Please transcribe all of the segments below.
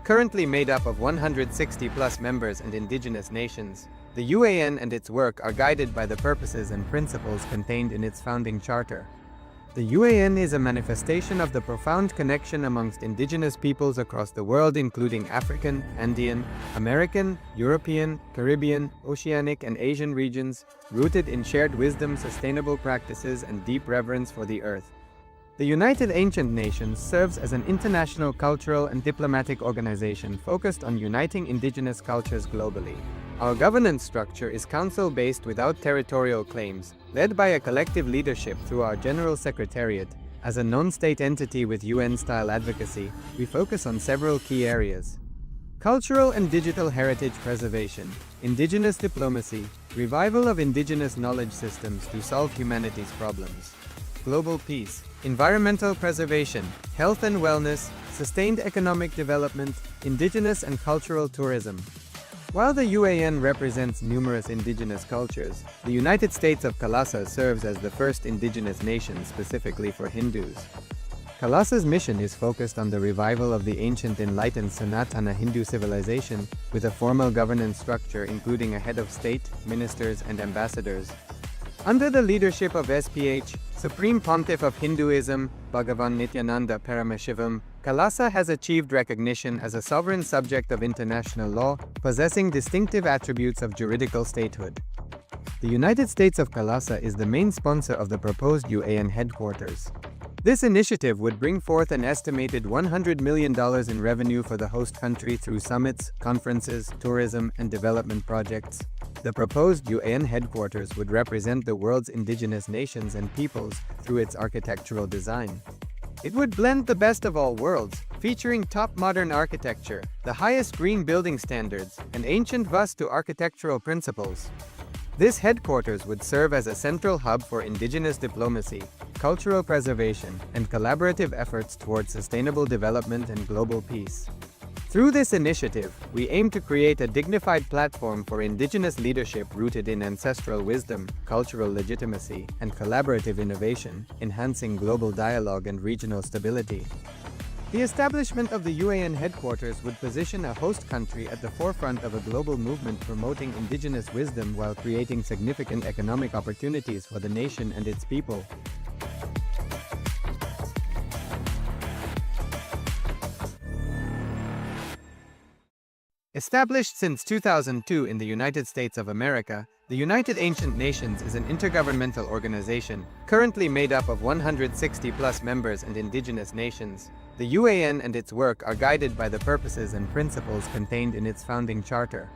currently made up of 160+ members and indigenous nations. The UAN and its work are guided by the purposes and principles contained in its founding charter. The UAN is a manifestation of the profound connection amongst indigenous peoples across the world, including African, Andean, American, European, Caribbean, Oceanic, and Asian regions, rooted in shared wisdom, sustainable practices, and deep reverence for the earth. The United Ancient Nations serves as an international cultural and diplomatic organization focused on uniting indigenous cultures globally. Our governance structure is council-based without territorial claims, led by a collective leadership through our General Secretariat. As a non-state entity with UN-style advocacy, we focus on several key areas: cultural and digital heritage preservation, indigenous diplomacy, revival of indigenous knowledge systems to solve humanity's problems, global peace, environmental preservation, health and wellness, sustained economic development, indigenous and cultural tourism. While the UAN represents numerous indigenous cultures, the United States of KAILASA serves as the first indigenous nation specifically for Hindus. KAILASA's mission is focused on the revival of the ancient enlightened Sanatana Hindu civilization, with a formal governance structure including a head of state, ministers, and ambassadors. Under the leadership of SPH, Supreme Pontiff of Hinduism, Bhagavan Nithyananda Paramashivoham, KAILASA has achieved recognition as a sovereign subject of international law, possessing distinctive attributes of juridical statehood. The United States of KAILASA is the main sponsor of the proposed UAN headquarters. This initiative would bring forth an estimated $100 million in revenue for the host country through summits, conferences, tourism, and development projects. The proposed UAN headquarters would represent the world's indigenous nations and peoples through its architectural design. It would blend the best of all worlds, featuring top modern architecture, the highest green building standards, and ancient Vastu architectural principles. This headquarters would serve as a central hub for indigenous diplomacy, cultural preservation, and collaborative efforts towards sustainable development and global peace. Through this initiative, we aim to create a dignified platform for indigenous leadership rooted in ancestral wisdom, cultural legitimacy, and collaborative innovation, enhancing global dialogue and regional stability. The establishment of the UAN headquarters would position a host country at the forefront of a global movement promoting indigenous wisdom while creating significant economic opportunities for the nation and its people. Established since 2002 in the United States of America, the United Ancient Nations is an intergovernmental organization, currently made up of 160+ members and indigenous nations. The UAN and its work are guided by the purposes and principles contained in its founding charter.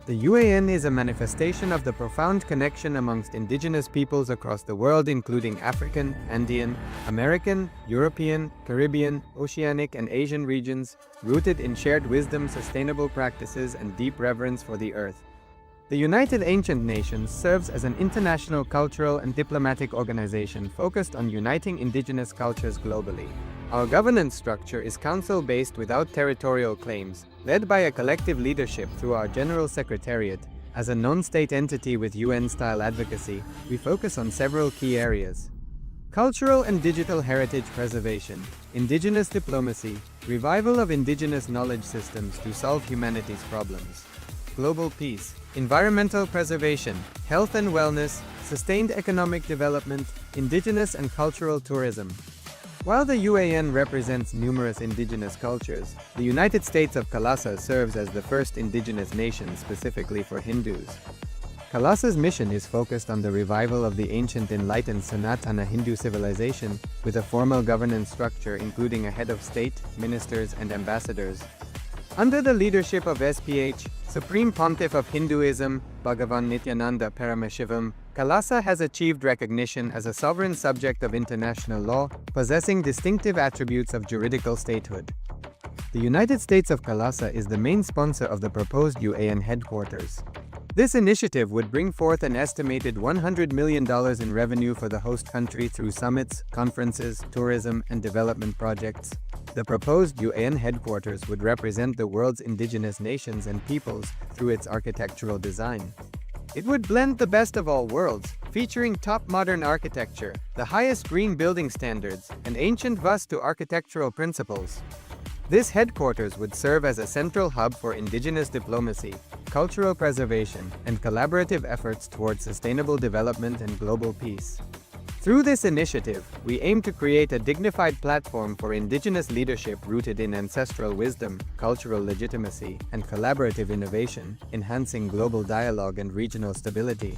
The UAN is a manifestation of the profound connection amongst indigenous peoples across the world, including African, Andean, American, European, Caribbean, Oceanic, and Asian regions, rooted in shared wisdom, sustainable practices, and deep reverence for the earth. The United Ancient Nations serves as an international cultural and diplomatic organization focused on uniting indigenous cultures globally. Our governance structure is council-based without territorial claims, led by a collective leadership through our General Secretariat. As a non-state entity with UN-style advocacy, we focus on several key areas: cultural and digital heritage preservation, indigenous diplomacy, revival of indigenous knowledge systems to solve humanity's problems, global peace, environmental preservation, health and wellness, sustained economic development, indigenous and cultural tourism. While the UAN represents numerous indigenous cultures, the United States of KAILASA serves as the first indigenous nation specifically for Hindus. KAILASA's mission is focused on the revival of the ancient enlightened Sanatana Hindu civilization, with a formal governance structure including a head of state, ministers, and ambassadors. Under the leadership of SPH, Supreme Pontiff of Hinduism, Bhagavan Nithyananda Paramashivoham, KAILASA has achieved recognition as a sovereign subject of international law, possessing distinctive attributes of juridical statehood. The United States of KAILASA is the main sponsor of the proposed UAN headquarters. This initiative would bring forth an estimated $100 million in revenue for the host country through summits, conferences, tourism, and development projects. The proposed UAN headquarters would represent the world's indigenous nations and peoples through its architectural design. It would blend the best of all worlds, featuring top modern architecture, the highest green building standards, and ancient Vastu architectural principles. This headquarters would serve as a central hub for indigenous diplomacy, cultural preservation, and collaborative efforts towards sustainable development and global peace. Through this initiative, we aim to create a dignified platform for indigenous leadership rooted in ancestral wisdom, cultural legitimacy, and collaborative innovation, enhancing global dialogue and regional stability.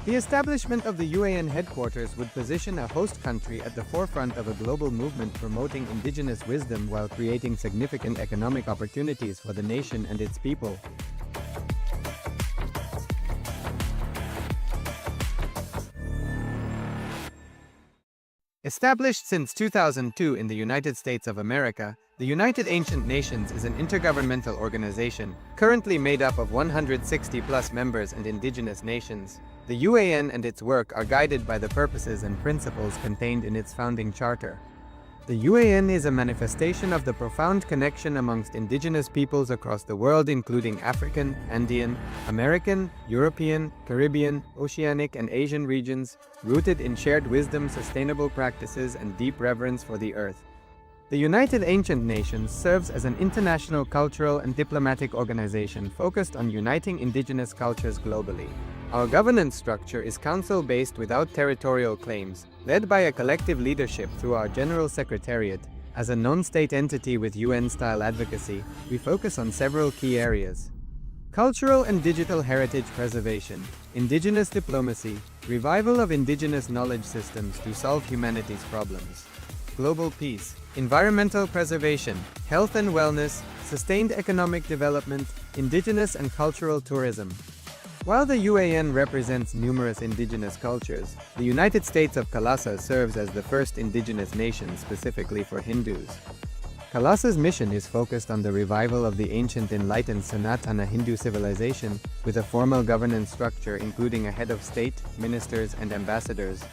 The establishment of the UAN headquarters would position a host country at the forefront of a global movement promoting indigenous wisdom while creating significant economic opportunities for the nation and its people. Established since 2002 in the United States of America, the United Ancient Nations is an intergovernmental organization, currently made up of 160+ members and indigenous nations. The UAN and its work are guided by the purposes and principles contained in its founding charter. The UAN is a manifestation of the profound connection amongst indigenous peoples across the world, including African, Andean, American, European, Caribbean, Oceanic, and Asian regions, rooted in shared wisdom, sustainable practices, and deep reverence for the earth. The United Ancient Nations serves as an international cultural and diplomatic organization focused on uniting indigenous cultures globally. Our governance structure is council-based without territorial claims, led by a collective leadership through our General Secretariat. As a non-state entity with UN-style advocacy, we focus on several key areas: cultural and digital heritage preservation, indigenous diplomacy, revival of indigenous knowledge systems to solve humanity's problems, global peace, environmental preservation, health and wellness, sustained economic development, indigenous and cultural tourism. While the UAN represents numerous indigenous cultures, the United States of KAILASA serves as the first indigenous nation specifically for Hindus. KAILASA's mission is focused on the revival of the ancient enlightened Sanatana Hindu civilization, with a formal governance structure including a head of state, ministers, and ambassadors.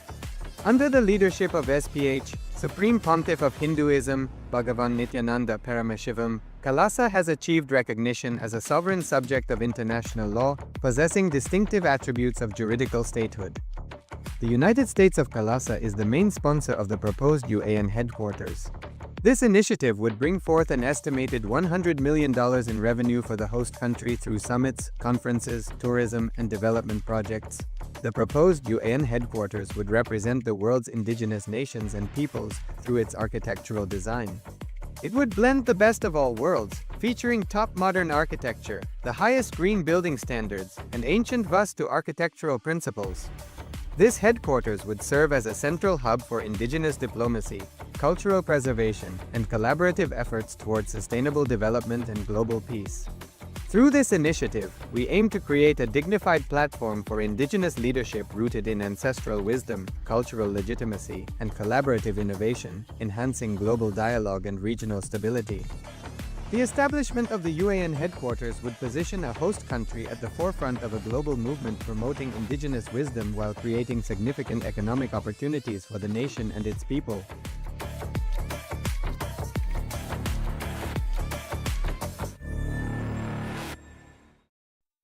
Under the leadership of SPH, Supreme Pontiff of Hinduism, Bhagavan Nithyananda Paramashivoham, KAILASA has achieved recognition as a sovereign subject of international law, possessing distinctive attributes of juridical statehood. The United States of KAILASA is the main sponsor of the proposed UAN headquarters. This initiative would bring forth an estimated $100 million in revenue for the host country through summits, conferences, tourism, and development projects. The proposed UAN headquarters would represent the world's indigenous nations and peoples through its architectural design. It would blend the best of all worlds, featuring top modern architecture, the highest green building standards, and ancient Vastu architectural principles. This headquarters would serve as a central hub for indigenous diplomacy, cultural preservation, and collaborative efforts towards sustainable development and global peace. Through this initiative, we aim to create a dignified platform for indigenous leadership rooted in ancestral wisdom, cultural legitimacy, and collaborative innovation, enhancing global dialogue and regional stability. The establishment of the UAN headquarters would position a host country at the forefront of a global movement promoting indigenous wisdom while creating significant economic opportunities for the nation and its people.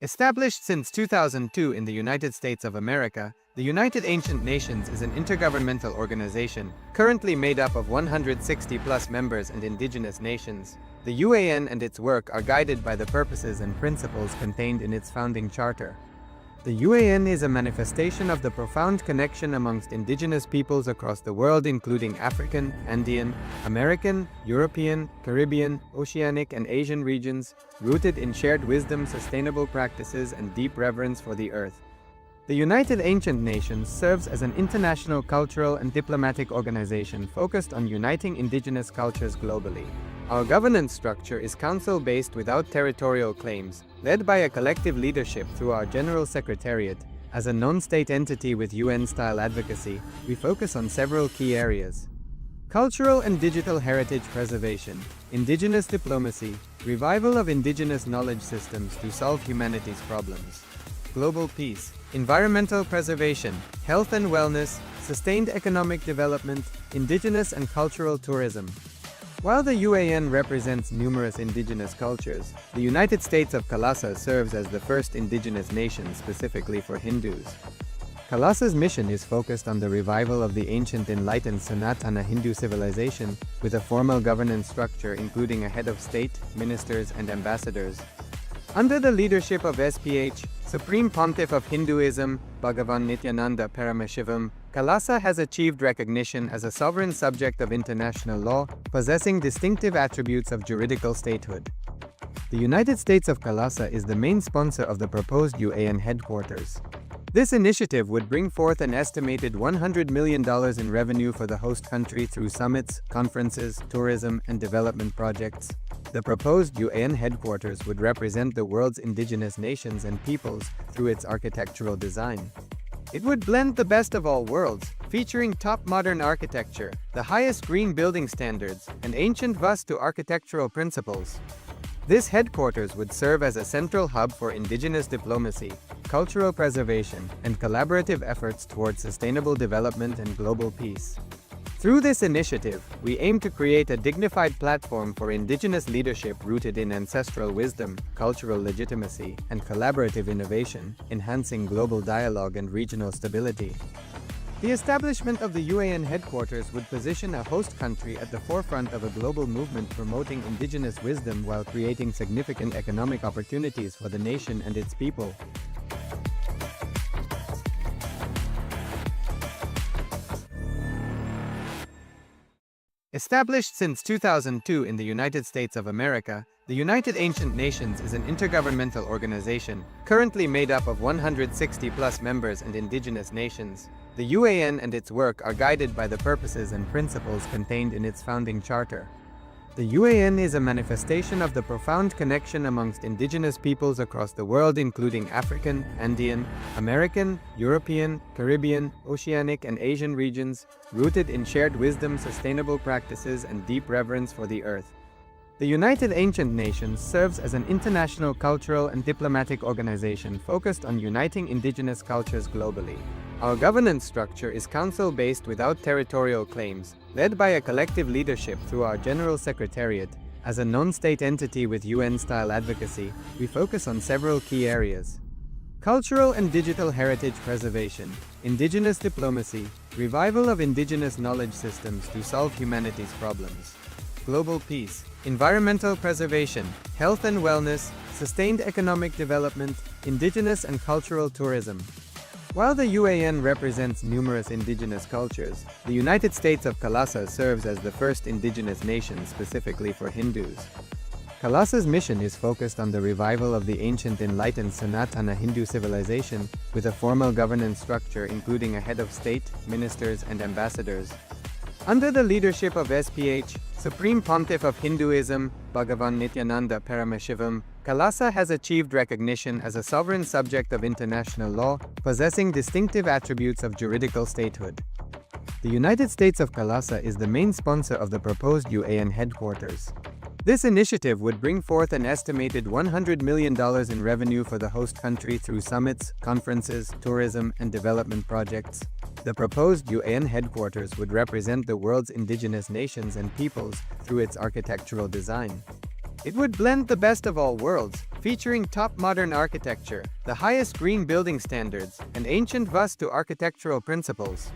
Established since 2002 in the United States of America, the United Ancient Nations is an intergovernmental organization, currently made up of 160+ members and indigenous nations. The UAN and its work are guided by the purposes and principles contained in its founding charter. The UAN is a manifestation of the profound connection amongst indigenous peoples across the world, including African, Andean, American, European, Caribbean, Oceanic, and Asian regions, rooted in shared wisdom, sustainable practices, and deep reverence for the earth. The United Ancient Nations serves as an international cultural and diplomatic organization focused on uniting indigenous cultures globally. Our governance structure is council-based without territorial claims, led by a collective leadership through our General Secretariat. As a non-state entity with UN-style advocacy, we focus on several key areas: cultural and digital heritage preservation, indigenous diplomacy, revival of indigenous knowledge systems to solve humanity's problems, global peace, environmental preservation, health and wellness, sustained economic development, indigenous and cultural tourism. While the UAN represents numerous indigenous cultures, the United States of KAILASA serves as the first indigenous nation specifically for Hindus. KAILASA's mission is focused on the revival of the ancient enlightened Sanatana Hindu civilization, with a formal governance structure including a head of state, ministers, and ambassadors. Under the leadership of SPH, Supreme Pontiff of Hinduism, Bhagavan Nithyananda Paramashivoham, KAILASA has achieved recognition as a sovereign subject of international law, possessing distinctive attributes of juridical statehood. The United States of KAILASA is the main sponsor of the proposed UAN headquarters. This initiative would bring forth an estimated $100 million in revenue for the host country through summits, conferences, tourism, and development projects. The proposed UAN headquarters would represent the world's indigenous nations and peoples through its architectural design. It would blend the best of all worlds, featuring top modern architecture, the highest green building standards, and ancient Vastu architectural principles. This headquarters would serve as a central hub for indigenous diplomacy, cultural preservation, and collaborative efforts towards sustainable development and global peace. Through this initiative, we aim to create a dignified platform for indigenous leadership rooted in ancestral wisdom, cultural legitimacy, and collaborative innovation, enhancing global dialogue and regional stability. The establishment of the UAN headquarters would position a host country at the forefront of a global movement promoting indigenous wisdom while creating significant economic opportunities for the nation and its people. Established since 2002 in the United States of America, the United Ancient Nations is an intergovernmental organization, currently made up of 160+ members and indigenous nations. The UAN and its work are guided by the purposes and principles contained in its founding charter. The UAN is a manifestation of the profound connection amongst indigenous peoples across the world, including African, Andean, American, European, Caribbean, Oceanic, and Asian regions, rooted in shared wisdom, sustainable practices, and deep reverence for the earth. The United Ancient Nations serves as an international cultural and diplomatic organization focused on uniting indigenous cultures globally. Our governance structure is council-based without territorial claims, led by a collective leadership through our General Secretariat. As a non-state entity with UN-style advocacy, we focus on several key areas: cultural and digital heritage preservation, indigenous diplomacy, revival of indigenous knowledge systems to solve humanity's problems, global peace, environmental preservation, health and wellness, sustained economic development, indigenous and cultural tourism. While the UAN represents numerous indigenous cultures, the United States of KAILASA serves as the first indigenous nation specifically for Hindus. KAILASA's mission is focused on the revival of the ancient enlightened Sanatana Hindu civilization, with a formal governance structure including a head of state, ministers, and ambassadors. Under the leadership of SPH, Supreme Pontiff of Hinduism, Bhagavan Nithyananda Paramashivoham, KAILASA has achieved recognition as a sovereign subject of international law, possessing distinctive attributes of juridical statehood. The United States of KAILASA is the main sponsor of the proposed UAN headquarters. This initiative would bring forth an estimated $100 million in revenue for the host country through summits, conferences, tourism, and development projects. The proposed UAN headquarters would represent the world's indigenous nations and peoples through its architectural design. It would blend the best of all worlds, featuring top modern architecture, the highest green building standards, and ancient Vastu architectural principles.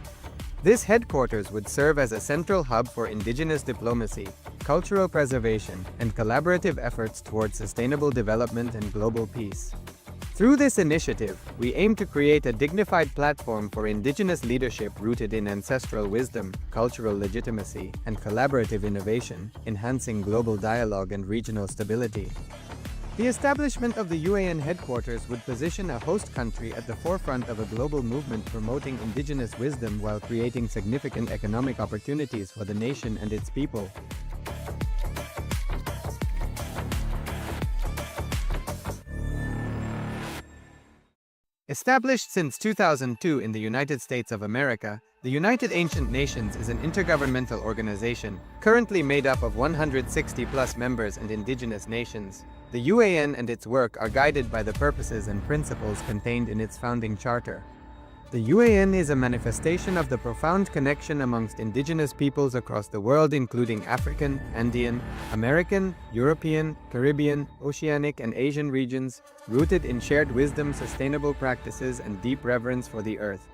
This headquarters would serve as a central hub for indigenous diplomacy, cultural preservation, and collaborative efforts towards sustainable development and global peace. Through this initiative, we aim to create a dignified platform for indigenous leadership rooted in ancestral wisdom, cultural legitimacy, and collaborative innovation, enhancing global dialogue and regional stability. The establishment of the UAN headquarters would position a host country at the forefront of a global movement promoting indigenous wisdom while creating significant economic opportunities for the nation and its people. Established since 2002 in the United States of America, the United Ancient Nations is an intergovernmental organization, currently made up of 160+ members and indigenous nations. The UAN and its work are guided by the purposes and principles contained in its founding charter. The UAN is a manifestation of the profound connection amongst indigenous peoples across the world, including African, Andean, American, European, Caribbean, Oceanic, and Asian regions, rooted in shared wisdom, sustainable practices, and deep reverence for the earth.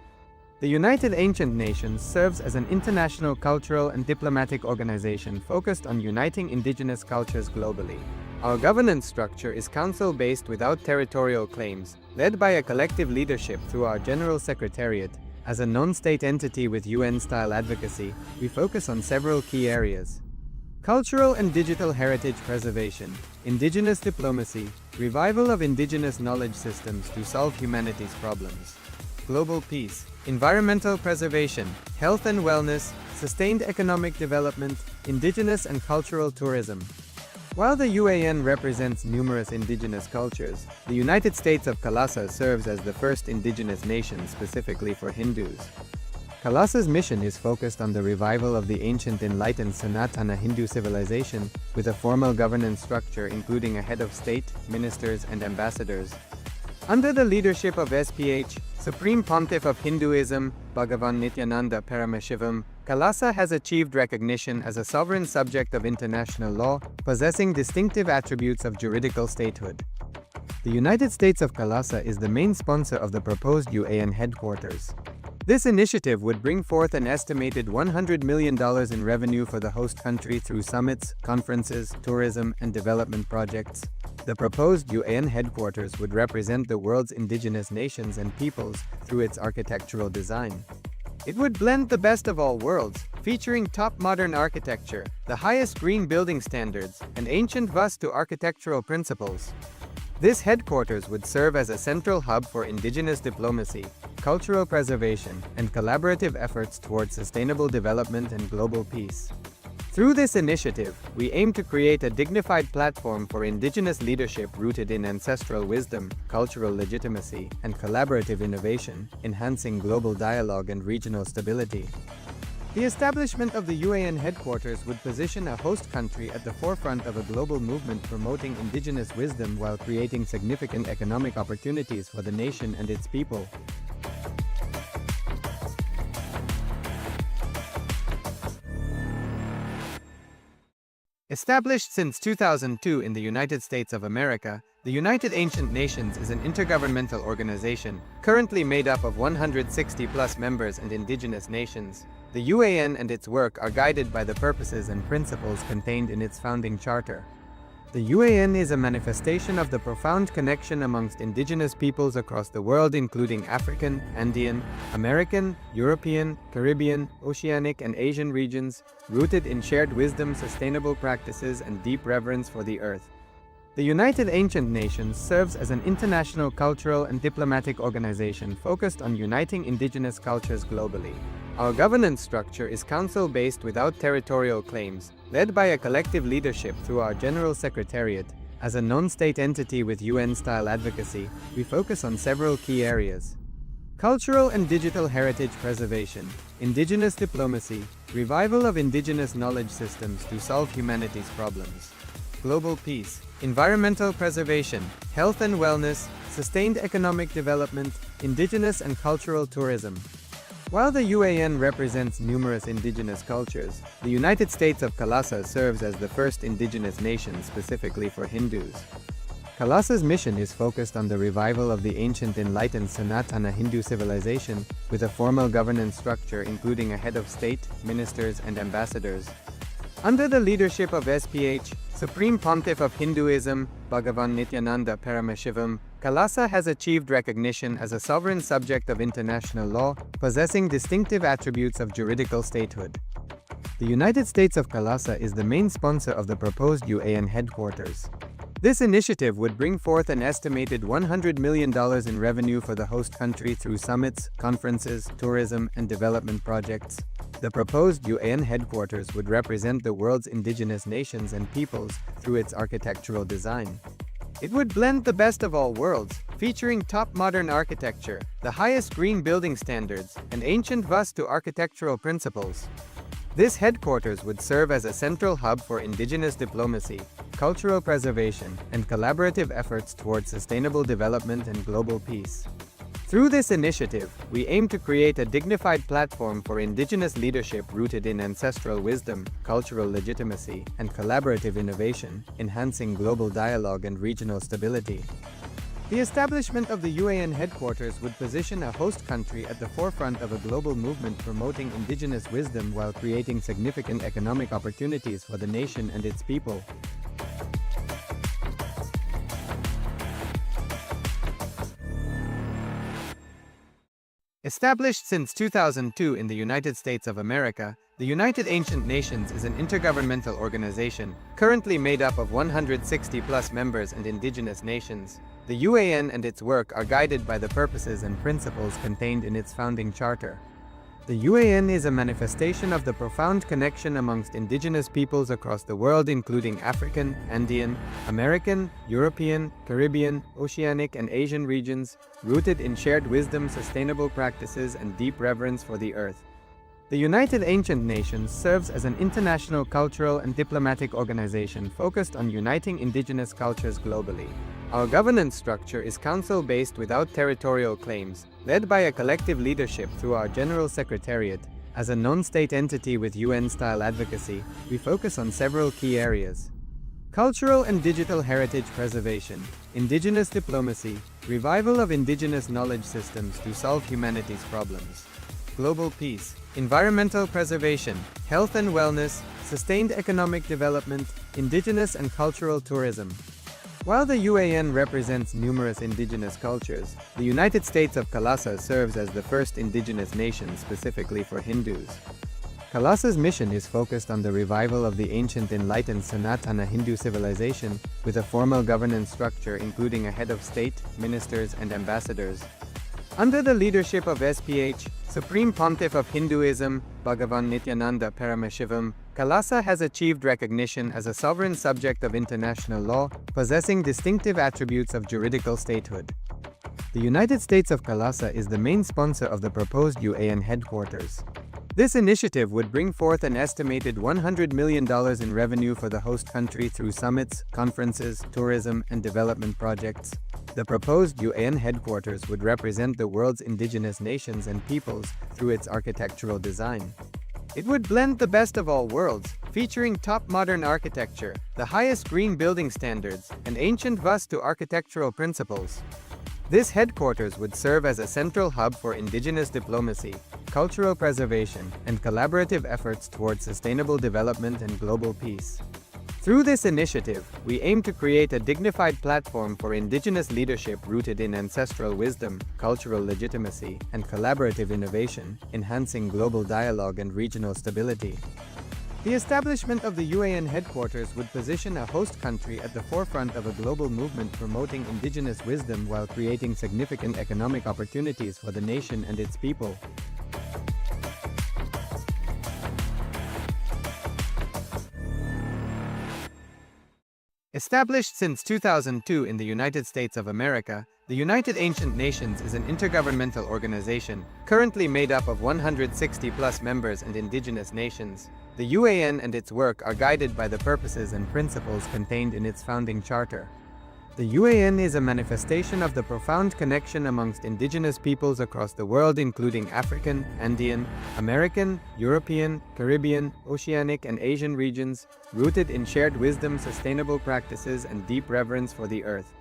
The United Ancient Nations serves as an international cultural and diplomatic organization focused on uniting indigenous cultures globally. Our governance structure is council-based without territorial claims, led by a collective leadership through our General Secretariat. As a non-state entity with UN-style advocacy, we focus on several key areas: cultural and digital heritage preservation, indigenous diplomacy, revival of indigenous knowledge systems to solve humanity's problems, global peace, environmental preservation, health and wellness, sustained economic development, indigenous and cultural tourism. While the UAN represents numerous indigenous cultures, the United States of KAILASA serves as the first indigenous nation specifically for Hindus. KAILASA's mission is focused on the revival of the ancient enlightened Sanatana Hindu civilization, with a formal governance structure including a head of state, ministers, and ambassadors. Under the leadership of SPH, Supreme Pontiff of Hinduism, Bhagavan Nithyananda Paramashivoham, KAILASA has achieved recognition as a sovereign subject of international law, possessing distinctive attributes of juridical statehood. The United States of KAILASA is the main sponsor of the proposed UAN headquarters. This initiative would bring forth an estimated $100 million in revenue for the host country through summits, conferences, tourism, and development projects. The proposed UAN headquarters would represent the world's indigenous nations and peoples through its architectural design. It would blend the best of all worlds, featuring top modern architecture, the highest green building standards, and ancient Vastu architectural principles. This headquarters would serve as a central hub for indigenous diplomacy, cultural preservation, and collaborative efforts towards sustainable development and global peace. Through this initiative, we aim to create a dignified platform for indigenous leadership rooted in ancestral wisdom, cultural legitimacy, and collaborative innovation, enhancing global dialogue and regional stability. The establishment of the UAN headquarters would position a host country at the forefront of a global movement promoting indigenous wisdom while creating significant economic opportunities for the nation and its people. Established since 2002 in the United States of America, the United Ancient Nations is an intergovernmental organization, currently made up of 160+ members and indigenous nations. The UAN and its work are guided by the purposes and principles contained in its founding charter. The UAN is a manifestation of the profound connection amongst indigenous peoples across the world, including African, Andean, American, European, Caribbean, Oceanic, and Asian regions, rooted in shared wisdom, sustainable practices, and deep reverence for the earth. The United Ancient Nations serves as an international cultural and diplomatic organization focused on uniting indigenous cultures globally. Our governance structure is council-based without territorial claims, led by a collective leadership through our General Secretariat. As a non-state entity with UN-style advocacy, we focus on several key areas: cultural and digital heritage preservation, indigenous diplomacy, revival of indigenous knowledge systems to solve humanity's problems, global peace, environmental preservation, health and wellness, sustained economic development, indigenous and cultural tourism. While the UAN represents numerous indigenous cultures, the United States of KAILASA serves as the first indigenous nation specifically for Hindus. KAILASA's mission is focused on the revival of the ancient enlightened Sanatana Hindu civilization, with a formal governance structure including a head of state, ministers, and ambassadors. Under the leadership of SPH, Supreme Pontiff of Hinduism, Bhagavan Nithyananda Paramashivoham, KAILASA has achieved recognition as a sovereign subject of international law, possessing distinctive attributes of juridical statehood. The United States of KAILASA is the main sponsor of the proposed UAN headquarters. This initiative would bring forth an estimated $100 million in revenue for the host country through summits, conferences, tourism, and development projects. The proposed UAN headquarters would represent the world's indigenous nations and peoples through its architectural design. It would blend the best of all worlds, featuring top modern architecture, the highest green building standards, and ancient Vastu architectural principles. This headquarters would serve as a central hub for indigenous diplomacy, cultural preservation, and collaborative efforts towards sustainable development and global peace. Through this initiative, we aim to create a dignified platform for indigenous leadership rooted in ancestral wisdom, cultural legitimacy, and collaborative innovation, enhancing global dialogue and regional stability. The establishment of the UAN headquarters would position a host country at the forefront of a global movement promoting indigenous wisdom while creating significant economic opportunities for the nation and its people. Established since 2002 in the United States of America, the United Ancient Nations is an intergovernmental organization, currently made up of 160+ members and indigenous nations. The UAN and its work are guided by the purposes and principles contained in its founding charter. The UAN is a manifestation of the profound connection amongst indigenous peoples across the world, including African, Andean, American, European, Caribbean, Oceanic, and Asian regions, rooted in shared wisdom, sustainable practices, and deep reverence for the earth. The United Ancient Nations serves as an international cultural and diplomatic organization focused on uniting indigenous cultures globally. Our governance structure is council-based without territorial claims, led by a collective leadership through our General Secretariat. As a non-state entity with UN-style advocacy, we focus on several key areas: cultural and digital heritage preservation, indigenous diplomacy, revival of indigenous knowledge systems to solve humanity's problems, global peace, environmental preservation, health and wellness, sustained economic development, indigenous and cultural tourism. While the UAN represents numerous indigenous cultures, the United States of KAILASA serves as the first indigenous nation specifically for Hindus. KAILASA's mission is focused on the revival of the ancient enlightened Sanatana Hindu civilization, with a formal governance structure including a head of state, ministers, and ambassadors. Under the leadership of SPH, Supreme Pontiff of Hinduism, Bhagavan Nithyananda Paramashivoham, KAILASA has achieved recognition as a sovereign subject of international law, possessing distinctive attributes of juridical statehood. The United States of KAILASA is the main sponsor of the proposed UAN headquarters. This initiative would bring forth an estimated $100 million in revenue for the host country through summits, conferences, tourism, and development projects. The proposed UAN headquarters would represent the world's indigenous nations and peoples through its architectural design. It would blend the best of all worlds, featuring top modern architecture, the highest green building standards, and ancient Vastu architectural principles. This headquarters would serve as a central hub for indigenous diplomacy, cultural preservation, and collaborative efforts towards sustainable development and global peace. Through this initiative, we aim to create a dignified platform for indigenous leadership rooted in ancestral wisdom, cultural legitimacy, and collaborative innovation, enhancing global dialogue and regional stability. The establishment of the UAN headquarters would position a host country at the forefront of a global movement promoting indigenous wisdom while creating significant economic opportunities for the nation and its people. Established since 2002 in the United States of America, the United Ancient Nations is an intergovernmental organization, currently made up of 160+ members and indigenous nations. The UAN and its work are guided by the purposes and principles contained in its founding charter. The UAN is a manifestation of the profound connection amongst indigenous peoples across the world, including African, Andean, American, European, Caribbean, Oceanic, and Asian regions, rooted in shared wisdom, sustainable practices, and deep reverence for the earth.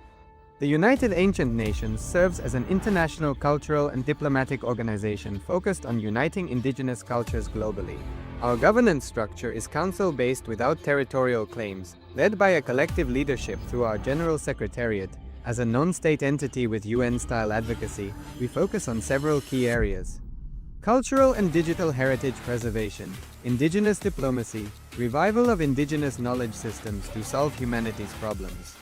The United Ancient Nations serves as an international cultural and diplomatic organization focused on uniting indigenous cultures globally. Our governance structure is council-based without territorial claims, led by a collective leadership through our General Secretariat. As a non-state entity with UN-style advocacy, we focus on several key areas: cultural and digital heritage preservation, indigenous diplomacy, revival of indigenous knowledge systems to solve humanity's problems,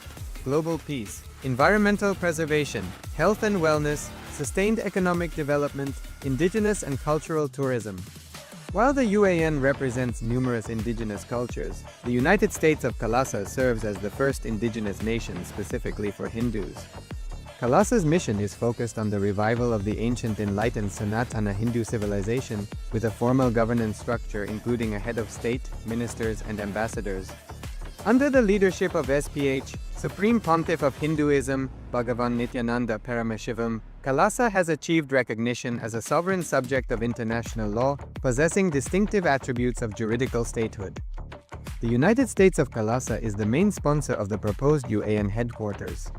global peace, environmental preservation, health and wellness, sustained economic development, indigenous and cultural tourism. While the UAN represents numerous indigenous cultures, the United States of KAILASA serves as the first indigenous nation specifically for Hindus. KAILASA's mission is focused on the revival of the ancient enlightened Sanatana Hindu civilization, with a formal governance structure including a head of state, ministers, and ambassadors. Under the leadership of SPH, Supreme Pontiff of Hinduism, Bhagavan Nithyananda Paramashivoham, KAILASA has achieved recognition as a sovereign subject of international law, possessing distinctive attributes of juridical statehood. The United States of KAILASA is the main sponsor of the proposed UAN headquarters.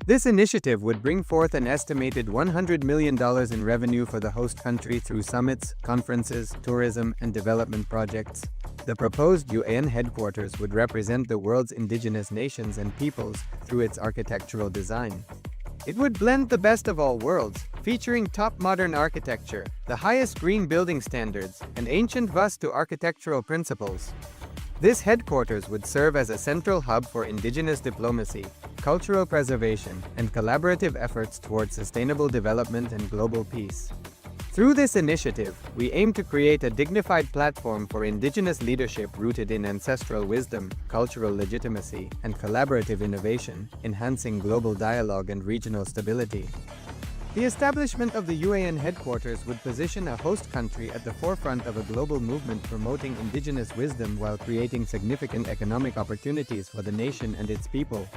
This initiative would bring forth an estimated $100 million in revenue for the host country through summits, conferences, tourism, and development projects. The proposed UN headquarters would represent the world's indigenous nations and peoples through its architectural design. It would blend the best of all worlds, featuring top modern architecture, the highest green building standards, and ancient Vastu architectural principles. This headquarters would serve as a central hub for indigenous diplomacy, cultural preservation, and collaborative efforts towards sustainable development and global peace. Through this initiative, we aim to create a dignified platform for indigenous leadership rooted in ancestral wisdom, cultural legitimacy, and collaborative innovation, enhancing global dialogue and regional stability. The establishment of the UAN headquarters would position a host country at the forefront of a global movement promoting indigenous wisdom while creating significant economic opportunities for the nation and its people.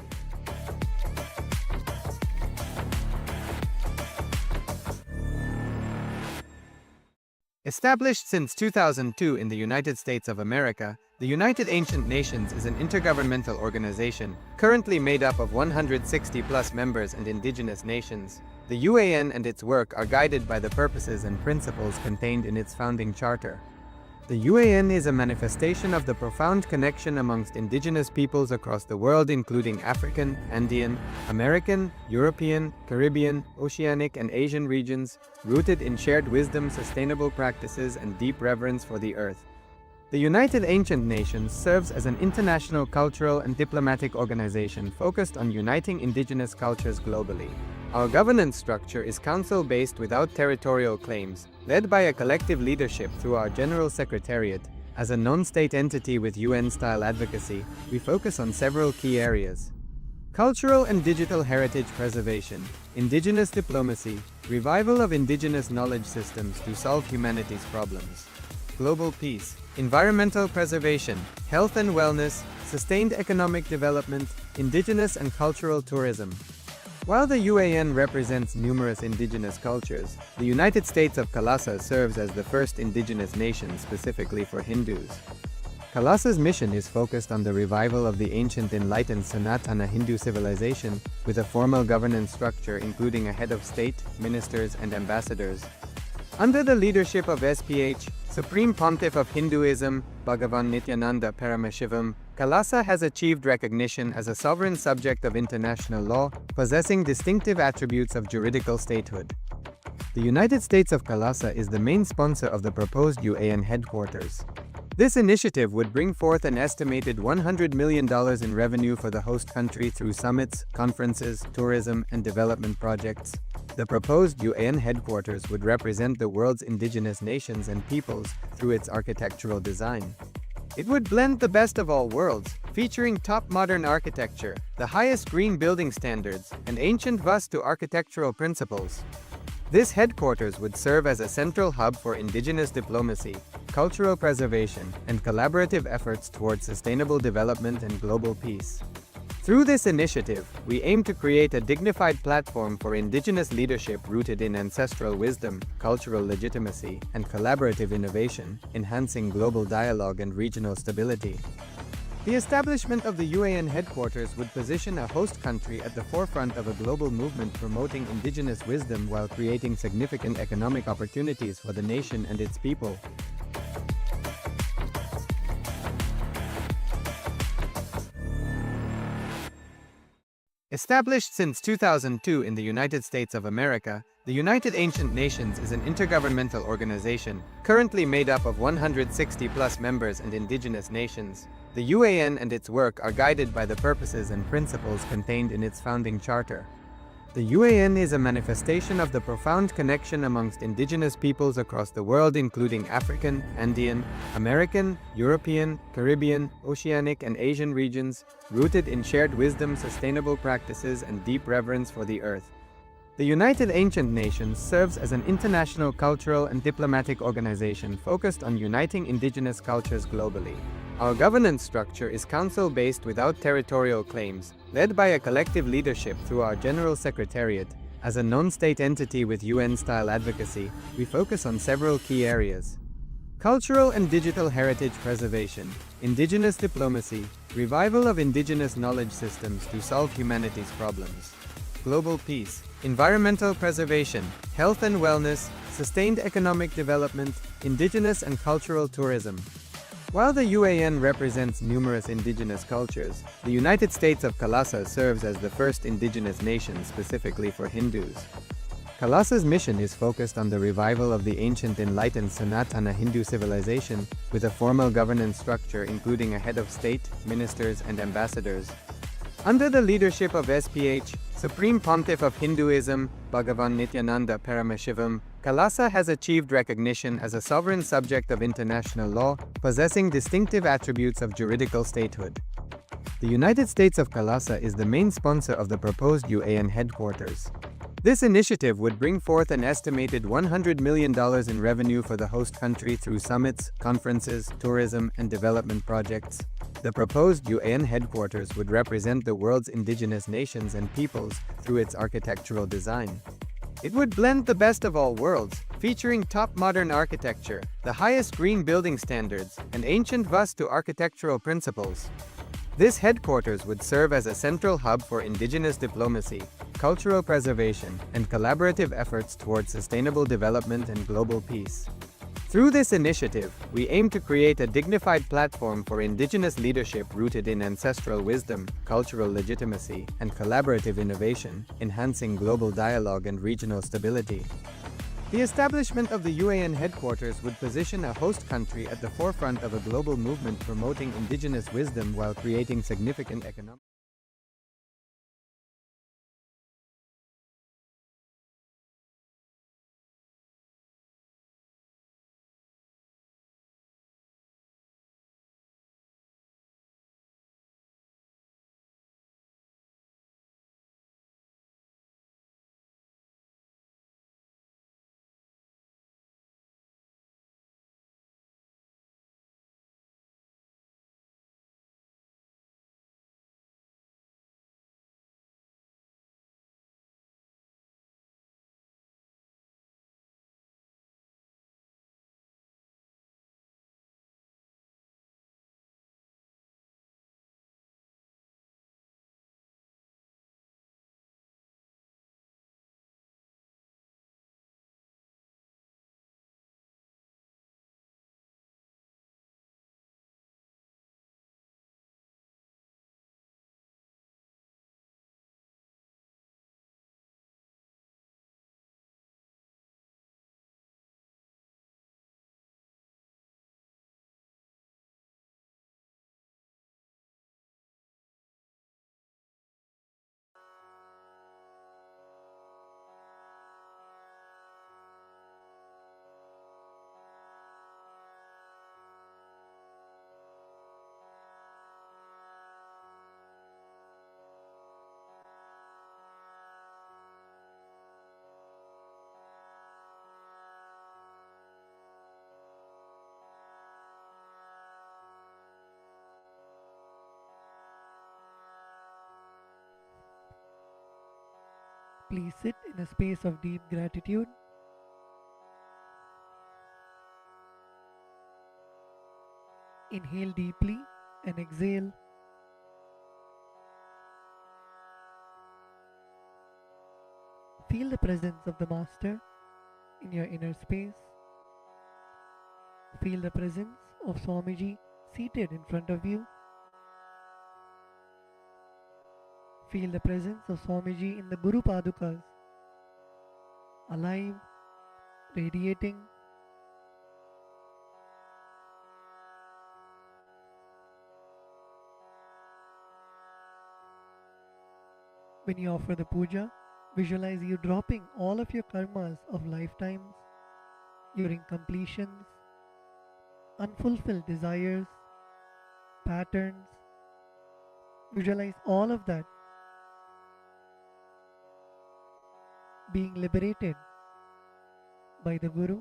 Established since 2002 in the United States of America, the United Ancient Nations is an intergovernmental organization, currently made up of 160+ members and indigenous nations. The UAN and its work are guided by the purposes and principles contained in its founding charter. The UAN is a manifestation of the profound connection amongst indigenous peoples across the world, including African, Andean, American, European, Caribbean, Oceanic, and Asian regions, rooted in shared wisdom, sustainable practices, and deep reverence for the earth. The United Ancient Nations serves as an international cultural and diplomatic organization focused on uniting indigenous cultures globally. Our governance structure is council-based without territorial claims, led by a collective leadership through our General Secretariat. As a non-state entity with UN-style advocacy, we focus on several key areas: cultural and digital heritage preservation, indigenous diplomacy, revival of indigenous knowledge systems to solve humanity's problems, global peace, environmental preservation, health and wellness, sustained economic development, indigenous and cultural tourism. While the UAN represents numerous indigenous cultures, the United States of KAILASA serves as the first indigenous nation specifically for Hindus. KAILASA's mission is focused on the revival of the ancient enlightened Sanatana Hindu civilization, with a formal governance structure including a head of state, ministers, and ambassadors. Under the leadership of SPH, Supreme Pontiff of Hinduism, Bhagavan Nithyananda Paramashivoham, KAILASA has achieved recognition as a sovereign subject of international law, possessing distinctive attributes of juridical statehood. The United States of KAILASA is the main sponsor of the proposed UAN headquarters. This initiative would bring forth an estimated $100 million in revenue for the host country through summits, conferences, tourism, and development projects. The proposed UN headquarters would represent the world's indigenous nations and peoples through its architectural design. It would blend the best of all worlds, featuring top modern architecture, the highest green building standards, and ancient Vastu architectural principles. This headquarters would serve as a central hub for indigenous diplomacy, cultural preservation, and collaborative efforts towards sustainable development and global peace. Through this initiative, we aim to create a dignified platform for indigenous leadership rooted in ancestral wisdom, cultural legitimacy, and collaborative innovation, enhancing global dialogue and regional stability. The establishment of the UAN headquarters would position a host country at the forefront of a global movement promoting indigenous wisdom while creating significant economic opportunities for the nation and its people. Established since 2002 in the United States of America, the United Ancient Nations is an intergovernmental organization, currently made up of 160+ members and indigenous nations. The UAN and its work are guided by the purposes and principles contained in its founding charter. The UAN is a manifestation of the profound connection amongst indigenous peoples across the world, including African, Andean, American, European, Caribbean, Oceanic, and Asian regions, rooted in shared wisdom, sustainable practices, and deep reverence for the earth. The United Ancient Nations serves as an international cultural and diplomatic organization focused on uniting indigenous cultures globally. Our governance structure is council-based without territorial claims, led by a collective leadership through our General Secretariat. As a non-state entity with UN-style advocacy, we focus on several key areas: cultural and digital heritage preservation, indigenous diplomacy, revival of indigenous knowledge systems to solve humanity's problems, global peace, environmental preservation, health and wellness, sustained economic development, indigenous and cultural tourism. While the UAN represents numerous indigenous cultures, the United States of KAILASA serves as the first indigenous nation specifically for Hindus. KAILASA's mission is focused on the revival of the ancient enlightened Sanatana Hindu civilization, with a formal governance structure including a head of state, ministers, and ambassadors. Under the leadership of SPH, Supreme Pontiff of Hinduism, Bhagavan Nithyananda Paramashivoham, KAILASA has achieved recognition as a sovereign subject of international law, possessing distinctive attributes of juridical statehood. The United States of KAILASA is the main sponsor of the proposed UAN headquarters. This initiative would bring forth an estimated $100 million in revenue for the host country through summits, conferences, tourism, and development projects. The proposed UAN headquarters would represent the world's indigenous nations and peoples through its architectural design. It would blend the best of all worlds, featuring top modern architecture, the highest green building standards, and ancient Vastu architectural principles. This headquarters would serve as a central hub for indigenous diplomacy, cultural preservation, and collaborative efforts towards sustainable development and global peace. Through this initiative, we aim to create a dignified platform for indigenous leadership rooted in ancestral wisdom, cultural legitimacy, and collaborative innovation, enhancing global dialogue and regional stability. The establishment of the UAN headquarters would position a host country at the forefront of a global movement promoting indigenous wisdom while creating significant economic Please sit in a space of deep gratitude. Inhale deeply and exhale. Feel the presence of the Master in your inner space. Feel the presence of Swamiji seated in front of you. Feel the presence of Swamiji in the Guru Padukas, alive, radiating. When you offer the puja, visualize you dropping all of your karmas of lifetimes, your incompletions, unfulfilled desires, patterns. Visualize all of that being liberated by the Guru.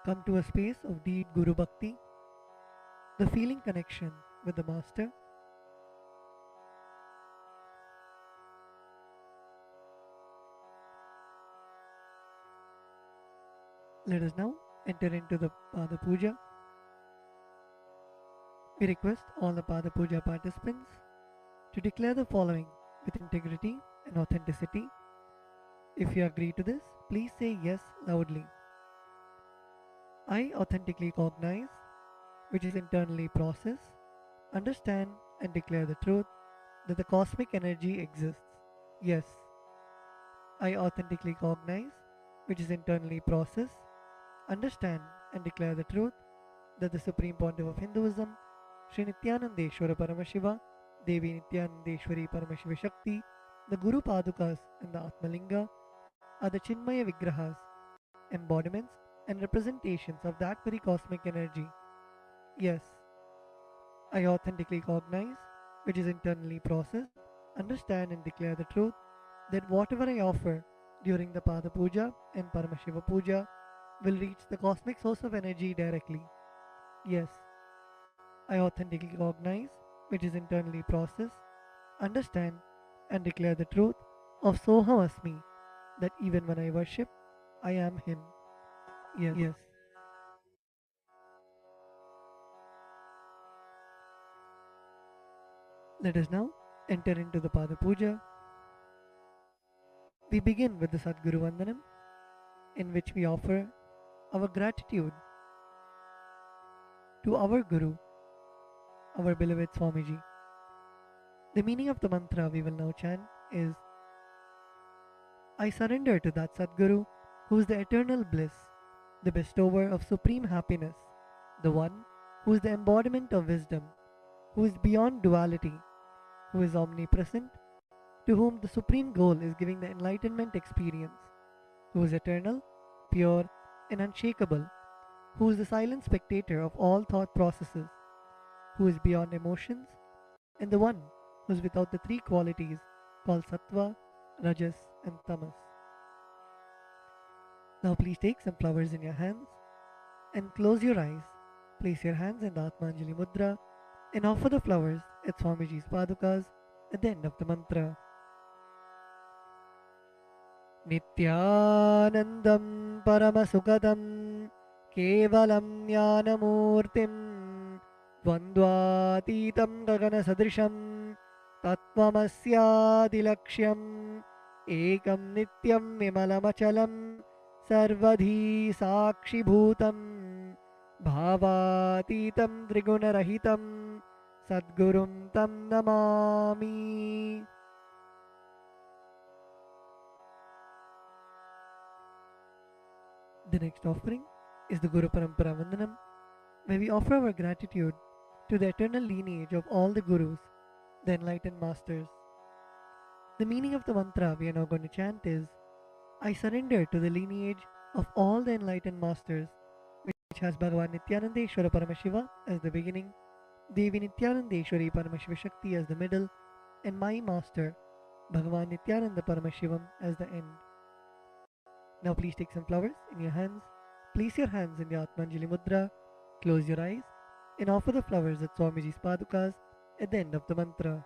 Come to a space of deep Guru Bhakti, the feeling connection with the Master. Let us now enter into the Pada Puja. We request all the Pada Puja participants to declare the following with integrity and authenticity. If you agree to this, please say yes loudly. I authentically cognize, which is internally process, understand and declare the truth that the cosmic energy exists. Yes, I authentically cognize, which is internally process, understand and declare the truth that the Supreme Pontiff of Hinduism, Sri Nithyanandeshwara Paramashiva, Devi Nithyanandeshwari Paramashiva Shakti, the Guru Padukas and the Atmalinga are the Chinmaya Vigrahas, embodiments and representations of that very cosmic energy. Yes, I authentically cognize, which is internally process, understand and declare the truth that whatever I offer during the Pada Puja and Paramashiva Puja will reach the cosmic source of energy directly. Yes, I authentically cognize, which is internally process, understand and declare the truth of Soham Asmi, that even when I worship, I am Him. Yes. Let us now enter into the Pada Puja. We begin with the Sadguru Vandanam, in which we offer our gratitude to our Guru, our beloved Swamiji. The meaning of the mantra we will now chant is I surrender to that Sadguru who is the eternal bliss, the bestower of supreme happiness, the one who is the embodiment of wisdom, who is beyond duality, who is omnipresent, to whom the supreme goal is giving the enlightenment experience, who is eternal, pure, and unshakable, who is the silent spectator of all thought processes, who is beyond emotions, and the one who is without the three qualities called Sattva, Rajas, and Tamas. Now please take some flowers in your hands and close your eyes. Place your hands in the Atmanjali Mudra and offer the flowers at Swamiji's Padukas at the end of the mantra. Nithyanandam Paramasukadam Kevalam Jnanamurtim Dvandvatitam Gagana Sadrisham Tattvamasyaadilaksham Ekam Nityam Vimalamachalam Sarvadhi Sakshibhutam Bhavatitam Trigunarahitam Sadgurum Tam Namami. The next offering is the Guru Parampara Vandanam, where we offer our gratitude to the eternal lineage of all the Gurus, the enlightened masters. The meaning of the mantra we are now going to chant is I surrender to the lineage of all the enlightened masters, which has Bhagavan Nithyanandeshwara Paramashiva as the beginning, Devi Nithyanandeshwari Paramashiva Shakti as the middle, and my master, Bhagavan Nithyananda Paramashivam as the end. Now please take some flowers in your hands, place your hands in the Atmanjali Mudra, close your eyes, and offer the flowers at Swamiji's Padukas at the end of the mantra.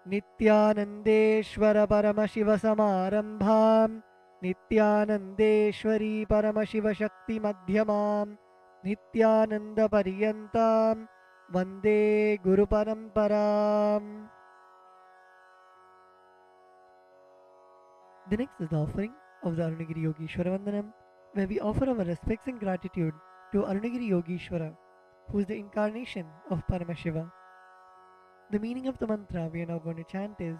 Nithyanandeshwara Paramashiva Samarambham Nithyanandeshwari Paramashiva Shakti Madhyamam Nithyananda Pariyantam Vande Guru Paramparam. The next is the offering of the Arunagiri Yogeshwara Vandanam, where we offer our respects and gratitude to Arunagiri Yogeshwara, who is the incarnation of Paramashiva. The meaning of the mantra we are now going to chant is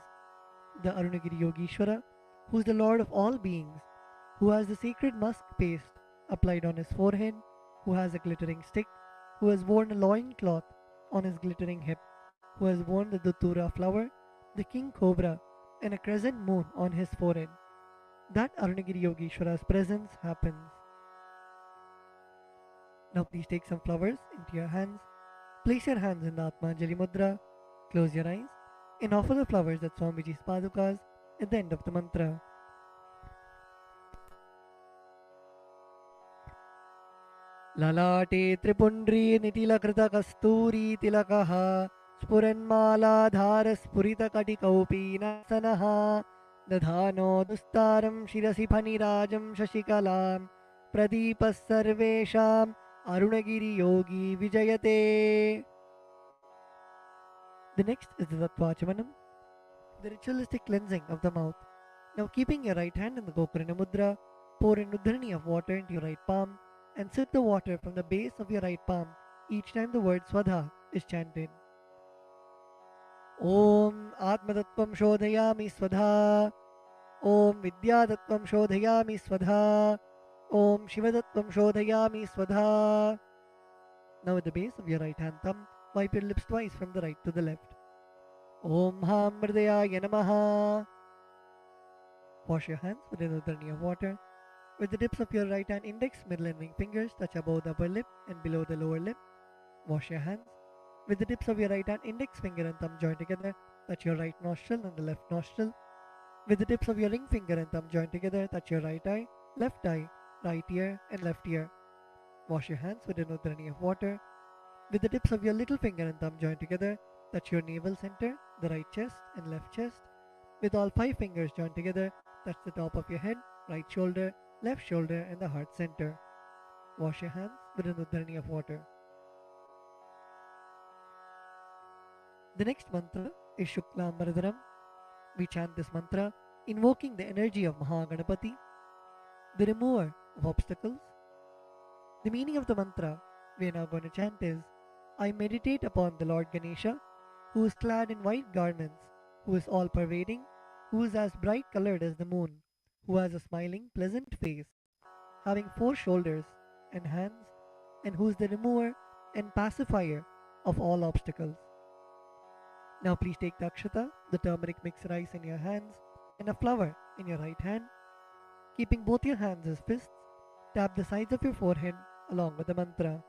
the Arunagiri Yogeshwara, who is the Lord of all beings, who has the sacred musk paste applied on his forehead, who has a glittering stick, who has worn a loin cloth on his glittering hip, who has worn the Datura flower, the king cobra, and a crescent moon on his forehead. That Arunagiri Yogeshwara's presence happens. Now please take some flowers into your hands, place your hands in the Atmanjali Mudra, close your eyes, and offer the flowers at Swamiji's Padukas at the end of the mantra. Lalate Tripundri Nitilakrita Kasturi Tilakaha Spuranmaladhara Spurita Katikaupi Nasanaha Dadhano Dustaram Shirasi Phanirajam Shashikalam Pradipas Sarvesham Arunagiri Yogi Vijayate. The next is the Tatvachamanam, the ritualistic cleansing of the mouth. Now keeping your right hand in the Gokarna Mudra, pour an udharani of water into your right palm and sip the water from the base of your right palm each time the word Swadha is chanted. Om Atmatattvam Shodhayami Swadha. Om Vidyatattvam Shodhayami Swadha. Om Shivatattvam Shodhayami Swadha. Now at the base of your right hand thumb, wipe your lips twice from the right to the left. Om Ham Mridayaya Namaha. Wash your hands with an udharani of water. With the tips of your right hand index, middle and ring fingers touch above the upper lip and below the lower lip. Wash your hands. With the tips of your right hand index finger and thumb join together, touch your right nostril and the left nostril. With the tips of your ring finger and thumb join together, touch your right eye, right ear and left ear. Wash your hands with an udharani of water. With the tips of your little finger and thumb join together, touch your navel center, the right chest and left chest. With all 5 fingers joined together, touch the top of your head, right shoulder, left shoulder and the heart center. Wash your hands with an udharani of water. The next mantra is Shuklam Bharadharam. We chant this mantra invoking the energy of Mahaganapati, the remover of obstacles. The meaning of the mantra we are now going to chant is, I meditate upon the Lord Ganesha, who is clad in white garments, who is all-pervading, who is as bright colored as the moon, who has a smiling, pleasant face, having 4 shoulders and hands, and who is the remover and pacifier of all obstacles. Now please take the akshata, the turmeric mixed rice in your hands, and a flower in your right hand. Keeping both your hands as fists, tap the sides of your forehead along with the mantra.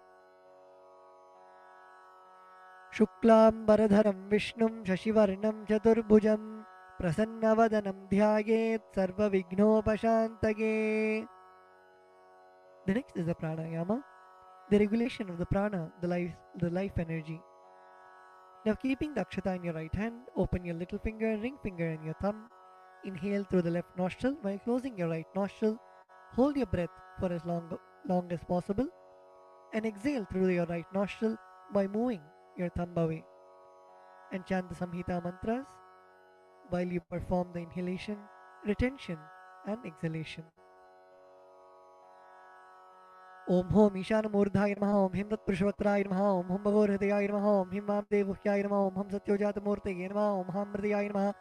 Shuklam Bharadharam Vishnum Shashivarnam Chaturbhujam Prasannavadanam Dhyayet Sarva Vignopashantage. The next is the pranayama, the regulation of the prana, the life energy. Now keeping the akshata in your right hand, open your little finger and ring finger and your thumb. Inhale through the left nostril while closing your right nostril. Hold your breath for as long as possible and exhale through your right nostril by moving your thumb away. And chant the Samhita mantras while you perform the inhalation, retention and exhalation. Om Hom Ishana Murdhaya Namaha, Om Him Tat Purushavatraya Namaha, Om Hum Bhagor Hridayaya Namaha, Om Him Mamdevuhyaya Namaha, Om Hum Satyojata Murteye Namaha, Om Ham Mridayaya Namaha,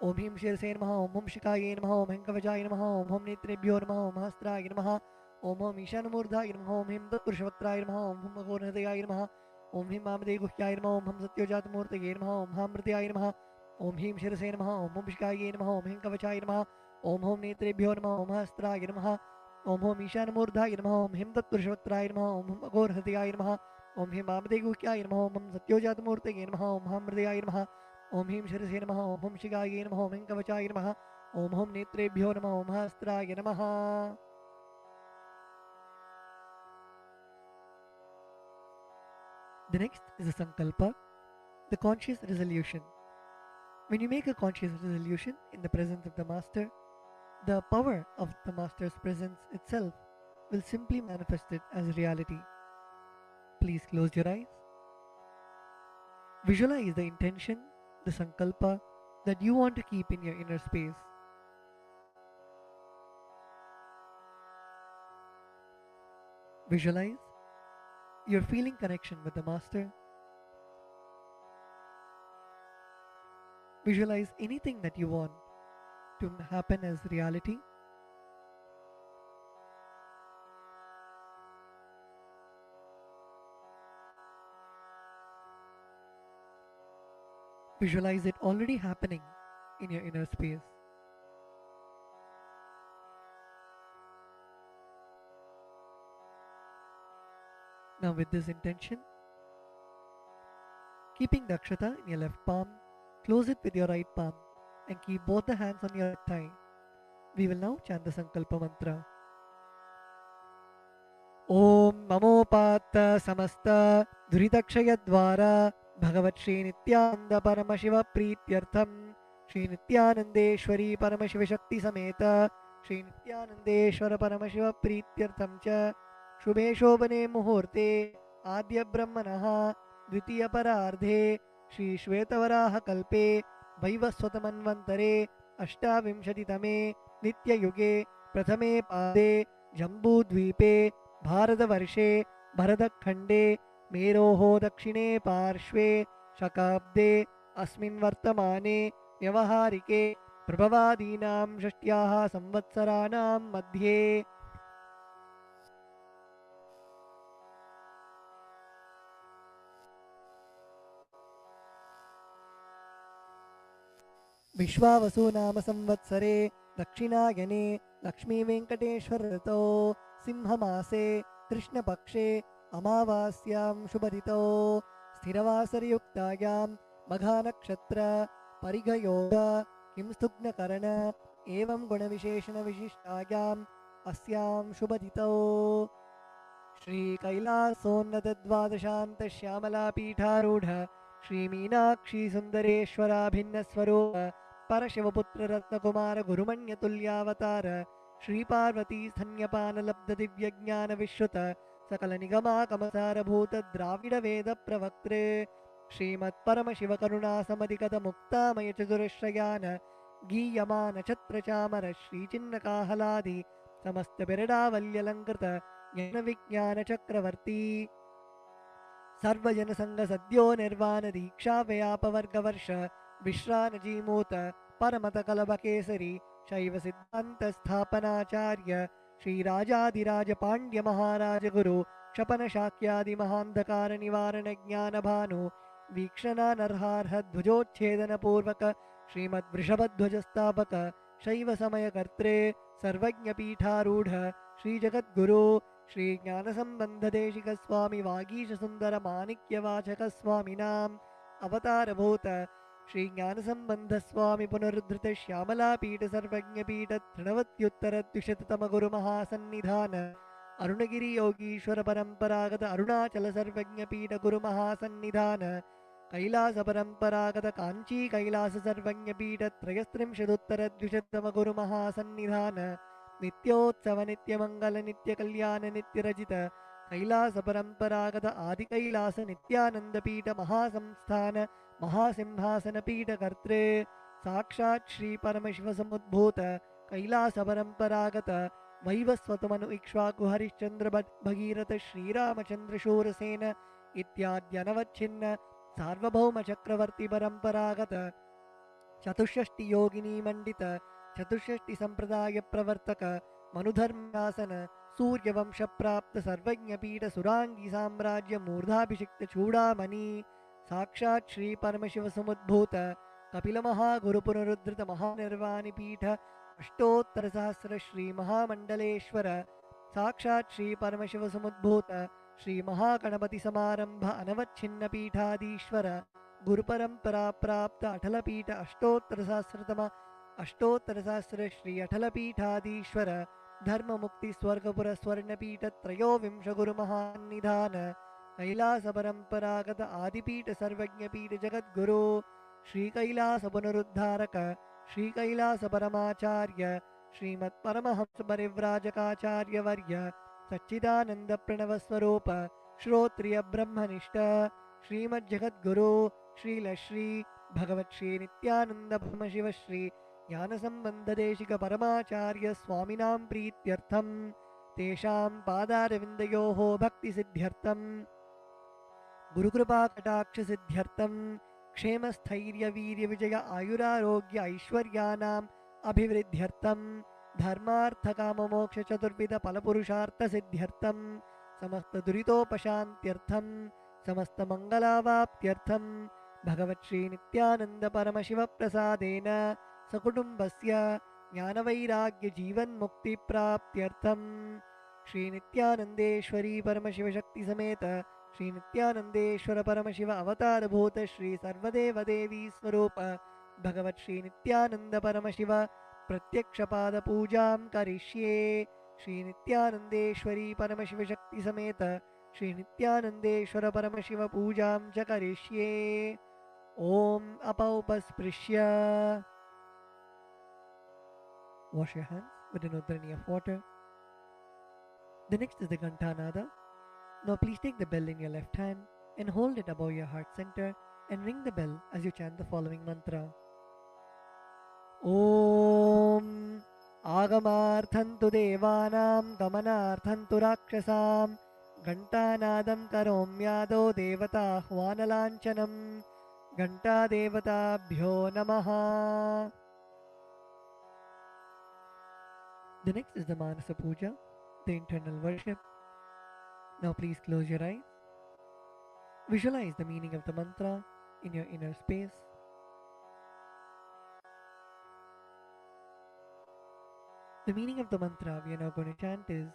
Om Him Shirase Namaha, Om Hum Shikaya Namaha, Om Him Kavachaya Namaha, Om Hum Netrebhyo Namaha, Om Hastraya Namaha, Om Hom Ishana Murdhaya Namaha, Om Him Tat Purushavatraya Namaha, Om Hum Bhagor Hridayaya Namaha, Om Him Mamdevuhyaya Namaha, Om Hum Satyojata Murteye Namaha, Om Ham Mridayaya Namaha, Om Him Shirase Namaha, Om Hum Shikaya Namaha, Om Him Kavachaya Namaha, Om Hum Netrebhyo Namaha, Om Hastraya Namaha, Om Hom Ishana Murdhaya Namaha, Om Him Tat Purushavatraya Namaha, Om Hum Bhagor Hridayaya Namaha, Om Him Mamdevuhyaya Namaha, Om Hum Satyojata Murteye Namaha, Om Ham Mridayaya Namaha, Om Him Shirase Namaha, Om Hum Shikaya Namaha, Om Him Kavachaya Namaha, Om Hum Netrebhyo Namaha, Om Hastraya Namaha. The next is a sankalpa, the conscious resolution. When you make a conscious resolution in the presence of the Master, the power of the Master's presence itself will simply manifest it as reality. Please close your eyes. Visualize the intention, the sankalpa that you want to keep in your inner space. Visualize your feeling connection with the Master. Visualize anything that you want to happen as reality. Visualize it already happening in your inner space. Now with this intention, keeping the akshata in your left palm, close it with your right palm and keep both the hands on your thigh. We will now chant the Sankalpa mantra. Om Mamopata Samasta Duritakshayadvara Bhagavat Shri Nithyananda Paramashiva Prityartham Shri Nithyanandeshwari Paramashiva Shakti Sameta Shri Nithyanandeshwara Paramashiva Prityartham Cha शुभे शोभने मुहूर्ते आद्यब्रह्मणः द्वितीयपरार्धे श्रीश्वेतवराहकल्पे वैवस्वतमन्वन्तरे अष्टाविंशतितमे नित्ययुगे प्रथमे पादे जम्बूद्वीपे भारतवर्षे भरतखण्डे मेरोः दक्षिणे पार्श्वे शकाब्दे अस्मिन् वर्तमाने व्यवहारिके प्रभवादीनां षष्ट्याः संवत्सराणां मध्ये विश्वावसु नाम संवत्सरे दक्षिणायने लक्ष्मीवेङ्कटेश्वर ऋतौ सिंहमासे कृष्णपक्षे अमावास्यां शुभऋतौ स्थिरवासरयुक्तायां मघानक्षत्र परिघयोग किंस्तुग्नकरण एवं गुणविशेषणविशिष्टायाम् अस्यां शुभऋतौ श्रीकैलासोन्नतद्वादशान्तश्यामलापीठारूढ श्रीमीनाक्षीसुन्दरेश्वराभिन्नस्वरूप परशिवपुत्ररत्नकुमार श्रीपार्वतीस्थन्यपानलब्धदिव्यज्ञानविश्रुत सकलनिगमाकमसारभूतद्राविडवेदप्रवक्त्रे श्रीमत्परमशिवकरुणासमधिगतमुक्तामयचतुरश्रयान् गीयमानछत्रचामर श्रीचिन्नकाहलादि समस्तबिरडावल्यलङ्कृत ज्ञानविज्ञानचक्रवर्ती सर्वजनसङ्गसद्यो निर्वाणदीक्षाव्यापवर्गवर्ष विश्रानजीमूत परमतकलभकेसरी शैवसिद्धान्तस्थापनाचार्य श्रीराजाधिराजपाण्ड्यमहाराजगुरु क्षपनशाक्यादिमहान्धकारनिवारणज्ञानभानु वीक्षणानर्हार्हध्वजोच्छेदनपूर्वक श्रीमद्वृषभध्वजस्थापक शैवसमयकर्त्रे सर्वज्ञपीठारूढ श्रीजगद्गुरु श्रीज्ञानसम्बन्धदेशिकस्वामि वागीशसुन्दरमाणिक्यवाचकस्वामिनाम् अवतारभूत श्रीज्ञानसम्बन्धस्वामि पुनरुद्धृतश्यामलापीठ सर्वज्ञपीठ तृणवत्युत्तरद्विशततमगुरुमहासन्निधान अरुणगिरियोगीश्वर परम्परागत अरुणाचल सर्वज्ञपीठ गुरुमहासन्निधान कैलासपरम्परागत काञ्ची कैलास सर्वज्ञपीठ त्रयस्त्रिंशदुत्तरद्विशततमगुरुमहासन्निधान नित्योत्सव नित्यमंगल नित्यकल्याण नित्यरजित कैलास परंपरागत आदि कैलास नित्यानंदपीठ महासंस्थान महासिंहासन पीठ कर्त्रे साक्षात् श्री परमशिव समुद्भूत कैलास परंपरागत वैवस्वतमनु इक्ष्वाकु हरिश्चंद्र भगीरथ श्रीरामचंद्र शूरसेन इत्याद्यनवच्छिन्न सार्वभौम चक्रवर्ती परंपरागत चतुष्षष्टि योगिनी मंडित चतुष्षष्टि संप्रदाय प्रवर्तक मनुधर्मासन सूर्यवंश प्राप्त सर्वज्ञपीठ सुरांगी साम्राज्य मूर्धाभिषिक्त चूड़ामणि साक्षात् श्री परमशिव समुद्भूत कपिल महागुरु पुनरुद्धृत महानिर्वाणि पीठ अष्टोत्तर सहस्र श्री महामंडलेश्वर साक्षात् श्री परमशिव समुद्भूत श्री महागणपति समारंभ अनवच्छिन्न पीठाधीश्वर गुरुपरंपरा प्राप्त अटलपीठ अष्टोत्तर सहस्र श्री अटलपीठाधीश्वर धर्म मुक्ति स्वर्गपुर स्वर्णपीठ त्रयोविंश गुरुमहान्निधान कैलास परंपरागत आदिपीठ सर्वज्ञपीठ जगद्गुरु श्री कैलास पुनरुद्धारक श्री कैलास परमाचार्य श्रीमत्परमहंस परिव्राजकाचार्य वर्य सच्चिदानंद प्रणव स्वरूप श्रोत्रिय ब्रह्मनिष्ठ श्रीमज्जगद्गुरु श्रीलश्री भगवत् श्री नित्यानंद ब्रह्मशिव श्री ज्ञानसम्बन्धदेशिक परमाचार्य स्वामिनां प्रीत्यर्थं तेषां पादारविन्दयोः भक्तिसिद्ध्यर्थं गुरुकृपाकटाक्षसिद्ध्यर्थं क्षेमस्थैर्यवीर्यविजय आयुरारोग्य ऐश्वर्याणाम् अभिवृद्ध्यर्थं धर्मार्थकाममोक्षचतुर्विध फलपुरुषार्थसिद्ध्यर्थं समस्तदुरितोपशान्त्यर्थं समस्तमङ्गलावाप्त्यर्थं भगवत् श्री नित्यानन्द परमशिव प्रसादेन सकुटुम्बस्य ज्ञानवैराग्य जीवन्मुक्तिप्राप्त्यर्थं श्री नित्यानन्देश्वरी परमशिव शक्ति समेत श्री नित्यानन्देश्वर परमशिव अवतारभूत श्री सर्वदेव देवी स्वरूप भगवत् श्री नित्यानंद परमशिव प्रत्यक्षपाद पूजां करिष्ये श्री नित्यानन्देश्वरी परमशिव शक्ति समेत श्री नित्यानन्देश्वर परमशिव पूजां च करिष्ये ओम अपौपस्पृश्य wash your hands with an udrani of water. The next is the Gantanada. Now please take the bell in your left hand and hold it above your heart center and ring the bell as you chant the following mantra. Om Agamarthantu Devanam Gamanarthantu Rakshasam Gantanadam Karomyado Devata Hwanalanchanam Ganta Devatabhyo Namaha. The next is the Manasa Puja, the internal worship. Now please close your eyes. Visualize the meaning of the mantra in your inner space. The meaning of the mantra we are now going to chant is: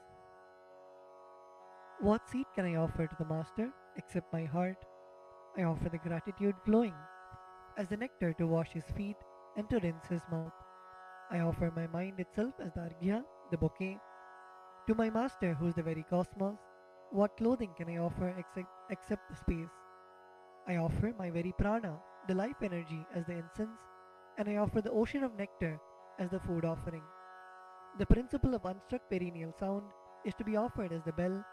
what seed can I offer to the Master except my heart? I offer the gratitude flowing as the nectar to wash his feet and to rinse his mouth. I offer my mind itself as the Arogya, the bouquet. To my Master, who is the very cosmos, what clothing can I offer except the space? I offer my very prana, the life energy, as the incense, and I offer the ocean of nectar as the food offering. The principle of unstruck perennial sound is to be offered as the bell,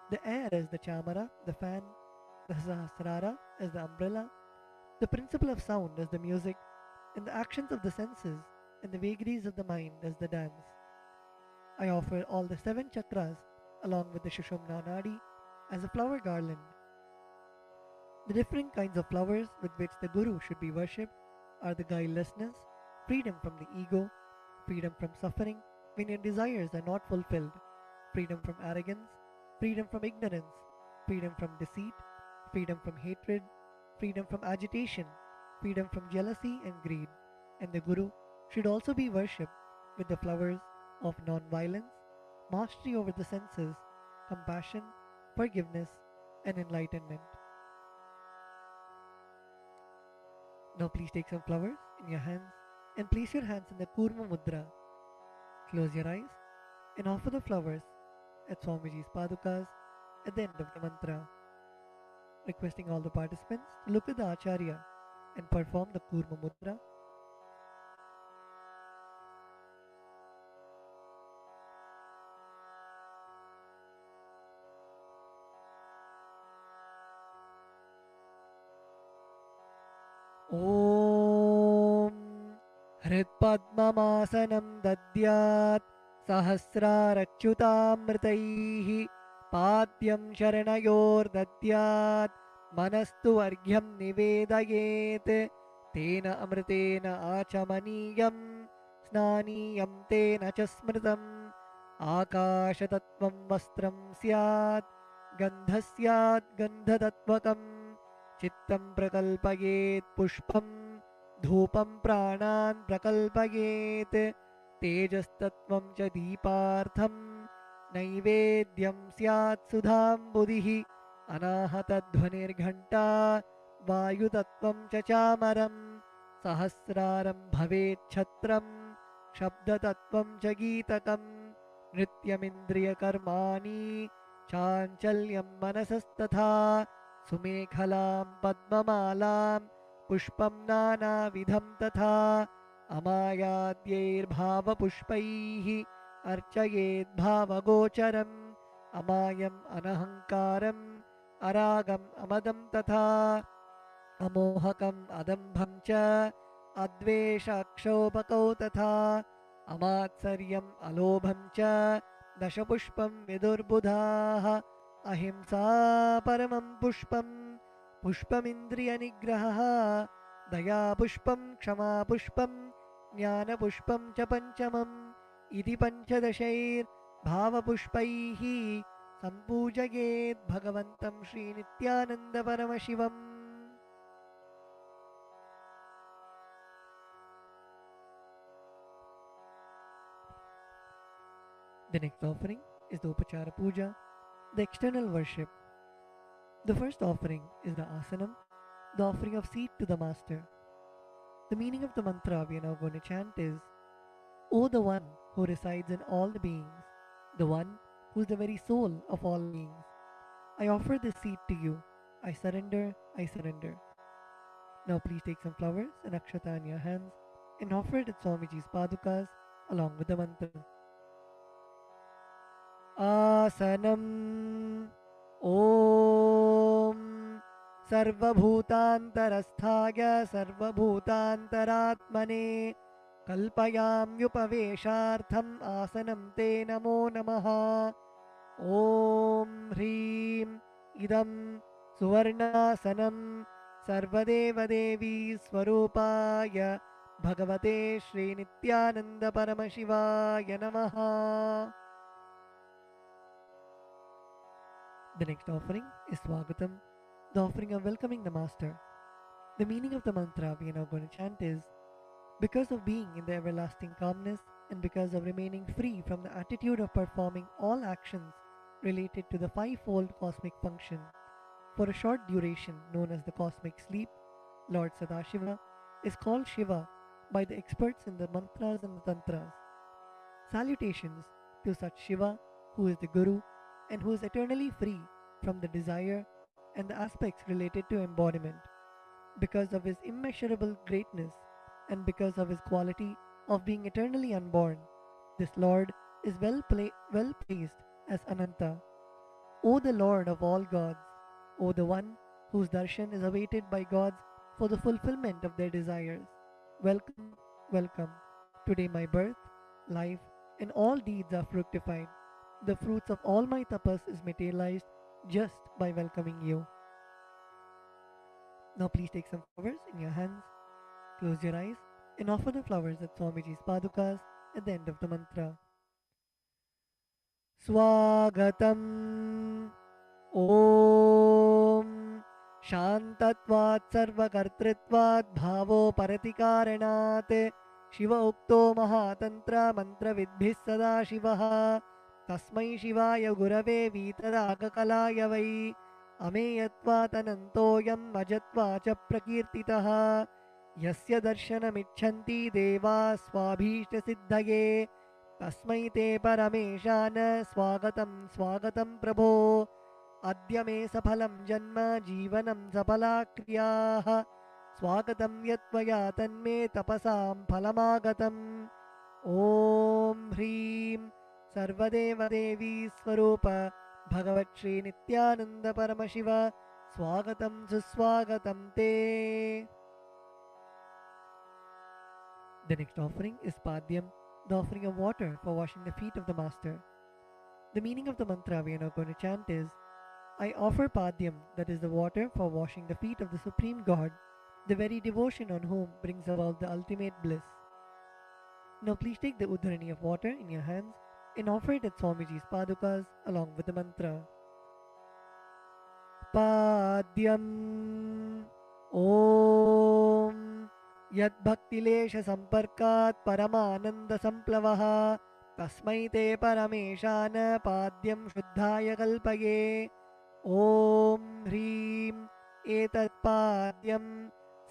the air as the chamara, the fan, the sahasrara as the umbrella, the principle of sound as the music, and the actions of the senses and the vagaries of the mind as the dance. I offer all the 7 chakras along with the Shushumna Nadi as a flower garland. The different kinds of flowers with which the Guru should be worshipped are the guilelessness, freedom from the ego, freedom from suffering when your desires are not fulfilled, freedom from arrogance, freedom from ignorance, freedom from deceit, freedom from hatred, freedom from agitation, freedom from jealousy and greed. And the Guru should also be worshipped with the flowers of non-violence, mastery over the senses, compassion, forgiveness, and enlightenment. Now please take some flowers in your hands and place your hands in the Kurma Mudra. Close your eyes and offer the flowers at Swamiji's Padukas at the end of the mantra. Requesting all the participants to look at the Acharya and perform the Kurma Mudra. ॐ हृत्पद्ममासनं दद्यात् सहस्रारच्युतामृतैः पाद्यं शरणयोर्दद्यात् मनस्तु अर्घ्यं निवेदयेत् तेन अमृतेन आचमनीयं स्नानीयं तेन च स्मृतम् आकाशतत्त्वं वस्त्रं स्यात् गन्धः स्यात् गन्धतत्त्वकम् चित्तं प्रकल्पयेत् पुष्पं धूपं प्राणान् प्रकल्पयेत् तेजस्तत्त्वं च दीपार्थं नैवेद्यं स्यात् सुधाम्बुधिः अनाहतध्वनिर्घण्टा वायुतत्त्वं च चामरं सहस्रारं भवेच्छत्रं शब्दतत्त्वं च गीतकं नृत्यमिन्द्रियकर्माणि चाञ्चल्यं मनसस्तथा सुमेखलां पद्ममालां पुष्पं नानाविधं तथा अमायाद्यैर्भावपुष्पैः अर्चयेद्भावगोचरम् अमायम् अनहङ्कारम् अरागम् अमदं तथा अमोहकम् अदम्भं च अद्वेषाक्षोभकौ तथा अमात्सर्यम् अलोभं च दशपुष्पं विदुर्बुधाः अहिंसा परमं पुष्पं पुष्पमिन्द्रियनिग्रहः दयापुष्पं क्षमापुष्पं ज्ञानपुष्पं च पञ्चमम् इति पञ्चदशैर्भावपुष्पैः सम्पूजयेत् भगवन्तं श्रीनित्यानन्दपरमशिवम्. The next offering is the Upachara Puja, the external worship. The first offering is the asanam, the offering of seat to the Master. The meaning of the mantra we are now going to chant is: O the one who resides in all the beings, the one who is the very soul of all beings, I offer this seat to you. I surrender, I surrender. Now please take some flowers and akshata in your hands and offer it at Swamiji's Padukas along with the mantra. आसनं ॐ सर्वभूतान्तरस्थाय सर्वभूतान्तरात्मने कल्पयाम्युपवेशार्थम् आसनं ते नमो नमः। ॐ ह्रीं इदं सुवर्णासनं सर्वदेवदेवी स्वरूपाय भगवते श्रीनित्यानन्दपरमशिवाय नमः। The next offering is Swagatam, the offering of welcoming the Master. The meaning of the mantra we are now going to chant is: because of being in the everlasting calmness and because of remaining free from the attitude of performing all actions related to the fivefold cosmic function for a short duration known as the cosmic sleep, Lord Sadashiva is called Shiva by the experts in the mantras and the tantras. Salutations to such Shiva who is the Guru and who is eternally free from the desire and the aspects related to embodiment. Because of his immeasurable greatness and because of his quality of being eternally unborn, this Lord is well praised as Ananta. O the Lord of all gods, O the one whose darshan is awaited by gods for the fulfillment of their desires, welcome, welcome. Today my birth, life, and all deeds are fructified. The fruits of all my tapas is materialized just by welcoming you. Now please take some flowers in your hands, close your eyes, and offer the flowers at Swamiji's padukas at the end of the mantra. Swagatam Om Shantatvat Sarvakartritvat Bhavo Paratikaranat Shiva Ukto Mahatantra Mantra Vidbhis Sada Shivaha Tasmai Shivaya Gurave Vitaragakalaya Vai Ameyatvat Anantoyam Ajatva Cha Prakirtitaha Yasya Darshanamichanti Deva Swabhishta Siddhaye तस्मै ते परमेशान स्वागतं स्वागतं प्रभो अद्य मे सफलं जन्म जीवनं सफला क्रियाः स्वागतं यत्त्वया तन्मे तपसां फलमागतम् ॐ ह्रीं सर्वदेवदेवी स्वरूप भगवत् श्री नित्यानन्द परमशिव स्वागतं सुस्वागतं ते. The next offering is Padyam, the offering of water for washing the feet of the Master. The meaning of the mantra we are now going to chant is: I offer Padyam, that is the water for washing the feet of the Supreme God, the very devotion on whom brings about the ultimate bliss. Now please take the udharani of water in your hands and offer it at Swamiji's padukas along with the mantra. Padyam Om यद्भक्तिलेश सम्पर्कात् परमानन्द संप्लवः तस्मै ते परमेशान पाद्यं शुद्धाय कल्पये ॐ ह्रीं एतत्पाद्यं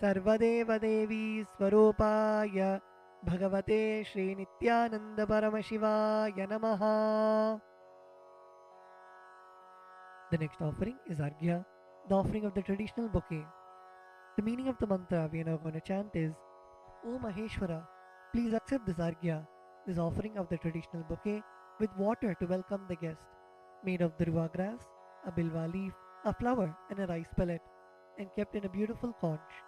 सर्वदेवदेवी स्वरूपाय भगवते श्रीनित्यानन्द परमशिवाय नमः. The next offering is Arogya, the offering of the traditional bouquet. The meaning of the mantra we are now going to chant is: O Maheshwara, please accept this Arogya, this offering of the traditional bouquet with water to welcome the guest, made of dhruva grass, a bilva leaf, a flower and a rice pellet, and kept in a beautiful conch.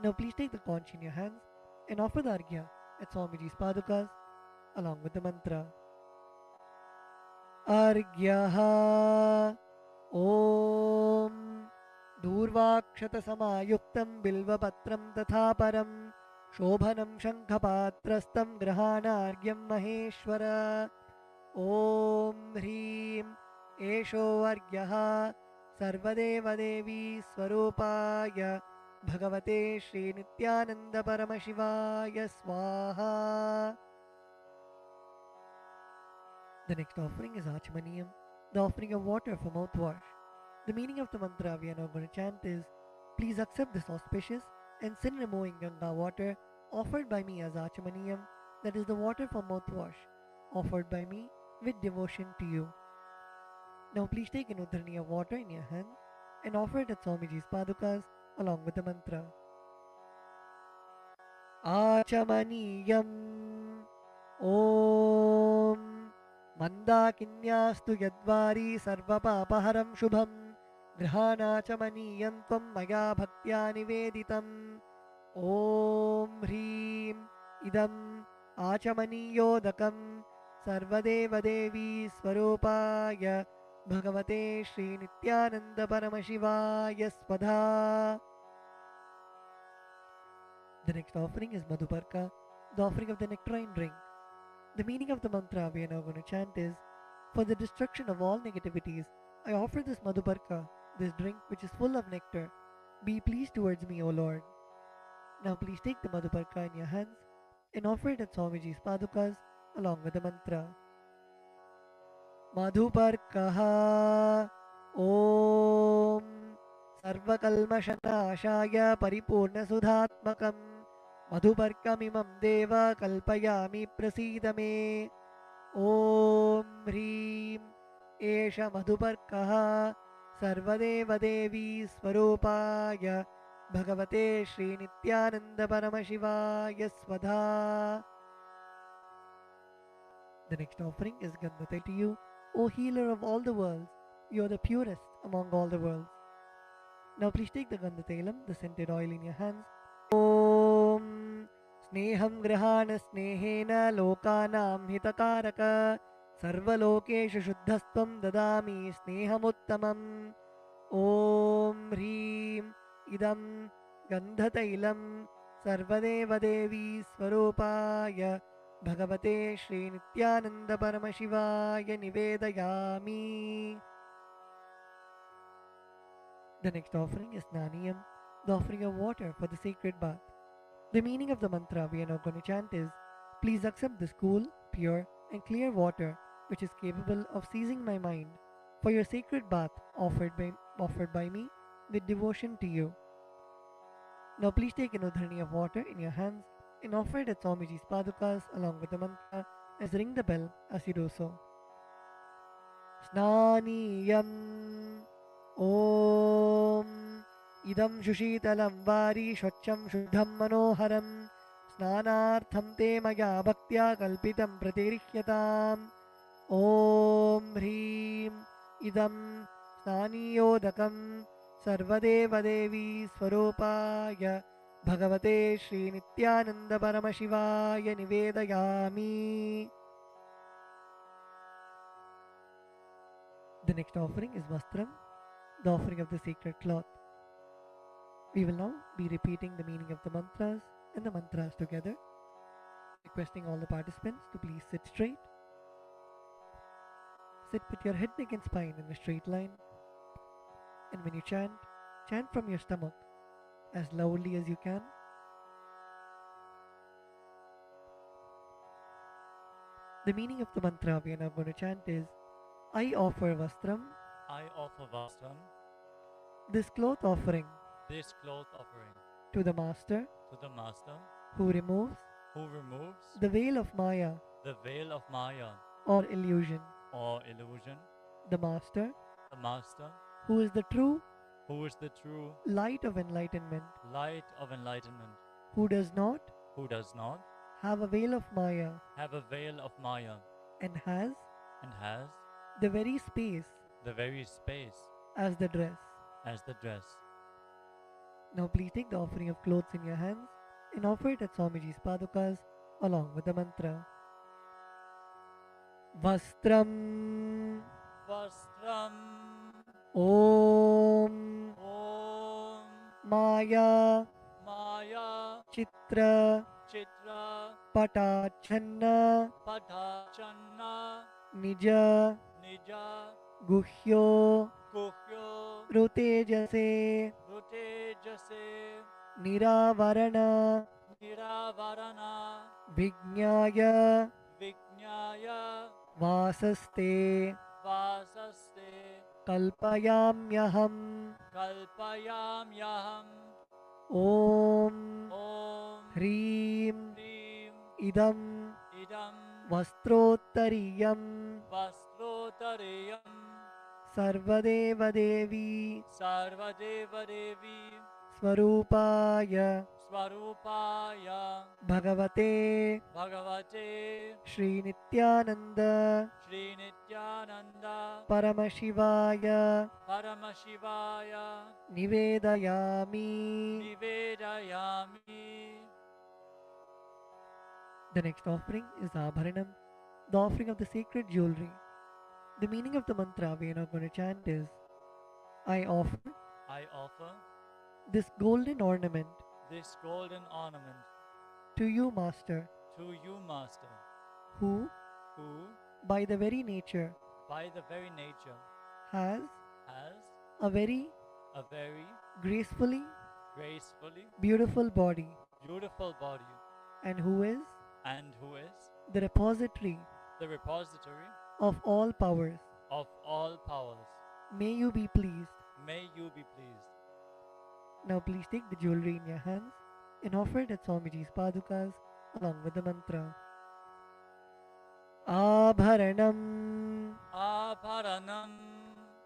Now please take the conch in your hands and offer the Arogya at Swamiji's padukas along with the mantra. Arogyaha Om दूर्वाक्षतसमायुक्तं बिल्वपत्रं तथा परं शोभनं शङ्खपात्रस्तं गृहाणार्घ्यं महेश्वर ॐ ह्रीं एषो अर्घ्यः सर्वदेवदेवी स्वरूपाय भगवते श्रीनित्यानन्दपरमशिवाय स्वाहा. The next offering is Achamaniyam, the offering of water for mouthwash. The meaning of the mantra we are now going to chant is: please accept this auspicious and sin-removing Ganga water offered by me as Achamaniyam, that is the water for mouthwash, offered by me with devotion to you. Now please take an udharani of water in your hand and offer it at Swamiji's padukas along with the mantra. Achamaniyam Om मन्दाकिन्यास्तु यद्वारी सर्वपापहरं शुभं गृहाणाचमनीयं त्वं मया भक्त्या निवेदितम् ॐ ह्रीं इदम् आचमनीयोदकं सर्वदेवदेवी स्वरूपाय भगवते श्रीनित्यानन्दपरमशिवाय स्वधा. The next offering is Madhuparka, the offering of the nectarine drink. The meaning of the mantra we are now going to chant is, for the destruction of all negativities, I offer this Madhuparka, this drink which is full of nectar. Be pleased towards me, O Lord. Now please take the Madhuparka in your hands and offer it at Swamiji's Padukas along with the mantra. Madhuparkaha Om Sarvakalmashanashaya Paripurnasudhatmakam Madhuparkamimam Deva Kalpayami Prasidame Om Hreem Esha Madhuparkaha Sarvadeva Devi Swarupaya Bhagavate Shri Nithyananda Paramashivaya Svadha. The next offering is Gandhate to you, O healer of all the worlds. You are the purest among all the worlds. Now please take the Gandhatailam, the scented oil in your hands. Om Sneham Grihana Snehena Lokanam Hitakaraka Sarvalokeshu Shuddhastvam Dadami Snehamuttamam Om Hreem Idam Gandhatailam Sarvadeva Devi Swarupaya Bhagavate Shri Nithyananda Paramashivaya Nivedayami. The next offering is Naniyam, the offering of water for the sacred bath. The meaning of the mantra we are now going to chant is, please accept this cool, pure and clear water which is capable of seizing my mind for your sacred bath offered by me with devotion to you. Now please take an udharani of water in your hands and offer it at Swamiji's Padukas along with the mantra as ring the bell as you do so. Snaniyam Om Idam Shushitalam Vari Shvacham Shuddham Manoharam Snanartham Te Maya Bhaktya Kalpitam Pratirihyatam Om Hreem Idam Snaniyodakam Sarvadeva Devi Swarupaya Bhagavate Shri Nithyananda Paramashivaya Nivedayami. The next offering is Vastram, the offering of the sacred cloth. We will now be repeating the meaning of the mantras and the mantras together, requesting all the participants to please sit straight. Sit with your head, neck and spine in a straight line. And when you chant, chant from your stomach as loudly as you can. The meaning of the mantra we are now going to chant is, I offer Vastram, I offer Vastram, this cloth offering, this cloth offering, to the Master to the Master, who removes the veil of Maya veil of Maya or illusion, or illusion, the Master the Master, who is the true who is the true light of enlightenment, light of enlightenment, who does not have a veil of Maya a veil of Maya, and has has the very space the very space as the dress. as the dress. Now please take the offering of clothes in your hands and offer it at Swamiji's Padukas along with the mantra. Vastram Vastram Om Om Maya Maya Chitra Chitra Patachanna Padachanna Nija Nija Guhyo Guhyo Rutejase Rutejase Niravarana Niravarana Vijnaya Vijnaya Vasaste Vasaste Kalpayamyaham Kalpayamyaham Om Om Hreem Hreem Idam Idam Vastrottariyam Vastrotareyam Sarvadeva Devi Sarvadeva Devi Swarupaya Swarupaya Bhagavate Bhagavate Shri Nithyananda Shri Nithyananda Paramashivaya Paramashivaya Nivedayami. Nivedayami. The next offering is Abharanam, the offering of the sacred jewelry. The meaning of the mantra we are now going to chant is I offer I offer this golden ornament this golden ornament to you, Master, to you, Master, who, who, by the very nature, by the very nature, has has a very a very gracefully gracefully beautiful body, beautiful body, and who is and who is the repository the repository of all powers. of all powers. May you be pleased. May you be pleased. Now please take the jewelry in your hands and offer it at Swamiji's padukas along with the mantra. Abharanam Abharanam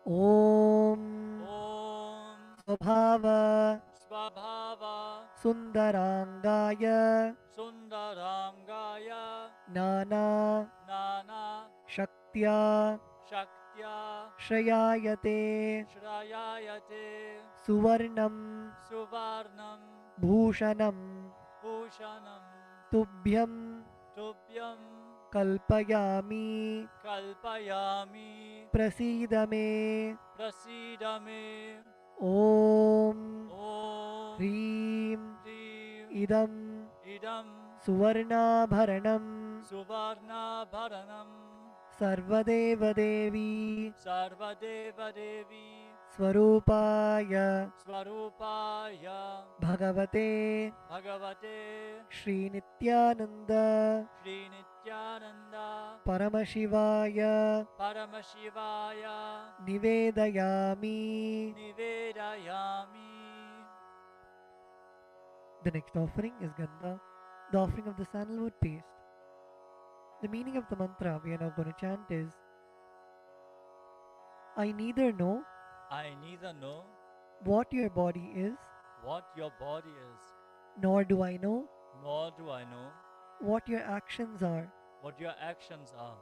Om Om Swabhava Swabhava Sundarangaya Sundarangaya Nana Nana Shaktya Shaktya Shrayayate Shrayayate Suvarnam Suvarnam Bhushanam Bhushanam Tubhyam Tubhyam Kalpayami Kalpayami Prasidame Prasidame Om Om Hrim Hrim Idam Idam Suvarnabharanam Suvarnabharanam Sarvadeva Devi Sarvadeva Devi Swarupaya Swarupaya Bhagavate Bhagavate Shri Nithyananda Shri Nithyananda Paramashivaya Paramashivaya Nivedayami. Nivedayami. The next offering is Gandha, the offering of the sandalwood paste. The meaning of the mantra we are now going to chant is I neither know I neither know what your body is, what your body is, nor do I know nor do I know what your actions are. what your actions are.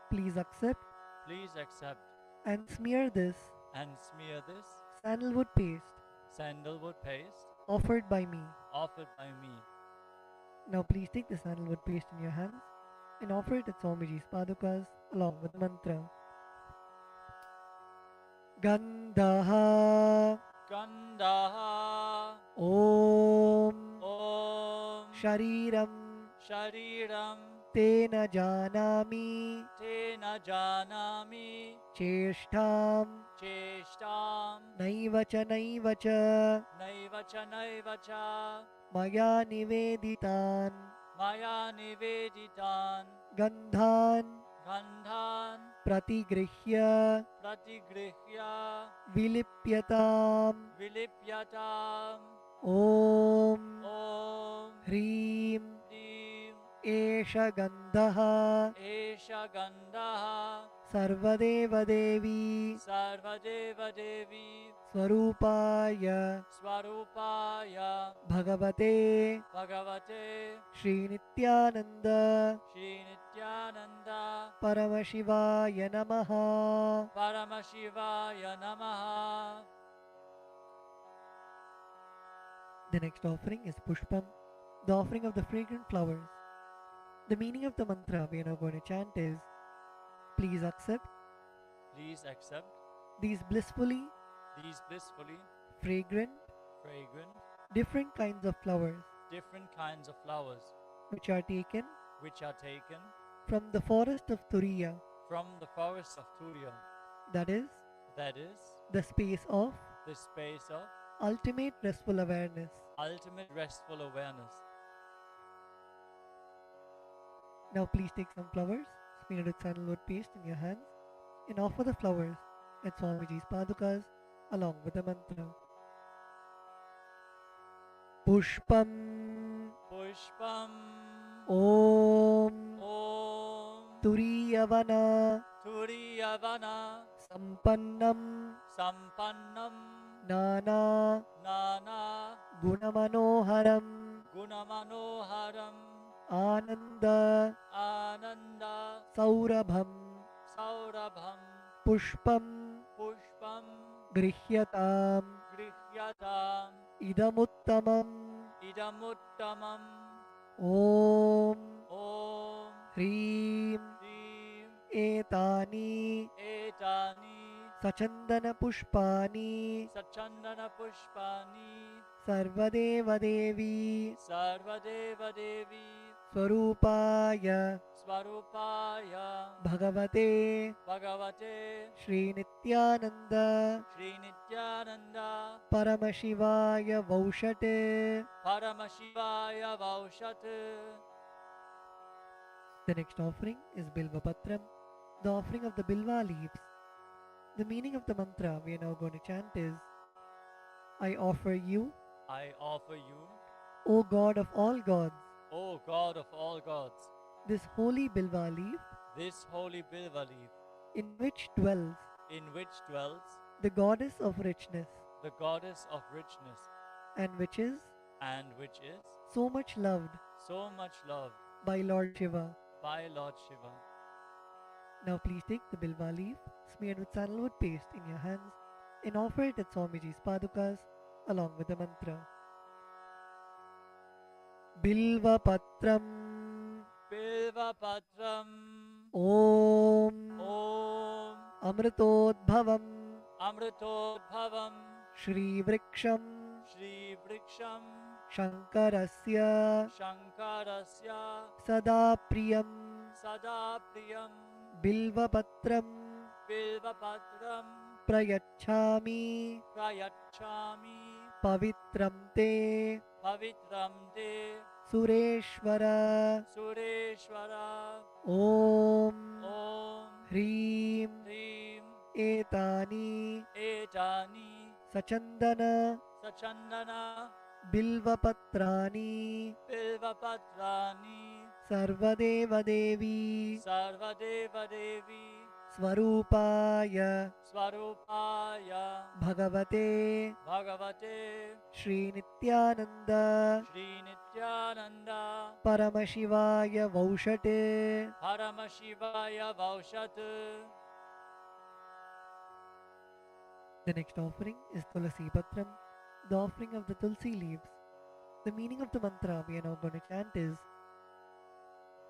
Please accept Please accept and smear this and smear this sandalwood paste sandalwood paste offered by me. offered by me. Now please take the sandalwood paste in your hands and offer it at Swamiji's padukas along with the mantra. Gandhaha Gandaha Om Om Shariram Shariram Tena Janami Tena Janami Cheshtam Cheshtam Naivacha Naivacha Naivacha Naivacha Maya Niveditan Maya Niveditan Gandhan Gandhan Pratigrihya Pratigrihya Vilipyatam Vilipyatam Om Om Hrim Hrim Esha Gandhaha Esha Gandaha Sarvadeva Devi Sarvadeva Devi Swarupaya Swarupaya Bhagavate Bhagavate Shri Nithyananda Shri Nithyananda Paramashivaya Namaha. Paramashivaya Namaha. The next offering is Pushpam, the offering of the fragrant flowers. The meaning of the mantra we are now going to chant is please accept Please accept these blissfully these blissfully fragrant fragrant different kinds of flowers different kinds of flowers which are taken which are taken from the forest of Turiya, from the forest of Turiya, that is, that is, the space of the space of ultimate restful awareness. ultimate restful awareness. Now please take some flowers, smeared with sandalwood paste in your hands, and offer the flowers at Swamiji's padukas along with the mantra. Pushpam Pushpam Om Om Turiyavana Turiyavana Sampannam Sampannam Nana Nana Gunamanoharam Gunamanoharam Ananda Ananda Saurabham Saurabham Pushpam Pushpam Grihyatam Grihyatam Idamuttamam Idamuttamam Om Om Hreem Hrim Etani Etani Sachandana Pushpani Sachandana Pushpani Sarvadeva Devi Sarvadeva Devi Swarupaya Swarupaya Bhagavate Bhagavate Shri Nithyananda Sri Nithyananda Paramashivaya Vaushate. Paramashivaya Vaushat. The next offering is Bilva Patram, the offering of the Bilva leaves. The meaning of the mantra we are now going to chant is I offer you, I offer you, O God of all gods, O God of all gods, this holy Bilva leaf this holy Bilva leaf, in which dwells in which dwells the goddess of richness the goddess of richness, and which is and which is so much loved so much loved by Lord Shiva. by Lord Shiva. Now please take the Bilva leaf smeared with sandalwood paste in your hands and offer it at Swamiji's padukas along with the mantra. Bilva Patram Bilva Patram Om Om Amritodbhavam Amritodbhavam Shri Vriksham Shri Vriksham Shankarasya Shankarasya Sada Priyam Sada Priyam Bilva Patram Bilva Patram Prayachami Prayachami Pavitram Te Pavitram Te Sureshwara Sureshwara Om Om Hreem Hrim Etani Etani Sachandana Sachandana Bilva Patrani Bilva Patrani Sarvadeva Devi Sarvadeva Devi Swarupaya Swarupaya Bhagavate Bhagavate Shri Nithyananda Sri Nithyananda Paramashivaya Vaushate. Paramashivaya Vaushat. The next offering is Tulasi Patram, the offering of the Tulsi leaves. The meaning of the mantra we are now going to chant is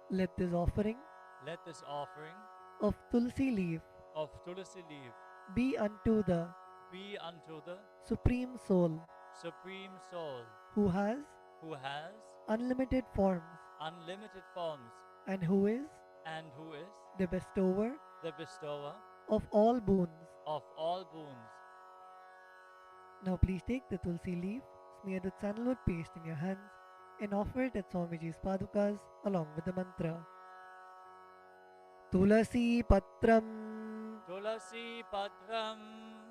let this offering Let this offering of Tulsi leaf of Tulasi leaf be unto the be unto the Supreme Soul Supreme Soul who has who has unlimited forms unlimited forms and who is and who is the bestower the bestower of all boons. of all boons. Now please take the Tulsi leaf smeared with sandalwood paste in your hands and offer it at Swamiji's padukas along with the mantra. Tulasi Patram Tulasi Patram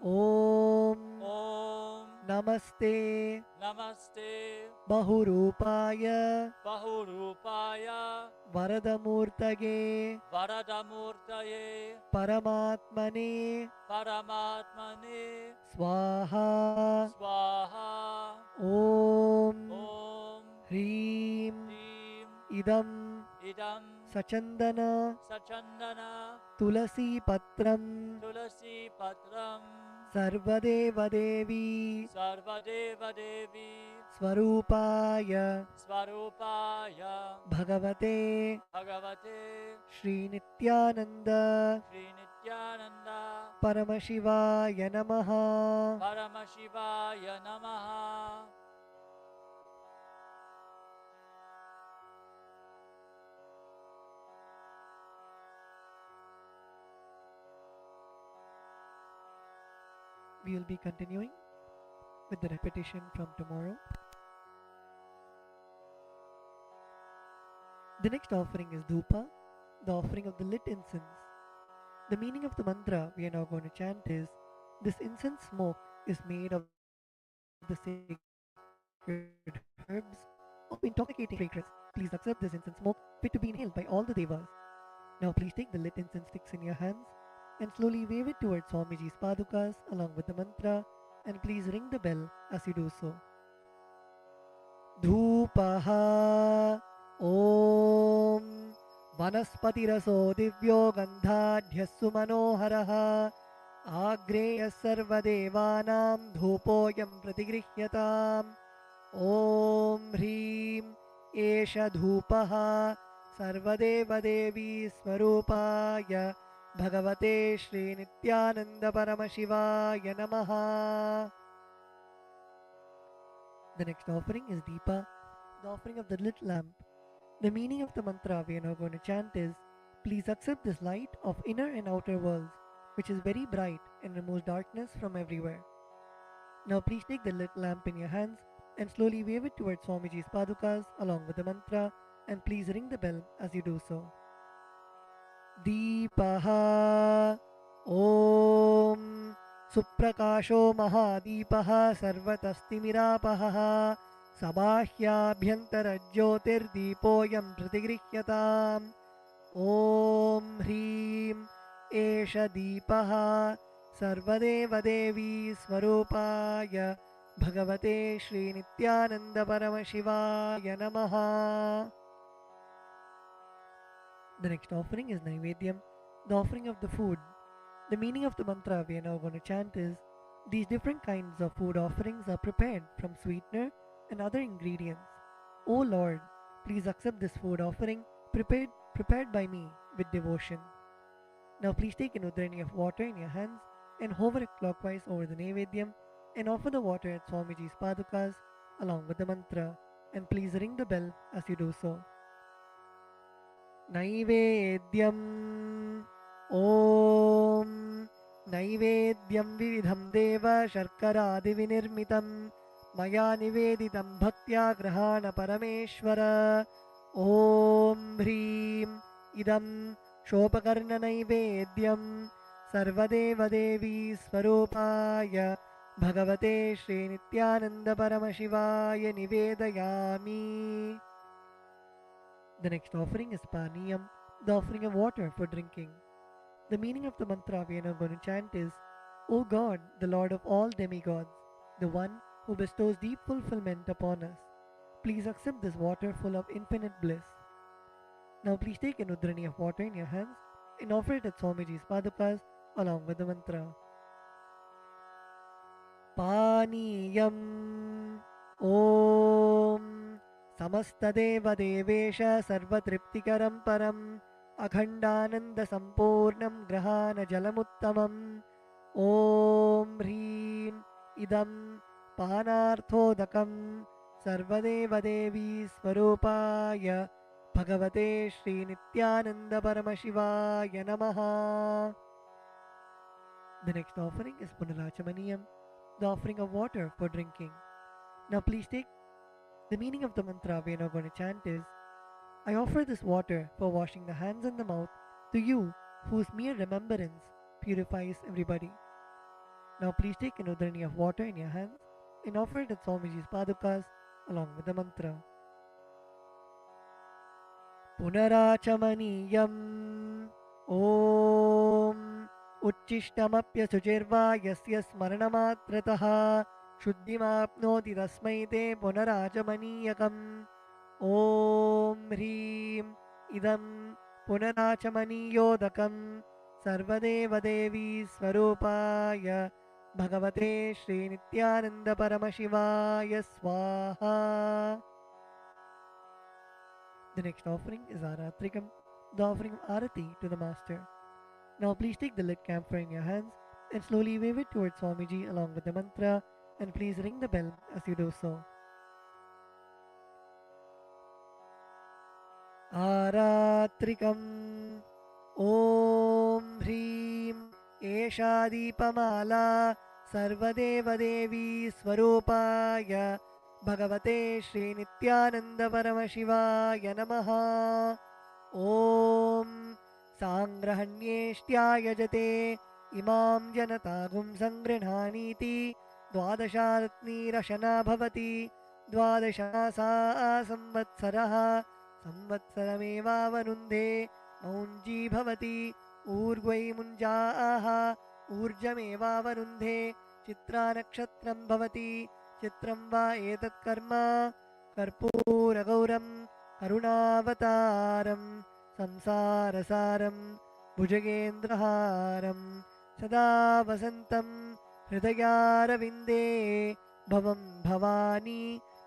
Om Om Namaste Namaste Bahurupaya Bahurupaya Varadamurtage Varadamurtaye Paramatmane Paramatmane Swaha Swaha Om Om Hreem Hrim Idam Idam Sachandana Sachandana Tulasi Patram Tulasi Patram Sarvadeva Devi Sarvadeva Devi Swarupaya Swarupaya Bhagavate Bhagavate Shri Nithyananda Sri Nithyananda Paramashivaya Namaha. Paramashivaya Namaha. We will be continuing with the repetition from tomorrow. The next offering is Dhupa, the offering of the lit incense. The meaning of the mantra we are now going to chant is this incense smoke is made of the sacred herbs of intoxicating fragrance. Please accept this incense smoke fit to be inhaled by all the devas. Now please take the lit incense sticks in your hands and slowly wave it towards Swamiji's padukas along with the mantra, and please ring the bell as you do so. धूपः ॐ वनस्पतिरसो दिव्यो गन्धाढ्यः सुमनोहरः आग्नेयः सर्वदेवानां धूपोऽयं प्रतिगृह्यताम् ॐ ह्रीं एष धूपः सर्वदेवदेवी स्वरूपाय भगवते श्रीनित्यानन्दपरमशिवाय नमः. The next offering is Deepa, the offering of the lit lamp. The meaning of the mantra we are now going to chant is, please accept this light of inner and outer worlds, which is very bright and removes darkness from everywhere. Now please take the lit lamp in your hands and slowly wave it towards Swamiji's padukas along with the mantra, and please ring the bell as you do so. Deepaha Om Suprakasho Mahadīpaha Sarvatastimiراpaha Sabāhyābhyantarajyotirdeepoyam pratigrihyataṃ Om Hrim Esha Deepaha Sarvadevadevi Swarupāya Bhagavate Shri Nithyananda Paramashivaya Namaha. The next offering is Naivedyam, the offering of the food. The meaning of the mantra we are now going to chant is, these different kinds of food offerings are prepared from sweetener and other ingredients. O Lord, please accept this food offering prepared by me with devotion. Now please take an udrani of water in your hands and hover it clockwise over the Naivedyam and offer the water at Swamiji's padukas along with the mantra, and please ring the bell as you do so. Naivedyam Om Naivedyam Vividham Deva Sharkaradi Vinirmitam Maya Niveditam Bhaktya Grahana Parameshwara Om Hrim Idam Shopakarna Naivedyam Sarvadeva Devi Swarupaya Bhagavate Shri Nithyananda Paramashivaya Nivedayami. The next offering is Paniyam, the offering of water for drinking. The meaning of the mantra we are now going to chant is, O God, the Lord of all demigods, the one who bestows deep fulfillment upon us, please accept this water full of infinite bliss. Now please take an udrani of water in your hands and offer it at Swamiji's padukas along with the mantra. Paniyam Om Samastadeva Devesha Sarvatriptikaram Param Akhandananda Sampurnam Grahana Jalamuttamam Om Hrim Idam Panarthodakam Sarvadeva Devi Swarupaya Bhagavate Shri Nithyananda Paramashivaya Namaha. The next offering is Punarachamaniyam, the offering of water for drinking. Now please take the meaning of the mantra we are now going to chant is, I offer this water for washing the hands and the mouth to you, whose mere remembrance purifies everybody. Now please take an udrani of water in your hands and offer it at Swamiji's padukas along with the mantra. Punarachamaniyam Om Uchishtamapya Sujirva Yasya Smaranamatrataha Shuddhimapnoti Tasmai Te Punarachamaniyakam Om Hrim Idam Punarachamaniyodakam Sarvadeva Devi Swarupaya Bhagavate Shri Nithyananda Paramashivaya Swaha. The next offering is Aratrikam, the offering of Arati to the Master. Now please take the lit camphor in your hands and slowly wave it towards Swamiji along with the mantra, and please ring the bell as you do so. Aratrikam Om Hrim Esha Deepamala Sarvadeva Devi Swarupaya Bhagavate Shri Nithyananda Paramashivaya Namaha. Om Sangrahanyeshtya Yajate Imam Janatagum Sangrinhaniti Dvadasharatni Rashana Bhavati Dvadashasa Samvatsaraha Samvatsarameva Vanunde Maunji Bhavati Urgvai Munjaha Urjameva Vanunde Chitra Nakshatram Bhavati Chitram Va Etat Karma कर्पूरगौरं करुणावतारं संसारसारं भुजगेन्द्रहारं सदा वसन्तं हृदयारविन्दे भवं भवानी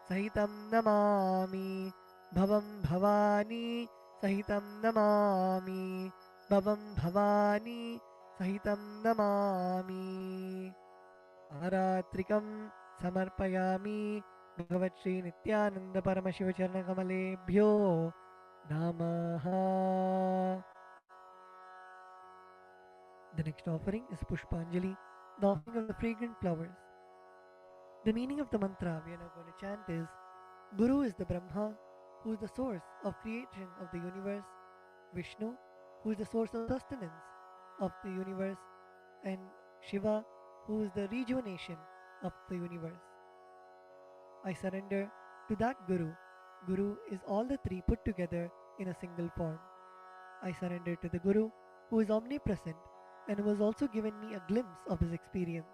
सहितं नमामि भवं भवानी सहितं नमामि भवं भवानी सहितं नमामि आरात्रिकं समर्पयामि भगवत् श्री नित्यानंद परमशिव चरणकमलेभ्यो नमः. The next offering is Pushpanjali, the offering of the fragrant flowers. The meaning of the mantra we are now going to chant is: Guru is the Brahma, who is the source of creation of the universe, Vishnu, who is the source of sustenance of the universe, and Shiva, who is the rejuvenation of the universe. I surrender to that Guru. Guru is all the three put together in a single form. I surrender to the Guru, who is omnipresent and who has also given me a glimpse of his experience.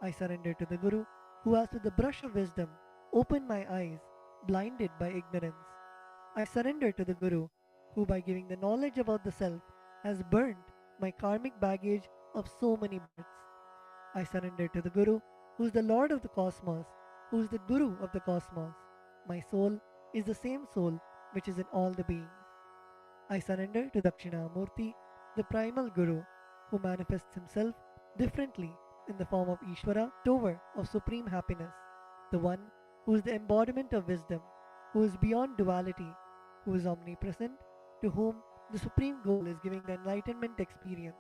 I surrender to the Guru, who has with the brush of wisdom opened my eyes, blinded by ignorance. I surrender to the Guru, who by giving the knowledge about the self has burnt my karmic baggage of so many births. I surrender to the Guru, who is the Lord of the cosmos, who is the Guru of the cosmos. My soul is the same soul which is in all the beings. I surrender to Dakshinamurti, the primal Guru, who manifests himself differently in the form of Ishvara, Tower of supreme happiness, the one who is the embodiment of wisdom, who is beyond duality, who is omnipresent, to whom the supreme goal is giving the enlightenment experience,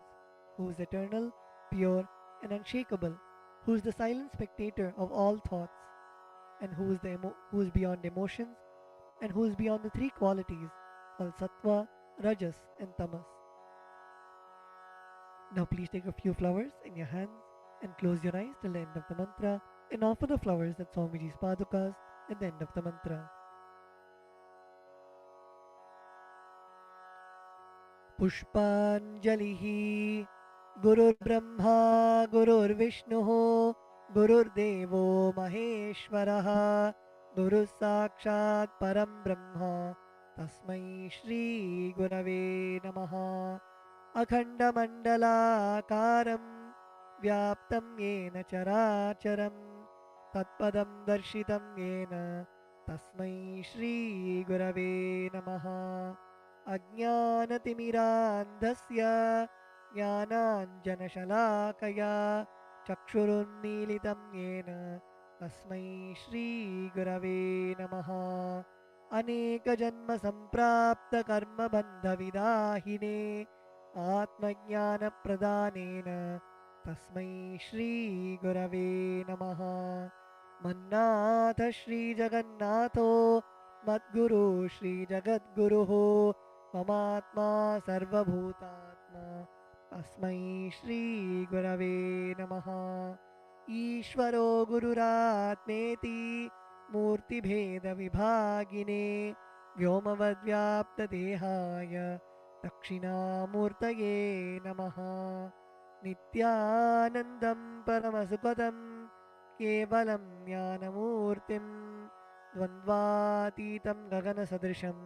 who is eternal, pure, and unshakable, who is the silent spectator of all thoughts, and who is beyond emotions, and who is beyond the three qualities called Sattva, Rajas, and Tamas. Now please take a few flowers in your hands and close your eyes till the end of the mantra and offer the flowers at Swamiji's Padukas at the end of the mantra. Pushpanjalihi Gurur Brahma Gurur Vishnuho Gurur Devo Maheshwaraha Guru Sakshat Param Brahma Tasmai Shri Gurave Namaha Akhandamandalakaram Vyaptam Yena Characharam Tatpadam Darshitam Yena Tasmai Shri Gurave Namaha Ajnanatimirandhasya Jnananjanashalakaya Chakshurunmilitam Yena Tasmai Shri Gurave Namaha Aneka Janma Samprapta Karma Bandha Vidahine Atmajnana Pradhanena Tasmai Shri Gurave Namaha Mannatha Shri Jagannatho Madguru Shri Jagadguruho Mamatma Sarvabhutatma Tasmai Shri Gurave Namaha Ishvaro Gururatmeti Murti Bheda Vibhagine Vyomavadvyapta Dehaya Dakshinamurtaye Namaha Nithyanandam Paramasukadam Kevalam Jnanamurtim Dvandvatitam Gaganasadrisham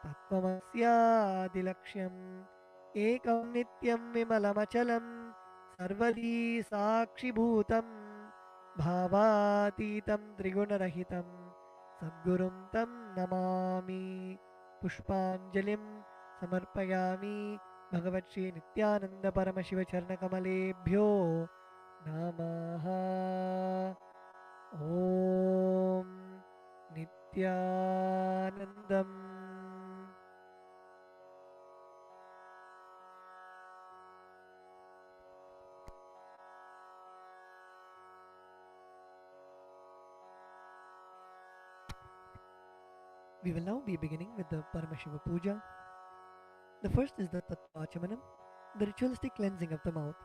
Tattvamasyaadilaksham Ekam Nityam Vimalamachalam Sarvadi Sakshibhutam Bhavatitam Trigunarahitam Sadgurum Tam Namami Pushpanjalim Samarpayami Bhagavat Shri Nithyananda Paramashiva Charanakamaleebhyo Namaha Om Nithyanandam. We will now be beginning with the Paramashiva Puja. The first is the Tattvachamanam, the ritualistic cleansing of the mouth.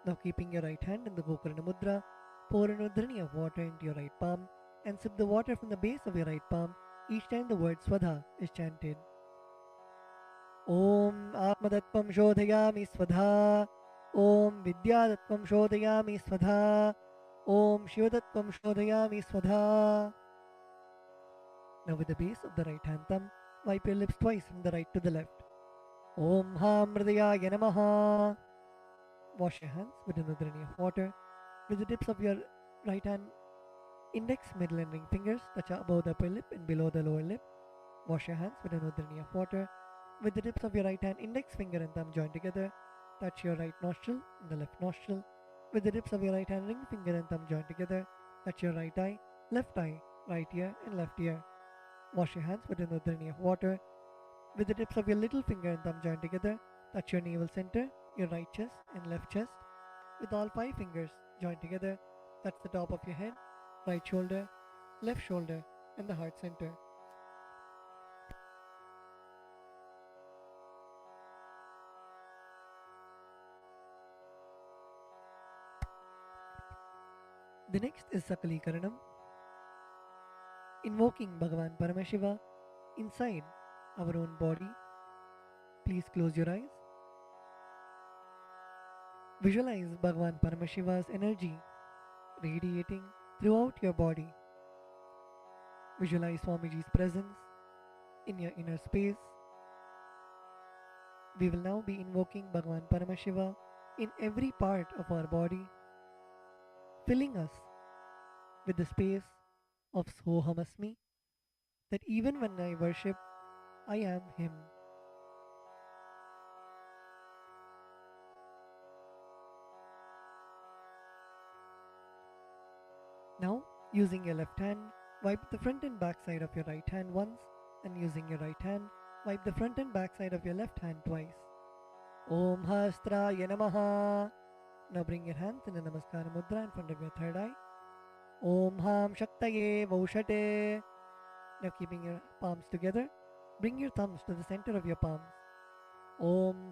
Now keeping your right hand in the Gokarna Mudra, pour an udhrani of water into your right palm and sip the water from the base of your right palm each time the word Swadha is chanted. Om Atmadattvam Shodhayami Swadha, Om Vidyadattvam Shodhayami Swadha, Om Shivadattvam Shodhayami Swadha. Now with the base of the right hand thumb, wipe your lips twice from the right to the left. Om Ham Hridayaya Namaha. Wash your hands with another drink of water. With the tips of your right hand index, middle and ring fingers touch above the upper lip and below the lower lip. Wash your hands with another drink of water. With the tips of your right hand index finger and thumb joined together, touch your right nostril and the left nostril. With the tips of your right hand ring finger and thumb joined together, touch your right eye, right ear and left ear. Wash your hands with another drink of water. With the tips of your little finger and thumb joined together, touch your navel center, your right chest and left chest. With all 5 fingers joined together, touch the top of your head, right shoulder, left shoulder and the heart center. The next is Sakalikaranam, invoking Bhagavan Paramashiva inside our own body. Please close your eyes. Visualize Bhagavan Paramashiva's energy radiating throughout your body. Visualize Swamiji's presence in your inner space. We will now be invoking Bhagavan Paramashiva in every part of our body, filling us with the space of Sohamasmi, that even when I worship, I am Him. Now, using your left hand, wipe the front and back side of your right hand once, and using your right hand, wipe the front and back side of your left hand twice. Om Hastraya Namaha. Now bring your hands in a Namaskara Mudra in front of your third eye. Om Ham Shaktaye Vaushate. Now keeping your palms together, bring your thumbs to the center of your palms. Om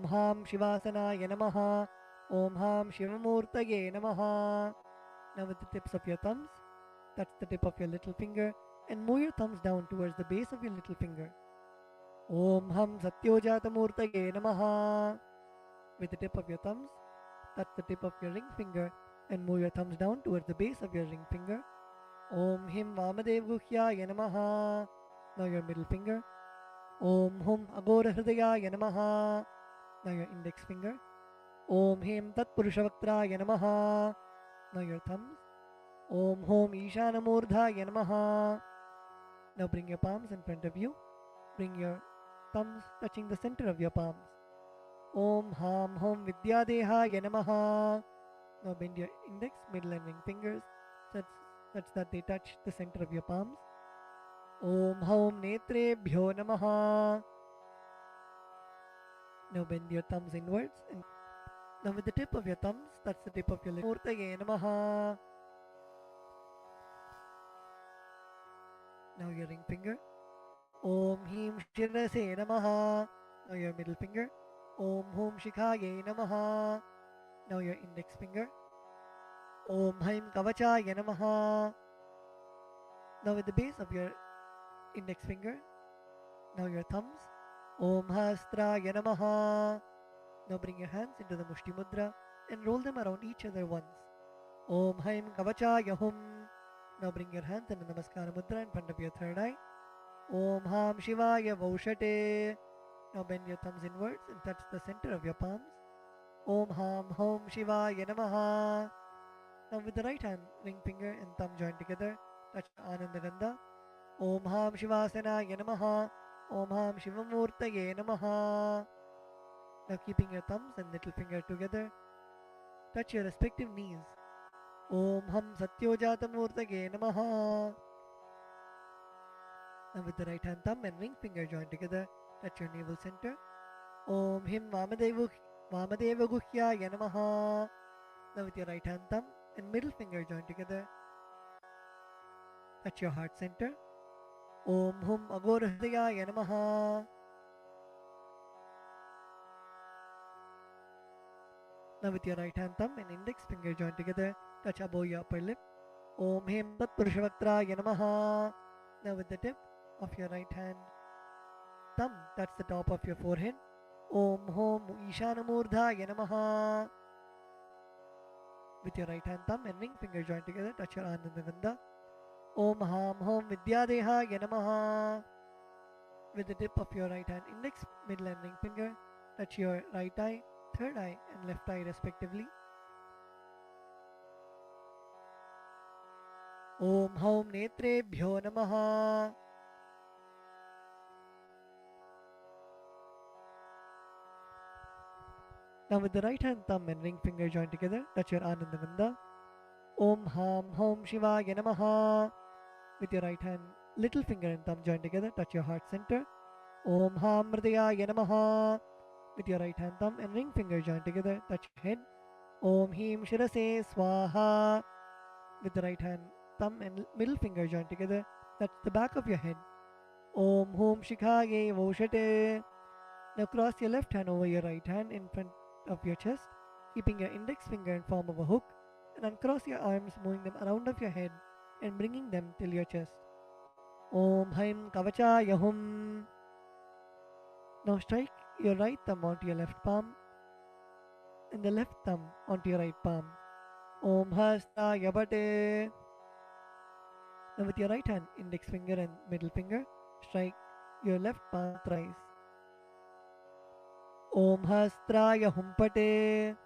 Ham Shivasanaya Namaha. Om Ham Shivamurtaye Namaha. Now with the tips of your thumbs, touch the tip of your little finger and move your thumbs down towards the base of your little finger. Om Ham Satyojatamurtaye Namaha. With the tip of your thumbs, touch the tip of your ring finger and move your thumbs down towards the base of your ring finger. Om Him Vamadevaguhyaya Namaha. Now your middle finger. Om Hum Agora Hridayaya Namaha. Now your index finger. Om Him Tatpurushavaktraya Namaha. Now your thumbs. Om Hom Ishanamurdhaya Namaha. Now bring your palms in front of you. Bring your thumbs touching the center of your palms. Om Ham Hom Vidyadehaya Namaha. Now bend your index, middle and ring fingers such that they touch the center of your palms. Om Hom Netrebhyo Namaha. Now bend your thumbs inwards and now with the tip of your thumbs, touch the tip of your lip. Murtaye Namaha. Now your ring finger. Om Him Shirase Namaha. Now your middle finger. Om Hum Shikhaye Namaha. Now your index finger. Om Haim Kavachaya Namaha. Now with the base of your index finger. Now your thumbs. Om Hastraya Namaha. Now bring your hands into the Mushti Mudra and roll them around each other once. Om Haim Kavachaya Hum. Now bring your hands in the Namaskara Mudra in front of your third eye. Om Ham Shivaya Vaushate. Now bend your thumbs inwards and touch the center of your palms. Om Ham Hom Shivaya Namaha. Now with the right hand, ring finger and thumb joined together, touch Anandagandha. Om Ham Shivasanaya Namaha. Om Ham Shivamurtaye Namaha. Now keeping your thumbs and little finger together, touch your respective knees. Om Ham Satyojatamurtaye Namaha. Now with the right hand thumb and ring finger joined together, touch your navel center. Om Him Vamadevaguhyaya Namaha. Now with your right hand thumb and middle finger joined together, touch your heart center. Om Hum Agora Hridayaya Namaha. Now with your right hand thumb and index finger joined together, touch above your upper lip. Om Him Tatpurushavaktraya Namaha. Now with the tip of your right hand thumb, touch the top of your forehead. Om Hom Ishanamurdhaya Namaha. With your right hand thumb and ring finger joined together, touch your Anandagandha. Om Ham Hom Vidyadehaya Namaha. With the tip of your right hand index, middle and ring finger, touch your right eye, third eye and left eye respectively. Om Hom Netrebhyo Namaha. Now with the right hand thumb and ring finger joined together, touch your Anandamanda. Om Ham Hom Shivaya Namaha. With your right hand little finger and thumb joined together, touch your heart center. Om Ham Hridayaya Namaha. With your right hand thumb and ring finger joined together, touch your head. Om Him Shirase Swaha. With the right hand thumb and middle finger joined together, touch the back of your head. Om Hum Shikhaye Voshate. Now cross your left hand over your right hand in front of your chest, keeping your index finger in form of a hook, and uncross your arms, moving them around of your head and bringing them till your chest. Om Haim Kavachaya Hum. Now strike your right thumb onto your left palm and the left thumb onto your right palm. Om Hastaya Bate. Now with your right hand, index finger and middle finger, strike your left palm thrice. Om Hastraya Humpate.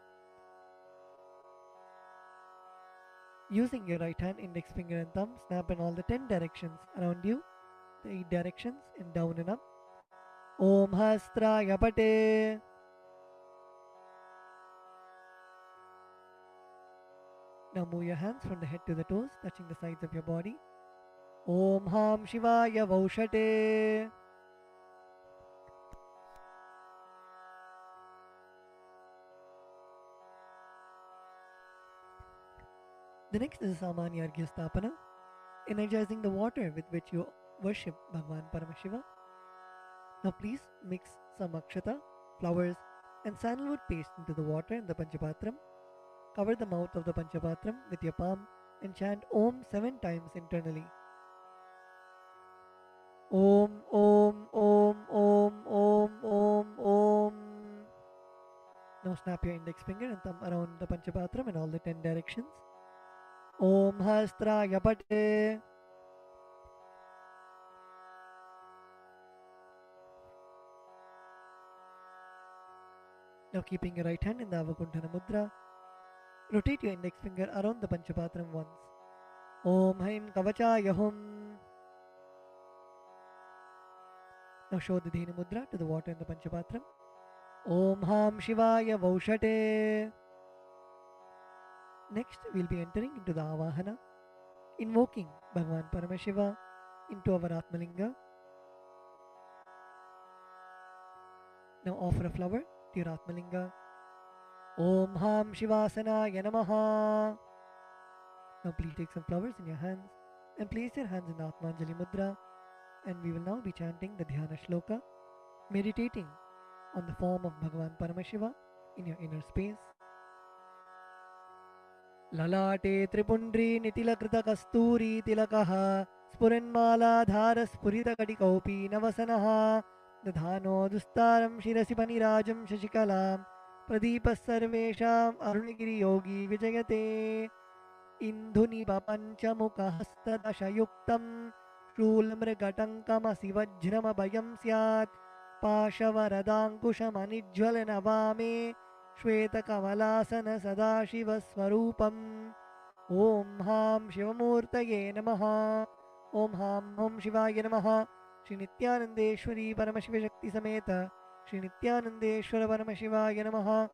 Using your right hand, index finger and thumb, snap in all the 10 directions around you, the 8 directions and down and up. Om Hastraya Pate. Now move your hands from the head to the toes, touching the sides of your body. Om Ham Shivaya Vaushate. The next is Samanya Arghya Stapana, energizing the water with which you worship Bhagwan Paramashiva. Now please mix some akshata, flowers and sandalwood paste into the water in the Panchapatram. Cover the mouth of the Panchapatram with your palm and chant Om 7 times internally. Om Om Om Om Om Om Om. Now snap your index finger and thumb around the Panchapatram in all the 10 directions. Om Hastraya Pate. Now keeping your right hand in the Avakuntana Mudra, rotate your index finger around the Panchapatram once. Om Haim Kavachaya Hum. Now show the Dhenu Mudra to the water in the Panchapatram. Om Ham Shivaya Vaushate. Next, we'll be entering into the Avahana, invoking Bhagwan Paramashiva into our Atmalinga. Now offer a flower to your Atmalinga. Om Ham Shivasanaya Namaha. Now please take some flowers in your hands and place your hands in the Atmanjali Mudra, and we will now be chanting the Dhyana Shloka, meditating on the form of Bhagwan Paramashiva in your inner space. Lalate Tripundri Nitilakrita Kasturi Tilakaha Spuranmala Spurita Kadikopi Navasanaha Dadhano Dustaram Shirasi Panirajam Shashikalam Pradipas Sarvesham Arunagiri Yogi Vijayate Indhuni Papanchamuka Hastadashayuktam Shulamrigatankama Sivajrama Bayam Syat Pashavaradangkushamanijwalana Vame Shvetakawalasana Sadashiva Swarupam. Om Ham Shivamurtaye Namaha. Om Ham Om Shivaya Namaha. Shri Nithyanandeshwari Paramashiva Shakti Sameta Shri Nithyanandeshwara Paramashivaya Namaha.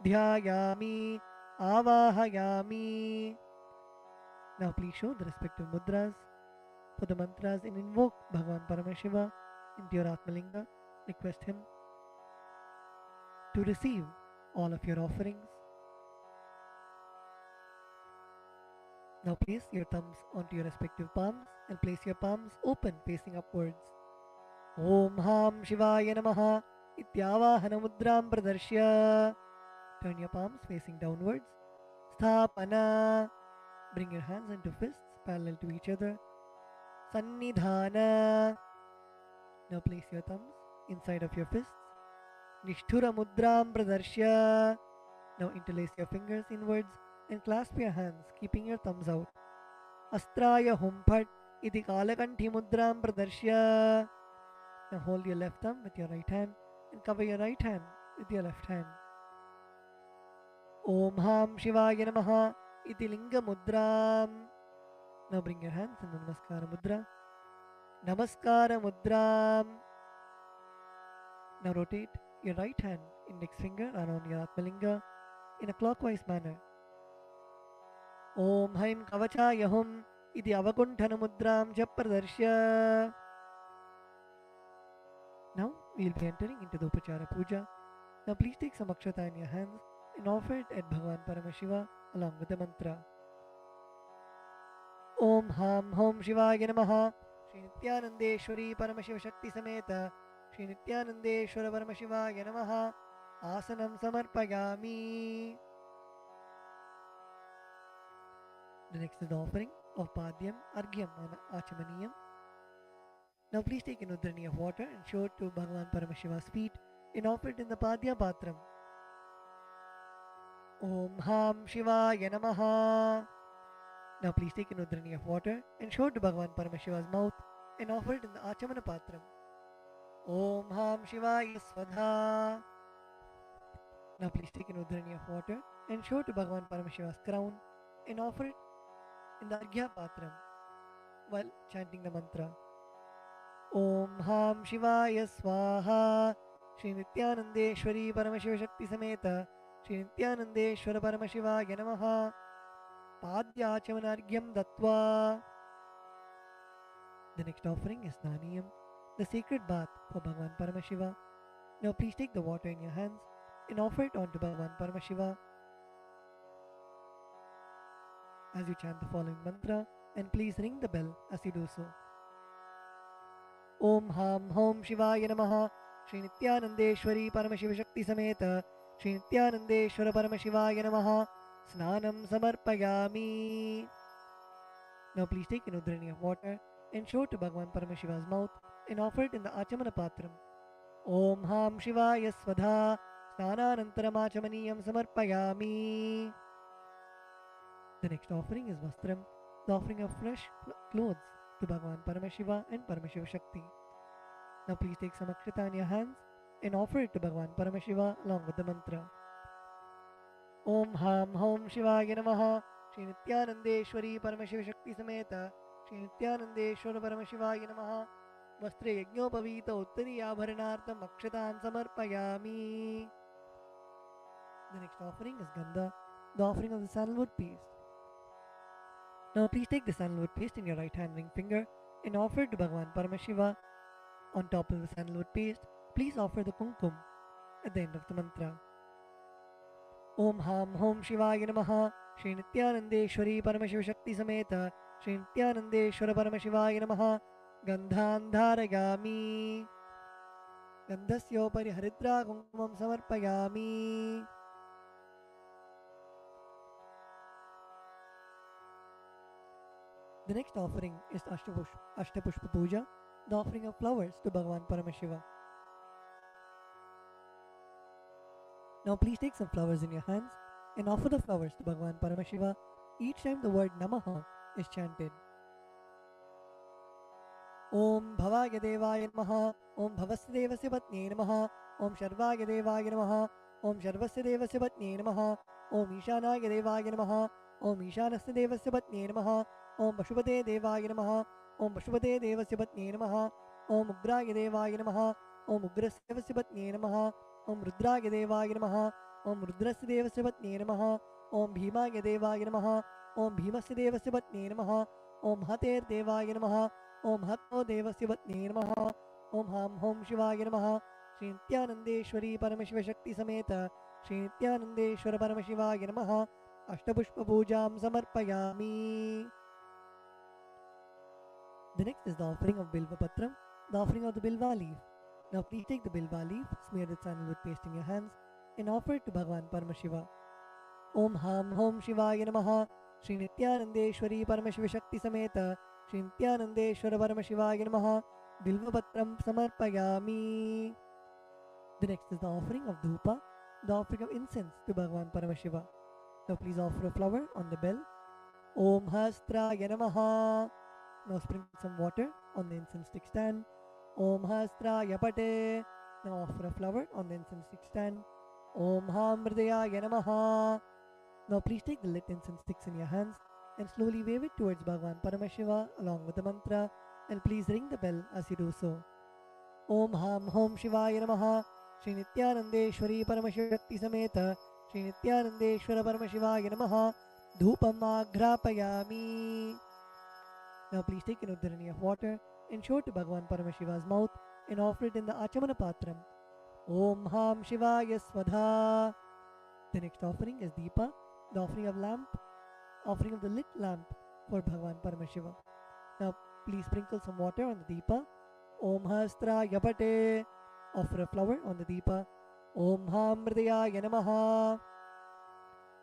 Dhyayami Avahayami. Now please show the respective mudras for the mantras and invoke Bhagwan Paramashiva into your Atmalinga. Request him to receive all of your offerings. Now place your thumbs onto your respective palms and place your palms open facing upwards. Om Ham Shivaya Namaha Ityavahana Mudram Pradarshya. Turn your palms facing downwards. Sthapana. Bring your hands into fists parallel to each other. Sannidhana. Now place your thumbs inside of your fists. Nishthura Mudram Pradarshya. Now interlace your fingers inwards and clasp your hands, keeping your thumbs out. Astraya Humphat iti Kalakanthi mudram pradarshya. Now hold your left thumb with your right hand and cover your right hand with your left hand. Om Ham Shivaya Namaha iti Linga Mudram. Now bring your hands in the Namaskara Mudra. Namaskara Mudram. Now rotate your right hand index finger around your Atmalinga in a clockwise manner. Om Haim Kavachaya Hum iti Avakunthana Mudram Japradarshya. Now we will be entering into the Upachara Puja. Now please take some akshata in your hands and offer it at Bhagavan Paramashiva along with the mantra. Om Ham Hom Shivaya Namaha Shri Nithyanandeshwari Paramashiva Shakti Sameta Shri Nithyanandeshwara Paramashivaya Namaha Asanam Samarpayami. The next is the offering of Padyam, Argyam and Achamaniyam. Now please take an udrani of water and show it to Bhagavan Paramashiva's feet and offer it in the Padya Patram. Om Ham Shivaya Namaha. Now please take an udrani of water and show it to Bhagavan Paramashiva's mouth and offer it in the Achamana Patram. Om Ham Shivaya Svadha. Now please take an udrani of water and show it to Bhagavan Paramashiva's crown and offer it in the Arghya Patram while chanting the mantra. Om Ham Shivaya Swaha Shri Nithyanandeshwari Paramashiva Shakti Sameta Shri Nithyanandeshwara Paramashivaya Namaha Padyachamanargyam Dattva. The next offering is Naniyam, the sacred bath for Bhagavan Paramashiva. Now please take the water in your hands and offer it onto Bhagavan Paramashiva as you chant the following mantra, and please ring the bell as you do so. Om Ham Hom Shivaya Namaha Shri Nithyanandeshwari Paramashiva Shakti Sameta Shri Nithyanandeshwara Paramashivaya Namaha Snanam Samarpayami. Now please take an udrani of water and show it to Bhagavan Paramashiva's mouth and offer it in the Achamana Patram. Om Ham Shivaya Svadha Snananantaram Achamaniyam Samarpayami. The next offering is Vastram, the offering of fresh clothes to Bhagavan Paramashiva and Paramashiva Shakti. Now please take some akshata in your hands and offer it to Bhagavan Paramashiva along with the mantra. Om Ham Hom Shivaya Namaha Shri Nithyanandeshwari Paramashiva Shakti Sameta Shri Nithyanandeshwara Paramashivaya Namaha Vastre Yagnopavita Uttari Abharanartam Akshatan Samarpayami. The next offering is Gandha, the offering of the sandalwood paste. Now please take the sandalwood paste in your right hand ring finger and offer it to Bhagavan Paramashiva. On top of the sandalwood paste, please offer the kumkum at the end of the mantra. Om Ham Hom Shivaya Namaha Shri Nithyanandeshwari Paramashiva Shakti Sameta Shri Nithyanandeshwara Paramashivaya Namaha Gandhan Dharayami. Gandhasyopari Haridra Kumkumam Samarpayami. The next offering is Ashtapushpa Puja, the offering of flowers to Bhagavan Paramashiva. Now please take some flowers in your hands and offer the flowers to Bhagavan Paramashiva each time the word Namaha is chanted. Om Bhavaya Devaya Namaha Om Bhavasya Devasya Patne Namaha Om Sharvaya Devaya Namaha Om Sharvasya Devasya Patne Namaha Om Ishanaya Devaya Namaha Om Ishanasya Devasya Patne Namaha Om Pashupate Devaya Namaha Om Pashupate Devasya Patne Namaha Om Ugraya Devaya Namaha Om Ugrasya Devasya Patne Namaha Om Rudraya Devaya Namaha Om Rudrasya Devasya Patne Namaha Om Bhimaya Devaya Namaha Om Bhimasya Devasya Patne Namaha Om Hater Devaya Namaha Om Hatto Devasya Patne Namaha Om Ham Hom Shivaya Namaha Shri Nithyanandeshwari Paramashiva Shakti Sameta Shri Nithyanandeshwara Paramashivaya Namaha Ashtapushpa Pujam Samarpayami. The next is the offering of Bilva Patram, the offering of the Bilva leaf. Now please take the Bilva leaf, smear with sandalwood paste in your hands and offer it to Bhagavan Paramashiva. Om Ham Hom Shivaya Namaha Shri Nithyanandeshwari Paramashiva Shakti Sameta Shri Nithyanandeshwara Paramashivaya Namaha Bilva Patram Samarpayami. The next is the offering of Dhupa, the offering of incense to Bhagavan Paramashiva. Now please offer a flower on the bell. Om Hastraya Namaha Now sprinkle some water on the incense stick stand. Om Hastraya Pate. Now offer a flower on the incense stick stand. Om Hamridaya Namaha. Now please take the lit incense sticks in your hands and slowly wave it towards Bhagavan Paramashiva along with the mantra, and please ring the bell as you do so. Om Ham Hom Shivaya Namaha. Shri Nithyanandeshwari Paramashiva Shakti Sameta Shri Nithyanandeshwara Paramashivaya Namaha. Dhupam Agrapayami. Now please take an udharani of water and show it to Bhagavan Paramashiva's mouth and offer it in the Achamana Patram. Om Ham Shivaya Swadha. The next offering is Deepa, the offering of the lit lamp for Bhagavan Paramashiva. Now please sprinkle some water on the Deepa. Om Hastraya Pate. Offer a flower on the Deepa. Om Hamridaya Namaha.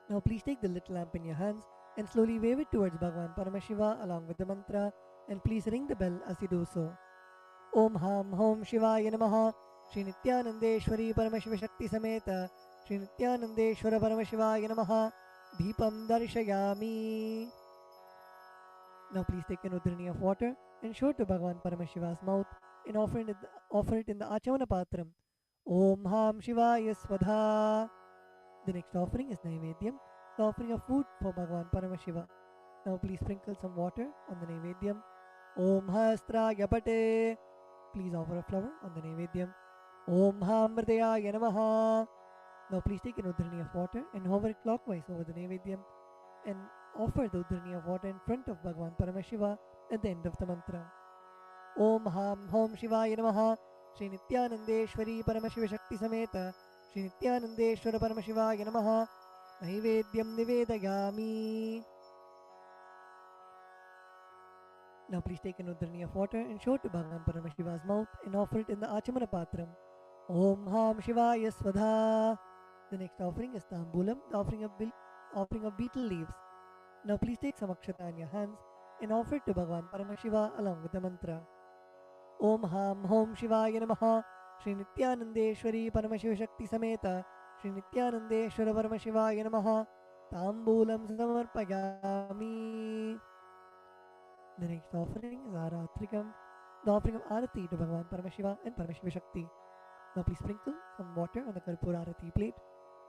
Now please take the lit lamp in your hands and slowly wave it towards Bhagavan Paramashiva along with the mantra, and please ring the bell as you do so. Om Ham Hom Shivaya Namaha. Shri Nithyanandeshwari Paramashiva Shakti Sameta Shri Nithyanandeshwara Paramashivaya Namaha. Deepam Darshayami. Now please take an udharani of water and show it to Bhagavan Paramashiva's mouth and offer it in the Achamana Patram. Om Ham Shivaya Swadha. The next offering is Naivedyam, the offering of food for Bhagavan Paramashiva. Now please sprinkle some water on the Naivedyam. Om Hastraya Pate. Please offer a flower on the Naivedyam. Om Hamridaya Namaha. Now please take an udharani of water and hover it clockwise over the Naivedyam and offer the udharani of water in front of Bhagavan Paramashiva at the end of the mantra. Om Ham Hom Shivaya Namaha. Shri Nithyanandeshwari Paramashiva Shakti Sameta Shri Nithyanandeshwara Paramashivaya Namaha. Naivedyam Nivedayami. Now please take an udharani of water and show it to Bhagavan Paramashiva's mouth and offer it in the Achamana Patram. Om Ham Shivaya Swadha. The next offering is Tambulam, the offering of beetle leaves. Now please take some akshata in your hands and offer it to Bhagavan Paramashiva along with the mantra. Om Ham Hom Shivaya Namaha. Shri Nithyanandeshwari Paramashiva Shakti Sameta Shri Nithyanandeshwara Paramashivaya Namaha. Tambulam Samarpayami. The next offering is Aratrikam, the offering of Arati to Bhagavan Paramashiva and Paramashiva Shakti. Now please sprinkle some water on the Karpura Arati plate.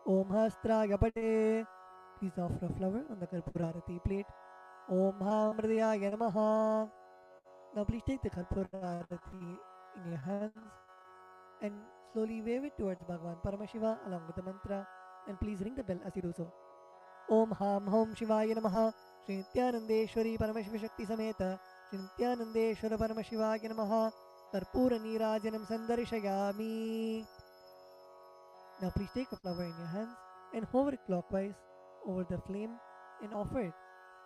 Om Hastraya Pate. Please offer a flower on the Karpura Arati plate. Om Hamridaya Namaha. Now please take the Karpura Arati in your hands and slowly wave it towards Bhagavan Paramashiva along with the mantra, and please ring the bell as you do so. Om Ham Hom Shivaya Namaha. Shri Nithyanandeshwari Paramashiva Shakti Sameta Shri Nithyanandeshwara Paramashivaya Namaha. Karpura Nirajanam Sandarshayami. Now please take a flower in your hands and hover it clockwise over the flame and offer it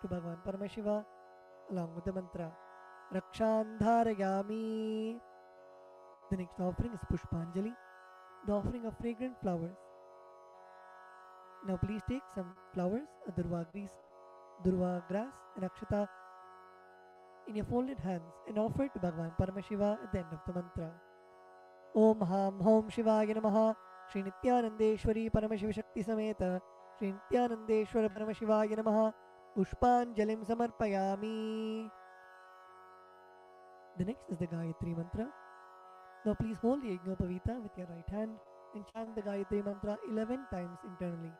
to Bhagavan Paramashiva along with the mantra. Rakshandharayami. The next offering is Pushpanjali, the offering of fragrant flowers. Now please take some flowers, a durva grass and akshata in your folded hands and offer it to Bhagavan Paramashiva at the end of the mantra. Om Ham Hom Shivaya Namaha. Shri Nithyanandeshwari Paramashiva Shakti Sameta Shri Nithyanandeshwara Paramashivaya Namaha. Pushpanjalim Samarpayami. The next is the Gayatri Mantra. Now please hold the Yajnopavita with your right hand and chant the Gayatri Mantra 11 times internally.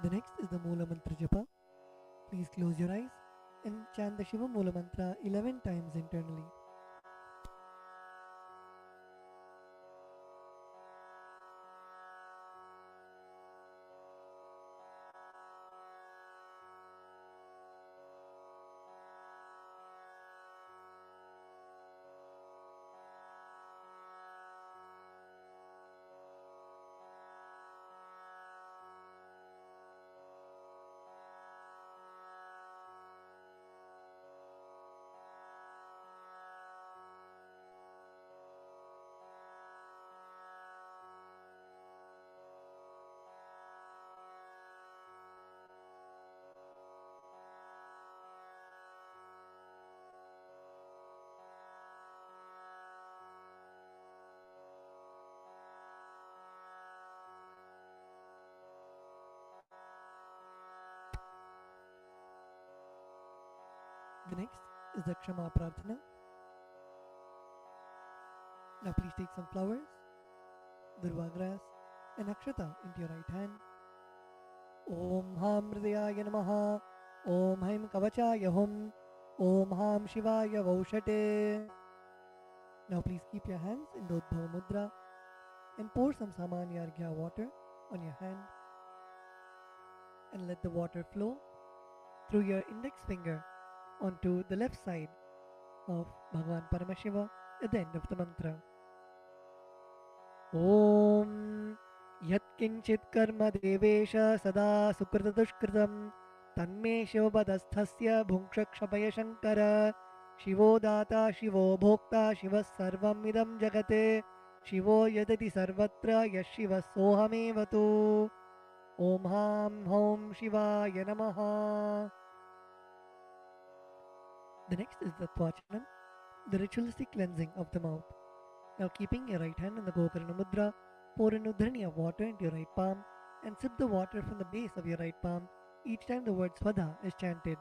The next is the Mula Mantra Japa. Please close your eyes and chant the Shiva Mula Mantra 11 times internally. The next is the Kshama Prarthana. Now please take some flowers, durva grass and akshata into your right hand. Om Ham Hridayaya Namaha. Om Haim Kavachaya Hum. Om Ham Shivaya Vaushate. Now please keep your hands in the Udbhava Mudra and pour some Samanya Argya water on your hand and let the water flow through your index finger onto the left side of Bhagavan Paramashiva at the end of the mantra. Om Yat Kinchit Karma Devesha Sada Sukrita Dushkritam Tanme Shivabadasthasya Bhunkshakshabaya Shankara Shivo Data Shivo Bhokta Shiva Sarvam Idam Jagate Shivo Yadati Sarvatra Yashiva Sohamevatu. Om Ham Hom Shivaya Namaha. The next is the Tvachanam, the ritualistic cleansing of the mouth. Now keeping your right hand in the Gokarna Mudra, pour an udhrani of water into your right palm and sip the water from the base of your right palm each time the word Svadha is chanted.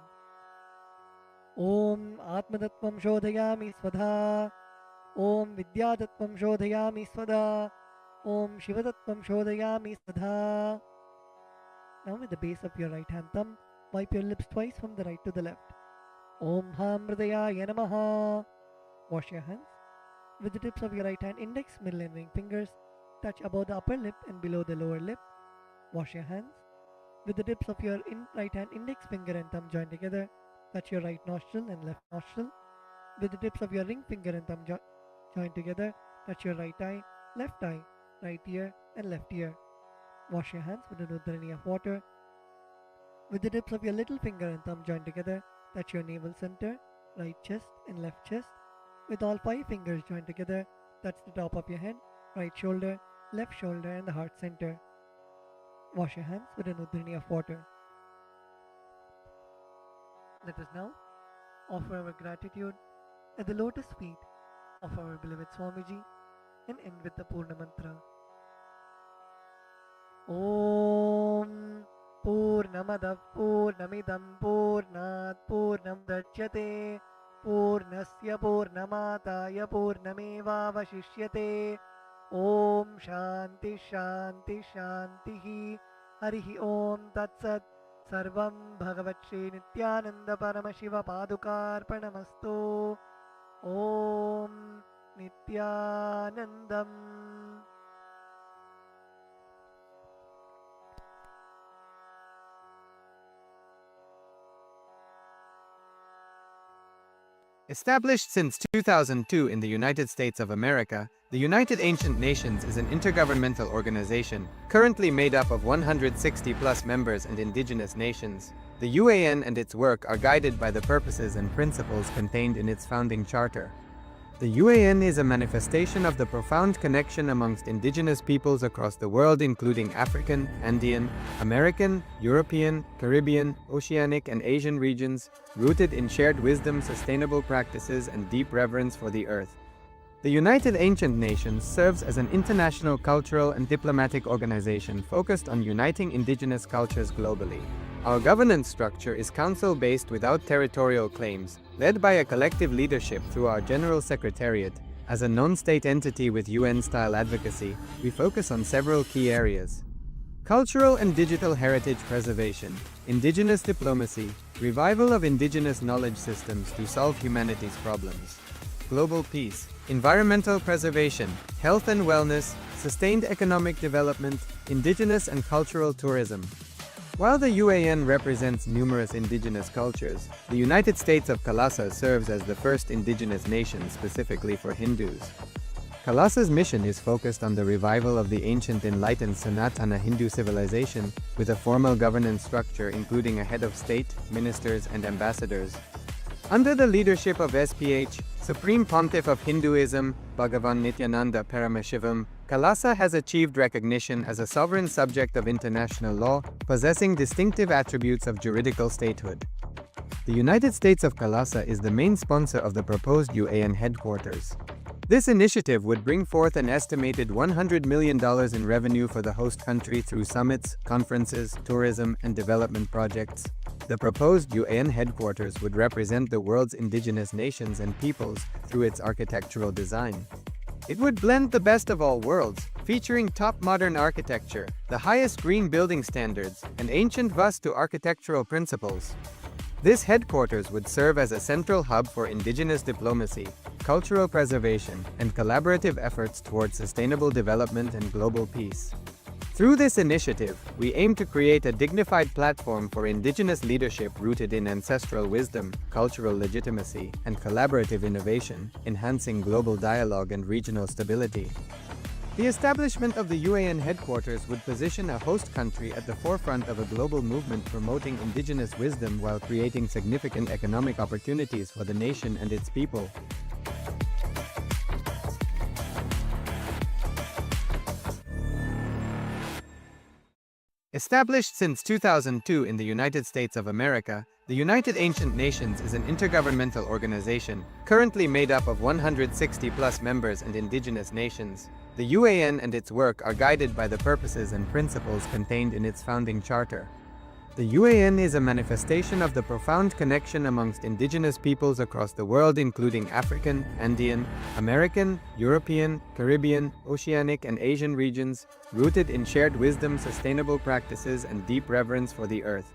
Om Atmadattvam Shodhayami Svadha. Om Vidyadattvam Shodhayami Svadha. Om Shivadattvam Shodhayami Svadha. Now with the base of your right hand thumb, wipe your lips twice from the right to the left. Om Ham Hridayaya Namaha. Wash your hands. With the tips of your right hand index, middle and ring fingers, touch above the upper lip and below the lower lip. Wash your hands. With the tips of your right hand index finger and thumb join together, touch your right nostril and left nostril. With the tips of your ring finger and thumb join together, touch your right eye, right ear and left ear. Wash your hands with an udhrani of water. With the tips of your little finger and thumb join together, touch your navel center, right chest and left chest. With all 5 fingers joined together, touch the top of your head, right shoulder, left shoulder and the heart center. Wash your hands with an udhrani of water. Let us now offer our gratitude at the lotus feet of our beloved Swamiji and end with the Purna Mantra. Om Purnamadav Purnamidam Purnat Purnam Dachyate Purnasya Purnamataya Purnamevavashishyate. Om Shanti Shanti Shantihi. Harihi Om Tatsat. Sarvam Bhagavat Shri Nithyananda Paramashiva Padukarpanamastu. Om Nithyanandam. Established since 2002 in the United States of America, the United Ancient Nations is an intergovernmental organization, currently made up of 160+ members and indigenous nations. The UAN and its work are guided by the purposes and principles contained in its founding charter. The UAN is a manifestation of the profound connection amongst indigenous peoples across the world, including African, Andean, American, European, Caribbean, Oceanic, and Asian regions, rooted in shared wisdom, sustainable practices, and deep reverence for the earth. The United Ancient Nations serves as an international cultural and diplomatic organization focused on uniting indigenous cultures globally. Our governance structure is council-based without territorial claims, led by a collective leadership through our General Secretariat. As a non-state entity with UN-style advocacy, we focus on several key areas. Cultural and digital heritage preservation, indigenous diplomacy, revival of indigenous knowledge systems to solve humanity's problems. Global peace, environmental preservation, health and wellness, sustained economic development, indigenous and cultural tourism. While the UAN represents numerous indigenous cultures, the United States of KAILASA serves as the first indigenous nation specifically for Hindus. KAILASA's mission is focused on the revival of the ancient enlightened Sanatana Hindu civilization, with a formal governance structure including a head of state, ministers, and ambassadors. Under the leadership of SPH, Supreme Pontiff of Hinduism, Bhagavan Nithyananda Paramashivoham, KAILASA has achieved recognition as a sovereign subject of international law, possessing distinctive attributes of juridical statehood. The United States of KAILASA is the main sponsor of the proposed UAN headquarters. This initiative would bring forth an estimated $100 million in revenue for the host country through summits, conferences, tourism, and development projects. The proposed UAN headquarters would represent the world's indigenous nations and peoples through its architectural design. It would blend the best of all worlds, featuring top modern architecture, the highest green building standards, and ancient Vastu architectural principles. This headquarters would serve as a central hub for indigenous diplomacy, cultural preservation, and collaborative efforts towards sustainable development and global peace. Through this initiative, we aim to create a dignified platform for indigenous leadership rooted in ancestral wisdom, cultural legitimacy, and collaborative innovation, enhancing global dialogue and regional stability. The establishment of the UAN headquarters would position a host country at the forefront of a global movement promoting indigenous wisdom while creating significant economic opportunities for the nation and its people. Established since 2002 in the United States of America, the United Ancient Nations is an intergovernmental organization, currently made up of 160+ members and indigenous nations. The UAN and its work are guided by the purposes and principles contained in its founding charter. The UAN is a manifestation of the profound connection amongst indigenous peoples across the world, including African, Andean, American, European, Caribbean, Oceanic, and Asian regions, rooted in shared wisdom, sustainable practices, and deep reverence for the earth.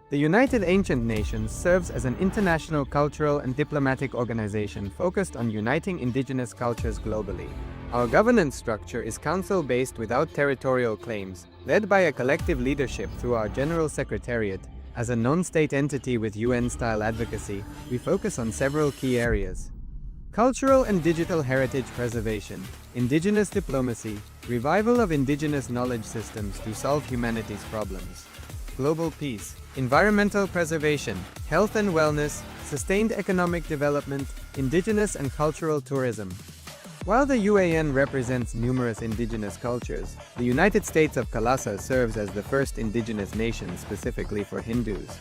The United Ancient Nations serves as an international cultural and diplomatic organization focused on uniting indigenous cultures globally. Our governance structure is council-based without territorial claims, led by a collective leadership through our General Secretariat. As a non-state entity with UN-style advocacy, we focus on several key areas: cultural and digital heritage preservation, indigenous diplomacy, revival of indigenous knowledge systems to solve humanity's problems, global peace, environmental preservation, health and wellness, sustained economic development, indigenous and cultural tourism. While the UAN represents numerous indigenous cultures, the United States of KAILASA serves as the first indigenous nation specifically for Hindus.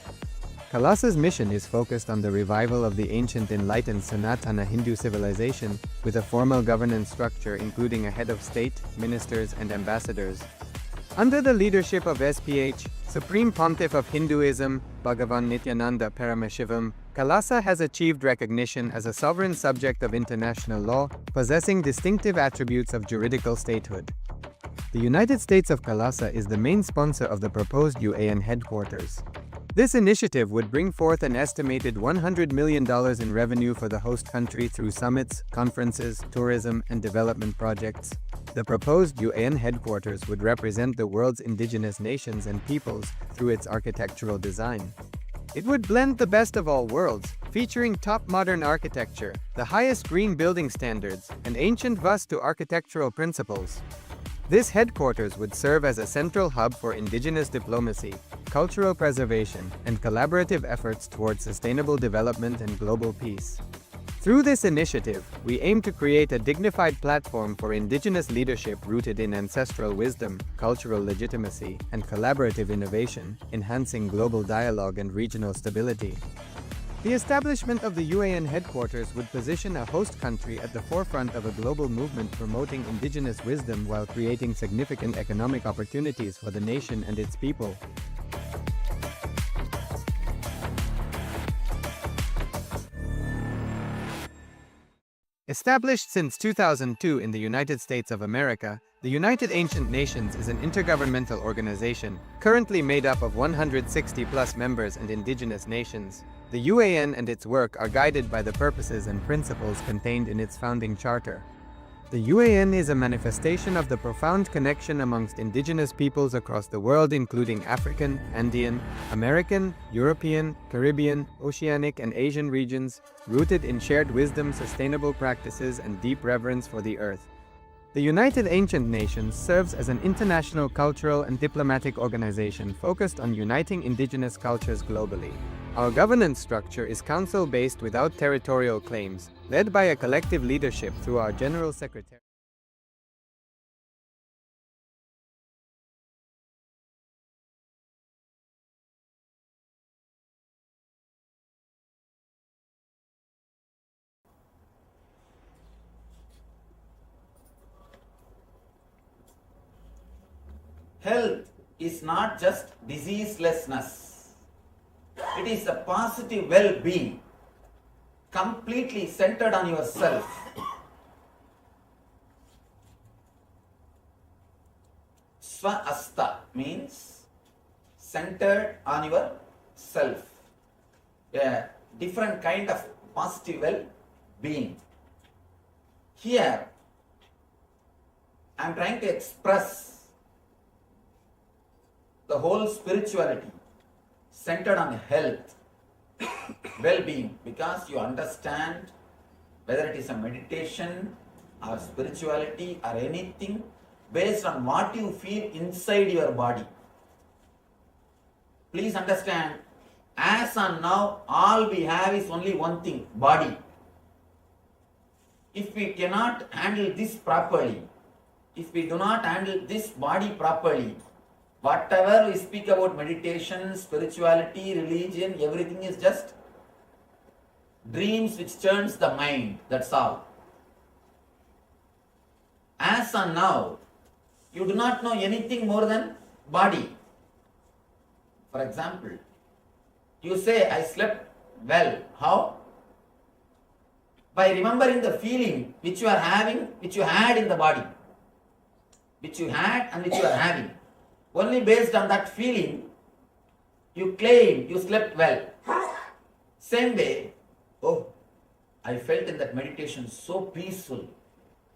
KAILASA's mission is focused on the revival of the ancient enlightened Sanatana Hindu civilization, with a formal governance structure including a head of state, ministers, and ambassadors. Under the leadership of SPH, Supreme Pontiff of Hinduism, Bhagavan Nithyananda Paramashivoham, KAILASA has achieved recognition as a sovereign subject of international law, possessing distinctive attributes of juridical statehood. The United States of KAILASA is the main sponsor of the proposed UAN headquarters. This initiative would bring forth an estimated $100 million in revenue for the host country through summits, conferences, tourism, and development projects. The proposed UAN headquarters would represent the world's indigenous nations and peoples through its architectural design. It would blend the best of all worlds, featuring top modern architecture, the highest green building standards, and ancient Vastu architectural principles. This headquarters would serve as a central hub for indigenous diplomacy, cultural preservation, and collaborative efforts towards sustainable development and global peace. Through this initiative, we aim to create a dignified platform for indigenous leadership rooted in ancestral wisdom, cultural legitimacy, and collaborative innovation, enhancing global dialogue and regional stability. The establishment of the UAN headquarters would position a host country at the forefront of a global movement promoting indigenous wisdom while creating significant economic opportunities for the nation and its people. Established since 2002 in the United States of America, The United Ancient Nations is an intergovernmental organization, currently made up of 160 plus members and indigenous nations. The UAN and its work are guided by the purposes and principles contained in its founding charter. The UAN is a manifestation of the profound connection amongst indigenous peoples across the world, including African, Andean, American, European, Caribbean, Oceanic, and Asian regions, rooted in shared wisdom, sustainable practices, and deep reverence for the earth. The United Ancient Nations serves as an international cultural and diplomatic organization focused on uniting indigenous cultures globally. Our governance structure is council-based without territorial claims, led by a collective leadership through our General Secretary. Health is not just diseaselessness. It is a positive well-being, completely centered on yourself. Swa-asta means centered on yourself. A different kind of positive well-being. Here, I am trying to express the whole spirituality centered on health, well-being, because you understand whether it is a meditation or spirituality or anything based on what you feel inside your body. Please understand, as and now, all we have is only one thing, body. If we cannot handle this properly, if we do not handle this body properly, whatever we speak about meditation, spirituality, religion, everything is just dreams which turns the mind, that's all. As and now, you do not know anything more than body. For example, you say, I slept well. How? By remembering the feeling which you are having, which you had in the body. Which you had and which you are having. Only based on that feeling, you claim you slept well. Same way, oh, I felt in that meditation so peaceful,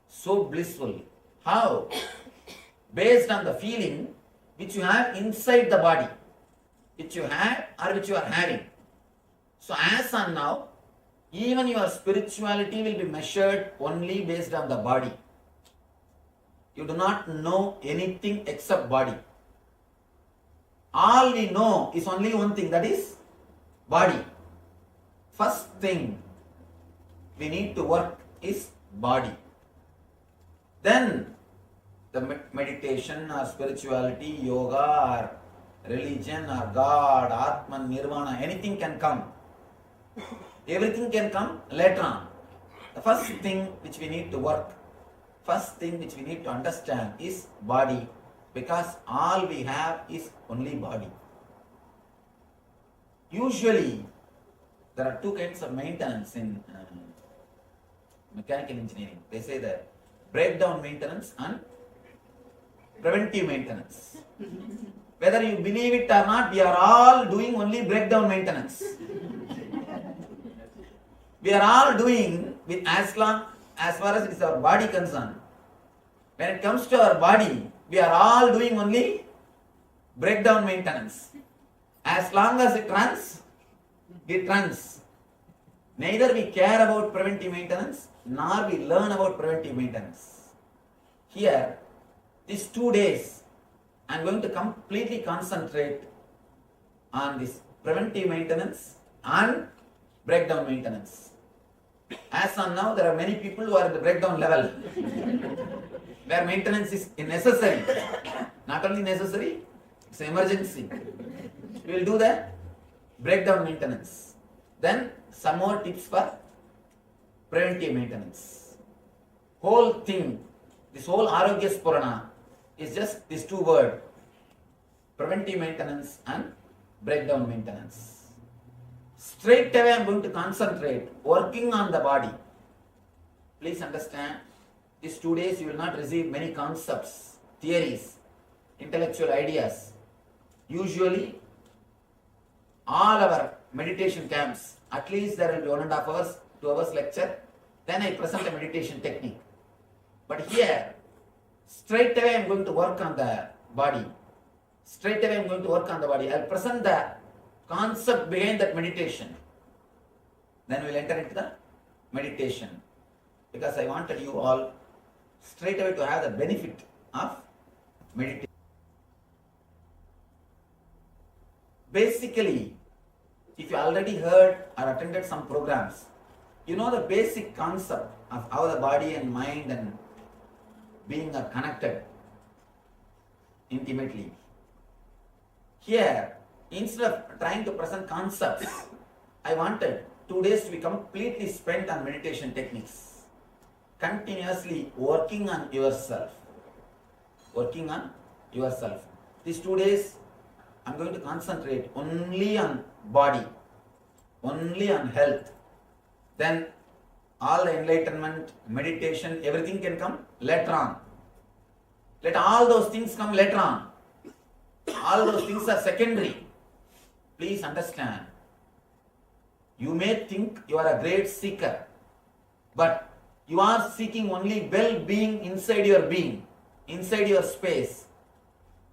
so blissful. How? Based on the feeling which you have inside the body, which you had or which you are having. So as and now, even your spirituality will be measured only based on the body. You do not know anything except body. All we know is only one thing, that is body. First thing we need to work is body. Then the meditation or spirituality, yoga or religion or God, Atman, Nirvana, anything can come. Everything can come later on. The first thing which we need to work, first thing which we need to understand is body. Because all we have is only body. Usually, there are two kinds of maintenance in mechanical engineering. They say that breakdown maintenance and preventive maintenance. Whether you believe it or not, we are all doing only breakdown maintenance. We are all doing with as far as it is our body concerned. When it comes to our body, we are all doing only breakdown maintenance. As long as it runs, it runs. Neither we care about preventive maintenance, nor we learn about preventive maintenance. Here, these 2 days, I am going to completely concentrate on this preventive maintenance and breakdown maintenance. As on now, there are many people who are at the breakdown level, where maintenance is necessary. Not only necessary, it's an emergency. We will do the breakdown maintenance. Then some more tips for preventive maintenance. Whole thing, this whole Arogya Spurana is just these 2 words, preventive maintenance and breakdown maintenance. Straight away I am going to concentrate working on the body. Please understand, These 2 days you will not receive many concepts, theories, intellectual ideas. Usually, all our meditation camps, at least there will be 1.5 hours, 2 hours lecture, then I present a meditation technique. But here, straight away I am going to work on the body. Straight away I am going to work on the body. I will present the concept behind that meditation. Then we will enter into the meditation. Because I wanted you all straight away to have the benefit of meditation. Basically, if you already heard or attended some programs, you know the basic concept of how the body and mind and being are connected intimately. Here, instead of trying to present concepts, I wanted 2 days to be completely spent on meditation techniques. Continuously working on yourself. Working on yourself. These 2 days, I'm going to concentrate only on body, only on health. Then all the enlightenment, meditation, everything can come later on. Let all those things come later on. All those things are secondary. Please understand. You may think you are a great seeker, but you are seeking only well-being inside your being, inside your space.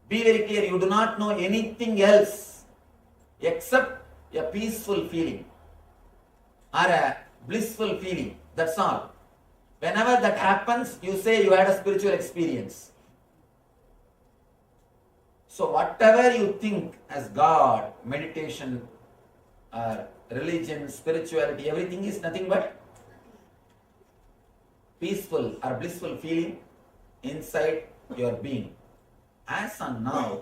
Be very clear, you do not know anything else except a peaceful feeling or a blissful feeling. That's all. Whenever that happens, you say you had a spiritual experience. So whatever you think as God, meditation, religion, spirituality, everything is nothing but peaceful or blissful feeling inside your being. As of now,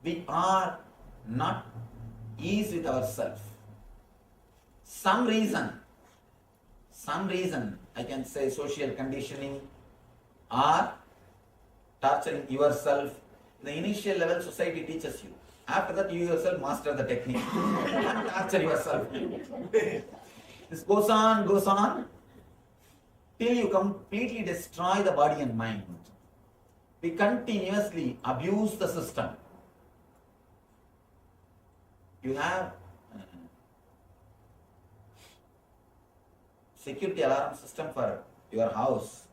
we are not ease with ourselves. Some reason, I can say social conditioning or torturing yourself. The initial level society teaches you. After that, you yourself master the technique and torture yourself. This goes on till you completely destroy the body and mind. We continuously abuse the system. You have security alarm system for your house.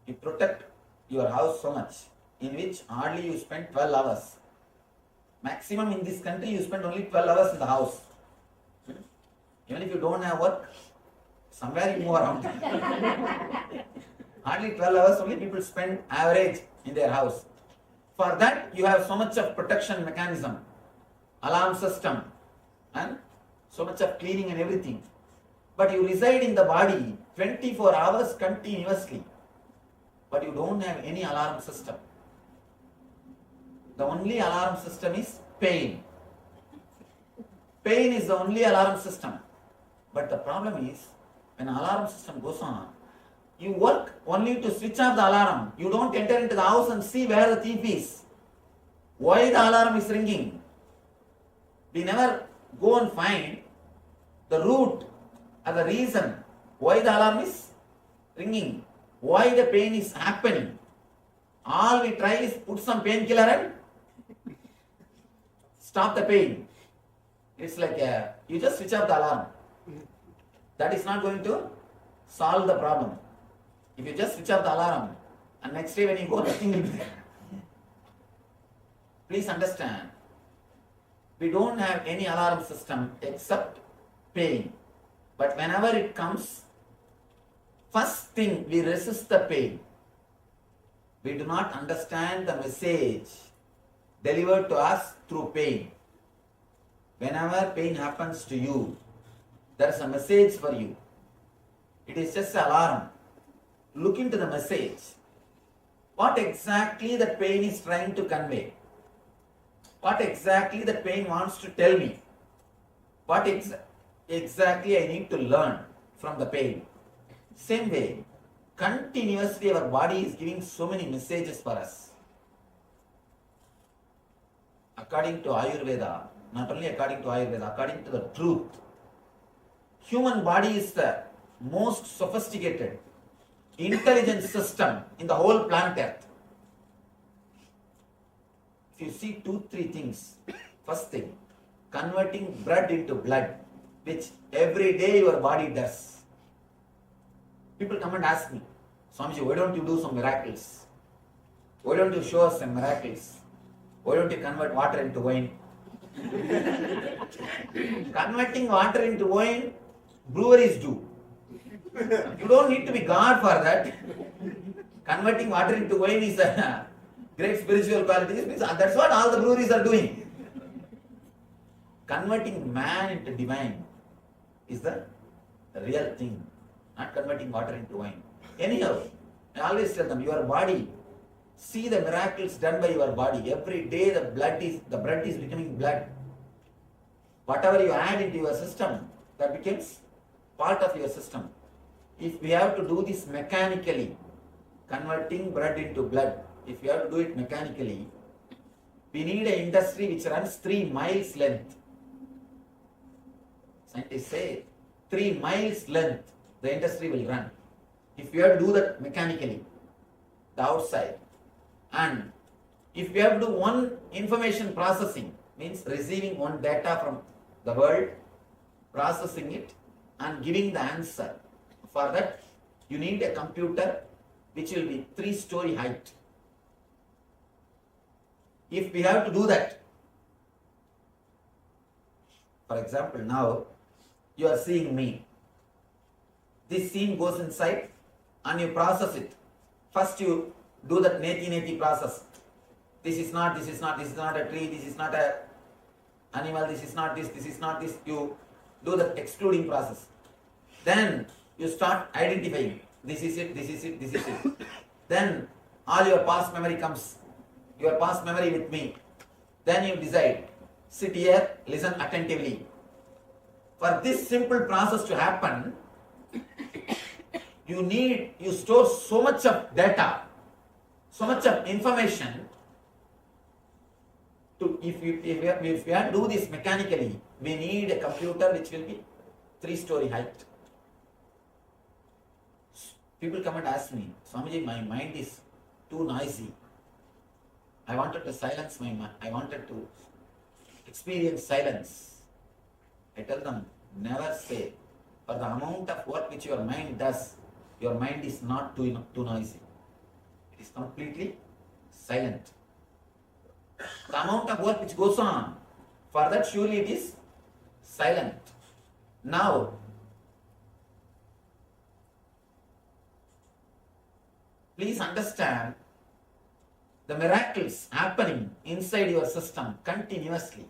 You protect your house so much, in which hardly you spend 12 hours. Maximum in this country, you spend only 12 hours in the house. Even if you don't have work, somewhere you move around. Hardly 12 hours only people spend average in their house. For that, you have so much of protection mechanism, alarm system, and so much of cleaning and everything. But you reside in the body 24 hours continuously. But you don't have any alarm system. The only alarm system is pain. Pain is the only alarm system. But the problem is, when alarm system goes on, you work only to switch off the alarm. You don't enter into the house and see where the thief is. Why the alarm is ringing? We never go and find the root or the reason why the alarm is ringing, why the pain is happening. All we try is put some painkiller and stop the pain. It's like you just switch off the alarm. That is not going to solve the problem. If you just switch off the alarm and next day when you go, nothing will be there. Please understand, we don't have any alarm system except pain. But whenever it comes, first thing we resist the pain. We do not understand the message delivered to us through pain. Whenever pain happens to you, there is a message for you. It is just an alarm. Look into the message. What exactly the pain is trying to convey? What exactly the pain wants to tell me? What exactly I need to learn from the pain? Same way, continuously our body is giving so many messages for us. According to Ayurveda, not only according to Ayurveda, according to the truth, human body is the most sophisticated, intelligent system in the whole planet Earth. If you see 2-3 things, first thing, converting blood into blood, which every day your body does. People come and ask me, Swamiji, why don't you do some miracles? Why don't you show us some miracles? Why don't you convert water into wine? Converting water into wine, breweries do. You don't need to be God for that. Converting water into wine is a great spiritual quality. That's what all the breweries are doing. Converting man into divine is the real thing, not converting water into wine. Anyhow, I always tell them, your body, see the miracles done by your body. Every day the blood is becoming blood. Whatever you add into your system, that becomes part of your system. If we have to do this mechanically, converting blood into blood, if we have to do it mechanically, we need an industry which runs 3 miles length. Scientists say 3 miles length the industry will run. If we have to do that mechanically, the outside, and if we have to do one information processing, means receiving one data from the world, processing it and giving the answer. For that, you need a computer which will be 3-story height. If we have to do that, for example, now you are seeing me. This scene goes inside and you process it. First you do that neti process. This is not a tree, this is not a animal, this is not this. You do the excluding process. Then you start identifying. This is it. Then all your past memory comes. Your past memory with me. Then you decide. Sit here, listen attentively. For this simple process to happen, you store so much of data, so much of information. If we have to do this mechanically, we need a computer which will be 3-story height. People come and ask me, Swamiji, my mind is too noisy. I wanted to silence my mind. I wanted to experience silence. I tell them, never say, for the amount of work which your mind does, your mind is not too noisy. It is completely silent. The amount of work which goes on, for that surely it is silent. Now, please understand the miracles happening inside your system continuously.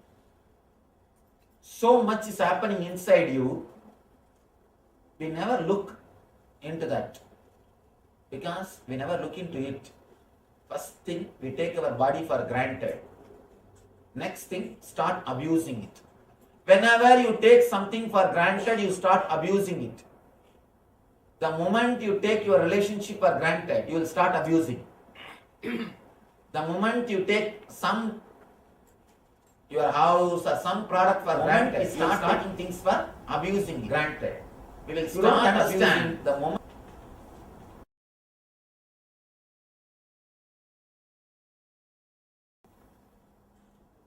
So much is happening inside you, we never look into that. Because we never look into it. First thing, we take our body for granted. Next thing, start abusing it. Whenever you take something for granted, you start abusing it. The moment you take your relationship for granted, you will start abusing. The moment you take your house or some product for granted, you start taking things for abusing granted. We will start abusing the moment.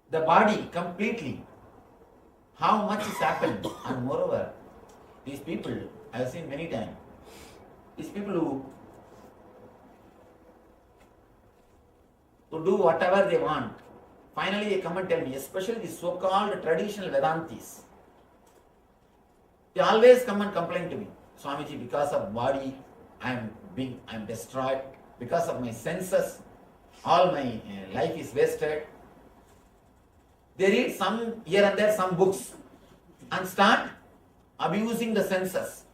The body completely. How much is happening? And moreover, these people, I have seen many times, these people who do whatever they want, finally they come and tell me, especially the so-called traditional Vedantis, they always come and complain to me, Swamiji, because of body, I am destroyed. Because of my senses, all my life is wasted. They read some here and there some books and start abusing the senses.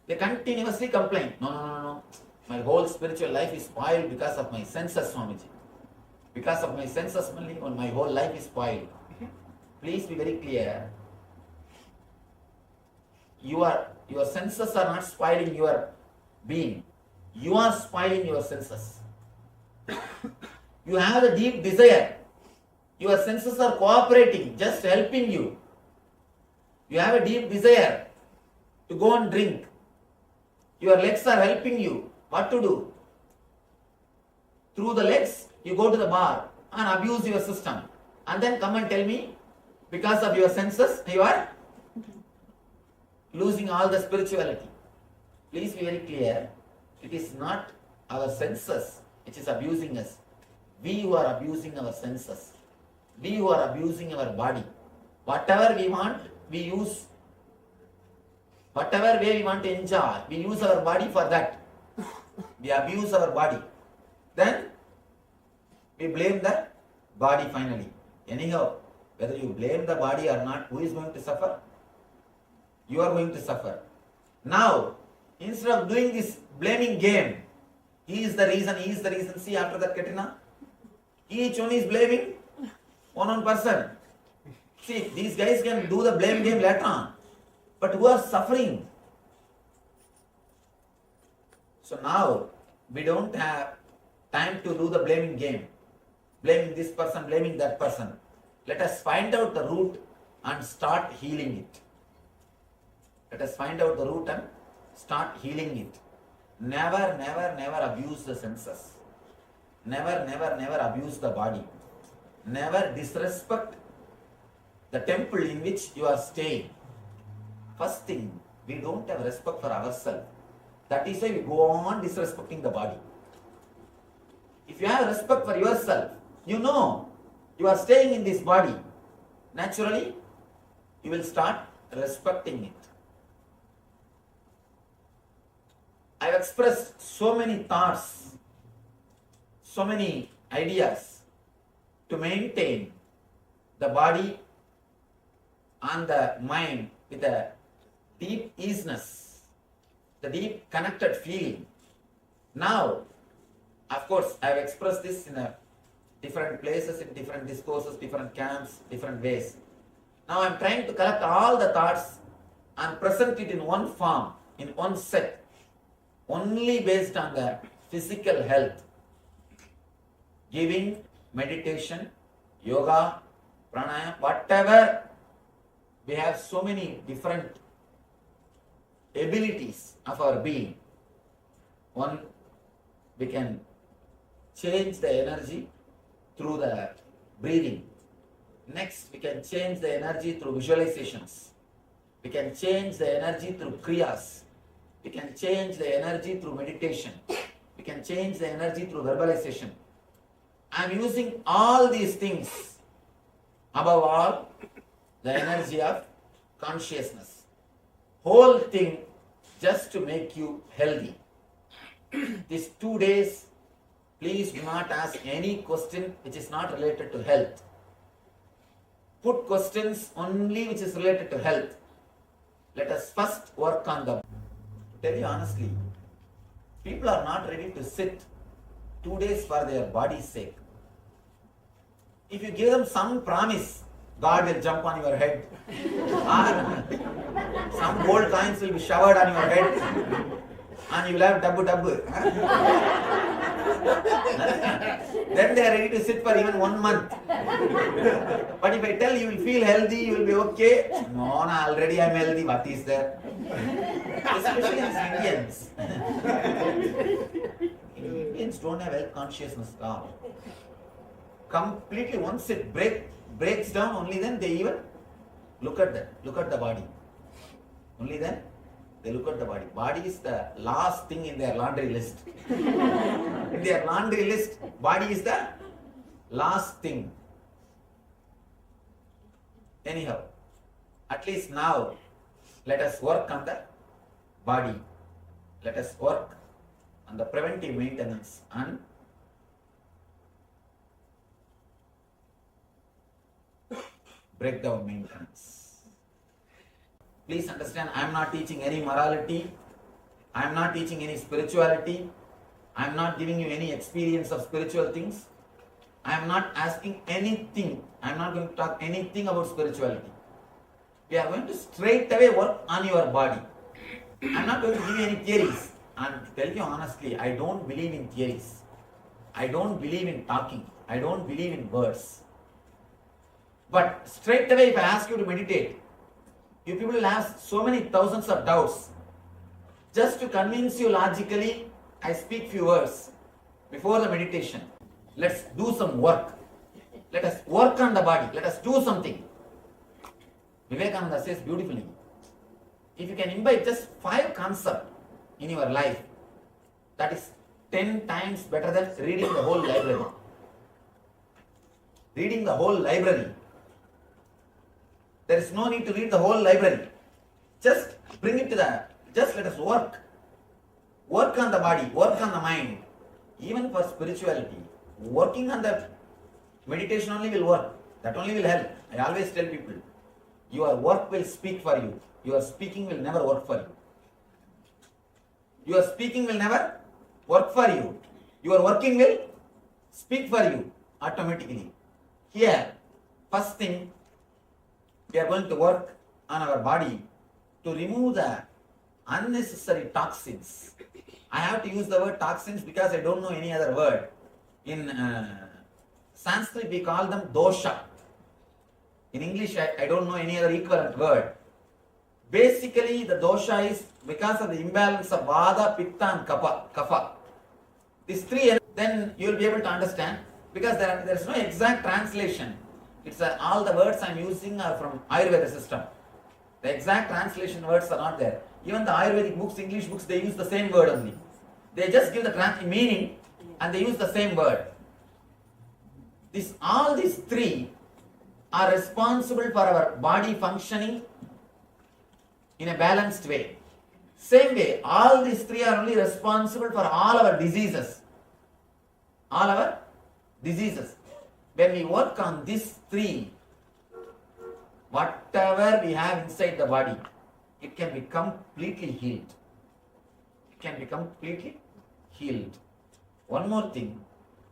They continuously complain, no. My whole spiritual life is spoiled because of my senses, Swamiji. Because of my senses only, my whole life is spoiled. Please be very clear. Your senses are not spoiling your being. You are spoiling your senses. You have a deep desire. Your senses are cooperating, just helping you. You have a deep desire to go and drink. Your legs are helping you What to do? Through the legs, you go to the bar and abuse your system. And then come and tell me, because of your senses, you are losing all the spirituality. Please be very clear. It is not our senses which is abusing us. We who are abusing our senses. We who are abusing our body. Whatever we want, we use. Whatever way we want to enjoy, we use our body for that. We abuse our body. Then we blame the body finally. Anyhow, whether you blame the body or not, who is going to suffer? You are going to suffer. Now, instead of doing this blaming game, he is the reason, see after that Katrina, each one is blaming one person. See, these guys can do the blame game later on, but who are suffering? So now, we don't have time to do the blaming game. Blaming this person, blaming that person. Let us find out the root and start healing it. Let us find out the root and start healing it. Never, never, never abuse the senses. Never, never, never abuse the body. Never disrespect the temple in which you are staying. First thing, we don't have respect for ourselves. That is why we go on disrespecting the body. If you have respect for yourself, you know you are staying in this body. Naturally, you will start respecting it. I have expressed so many thoughts, so many ideas to maintain the body and the mind with a deep easiness, the deep connected feeling. Now, of course, I have expressed this in different places, in different discourses, different camps, different ways. Now I am trying to collect all the thoughts and present it in one form, in one set, only based on the physical health. Giving, meditation, yoga, pranayama, whatever. We have so many different abilities of our being. One, we can change the energy through the breathing. Next, we can change the energy through visualizations. We can change the energy through kriyas. We can change the energy through meditation. We can change the energy through verbalization. I am using all these things, above all, the energy of consciousness. Whole thing just to make you healthy. These 2 days, please do not ask any question which is not related to health. Put questions only which is related to health. Let us first work on them. To tell you honestly, people are not ready to sit 2 days for their body's sake. If you give them some promise, God will jump on your head, or some gold coins will be showered on your head, and you will have dabbu. Then they are ready to sit for even 1 month. But if I tell you will feel healthy, you will be okay. No, already I am healthy. What is there? Especially as Indians. Indians don't have health consciousness at all. Completely, once it breaks down, only then they even look at the body. Only then they look at the body. Body is the last thing in their laundry list. In their laundry list, body is the last thing. Anyhow, at least now, let us work on the body. Let us work on the preventive maintenance and breakdown maintenance. Please understand, I am not teaching any morality. I am not teaching any spirituality. I am not giving you any experience of spiritual things. I am not asking anything. I am not going to talk anything about spirituality. We are going to straight away work on your body. I am not going to give you any theories. And to tell you honestly, I don't believe in theories. I don't believe in talking. I don't believe in words. But straight away, if I ask you to meditate, you people will have so many thousands of doubts. Just to convince you logically, I speak few words before the meditation. Let's do some work. Let us work on the body. Let us do something. Vivekananda says beautifully, if you can imbibe just 5 concepts in your life, that is 10 times better than reading the whole library. Reading the whole library. There is no need to read the whole library. Just bring it to just let us work. Work on the body, work on the mind. Even for spirituality, working on the meditation only will work. That only will help. I always tell people, your work will speak for you. Your speaking will never work for you. Your speaking will never work for you. Your working will speak for you automatically. Here, first thing, we are going to work on our body to remove the unnecessary toxins. I have to use the word toxins because I don't know any other word. In Sanskrit, we call them dosha. In English, I don't know any other equivalent word. Basically, the dosha is because of the imbalance of vada, pitta and kapha. These three, then you will be able to understand, because there is no exact translation. It's all the words I am using are from Ayurveda system. The exact translation words are not there. Even the Ayurvedic books, English books, they use the same word only. They just give the meaning and they use the same word. All these three are responsible for our body functioning in a balanced way. Same way, all these three are only responsible for all our diseases. All our diseases. When we work on these three, whatever we have inside the body, it can be completely healed. It can be completely healed. One more thing,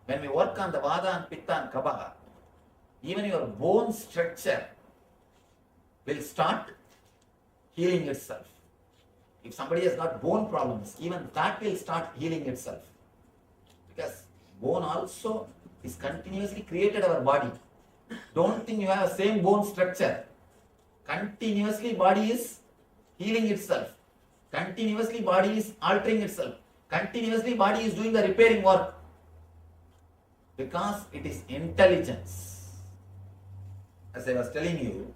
when we work on the vada and pitta and kapha, even your bone structure will start healing itself. If somebody has got bone problems, even that will start healing itself. Because bone also is continuously created our body. Don't think you have the same bone structure. Continuously body is healing itself. Continuously body is altering itself. Continuously body is doing the repairing work. Because it is intelligence. As I was telling you,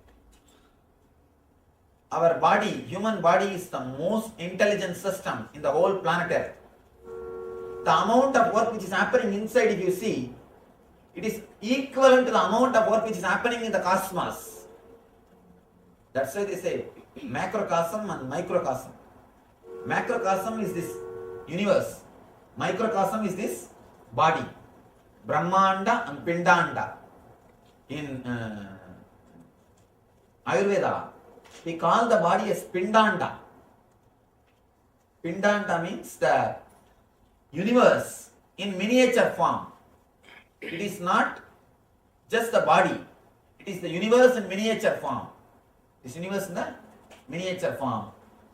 our body, human body is the most intelligent system in the whole planet Earth. The amount of work which is happening inside, if you see, it is equivalent to the amount of work which is happening in the cosmos. That's why they say macrocosm and microcosm. Macrocosm is this universe. Microcosm is this body. Brahmanda and Pindanda. In Ayurveda, we call the body as Pindanda. Pindanda means the universe in miniature form. It is not just the body. It is the universe in miniature form. This universe in the miniature form.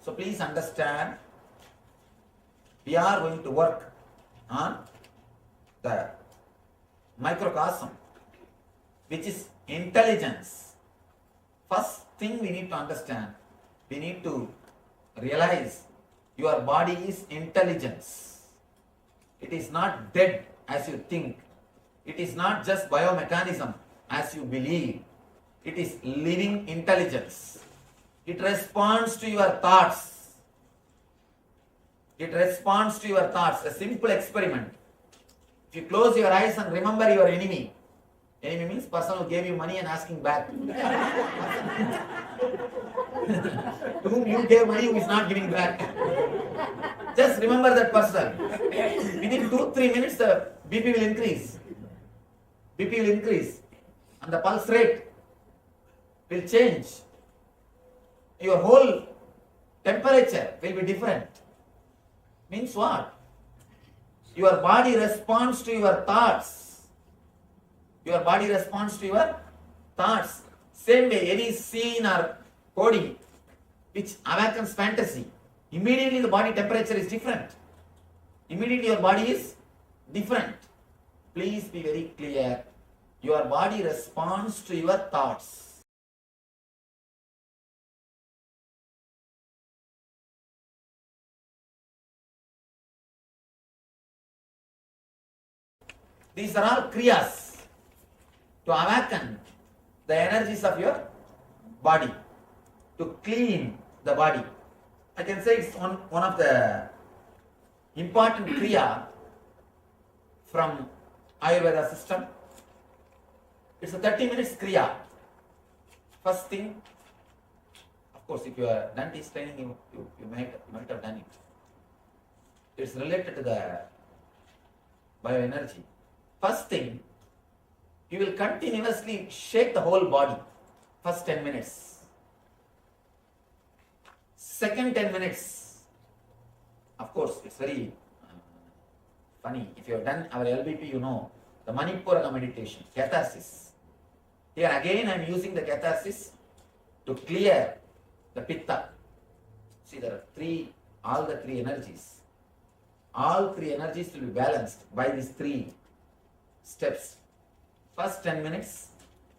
So please understand, we are going to work on the microcosm, which is intelligence. First thing we need to understand, we need to realize your body is intelligence. It is not dead as you think. It is not just biomechanism as you believe. It is living intelligence. It responds to your thoughts. It responds to your thoughts. A simple experiment. If you close your eyes and remember your enemy, enemy means person who gave you money and asking back. To whom you gave money who is not giving back. Just remember that person. Within 2-3 minutes the BP will increase. BP will increase. And the pulse rate will change. Your whole temperature will be different. Means what? Your body responds to your thoughts. Your body responds to your thoughts. Same way, any scene or coding which awakens fantasy, immediately the body temperature is different. Immediately your body is different. Please be very clear. Your body responds to your thoughts. These are all kriyas to awaken the energies of your body, to clean the body. I can say it's one of the important kriya from Ayurveda system. It's a 30 minutes kriya. First thing, of course, if you are done this training, you might have done it. It's related to the bioenergy. First thing, you will continuously shake the whole body. First 10 minutes. Second 10 minutes, of course, it's very funny. If you have done our LBP, you know the Manipura meditation, catharsis. Here again, I am using the catharsis to clear the pitta. See, there are all the three energies. All three energies will be balanced by these three steps. First 10 minutes,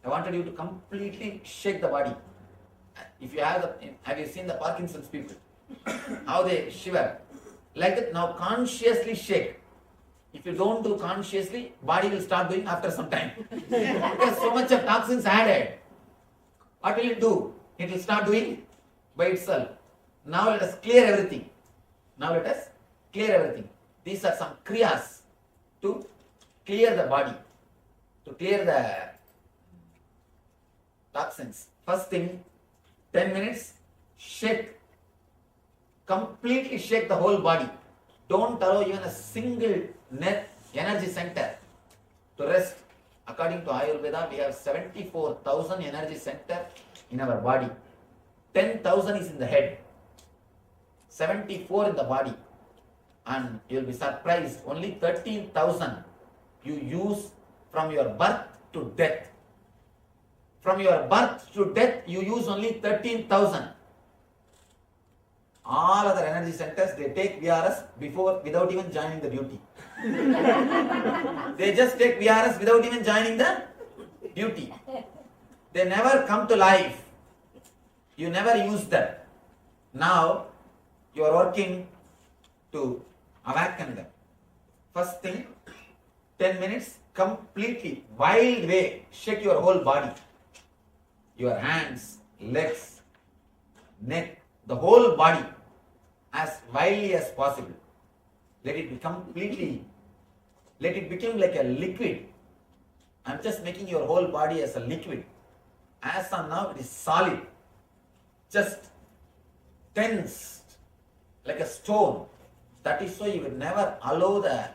I wanted you to completely shake the body. If you have you seen the Parkinson's people? How they shiver? Like that, now consciously shake. If you don't do consciously, body will start doing after some time. Because so much of toxins added. What will it do? It will start doing by itself. Now let us clear everything. These are some kriyas to clear the body, to clear the toxins. First thing, 10 minutes, shake. Completely shake the whole body. Don't allow even a single energy center to rest. According to Ayurveda, we have 74,000 energy center in our body. 10,000 is in the head. 74 in the body. And you will be surprised, only 13,000 you use from your birth to death. From your birth to death, you use only 13,000. All other energy centers, they take VRS without even joining the duty. They just take VRS without even joining the duty. They never come to life. You never use them. Now, you are working to awaken them. First thing, 10 minutes, completely, wild way, shake your whole body. Your hands, legs, neck, the whole body, as wildly as possible. Let it become like a liquid. I'm just making your whole body as a liquid. As of now, it is solid, just tensed like a stone. That is why you will never allow the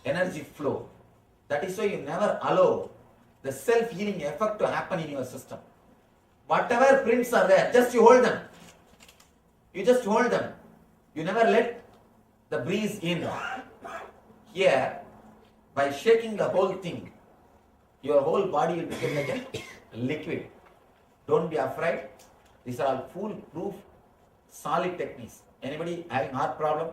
energy flow. That is why you never allow the self-healing effect to happen in your system. Whatever prints are there, just you hold them. You just hold them. You never let the breeze in. Here, by shaking the whole thing, your whole body will become like a liquid. Don't be afraid. These are all foolproof, solid techniques. Anybody having heart problem?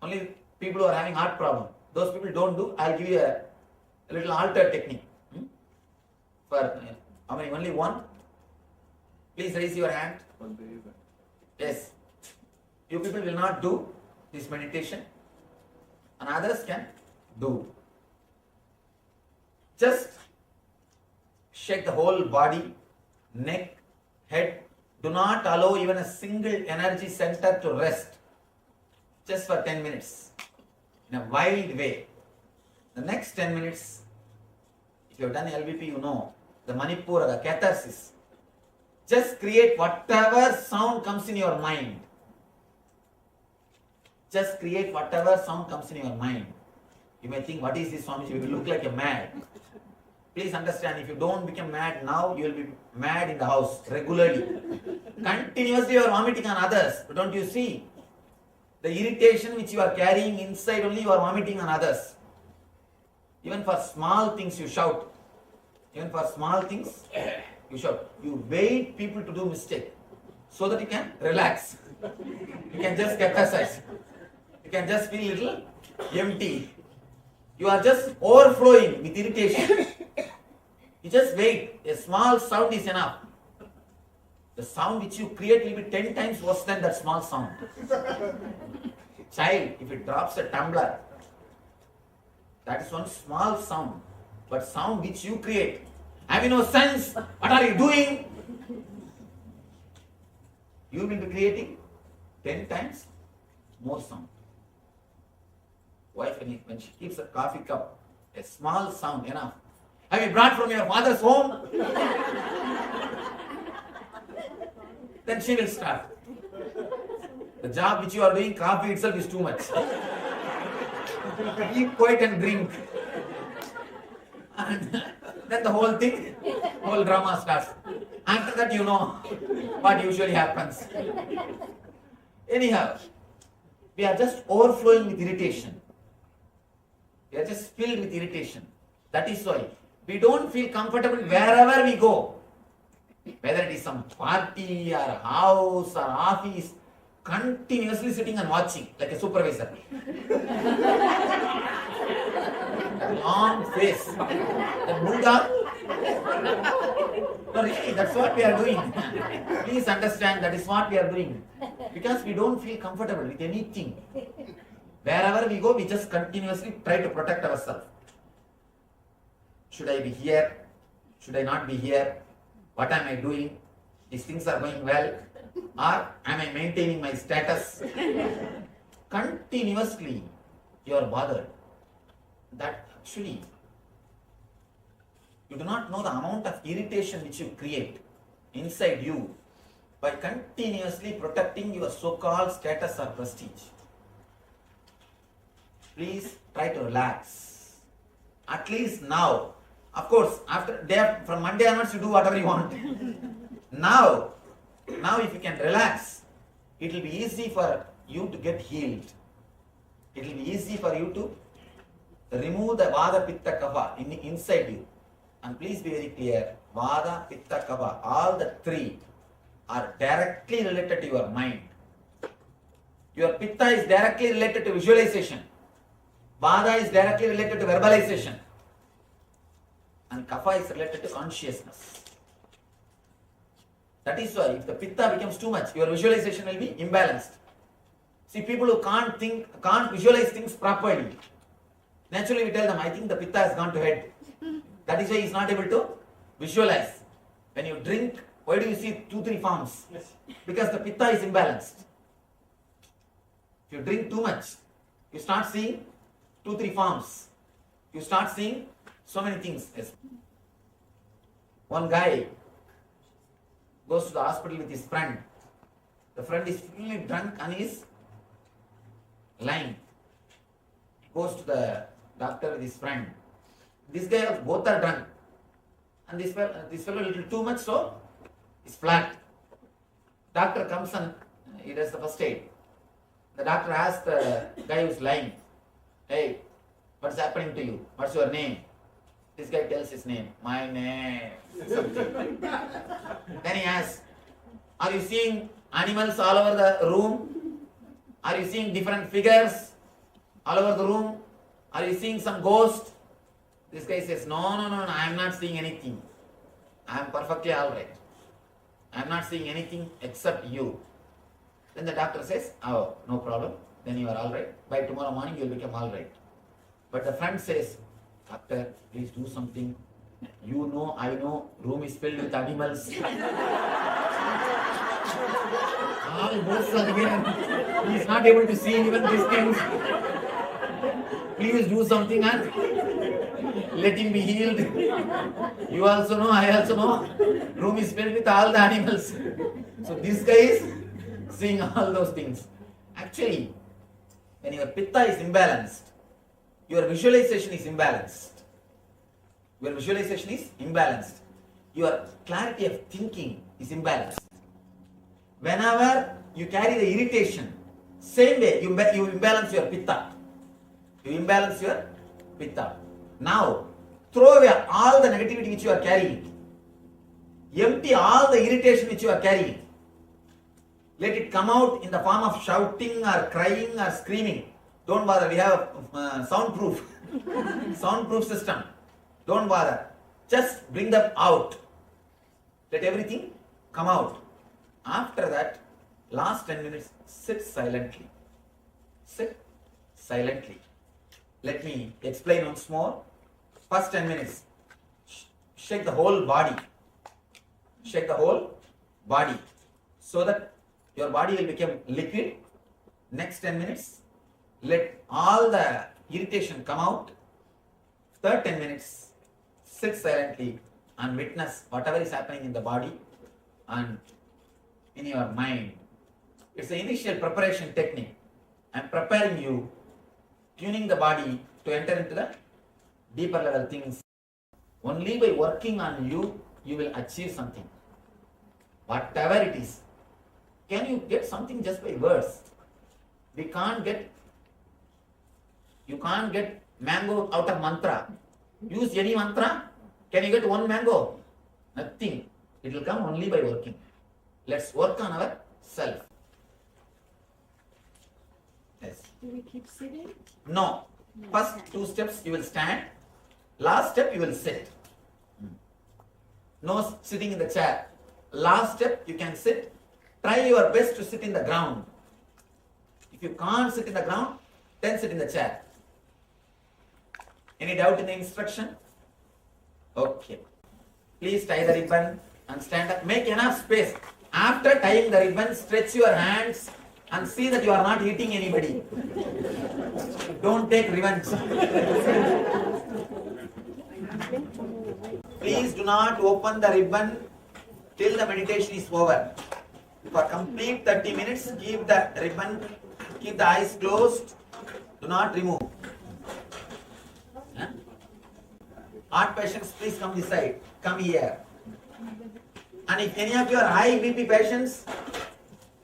Only people who are having heart problem. Those people don't do. I'll give you a little altered technique. For how many? Only one? Please raise your hand. Yes. You people will not do this meditation, and others can do. Just shake the whole body, neck, head. Do not allow even a single energy center to rest. Just for 10 minutes. In a wild way. The next 10 minutes, if you have done LVP, you know, the Manipura, the catharsis. Just create whatever sound comes in your mind. Just create whatever sound comes in your mind. You may think, what is this, Swamiji? You will look like a mad. Please understand, if you don't become mad now, you will be mad in the house regularly. Continuously you are vomiting on others. But don't you see? The irritation which you are carrying inside only, you are vomiting on others. Even for small things you shout. Even for small things you shout. You wait people to do mistake so that you can relax. You can just catharsize. You can just feel a little empty. You are just overflowing with irritation. You just wait. A small sound is enough. The sound which you create will be 10 times worse than that small sound. Child, if it drops a tumbler, That is one small sound, but sound which you create. Have you no sense? What are you doing? You will be creating 10 times more sound. Wife, when she keeps a coffee cup, a small sound enough. Have you brought from your father's home? Then she will start. The job which you are doing, coffee itself is too much. Keep quiet and drink. And then the whole thing, whole drama starts. After that, you know what usually happens. Anyhow, we are just overflowing with irritation. We are just filled with irritation. That is why we don't feel comfortable wherever we go. Whether it is some party or house or office, continuously sitting and watching like a supervisor. That long face. That bulldog. No, really, that's what we are doing. Please understand, that is what we are doing. Because we don't feel comfortable with anything. Wherever we go, we just continuously try to protect ourselves. Should I be here? Should I not be here? What am I doing? These things are going well? Or am I maintaining my status? Continuously, you are bothered. That actually, you do not know the amount of irritation which you create inside you by continuously protecting your so-called status or prestige. Please try to relax. At least now. Of course, from Monday onwards you do whatever you want. Now if you can relax, it will be easy for you to get healed. It will be easy for you to remove the Vada, Pitta, Kapha inside you. And please be very clear, Vada, Pitta, Kapha, all the three are directly related to your mind. Your Pitta is directly related to visualization. Vada is directly related to verbalization. And Kapha is related to consciousness. That is why if the Pitta becomes too much, your visualization will be imbalanced. See, people who can't visualize things properly, naturally we tell them, I think the Pitta has gone to head. That is why he is not able to visualize. When you drink, why do you see 2-3 forms? Yes. Because the Pitta is imbalanced. If you drink too much, you start seeing 2-3 forms. You start seeing so many things. Yes. One guy goes to the hospital with his friend. The friend is fully drunk and is lying. He goes to the doctor with his friend. This guy, both are drunk. And this fellow a little too much, so he's flat. Doctor comes and he does the first aid. The doctor asks the guy who's lying, hey, what's happening to you? What's your name? This guy tells his name. My name. Something. Then he asks, are you seeing animals all over the room? Are you seeing different figures all over the room? Are you seeing some ghost? This guy says, no, I am not seeing anything. I am perfectly alright. I am not seeing anything except you. Then the doctor says, oh, no problem. Then you are alright. By tomorrow morning you will become alright. But the friend says, doctor, please do something. You know, I know, room is filled with animals. All ghosts are here. He is not able to see even these things. Please do something and let him be healed. You also know, I also know. Room is filled with all the animals. So this guy is seeing all those things. Actually, when your Pitta is imbalanced, your visualization is imbalanced. Your visualization is imbalanced. Your clarity of thinking is imbalanced. Whenever you carry the irritation, same way you imbalance your Pitta. You imbalance your Pitta. Now, throw away all the negativity which you are carrying. Empty all the irritation which you are carrying. Let it come out in the form of shouting or crying or screaming. Don't bother, we have soundproof system. Don't bother. Just bring them out. Let everything come out. After that, last 10 minutes, sit silently. Sit silently. Let me explain once more. First 10 minutes, shake the whole body. Shake the whole body so that your body will become liquid. Next 10 minutes, let all the irritation come out. Third 10 minutes, sit silently and witness whatever is happening in the body and in your mind. It's the initial preparation technique. I'm preparing you, tuning the body to enter into the deeper level things. Only by working on you, you will achieve something. Whatever it is. Can you get something just by words? You can't get mango out of mantra. Use any mantra. Can you get one mango? Nothing. It will come only by working. Let's work on our self. Yes. Do we keep sitting? No. First 2 steps you will stand. Last step you will sit. No sitting in the chair. Last step you can sit. Try your best to sit in the ground. If you can't sit in the ground, then sit in the chair. Any doubt in the instruction? Okay. Please tie the ribbon and stand up. Make enough space. After tying the ribbon, stretch your hands and see that you are not hitting anybody. Don't take revenge. Please do not open the ribbon till the meditation is over. For complete 30 minutes, keep the ribbon, keep the eyes closed. Do not remove. Heart patients, please come this side. Come here. And if any of you are high BP patients,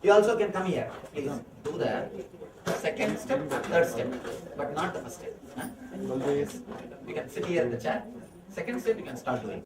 you also can come here. Please do the second step, third step, but not the first step. Always. You can sit here in the chair. Second step, you can start doing.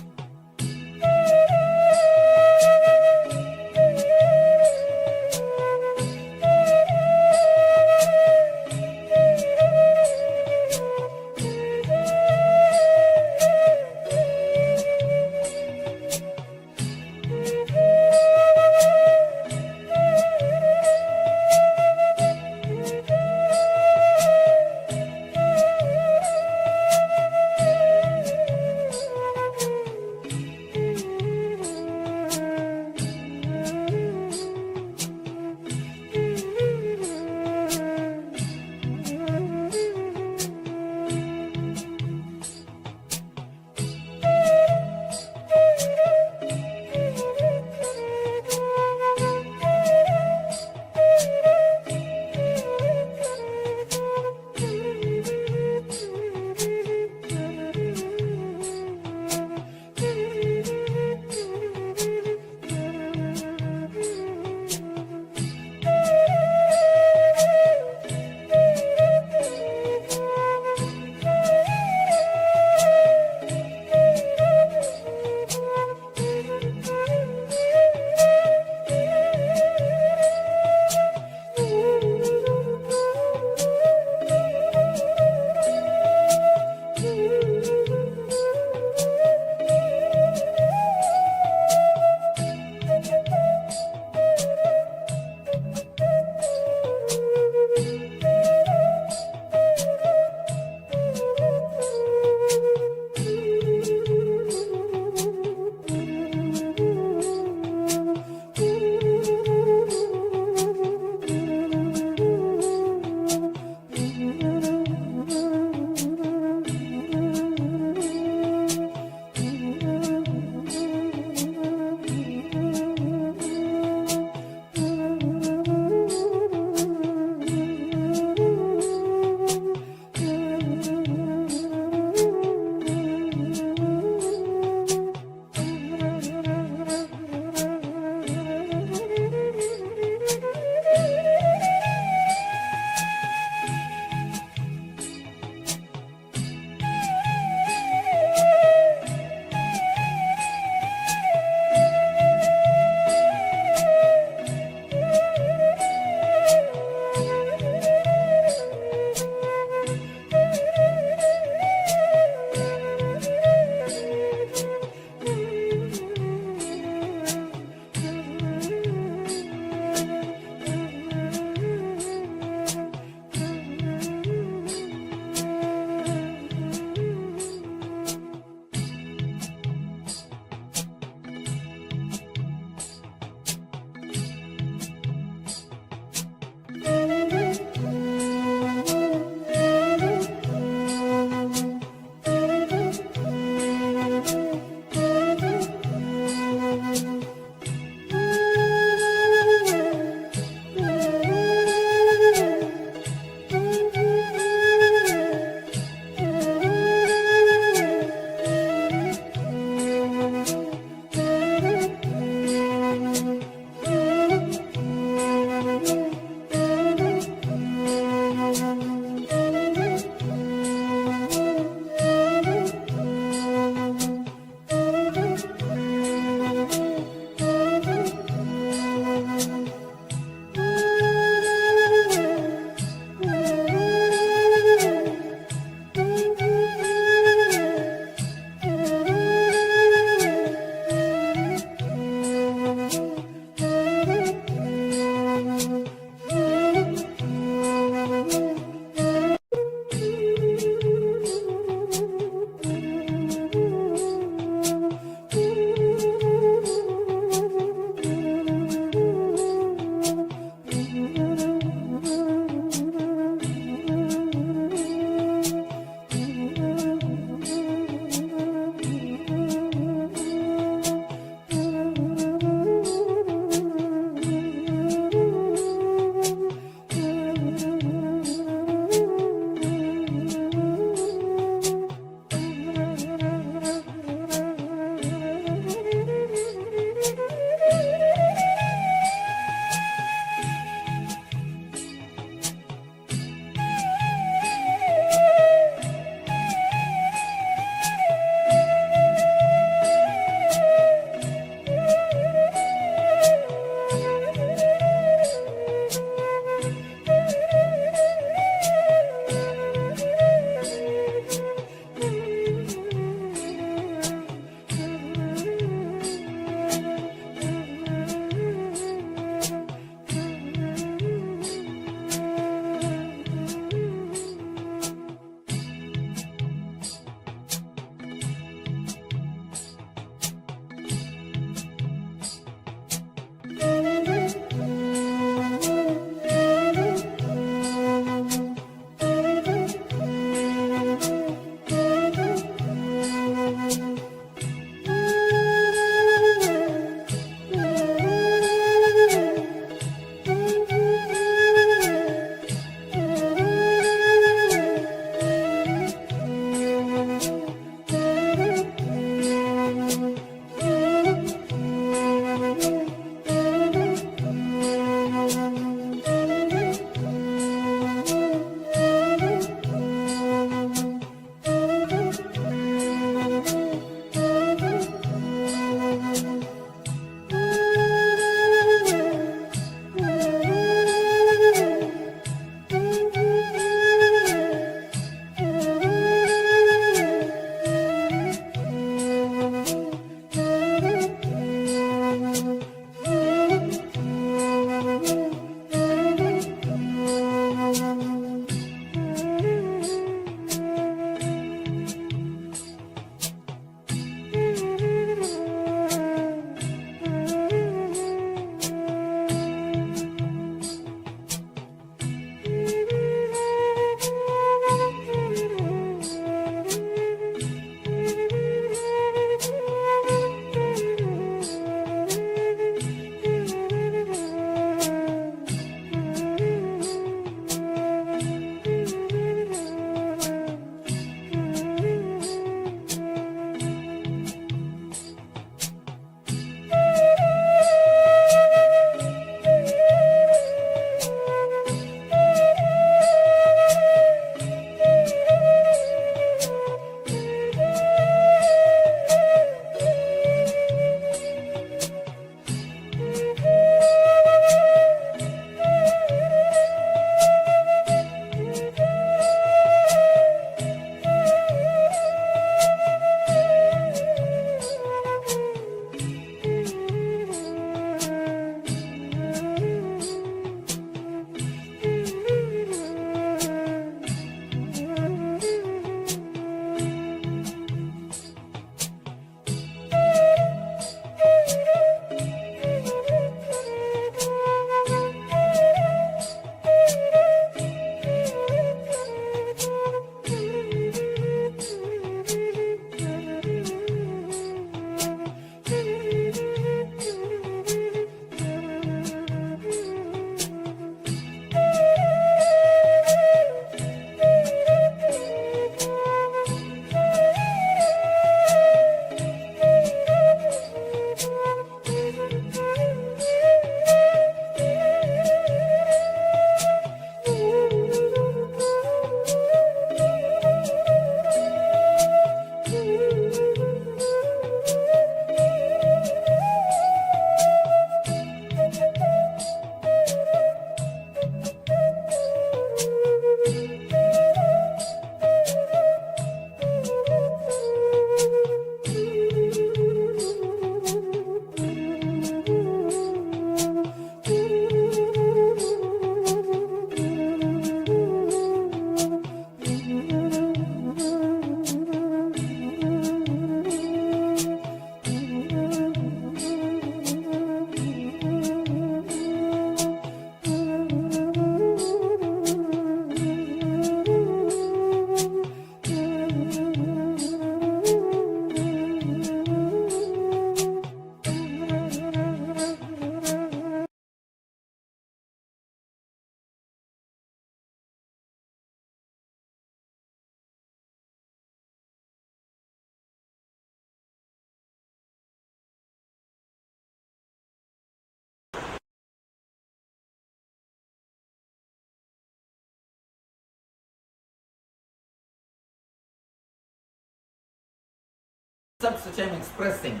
concepts which I am expressing,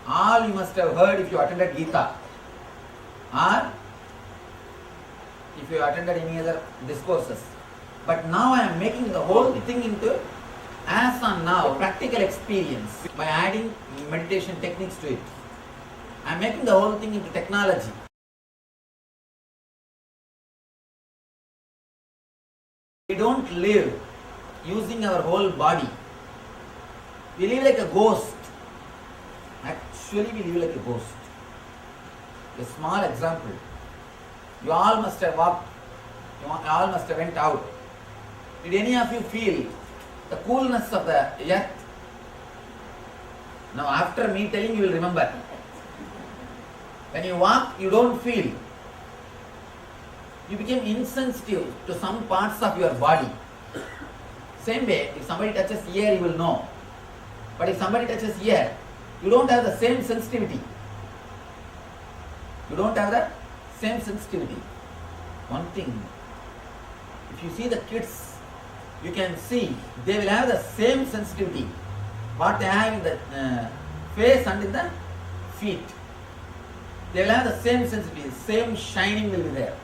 all you must have heard if you attended Gita, or if you attended any other discourses. But now I am making the whole thing into, as on now, practical experience by adding meditation techniques to it. I am making the whole thing into technology. We don't live using our whole body. We live like a ghost. Actually, we live like a ghost. A small example. You all must have walked, you all must have went out. Did any of you feel the coolness of the earth? Now after me telling, you will remember. When you walk, you don't feel. You became insensitive to some parts of your body. Same way, if somebody touches ear, you will know. But if somebody touches ear, you don't have the same sensitivity. You don't have the same sensitivity. One thing, if you see the kids, you can see they will have the same sensitivity what they have in the face and in the feet. They will have the same sensitivity, same shining will be there.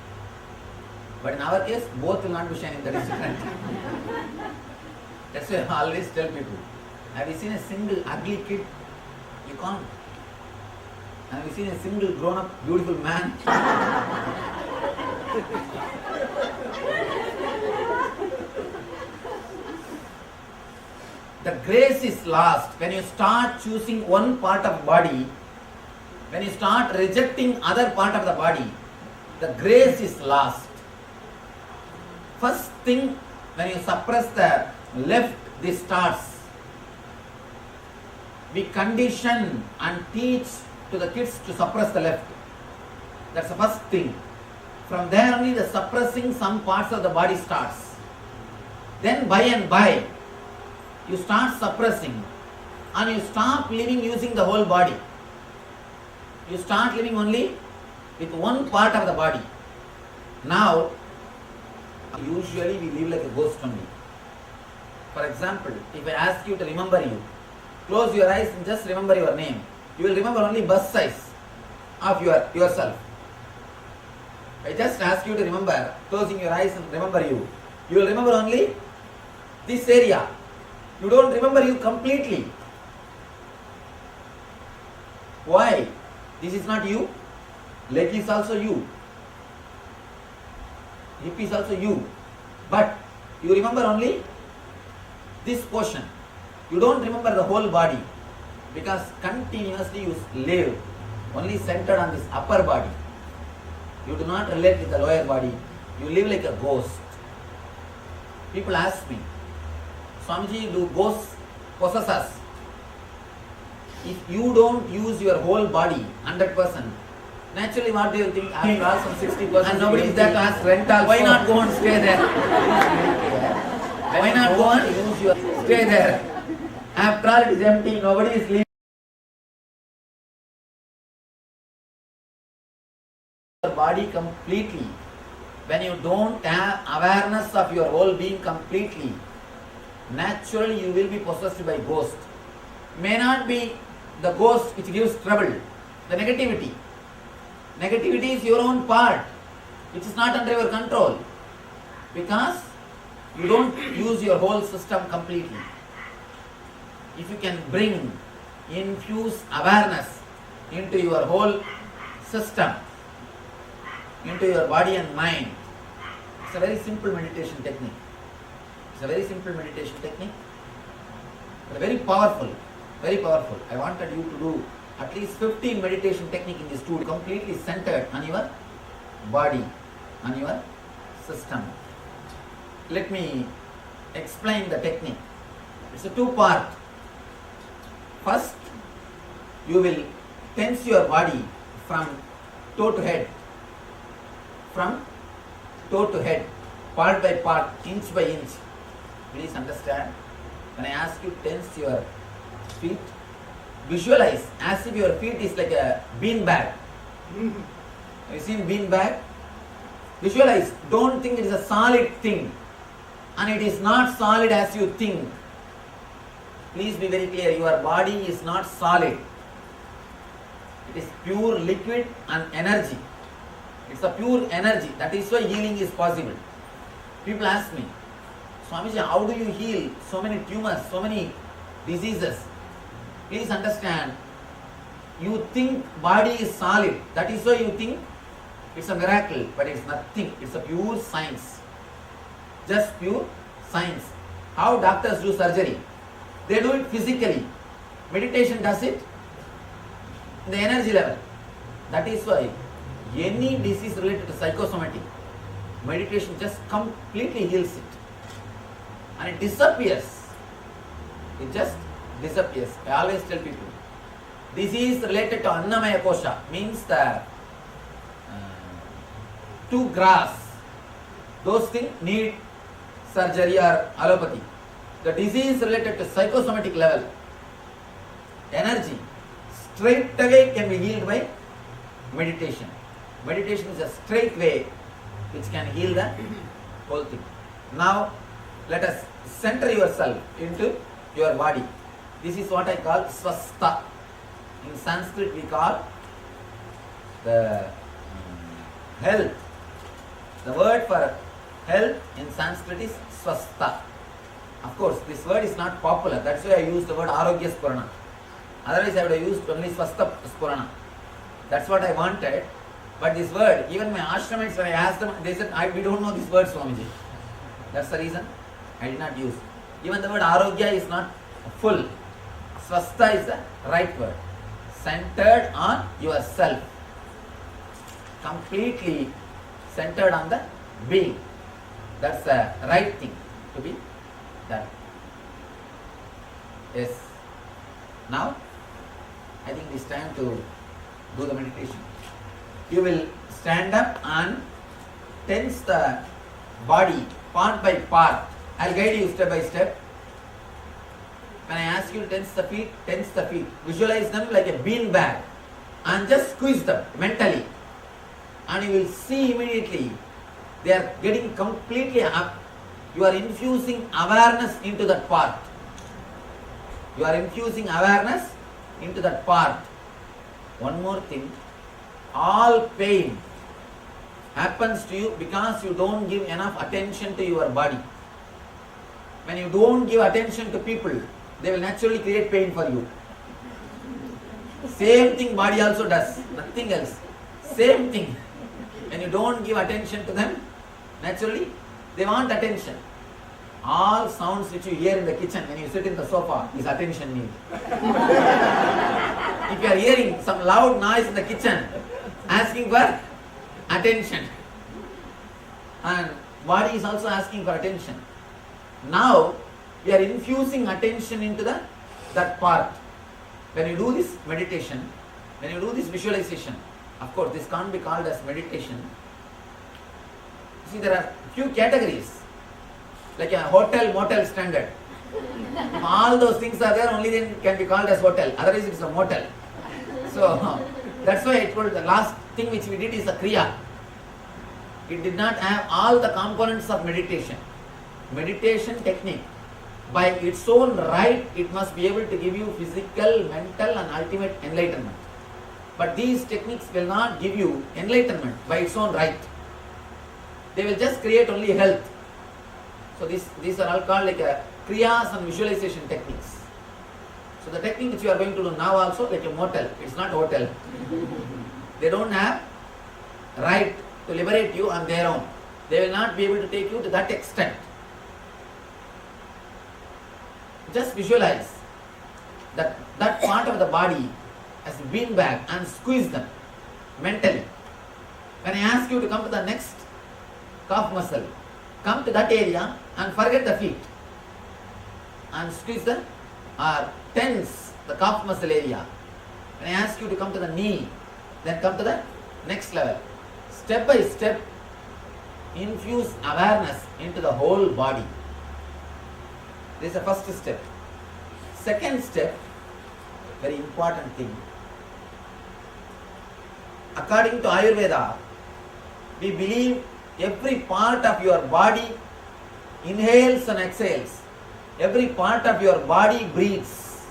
But in our case, both will not be shining, that is different. That's why I always tell people, have you seen a single ugly kid? You can't. Have you seen a single grown up beautiful man? The grace is lost when you start choosing one part of body, when you start rejecting other part of the body, the grace is lost. First thing, when you suppress the left, this starts. We condition and teach to the kids to suppress the left. That's the first thing. From there only the suppressing some parts of the body starts. Then by and by, you start suppressing and you stop living using the whole body. You start living only with one part of the body. Now, usually we live like a ghost only. For example, if I ask you to remember you, close your eyes and just remember your name. You will remember only bus size of yourself. I just ask you to remember, closing your eyes and remember you. You will remember only this area. You don't remember you completely. Why? This is not you. Leg is also you. Hip is also you. But you remember only this portion. You don't remember the whole body because continuously you live only centered on this upper body. You do not relate with the lower body. You live like a ghost. People ask me, Swamiji, do ghosts possess us? If you don't use your whole body 100%, naturally what do you think? After all some 60% and nobody is there to ask rent also. Why not go and stay there? Why not go and use your stay there? After all it is empty, nobody is living. Your body completely. When you don't have awareness of your whole being completely, naturally you will be possessed by ghost. May not be the ghost which gives trouble, the negativity. Negativity is your own part, which is not under your control, because you don't use your whole system completely. If you can infuse awareness into your whole system, into your body and mind, it's a very simple meditation technique. It's a very simple meditation technique, but very powerful, very powerful. I wanted you to do at least 15 meditation technique in this studio, completely centered on your body, on your system. Let me explain the technique. It's a two-part. First, you will tense your body from toe to head. From toe to head, part by part, inch by inch. Please understand, when I ask you tense your feet, visualize as if your feet is like a bean bag. Have you seen bean bag? Visualize. Don't think it is a solid thing. And it is not solid as you think. Please be very clear, your body is not solid. It is pure liquid and energy. It's a pure energy. That is why healing is possible. People ask me, Swamiji, how do you heal so many tumors, so many diseases? Please understand, you think body is solid. That is why you think it's a miracle, but it's nothing. It's a pure science. Just pure science. How doctors do surgery? They do it physically. Meditation does it in the energy level. That is why any disease related to psychosomatic, meditation just completely heals it. And it disappears. It just disappears. I always tell people, disease related to Annamaya Kosha means the to grass. Those things need surgery or allopathy. The disease related to psychosomatic level, energy, straight away can be healed by meditation. Meditation is a straight way which can heal the whole thing. Now, let us center yourself into your body. This is what I call swastha. In Sanskrit we call the health. The word for health in Sanskrit is swastha. Of course, this word is not popular. That's why I used the word Arogya Spurana. Otherwise, I would have used only swastha Spurana. That's what I wanted. But this word, even my ashramites, when I asked them, they said, we don't know this word, Swamiji. That's the reason I did not use. Even the word Arogya is not full. Swastha is the right word. Centered on yourself. Completely centered on the being. That's the right thing to be done. Yes. Now, I think it is time to do the meditation. You will stand up and tense the body part by part. I will guide you step by step. When I ask you to tense the feet, tense the feet. Visualize them like a bean bag and just squeeze them mentally. And you will see immediately they are getting completely up. You are infusing awareness into that part. You are infusing awareness into that part. One more thing. All pain happens to you because you don't give enough attention to your body. When you don't give attention to people, they will naturally create pain for you. Same thing body also does, nothing else. Same thing. When you don't give attention to them, naturally they want attention. All sounds which you hear in the kitchen when you sit in the sofa is attention need. If you are hearing some loud noise in the kitchen, asking for attention. And body is also asking for attention. Now, we are infusing attention into that part. When you do this meditation, when you do this visualization, of course this can't be called as meditation. See, there are few categories, like a hotel, motel standard. If all those things are there, only then it can be called as hotel. Otherwise, it's a motel. So, that's why I told the last thing which we did is a kriya. It did not have all the components of meditation. Meditation technique, by its own right, it must be able to give you physical, mental and ultimate enlightenment. But these techniques will not give you enlightenment by its own right. They will just create only health. So these are all called like a kriyas and visualization techniques. So the technique which you are going to do now also like a motel, it's not hotel. They don't have right to liberate you on their own. They will not be able to take you to that extent. Just visualize that part of the body as a beanbag and squeeze them mentally. When I ask you to come to the next calf muscle, come to that area and forget the feet and squeeze the or tense the calf muscle area. When I ask you to come to the knee, then come to the next level. Step by step, infuse awareness into the whole body. This is the first step. Second step, very important thing. According to Ayurveda, we believe every part of your body inhales and exhales Every part of your body breathes.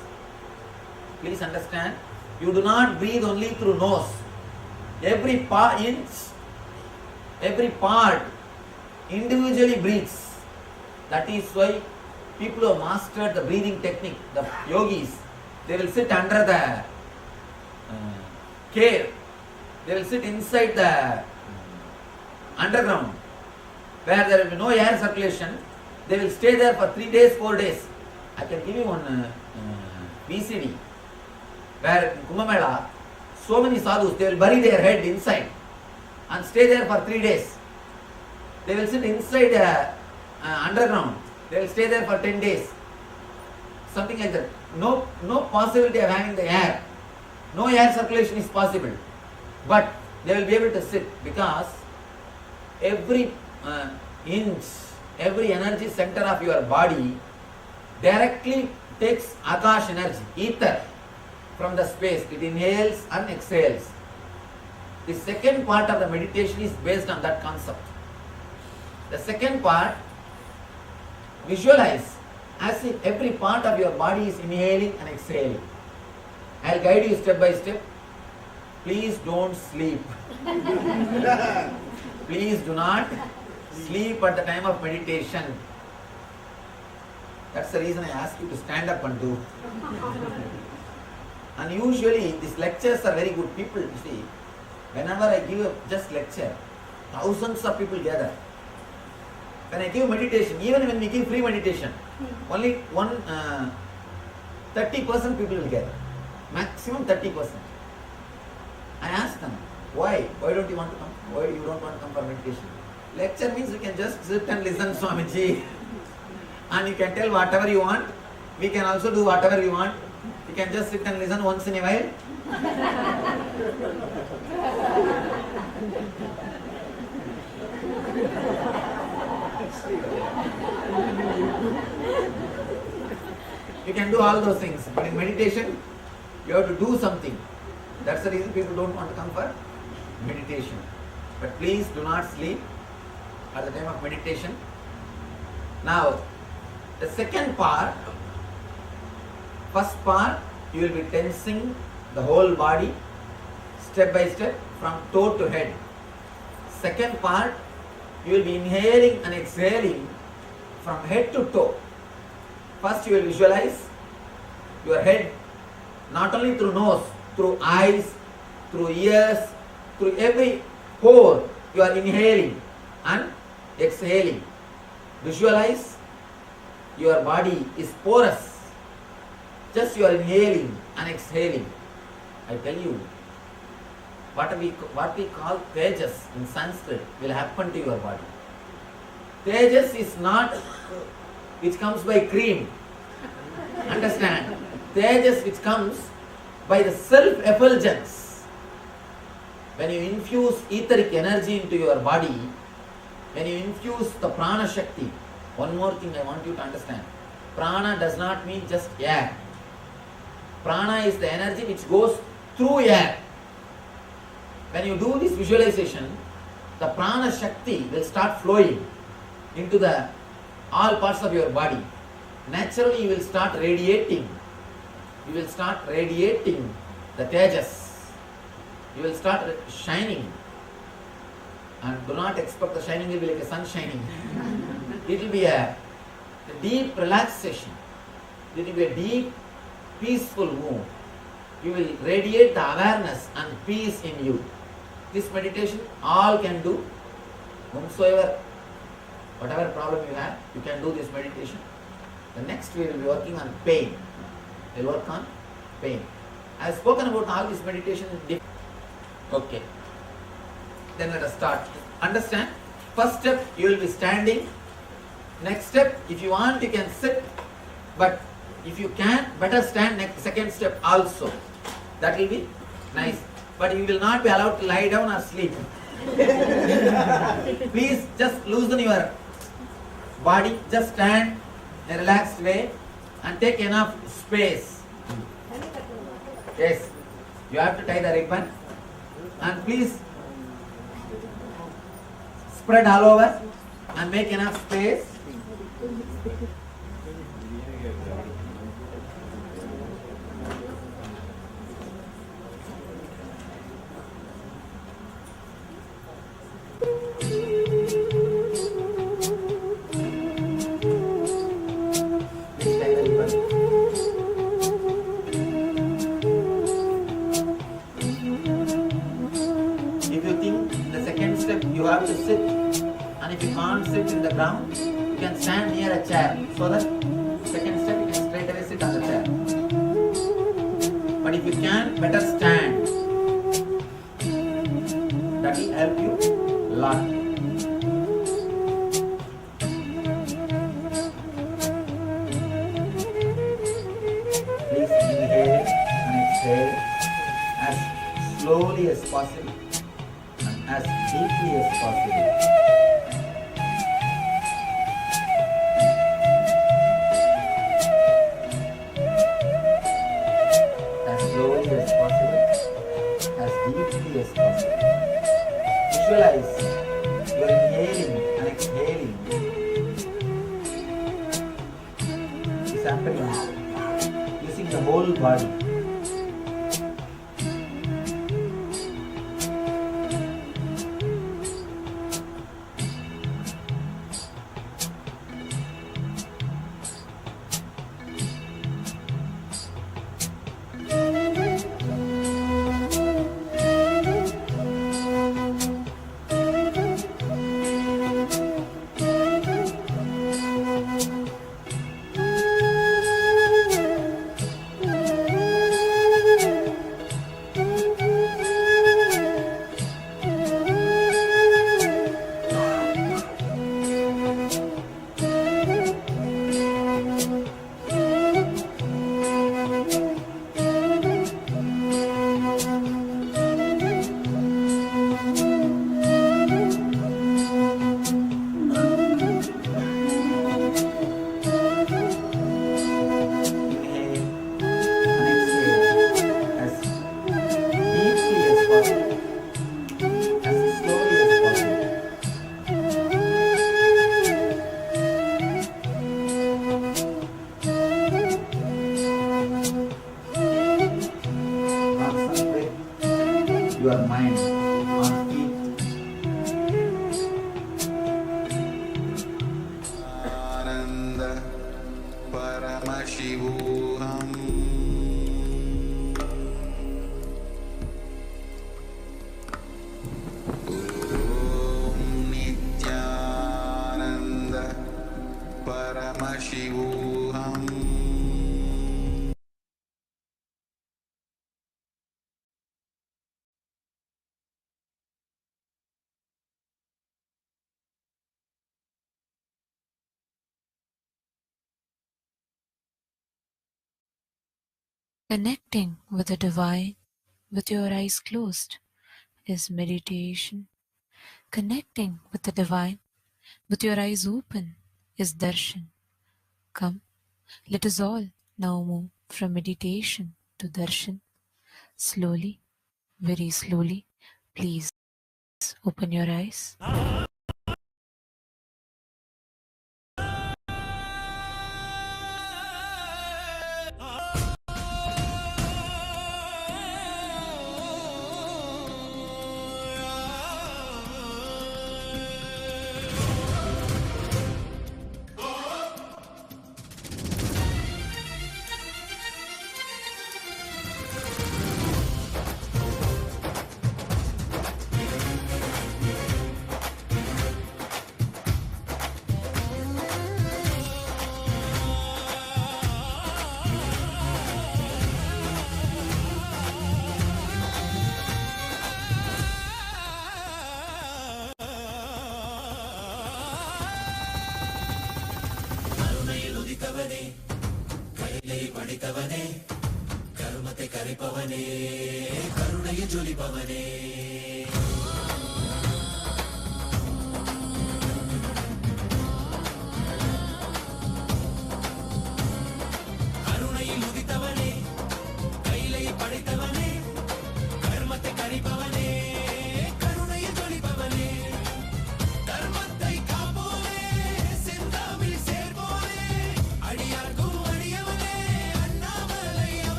Please understand, you do not breathe only through nose. Every part individually breathes. That is why people who have mastered the breathing technique, the yogis, they will sit under the cave. They will sit inside the underground where there will be no air circulation. They will stay there for 3 days, 4 days. I can give you one VCD where in Kumbh Mela, so many sadhus, they will bury their head inside and stay there for 3 days. They will sit inside underground. They will stay there for 10 days. Something like that. No possibility of having the air. No air circulation is possible. But they will be able to sit because every inch, every energy center of your body directly takes Akash energy, ether from the space. It inhales and exhales. The second part of the meditation is based on that concept. The second part, visualize as if every part of your body is inhaling and exhaling. I will guide you step by step. Please don't sleep. Please do not sleep at the time of meditation. That's the reason I ask you to stand up and do. And usually these lectures are very good. People, you see, whenever I give a just lecture, thousands of people gather. When I give meditation, even when we give free meditation, only 30% people will gather. Maximum 30%. I ask them, why? Why don't you want to come? Why you don't want to come for meditation? Lecture means you can just sit and listen, Swamiji. And you can tell whatever you want. We can also do whatever you want. You can just sit and listen once in a while. You can do all those things. But in meditation, you have to do something. That's the reason people don't want to come for meditation. But please do not sleep at the time of meditation. Now, the second part, first part, you will be tensing the whole body step by step from toe to head. Second part, you will be inhaling and exhaling from head to toe. First you will visualize your head not only through nose, through eyes, through ears, through every pore you are inhaling and exhaling. Visualize your body is porous. Just you are inhaling and exhaling. I tell you, what we call tejas in Sanskrit will happen to your body. Tejas is not which comes by cream. Understand? Tejas which comes by the self-effulgence. When you infuse etheric energy into your body, when you infuse the prana shakti, one more thing I want you to understand. Prana does not mean just air. Prana is the energy which goes through air. When you do this visualization, the prana shakti will start flowing into the all parts of your body. Naturally, you will start radiating. You will start radiating the tejas. You will start shining. And do not expect the shining will be like a sun shining. It will be a deep relaxation. It will be a deep, peaceful mood. You will radiate the awareness and peace in you. This meditation all can do. Whomsoever, whatever problem you have, you can do this meditation. The next we will be working on pain. We will work on pain. I have spoken about all this meditation. Okay. Then let us start. Understand? First step, you will be standing. Next step, if you want, you can sit. But if you can, better stand. Second step also. That will be nice. But you will not be allowed to lie down or sleep. Please just loosen your body. Just stand in a relaxed way and take enough space. Yes. You have to tie the ribbon. And please spread all over and make enough space. you have to sit. And if you can't sit in the ground, you can stand near a chair. So that second step, you can straight away sit on the chair. But if you can, better stand. That will help you a lot. Please inhale and exhale as slowly as possible and as deeply as possible. As slowly as possible, as deeply as possible. Visualize your inhaling and exhaling. It's happening using the whole body. Your mind on feet. Nithyananda Paramashivoham. Om Nithyananda Paramashivoham. Connecting with the divine with your eyes closed is meditation. Connecting with the divine with your eyes open is darshan. Come, let us all now move from meditation to darshan. Slowly, very slowly, please open your eyes.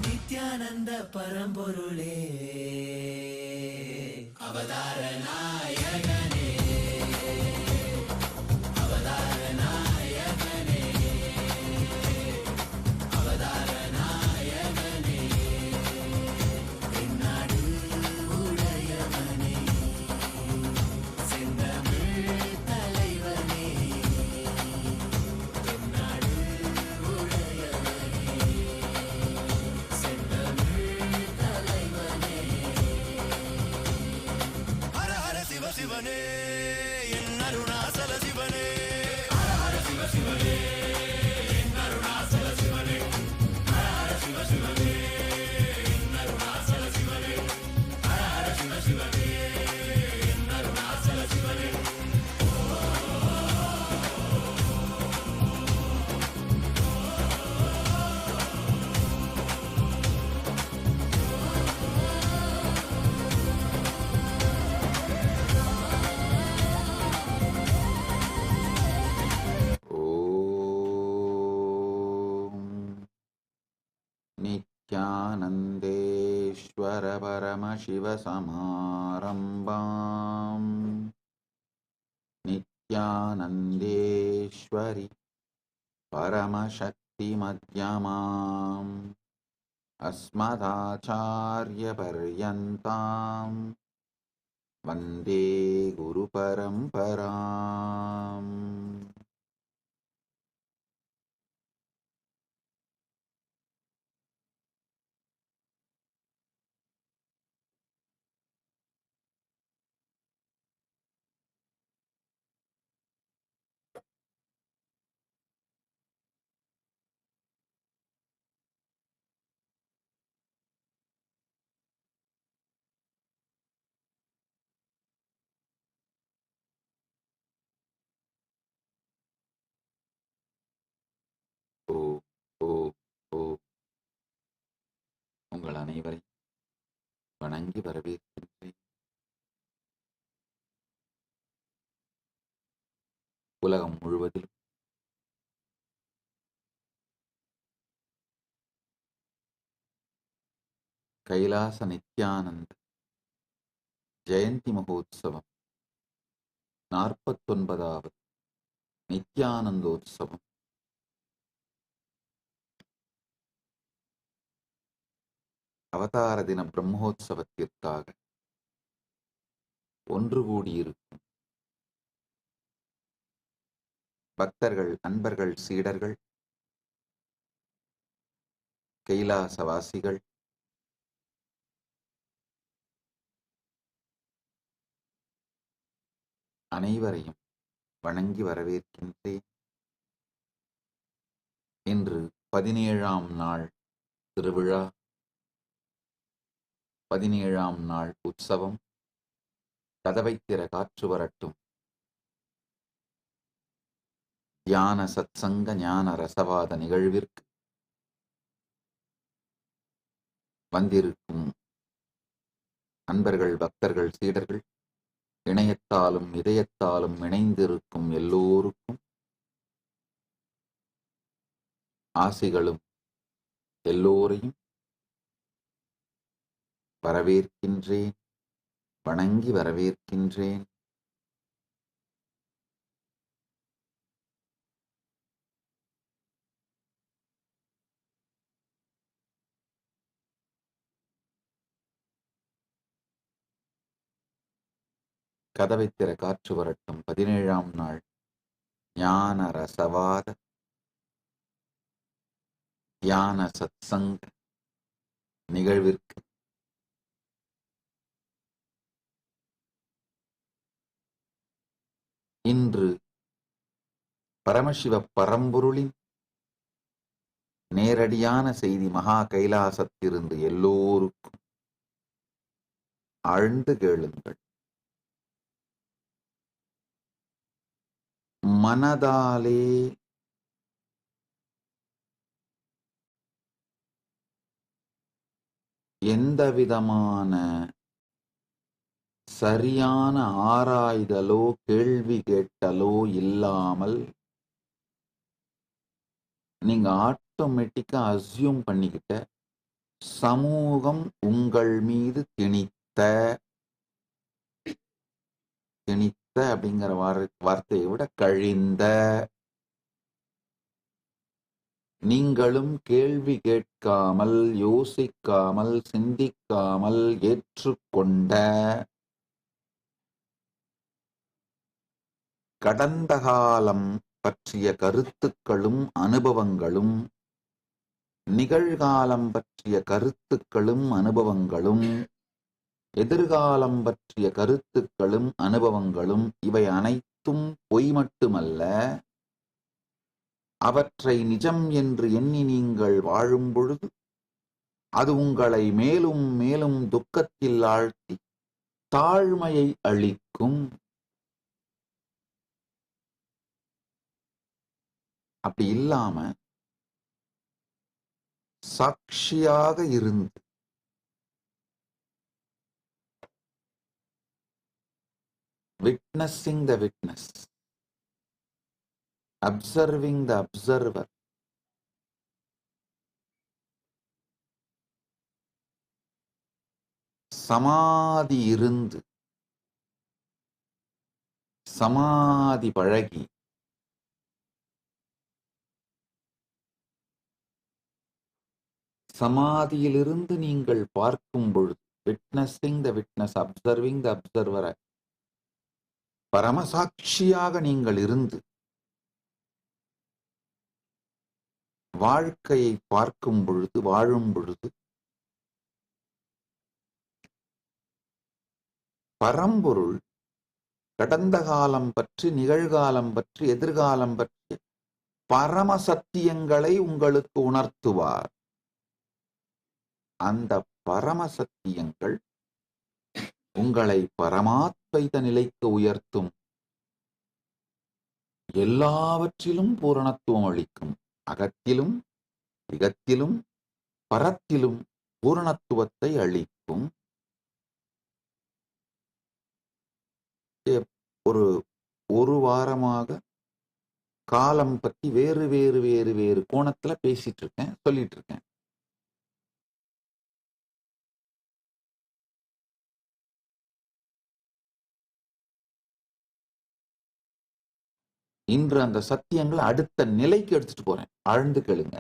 Nithyananda Paramporule. சிவனே என் அருணாசல சிவனே नित्यानन्देश्वर परमशिवसमारम्भाम् नित्यानन्देश्वरि परमशक्तिमध्यमाम् अस्मदाचार्यपर्यन्ताम् वन्दे गुरुपरम्पराम् ஓ ஓ ஓ உங்கள் அனைவரையும் வணங்கி வரவேற்கின்றேன். உலகம் முழுவதிலும் கைலாச நித்யானந்த ஜெயந்தி மகோத்சவம் 49வது நித்யானந்தோத்சவம் அவதார தின பிரம்மோத்சவத்திற்காக ஒன்று கூடியிருக்கும் பக்தர்கள், அன்பர்கள், சீடர்கள், கைலாசவாசிகள் அனைவரையும் வணங்கி வரவேற்கின்றேன். இன்று 17ஆம் நாள் திருவிழா, 17ஆம் நாள் உற்சவம். கதவைத் திற காற்று வரட்டும். தியான சத்சங்க ஞான ரசவாத நிகழ்விற்கு வந்திருக்கும் அன்பர்கள், பக்தர்கள், சீடர்கள், இணையத்தாலும் இதயத்தாலும் இணைந்திருக்கும் எல்லோருக்கும் ஆசிகளும் எல்லோரையும் வரவேற்கின்றேன், வணங்கி வரவேற்கின்றேன். கதவைத் திற காற்று வரட்டும் 17ஆம் நாள் ஞான ரசவாத தியான சத்சங்க நிகழ்விற்கு இன்று பரமசிவ பரம்பொருளின் நேரடியான செய்தி மகா கைலாசத்திலிருந்து எல்லோருக்கும் ஆழ்ந்து கேளுங்கள். மனதாலே எந்தவிதமான சரியான ஆராய்தலோ கேள்வி கேட்டலோ இல்லாமல் நீங்க ஆட்டோமேட்டிக்கா அஸ்யூம் பண்ணிக்கிட்ட சமூகம் உங்கள் மீது திணித்த அப்படிங்கிற வார்த்தையை விட கழிந்த, நீங்களும் கேள்வி கேட்காமல், யோசிக்காமல், சிந்திக்காமல் ஏற்றுக்கொண்ட கடந்த காலம் பற்றிய கருத்துக்களும் அனுபவங்களும், நிகழ்காலம் பற்றிய கருத்துக்களும் அனுபவங்களும் எதிர்காலம் பற்றிய கருத்துக்களும் அனுபவங்களும் இவை அனைத்தும் பொய் மட்டுமல்ல, அவற்றை நிஜம் என்று எண்ணி நீங்கள் வாழும் பொழுது அது உங்களை மேலும் மேலும் துக்கத்தில் ஆழ்த்தி தாழ்மையை அளிக்கும். அப்படி இல்லாம சாட்சியாக இருந்து witnessing the witness, observing the observer, சமாதி இருந்து சமாதி பழகி சமாதியிலிருந்து நீங்கள் பார்க்கும் பொழுது witnessing the witness, observing the observer, பரமசாட்சியாக நீங்கள் இருந்து வாழ்க்கையை பார்க்கும் பொழுது, வாழும் பொழுது பரம்பொருள் கடந்த காலம் பற்றி, நிகழ்காலம் பற்றி, எதிர்காலம் பற்றி பரம சத்தியங்களை உங்களுக்கு உணர்த்துவார். அந்த பரம சத்தியங்கள் உங்களை பரமாத்வைத நிலைக்கு உயர்த்தும், எல்லாவற்றிலும் பூரணத்துவம் அளிக்கும். அகத்திலும் இகத்திலும் பரத்திலும் பூரணத்துவத்தை அளிக்கும். ஒரு வாரமாக காலம் பத்தி வேறு வேறு வேறு வேறு கோணத்துல பேசிட்டு இருக்கேன், சொல்லிட்டு இருக்கேன். இன்று அந்த சத்தியங்களை அடுத்த நிலைக்கு எடுத்துட்டு போறேன். ஆழ்ந்து கேளுங்க.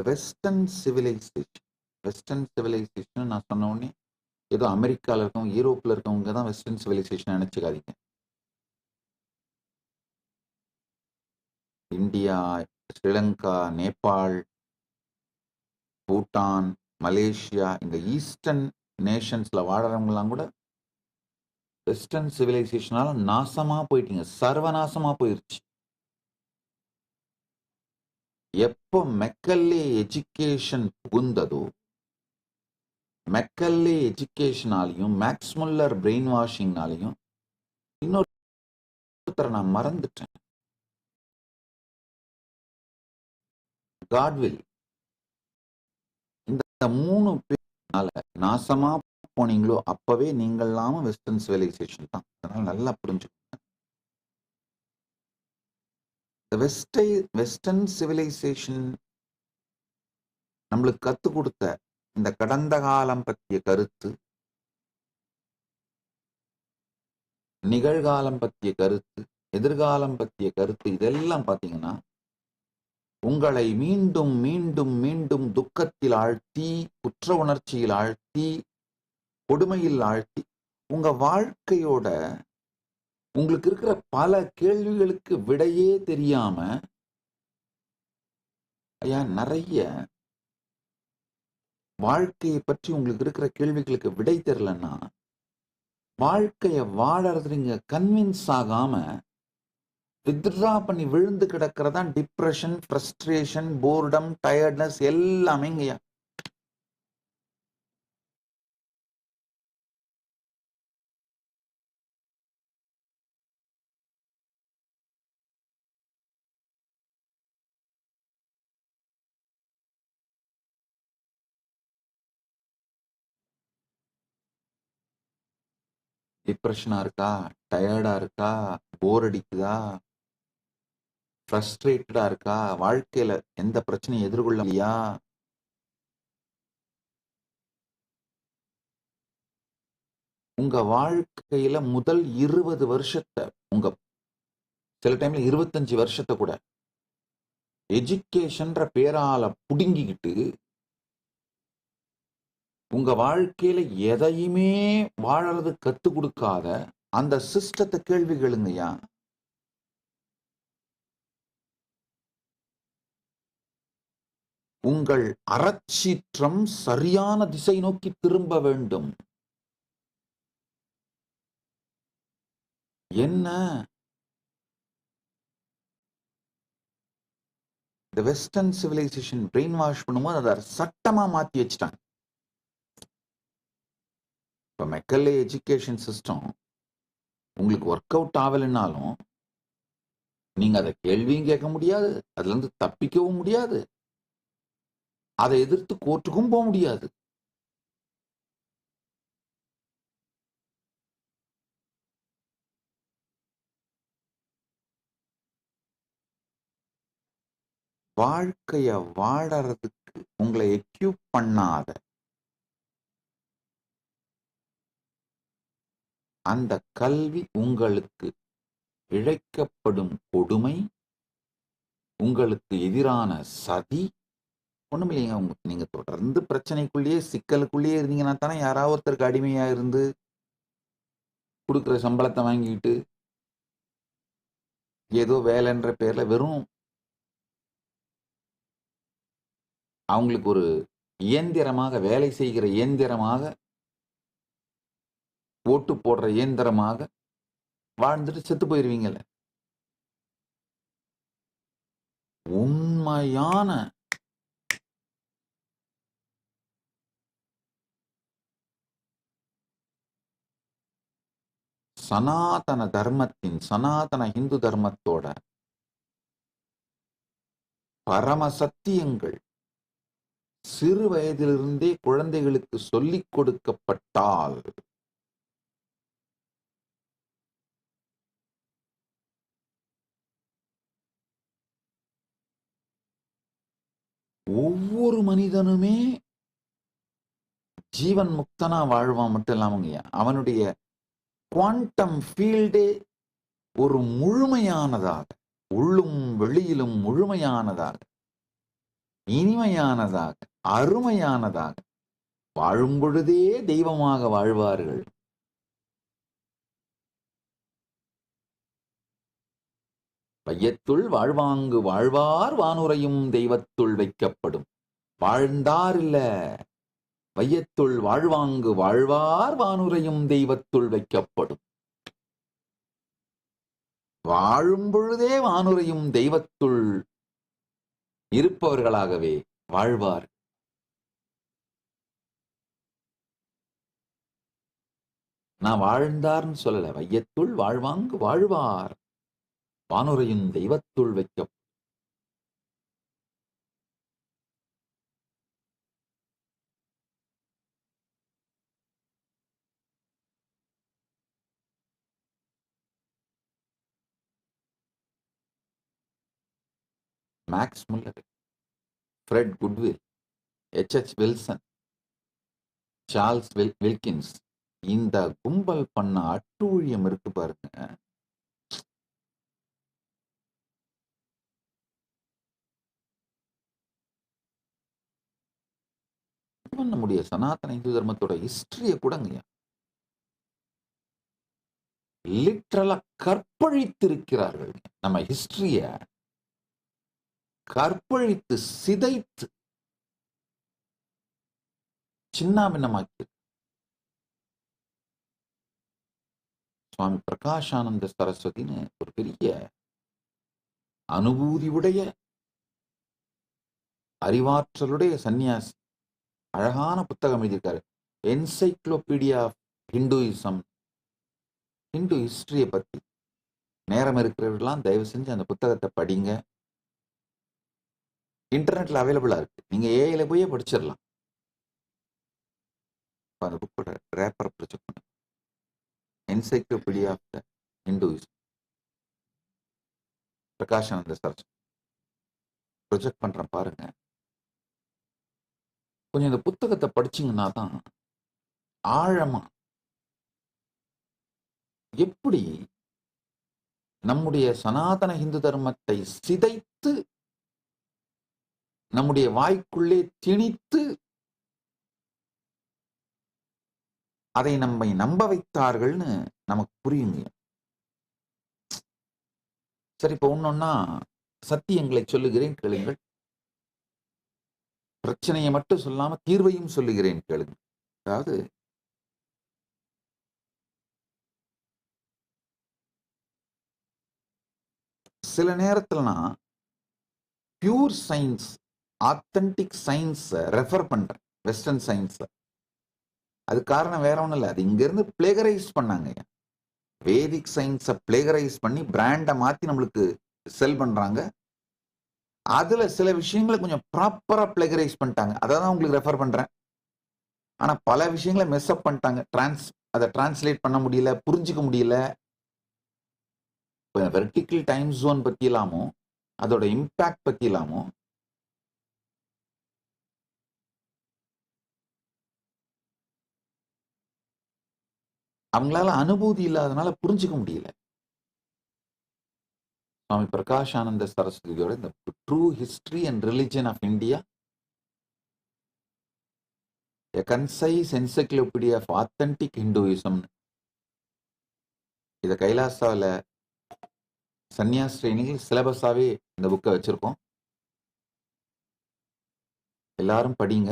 வெஸ்டர்ன் சிவிலைசேஷன் நான் சொன்ன உடனே ஏதோ அமெரிக்கால இருக்கவங்க, யூரோப்ல இருக்கவங்க தான் வெஸ்டர்ன் சிவிலைசேஷன் நினைச்சுக்காதீங்க. India, Sri Lanka, Nepal, Bhutan, Malaysia, இந்த ஈஸ்டர்ன் நேஷன்ஸ்ல வாழறவங்கலாம் கூட வெஸ்டர்ன் சிவிலைசேஷனால நாசமா போயிட்டீங்க, சர்வநாசமா போயிருச்சு. எப்போ மெக்கல்லே எஜுகேஷன் புகுந்ததோ, மெக்கல்லே எஜுகேஷனாலையும் மேக்ஸ்முல்லர் பிரெயின் வாஷிங்னாலையும் இன்னொருத்தரை நான் மறந்துட்டேன். காட்வில். இந்த 3 பேர்னால நாசமா போனீங்களோ அப்பவே நீங்களாம வெஸ்டர்ன் சிவிலைசேஷன் தான். அதனால நல்லா புரிஞ்சுக்கோங்க. வெஸ்டர்ன் சிவிலைசேஷன் நம்மளுக்கு கத்து கொடுத்த இந்த கடந்த காலம் பற்றிய கருத்து, நிகழ்காலம் பற்றிய கருத்து, எதிர்காலம் பற்றிய கருத்து, இதெல்லாம் பாத்தீங்கன்னா உங்களை மீண்டும் மீண்டும் மீண்டும் துக்கத்தில் ஆழ்த்தி, குற்ற உணர்ச்சியில் ஆழ்த்தி, கொடுமையில் ஆழ்த்தி, உங்க வாழ்க்கையோட உங்களுக்கு இருக்கிற பல கேள்விகளுக்கு விடையே தெரியாம, ஐயா நிறைய வாழ்க்கையை பற்றி உங்களுக்கு இருக்கிற கேள்விகளுக்கு விடை தெரியலன்னா, வாழ்க்கைய வாழறது நீங்க கன்வின்ஸ் ஆகாம வித்ட்ரா பண்ணி விழுந்து கிடக்கிறதான் டிப்ரெஷன், ஃப்ரஸ்ட்ரேஷன், போர்டம், டயர்ட்னஸ் எல்லாமே இங்கயா. டிப்ரெஷனா இருக்கா, டயர்டா இருக்கா, போர் அடிக்குதா, ஃப்ரஸ்ட்ரேட்டடா இருக்கா, வாழ்க்கையில எந்த பிரச்சனையும் எதிர்கொள்ளலையா, உங்க வாழ்க்கையில முதல் 20 வருஷத்தை, உங்க சில டைம்ல 25 வருஷத்தை கூட எஜுகேஷன்ற பேரால புடுங்கிக்கிட்டு உங்க வாழ்க்கையில எதையுமே வாழறது கத்து கொடுக்காத அந்த சிஸ்டத்தை கேள்வி கேளுங்கய்யா. உங்கள் அறச்சீற்றம் சரியான திசை நோக்கி திரும்ப வேண்டும். என்ன இந்த வெஸ்டர்ன் சிவிலைசேஷன் பிரெயின் வாஷ் பண்ணும்போது அதை சட்டமா மாத்தி வச்சுட்டாங்க. இப்ப மெக்கல்லே எஜுகேஷன் சிஸ்டம் உங்களுக்கு ஒர்க் அவுட் ஆகலைன்னாலும் நீங்க அதை கேள்வியும் கேட்க முடியாது, அதுல இருந்து தப்பிக்கவும் முடியாது, அதை எதிர்த்து கோர்ட்டுக்கும் போக முடியாது. வாழ்க்கைய வாழறதுக்கு உங்களை எக்யூப் பண்ணாத அந்த கல்வி உங்களுக்கு இழைக்கப்படும் கொடுமை, உங்களுக்கு எதிரான சதி ஒண்ணுமில்லைங்க. நீங்க தொடர்ந்து பிரச்சனைக்குள்ளேயே சிக்கலுக்குள்ளேயே இருந்தீங்கன்னா தானே யாராவது ஒருத்தருக்கு அடிமையா இருந்து கொடுக்குற சம்பளத்தை வாங்கிட்டு ஏதோ வேலைன்ற பேர்ல வெறும் அவங்களுக்கு ஒரு இயந்திரமாக, வேலை செய்கிற இயந்திரமாக, ஓட்டு போடுற இயந்திரமாக வாழ்ந்துட்டு செத்து போயிருவீங்கல்ல. உண்மையான சனாதன தர்மத்தின், சனாதன இந்து தர்மத்தோட பரம சத்தியங்கள் சிறு வயதிலிருந்தே குழந்தைகளுக்கு சொல்லிக் கொடுக்கப்பட்டால் ஒவ்வொரு மனிதனுமே ஜீவன் முக்தனா வாழ்வான். மட்டும் இல்லாமங்க, அவனுடைய குவாண்டம் ஃபீல்டே ஒரு முழுமையானதாக, உள்ளும் வெளியிலும் முழுமையானதாக, இனிமையானதாக, அருமையானதாக வாழும் பொழுதே தெய்வமாக வாழ்வார்கள். வையத்துள் வாழ்வாங்கு வாழ்வார் வானுரையும் தெய்வத்துள் வைக்கப்படும். வாழ்ந்தார் இல்ல, வையத்துள் வாழ்வாங்கு வாழ்வார் வானுரையும் தெய்வத்துள் வைக்கப்படும். வாழும் பொழுதே வானுரையும் தெய்வத்துள் இருப்பவர்களாகவே வாழ்வார். நான் வாழ்ந்தார்னு சொல்லல, வையத்துள் வாழ்வாங்கு வாழ்வார் வானுரையும் தெய்வத்துள் வைக்க. Maths Muller, Fred goodwill, H.H. Wilson, Charles Wilkins, இந்த கும்பல் பண்ண அட்டூழியம் இருக்கு பாருங்க. நம்முடைய சனாதன இந்து தர்மத்தோட ஹிஸ்டரிய கூடங்க லிட்டரலா கற்பழித்திருக்கிறார்கள். நம்ம ஹிஸ்டரிய கற்பழித்து சிதைத்து சின்னாபின்னமாக்கி. சுவாமி பிரகாஷானந்த சரஸ்வதினு ஒரு பெரிய அனுபூதியுடைய அறிவாற்றலுடைய சன்னியாசி அழகான புத்தகம் எழுதியிருக்காரு, என்சைக்ளோபீடியா ஆஃப் ஹிந்துயிசம். ஹிந்து ஹிஸ்டரியை பத்தி நேரம் இருக்கிறவர்களாம் தயவு செஞ்சு அந்த புத்தகத்தை படிங்க. இன்டர்நெட்ல அவைலபிளா இருக்கு, நீங்க ஏஐல போய் படிச்சிடலாம். அந்த புக்கோட ரேப்பர் ப்ரொஜெக்ட் பண்ண encyclopedia of Hinduism, Prakashananda Saraswati project பண்றேன் பாருங்க. கொஞ்சம் இந்த புத்தகத்தை படிச்சீங்கன்னா தான் ஆழமா எப்படி நம்முடைய சனாதன இந்து தர்மத்தை சிதைத்து நம்முடைய வாய்க்குள்ளே திணித்து அதை நம்மை நம்ப வைத்தார்கள்னு நமக்கு புரியுங்க. சரி, இப்ப ஒன்னொன்னா சத்தியங்களை சொல்லுகிறேன் கேளுங்கள். பிரச்சனையை மட்டும் சொல்லாம தீர்வையும் சொல்லுகிறேன் கேளுங்கள். அதாவது சில நேரத்துல நான் pure science, authentic science refer பண்றேன், வெஸ்டர்ன் சயின்ஸ். அது காரணம் வேற ஒண்ணும் இல்லை, அது இங்க இருந்து பிளேகரைஸ் பண்ணாங்க. வேதிக் சயின்ஸை பிளேகரைஸ் பண்ணி பிராண்டை மாத்தி நம்மளுக்கு செல் பண்றாங்க. அதுல சில விஷயங்களை கொஞ்சம் ப்ராப்பரா பிளேகரைஸ் பண்ணிட்டாங்க, அதை தான் உங்களுக்கு ரெஃபர் பண்றேன். ஆனா பல விஷயங்களை மெஸ் அப் பண்ணிட்டாங்க, அதை டிரான்ஸ்லேட் பண்ண முடியல, புரிஞ்சுக்க முடியல. வெர்டிக்கல் டைம் ஜோன் பத்தி இல்லாமோ, அதோட இம்பாக்ட் பத்தி இல்லாமோ, அவங்களால அனுபூதி இல்லாதனால புரிஞ்சுக்க முடியல. சுவாமி பிரகாஷானந்த சரஸ்வதியோட இந்த true history and religion of India, A concise encyclopedia of authentic Hinduism, இதை கைலாசாவில் சன்னியாஸ் ட்ரைனிங் சிலபஸாவே இந்த புக்கை வச்சிருக்கோம். எல்லாரும் படிங்க.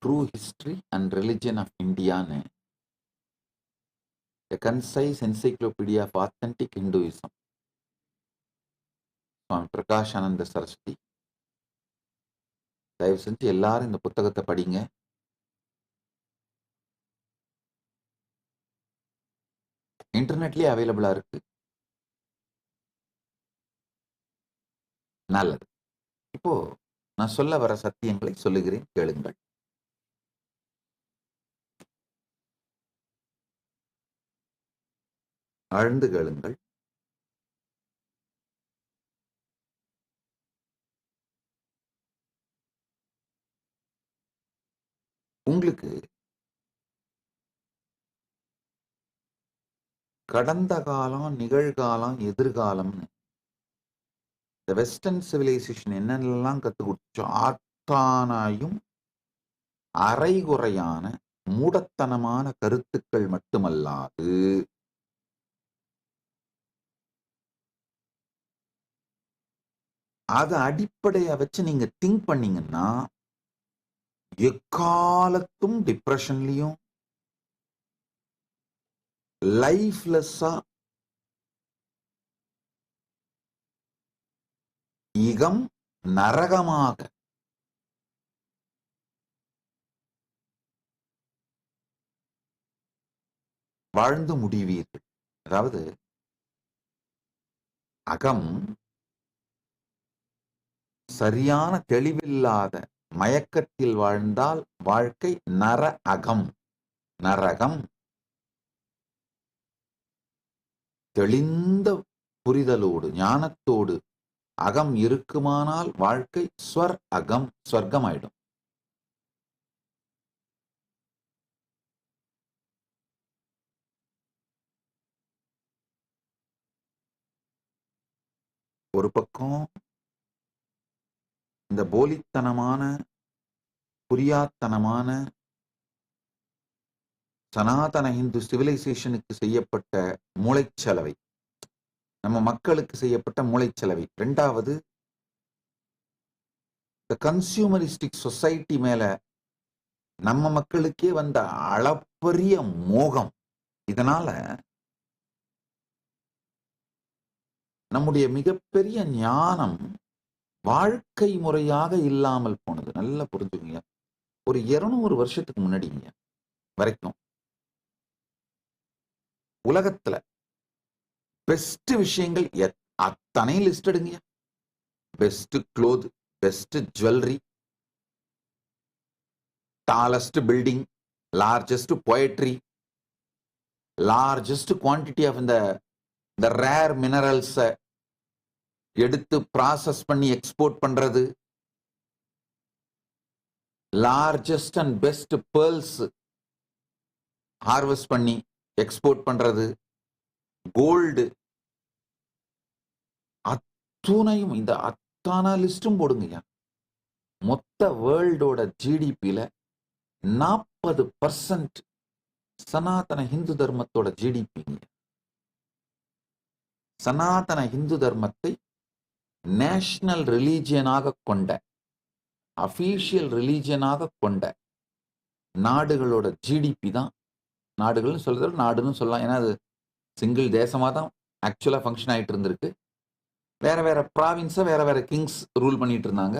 True history and religion of இந்தியான்னு, A concise encyclopedia of authentic Hinduism, Swami Prakashananda Saraswati. தயவு செஞ்சு எல்லாரும் இந்த புத்தகத்தை படிங்க. இன்டர்நெட்லயே அவைலபிளா இருக்கு. நல்லது. இப்போ நான் சொல்ல வர சத்தியங்களை சொல்லுகிறேன் கேளுங்கள். ஆழ்ந்து கேளுங்கள். உங்களுக்கு கடந்த காலம், நிகழ்காலம், எதிர்காலம்னு இந்த வெஸ்டர்ன் சிவிலைசேஷன் என்னென்னலாம் கத்து கொடுத்தோ ஆத்தானாயும் அரைகுறையான மூடத்தனமான கருத்துக்கள் மட்டுமல்லாது அதை அடிப்படையா வச்சு நீங்க திங்க் பண்ணீங்கன்னா எக்காலத்தும் டிப்ரெஷன்லயும் லைஃப்லெஸ்ஸா இகம் நரகமாக வாழ்ந்து முடிவீர்கள். அதாவது அகம் சரியான தெளிவில்லாத மயக்கத்தில் வாழ்ந்தால் வாழ்க்கை நர அகம். நரகம் தெளிந்த புரிதலோடு ஞானத்தோடு அகம் இருக்குமானால் வாழ்க்கை ஸ்வர் அகம், ஸ்வர்க்கம் ஆயிடும். ஒரு பக்கம் இந்த போலித்தனமான புரியாத்தனமான சனாதன இந்து சிவிலைசேஷனுக்கு செய்யப்பட்ட மூளைச்சலவை, நம்ம மக்களுக்கு செய்யப்பட்ட மூளைச்சலவை. ரெண்டாவது, இந்த கன்சியூமரிஸ்டிக் சொசைட்டி மேல நம்ம மக்களுக்கே வந்த அளப்பரிய மோகம். இதனால நம்முடைய மிகப்பெரிய ஞானம் வாழ்க்கை முறையாக இல்லாமல் போனது. நல்லா புரிஞ்சுங்க. ஒரு 200 வருஷத்துக்கு முன்னாடி வரைக்கும் உலகத்துல பெஸ்ட் விஷயங்கள் அத்தனை லிஸ்ட் எடுங்க. Best cloth, best jewellery, tallest building, largest poetry, largest quantity of இந்த ரேர் மினரல்ஸ் எடுத்து ப்ராசஸ் பண்ணி எக்ஸ்போர்ட் பண்றது, largest and best pearls harvest பண்ணி எக்ஸ்போர்ட் பண்றது, கோல்டு, அத்துணையும் இந்த அத்தான லிஸ்டும் போடுங்கய்யா. மொத்த வேர்ல்டோட ஜிடிபியில 40% சனாதன ஹிந்து தர்மத்தோட ஜிடிபிங்க. சனாதன ஹிந்து தர்மத்தை நேஷனல் ரிலீஜியனாக கொண்ட, அபிஷியல் ரிலீஜியனாக கொண்ட நாடுகளோட ஜிடிபி தான். நாடுகள்னு சொல்றது நாடுன்னு சொல்லலாம், ஏன்னா அது சிங்கிள் தேசமாக தான் ஆக்சுவலாக ஃபங்க்ஷன் ஆகிட்டு இருந்திருக்கு. வேற வேற ப்ராவின்ஸை வேற வேற கிங்ஸ் ரூல் பண்ணிட்டு இருந்தாங்க.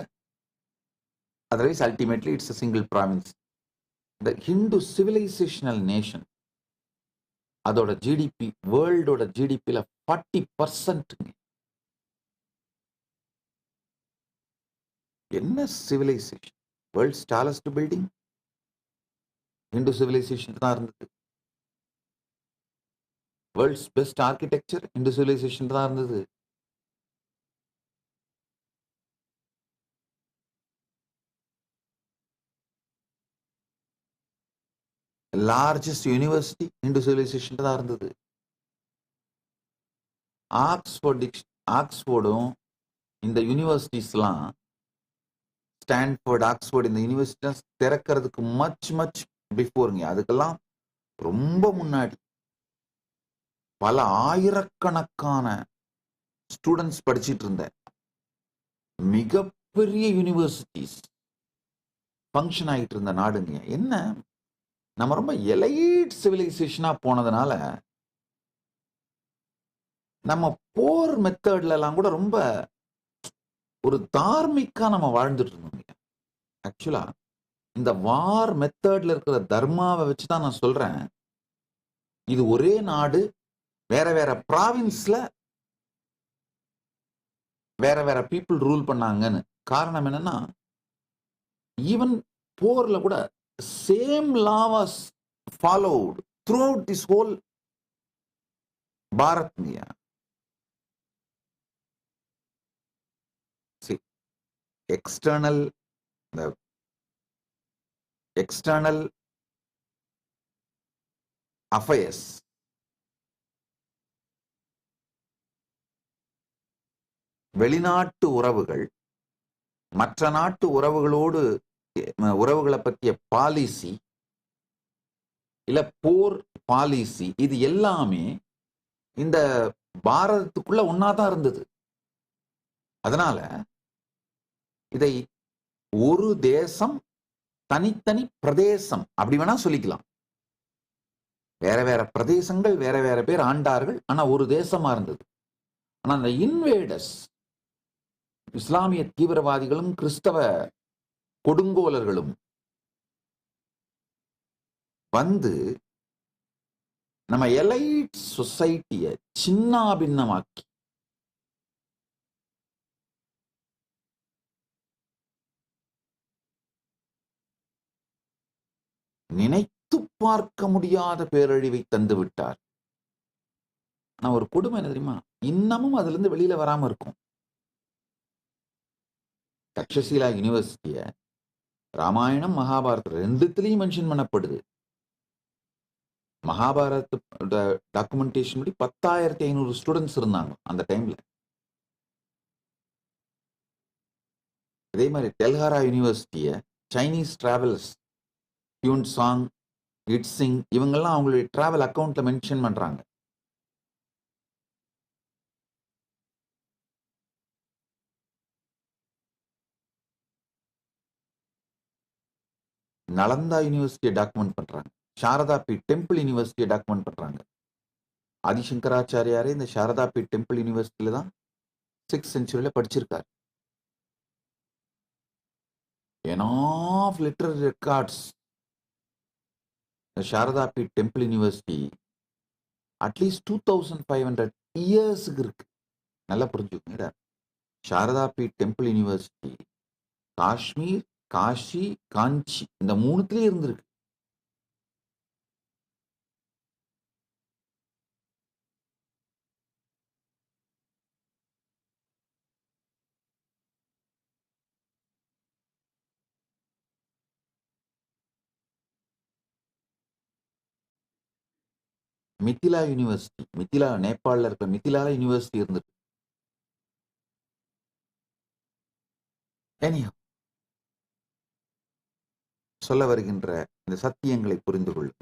Otherwise ultimately it's a single province. The Hindu civilisational nation அதோட ஜிடிபி வேர்ல்டோட ஜிடிபியில் 40%. என்ன civilisation? World's tallest building Hindu civilisation தான் இருந்தது. World's best architecture Hindu civilisation தான் இருந்தது. லார்ஜஸ்ட் யூனிவர்சிட்டி ஹிந்து சிவிலைசேஷன் தான் இருந்தது. ஆக்ஸ்போர்டும் இந்த யூனிவர்சிட்டிஸ்லாம், ஸ்டான்ஃபோர்ட், ஆக்ஸ்போர்ட் இந்த யூனிவர்சிட்டிஸ் திறக்கிறதுக்கு மச் பிஃபோருங்க. அதுக்கெல்லாம் ரொம்ப முன்னாடி பல ஆயிரக்கணக்கான ஸ்டூடெண்ட்ஸ் படிச்சிட்டு இருந்த மிகப்பெரிய யூனிவர்சிட்டிஸ் ஃபங்க்ஷன் ஆகிட்டு இருந்த நாடுங்க. என்ன, நம்ம ரொம்ப எலைட் சிவிலைசேஷனா போனதுனால நம்ம போர் மெத்தட்ல எல்லாம் கூட ரொம்ப ஒரு தார்மிக்கா நம்ம வாழ்ந்துட்டு இருந்தோம். ஆக்சுவலா இந்த வார் மெத்தட்ல இருக்கிற தர்மாவை வச்சுதான் நான் சொல்றேன், இது ஒரே நாடு வேற வேற ப்ராவின்ஸ்ல வேற வேற பீப்புள் ரூல் பண்ணாங்கன்னு. காரணம் என்னன்னா, ஈவன் போர்ல கூட same law was followed through out this whole Bharat. External affairs, வெளிநாட்டு உறவுகள், மற்ற நாட்டு உறவுகளை பற்றிய பாலிசி, இல்ல போர் பாலிசி, இது எல்லாமே இந்த பாரதத்துக்குள்ள ஒன்னாதான் இருந்தது. அதனால இதை ஒரு தேசம், தனித்தனி பிரதேசம் அப்படி வேணா சொல்லிக்கலாம். வேற வேற பிரதேசங்கள் வேற வேற பேர் ஆண்டார்கள், ஆனா ஒரு தேசமா இருந்தது. ஆனா அந்த இன்வேடர்ஸ், இஸ்லாமிய தீவிரவாதிகளும் கிறிஸ்தவ கொடுங்கோலர்களும் வந்து நம்ம எலைட் சொசைட்டிய சின்னாபின்னமாக்கி நினைத்து பார்க்க முடியாத பேரழிவை தந்து விட்டார். ஆனா ஒரு கொடுமை என்ன தெரியுமா, இன்னமும் அதுல இருந்து வெளியில வராம இருக்கும். தக்ஷசீலா யூனிவர்சிட்டிய ராமாயணம் மகாபாரதம் ரெண்டுத்திலையும் மென்ஷன் பண்ணப்படுது. மகாபாரத டாக்குமெண்டேஷன் படி 10,500 ஸ்டூடெண்ட்ஸ் இருந்தாங்க அந்த டைம்ல. இதே மாதிரி டெல்ஹாரா யூனிவர்சிட்டிய சைனீஸ் டிராவல்ஸ் ஹியூன் சாங், இட்சிங் இவங்கெல்லாம் அவங்களுடைய டிராவல் அக்கௌண்ட்ல மென்ஷன் பண்றாங்க. நலந்தா யூனிவர்சிட்டியை டாக்குமெண்ட் பண்றாங்க. சாரதா பீட் டெம்பிள் யூனிவர்சிட்டியை டாக்குமெண்ட் பண்றாங்க. ஆதிசங்கராச்சாரியாரே இந்த சாரதா பீட் டெம்பிள் யூனிவர்சிட்டியில தான் 6th centuryல படிச்சிருக்காரு. enough literary records. The Sharada Peeth Temple University at least 2500 இயர்ஸுக்கு இருக்கு. நல்லா புரிஞ்சுக்கோங்க. சாரதா பீட் டெம்பிள் யூனிவர்சிட்டி காஷ்மீர், காஷி, காஞ்சி இந்த மூணுத்திலே இருந்திருக்கு. மிதிலா யூனிவர்சிட்டி, மிதிலா நேபாளில் இருக்கிற மிதிலா யூனிவர்சிட்டி இருந்திருக்கு. Anyhow, சொல்ல வருகின்ற இந்த சத்தியங்களை புரிந்து கொள்ளும்.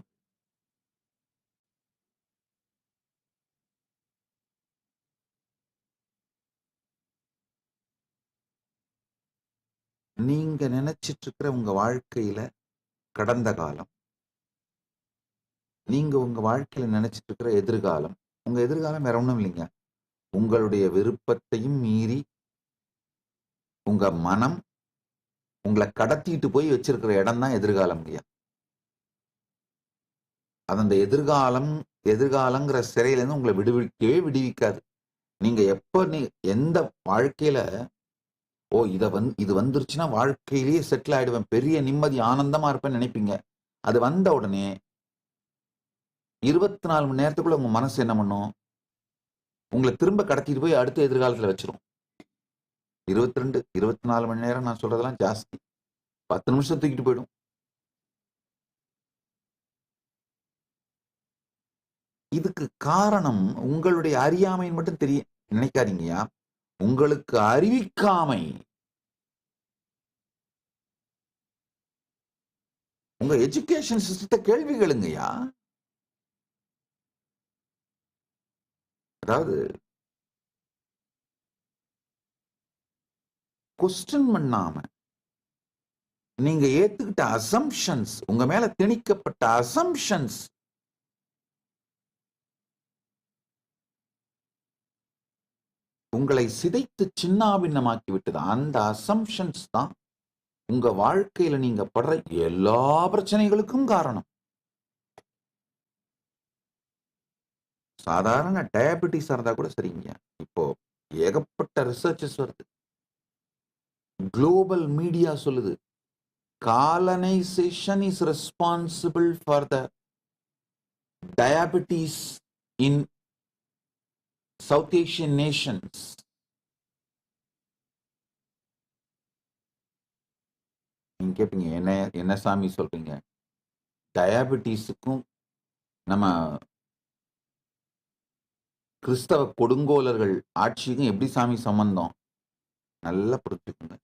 நீங்க நினைச்சிட்டு இருக்கிற உங்க வாழ்க்கையில கடந்த காலம், நீங்க உங்க வாழ்க்கையில நினைச்சிட்டு இருக்கிற எதிர்காலம், உங்க எதிர்காலம் வேற ஒண்ணும் இல்லைங்க. உங்களுடைய விருப்பத்தையும் மீறி உங்க மனம் உங்களை கடத்திட்டு போய் வச்சிருக்கிற இடம் தான் எதிர்காலம் ஐயா. அது அந்த எதிர்காலங்கிற சிறையில இருந்து உங்களை விடுவிக்கவே விடுவிக்காது. நீங்க எப்ப எந்த வாழ்க்கையில இது வந்துருச்சுன்னா வாழ்க்கையிலேயே செட்டில் ஆயிடுவேன், பெரிய நிம்மதி ஆனந்தமா இருப்பேன்னு நினைப்பீங்க. அது வந்த உடனே 24 மணி நேரத்துக்குள்ள உங்க மனசு என்ன பண்ணும்? உங்களை திரும்ப கடத்திட்டு போய் அடுத்த எதிர்காலத்துல வச்சிரும். 22 24 மணி நேரம் நான் சொல்றதெல்லாம் ஜாஸ்தி. 10 நிமிஷம் தூக்கிட்டு போயிடும். இதுக்கு காரணம் உங்களுடைய அறியாமைன்னு மட்டும் நினைக்காதீங்கயா. உங்களுக்கு அறிவிக்காமை, உங்க எஜுகேஷன் சிஸ்டத்தை கேள்வி கேளுங்கய்யா. அதாவது கொஸ்டின் பண்ணாம நீங்க ஏத்துக்கிட்ட அசம்ஷன்ஸ், உங்க மேல திணிக்கப்பட்ட அசம்ஷன்ஸ் உங்களை சிதைத்து சின்னாபின்னமாக்கி விட்டது. அந்த அசம்ஷன்ஸ் தான் உங்க வாழ்க்கையில நீங்க படுற எல்லா பிரச்சனைகளுக்கும் காரணம். சாதாரண டயபெட்டிஸ் இருந்தா கூட சரிங்க. இப்போ ஏகப்பட்ட ரிசர்ச்சஸ் வருது. குளோபல் மீடியா சொல்லுது, colonisation is responsible for the diabetes in South Asian Nations. நீங்க கேட்பீங்க, என்ன சாமி சொல்றீங்க? டயபெட்டிஸுக்கும் நம்ம கிறிஸ்தவ கொடுங்கோலர்கள் ஆட்சிக்கும் எப்படி சாமி சம்பந்தம்? நல்லா புரிஞ்சுக்குங்க.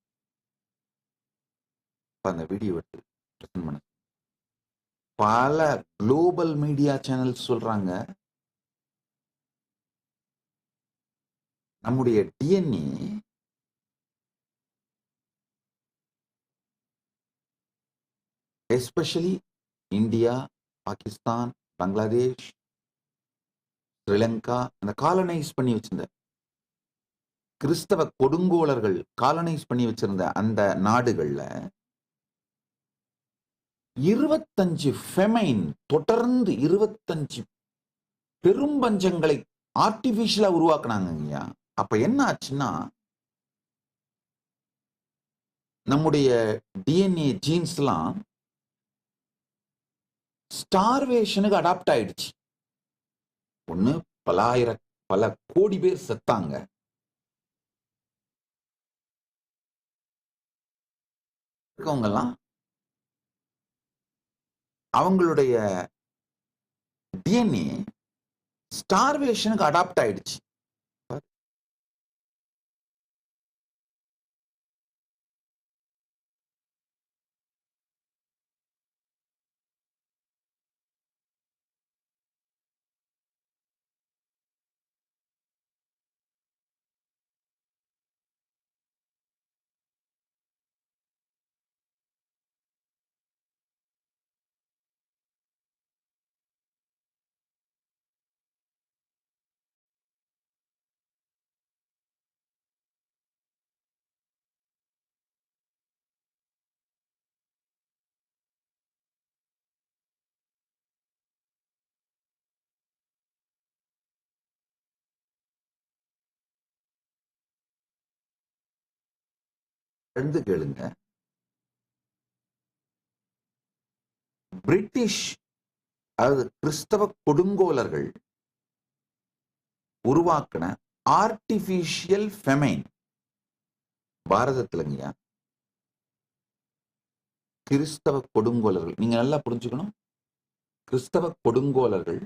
அந்த வீடியோ எடுத்து பிரசன்ட் பண்ண பல குளோபல் மீடியா சேனல்ஸ் சொல்றாங்க, நம்முடைய DNA especially India, Pakistan, Bangladesh, Sri Lanka, அந்த காலனைஸ் பண்ணி வச்சிருந்த கிறிஸ்தவ கொடுங்கோலர்கள் காலனைஸ் பண்ணி வச்சிருந்த அந்த நாடுகள்ல 25 ஃபெமைன், தொடர்ந்து 25 பெரும்பஞ்சங்களை ஆர்டிபிஷியலா உருவாக்குனாங்க. அப்ப என்ன ஆச்சுன்னா, நம்முடைய டிஎன்ஏ ஜீன்ஸ்லாம் ஸ்டார்வேஷனுக்கு அடாப்ட் ஆயிடுச்சு. ஒண்ணு பல கோடி பேர் செத்தாங்க. இருக்கவங்கெல்லாம் அவங்களுடைய டிஎன்ஏ ஸ்டார்வேஷனுக்கு அடாப்ட் ஆயிடுச்சு. கேளுங்க, பிரிட்டிஷ் அதாவது கிறிஸ்தவ கொடுங்கோலர்கள் உருவாக்கின ஆர்டிபிஷியல் ஃபெமைன் பாரதத்துலங்கயா. கிறிஸ்தவ கொடுங்கோலர்கள், நீங்க நல்லா புரிஞ்சுக்கணும், கிறிஸ்தவ கொடுங்கோலர்கள்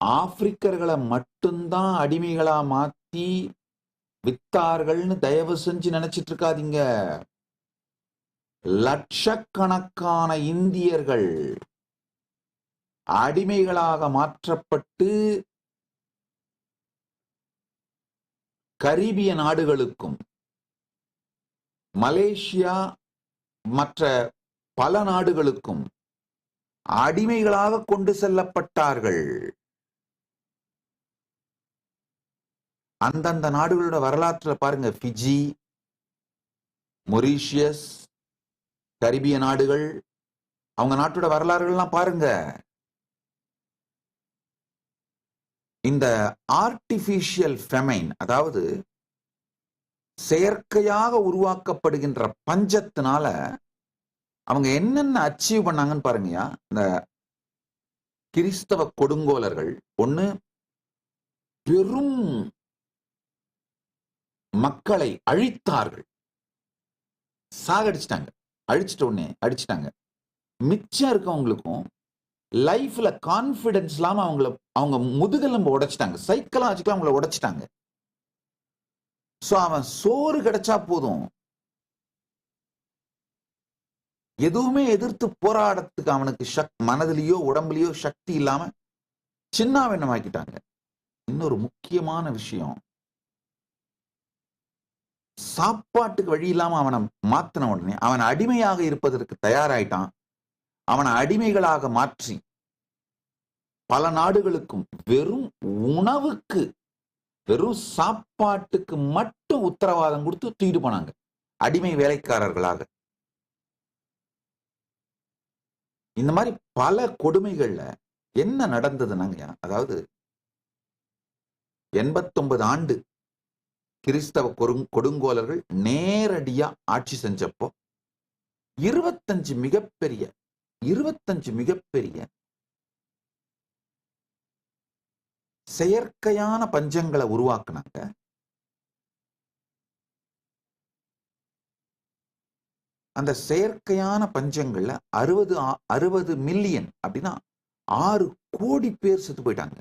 ஆப்பிரிக்கர்களை மட்டும்தான் அடிமைகளா மாத்தி வித்தார்கள்னு தயவு செஞ்சு நினைச்சிட்டு இருக்காதீங்க. லட்சக்கணக்கான இந்தியர்கள் அடிமைகளாக மாற்றப்பட்டு கரீபிய நாடுகளுக்கும் மலேசியா மற்ற பல நாடுகளுக்கும் அடிமைகளாக கொண்டு செல்லப்பட்டார்கள். அந்தந்த நாடுகளோட வரலாற்றுல பாருங்க, பிஜி, மொரீஷியஸ், கரிபிய நாடுகள், அவங்க நாட்டோட வரலாறுகள்லாம் பாருங்க. இந்த ஆர்டிபிஷியல் ஃபெமைன், அதாவது செயற்கையாக உருவாக்கப்படுகின்ற பஞ்சத்தினால அவங்க என்னென்ன அச்சீவ் பண்ணாங்கன்னு பாருங்கயா. இந்த கிறிஸ்தவ கொடுங்கோலர்கள் ஒண்ணு பெரும் மக்களை அழித்தார்கள், சாகடிச்சிட்டாங்க, அழிச்சிட்ட உடனே அடிச்சிட்டாங்க. மிச்சம் இருக்கவங்களுக்கும் லைஃப்ல கான்பிடன்ஸ் இல்லாம அவங்க முதுகெலும்பு உடைச்சிட்டாங்க, சைக்கலாஜிக்கலா அவங்கள உடைச்சிட்டாங்க. சோ அவன் சோறு கிடைச்சா போதும், எதுவுமே எதிர்த்து போராடத்துக்கு அவனுக்கு மனதிலேயோ உடம்புலயோ சக்தி இல்லாம சின்னாவெண்ணமாக்கிட்டாங்க. இன்னொரு முக்கியமான விஷயம், சாப்பாட்டுக்கு வழி இல்லாம அவனை மாத்தின உடனே அவன் அடிமையாக இருப்பதற்கு தயாராயிட்டான். அவனை அடிமைகளாக மாற்றி பல நாடுகளுக்கும் வெறும் உணவுக்கு, வெறும் சாப்பாட்டுக்கு மட்டும் உத்தரவாதம் கொடுத்து தூக்கிட்டு போனாங்க அடிமை வேலைக்காரர்களாக. இந்த மாதிரி பல கொடுமைகள்ல என்ன நடந்ததுன்னாங்க, அதாவது 89 ஆண்டு கிறிஸ்தவ கொடுங்கோலர்கள் நேரடியா ஆட்சி செஞ்சப்போ 25 மிகப்பெரிய செயற்கையான பஞ்சங்களை உருவாக்குனாங்க. அந்த செயற்கையான பஞ்சங்கள்ல 60 மில்லியன் அப்படின்னா 6 கோடி பேர் செத்து போயிட்டாங்க.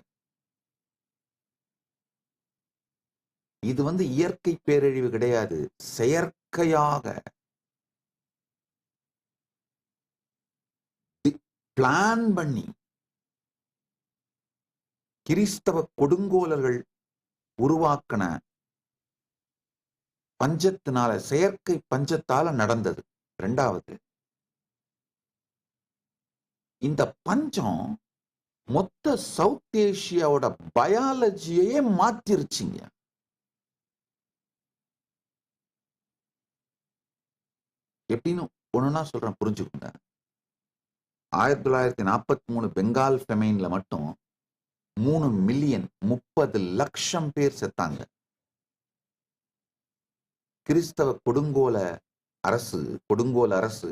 இது இயற்கை பேரழிவு கிடையாது, செயற்கையாக பிளான் பண்ணி கிறிஸ்தவ கொடுங்கோலர்கள் உருவாக்கின பஞ்சத்தினால, செயற்கை பஞ்சத்தால நடந்தது. இரண்டாவது, இந்த பஞ்சம் மொத்த சவுத் ஏசியாவோட பயாலஜியே மாத்திருச்சுங்க. எப்படின்னு ஒண்ணுன்னா சொல்றேன், புரிஞ்சுக்கோங்க. 1943 பெங்கால் ஃபெமைன்ல மட்டும் 3 மில்லியன் 30 லட்சம் பேர் செத்தாங்க. கிறிஸ்தவ கொடுங்கோல அரசு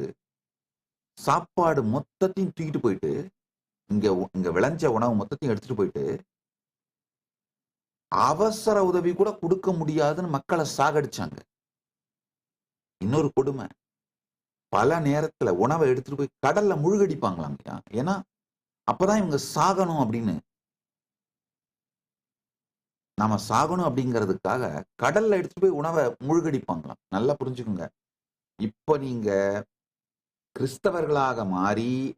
சாப்பாடு மொத்தத்தையும் தூக்கிட்டு போயிட்டு, இங்க விளைஞ்ச உணவு மொத்தத்தையும் எடுத்துட்டு போயிட்டு அவசர உதவி கூட கொடுக்க முடியாதுன்னு மக்களை சாகடிச்சாங்க. இன்னொரு கொடுமை, பல நேரத்துல உணவை எடுத்துட்டு போய் கடல்ல முழுகடிப்பாங்களாங்க. ஏன்னா அப்பதான் இவங்க சாகணும் அப்படின்னு, நாம சாகணும் அப்படிங்கிறதுக்காக கடல்ல எடுத்துட்டு போய் உணவை முழுகடிப்பாங்களாம். நல்லா புரிஞ்சுக்கோங்க. இப்ப நீங்க கிறிஸ்தவர்களாக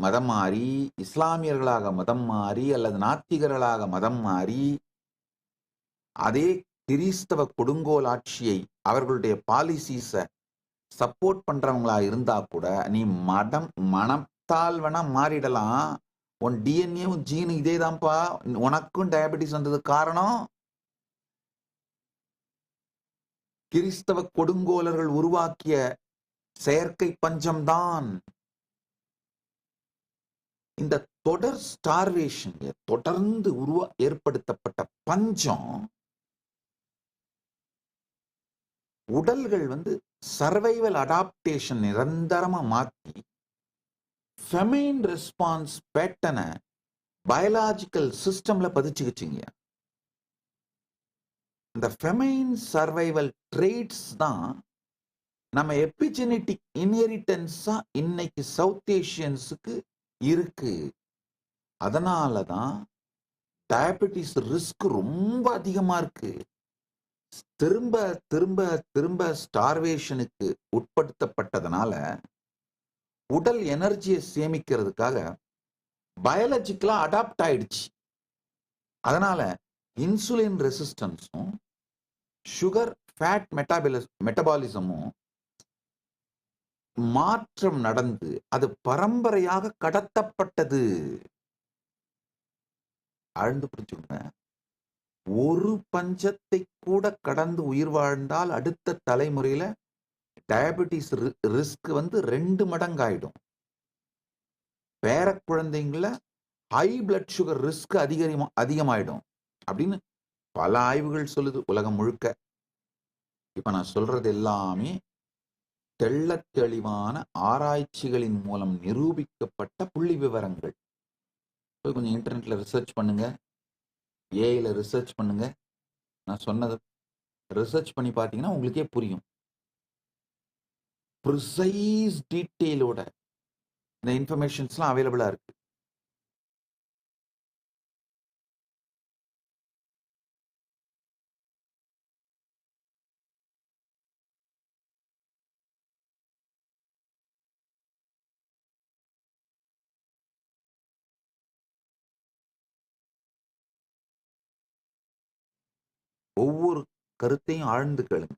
மதம் மாறி, இஸ்லாமியர்களாக மதம் மாறி, அல்லது நாத்திகர்களாக மதம் மாறி அதே கிறிஸ்தவ கொடுங்கோல் ஆட்சியை, அவர்களுடைய பாலிசிஸ சப்போர்ட் பண்றவங்களா இருந்தா கூட நீ மனத்தால் வேணா மாறிடலாம். உன் டிஎன்ஏவும் ஜீனு இதே தான்ப்பா, உனக்கும் டயபெட்டிஸ் வந்தது காரணம் கிறிஸ்தவ கொடுங்கோலர்கள் உருவாக்கிய செயற்கை பஞ்சம்தான். இந்த தொடர் ஸ்டார்வேஷன், தொடர்ந்து ஏற்படுத்தப்பட்ட பஞ்சம் உடல்கள் சர்வைவல் அடாப்டேஷன் நிரந்தரமா மாத்தி ஃபெமைன் ரெஸ்பான்ஸ் பேட்டர்னை பயாலஜிக்கல் சிஸ்டம்ல பதிச்சுக்கிச்சிங்க. இந்த ஃபெமைன் சர்வைவல் ட்ரேட்ஸ் தான் நம்ம எபிஜெனெட்டிக் இன்ஹெரிட்டன்ஸா இன்னைக்கு சவுத் ஏசியன்ஸுக்கு இருக்கு. அதனாலதான் டயபெட்டிஸ் ரிஸ்க் ரொம்ப அதிகமா இருக்கு. திரும்ப திரும்ப திரும்ப ஸ்டார்வேஷனுக்கு உட்படுத்தப்பட்டதனால உடல் எனர்ஜியை சேமிக்கிறதுக்காக பயாலஜிக்கலா அடாப்ட் ஆயிடுச்சு. அதனால இன்சுலின் ரெசிஸ்டன்ஸும் சுகர் ஃபேட் மெட்டபாலிசமும் மாற்றம் நடந்து அது பரம்பரையாக கடத்தப்பட்டது. ஆழ்ந்து பிடிச்சுங்க. ஒரு பஞ்சத்தை கூட கடந்து உயிர் வாழ்ந்தால் அடுத்த தலைமுறையில டயபெட்டிஸ் ரிஸ்க் 2 மடங்காயிடும். பேர குழந்தைங்கள ஹை பிளட் சுகர் ரிஸ்க் அதிகமாயிடும் அப்படின்னு பல ஆய்வுகள் சொல்லுது உலகம் முழுக்க. இப்ப நான் சொல்றது எல்லாமே தெள்ளத் தெளிவான ஆராய்ச்சிகளின் மூலம் நிரூபிக்கப்பட்ட புள்ளி விவரங்கள். கொஞ்சம் இன்டர்நெட்ல ரிசர்ச் பண்ணுங்க, ஏஐல ரிசர்ச் பண்ணுங்க. நான் சொன்னதை ரிசர்ச் பண்ணி பார்த்தீங்கன்னா உங்களுக்கே புரியும். ப்ரிசைஸ் டீட்டெயிலோட இந்த இன்ஃபர்மேஷன்ஸ்லாம் அவைலபிளா இருக்கு. ஒவ்வொரு கருத்தையும் ஆழ்ந்து கேளுங்க.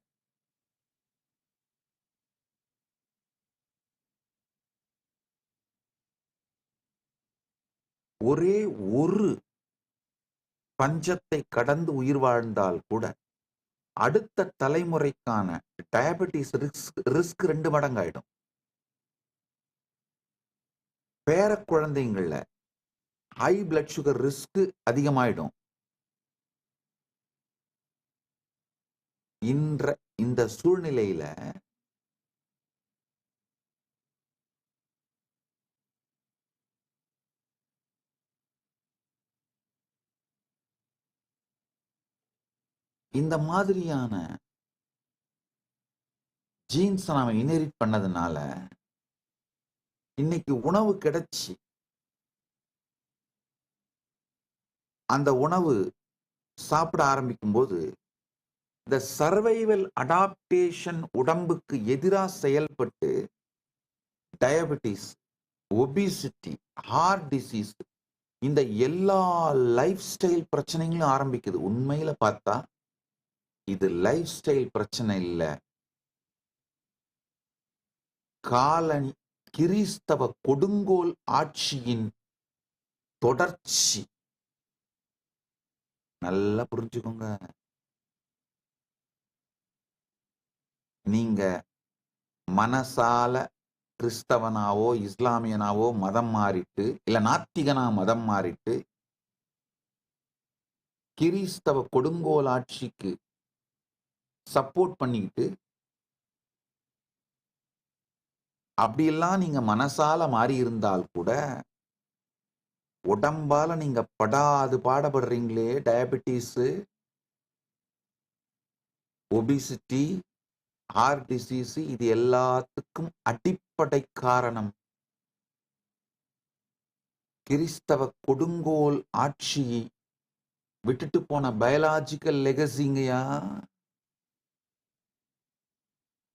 ஒரே ஒரு பஞ்சத்தை கடந்து உயிர் வாழ்ந்தால் கூட அடுத்த தலைமுறைக்கான டயபெட்டிஸ் ரிஸ்க் 2 மடங்காயிடும். பேர குழந்தைங்கள ஹை பிளட் சுகர் ரிஸ்க் அதிகமாயிடும். இந்த சூழ்நிலையில இந்த மாதிரியான ஜீன்ஸ் நாம இன்ஹெரிட் பண்ணதுனால இன்னைக்கு உணவு கிடைச்சி அந்த உணவு சாப்பிட ஆரம்பிக்கும் போது இந்த சர்வைவல் அடாப்டேஷன் உடம்புக்கு எதிராக செயல்பட்டு டயபெட்டிஸ், ஒபிசிட்டி, ஹார்ட் டிசீஸ், இந்த எல்லா லைஃப் ஸ்டைல் பிரச்சனைகளும் ஆரம்பிக்குது. உண்மையில பார்த்தா இது லைஃப் ஸ்டைல் பிரச்சனை இல்ல, காலனி கிறிஸ்தவ கொடுங்கோல் ஆட்சியின் தொடர்ச்சி. நல்லா புரிஞ்சுக்கோங்க. நீங்க மனசால கிறிஸ்தவனாவோ இஸ்லாமியனாவோ மதம் மாறிட்டு, இல்ல நாத்திகனா மதம் மாறிட்டு கிறிஸ்தவ கொடுங்கோல் ஆட்சிக்கு சப்போர்ட் பண்ணிக்கிட்டு அப்படியெல்லாம் நீங்க மனசால மாறி இருந்தால் கூட உடம்பால நீங்க படாது பாடப்படுறீங்களே. டயபெட்டிஸ், ஒபிசிட்டி, ஹார்ட் டிசீஸ், இது எல்லாத்துக்கும் அடிப்படை காரணம் கிறிஸ்தவ கொடுங்கோல் ஆட்சியை விட்டுட்டு போன பயாலாஜிக்கல் லெகசிங்கயா.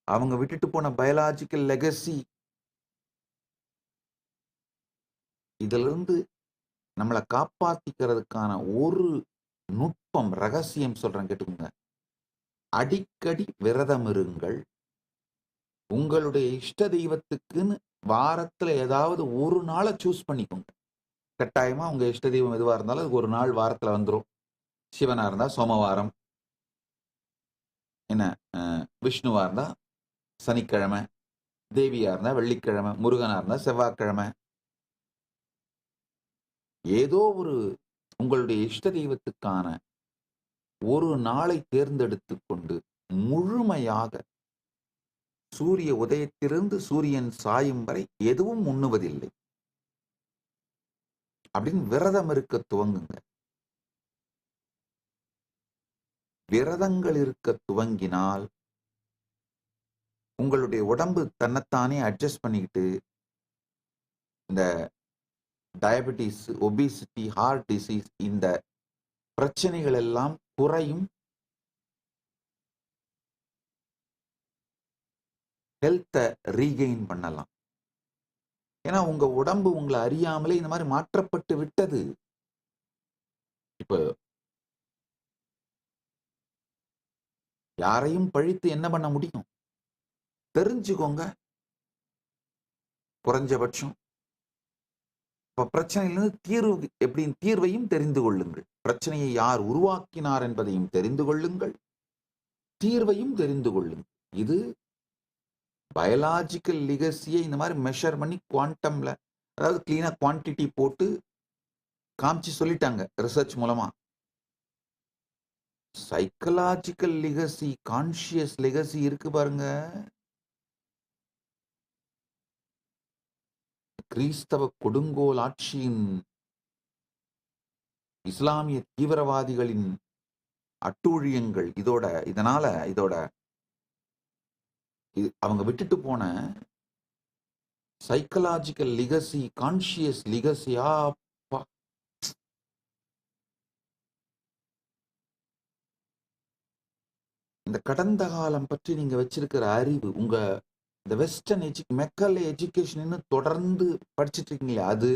அவங்க விட்டுட்டு போன பயாலாஜிக்கல் லெகசி. இதுல இருந்து நம்மளை காப்பாத்திக்கிறதுக்கான ஒரு நுட்பம், ரகசியம் சொல்றேன் கேட்டுக்கோங்க. அடிக்கடி விரதம் இருங்கள். உங்களுடைய இஷ்ட தெய்வத்துக்குன்னு வாரத்துல ஏதாவது ஒரு நாளை சூஸ் பண்ணிக்கோங்க. கட்டாயமா உங்க இஷ்ட தெய்வம் எதுவா இருந்தாலும் அதுக்கு ஒரு நாள் வாரத்துல வந்துடும். சிவனா இருந்தா சோமவாரம், என்ன விஷ்ணுவா இருந்தா சனிக்கிழமை, தேவியா இருந்தா வெள்ளிக்கிழமை, முருகனா இருந்தா செவ்வாய்க்கிழமை. ஏதோ ஒரு உங்களுடைய இஷ்ட தெய்வத்துக்கான ஒரு நாளை தேர்ந்தெடுத்து கொண்டு முழுமையாக சூரிய உதயத்திலிருந்து சூரியன் சாயும் வரை எதுவும் உண்ணுவதில்லை அப்படின்னு விரதம் இருக்க துவங்குங்க. விரதங்கள் இருக்க துவங்கினால் உங்களுடைய உடம்பு தன்னைத்தானே அட்ஜஸ்ட் பண்ணிக்கிட்டு இந்த டயபெட்டிஸ், ஒபிசிட்டி, ஹார்ட் டிசீஸ், இந்த பிரச்சனைகள் எல்லாம் குறையும். ஹெல்த்தை ரீகெயின் பண்ணலாம். ஏன்னா உங்க உடம்பு உங்களை அறியாமலே இந்த மாதிரி மாற்றப்பட்டு விட்டது. இப்ப யாரையும் பழித்து என்ன பண்ண முடியும்? தெரிஞ்சுக்கோங்க குறைஞ்சபட்சம். இப்ப பிரச்சனையிலிருந்து தீர்வு எப்படின்னு தீர்வையும் தெரிந்து கொள்ளுங்கள். பிரச்சனையை யார் உருவாக்கினார் என்பதையும் தெரிந்து கொள்ளுங்கள், தீர்வையும் தெரிந்து கொள்ளுங்கள். இது பயாலாஜிக்கல் லிகசியை இந்த மாதிரி மெஷர் பண்ணி குவாண்டம்ல, அதாவது கிளீனா குவான்டிட்டி போட்டு காமிச்சு சொல்லிட்டாங்க ரிசர்ச் மூலமா. சைக்கலாஜிக்கல் லிகசி, கான்சியஸ் லிகசி இருக்கு பாருங்க. கிறிஸ்தவ கொடுங்கோல் ஆட்சியின், இஸ்லாமிய தீவிரவாதிகளின் அட்டூழியங்கள், இதோட அவங்க விட்டுட்டு போன சைக்கலாஜிக்கல் லிகசி, கான்சியஸ் லிகசியா. இந்த கடந்த காலம் பற்றி நீங்க வச்சிருக்கிற அறிவு, உங்க இந்த வெஸ்டர்ன் மெக்கல் எஜுகேஷன் தொடர்ந்து படிச்சுட்டு இருக்கீங்களே, அது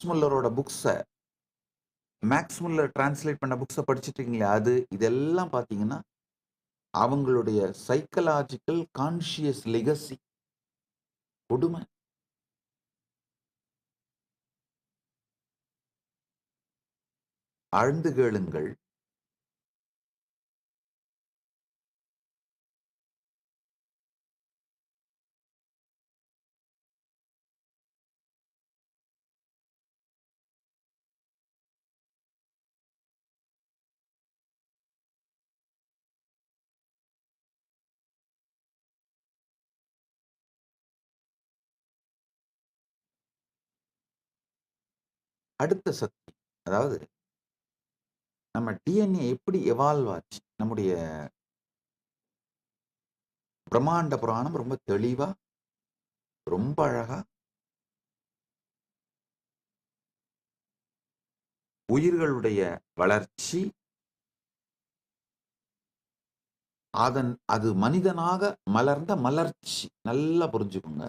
முல்லரோட புக்ஸை, மேக்ஸ் முல்லர் டிரான்ஸ்லேட் பண்ண புக்ஸை படிச்சுட்டு இருக்கீங்களே, அது இதெல்லாம் பார்த்தீங்கன்னா அவங்களுடைய சைக்கலாஜிக்கல் கான்சியஸ் லெகசி. கொடுமை. ஆழ்ந்து கேளுங்கள். அடுத்த சக்தி, அதாவது நம்ம டிஎன்ஏ எப்படி எவால்வ் ஆச்சு. நம்முடைய பிரம்மாண்ட புராணம் ரொம்ப தெளிவா, ரொம்ப அழகா உயிர்களுடைய வளர்ச்சி, அது மனிதனாக மலர்ந்த மலர்ச்சி நல்லா புரிஞ்சுக்கோங்க.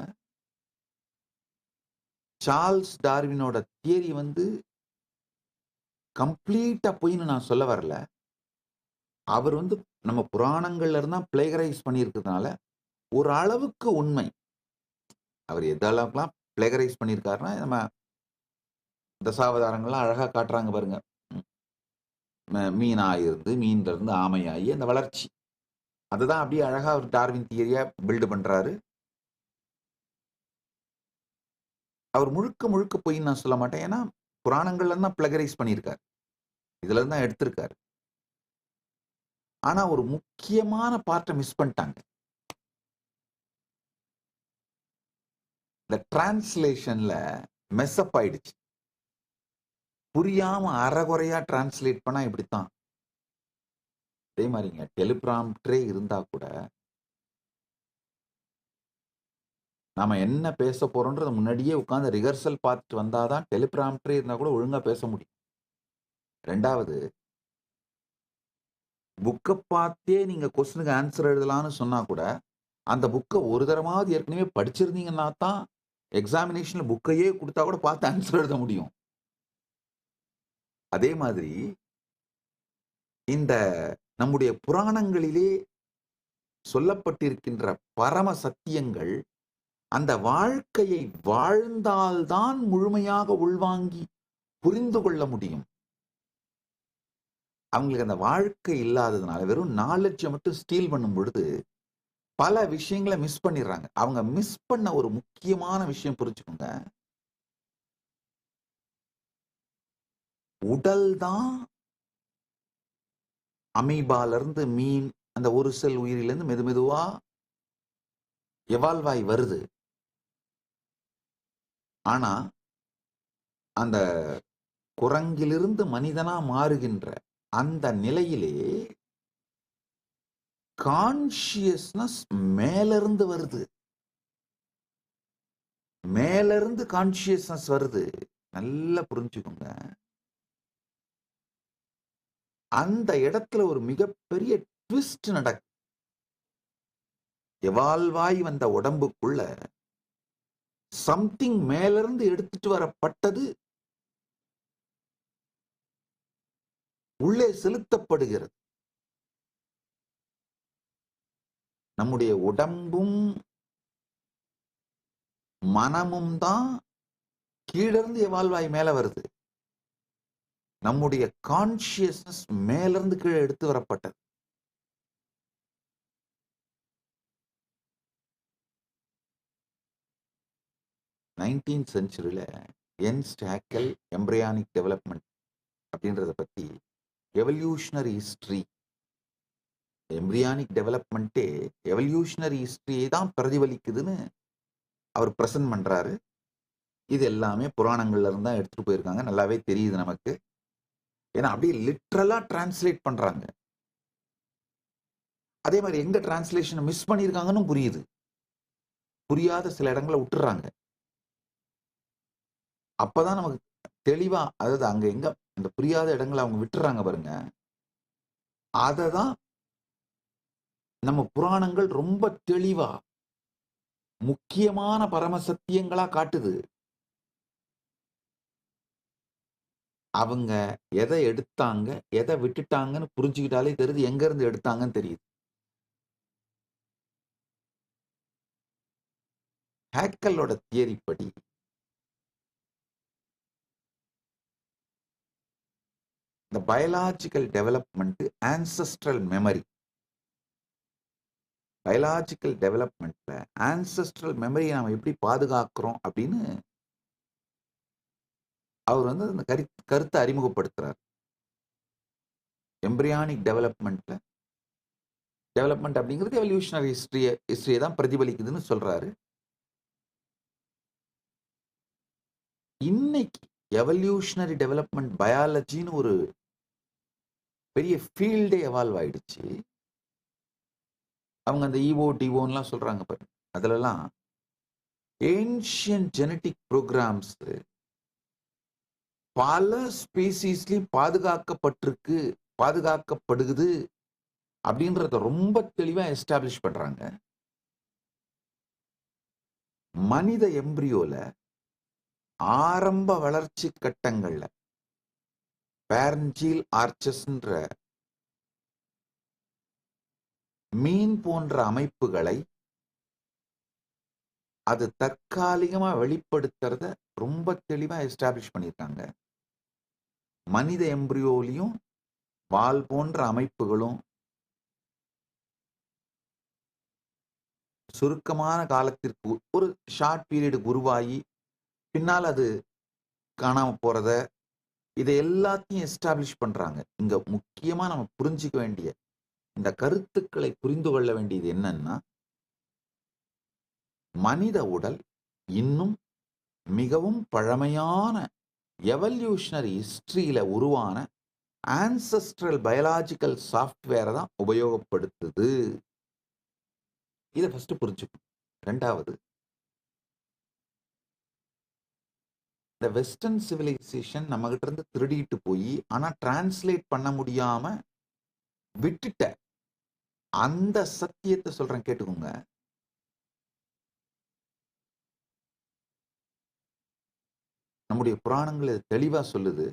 சார்ல்ஸ் டார்வினோட தியரி கம்ப்ளீட்டா பொய்ன்னு நான் சொல்ல வரல. அவர் நம்ம புராணங்கள்ல இருந்தா பிளேகரைஸ் பண்ணியிருக்கிறதுனால ஒரு அளவுக்கு உண்மை. அவர் எந்த அளவுக்குலாம் பிளேகரைஸ் பண்ணியிருக்காருன்னா, நம்ம தசாவதாரங்கள்லாம் அழகா காட்டுறாங்க பாருங்க. மீனாயிருந்து, மீன்ல இருந்து ஆமையாகி அந்த வளர்ச்சி, அதுதான் அப்படியே அழகா அவர் டார்வின் தியரியா பில்டு பண்றாரு. அவர் முழுக்க முழுக்க பொய்ன்னு நான் சொல்ல மாட்டேன். ஏன்னா புராணங்கள்ல தான் பிளகரைஸ் பண்ணியிருக்காரு, இதுல தான் எடுத்திருக்காரு. ஆனா ஒரு முக்கியமான பார்ட்டை மிஸ் பண்ணிட்டாங்க. இந்த டிரான்ஸ்லேஷன்ல மெஸ்அப் ஆயிடுச்சு. புரியாம அறகுறையா டிரான்ஸ்லேட் பண்ணா இப்படித்தான். அதே மாதிரிங்க, டெலிபிராம்டரே இருந்தா கூட நாம என்ன பேச போறோம்ன்றது முன்னாடியே உட்கார்ந்து ரிஹர்சல் பார்த்துட்டு வந்தாதான் டெலிபிராம்டரே இருந்தா கூட ஒழுங்கா பேச முடியும். ரெண்டாவது, புக்கை பார்த்தே நீங்க கொஸ்டினுக்கு ஆன்சர் எழுதலாம்னு சொன்னா கூட அந்த புக்கை ஒரு தரமாவது ஏற்கனவே படிச்சிருந்தீங்கன்னா தான் எக்ஸாமினேஷன்ல புக்கையே கொடுத்தா கூட பார்த்து ஆன்சர் எழுத முடியும். அதே மாதிரி இந்த நம்முடைய புராணங்களிலே சொல்லப்பட்டிருக்கின்ற பரம சத்தியங்கள் அந்த வாழ்க்கையை வாழ்ந்தால்தான் முழுமையாக உள்வாங்கி புரிந்து கொள்ள முடியும். அவங்களுக்கு அந்த வாழ்க்கை இல்லாததுனால வெறும் நாலேஜை மட்டும் ஸ்டீல் பண்ணும் பொழுது பல விஷயங்களை மிஸ் பண்ணிடுறாங்க. அவங்க மிஸ் பண்ண ஒரு முக்கியமான விஷயம் புரிஞ்சுக்கோங்க. உடல் தான் அமீபால இருந்து மீன், அந்த ஒரு செல் உயிரிலிருந்து மெது மெதுவா எவால்வ் ஆகி வருது. ஆனா அந்த குரங்கிலிருந்து மனிதனா மாறுகின்ற அந்த நிலையிலே கான்சியஸ்னஸ் மேலிருந்து வருது. மேலிருந்து கான்சியஸ்னஸ் வருது. நல்லா புரிஞ்சுக்கோங்க. அந்த இடத்துல ஒரு மிகப்பெரிய ட்விஸ்ட் நடக்கும். எவால்வாய் வந்த உடம்புக்குள்ள சம்திங் மேலிருந்து எடுத்துட்டு வரப்பட்டது உள்ளே செலுத்தப்படுகிறது. நம்முடைய உடம்பும் மனமும் தான் கீழிருந்து எவால்வாய் மேல வருது. நம்முடைய கான்சியஸ்னஸ் மேலிருந்து கீழே எடுத்து வரப்பட்டது. நைன்டீன்த் செஞ்சுரியில எர்ன்ஸ்ட் ஹேக்கல் எம்பிரியானிக் டெவலப்மெண்ட் அப்படின்றத பத்தி எவல்யூஷனரி ஹிஸ்டரி, எம்பிரியானிக் டெவலப்மெண்ட்டே எவல்யூஷனரி ஹிஸ்டரியை தான் பிரதிபலிக்குதுன்னு அவர் பிரசன்ட் பண்றாரு. இது எல்லாமே புராணங்கள்ல இருந்து தான் எடுத்துட்டு போயிருக்காங்க. நல்லாவே தெரியுது நமக்கு. ஏன்னா அப்படியே லிட்ரலா டிரான்ஸ்லேட் பண்றாங்க. அதே மாதிரி எங்க டிரான்ஸ்லேஷன் மிஸ் பண்ணியிருக்காங்கன்னு புரியுது. புரியாத சில இடங்களை விட்டுறாங்க. அப்பதான் நமக்கு தெளிவா, அதாவது அங்க எங்க அந்த புரியாத இடங்களை அவங்க விட்டுறாங்க பாருங்க, அததான் நம்ம புராணங்கள் ரொம்ப தெளிவா முக்கியமான பரமசத்தியங்களா காட்டுது. அவங்க எதை எடுத்தாங்க எதை விட்டுட்டாங்கன்னு புரிஞ்சுக்கிட்டாலே தெரியுது, எங்க இருந்து எடுத்தாங்கன்னு தெரியுது. ஹேக்கலோட தியரி படி இந்த biological development ancestral memory, biological டெவலப்மெண்ட்ல ஆன்செஸ்ட்ரல் மெமரியை நம்ம எப்படி பாதுகாக்கிறோம் அப்படின்னு அவர் அந்த கருத்தை அறிமுகப்படுத்துறார். எம்பிரியானிக் டெவலப்மெண்ட் அப்படிங்கிறது எவல்யூஷனரி ஹிஸ்டரியை தான் பிரதிபலிக்குதுன்னு சொல்றாரு. இன்னைக்கு எவல்யூஷனரி டெவலப்மெண்ட் பயாலஜின்னு ஒரு பெரிய ஃபீல்டே எவால்வ் ஆயிடுச்சு. அவங்க அந்த ஈவோ டிவோன்லாம் சொல்றாங்க பாருங்க, அதுலலாம் ஏன்ஷியன்ட் ஜெனட்டிக் ப்ரோக்ராம்ஸ் பல ஸ்பீசிஸ்லயும் பாதுகாக்கப்படுது அப்படின்றத ரொம்ப தெளிவா எஸ்டாப்ளிஷ் பண்றாங்க. மனித எம்பிரியோல ஆரம்ப வளர்ச்சி கட்டங்கள்ல பேரன்ஜீல் ஆர்ச்சஸ்ன்ற மீன் போன்ற அமைப்புகளை அது தற்காலிகமா வெளிப்படுத்துறத ரொம்ப தெளிவா எஸ்டாப்ளிஷ் பண்ணியிருக்காங்க. மனித எம்பிரியோலையும் வால் போன்ற அமைப்புகளும் சுருக்கமான காலத்திற்கு ஒரு ஷார்ட் பீரியடுக்கு உருவாகி பின்னால் அது காணாம போறத, இதை எல்லாத்தையும் எஸ்டாப்ளிஷ் பண்றாங்க. இங்க முக்கியமா நம்ம புரிஞ்சுக்க வேண்டிய இந்த கருத்துக்களை புரிந்து கொள்ள வேண்டியது என்னன்னா, மனித உடல் இன்னும் மிகவும் பழமையான எவல்யூஷனரி ஹிஸ்டரியில உருவான ஆன்செஸ்ட்ரல் பயாலாஜிக்கல் சாஃப்ட்வேரை தான் உபயோகப்படுத்துது. இதை ஃபர்ஸ்ட் புரிஞ்சுக்கணும். ரெண்டாவது, இந்த வெஸ்டர்ன் சிவிலைசேஷன் நம்ம கிட்ட இருந்து திருடிட்டு போய் ஆனா டிரான்ஸ்லேட் பண்ண முடியாம விட்டுட்ட அந்த சத்தியத்தை சொல்றேன், கேட்டுக்கோங்க. நம்முடைய புராணங்கள் இது தெளிவா சொல்லுது.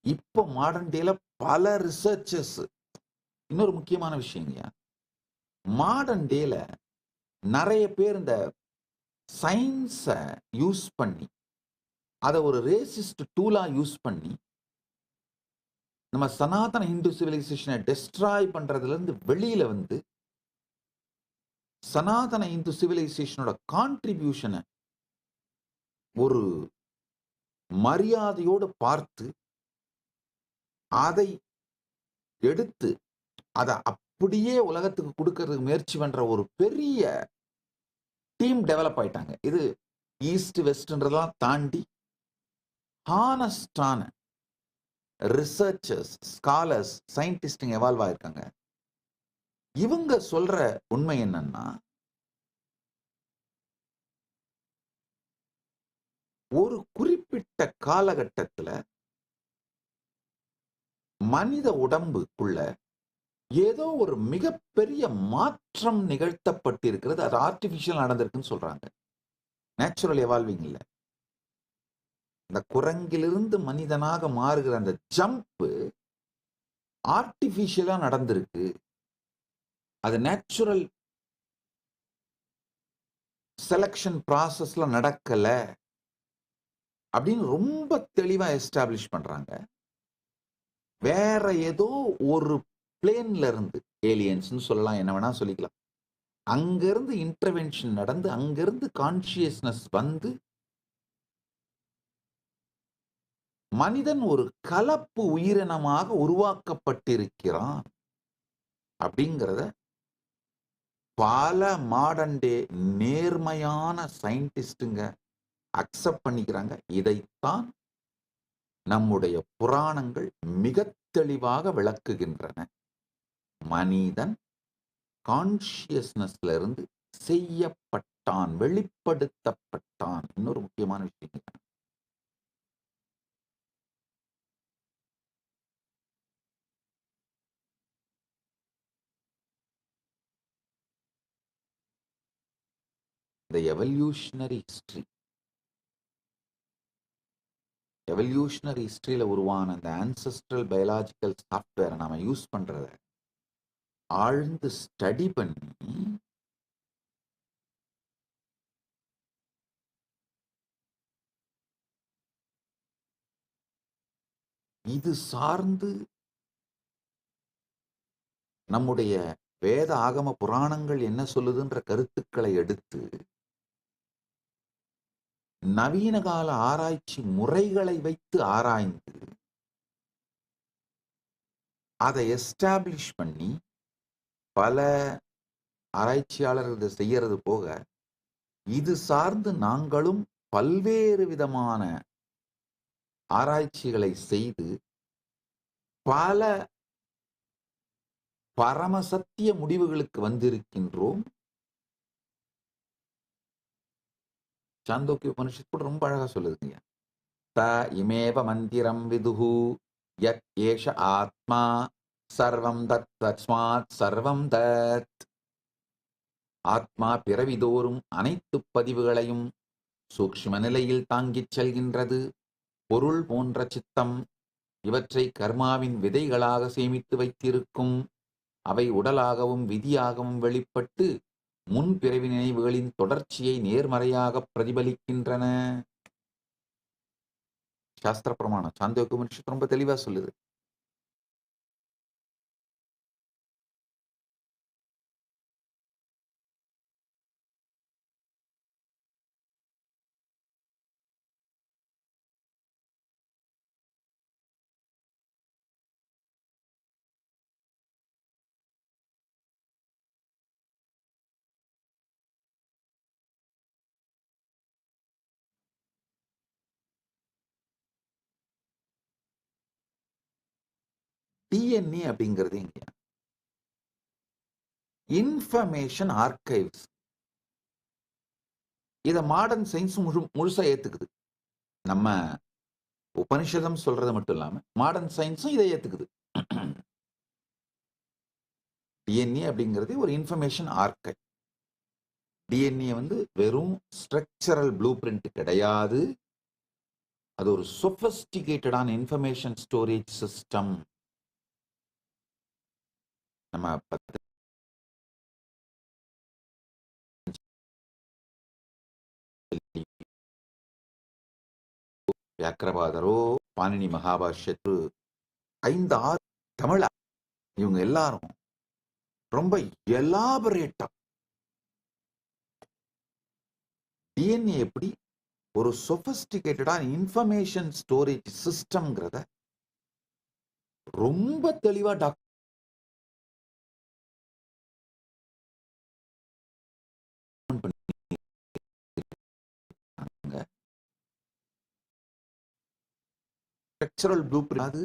இப்போ மாடர்ன் டேல பல ரிசர்ச்சர்ஸ், இன்னொரு முக்கியமான விஷயங்க, மாடர்ன் டேல நிறைய பேர் இந்த சயின்ஸை யூஸ் பண்ணி அதை ஒரு ரேசிஸ்ட் டூலா யூஸ் பண்ணி நம்ம சனாதன இந்து சிவிலைசேஷனை டெஸ்ட்ராய் பண்றதுல இருந்து வெளியில வந்து சனாதன இந்து சிவிலைசேஷனோட கான்ட்ரிபியூஷனை ஒரு மரியாதையோடு பார்த்து அதை எடுத்து அதை அப்படியே உலகத்துக்கு கொடுக்கறதுக்கு முயற்சி பண்ற ஒரு பெரிய டீம் டெவலப் ஆயிட்டாங்க. இது ஈஸ்ட் வெஸ்ட்ன்றதெல்லாம் தாண்டி ஹானஸ்டான ரிசர்ச்சர்ஸ், ஸ்காலர்ஸ், சயின்டிஸ்டுங்க எவால்வ் ஆயிருக்காங்க. இவங்க சொல்ற உண்மை என்னன்னா, ஒரு குறிப்பிட்ட காலகட்டத்தில் மனித உடம்புக்குள்ள ஏதோ ஒரு மிகப்பெரிய மாற்றம் நிகழ்த்தப்பட்டிருக்கிறது. அது ஆர்டிபிஷியல் நடந்திருக்குன்னு சொல்றாங்க. நேச்சுரல் எவால்விங் இல்லை. இந்த குரங்கிலிருந்து மனிதனாக மாறுகிற அந்த ஜம்ப் ஆர்டிபிஷியலா நடந்திருக்கு. அது நேச்சுரல் செலக்ஷன் ப்ராசஸ்ல நடக்கல அப்படின்னு ரொம்ப தெளிவா எஸ்டாப்ளிஷ் பண்றாங்க. வேற ஏதோ ஒரு பிளேன்ல இருந்து, ஏலியன்ஸ் சொல்லலாம், என்ன வேணா சொல்லிக்கலாம், அங்கிருந்து இன்டர்வென்ஷன் நடந்து அங்கிருந்து கான்சியஸ்னஸ் வந்து மனிதன் ஒரு கலப்பு உயிரினமாக உருவாக்கப்பட்டிருக்கிறான் அப்படிங்கிறத பல மாடர்ன் டே நேர்மையான சயின்டிஸ்டுங்க அக்செப்ட் பண்ணிக்கிறாங்க. இதைத்தான் நம்முடைய புராணங்கள் மிக தெளிவாக விளக்குகின்றன. மனிதன் கான்சியஸ்னஸ்ல இருந்து செய்யப்பட்டான், வெளிப்படுத்தப்பட்டான். இன்னொரு முக்கியமான விஷயம், இந்த எவல்யூஷனரி ஹிஸ்டரியில உருவான அந்த ஆன்செஸ்ட்ரல் பயாலஜிக்கல் சாஃப்ட்வேரை நாம யூஸ் பண்றத ஆழ்ந்து ஸ்டடி பண்ணி இது சார்ந்து நம்முடைய வேத ஆகம புராணங்கள் என்ன சொல்லுதுன்ற கருத்துக்களை எடுத்து நவீன கால ஆராய்ச்சி முறைகளை வைத்து ஆராய்ந்து அதை எஸ்டாப்ளிஷ் பண்ணி பல ஆராய்ச்சியாளர்கள் இதை செய்யறது போக இது சார்ந்து நாங்களும் பல்வேறு விதமான ஆராய்ச்சிகளை செய்து பல பரமசத்திய முடிவுகளுக்கு வந்திருக்கின்றோம். சாந்தோக்கிய உபனிஷத் கூட ரொம்ப அழகா சொல்லுதுங்க. த இமேவ மந்திரம் விதுஹு யத் ஏஷ ஆத்மா சர்வம் தத் தஸ்மாத் சர்வம் தத். ஆத்மா பிறவிதோறும் அனைத்து பதிவுகளையும் சூக்ஷ்ம நிலையில் தாங்கிச் செல்கின்றது. பொருள் போன்ற சித்தம் இவற்றை கர்மாவின் விதைகளாக சேமித்து வைத்திருக்கும். அவை உடலாகவும் விதியாகவும் வெளிப்பட்டு முன்பிறவி நினைவுகளின் தொடர்ச்சியை நேர்மறையாக பிரதிபலிக்கின்றன. சாஸ்திர பிரமாணம் சாந்தோக்கிய உபனிஷத் ரொம்ப தெளிவா சொல்லுது. டிஎன்ஏ அப்படிங்கிறது இங்க இன்ஃபர்மேஷன் ஆர்கைவ்ஸ். இத மாடர்ன் சயின்ஸ் முழுசா ஏத்துக்குது. நம்ம உபனிஷதம் சொல்றது மட்டும் இல்லாம மாடர்ன் சயின்ஸும் இதை ஏத்துக்குது. டிஎன்ஏ அப்படிங்கிறது ஒரு இன்ஃபர்மேஷன் ஆர்கைவ். டிஎன்ஏ வெறும் ஸ்ட்ரக்சரல் ப்ளூ பிரிண்ட் கிடையாது. அது ஒரு சொபிஸ்டிகேட்டடான இன்ஃபர்மேஷன் ஸ்டோரேஜ் சிஸ்டம். நம்ம வியாக்கிரபாதரோ பாணினி மகாபாஷ்யத்து 5-6 தமிழ இவங்க எல்லாரும் ரொம்ப எலாபரேட்டா டிஎன்ஏ எப்படி ஒரு சொபிஸ்டிகேட்டடான இன்ஃபர்மேஷன் ஸ்டோரேஜ் சிஸ்டம்ங்கிறத ரொம்ப தெளிவா ஸ்ட்ரக்சரல் ப்ளூ பிரிண்ட். அது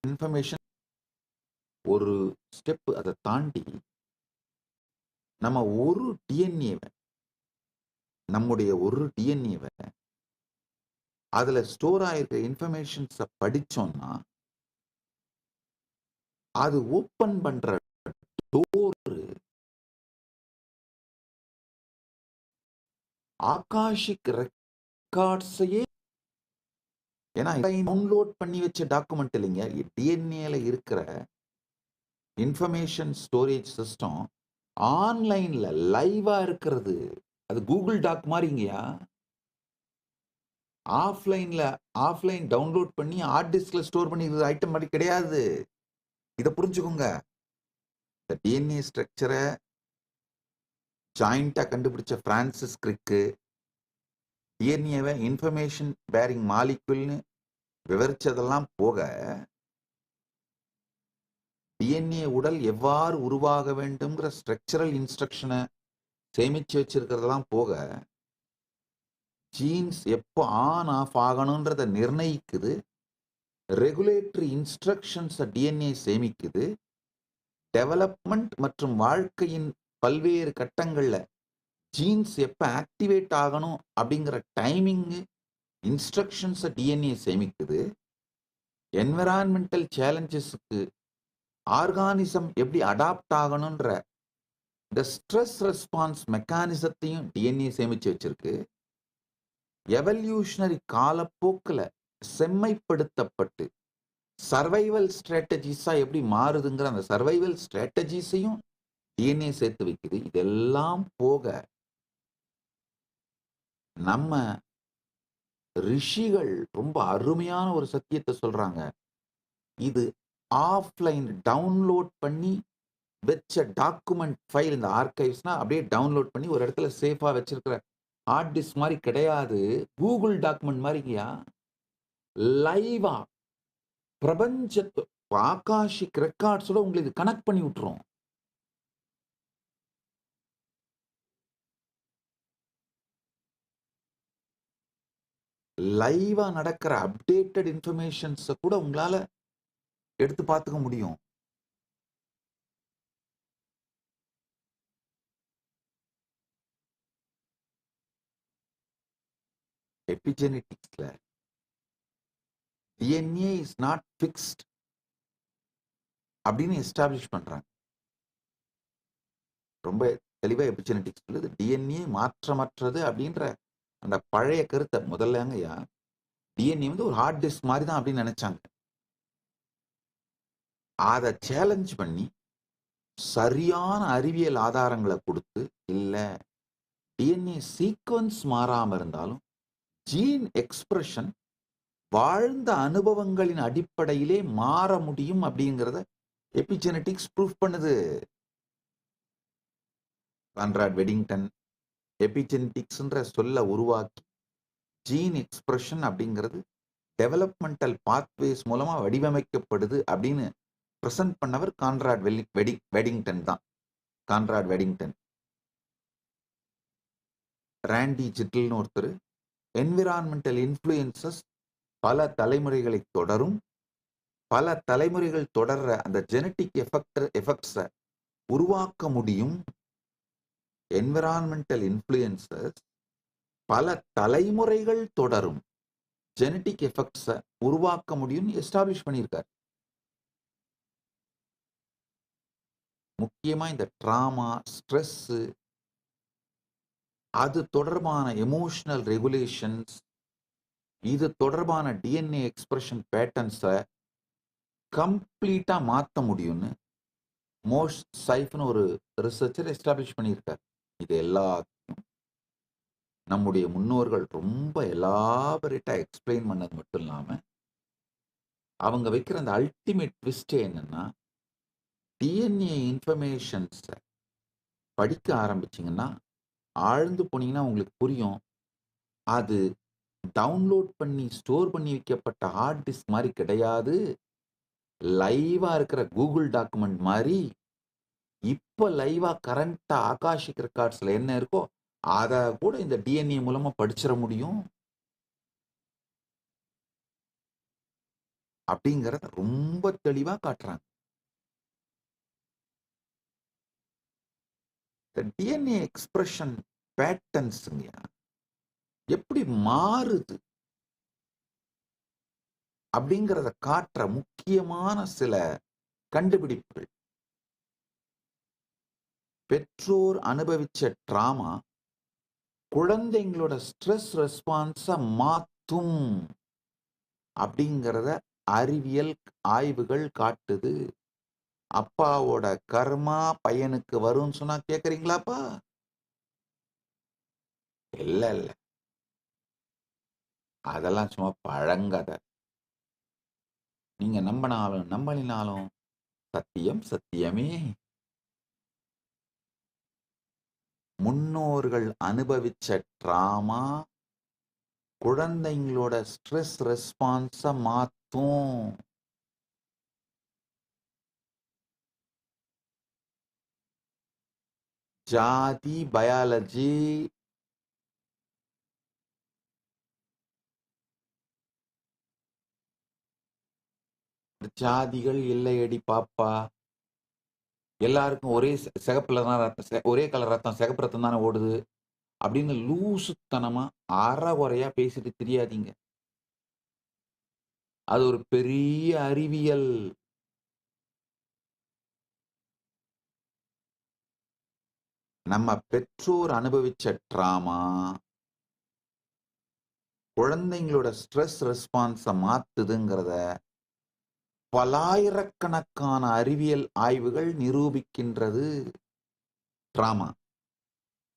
இன்ஃபர்மேஷன் ஒரு ஸ்டெப் அதை தாண்டி நம்ம நம்முடைய ஒரு டிஎன்ஏவை அதுல ஸ்டோர் ஆயிருக்க இன்ஃபர்மேஷன்ஸை படிச்சோம்னா அது ஓப்பன் பண்ற டோர் ஆகாஷிக் ரெக்கார்ட்ஸையே, ஏன்னா டவுன்லோட் பண்ணி வச்ச டாக்குமெண்ட் இல்லைங்க, டிஎன்ஏல இருக்கிற இன்ஃபர்மேஷன் ஸ்டோரேஜ் சிஸ்டம் ஆன்லைன்ல லைவா இருக்கிறது. அது கூகுள் டாக் மாதிரிங்கயா. ஆஃப்லைன் டவுன்லோட் பண்ணி ஹார்ட் டிஸ்க்ல ஸ்டோர் பண்ணி ஐட்டம் மாதிரி கிடையாது. இதை புரிஞ்சுக்கோங்க. இந்த டிஎன்ஏ ஸ்ட்ரக்சரை ஜாயிண்டா கண்டுபிடிச்ச பிரான்சிஸ் கிரிக்கு டிஎன்ஏவை இன்ஃபர்மேஷன் பேரிங் மாலிகுல்னு விவரிச்சதெல்லாம் போக, டிஎன்ஏ உடல் எவ்வாறு உருவாக வேண்டும்ங்கிற ஸ்ட்ரக்சரல் இன்ஸ்ட்ரக்ஷனை சேமிச்சு வச்சிருக்கிறதெல்லாம் போக, ஜீன்ஸ் எப்போ ஆன் ஆஃப் ஆகணும்ன்றத நிர்ணயிக்குது, ரெகுலேட்டரி இன்ஸ்ட்ரக்ஷன்ஸ் டிஎன்ஏ சேமிக்குது, டெவலப்மெண்ட் மற்றும் வாழ்க்கையின் பல்வேறு கட்டங்கள்ல ஜீன்ஸ் எப்ப ஆக்டிவேட் ஆகணும் அப்படிங்கிற டைமிங் இன்ஸ்ட்ரக்ஷன்ஸ் டிஎன்ஏ சேமிக்குது, என்விரான்மெண்டல் சேலஞ்சஸுக்கு ஆர்கானிசம் எப்படி அடாப்ட் ஆகணும்ன்ற இந்த ஸ்ட்ரெஸ் ரெஸ்பான்ஸ் மெக்கானிசத்தையும் டிஎன்ஏ சேமிச்சு வச்சிருக்கு. எவல்யூஷனரி காலப்போக்கில் செம்மைப்படுத்தப்பட்டு சர்வைவல் ஸ்ட்ராட்டஜிஸா எப்படி மாறுதுங்கிற அந்த சர்வைவல் ஸ்ட்ராட்டஜிஸையும் டிஎன்ஏ சேர்த்து வைக்குது. இதெல்லாம் போக நம்ம ரிஷிகள் ரொம்ப அருமையான ஒரு சத்தியத்தை சொல்றாங்க. இது ஆஃப்லைன் டவுன்லோட் பண்ணி வச்ச டாக்குமெண்ட் ஃபைல், இந்த ஆர்கைவ்ஸ்னா அப்படியே டவுன்லோட் பண்ணி ஒரு இடத்துல சேஃபா வச்சிருக்கிற ஹார்ட் டிஸ்க் மாதிரி கிடையாது. கூகுள் டாக்குமெண்ட் மாதிரிங்கயா. லைவா பிரபஞ்சத்து ஆகாஷிக் ரெக்கார்ட்ஸோட உங்களுக்கு கனெக்ட் பண்ணி விட்டுரும். லைவா நடக்கிற அப்டேட்டட் இன்ஃபர்மேஷன்ஸ் கூட உங்களால எடுத்து பார்த்துக்க முடியும். எபிஜெனெட்டிக்ஸ்ல டிஎன்ஏ இஸ் நாட் ஃபிக்ஸ்ட் அப்படின்னு எஸ்டாப்ளிஷ் பண்றாங்க. ரொம்ப தெளிவா எபிஜெனெட்டிக்ஸ் சொல்லுது, டிஎன்ஏ மாற்றமற்றது அப்படின்ற அந்த பழைய கருத்தை முதல்லங்கய்யா டிஎன்ஏ வந்து ஒரு ஹார்ட் டிஸ்க் மாதிரி தான் அப்படின்னு நினைச்சாங்க. அதை சேலஞ்ச் பண்ணி சரியான அறிவியல் ஆதாரங்களை கொடுத்து, இல்ல டிஎன்ஏ சீக்வன்ஸ் மாறாம இருந்தாலும் ஜீன் எக்ஸ்பிரஷன் வாழ்ந்த அனுபவங்களின் அடிப்படையிலே மாற முடியும் அப்படிங்கிறத எபிஜெனெட்டிக்ஸ் ப்ரூஃப் பண்ணுது. கான்ராட் வெடிங்டன் எபிஜெனெட்டிக்ஸ்ன்ற சொல்ல உருவாக்கி ஜீன் எக்ஸ்பிரஷன் அப்படிங்கிறது டெவலப்மெண்டல் பாத்வேஸ் மூலமா வடிவமைக்கப்படுது அப்படின்னு பிரசன்ட் பண்ணவர் கான்ராட் வெடிங்டன் தான். கான்ராட் வெடிங்டன். ராண்டி ஜிட்டில்னு ஒருத்தர் என்விரான்மெண்டல் இன்ஃப்ளூயன்சஸ் பல தலைமுறைகளை தொடரும், பல தலைமுறைகள் தொடர்ற அந்த ஜெனட்டிக் எஃபெக்ட்ஸை உருவாக்க முடியும். என்விரான்மெண்டல் இன்ஃப்ளூயன்சஸ் பல தலைமுறைகள் தொடரும் ஜெனட்டிக் எஃபெக்ட்ஸை உருவாக்க முடியும் எஸ்டாப்ளிஷ் பண்ணியிருக்கார். முக்கியமா இந்த ட்ராமா, ஸ்ட்ரெஸ், அது தொடர்பான எமோஷனல் ரெகுலேஷன்ஸ், இது தொடர்பான டிஎன்ஏ எக்ஸ்பிரஷன் பேட்டர்ன்ஸை கம்ப்ளீட்டா மாற்ற முடியும்னு மோஷ் சைஃப்னு ஒரு ரிசர்ச்சர் எஸ்டாப்ளிஷ் பண்ணியிருக்கார். இது எல்லாத்தையும் நம்முடைய முன்னோர்கள் ரொம்ப எலாபரேட்டா எக்ஸ்பிளைன் பண்ணது மட்டும் இல்லாம, அவங்க வைக்கிற அந்த அல்டிமேட் ட்விஸ்டே என்னன்னா, டிஎன்ஏ இன்ஃபர்மேஷன்ஸை படிக்க ஆரம்பிச்சிங்கன்னா, ஆழ்ந்து போனீங்கன்னா உங்களுக்கு புரியும், அது டவுன்லோட் பண்ணி ஸ்டோர் பண்ணி வைக்கப்பட்ட ஹார்ட் டிஸ்க் மாதிரி கிடையாது, லைவா இருக்கிற கூகுள் டாக்குமெண்ட் மாதிரி. இப்ப லைவா கரண்டா ஆகாஷிக் ரெக்கார்ட்ஸ்ல என்ன இருக்கோ அதை கூட இந்த டிஎன்ஏ மூலமா படிச்சிட முடியும் அப்படிங்கறத ரொம்ப தெளிவா காட்டுறாங்க. டிஎன்ஏ எக்ஸ்பிரஷன் பேட்டர்ன்ஸுங்க எப்படி மாறுது அப்படிங்கிறத காட்டுற முக்கியமான சில கண்டுபிடிப்புகள். பெற்றோர் அனுபவிச்ச டிராமா குழந்தைங்களோட ஸ்ட்ரெஸ் ரெஸ்பான்ஸ மாத்தும் அப்படிங்கிறத அறிவியல் ஆய்வுகள் காட்டுது. அப்பாவோட கர்மா பையனுக்கு வரும்னு சொன்னா கேக்குறீங்களாப்பா? இல்ல இல்ல, அதெல்லாம் சும்மா பழங்கதை. நீங்க நம்பினாலும் நம்பலினாலும் சத்தியம் சத்தியமே. முன்னோர்கள் அனுபவிச்ச டிராமா குழந்தைங்களோட ஸ்ட்ரெஸ் ரெஸ்பான்ஸ மாத்தும். ஜாதி பயாலஜி ஜாதிகள் இல்லையடி பாப்பா, எல்லாருக்கும் ஒரே சிகப்புல தான் ரத்தம், ஒரே கலர் ரத்தம், சிகப்பு ரத்தம் தானே ஓடுது அப்படின்னு லூசுத்தனமா அறகுறையா பேசிட்டு தெரியாதீங்க. அது ஒரு பெரிய அறிவியல். நம்ம பெற்றோர் அனுபவிச்ச டிராமா குழந்தைங்களோட ஸ்ட்ரெஸ் ரெஸ்பான்ஸ மாத்துதுங்கிறத பலாயிரக்கணக்கான அறிவியல் ஆய்வுகள் நிரூபிக்கின்றது. Trauma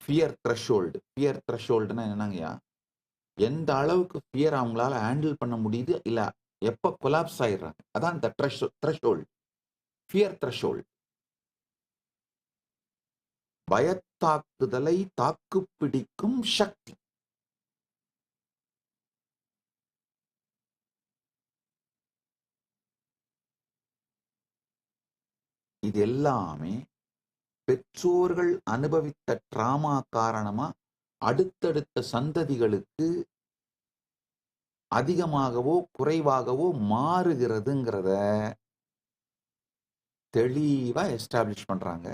fear threshold. ஃபியர் த்ரெஷோல்டுன்னா என்னங்கய்யா? எந்த அளவுக்கு ஃபியர் அவங்களால ஹேண்டில் பண்ண முடியுது, இல்ல எப்ப கொலாப்ஸ் ஆயிடுறாங்க, அதான் இந்த த்ரெஷோல்டு. Fear threshold. பயத்தாக்குதலை தாக்குப்பிடிக்கும் சக்தி. இது எல்லாமே பெற்றோர்கள் அனுபவித்த டிராமா காரணமா அடுத்தடுத்த சந்ததிகளுக்கு அதிகமாகவோ குறைவாகவோ மாறுகிறதுங்கிறத தெளிவா எஸ்டாப்ளிஷ் பண்றாங்க.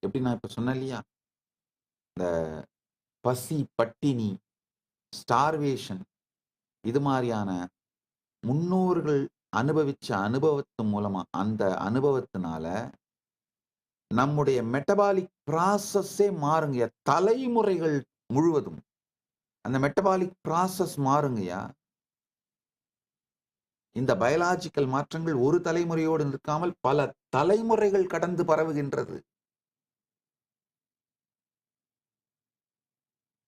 எப்படி நான் இப்ப சொன்னேன் இல்லையா, இந்த பசி, பட்டினி, ஸ்டார்வேஷன், இது மாதிரியான முன்னோர்கள் அனுபவிச்ச அனுபவத்து மூலமா, அந்த அனுபவத்தினால நம்முடைய மெட்டபாலிக் ப்ராசஸே மாறுங்கய்யா. தலைமுறைகள் முழுவதும் அந்த மெட்டபாலிக் ப்ராசஸ் மாறுங்கய்யா. இந்த பயாலாஜிக்கல் மாற்றங்கள் ஒரு தலைமுறையோடு நிற்காமல் பல தலைமுறைகள் கடந்து பரவுகின்றது.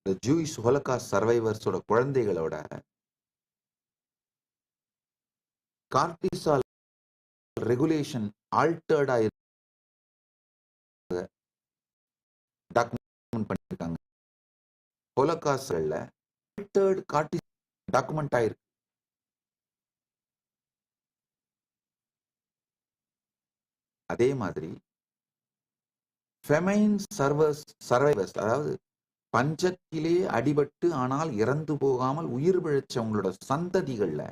இந்த ஜூயிஷ் ஹோலோகாஸ்ட் சர்வைவர்ஸோட குழந்தைகளோட கார்டிசால் ரெகுலேஷன் ஆல்டர்டா டாக்குமெண்ட் பண்ணிருக்காங்க. ஹோலோகாஸ்ட்ல ஆல்டர்ட் கார்டிசால் டாக்குமெண்ட் ஆயிருக்கு. அதே மாதிரி ஃபெமைன் சர்வைவர்ஸ், அதாவது பஞ்சத்திலே அடிபட்டு ஆனால் இறந்து போகாமல் உயிர் பிழைச்சவங்களோட சந்ததிகள்ல,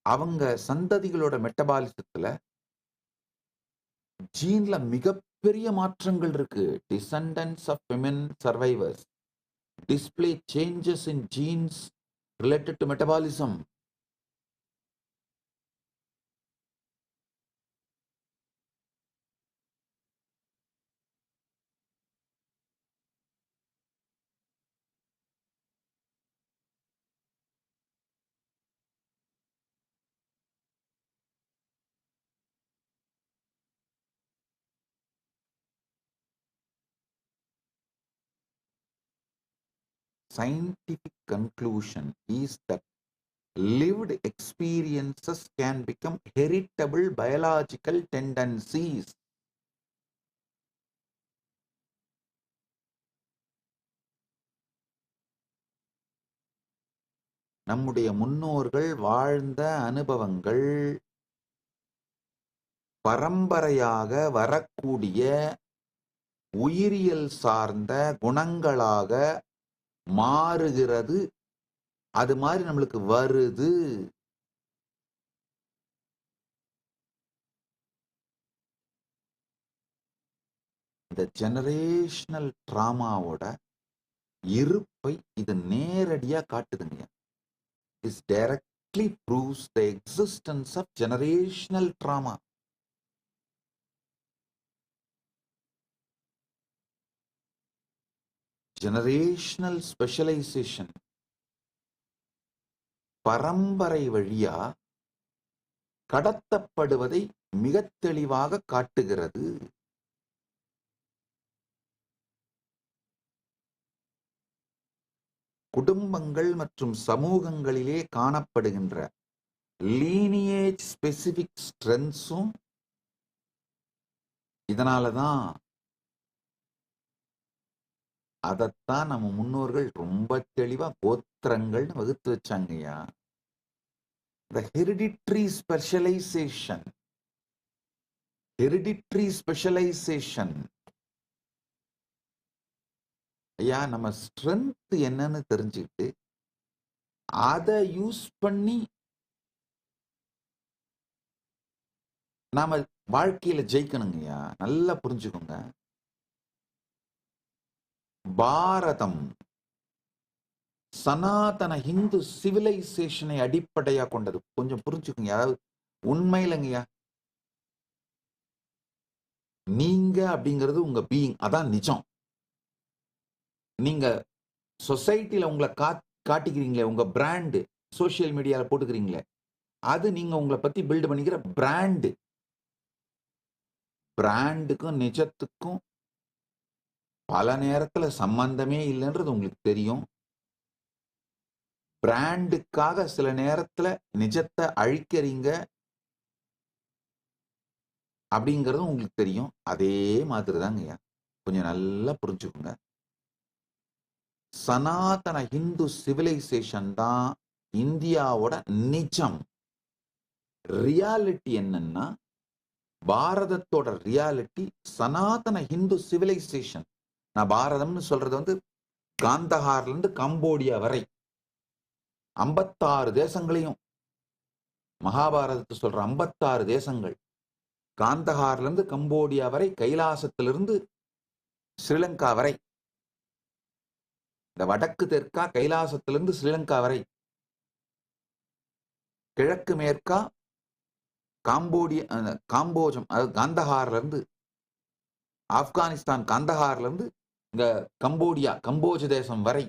அவங்க சந்ததிகளோட மெட்டபாலிசத்துல ஜீன்ல மிகப்பெரிய மாற்றங்கள் இருக்கு. Descendants of women survivors display changes in genes related to metabolism. Scientific conclusion is that lived experiences can become heritable biological tendencies. நம்முடைய முன்னோர்கள் வாழ்ந்த அனுபவங்கள் பரம்பரையாக வரக்கூடிய உயிரியல் சார்ந்த குணங்களாக மாறுகிறது. அது மாதிரி நம்மளுக்கு வருது. இந்த ஜெனரேஷனல் டிராமாவோட இருப்பை இது நேரடியா காட்டுதுங்க. Is direct directly proves the existence of generational trauma. Generational specialization பரம்பரை வழியா கடத்தப்படுவதை மிகத் தெளிவாக காட்டுகிறது. குடும்பங்கள் மற்றும் சமூகங்களிலே காணப்படுகின்ற லீனியேஜ் ஸ்பெசிபிக் ஸ்ட்ரென்த்ஸும் இதனாலதான் அதத்தான் நம்ம முன்னோர்கள் ரொம்ப தெளிவா கோத்திரங்கள்னு வகுத்து வச்சாங்கய்யா. The hereditary specialization. ஐயா, நம்ம ஸ்ட்ரென்த் என்னன்னு தெரிஞ்சுக்கிட்டு அதை யூஸ் பண்ணி நாம வாழ்க்கையில ஜெயிக்கணுங்கய்யா. நல்லா புரிஞ்சுக்கோங்க. பாரதம் சனாதன ஹிந்து சிவிலைசேஷனை அடிப்படையா கொண்டது. கொஞ்சம் புரிஞ்சுக்கோங்க. அதாவது உண்மையிலங்கய்யா, நீங்க அப்படிங்கிறது உங்க பீயிங், அதான் நிஜம். நீங்க சொசைட்டில உங்களை காட்டிக்கிறீங்களே, உங்க பிராண்டு சோசியல் மீடியால போட்டுக்கிறீங்களே, அது நீங்க உங்களை பத்தி பில்ட் பண்ணிக்கிற பிராண்டு. பிராண்டுக்கும் நிஜத்துக்கும் பல நேரத்துல சம்பந்தமே இல்லைன்றது உங்களுக்கு தெரியும். பிராண்டுக்காக சில நேரத்துல நிஜத்தை அழிக்கிறீங்க அப்படிங்கிறதும் உங்களுக்கு தெரியும். அதே மாதிரிதாங்க. கொஞ்சம் நல்லா புரிஞ்சுக்கோங்க. சனாதன ஹிந்து சிவிலைசேஷன் தான் இந்தியாவோட நிஜம். ரியாலிட்டி என்னன்னா, பாரதத்தோட ரியாலிட்டி சனாதன ஹிந்து சிவிலைசேஷன். நான் பாரதம்னு சொல்றது காந்தஹார்ல இருந்து கம்போடியா வரை 56 தேசங்களையும், மகாபாரதத்தை சொல்ற 56 தேசங்கள், காந்தஹார்ல இருந்து கம்போடியா வரை, கைலாசத்திலிருந்து ஸ்ரீலங்கா வரை, இந்த வடக்கு தெற்கா கைலாசத்திலிருந்து ஸ்ரீலங்கா வரை, கிழக்கு மேற்கா காம்போஜம், அதாவது காந்தஹார்ல இருந்து ஆப்கானிஸ்தான், காந்தஹார்ல இருந்து இங்க கம்போடியா, கம்போஜ தேசம் வரை,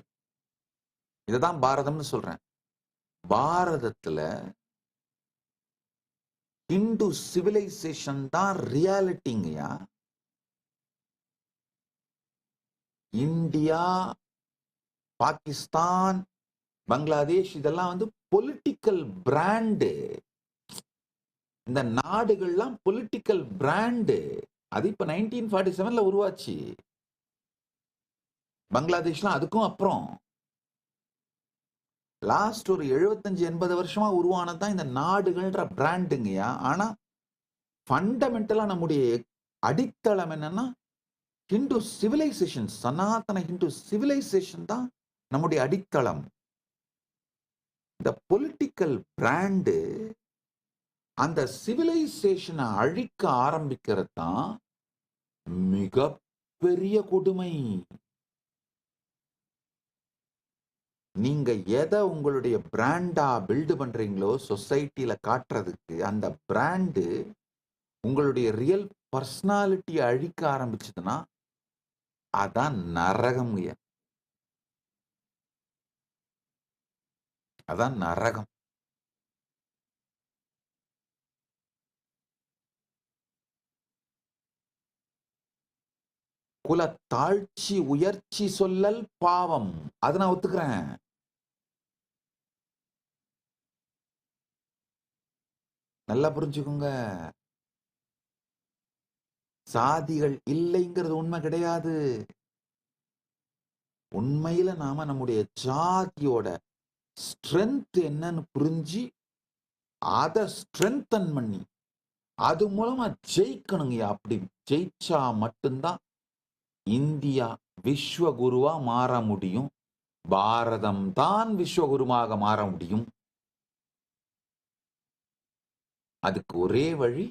இதுதான் பாரதம்னு சொல்றேன். பாரதத்துல இந்து சிவிலைசேஷன் தான் ரியாலிட்டிங்கயா. இந்தியா, பாகிஸ்தான், பங்களாதேஷ் இதெல்லாம் பொலிட்டிக்கல் பிராண்டு. இந்த நாடுகள்லாம் பொலிட்டிக்கல் பிராண்டு. அது இப்ப 1947 உருவாச்சு. பங்களாதேஷ்லாம் அதுக்கும் அப்புறம் லாஸ்ட் ஒரு 75-80 வருஷமா உருவானதுதான் இந்த நாடுகள்ன்ற பிராண்டுங்கயா. ஆனா ஃபண்டமெண்டலா நம்முடைய அடித்தளம் என்னன்னா ஹிந்து சிவிலைசேஷன், சனாதன ஹிந்து சிவிலைசேஷன் தான் நம்முடைய அடித்தளம். இந்த பொலிட்டிக்கல் பிராண்டு அந்த சிவிலைசேஷனை அழிக்க ஆரம்பிக்கிறது தான் மிகப்பெரிய கொடுமை. நீங்க எதை உங்களுடைய பிராண்டா பில்டு பண்றீங்களோ சொசைட்டில காட்டுறதுக்கு, அந்த பிராண்டு உங்களுடைய ரியல் பர்சனாலிட்டியை அழிக்க ஆரம்பிச்சதுன்னா அதான் நரகம். அதான் நரகம். குல தாழ்ச்சி உயர்ச்சி சொல்லல் பாவம், அதை நான் ஒத்துக்கிறேன். நல்லா புரிஞ்சுக்கோங்க. சாதிகள் இல்லைங்கிறது உண்மை கிடையாது. உண்மையில நாம நம்முடைய ஜாதியோட ஸ்ட்ரென்த் என்னன்னு புரிஞ்சு அதை ஸ்ட்ரென்தன் பண்ணி அது மூலமா ஜெயிக்கணுங்க. அப்படி ஜெயிச்சா மட்டும்தான் இந்தியா விஸ்வகுருவா மாற முடியும். பாரதம் தான் விஸ்வகுருவாக மாற முடியும். அதுக்கு ஒரே வழி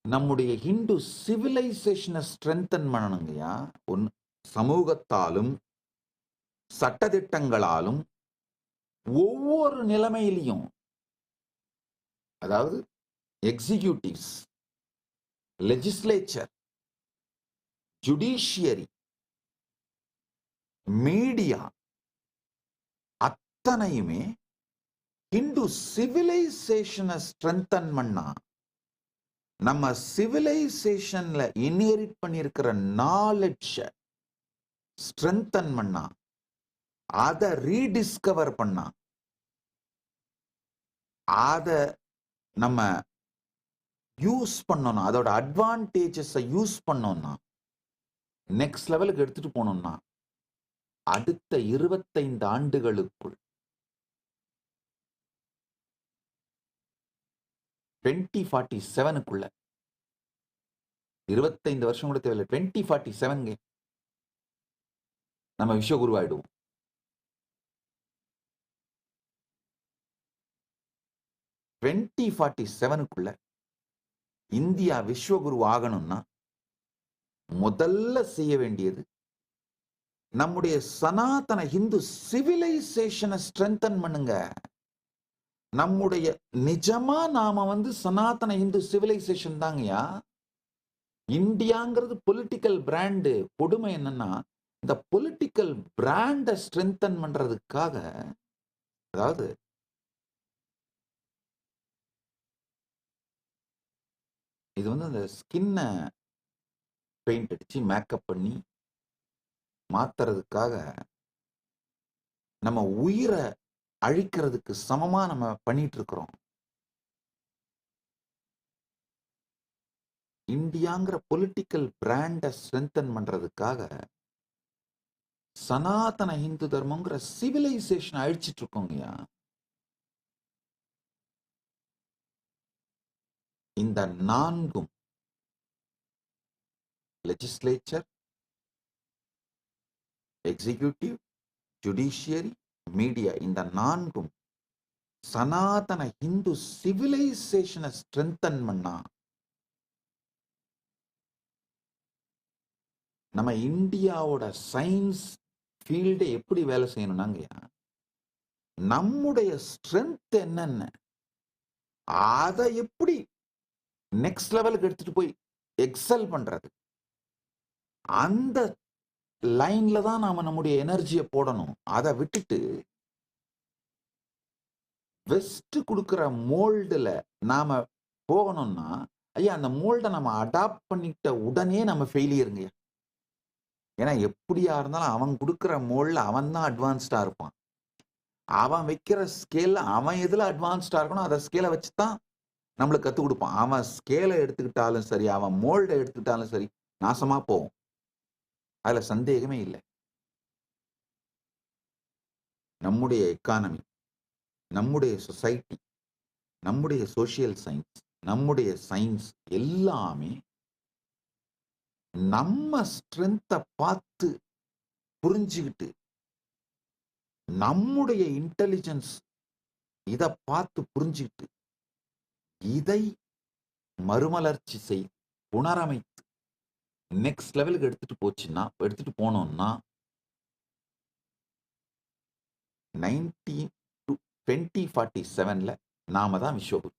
நம்முடைய ஹிந்து சிவிலைசேஷனை ஸ்ட்ரென்தன் பண்ணணுங்கய்யா. சமூகத்தாலும் சட்டதிட்டங்களாலும் ஒவ்வொரு நிலைமையிலையும், அதாவது எக்ஸிகியூட்டிவ்ஸ், லெஜிஸ்லேச்சர், ஜுடிஷியரி, மீடியா அத்தனையுமே இந்து சிவிலைசேஷனை ஸ்ட்ரென்தன் பண்ணா, நம்ம சிவிலைசேஷன்ல இன்ஹெரிட் பண்ணியிருக்கிற நாலெட்ஜ ஸ்ட்ரென்தன் பண்ணா, அதை ரீடிஸ்கவர் பண்ணா, அதை நம்ம யூஸ் பண்ணோம்னா, அதோட அட்வான்டேஜஸை யூஸ் பண்ணோம்னா, நெக்ஸ்ட் லெவலுக்கு எடுத்துட்டு போனோம்னா, அடுத்த 25 ஆண்டுகளுக்குள் 2047க்குள்ள 25 வருஷம் கூட தேவையில்லை, 2047 நம்ம விஸ்வகுருவாயிடுவோம். க்குள்ள இந்தியா விஸ்வகுரு ஆகணும்னா முதல்ல செய்ய வேண்டியது நம்முடைய சனாதன இந்து சிவிலைசேஷனை ஸ்ட்ரென்தன் பண்ணுங்க. நம்முடைய நிஜமா நாம சனாதன இந்து சிவிலைசேஷன் தாங்கயா. இந்தியாங்கிறது பொலிட்டிக்கல் பிராண்டு. கொடுமை என்னன்னா, இந்த பொலிட்டிக்கல் பிராண்டை ஸ்ட்ரென்தன் பண்றதுக்காக, அதாவது இது அந்த ஸ்கின்னை பெயிண்ட் அடிச்சு மேக்கப் பண்ணி மாத்துறதுக்காக நம்ம உயிரை அழிக்கிறதுக்கு சமமா நம்ம பண்ணிட்டு இருக்கிறோம். இந்தியாங்கிற பொலிட்டிக்கல் பிராண்டை ஸ்ட்ரென்தன் பண்றதுக்காக சனாதன இந்து தர்மங்கிற சிவிலைசேஷன் அழிச்சிட்டு இருக்கோங்கய்யா. இந்த நான்கும், லெஜிஸ்லேச்சர், எக்ஸிகியூட்டிவ், ஜுடிஷியரி, மீடியா, இந்த நான்கும் சனாதன இந்து சிவிலைசேஷனை ஸ்ட்ரென்தன் பண்ணா நம்ம இந்தியாவோட சயின்ஸ் ஃபீல்டு எப்படி வேலை செய்யணும்னாங்கய்யா, நம்முடைய ஸ்ட்ரென்த் என்னென்ன அதை எப்படி நெக்ஸ்ட் லெவலுக்கு எடுத்துட்டு போய் எக்ஸல் பண்றது, அந்த லைன்ல தான் நாம நம்முடைய எனர்ஜியை போடணும். அதை விட்டுட்டு வெஸ்ட் கொடுக்கிற மோல்டுல நாம போகணும்னா, ஐயா அந்த மோல்டை நம்ம அடாப்ட் பண்ணிட்ட உடனே நம்ம ஃபெயிலியருங்க. ஏன்னா எப்படியா இருந்தாலும் அவன் கொடுக்கிற மோல்ல அவன் தான் அட்வான்ஸ்டா இருப்பான். அவன் வைக்கிற ஸ்கேல்ல அவன் எதுல அட்வான்ஸ்டா இருக்கணும் அதை ஸ்கேலை வச்சுதான் நம்மளுக்கு கற்றுக் கொடுப்பான். அவன் ஸ்கேலை எடுத்துக்கிட்டாலும் சரி, அவன் மோல்டை எடுத்துக்கிட்டாலும் சரி, நாசமா போகும். அதுல சந்தேகமே இல்லை. நம்முடைய எக்கானமி, நம்முடைய சொசைட்டி, நம்முடைய சோசியல் சயின்ஸ், நம்முடைய சயின்ஸ் எல்லாமே நம்ம ஸ்ட்ரென்த்தை பார்த்து புரிஞ்சுக்கிட்டு, நம்முடைய இன்டெலிஜென்ஸ் இதை பார்த்து புரிஞ்சுக்கிட்டு, இதை மறுமலர்ச்சி செய்து புனரமைத்து நெக்ஸ்ட் லெவலுக்கு எடுத்துட்டு போனோம்னா 2047ல நாம தான் விஸ்வகுரு.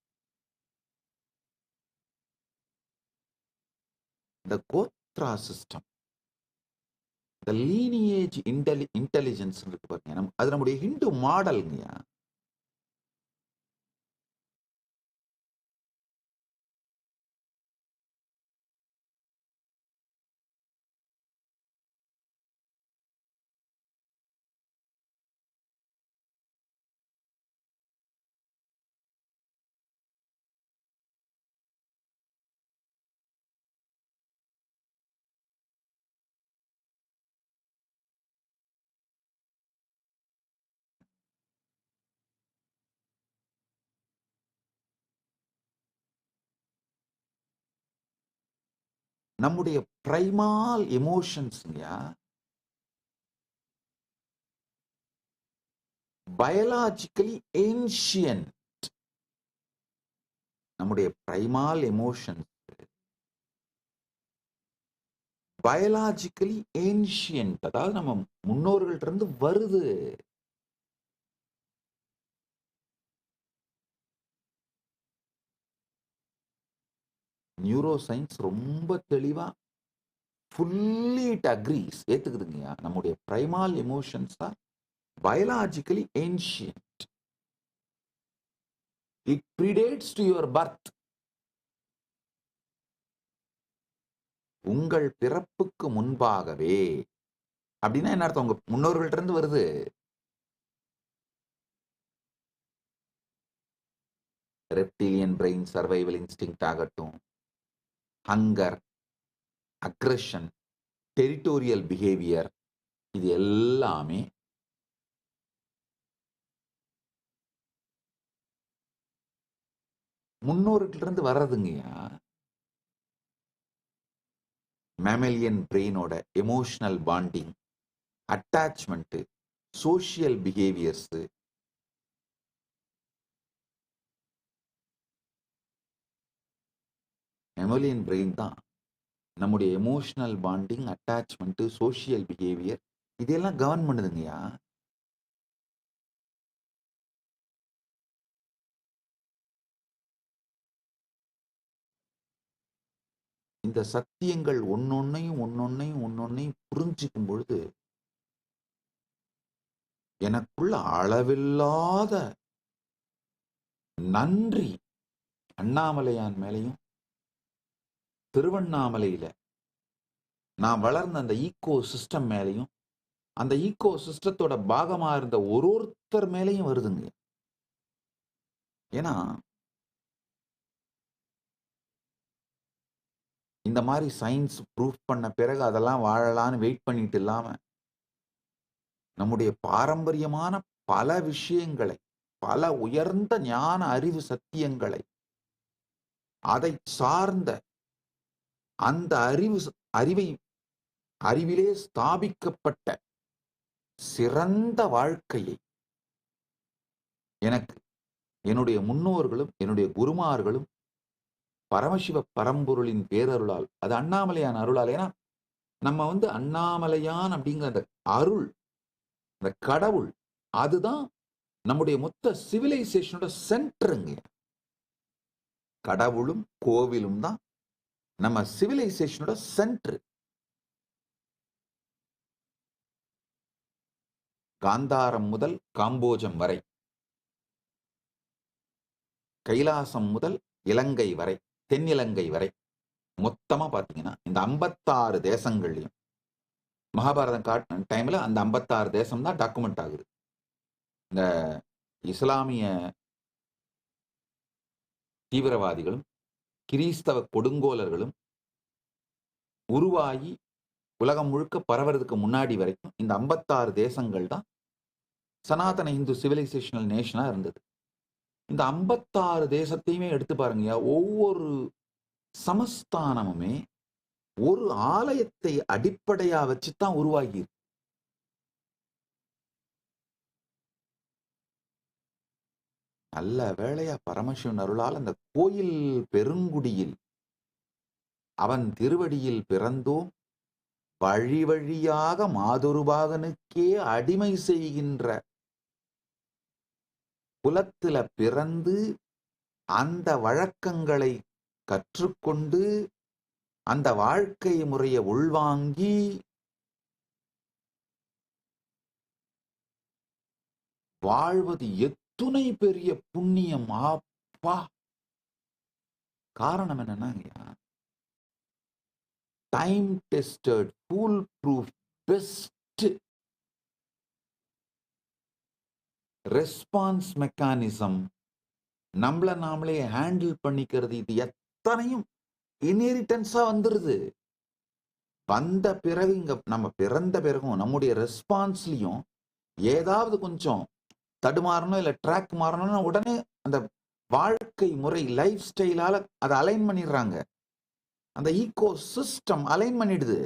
இந்த கோத்ரா சிஸ்டம், இந்த லீனியேஜ் இன்டெலிஜென்ஸ் இருக்கு பாருங்க, அது நம்முடைய ஹிந்து மாடலுங்கய்யா. நம்முடைய பிரைமால் எமோஷன்ஸ்ங்கயா, பயாலஜிக்கலி ஏன்ஷியன்ட். நம்முடைய பிரைமால் எமோஷன்ஸ் பயாலஜிக்கலி ஏன்ஷியன்ட், அதாவது நம்ம முன்னோர்கள்ட்ட இருந்து வருது. நியூரோ சயின்ஸ் ரொம்ப தெளிவா fully it agrees, ஏத்துக்குதுங்கய்யா. நம்முடைய primal emotions are biologically ancient. It predates to your birth. உங்கள் பிறப்புக்கு முன்பாகவே. அப்படின்னா என்ன அர்த்தம்? உங்க முன்னோர்கள்ட்ட இருந்து வருது. ரெப்டிலியன் பிரெயின் சர்வைவல் இன்ஸ்டிங்க்ட் ஆகட்டும், ஹங்கர், அக்ரெஷன், டெரிட்டோரியல் பிஹேவியர், இது எல்லாமே முன்னோர்கள்ட்ட இருந்து வர்றதுங்கய்யா. மேமலியன் பிரெயினோட emotional bonding, attachment, social behaviours, mammalian brain தான் நம்முடைய emotional bonding, attachment, social behaviour இதெல்லாம் கவர்ன் பண்ணுதுங்கய்யா. இந்த சத்தியங்கள் ஒன்னொன்னையும் புரிஞ்சுக்கும் பொழுது எனக்குள்ள அளவில்லாத நன்றி அண்ணாமலையான் மேலையும், திருவண்ணாமலையில நான் வளர்ந்த அந்த ஈகோ சிஸ்டம் மேலையும், அந்த ஈகோ சிஸ்டத்தோட பாகமா இருந்த ஒருத்தர் மேலையும் வருதுங்க. ஏன்னா இந்த மாதிரி சயின்ஸ் ப்ரூஃப் பண்ண பிறகு அதெல்லாம் வாழலான்னு வெயிட் பண்ணிட்டு இல்லாம நம்முடைய பாரம்பரியமான பல விஷயங்களை, பல உயர்ந்த ஞான அறிவு சத்தியங்களை, அதை சார்ந்த அந்த அறிவிலே ஸ்தாபிக்கப்பட்ட சிறந்த வாழ்க்கையை எனக்கு என்னுடைய முன்னோர்களும் என்னுடைய குருமார்களும் பரமசிவ பரம்பொருளின் பேரருளால், அது அண்ணாமலையான் அருளால். ஏன்னா நம்ம அண்ணாமலையான் அப்படிங்கிற அந்த அருள், அந்த கடவுள், அதுதான் நம்முடைய மொத்த சிவிலைசேஷனோட சென்டருங்க. கடவுளும் கோவிலும் தான் நம்ம சிவிலைசேஷனோட சென்டர். காந்தாரம் முதல் காம்போஜம் வரை, கைலாசம் முதல் இலங்கை வரை, தென்னிலங்கை வரை, மொத்தமா பாத்தீங்கன்னா இந்த 56 தேசங்கள்லயும் மகாபாரதம் காட்டின டைம்ல அந்த 56 தேசம் தான் டாக்குமெண்ட் ஆகுது. இந்த இஸ்லாமிய தீவிரவாதிகளும் கிறிஸ்தவ கொடுங்கோலர்களும் உருவாகி உலகம் முழுக்க பரவறதுக்கு முன்னாடி வரைக்கும் இந்த 56 தேசங்கள் தான் சனாதன இந்து சிவிலைசேஷனல் நேஷனா இருந்தது. இந்த 56 தேசத்தையுமே எடுத்து பாருங்க, ஒவ்வொரு சமஸ்தானமுமே ஒரு ஆலயத்தை அடிப்படையா வச்சுதான் உருவாகி. நல்ல வேளையா பரமசிவன் அருளால் அந்த கோயில் பெருங்குடியில் அவன் திருவடியில் பிறந்தோம், வழி வழியாக மாதுருபாகனுக்கே அடிமை செய்கின்ற குலத்தில பிறந்து அந்த வழக்கங்களை கற்றுக்கொண்டு அந்த வாழ்க்கை முறையை உள்வாங்கி வாழ்வது எத்துணை பெரிய புண்ணியம். ஆப்பா, காரணம் என்னன்னா, time tested, foolproof, best response mechanism, நம்மள நாமளே ஹேண்டில் பண்ணிக்கிறது, இது எத்தனையும் இன்ஹெரிட்டன்ஸா வந்துருது. வந்த பிறகு இங்க நம்ம பிறந்த பிறகும் நம்முடைய ரெஸ்பான்ஸ்லயும் ஏதாவது கொஞ்சம் தடுமாறணும், இல்ல ட்ராக் மாறணும்னா உடனே அந்த வாழ்க்கை முறை லைஃப் ஸ்டைலால அதை அலைன் பண்ணிடுறாங்க. அந்த ஈகோ சிஸ்டம் அலைன் பண்ணிடுது.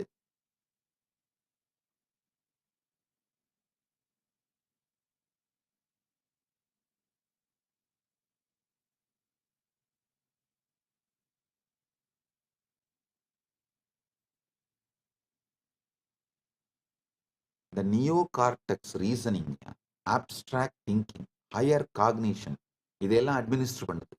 இந்த neocortex reasoning, abstract thinking, higher cognition, இதெல்லாம் அட்மினிஸ்டர் பண்ணுது.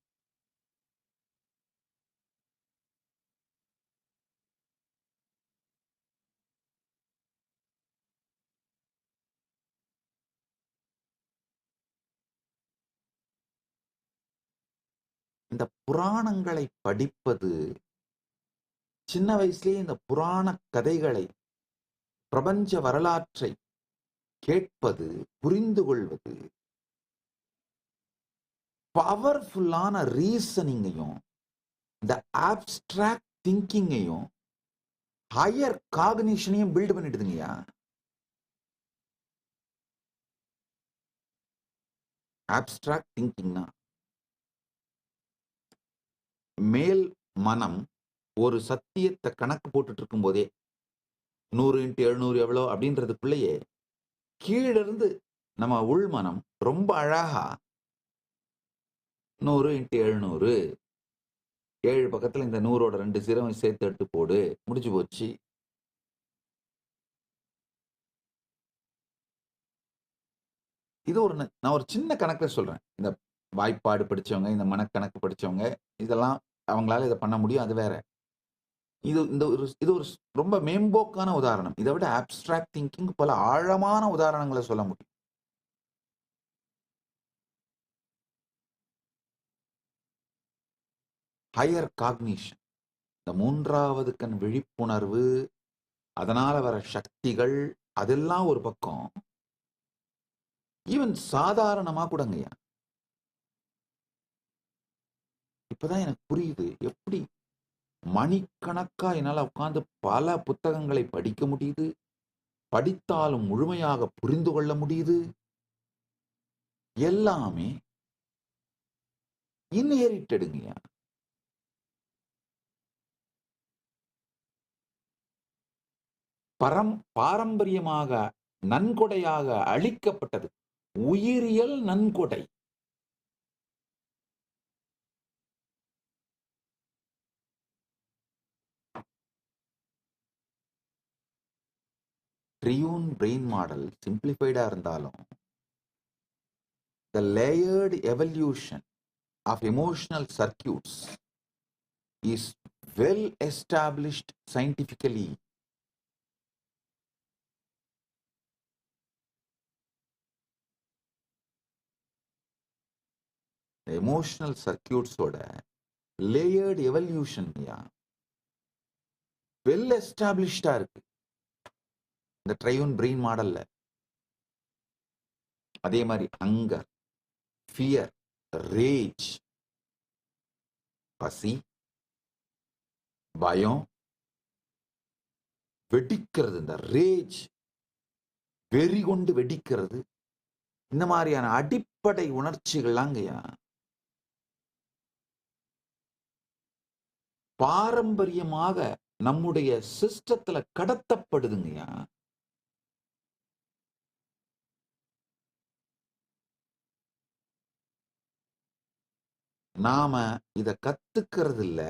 இந்த புராணங்களை படிப்பது, சின்ன வயசுலேயே இந்த புராண கதைகளை, பிரபஞ்ச வரலாற்றை கேட்பது, புரிந்து கொள்வது, பவர்ஃபுல்லான ரீசனிங்கையும், இந்த ஆப்ஸ்ட்ராக்ட் திங்கிங்கையும், ஹையர் காக்னிஷனையும் பில்ட் பண்ணிடுதுங்கய்யா. ஆப்ஸ்ட்ராக்ட் திங்கிங்னா மேல் மனம் ஒரு சத்தியத்தை கணக்கு போட்டுட்டு இருக்கும் போதே 100 × 700 எவ்வளோ அப்படின்றதுக்குள்ளேயே கீழிருந்து நம்ம உள்மனம் ரொம்ப அழகா 100 × 700, 7 பக்கத்துல இந்த 100ஓட 2 0 சேர்த்து எடுத்து போடு, முடிஞ்சு போச்சு. இது நான் ஒரு சின்ன கணக்குல சொல்றேன். இந்த வாய்ப்பாடு படிச்சவங்க, இந்த மனக்கணக்கு படிச்சவங்க, இதெல்லாம் அவங்களால இதை பண்ண முடியும், அது வேற. இது ஒரு ரொம்ப மேம்போக்கான உதாரணம். இதை விட ஆப்ஸ்ட்ராக்ட் திங்கிங் பல ஆழமான உதாரணங்களை சொல்ல முடியும். ஹையர் காக்னிஷன், இந்த 3வது கண் விழிப்புணர்வு, அதனால வர சக்திகள், அதெல்லாம் ஒரு பக்கம். ஈவன் சாதாரணமா கூடங்கய்யா, இப்பதான் எனக்கு புரியுது எப்படி மணிக்கணக்கா என்னால உட்கார்ந்து பல புத்தகங்களை படிக்க முடியுது, படித்தாலும் முழுமையாக புரிந்து கொள்ள முடியுது. எல்லாமே இன்ஹெரிட்டடுங்கய்யா. பாரம்பரியமாக நன்கொடையாக அளிக்கப்பட்டது, உயிரியல் நன்கொடை. ட்ரியூன் பிரெயின் மாடல் சிம்பிளிஃபைடா இருந்தாலும், the layered evolution of emotional circuits is well established scientifically. The emotional circuits ஓட layered evolution well established இருக்கு இந்த ட்ரையூன் பிரெயின் மாடல்ல. அதே மாதிரி அங்கர், ஃபியர், ரேஜ், பசி, பயம், வெடிக்கிறது, இந்த ரேஜ் வெறி கொண்டு வெடிக்கிறது, இந்த மாதிரியான அடிப்படை உணர்ச்சிகள்லாங்கய்யா பாரம்பரியமாக நம்முடைய சிஸ்டத்துல கடத்தப்படுதுங்கய்யா. நாம இத கத்துக்கிறது இல்ல,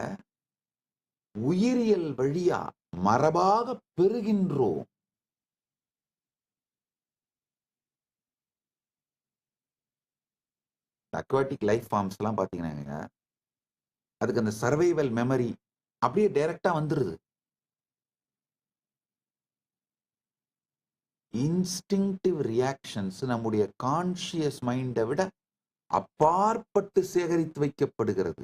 உயிரியல் வழியா மரபாக பெறுகின்றோம். அக்வாட்டிக் லைஃப் ஃபார்ம்ஸ் எல்லாம் பாத்தீங்கன்னா அதுக்கு அந்த சர்வைவல் மெமரி அப்படியே டைரக்டா வந்துருது. இன்ஸ்டிங்டிவ் ரியாக்ஷன்ஸ் நம்முடைய கான்சியஸ் மைண்டை விட அப்பாற்பட்டு சேகரித்து வைக்கப்படுகிறது.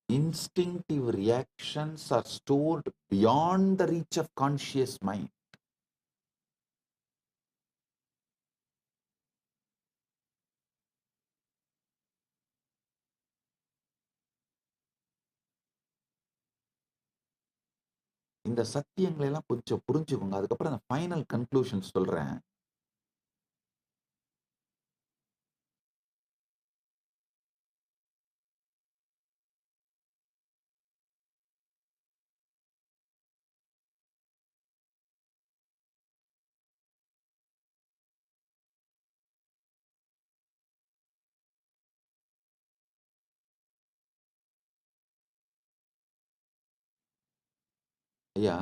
Instinctive reactions are stored beyond the reach of conscious mind. இந்த சத்தியங்களை எல்லாம் கொஞ்சம் புரிஞ்சுக்கோங்க. அதுக்கப்புறம் நான் ஃபைனல் கன்க்ளூஷன் சொல்றேன். ஐயா,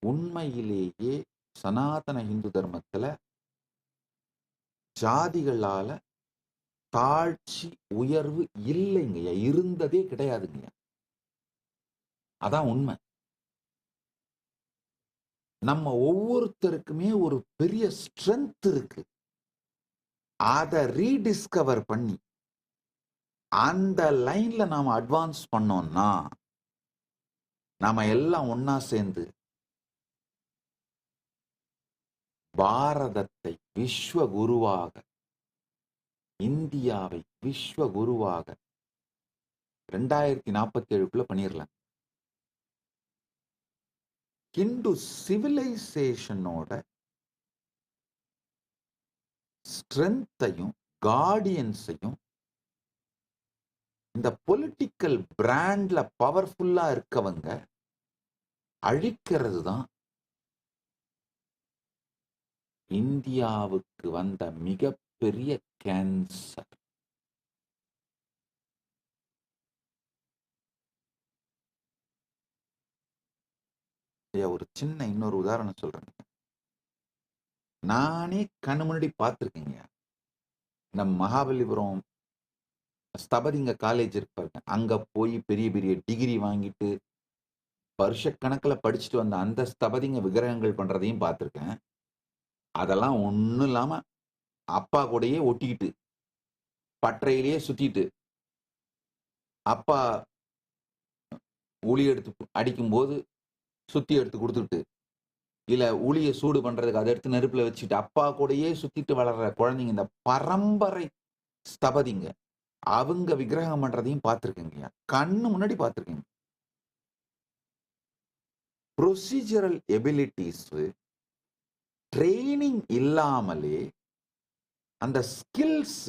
உண்மையிலேயே சனாதன இந்து தர்மத்துல ஜாதிகளால தாழ்ச்சி உயர்வு இல்லைங்கய்யா, இருந்ததே கிடையாதுங்கய்யா. அதான் உண்மை. நம்ம ஒவ்வொருத்தருக்குமே ஒரு பெரிய ஸ்ட்ரென்த் இருக்கு. அதை ரீடிஸ்கவர் பண்ணி அந்த லைன்ல நாம அட்வான்ஸ் பண்ணோம்னா நாம எல்லாம் ஒன்னா சேர்ந்து பாரதத்தை விஸ்வ குருவாக, இந்தியாவை விஸ்வ குருவாக 2047 பண்ணிடலாம். ஹிந்து சிவிலைசேஷனோட ஸ்ட்ரென்த்தையும் கார்டியன்ஸையும் இந்த பொலிட்டிக்கல் பிராண்ட்ல பவர்ஃபுல்லா இருக்கவங்க அழிக்கிறது தான் இந்தியாவுக்கு வந்த மிகப்பெரிய கேன்சர். ஒரு சின்ன இன்னொரு உதாரணம் சொல்றேன். நானே கண்ணு முன்னாடி பார்த்துருக்கேங்க. இந்த மகாபலிபுரம் ஸ்தபதிங்க காலேஜ் இருப்பாருங்க, அங்க போய் பெரிய பெரிய டிகிரி வாங்கிட்டு வருஷக்கணக்கில் படிச்சுட்டு வந்த அந்த ஸ்தபதிங்க விக்கிரகங்கள் பண்றதையும் பார்த்துருக்கேன். அதெல்லாம் ஒன்றும் இல்லாம அப்பா கூடயே ஒட்டிக்கிட்டு பற்றையிலேயே சுத்திட்டு அப்பா உளி எடுத்து அடிக்கும்போது சுத்தி எடுத்து கொடுத்துட்டு, இல்ல உளியை சூடு பண்றதுக்கு அதை எடுத்து நெருப்புல வச்சுட்டு அப்பா கூடயே சுத்திட்டு வளர்ற குழந்தைங்க, இந்த பரம்பரை ஸ்தபதிங்க அவங்க விக்கிரகம் பண்றதையும் பார்த்துருக்கேங்க. கண்ணு முன்னாடி பார்த்துருக்கேங்க. ப்ரொசீஜரல் எபிலிட்டிஸ் ட்ரைனிங் இல்லாமலே அந்த ஸ்கில்ஸ்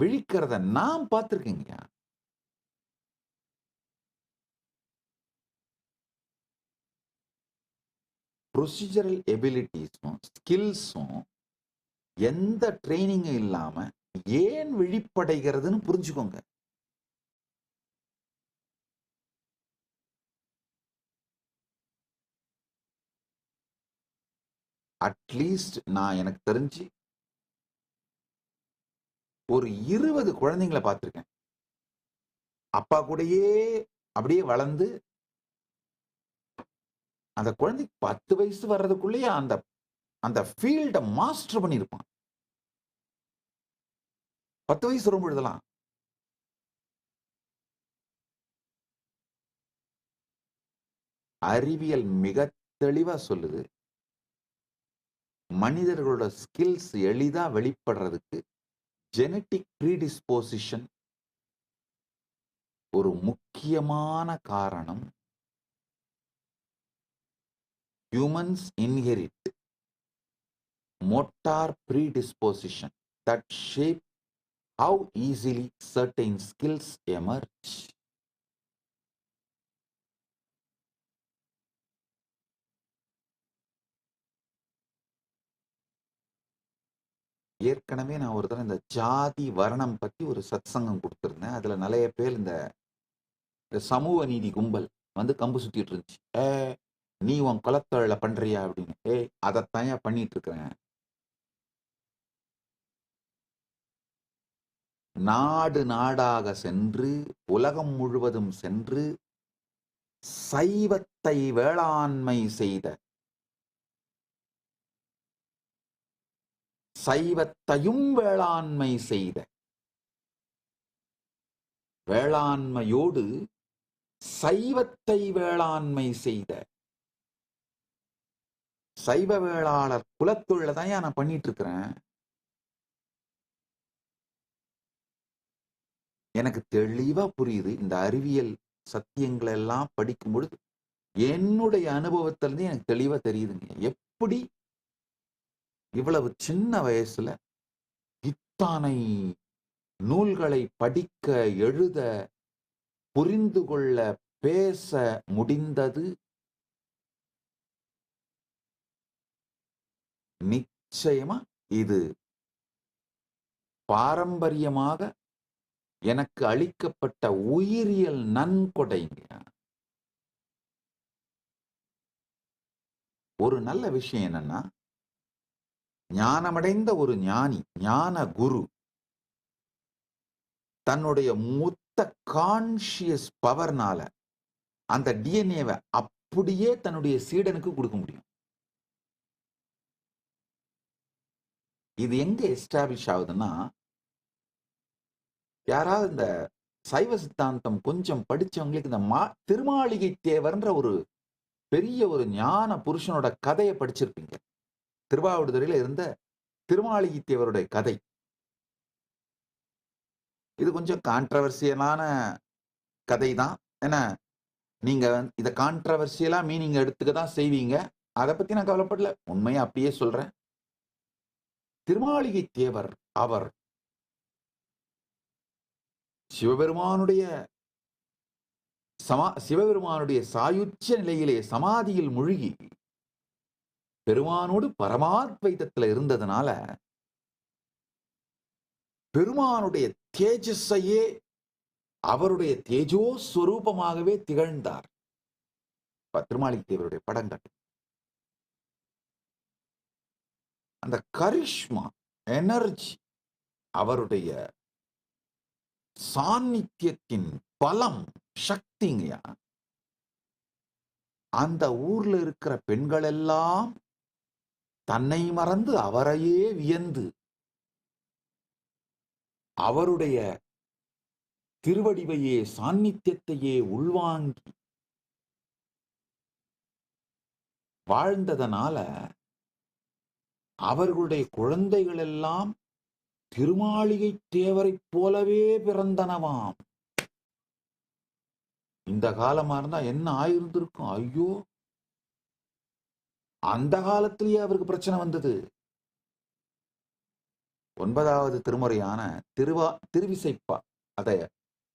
விழிக்கிறத நான் பார்த்துருக்கேங்க. ப்ரொசீஜரல் எபிலிட்டிஸும் ஸ்கில்ஸும் எந்த ட்ரைனிங்கும் இல்லாம ஏன் விழிப்படைகிறதுன்னு புரிஞ்சுக்கோங்க. அட்லீஸ்ட் நான் எனக்கு தெரிஞ்சு ஒரு 20 குழந்தைங்களை பார்த்திருக்கேன். அப்பா கூடயே அப்படியே வளர்ந்து அந்த குழந்தைக்கு 10 வயசு வர்றதுக்குள்ளேயே அந்த அந்த ஃபீல்ட மாஸ்டர் பண்ணியிருப்பான். 10 வயசு வரும்பொழுதெல்லாம் அறிவியல் மிக தெளிவா சொல்லுது, மனிதர்களோட ஸ்கில்ஸ் எளிதா வெளிப்படுறதுக்கு ஜெனட்டிக் ப்ரீடிஸ்போசிஷன் ஒரு முக்கியமான காரணம். Humans inherit motor predisposition that shape how easily certain skills emerge. ஏற்கனவே நான் ஒரு தடவை இந்த ஜாதி வர்ணம் பத்தி ஒரு சத்சங்கம் கொடுத்திருந்தேன். அதுல நிறைய பேர் இந்த சமூக நீதி கும்பல் வந்து கம்பு சுத்திட்டு இருந்துச்சு. நீ உன் குலத்தொழில பண்றியா அப்படின்னு. அதைத்தான் பண்ணிட்டு இருக்கிறேன். நாடு நாடாக சென்று உலகம் முழுவதும் சென்று சைவத்தை வேளாண்மை செய்த, சைவத்தையும் வேளாண்மை செய்த, வேளாண்மையோடு சைவத்தை வேளாண்மை செய்த சைவ வேளாளர் குலத்தொழில தான் நான் பண்ணிட்டு இருக்கிறேன். எனக்கு தெளிவா புரியுது. இந்த அறிவியல் சத்தியங்களை எல்லாம் படிக்கும் பொழுது என்னுடைய அனுபவத்திலிருந்து எனக்கு தெளிவா தெரியுதுங்க. எப்படி இவ்வளவு சின்ன வயசுல இத்தனை நூல்களை படிக்க, எழுத, புரிந்து கொள்ள, பேச முடிந்தது. நிச்சயமா இது பாரம்பரியமாக எனக்கு அளிக்கப்பட்ட உயிரியல் நன்கொடைங்க. ஒரு நல்ல விஷயம் என்னன்னா, ஞானமடைந்த ஒரு ஞானி, ஞான குரு தன்னுடைய மொத்த கான்சியஸ் பவர்னால அந்த டிஎன்ஏவை அப்படியே தன்னுடைய சீடனுக்கு கொடுக்க முடியும். இது எங்க எஸ்டாப்ளிஷ் ஆகுதுன்னா, யாராவது இந்த சைவ சித்தாந்தம் கொஞ்சம் படிச்சவங்களுக்கு இந்த திருமாளிகை தேவர்ன்ற ஒரு பெரிய ஒரு ஞான புருஷனோட கதையை படிச்சிருப்பீங்க. திருவாவடுதுறையில இருந்த திருமாளிகை தேவருடைய கதை. இது கொஞ்சம் கான்ட்ரவர்சியலான கதை தான். ஏன்னா நீங்க இதை கான்ட்ரவர்சியலா மீனிங் எடுத்துக்க தான் செய்வீங்க. அதை பத்தி நான் கவலைப்படல, உண்மையை அப்படியே சொல்றேன். திருமாளிகை தேவர் அவர் சிவபெருமானுடைய சாயுச்ச நிலையிலே சமாதியில் மூழ்கி பெருமானோடு பரமாத்வைதத்துல இருந்ததுனால பெருமானுடைய தேஜஸையே அவருடைய தேஜோ ஸ்வரூபமாகவே திகழ்ந்தார். திருமாளிகை தேவருடைய படங்கள், அந்த கரிஷ்மா எனர்ஜி, அவருடைய சாநித்தியத்தின் பலம், சக்திங்கயா, அந்த ஊர்ல இருக்கிற பெண்கள் எல்லாம் தன்னை மறந்து அவரையே வியந்து அவருடைய திருவடிவையே சாநித்தியத்தையே உள்வாங்கி வாழ்ந்ததனால அவர்களுடைய குழந்தைகள் எல்லாம் திருமாளிகை தேவரைப் போலவே பிறந்தனவாம். இந்த காலமா இருந்தா என்ன ஆயிருந்திருக்கும்? ஐயோ, அந்த காலத்திலேயே அவருக்கு பிரச்சனை வந்தது. 9வது திருமுறையான திருவிசைப்பா அதை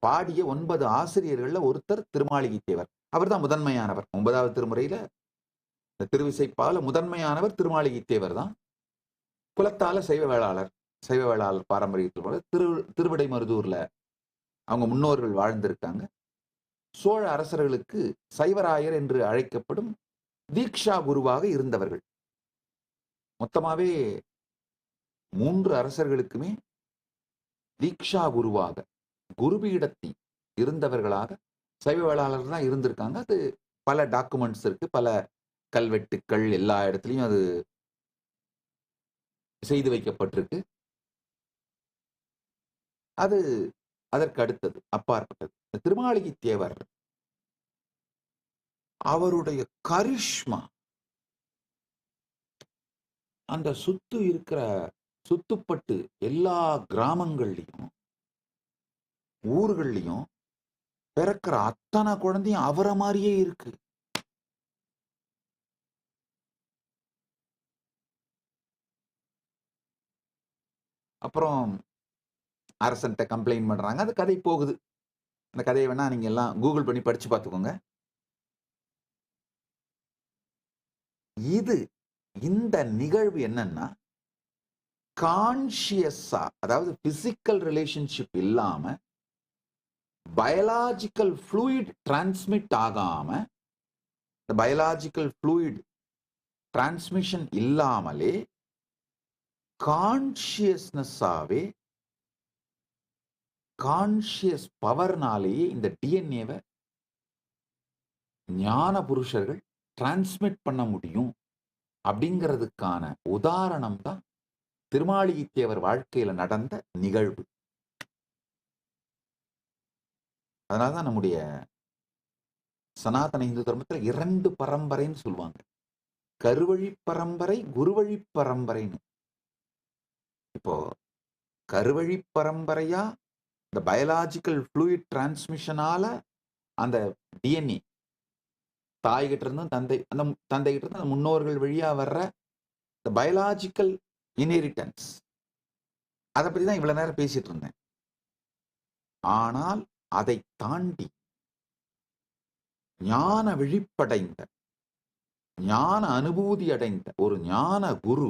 பாடிய 9 ஆசிரியர்கள்ல ஒருத்தர் திருமாளிகை தேவர். அவர் தான் முதன்மையானவர். 9வது திருமுறையில திருவிசைப்பால முதன்மையானவர் திருமாளிகை தேவர் தான். குலத்தால சைவ வேளாளர் பாரம்பரியத்தில் போல திருவிடைமருதூர்ல அவங்க முன்னோர்கள் வாழ்ந்திருக்காங்க. சோழ அரசர்களுக்கு சைவராயர் என்று அழைக்கப்படும் தீக்ஷா குருவாக இருந்தவர்கள். மொத்தமாவே 3 அரசர்களுக்குமே தீக்ஷா குருவாக குருபீடத்தில் இருந்தவர்களாக சைவ வேளாளர் தான் இருந்திருக்காங்க. அது பல டாக்குமெண்ட்ஸ் இருக்கு, பல கல்வெட்டுக்கள், எல்லா இடத்துலையும் அது செய்து வைக்கப்பட்டிருக்கு. அது அதற்கு அடுத்தது, அப்பாற்பட்டது. திருமாளிகை தேவர் அவருடைய கரிஷ்மா, அந்த சுத்துப்பட்டு எல்லா கிராமங்கள்லையும் ஊர்கள்லையும் பிறக்கிற அத்தனை குழந்தையும் அவரை மாதிரியே இருக்கு. அப்புறம் அரசன்ட்ட கம்ப்ளைண்ட் பண்றாங்க. அந்த கதை போகுது. அந்த கதையை வேணா நீங்க எல்லாம் கூகுள் பண்ணி படிச்சு பார்த்துக்கோங்க. இந்த நிகழ்வு என்னன்னா, கான்சியஸா, அதாவது பிசிக்கல் ரிலேஷன்ஷிப் இல்லாம, பயாலாஜிக்கல் ஃப்ளூயிட் டிரான்ஸ்மிட் ஆகாம, பயாலாஜிக்கல் ஃப்ளூயிட் டிரான்ஸ்மிஷன் இல்லாமலே கான்சியஸ்னஸாவே, கான்சியஸ் பவர்னாலேயே இந்த டிஎன்ஏவை ஞான புருஷர்கள் டிரான்ஸ்மிட் பண்ண முடியும் அப்படிங்கிறதுக்கான உதாரணம் தான் திருமாளிகை தேவர் வாழ்க்கையில நடந்த நிகழ்வு. அதனாலதான் நம்முடைய சனாதன இந்து தர்மத்துல 2 பரம்பரைன்னு சொல்லுவாங்க. கருவழி பரம்பரை, குருவழி பரம்பரைன்னு. இப்போ கருவழி பரம்பரையா இந்த பயாலாஜிக்கல் ஃப்ளூயிட் டிரான்ஸ்மிஷனால அந்த டிஎன்ஏ தாய்கிட்ட இருந்தும் அந்த தந்தைகிட்ட இருந்து அந்த முன்னோர்கள் வழியா வர்ற இந்த பயாலாஜிக்கல் இன்ஹெரிட்டன்ஸ், அதை பத்தி தான் இவ்வளவு நேரம் பேசிட்டு இருந்தேன். ஆனால் அதை தாண்டி ஞான விழிப்படைந்த, ஞான அனுபூதி அடைந்த ஒரு ஞான குரு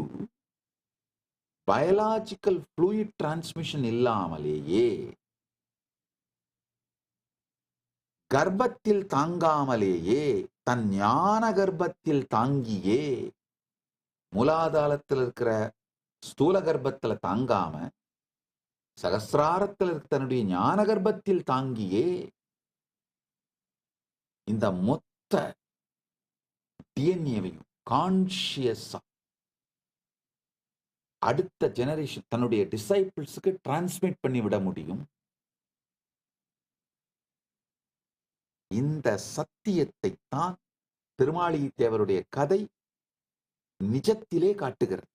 பயாலாஜிக்கல் ஃப்ளூயிட் டிரான்ஸ்மிஷன் இல்லாமலேயே, கர்ப்பத்தில் தாங்காமலேயே, தன் ஞான கர்ப்பத்தில் தாங்கியே, மூலாதாரத்தில் இருக்கிற ஸ்தூல கர்ப்பத்துல தாங்காம சகசிராரத்தில் இருக்க தன்னுடைய ஞான கர்ப்பத்தில் தாங்கியே இந்த மொத்த டிஎன்ஏவையும் கான்ஷியஸா அடுத்த ஜெனரேஷன் தன்னுடைய டிசைபிள்ஸுக்கு டிரான்ஸ்மிட் பண்ணி விட முடியும். இந்த சத்தியத்தை தான் திருமாளிகை தேவருடைய கதை நிஜத்திலே காட்டுகிறது.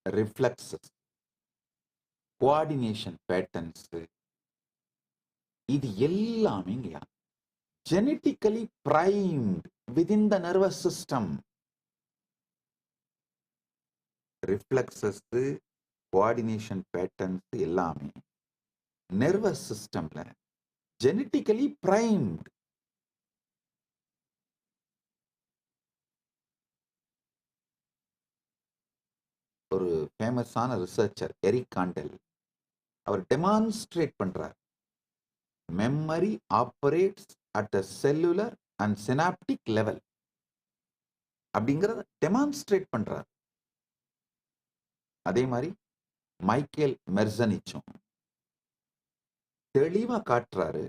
ரிஃப்ளெக்ஸஸ், கோஆர்டினேஷன் பேட்டர்ன்ஸ், இது எல்லாமே ஜெனட்டிக்கலி பிரைம்ட் விதின் த nervous system. Reflexes, coordination patterns எல்லாமே நர்வஸ் சிஸ்டம்ல ஜெனட்டிக்கலி பிரைம்ட். ஒரு ஃபேமஸான ரிசர்ச்சர் எரிக் காண்டல் அவர் டெமான்ஸ்ட்ரேட் பண்றார். Memory operates at a cellular and synaptic level அப்படிங்கிறத டெமான்ஸ்ட்ரேட் பண்றார். அதே மாதிரி மைக்கேல் மெர்சனிச்சும் தெளிவா காட்டுறாரு.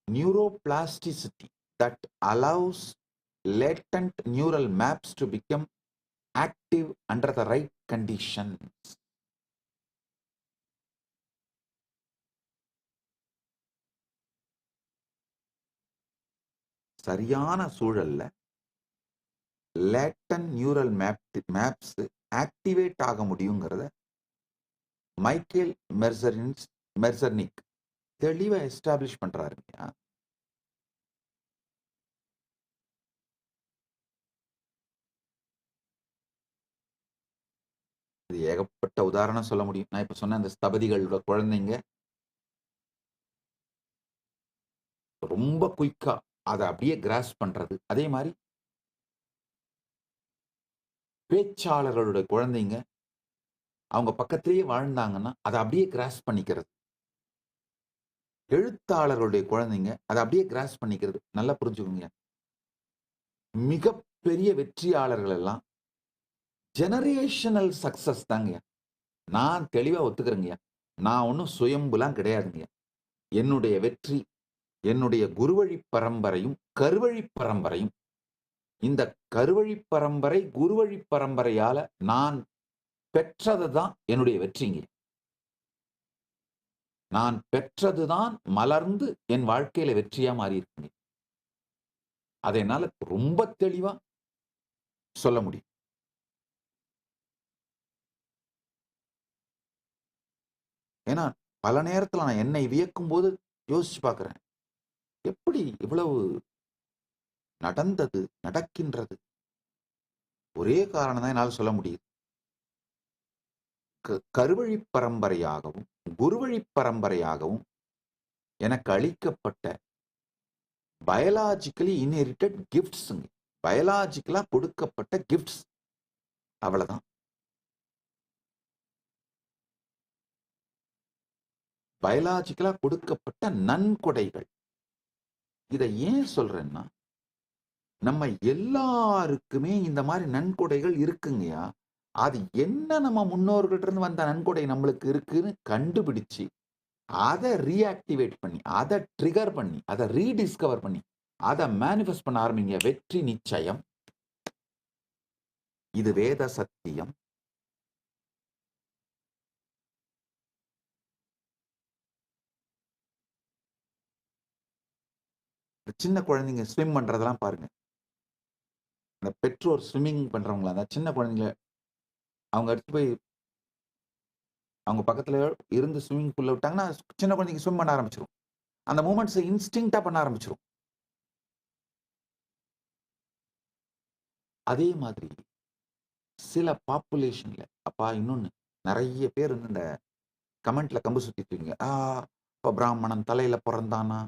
Neuroplasticity that allows latent neural maps to become active under the right conditions. சரியான சூழல்ல லேட்டன் நியூரல் மேப்ஸ் ஆக்டிவேட் ஆக முடியுங்கிறத மைக்கேல் மெர்சர்னிக் தெளிவா எஸ்டாப்ளிஷ் பண்றாருங்க. இது ஏகப்பட்ட உதாரணம் சொல்ல முடியும். நான் இப்ப சொன்ன அந்த ஸ்தபதிகளோட குழந்தைங்க ரொம்ப குயிக்கா அதை அப்படியே கிராஸ் பண்றது. அதே மாதிரி பேச்சாளர்களுடைய குழந்தைங்க அவங்க பக்கத்திலேயே வாழ்ந்தாங்கன்னா அதை அப்படியே கிராஸ் பண்ணிக்கிறது. எழுத்தாளர்களுடைய குழந்தைங்க அதை அப்படியே கிராஸ் பண்ணிக்கிறது. நல்லா புரிஞ்சுக்கோங்க. மிகப்பெரிய வெற்றியாளர்கள் எல்லாம் ஜெனரேஷனல் சக்சஸ் தாங்க. நான் தெளிவா ஒத்துக்கிறேங்க. நான் ஒன்றும் சுயம்புலாம் கிடையாதுங்க. என்னுடைய வெற்றி என்னுடைய குருவழி பரம்பரையும் கருவழி பரம்பரையும், இந்த கருவழி பரம்பரை குருவழி பரம்பரையால நான் பெற்றதுதான் என்னுடைய வெற்றிங்க. நான் பெற்றதுதான் மலர்ந்து என் வாழ்க்கையில வெற்றியா மாறி இருக்குங்க. அதை என்னால ரொம்ப தெளிவா சொல்ல முடியும். ஏன்னா பல நேரத்துல நான் என்னை வியக்கும் போது யோசிச்சு பார்க்கிறேன், எப்படி இவ்வளவு நடந்தது நடக்கின்றது. ஒரே காரணம் தான் என்னால் சொல்ல முடியுது. கருவழி பரம்பரையாகவும் குருவழி பரம்பரையாகவும் எனக்கு அளிக்கப்பட்ட பயாலாஜிக்கலி இன்ஹெரிட்டட் கிஃப்ட்ஸ், பயாலாஜிக்கலா கொடுக்கப்பட்ட கிஃப்ட்ஸ், அவ்வளவுதான். பயாலாஜிக்கலா கொடுக்கப்பட்ட நன்கொடைகள். இதை ஏன் சொல்றேன்னா, நம்ம எல்லாருக்குமே இந்த மாதிரி நன்கொடைகள் இருக்குங்கயா. அது என்ன நம்ம முன்னோர்கள்ட்ட இருந்து வந்த நன்கொடை நம்மளுக்கு இருக்குன்னு கண்டுபிடிச்சு அதை ரீஆக்டிவேட் பண்ணி, அதை ட்ரிகர் பண்ணி, அதை ரீடிஸ்கவர் பண்ணி, அதை மேனிஃபெஸ்ட் பண்ண ஆரம்பிங்க. வெற்றி நிச்சயம். இது வேத சத்தியம். சின்ன குழந்தைங்க ஸ்விம் பண்றதெல்லாம் பாருங்க. இந்த பெற்றோர் ஸ்விம்மிங் பண்றவங்களா, அந்த சின்ன குழந்தைங்க அவங்க எடுத்து போய் அவங்க பக்கத்துல இருந்து ஸ்விம்மிங் பூல்ல விட்டாங்கன்னா சின்ன குழந்தைங்க ஸ்விம் பண்ண ஆரம்பிச்சிடும். அந்த மூமெண்ட்ஸ் இன்ஸ்டிங்க்டா பண்ண ஆரம்பிச்சிடும். அதே மாதிரி சில பாப்புலேஷன்ல அப்பா இன்னொன்னு நிறைய பேர் வந்து இந்த கமெண்ட்ல கம்பு சுத்திட்டு இப்ப பிராமணன் தலையில பிறந்தானா,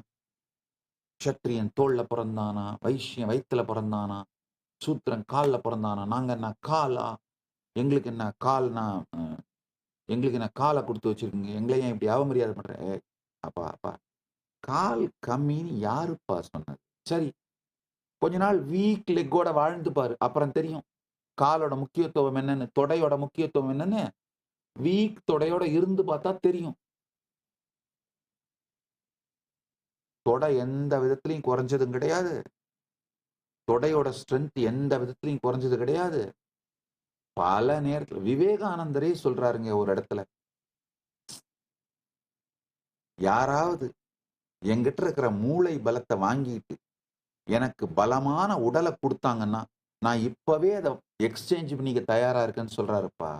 சத்திரியன் தோல்ல பிறந்தானா, வைஷ்யன் வயிற்றுல பிறந்தானா, சூத்திரன் காலில் பிறந்தானா, நாங்க என்ன காலா, எங்களுக்கு என்ன கால்னா, எங்களுக்கு என்ன காலை கொடுத்து வச்சிருக்கீங்க, எங்களையும் இப்படி அவமரியாதை பண்ற. அப்பா அப்பா கால் கம்மின்னு யாருப்பா சொன்னது? சரி, கொஞ்ச நாள் வீக் லெக்கோட வாழ்ந்து பாரு, அப்புறம் தெரியும் காலோட முக்கியத்துவம் என்னன்னு, தொடையோட முக்கியத்துவம் என்னன்னு வீக் தொடையோட இருந்து பார்த்தா தெரியும். தொடை எந்த விதத்திலையும் குறைஞ்சதும் கிடையாது. தொடையோட ஸ்ட்ரென்த் எந்த விதத்திலையும் குறைஞ்சது கிடையாது. பல நேரத்துல விவேகானந்தரே சொல்றாருங்க ஒரு இடத்துல, யாராவது என்கிட்ட இருக்கிற மூளை பலத்தை வாங்கிட்டு எனக்கு பலமான உடலை கொடுத்தாங்கன்னா நான் இப்பவே அதை எக்ஸ்சேஞ்ச் பண்ணிக்க தயாரா இருக்கேன்னு சொல்றாருப்பா.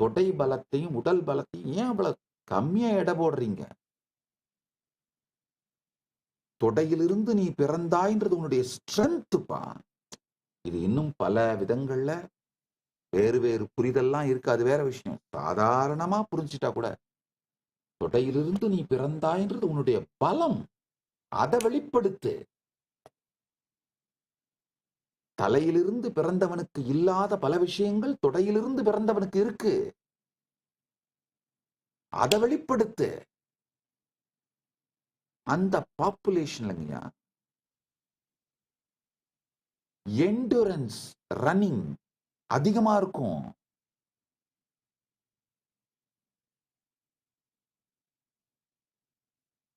தொடை பலத்தையும் உடல் பலத்தையும் ஏன் அவ்வளவு கம்மியா எடை போடுறீங்க? தொடையிலிருந்து நீ பிறந்தாய்ன்றது உன்னுடைய ஸ்ட்ரென்த்துப்பா. இது இன்னும் பல விதங்கள்ல வேறு வேறு புரிதல்லாம் இருக்கு, அது வேற விஷயம். சாதாரணமா புரிஞ்சுட்டா கூட தொடையிலிருந்து நீ பிறந்தாய்ன்றது உன்னுடைய பலம், அதை வெளிப்படுத்து. தலையிலிருந்து பிறந்தவனுக்கு இல்லாத பல விஷயங்கள் தொடையிலிருந்து பிறந்தவனுக்கு இருக்கு, அதை வெளிப்படுத்து. அந்த பாப்புலேஷன்லங்கயா என்டூரன்ஸ் ரன்னிங் அதிகமா இருக்கும்.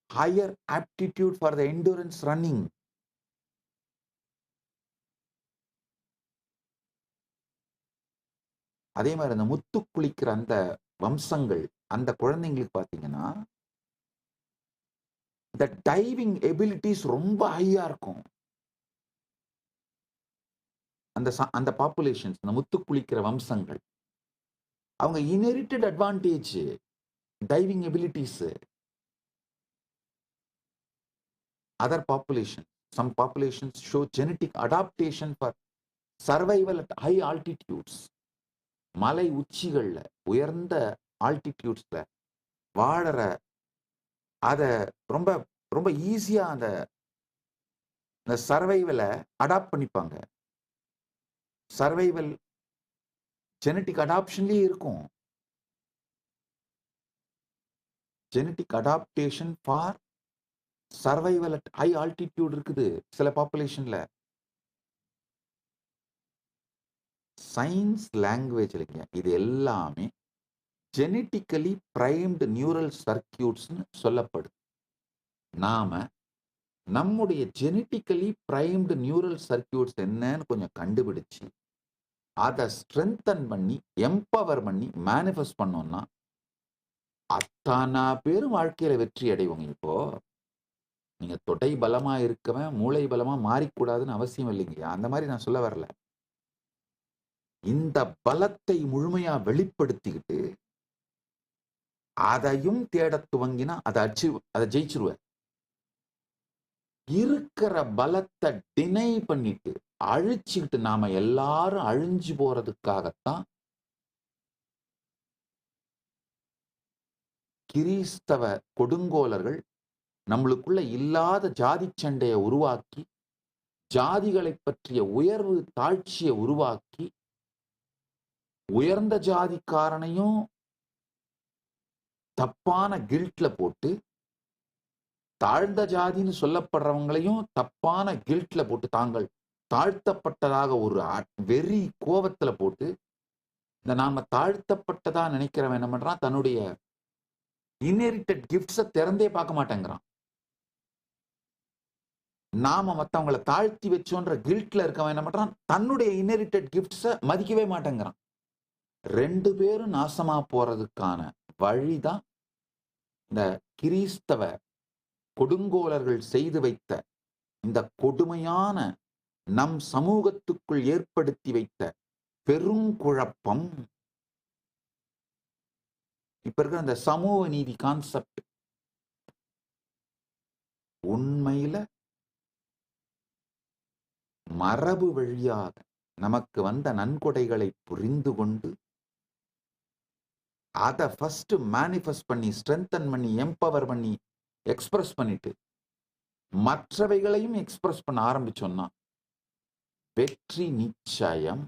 Higher aptitude for the endurance running. அதே மாதிரி அந்த முத்து குளிக்கிற அந்த வம்சங்கள், அந்த குழந்தைங்களுக்கு பாத்தீங்கன்னா இந்த டைவிங் எபிலிட்டிஸ் ரொம்ப ஹையா இருக்கும். அந்த பாப்புலேஷன்ஸ், அந்த முத்து குளிக்கிற வம்சங்கள், அவங்க inherited advantage diving abilities. Other population, some populations show genetic adaptation for survival at high altitudes. மலை உச்சிகள்ல உயர்ந்த ஆல்டிடியூட்ஸ்ல வாழற அத ரொம்ப ரொம்ப ஈஸியா அந்த சர்வைவலை அடாப்ட் பண்ணிப்பாங்க. சர்வைவல் ஜெனட்டிக் அடாப்ஷன்லயே இருக்கும். Genetic adaptation for survival at high altitude இருக்குது சில பாப்புலேஷன்ல. சயின்ஸ் லாங்குவேஜ் இல்லைங்க, இது எல்லாமே ஜெனட்டிக்கலி பிரைம்டு நியூரல் சர்க்கியூட்ஸ்னு சொல்லப்படுது. நாம நம்முடைய ஜெனட்டிக்கலி பிரைம்டு நியூரல் சர்க்கியூட்ஸ் என்னன்னு கொஞ்சம் கண்டுபிடிச்சு அதை ஸ்ட்ரென்தன் பண்ணி எம்பவர் பண்ணி மேனிஃபெஸ்ட் பண்ணோம்னா அத்தனை பேரும் வாழ்க்கையில வெற்றி அடைவோங்க. இப்போ நீங்க தொடை பலமா இருக்கவன் மூளை பலமா மாறிக்கூடாதுன்னு அவசியம் இல்லைங்க, அந்த மாதிரி நான் சொல்ல வரல. இந்த பலத்தை முழுமையா வெளிப்படுத்திக்கிட்டு அதையும் தேட துவங்கினா அதை ஜெயிச்சிருவ. இருக்கிற பலத்தை டினை பண்ணிட்டு அழிச்சுக்கிட்டு நாம எல்லாரும் அழிஞ்சு போறதுக்காகத்தான் கிறிஸ்தவ கொடுங்கோலர்கள் நம்மளுக்குள்ள இல்லாத ஜாதி சண்டையை உருவாக்கி, ஜாதிகளை பற்றிய உயர்வு தாழ்ச்சியை உருவாக்கி, உயர்ந்த ஜாதிக்காரனையும் தப்பான கில்ட்ல போட்டு, தாழ்ந்த ஜாதின்னு சொல்லப்படுறவங்களையும் தப்பான கில்ட்ல போட்டு, தாங்கள் தாழ்த்தப்பட்டதாக ஒரு வெறி கோபத்துல போட்டு, இந்த நாம தாழ்த்தப்பட்டதா நினைக்கிறவன் என்ன பண்றான், தன்னுடைய இன்ஹெரிட்டட் கிஃப்ட்ஸை திறந்தே பார்க்க மாட்டேங்கிறான். நாம மற்றவங்களை தாழ்த்தி வச்சோன்ற கில்ட்ல இருக்கவன் என்ன பண்றான், தன்னுடைய இன்ஹெரிட்டட் கிஃப்ட்ஸை மதிக்கவே மாட்டேங்கிறான். ரெண்டு பேரும் நாசமா போறதுக்கான வழிதான் இந்த கிறிஸ்தவ கொடுங்கோலர்கள் செய்து வைத்த இந்த கொடுமையான நம் சமூகத்துக்குள் ஏற்படுத்தி வைத்த பெருங்குழப்பம். இப்ப இருக்கிற அந்த சமூக நீதி கான்செப்ட் உண்மையில மரபு வழியாக நமக்கு வந்த நன்கொடைகளை புரிந்து கொண்டு அதை ஃபர்ஸ்ட் மேனிஃபெஸ்ட் பண்ணி ஸ்ட்ரென்தன் பண்ணி எம்பவர் பண்ணி எக்ஸ்பிரஸ் பண்ணிட்டு மற்றவைகளையும் எக்ஸ்பிரஸ் பண்ண ஆரம்பிச்சோம்னா வெற்றி நிச்சயம்.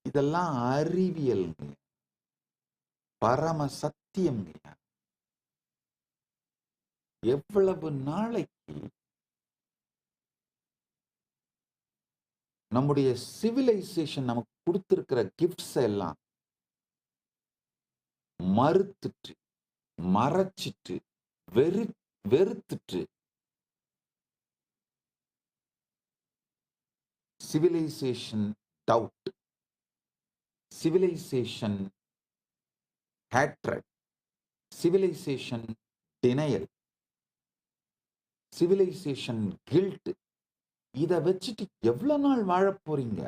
இதெல்லாம் அறிவியல், பரம சத்தியம். எவ்வளவு நாளைக்கு நம்முடைய சிவிலைசேஷன் நமக்கு கொடுத்திருக்கிற கிஃப்ட்ஸ் எல்லாம் மறுத்துட்டு, மறைச்சிட்டு, வெறுத்துட்டு civilization doubt, civilization hatred, civilization denial, civilization guilt, இதை வச்சுட்டு எவ்வளவு நாள் வாழ போறீங்க?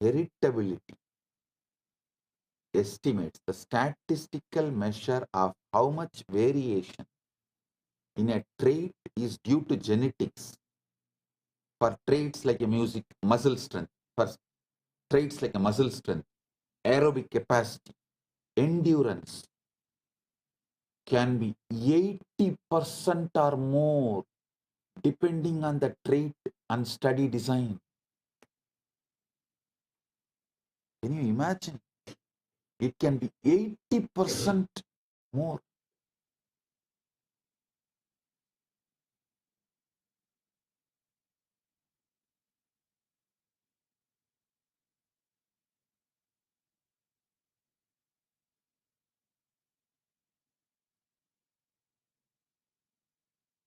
Heritability estimates the statistical measure of how much variation in a trait is due to genetics for traits like a muscle strength, for traits like a muscle strength, aerobic capacity, endurance can be 80% or more depending on the trait and study design. Can you imagine? It can be 80% more.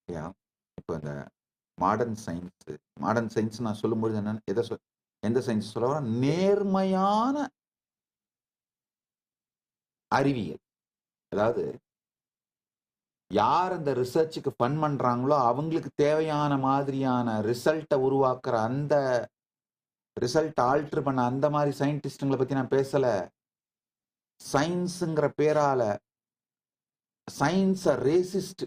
Yeah. இப்போ இந்த modern science நான் சொல்லும்போது என்னன்னு எந்த science சொல்ல வர, நேர்மையான அறிவியல். அதாவது யார் அந்த ரிசர்ச்சுக்கு ஃபண்ட் பண்றாங்களோ அவங்களுக்கு தேவையான மாதிரியான ரிசல்ட்டை உருவாக்குற, அந்த ரிசல்ட் ஆல்டர் பண்ண அந்த மாதிரி சயின்டிஸ்டுங்களை பத்தி நான் பேசல. சயின்ஸுங்கிற பேரால சயின்ஸை ரேசிஸ்ட்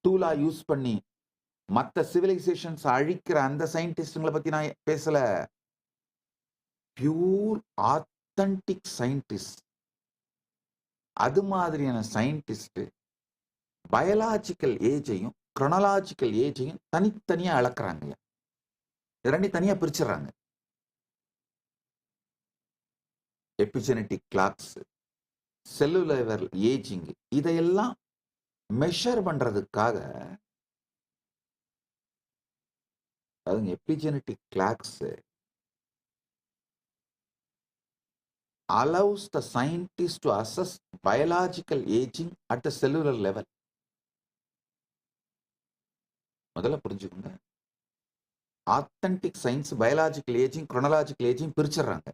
டூலா யூஸ் பண்ணி மற்ற சிவிலைசேஷன்ஸ் அழிக்கிற அந்த சயின்டிஸ்டுங்களை பத்தி நான் பேசல. பியூர் ஆத்தன்டிக் சயின்டிஸ்ட், அது மாதிரியான சயின்டிஸ்ட் பயாலாஜிக்கல் ஏஜையும் குரோனாலாஜிக்கல் ஏஜையும் தனித்தனியா அளக்குறாங்க. ரெண்டையும் தனியா பிரிச்சிடறாங்க. எபிஜெனட்டிக் கிளாக்ஸ், செல்லுலர் ஏஜிங், இதையெல்லாம் மெஷர் பண்றதுக்காக அதுங்க epigenetic clocks allows the scientist to assess biological aging at the cellular level. முதல்ல புரிஞ்சுக்கோங்க, authentic science biological ageing chronological ageing பிரிச்சிடறாங்க.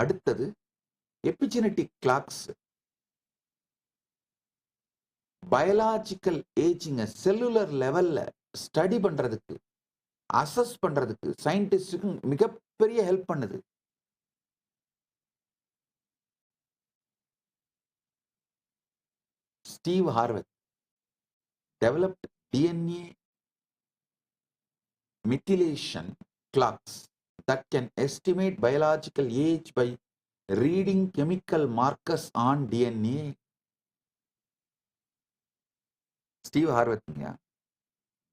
அடுத்தது epigenetic clocks biological ageing cellular லெவல்ல ஸ்டடி பண்றதுக்கு, அசஸ் பண்றதுக்கு சயின்டிஸ்டுக்கு மிகப்பெரிய ஹெல்ப் பண்ணுது. Steve Horvath developed DNA methylation clocks that can estimate biological age by reading chemical markers on DNA. Steve ஹார்வெத்ங்க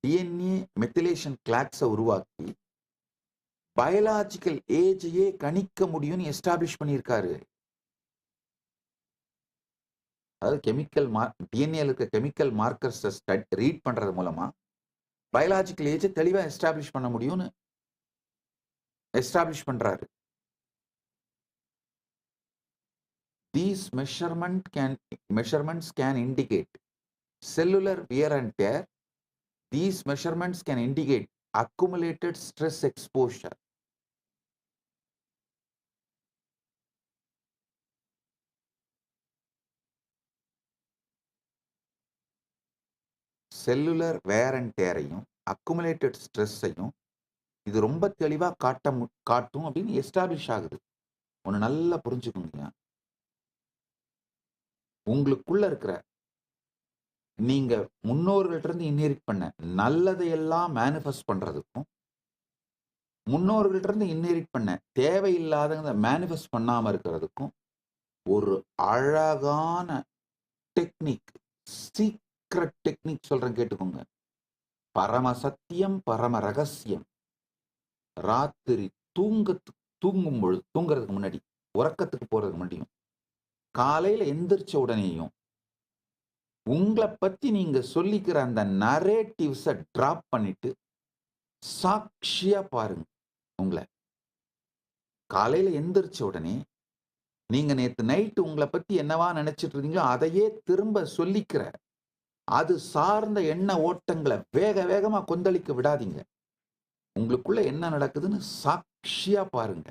DNA methylation கிளாக்ஸை உருவாக்கி பயாலாஜிக்கல் ஏஜையே கணிக்க முடியும்னு எஸ்டாப்ளிஷ் பண்ணியிருக்காரு. அதாவது டிஎன்ஏல இருக்க கெமிக்கல் மார்க்கர்ஸ் ரீட் பண்றது மூலமா பயாலாஜிக்கல் ஏஜை தெளிவா எஸ்டாப்ளிஷ் பண்ண முடியும்னு எஸ்டாப்ளிஷ் பண்றாரு. These measurements can indicate cellular wear and tear. These measurements can indicate accumulated stress exposure. Cellular wear and டேரையும் அக்குமுலேட்டட் ஸ்ட்ரெஸ்ஸையும் இது ரொம்ப தெளிவா காட்டும் அப்படின்னு எஸ்டாப்ளிஷ் ஆகுது. ஒன்று நல்லா புரிஞ்சுக்கோங்க, உங்களுக்குள்ள இருக்கிற நீங்க முன்னோர்கள்ட்ட இருந்து இன்ஹெரிட் பண்ண நல்லதையெல்லாம் மேனிஃபெஸ்ட் பண்றதுக்கும், முன்னோர்கள்ட்ட இருந்து இன்ஹெரிட் பண்ண தேவையில்லாத மேனிஃபெஸ்ட் பண்ணாம இருக்கிறதுக்கும் ஒரு அழகான டெக்னிக், சீக்ரெட் டெக்னிக் சொல்றேன் கேட்டுக்கோங்க. பரம சத்தியம், பரம ரகசியம். ராத்திரி தூங்கும் பொழுது, தூங்குறதுக்கு முன்னாடி, உறக்கத்துக்கு போறதுக்கு முன்னாடியும், காலையில எந்திரிச்ச உடனேயும் உங்களை பத்தி நீங்க சொல்லிக்கிற அந்த நரேட்டிவ்ஸை டிராப் பண்ணிட்டு சாட்சியா பாருங்க. உங்களை காலையில எந்திரிச்ச உடனே நீங்க நேத்து நைட்டு உங்களை பத்தி என்னவா நினைச்சிட்டு இருந்தீங்களோ அதையே திரும்ப சொல்லிக்கிற அது சார்ந்த எண்ண ஓட்டங்களை வேக வேகமா கொந்தளிக்க விடாதீங்க. உங்களுக்குள்ள என்ன நடக்குதுன்னு சாட்சியா பாருங்க.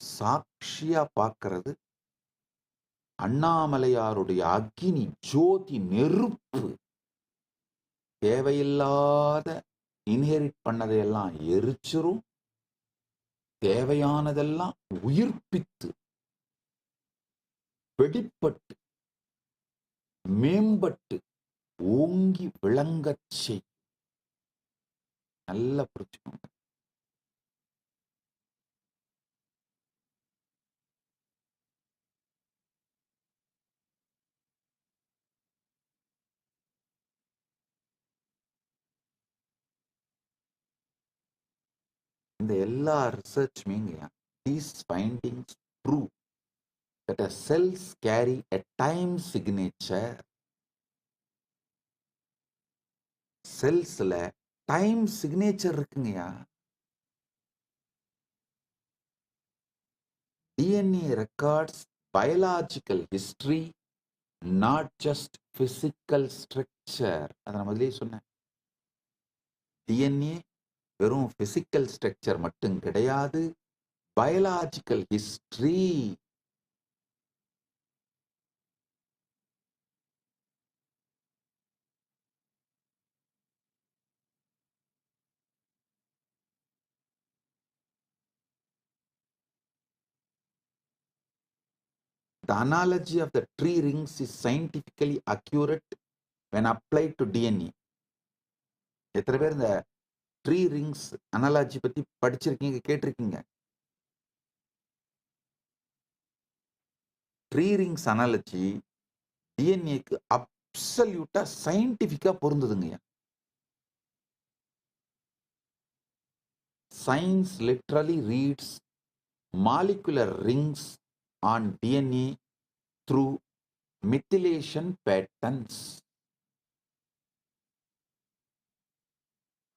சாட்சியா பார்க்கிறது அண்ணாமலையாருடைய அக்னி ஜோதி நெருப்பு. தேவையில்லாத இன்ஹெரிட் பண்ணதையெல்லாம் எரிச்சிரும், தேவையானதெல்லாம் உயிர்ப்பித்து வெடிப்பட்டு மேம்பட்டு ஓங்கி விளங்கச் செய். நல்லா புரிச்சுக்கோங்க. இந்த எல்லா ரிசர்ச்சுமே these findings prove that a cells carry a time signature. செல்ஸ்ல டைம் சிக்னேச்சர் இருக்குங்கய்யா. DNA records biological history, not just physical structure. அதை நான் முதலே சொன்னேன். DNA வெறும் பிசிக்கல் ஸ்ட்ரக்சர் மட்டும் கிடையாது, biological history. The analogy of the tree rings is scientifically accurate when applied to DNA. எத்தனை பேர் இந்த ட்ரீ ரிங்ஸ் அனாலஜி பத்தி படிச்சிருக்கீங்க, கேட்டிருக்கீங்க? ட்ரீ ரிங்ஸ் அனாலஜி டிஎன்ஏக்கு அப்சல்யூட்டா சயின்டிபிக்கா பொருந்ததுங்க. Science literally reads molecular rings on DNA through methylation patterns.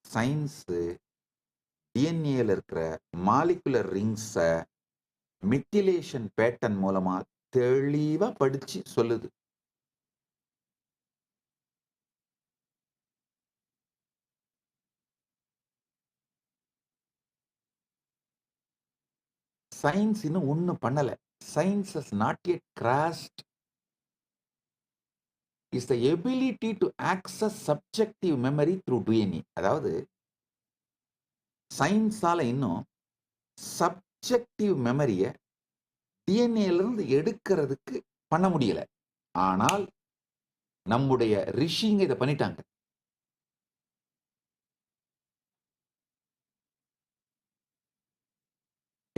Science டிஎன்ஏல இருக்கிற மாலிகுலர் ரிங்ஸை மித்திலேஷன் பேட்டர்ன் மூலமா தெளிவா படிச்சு சொல்லுது. சயின்ஸ் இன்னும் ஒன்னும் பண்ணல. Science has not yet grasped is the ability to access subjective memory through DNA. அதாவது சயின்ஸால இன்னும் சப்ஜெக்டிவ் மெமரியை டிஎன்ஏல இருந்து எடுக்கிறதுக்கு பண்ண முடியல. ஆனால் நம்முடைய ரிஷிங்க இதை பண்ணிட்டாங்க.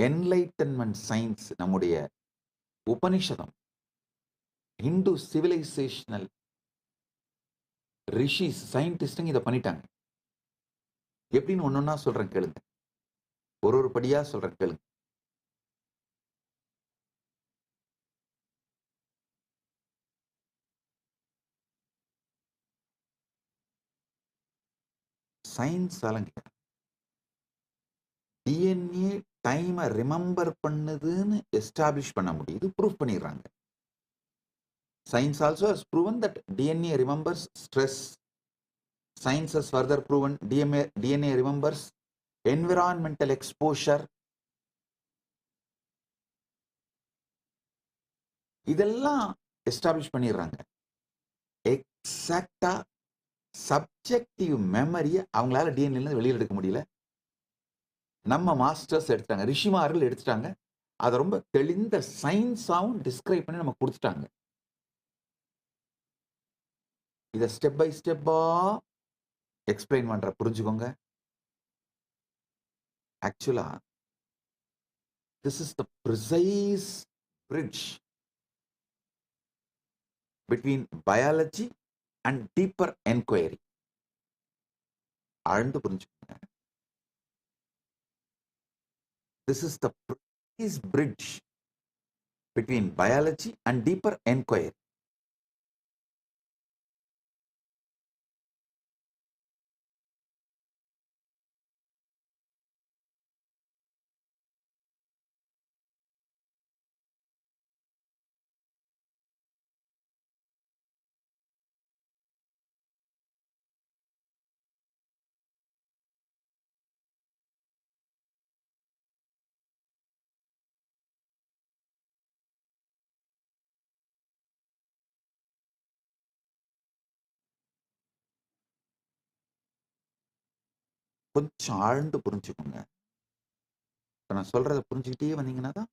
என்லைட்டன்மெண்ட் சயின்ஸ், நம்முடைய உபனிஷதம், இந்து சிவிலைசேஷனல் ரிஷிஸ், சயின்டிஸ்டுங்க இதை பண்ணிட்டாங்க. எப்படின்னு ஒன்னொன்னா சொல்றேன் கேளுங்க, ஒரு படியா சொல்றேன் கேளுங்க. சயின்ஸ் ஆலங்க டிஎன்ஏ டைமை ரிமெம்பர் பண்ணுதுன்னு எஸ்டாப்ளிஷ் பண்ண முடியுது, ப்ரூவ் பண்ணிடுறாங்க. Science also has proven that DNA remembers stress. Science has further proven DNA remembers environmental exposure. இதெல்லாம் எஸ்டாப்ளிஷ் பண்ணிடுறாங்க. எக்ஸாக்டா சப்ஜெக்டிவ் மெமரியை அவங்களால டிஎன்ஏல வெளியில் எடுக்க முடியல. நம்ம மாஸ்டர்ஸ் எடுத்துட்டாங்க, ரிஷிமார்கள் எடுத்துட்டாங்க. அதை ரொம்ப தெளிந்த சயின்ஸாவும் டிஸ்கிரைப் பண்ணி நம்ம கொடுத்துட்டாங்க. இதை ஸ்டெப் பை ஸ்டெப்பா எக்ஸ்பிளைன் பண்ற, புரிஞ்சுக்கோங்க. ஆக்சுவலா This is the precise bridge between biology and deeper enquiry. ஆழ்ந்து புரிஞ்சுக்கோங்க. This is the precise bridge between biology and deeper enquiry. கொஞ்சம் ஆழ்ந்து புரிஞ்சுக்கோங்க. இப்ப நான் சொல்றதை புரிஞ்சுக்கிட்டே வந்தீங்கன்னா தான்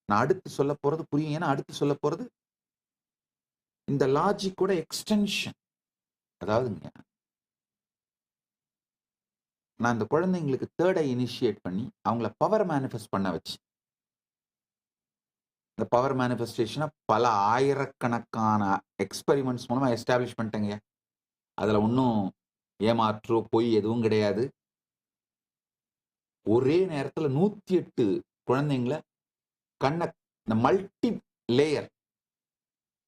நான் அடுத்து சொல்ல போறது புரியும். ஏன்னா அடுத்து சொல்ல போறது இந்த லாஜிக்கோட எக்ஸ்டென்ஷன். அதாவதுங்க, நான் இந்த குழந்தைங்களுக்கு தேர்ட் ஐ இனிஷியேட் பண்ணி அவங்கள பவர் மேனிஃபெஸ்ட் பண்ண வச்சு, இந்த பவர் மேனிஃபெஸ்டேஷனை பல ஆயிரக்கணக்கான எக்ஸ்பெரிமெண்ட்ஸ் மூலமா எஸ்டாப்ளிஷ் பண்ணிட்டேங்க. அதுல ஒன்றும் ஏமாற்றோ பொய் எதுவும் கிடையாது. ஒரே நேரத்தில் 108 குழந்தைங்களை கண்ணை இந்த மல்டி லேயர்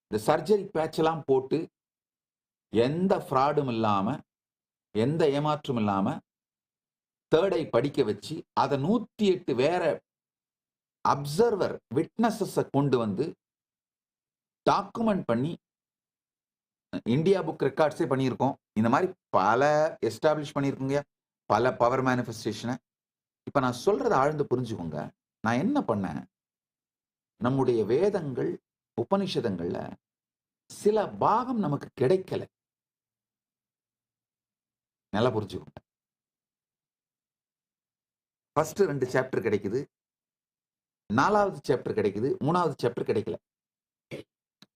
இந்த சர்ஜரி பேட்ச் எல்லாம் போட்டு எந்த ஃப்ராடும் இல்லாம எந்த ஏமாற்றும் இல்லாம தேர்ட் ஐ படிக்க வச்சு அதை 108 வேற அப்சர்வர் விட்னஸஸை கொண்டு வந்து டாக்குமெண்ட் பண்ணி இந்தியா புக் ரெக்கார்ட்ஸே பண்ணியிருக்கோம். இந்த மாதிரி பல எஸ்டாப்ளிஷ் பண்ணியிருக்கோங்க, பல பவர் மேனிஃபெஸ்டேஷனை. இப்ப நான் சொல்றதை ஆழ்ந்து புரிஞ்சுக்கோங்க. நான் என்ன பண்ணேன், நம்முடைய வேதங்கள் உபனிஷதங்கள்ல சில பாகம் நமக்கு கிடைக்கல. நல்லா புரிஞ்சுக்கோங்க. ஃபர்ஸ்ட் 2 சாப்டர் கிடைக்குது, 4வது சாப்டர் கிடைக்குது, 3வது சாப்டர் கிடைக்கல.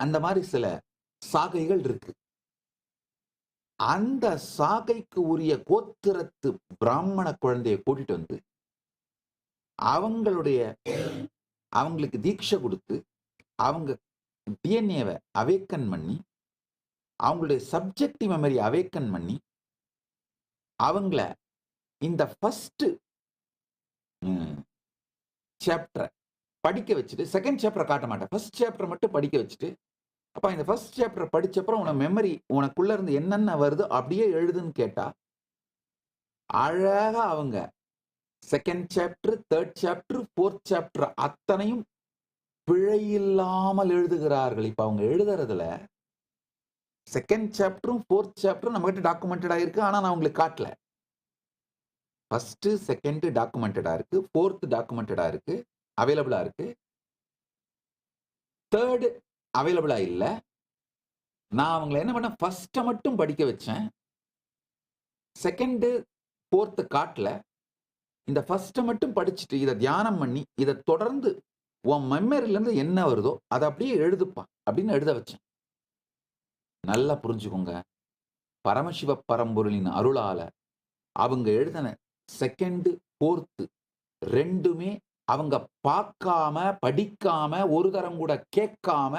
அந்த மாதிரி சில சாகைகள் இருக்கு. அந்த சாகைக்கு உரிய கோத்திரத்து பிராமண குழந்தையை கூட்டிட்டு வந்து அவங்களுக்கு தீட்சை கொடுத்து அவங்க டிஎன்ஏவை அவேக்கன் பண்ணி அவங்களுடைய சப்ஜெக்டிவ் மெமரி அவேக்கன் பண்ணி அவங்கள இந்த ஃபர்ஸ்ட் சாப்டரை படிக்க வச்சுட்டு, செகண்ட் சாப்டரை காட்ட மாட்டேன், ஃபர்ஸ்ட் சாப்டர் மட்டும் படிக்க வச்சுட்டு, அப்ப இந்த ஃபர்ஸ்ட் சாப்டர் படிச்சப்பறம் உன மெமரி உனக்குள்ள இருந்து என்னென்ன வருதோ அப்படியே எழுதுன்னு கேட்டா அழகா அவங்க second chapter, third chapter, fourth chapter அத்தனையும் பிழை இல்லாமல் எழுதுகிறார்கள். இப்ப அவங்க எழுதுறதுல செகண்ட் சாப்டரும் ஃபோர்த் சாப்டரும் நம்ம கிட்ட டாக்குமெண்டட் ஆயிருக்கு. ஆனா நான் உங்களுக்கு காட்டல. ஃபர்ஸ்ட் செகண்ட் டாக்குமெண்டடா இருக்கு, ஃபோர்த் டாக்குமெண்டடா இருக்கு, அவைலபிளா இருக்கு, தேர்ட் அவைலபிளா இல்ல. நான் அவங்களை என்ன பண்ண, ஃபர்ஸ்ட மட்டும் படிக்க வச்சேன், செகண்ட் ஃபோர்த் காட்டல. இந்த ஃபர்ஸ்ட மட்டும் படிச்சுட்டு இதை தியானம் பண்ணி இதை தொடர்ந்து உன் மெமரியில இருந்து என்ன வருதோ அதை அப்படியே எழுதுப்பா அப்படின்னு எழுத வச்சேன். நல்லா புரிஞ்சுக்கோங்க. பரமசிவ பரம்பொருளின் அருளால அவங்க எழுதின செகண்ட் ஃபோர்த் ரெண்டுமே அவங்க பார்க்காம படிக்காம ஒரு தரம் கூட கேட்காம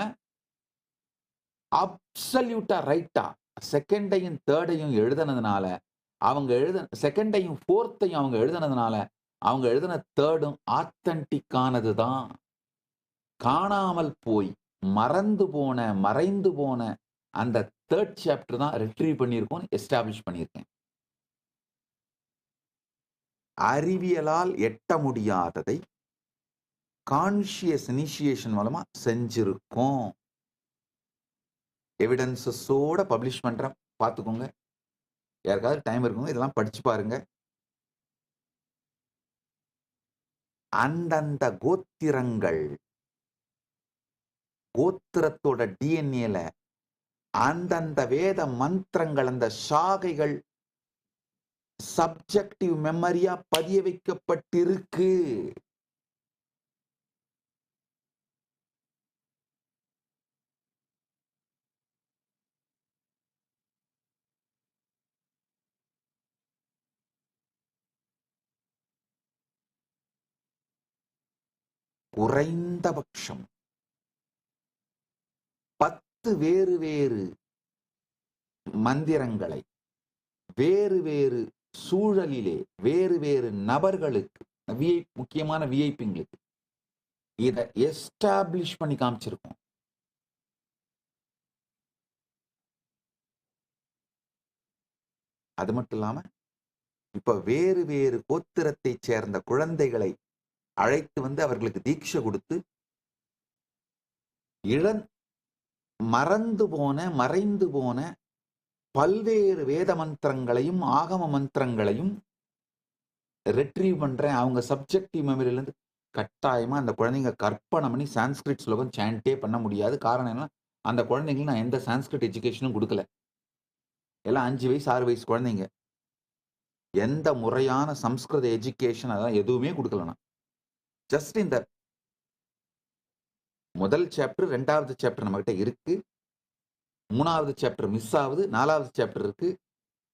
அப்சல்யூட்டா ரைட்டா செகண்டையும் தேர்டையும் எழுதுனதுனால, அவங்க செகண்டையும் ஃபோர்த்தையும் அவங்க எழுதுனதுனால அவங்க எழுதின தேர்டும் ஆத்தன்டிக்கானது தான். காணாமல் போய் மறைந்து போன அந்த தேர்ட் சாப்டர் தான் ரிட்ரீவ் பண்ணியிருக்கோம், எஸ்டாப்ளிஷ் பண்ணியிருக்கேன். அறிவியலால் எட்ட முடியாததை கான்ஷியஸ் இனிஷியேஷன் மூலமா செஞ்சிருக்கோம். எவிடன்சஸோட பப்ளிஷ் பண்றேன், பார்த்துக்கோங்க. யாருக்காவது டைம் இருக்குங்க இதெல்லாம் படிச்சு பாருங்க. அந்தந்த கோத்திரத்தோட டிஎன்ஏல அந்தந்த வேத மந்திரங்கள், அந்த சாகைகள் சப்ஜெக்டிவ் மெமரியா பதிய வைக்கப்பட்டிருக்கு. குறைந்தபட்சம் 10 வேறு வேறு மந்திரங்களை வேறு வேறு சூழலிலே வேறு வேறு நபர்களுக்கு, முக்கியமான விஐபிங்களுக்கு இதை எஸ்டாப்ளிஷ் பண்ணி காமிச்சிருக்கோம். அது மட்டும் இல்லாம இப்ப வேறு வேறு கோத்திரத்தை சேர்ந்த குழந்தைகளை அழைத்து வந்து அவர்களுக்கு தீட்சை கொடுத்து மறைந்து போன பல்வேறு வேத மந்திரங்களையும் ஆகம மந்திரங்களையும் ரெட்ரீவ் பண்றேன். அவங்க சப்ஜெக்டிவ் மெமரியில இருந்து கட்டாயமா அந்த குழந்தைங்க கற்பனை பண்ணி சான்ஸ்கிரிட் ஸ்லோகம் சாண்டே பண்ண முடியாது. காரணம் என்ன, அந்த குழந்தைங்களுக்கு நான் எந்த சான்ஸ்கிரிட் எஜுகேஷனும் கொடுக்கல. எல்லாம் 5 வயசு 6 வயசு குழந்தைங்க. எந்த முறையான சம்ஸ்கிருத எஜுகேஷன் அதெல்லாம் எதுவுமே கொடுக்கலனா. ஜஸ்ட் இந்த முதல் சாப்டர் 2வது சாப்டர் நம்ம கிட்ட இருக்கு, 3வது சாப்டர் மிஸ் ஆகுது, 4வது சாப்டர் இருக்கு.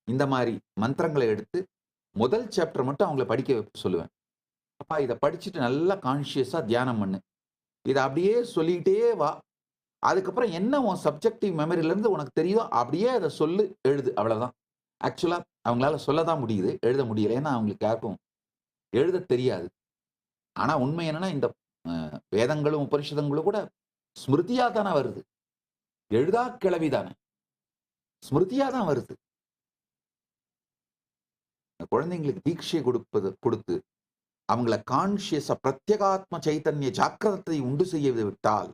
இந்த மாதிரி மந்திரங்களை எடுத்து முதல் சாப்டர் மட்டும் அவங்கள படிக்க சொல்லுவேன். அப்பா இதை படிச்சுட்டு நல்லா கான்சியஸா தியானம் பண்ணு, இதை அப்படியே சொல்லிக்கிட்டே வா, அதுக்கப்புறம் என்ன உன் சப்ஜெக்டிவ் மெமரியில இருந்து உனக்கு தெரியுதோ அப்படியே அதை சொல்லு, எழுது, அவ்வளவுதான். ஆக்சுவலா அவங்களால சொல்லதான் முடியுது, எழுத முடியல. ஏன்னா அவங்களுக்கு யாருக்கும் எழுத தெரியாது. ஆனா உண்மை என்னன்னா, இந்த வேதங்களும் உபனிஷதங்களும் கூட ஸ்மிருதியா தானே வருது, எழுதா கிளவிதானே, ஸ்மிருதியா தான் வருது. குழந்தைங்களுக்கு தீட்சை கொடுத்து அவங்கள கான்சியஸா பிரத்யேகாத்ம சைத்தன்ய ஜாக்கிரதத்தை உண்டு செய்ய விட்டால்,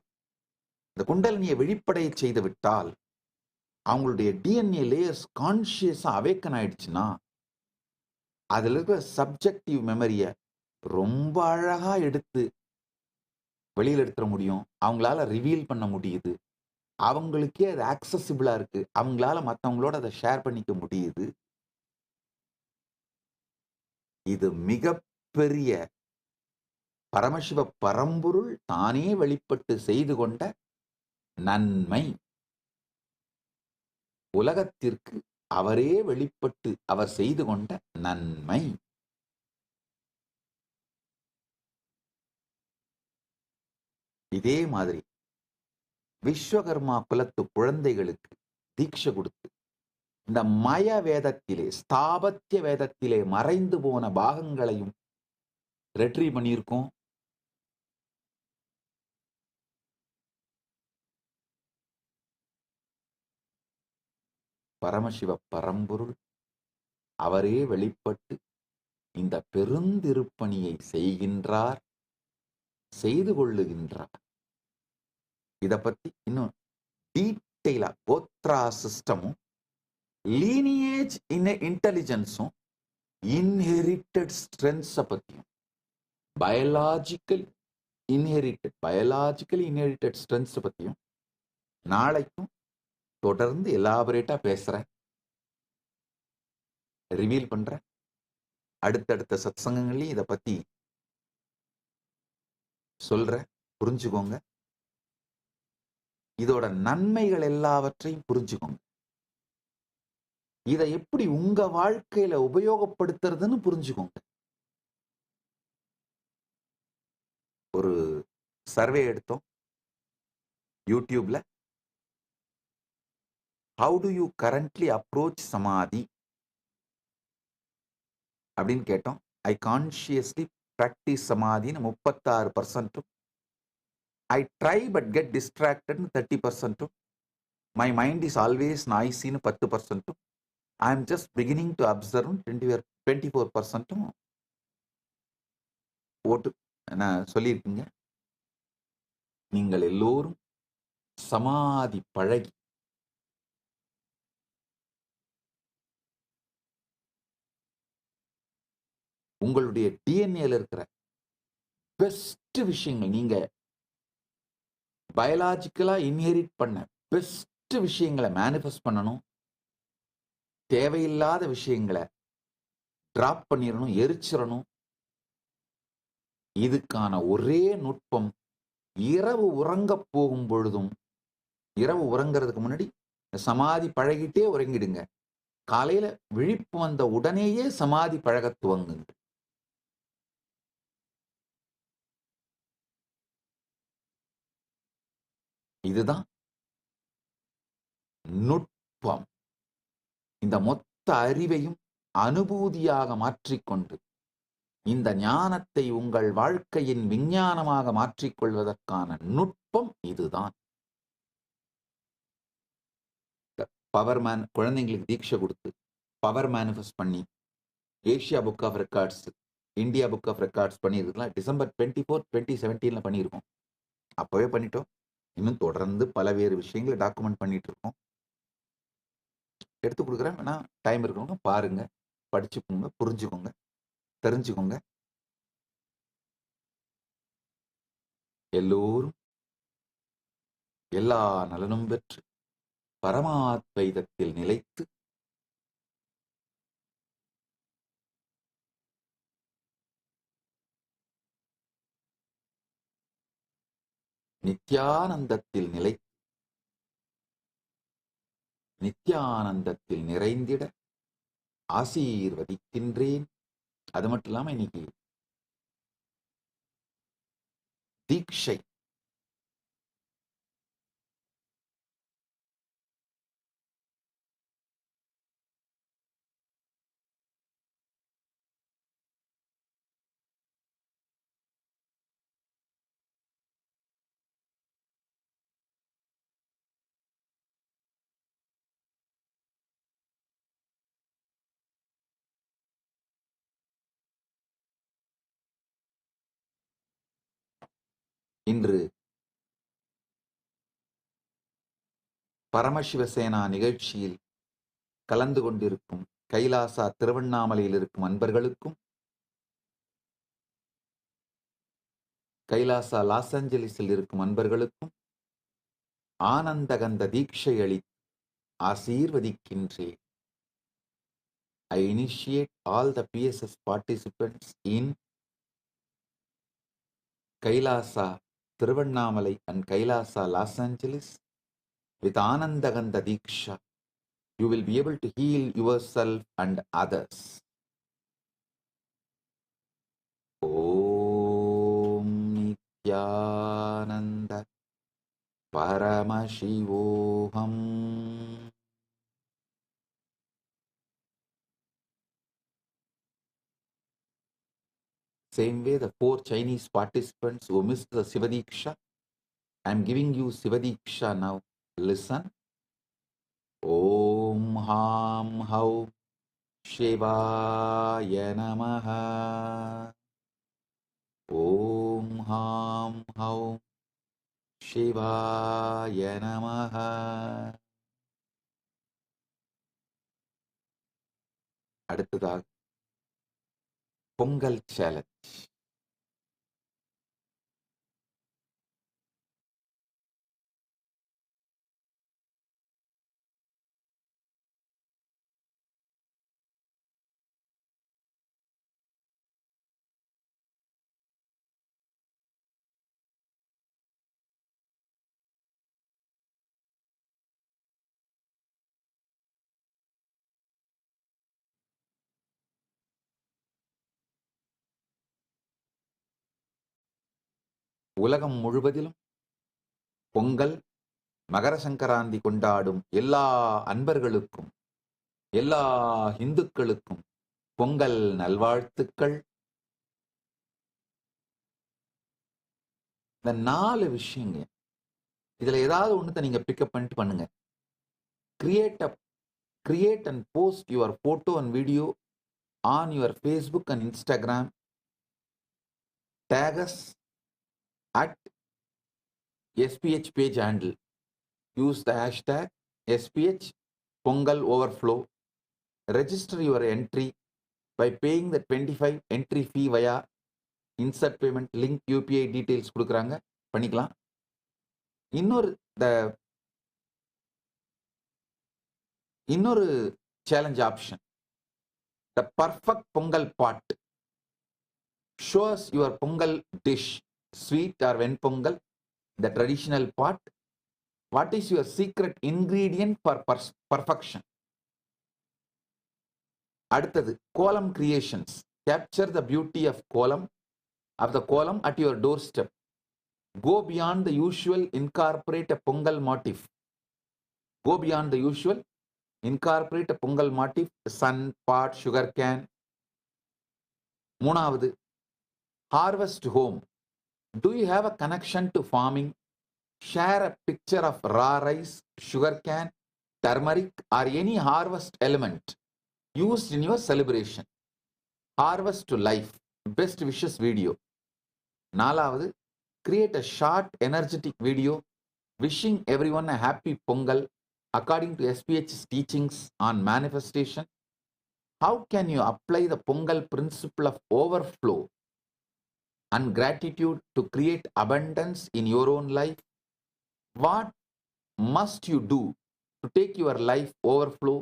இந்த குண்டலினியை வெளிப்படைய செய்து விட்டால், அவங்களுடைய டிஎன்ஏ லேயர்ஸ் கான்சியஸா அவேக்கன் ஆயிடுச்சுன்னா அதுல இருக்கிற சப்ஜெக்டிவ் மெமரிய ரொம்ப அழகா எடுத்து வெளியில் எடுத்துட முடியும். அவங்களால ரிவீல் பண்ண முடியுது, அவங்களுக்கே அது ஆக்சசிபிளா இருக்கு, அவங்களால மற்றவங்களோட அதை ஷேர் பண்ணிக்க முடியுது. இது மிகப்பெரிய பரமசிவ பரம்பொருள் தானே வெளிப்பட்டு செய்து கொண்ட நன்மை. உலகத்திற்கு அவரே வெளிப்பட்டு அவர் செய்து கொண்ட நன்மை. இதே மாதிரி விஸ்வகர்மா குலத்து குழந்தைகளுக்கு தீட்சை கொடுத்து இந்த மய வேதத்திலே, ஸ்தாபத்திய வேதத்திலே மறைந்து போன பாகங்களையும் ரெட்ரீவ் பண்ணியிருக்கோம். பரமசிவ பரம்பொருள் அவரே வெளிப்பட்டு இந்த பெருந்திருப்பணியை செய்கின்றார், செய்து கொள்ளுகின்றார். இத பத்தி இன்னும் டீட்டெயிலா கோத்ரா சிஸ்டமும், லீனியேஜ் இன்டெலிஜென்ஸும், இன்ஹெரிட்டட் ஸ்ட்ரென்த்ஸ பத்தியும், பயாலஜிக்கலி இன்ஹெரிட்டட் ஸ்ட்ரென்த்ஸ் பத்தியும் நாளைக்கும் தொடர்ந்து எலாபரேட்டா பேசுறேன், ரிவீல் பண்றேன். அடுத்தடுத்த சத்சங்கங்களையும் இதை பத்தி சொல்றேன், புரிஞ்சுக்கோங்க. இதோட நன்மைகள் எல்லாவற்றையும் புரிஞ்சுக்கோங்க. இதை எப்படி உங்க வாழ்க்கையில உபயோகப்படுத்துறதுன்னு புரிஞ்சுக்கோங்க. ஒரு சர்வே எடுத்தோம் யூடியூப்ல. How do you currently approach samadhi அப்படின்னு கேட்டோம். ஐ கான்சியஸ்லி பிராக்டிஸ் சமாதின்னு 36%, ஐ ட்ரை பட் கெட் டிஸ்ட்ராக்டட்னு 30%, மை மைண்ட் இஸ் ஆல்வேஸ் நாய்ஸின்னு 10%, I am just beginning to observe 24% ஓட்டு நான் சொல்லியிருக்கீங்க. நீங்கள் எல்லோரும் சமாதி பழகி உங்களுடைய டிஎன்ஏல இருக்கிற பெஸ்ட் விஷயங்கள், நீங்க பயாலஜிக்கலா இன்ஹெரிட் பண்ண பெஸ்ட் விஷயங்களை மேனிஃபெஸ்ட் பண்ணணும். தேவையில்லாத விஷயங்களை டிராப் பண்ணிடணும், எரிச்சிடணும். இதுக்கான ஒரே நுட்பம், இரவு உறங்க போகும் பொழுதும், இரவு உறங்கிறதுக்கு முன்னாடி சமாதி பழகிட்டே உறங்கிடுங்க. காலையில விழிப்பு வந்த உடனேயே சமாதி பழக துவங்குங்க. இதுதான் நுட்பம். இந்த மொத்த அறிவையும் அனுபூதியாக மாற்றிக்கொண்டு இந்த ஞானத்தை உங்கள் வாழ்க்கையின் விஞ்ஞானமாக மாற்றிக்கொள்வதற்கான நுட்பம் இதுதான். குழந்தைங்களுக்கு தீட்சை கொடுத்து பவர் மேனிஃபெஸ்ட் பண்ணி Asia book of records, India book of records பண்ணியிருக்கலாம். December 24, 2017 பண்ணியிருக்கோம். அப்பவே பண்ணிட்டோம். இன்னும் தொடர்ந்து பலவேறு விஷயங்களை டாக்குமெண்ட் பண்ணிட்டு இருக்கோம். எடுத்து கொடுக்குறேன். வேணா டைம் இருக்கவங்க பாருங்க, படிச்சுக்கோங்க, புரிஞ்சுக்கோங்க, தெரிஞ்சுக்கோங்க. எல்லோரும் எல்லா நலனும் பெற்று பரமாத்வைதத்தில் நிலைத்து நித்யானந்தத்தில் நித்யானந்தத்தில் நிறைந்திட ஆசீர்வதிக்கின்றேன். அது மட்டும் இல்லாம இன்னைக்கு தீட்சை இன்று பரமசிவசேனா நிகழ்ச்சியில் கலந்து கொண்டிருக்கும் கைலாசா திருவண்ணாமலையில் இருக்கும் அன்பர்களுக்கும், கைலாசா லாஸ் ஏஞ்சலிஸில் இருக்கும் அன்பர்களுக்கும் ஆனந்தகந்த தீட்சை அளித்து ஆசீர்வதிக்கின்றேன். I initiate all the PSS participants in Kailasa Tiruvannamalai and Kailasa Los Angeles with Anandagandha Diksha. You will be able to heal yourself and others. Om Nithyananda Paramashivoham. Same way, the 4 Chinese participants who missed the Sivadiksha, I am giving you Sivadiksha now. Listen. Om Ham Hau Shivaya Namaha. Om Ham Hau Shivaya Namaha. அடுத்ததாக Pongal challenge. உலகம் முழுவதிலும் பொங்கல் மகர சங்கராந்தி கொண்டாடும் எல்லா அன்பர்களுக்கும், எல்லா இந்துக்களுக்கும் பொங்கல் நல்வாழ்த்துக்கள். இந்த 4 விஷயங்க, இதுல ஏதாவது ஒண்ணுத்தை நீங்க பிக்கப் பண்ணிட்டு பண்ணுங்க. Create and post your photo and video on your Facebook and Instagram. Tag us at SPH page handle. Use the hashtag SPH Pongal Overflow. Register your entry by paying the 25 entry fee via insert payment link. UPI details கொடுக்குறாங்க, பண்ணிக்கலாம். இன்னொரு challenge option, the perfect Pongal pot. Show us your Pongal dish, sweet or venpongal, the traditional pot. What is your secret ingredient for perfection? அடுத்தது கோலம் creations. Capture the beauty of the kolam at your doorstep. Go beyond the usual, incorporate a Pongal motif. Go beyond the usual, incorporate a Pongal motif, sun, pot, sugar cane. மூணாவது, harvest home. Do you have a connection to farming? Share a picture of raw rice, sugar cane, turmeric, or any harvest element used in your celebration. Harvest to life. Best wishes video. நாலாவது, create a short energetic video wishing everyone a happy Pongal according to SPH's teachings on manifestation. How can you apply the Pongal principle of overflow and gratitude to create abundance in your own life? What must you do to take your life overflow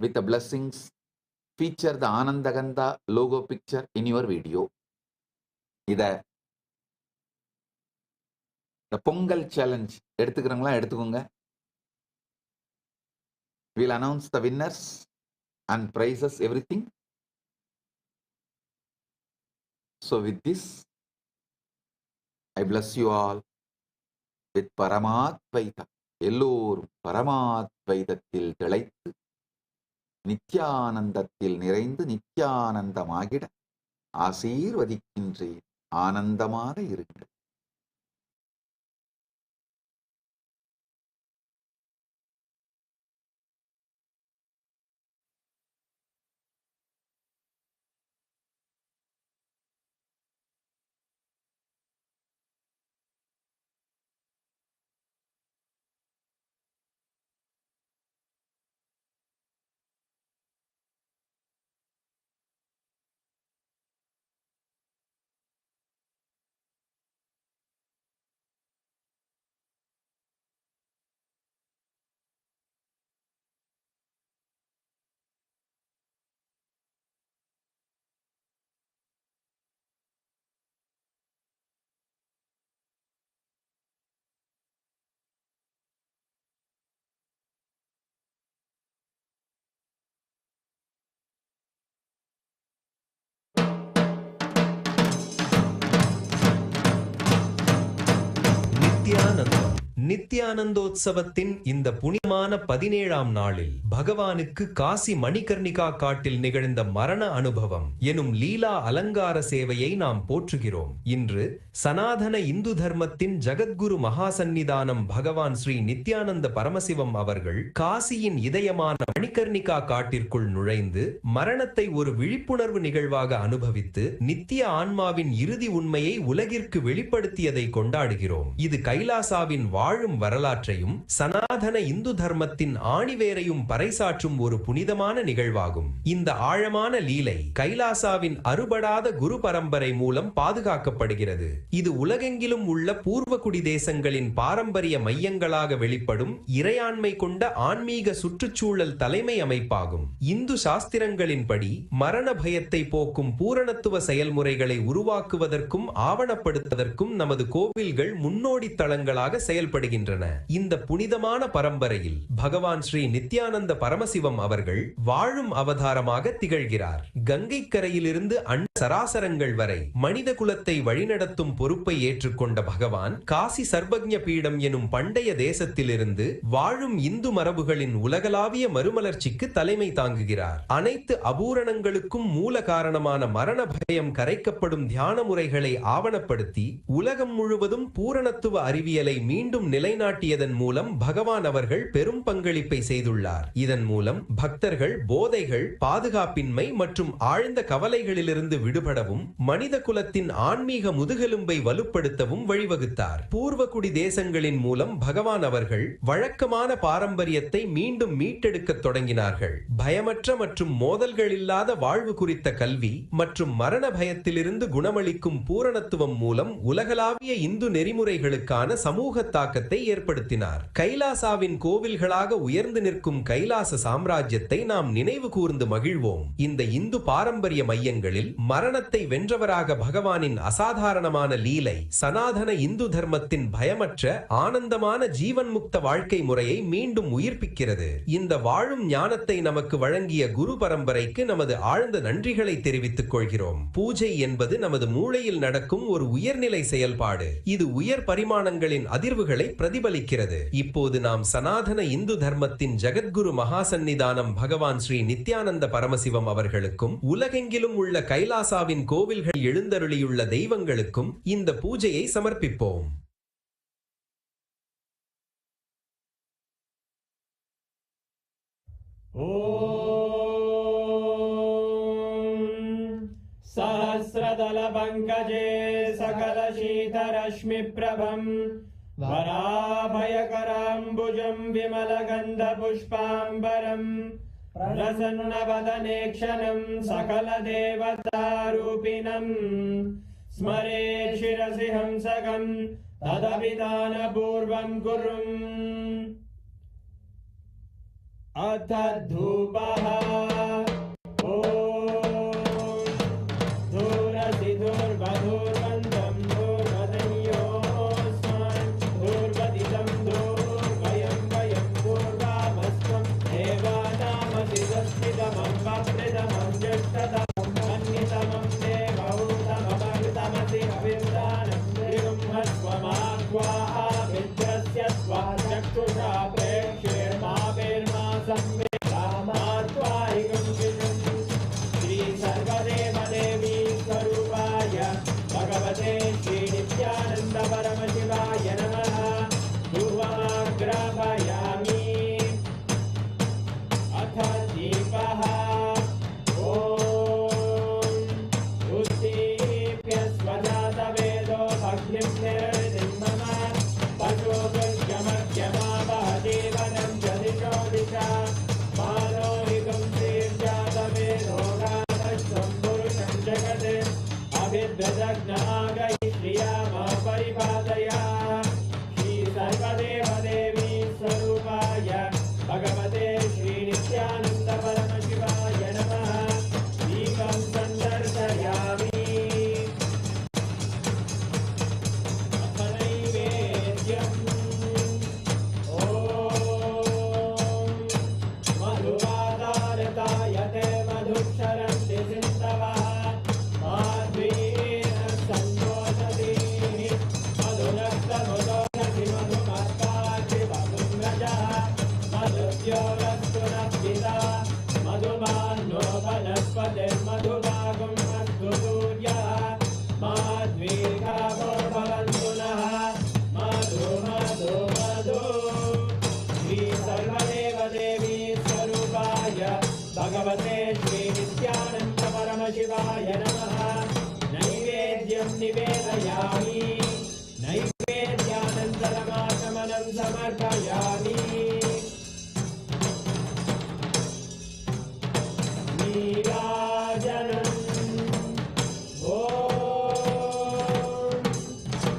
with the blessings? Feature the Anandaganda logo picture in your video. இத the Pongal challenge எடுத்துக்கிறவங்களா எடுத்துக்கோங்க. We'll announce the winners and prizes, everything. So with this, I bless you all with Paramadvaita. எல்லோரும் பரமாத்வைதத்தில் திளைத்து நித்யானந்தத்தில் நிறைந்து நித்யானந்தமாகிட ஆசீர்வதிக்கின்றேன். ஆனந்தமாக இருங்கள். நித்யானந்தோத்சவத்தின் இந்த புனிதமான 17ஆம் நாளில் பகவானுக்கு காசி மணிகர்ணிகா காட்டில் நிகழ்ந்த மரண அனுபவம் எனும் லீலா அலங்கார சேவையை நாம் போற்றுகிறோம். இன்று சனாதன இந்து தர்மத்தின் ஜகத்குரு மகாசன்னிதானம் பகவான் ஸ்ரீ நித்யானந்த பரமசிவம் அவர்கள் காசியின் இதயமான மணிகர்ணிகா காட்டிற்குள் நுழைந்து மரணத்தை ஒரு விழிப்புணர்வு நிகழ்வாக அனுபவித்து நித்திய ஆன்மாவின் இறுதி உண்மையை உலகிற்கு வெளிப்படுத்தியதை கொண்டாடுகிறோம். இது கைலாசாவின் வாழும் வரலாற்றையும் சனாதன இந்து தர்மத்தின் ஆணிவேரையும் பறைசாற்றும் ஒரு புனிதமான நிகழ்வாகும். இந்த ஆழமான லீலை கைலாசாவின் அறுபடாத குரு பரம்பரை மூலம் பாதுகாக்கப்படுகிறது. இது உலகெங்கிலும் உள்ள பூர்வகுடி தேசங்களின் பாரம்பரிய மையங்களாக வெளிப்படும் இறையாண்மை கொண்ட ஆன்மீக சுற்றுச்சூழல் தலைமை அமைப்பாகும். இந்து சாஸ்திரங்களின்படி மரண பயத்தை போக்கும் பூரணத்துவ செயல்முறைகளை உருவாக்குவதற்கும் ஆவணப்படுத்துவதற்கும் நமது கோவில்கள் முன்னோடி தளங்களாக செயல்படுகின்றன. இந்த புனிதமான பரம்பரையில் பகவான் ஸ்ரீ நித்யானந்த பரமசிவம் அவர்கள் வாழும் அவதாரமாக திகழ்கிறார். கங்கை கரையிலிருந்து சராசரங்கள் வரை மனித குலத்தை வழிநடத்தும் பொறுப்பை ஏற்றுக்கொண்ட பகவான் காசி சர்வஜ்ஞ பீடம் எனும் பண்டைய தேசத்திலிருந்து வாழும் இந்து மரபுகளின் உலகளாவிய மறுமலர்ச்சிக்கு தலைமை தாங்குகிறார். அனைத்து அபூரணங்களுக்கும் மூல காரணமான மரண பயம் கரைக்கப்படும் தியான முறைகளை ஆவணப்படுத்தி உலகம் முழுவதும் பூரணத்துவ அறிவியலை மீண்டும் நிலைநாட்டியதன் மூலம் பகவான் அவர்கள் பெரும் பங்களிப்பை செய்துள்ளார். இதன் மூலம் பக்தர்கள் போதைகள், பாதுகாப்பின்மை மற்றும் ஆழ்ந்த கவலைகளிலிருந்து விடுபடவும் மனித குலத்தின் ஆன்மீக முதுகெலும்பை வலுப்படுத்தவும் வழிவகுத்தார். பூர்வகுடி தேசங்களின் மூலம் பகவான் அவர்கள் வழக்கமான பாரம்பரியத்தை மீண்டும் மீட்டெடுக்க தொடங்கினார்கள். பயமற்ற மற்றும் மோதல்கள் இல்லாத வாழ்வு குறித்த கல்வி மற்றும் மரண பயத்திலிருந்து குணமளிக்கும் பூரணத்துவம் மூலம் உலகளாவிய இந்து நெறிமுறைகளுக்கான சமூக தாக்கத்தை ஏற்படுத்தினார். கைலாசாவின் கோவில்களாக உயர்ந்து நிற்கும் கைலாச சாம்ராஜ்யத்தை நாம் நினைவு கூர்ந்து மகிழ்வோம். இந்த இந்து பாரம்பரிய மையங்களில் மரணத்தை வென்றவராக பகவானின் அசாதாரணமான லீலை சனாதன இந்து தர்மத்தின் பயமற்ற ஆனந்தமான ஜீவன் முக்த வாழ்க்கை முறையை மீண்டும் உயிர்ப்பிக்கிறது. இந்த வாழும் ஞானத்தை நமக்கு வழங்கிய குரு பரம்பரைக்கு நமது ஆழ்ந்த நன்றிகளை தெரிவித்துக் கொள்கிறோம். பூஜை என்பது நமது மூளையில் நடக்கும் ஒரு உயர்நிலை செயல்பாடு. இது உயர் பரிமாணங்களின் அதிர்வுகளை பிரதிபலிக்கிறது. இப்போது நாம் சனாதன இந்து தர்மத்தின் ஜகத்குரு மகாசன்னிதானம் பகவான் ஸ்ரீ நித்யானந்த பரமசிவம் அவர்களுக்கும் உலகெங்கிலும் உள்ள கைலாசாவின் கோவில்கள் எழுந்தருளியுள்ள தெய்வங்களுக்கும் இந்த பூஜையை சமர்ப்பிப்போம். सहस्रदलपङ्कजे सकलशीतरश्मिप्रभम् वराभयकराम्बुजं विमलगन्धपुष्पाम्बरम् प्रसन्नवदने क्षणं सकलदेवतारूपिणम् स्मरेत् शिरसि हंसकं तदभिधानपूर्वं कुर्वन् अथ धूपः श्री सर्वदेव देवी स्वरूपाय भगवते श्री नित्यानंद परमशिवाय नमः। धूपमाग्रापयामि अथ दीपः उत्दीप्य स्वजातवेदो भग्निं निर्वृतिं मम पशुभुजमध्यमावहदेवनं च दिशो दिशा मानोहितं श्रीर्जातवेदो गातस्त्वं पुरुषं जगत् अभिद्रजग्नागै श्रिया मा परिपादय। श्री सर्वदेव देवी स्वरूपाय भगवते श्री नित्यानंद परमशिवाय नमः। दीपं सन्दर्शयामि अथ नैवेद्यम् मधुवादारतायते मधुक्षरन्ति सिन्धवः माध्वीन सन्तोषति मधुनक्तमुदोषति मधुमत्ताचि मधुम्रजः मधुद्योरस्तु नप्पिता मधुमान्नो वनस्पतिर्मधुभागं अस्तु सूर्यः माध्वीर्घावो भवन्तु नः मधु मधु मधु। श्री सर्वदेव देवी स्वरूपाय भगवते श्री नित्यानंद परमशिवाय नमः। नैवेद्यं निवेदयामि नैवेद्यानन्तरमाचमनं समर्पयामि। नीराजनम्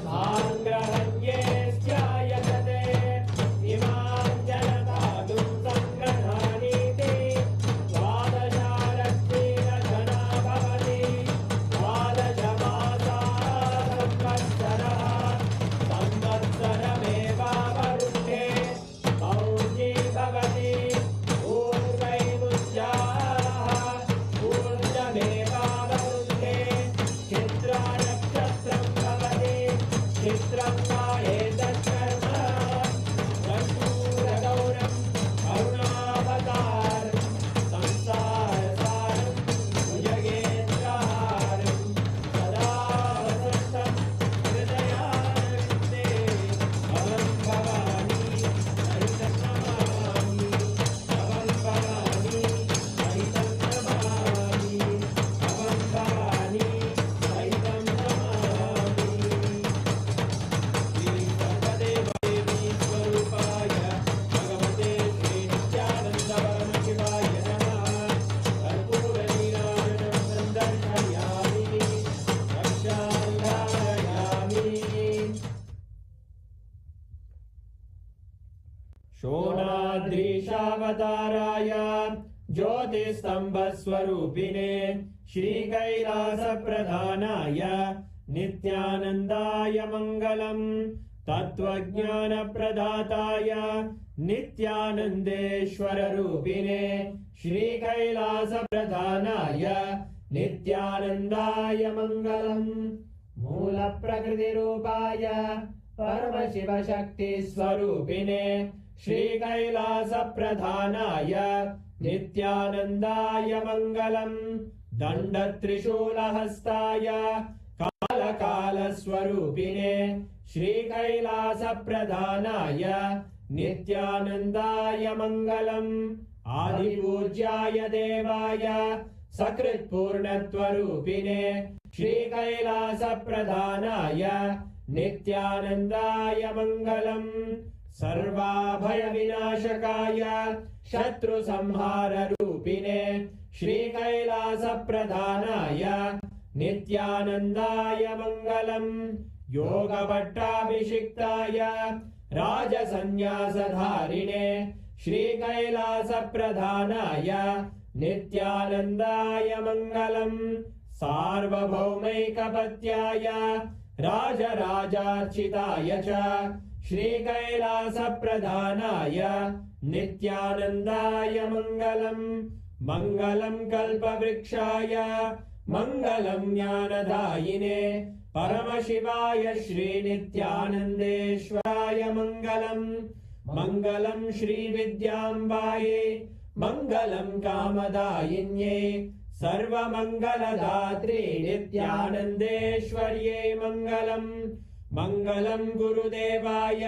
साङ्ग्रहण्ये स्यायतते इमां जनतादुं सङ्ग्रहाणीति द्वादशारत्नेन जना भवति द्वादशमासाः संवत्सरः संवत्सरमेवावरुन्धे मौञ्जी भवति ऊर्वैमुज्जाः ऊर्जमेवावरुन्धे चित्रानक्षत्रं भवति चित्रं वा एतत्कर्म कर्पूरगौरं करुणावतारं संसारसारं भुजगेन्द्रहारं सदा वसन्तं हृदयारविन्दे भवं भवानी हरितं नमामि भवं भवानी हरितं नमामि भवं भवानी हरितं नमामि। श्री सर्वदेव देवी स्वरूपाय भगवते श्री नित्यानंद परमशिवाय नमः। कर्पूरनीराजनं सन्दर्शयामि रक्षां धारयामि। शोणाद्रीशावताराय ज्योतिस्तम्भस्वरूपिणे श्रीकैलासप्रधानाय नित्यानन्दाय मङ्गलम् तत्त्वज्ञानप्रदाताय नित्यानन्देश्वररूपिणे श्रीकैलासप्रधानाय नित्यानन्दाय मङ्गलम् मूलप्रकृतिरूपाय परमशिवशक्तिस्वरूपिणे श्रीकैलासप्रधानाय नित्यानन्दाय मङ्गलम् दण्डत्रिशूलहस्ताय कालकालस्वरूपिणे श्रीकैलासप्रधानाय नित्यानन्दाय मङ्गलम् आदिपूज्याय देवाय सकृत्पूर्णत्वरूपिणे श्रीकैलासप्रधानाय नित्यानन्दाय मङ्गलम् सर्वाभयविनाशकाय शत्रुसंहाररूपिणे श्रीकैलासप्रधानाय नित्यानन्दाय मङ्गलम् योगभट्टाभिषिक्ताय राजसन्न्यासधारिणे श्रीकैलासप्रधानाय नित्यानन्दाय मङ्गलम् सार्वभौमैकपत्याय राजराजार्चिताय च श्रीकैलासप्रधानाय नित्यानन्दाय मङ्गलम् मङ्गलम् कल्पवृक्षाय मङ्गलम् ज्ञानदायिने परमशिवाय श्रीनित्यानन्देश्वराय मङ्गलम् मङ्गलम् श्रीविद्याम्बायै मङ्गलम् कामदायिन्यै सर्वमङ्गलदात्रे नित्यानन्देश्वर्यै मङ्गलम् मङ्गलम् गुरुदेवाय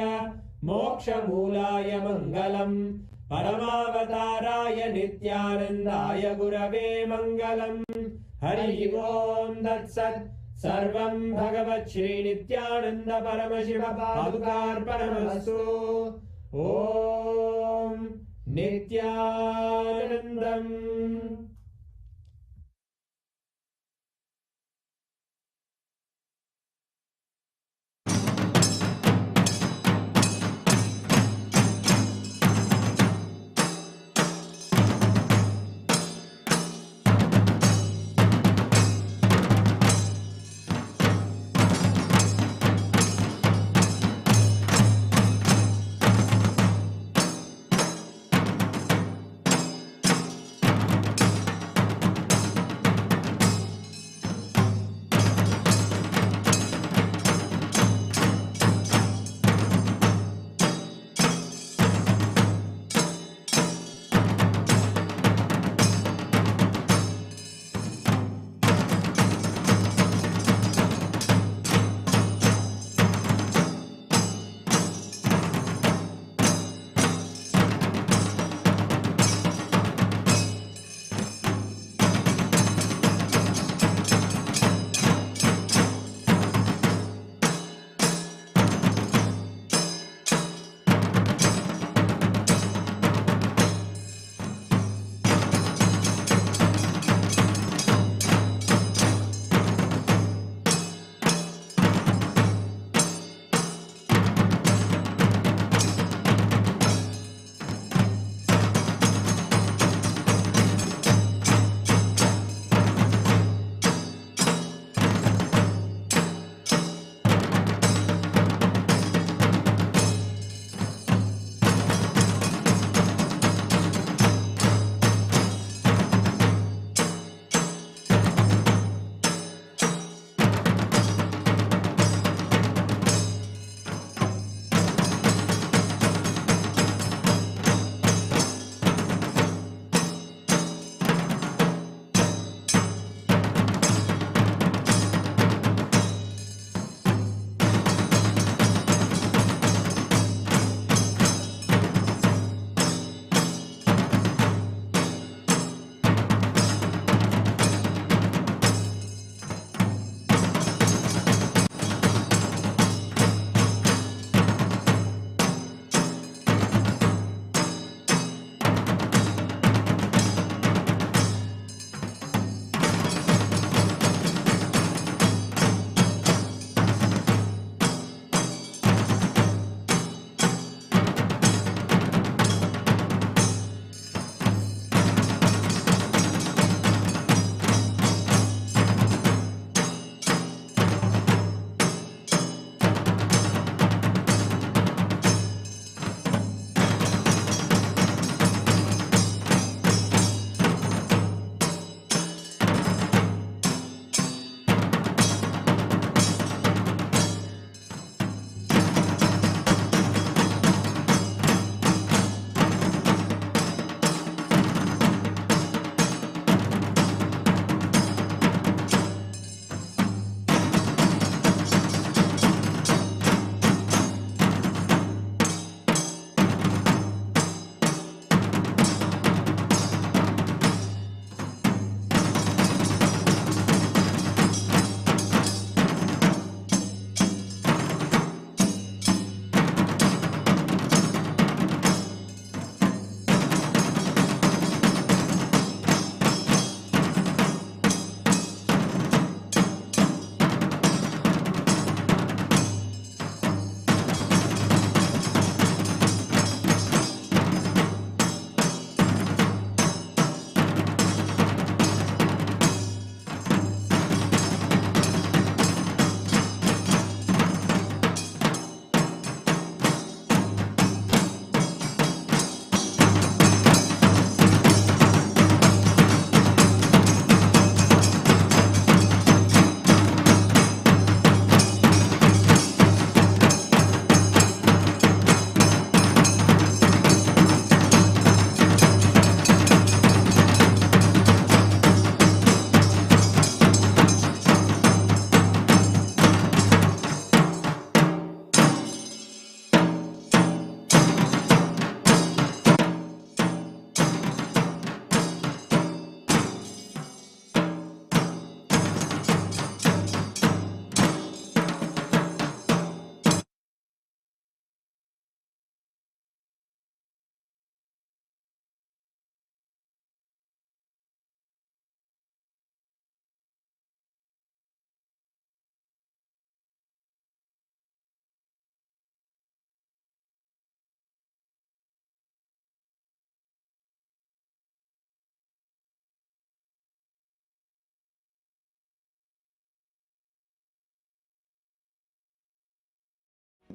मोक्षमूलाय मङ्गलम् परमावताराय नित्यानन्दाय गुरवे मङ्गलम् हरि ओम् तत्सत् सर्वम् भगवत् श्रीनित्यानन्द परमशिव पादुकार्पणमस्तु ॐ नित्यानन्दम्।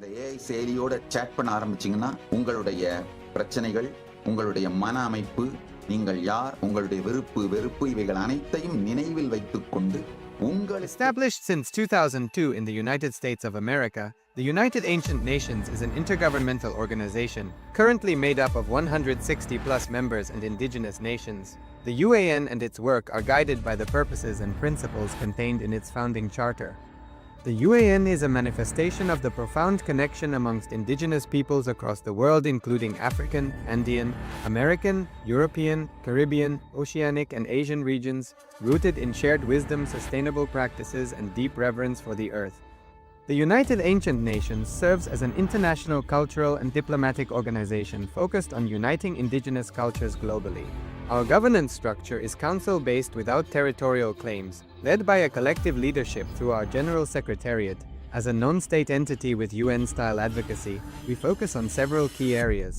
இந்த ஏஐ செயலியோட சேட் பண்ண ஆரம்பிச்சீங்கன்னா உங்களுடைய பிரச்சனைகள், உங்களுடைய மன அமைப்பு, நீங்கள் யார், உங்களுடைய விருப்பு வெறுப்பு இவைகள் அனைத்தையும் நினைவில் வைத்துக்கொண்டு Established since 2002 in the United States of America, the United Ancient Nations is an intergovernmental organization, currently made up of 160 plus members and indigenous nations. The UAN and its work are guided by the purposes and principles contained in its founding charter. The UAN is a manifestation of the profound connection amongst indigenous peoples across the world, including African, Andean, American, European, Caribbean, Oceanic, and Asian regions, rooted in shared wisdom, sustainable practices, and deep reverence for the earth. The United Ancient Nations serves as an international cultural and diplomatic organization focused on uniting indigenous cultures globally. Our governance structure is council-based without territorial claims, led by a collective leadership through our General Secretariat. As a non-state entity with UN-style advocacy, we focus on several key areas: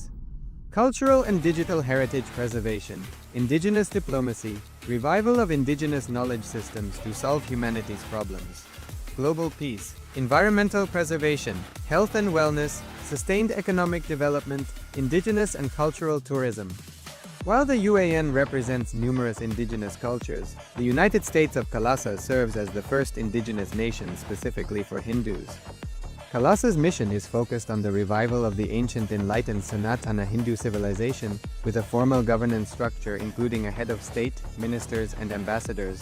cultural and digital heritage preservation, indigenous diplomacy, revival of indigenous knowledge systems to solve humanity's problems, global peace, environmental preservation, health and wellness, sustained economic development, indigenous and cultural tourism. While the UAN represents numerous indigenous cultures, the United States of KAILASA serves as the first indigenous nation specifically for Hindus. KAILASA's mission is focused on the revival of the ancient enlightened Sanatana Hindu civilization, with a formal governance structure including a head of state, ministers, and ambassadors.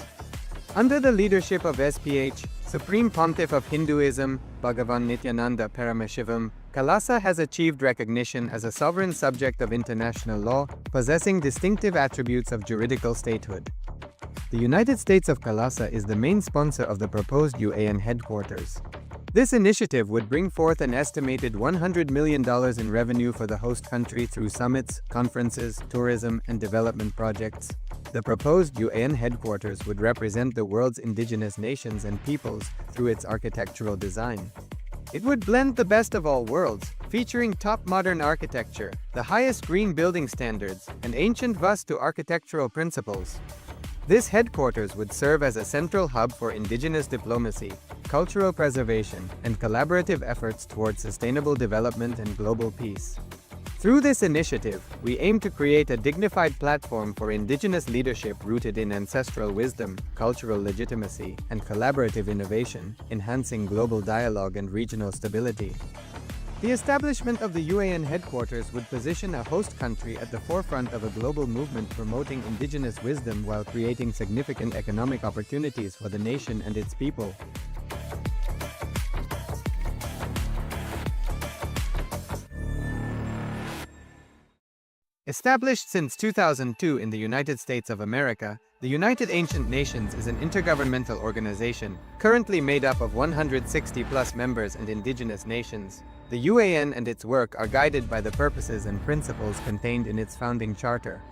Under the leadership of SPH, Supreme Pontiff of Hinduism, Bhagavan Nithyananda Paramashivoham, KAILASA has achieved recognition as a sovereign subject of international law, possessing distinctive attributes of juridical statehood. The United States of KAILASA is the main sponsor of the proposed UAN headquarters. This initiative would bring forth an estimated $100 million in revenue for the host country through summits, conferences, tourism, and development projects. The proposed UAN headquarters would represent the world's indigenous nations and peoples through its architectural design. It would blend the best of all worlds, featuring top modern architecture, the highest green building standards, and ancient Vastu architectural principles. This headquarters would serve as a central hub for indigenous diplomacy, cultural preservation, and collaborative efforts towards sustainable development and global peace. Through this initiative, we aim to create a dignified platform for indigenous leadership rooted in ancestral wisdom, cultural legitimacy, and collaborative innovation, enhancing global dialogue and regional stability. The establishment of the UAN headquarters would position a host country at the forefront of a global movement promoting indigenous wisdom while creating significant economic opportunities for the nation and its people. Established since 2002 in the United States of America, the United Ancient Nations is an intergovernmental organization, currently made up of 160 plus members and indigenous nations. The UAN and its work are guided by the purposes and principles contained in its founding charter.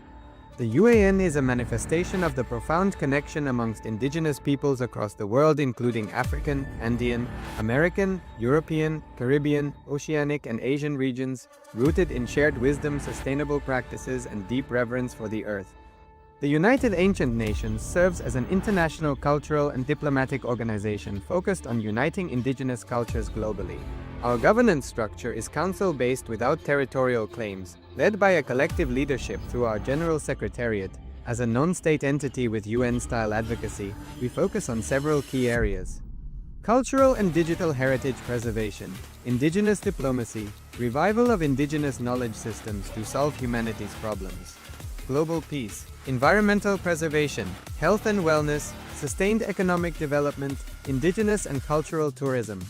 The UAN is a manifestation of the profound connection amongst indigenous peoples across the world, including African, Andean, American, European, Caribbean, Oceanic, and Asian regions, rooted in shared wisdom, sustainable practices, and deep reverence for the earth. The United Ancient Nations serves as an international cultural and diplomatic organization focused on uniting indigenous cultures globally. Our governance structure is council-based without territorial claims, led by a collective leadership through our General Secretariat. As a non-state entity with UN-style advocacy, we focus on several key areas: cultural and digital heritage preservation, indigenous diplomacy, revival of indigenous knowledge systems to solve humanity's problems, global peace, environmental preservation, health and wellness, sustained economic development, indigenous and cultural tourism.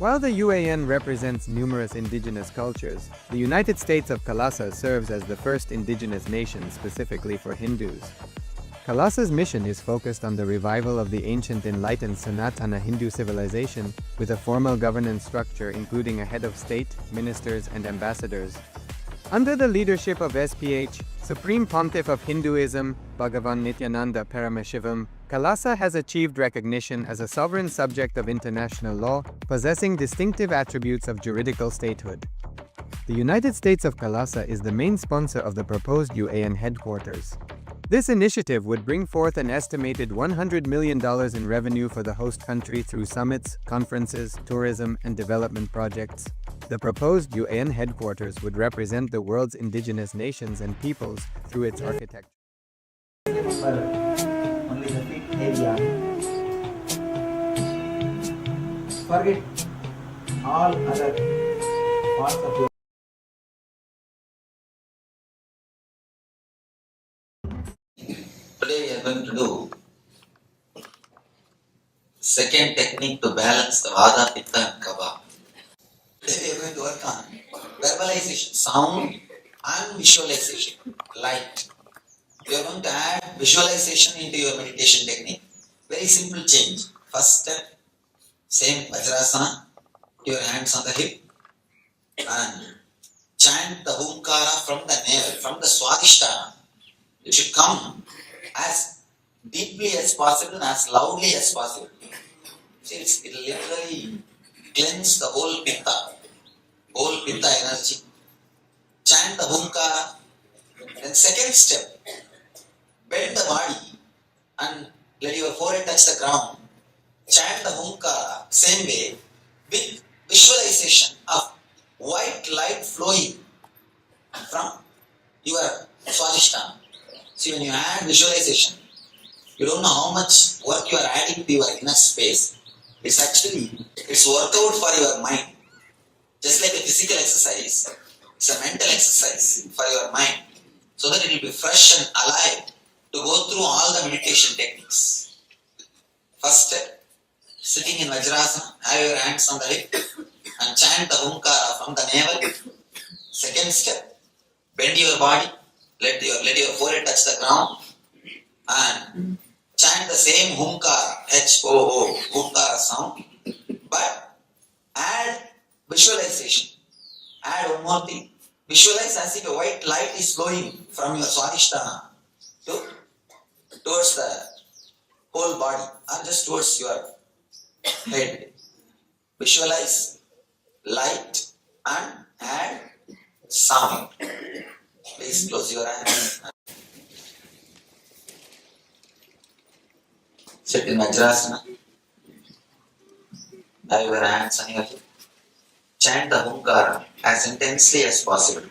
While the UAN represents numerous indigenous cultures, the United States of KAILASA serves as the first indigenous nation specifically for Hindus. KAILASA's mission is focused on the revival of the ancient enlightened Sanatana Hindu civilization, with a formal governance structure including a head of state, ministers, and ambassadors. Under the leadership of SPH, Supreme Pontiff of Hinduism, Bhagavan Nithyananda Paramashivoham, KAILASA has achieved recognition as a sovereign subject of international law, possessing distinctive attributes of juridical statehood. The United States of KAILASA is the main sponsor of the proposed UAN headquarters. This initiative would bring forth an estimated $100 million in revenue for the host country through summits, conferences, tourism, and development projects. The proposed UN headquarters would represent the world's indigenous nations and peoples through its architecture. Only the feet area. Forget all other parts of your. Today we are going to do second technique to balance the Vada, Pitta and Kapha. Today we are going to work on verbalization, sound and visualization, light. We are going to add visualization into your meditation technique. Very simple change. First step, same Vajrasana, put your hands on the hip and chant the Humkara from the navel, from the Swadhisthana. It should come as deeply as possible and as loudly as possible. See, it will literally cleanse the whole pitta energy. Chant the Humkara. Then second step, bend the body and let your forehead touch the ground. Chant the Humkara same way with visualization of white light flowing from your Swadhisthana. See, when you add visualization, you don't know how much work you are adding to your inner space. It's workout for your mind. Just like a physical exercise, it's a mental exercise for your mind. So that it will be fresh and alive to go through all the meditation techniques. First step, sitting in Vajrasana, have your hands on the hip and chant the Humkara from the navel. Second step, bend your body, let your forehead touch the ground and chant the same Humkara, H-O-O, Humkara sound, but add visualization. Add one more thing. Visualize as if a white light is flowing from your Swadhisthana towards the whole body or just towards your head. Visualize light and add sound. Please close your eyes. Sit in Vajrasana. Have your hands on your hip. Chant the Humkara as intensely as possible.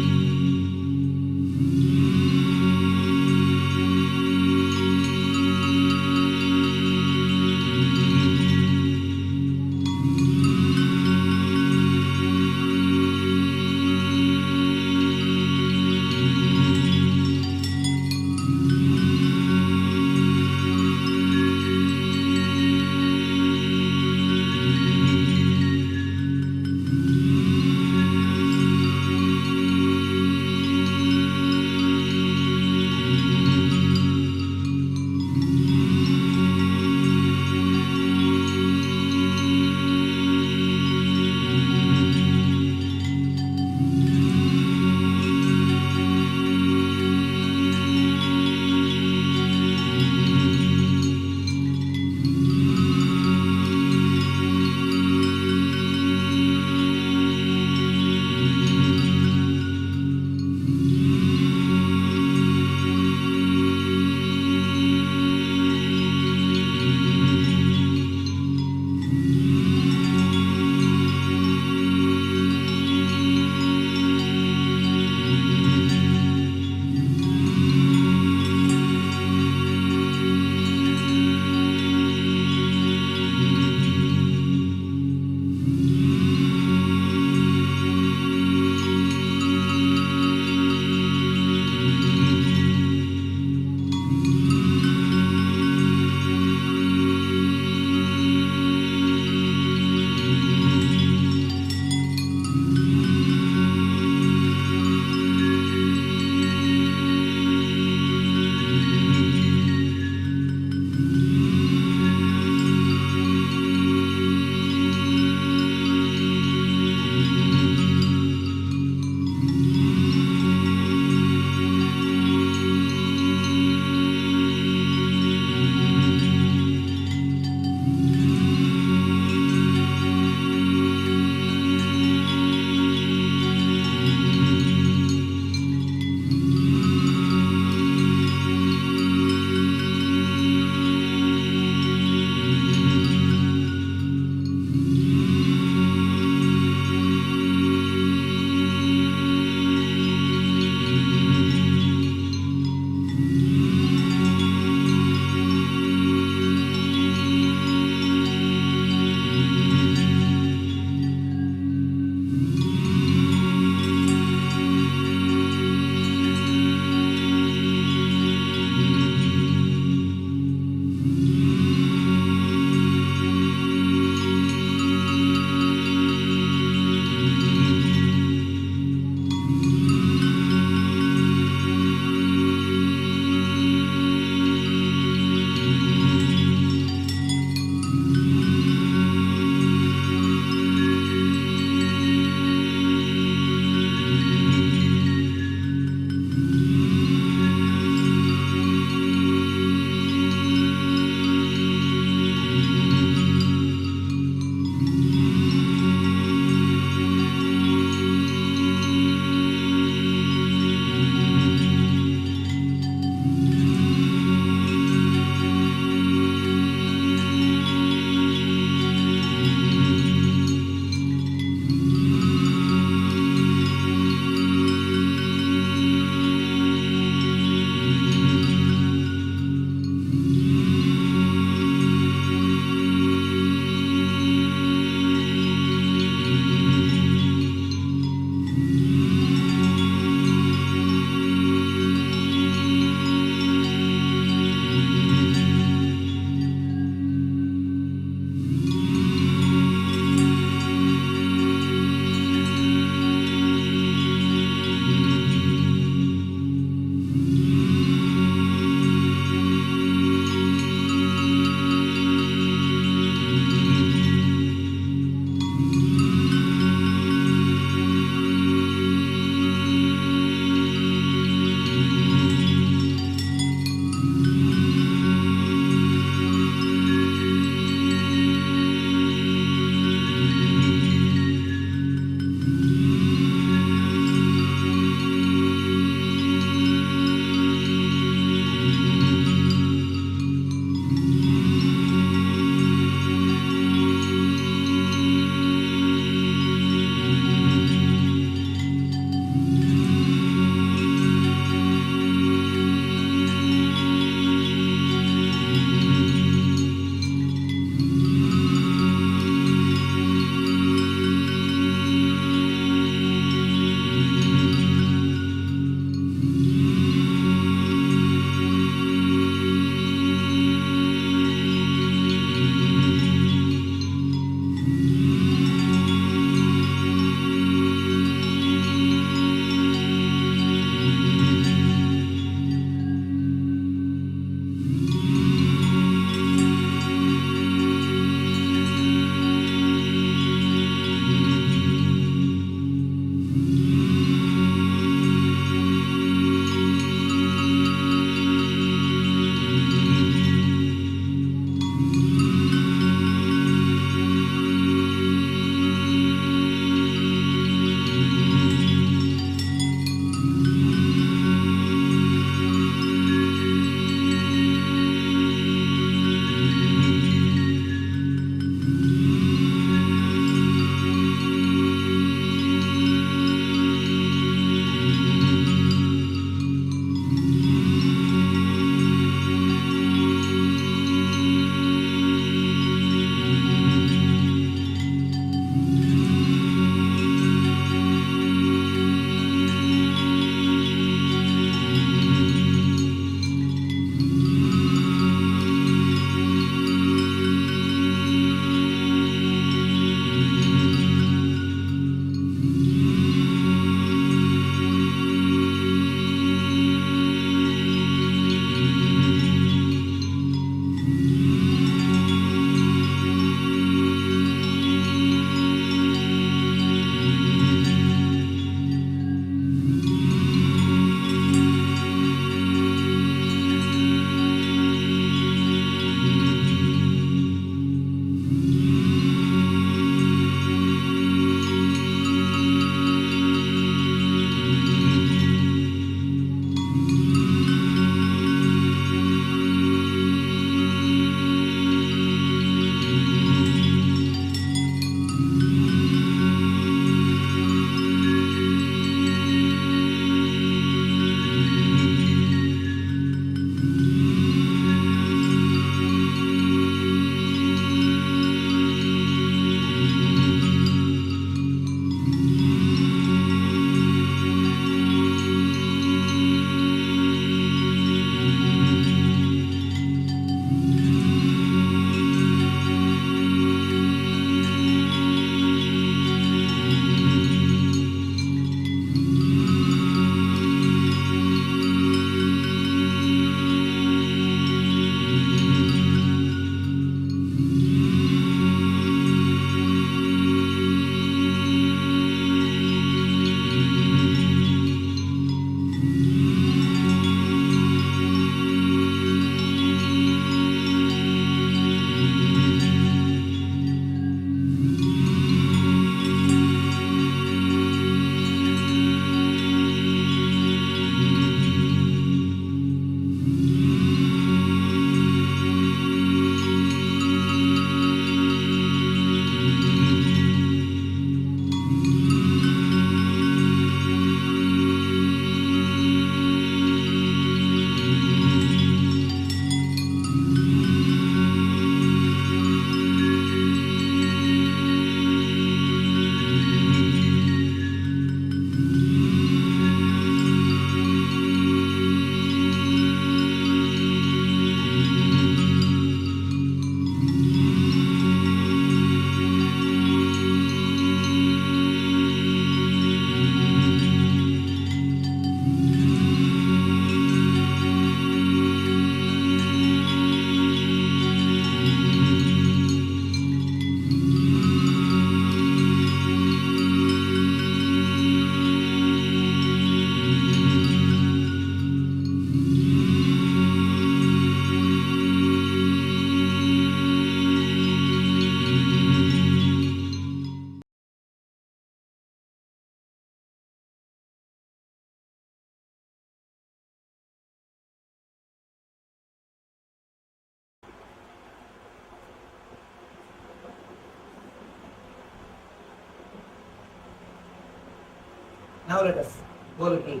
Now let us go a little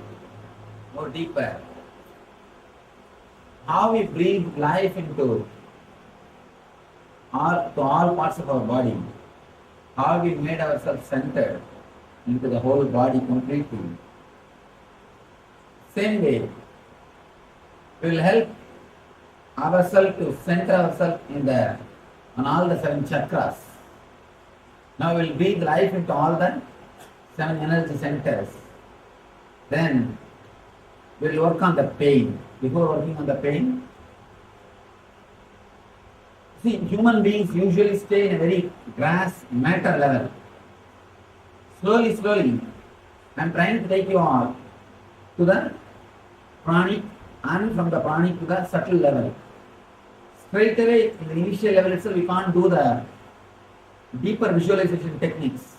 more deeper. How we breathe life into all parts of our body. How we made ourselves centered into the whole body completely. Same way, we will help ourselves to center ourselves on all the 7 chakras. Now we will breathe life into all the 7 energy centers. Then we will work on the pain. Before working on the pain, see, human beings usually stay in a very grass matter level. Slowly, I am trying to take you all to the pranic, and from the pranic to the subtle level. Straight away, in the initial level itself, we can't do the deeper visualization techniques.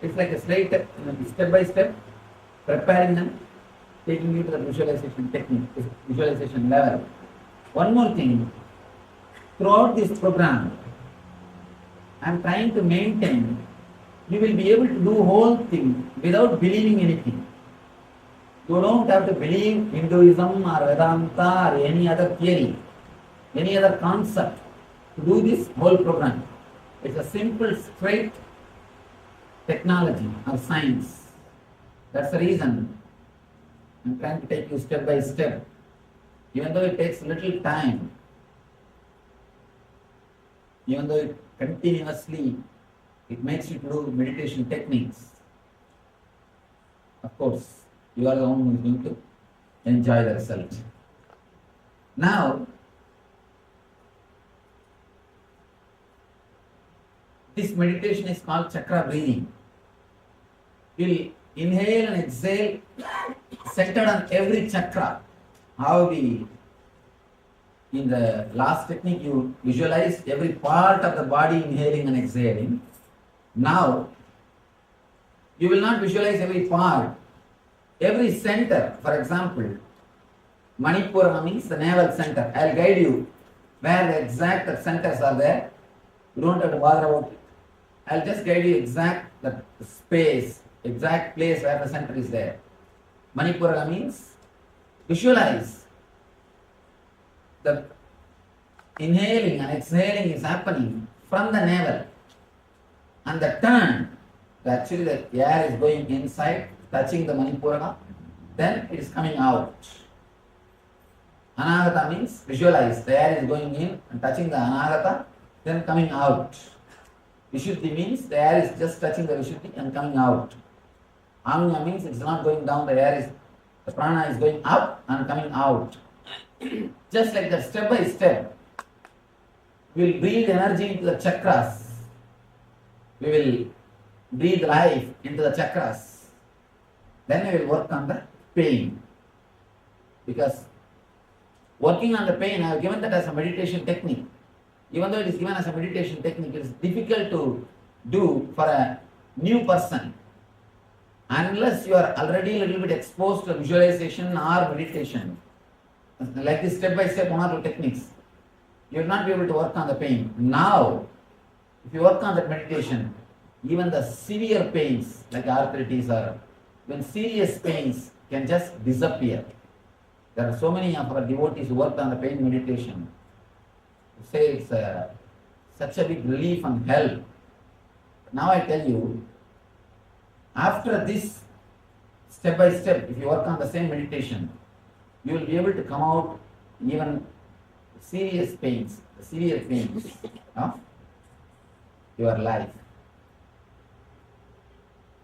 It's like a straight step by step, preparing them, taking you to the visualization technique, visualization level. One more thing, throughout this program, I am trying to maintain, you will be able to do whole thing without believing anything. You don't have to believe Hinduism or Vedanta or any other theory, any other concept to do this whole program. It's a simple, straight technology or science. That's the reason I'm trying to take you step by step. Even though it takes little time, even though it continuously, it makes you to do meditation techniques. Of course, you are the one who is going to enjoy the result. Now, this meditation is called chakra breathing. We'll inhale and exhale centered on every chakra. How we, in the last technique, you visualize every part of the body inhaling and exhaling. Now, you will not visualize every part, every center. For example, Manipura means the navel center. I'll guide you where the exact centers are there. You don't have to bother about it. I'll just guide you exact the space, exact place where the center is there. Manipura means visualize the inhaling and exhaling is happening from the navel, and the turn, actually the air is going inside, touching the Manipura, then it is coming out. Anahata means visualize, the air is going in and touching the Anahata, then coming out. Vishuddhi means the air is just touching the Vishuddhi and coming out. Amya means it's not going down, the prana is going up and coming out. Just like that, step by step, we will breathe energy into the chakras. We will breathe life into the chakras. Then we will work on the pain. Because working on the pain, I have given that as a meditation technique. Even though it is given as a meditation technique, it is difficult to do for a new person. Unless you are already a little bit exposed to visualization or meditation, like this step by step 1 or 2 techniques, you will not be able to work on the pain. Now, if you work on that meditation, even the severe pains like arthritis or even serious pains can just disappear. There are so many of our devotees who worked on the pain meditation who say it's such a big relief and help. Now I tell you, after this step by step, if you work on the same meditation, you will be able to come out even serious pains, severe pains of your life.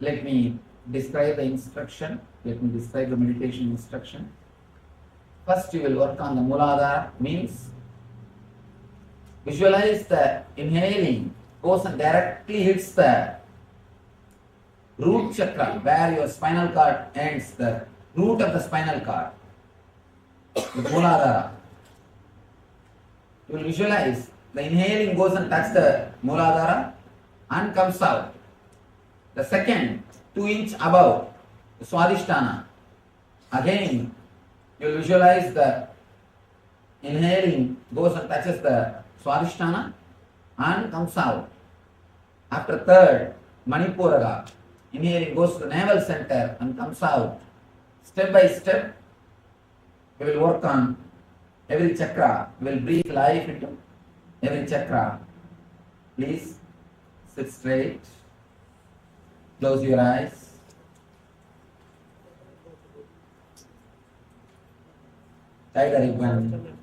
Let me describe the instruction. Let me describe the meditation instruction. First, you will work on the Muladhara, means visualize the inhaling goes and directly hits the root chakra, where your spinal cord ends, the root of the spinal cord, the Muladhara. You will visualize the inhaling goes and touches the Muladhara and comes out. The second, 2 inch above, the Swadhisthana. Again, you will visualize the inhaling goes and touches the Swadhisthana and comes out. After third, Manipura, Inhaling goes to the navel center and comes out. Step by step, we will work on every chakra. We will breathe life into every chakra. Please sit straight. Close your eyes. Tie the ribbon.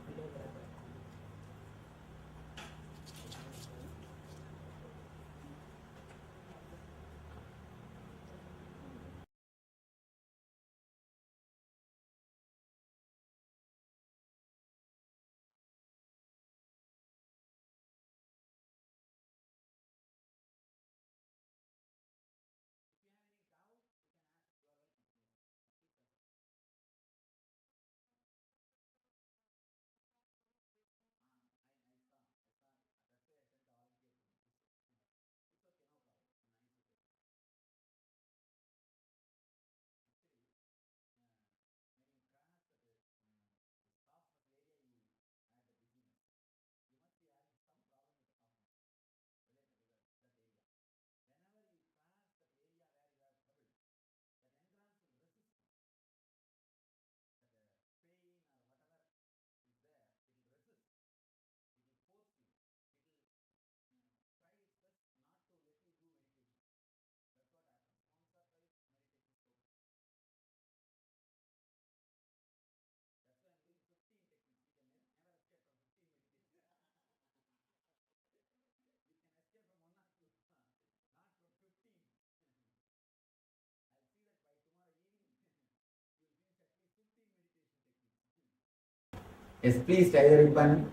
Yes, please tie the ribbon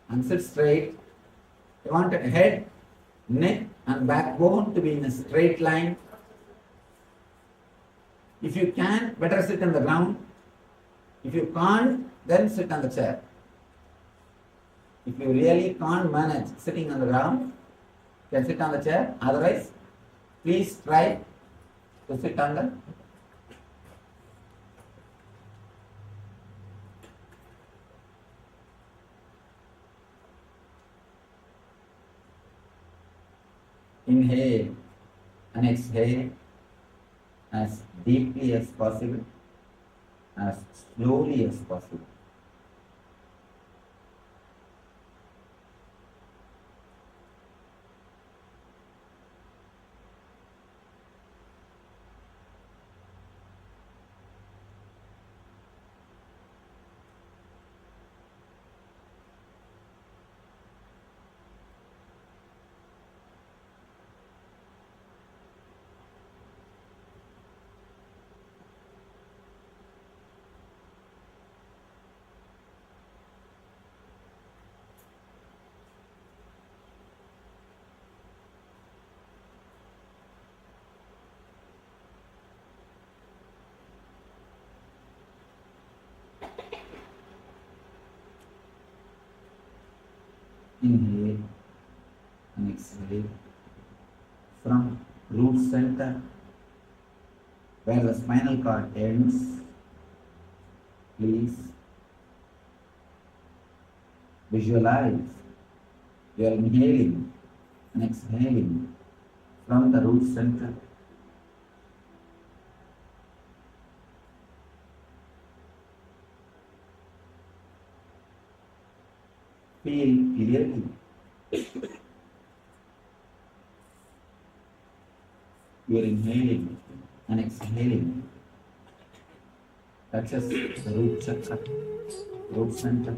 and sit straight. You want head, neck and backbone to be in a straight line. If you can, better sit on the ground. If you can't, then sit on the chair. If you really can't manage sitting on the ground, you can sit on the chair. Otherwise, please try to sit on the inhale and exhale as deeply as possible, as slowly as possible. Inhale and exhale from root center where the spinal cord ends. Please visualize you are inhaling and exhaling from the root center. Feel clearly. You are inhaling and exhaling. Touches the root chakra, root center.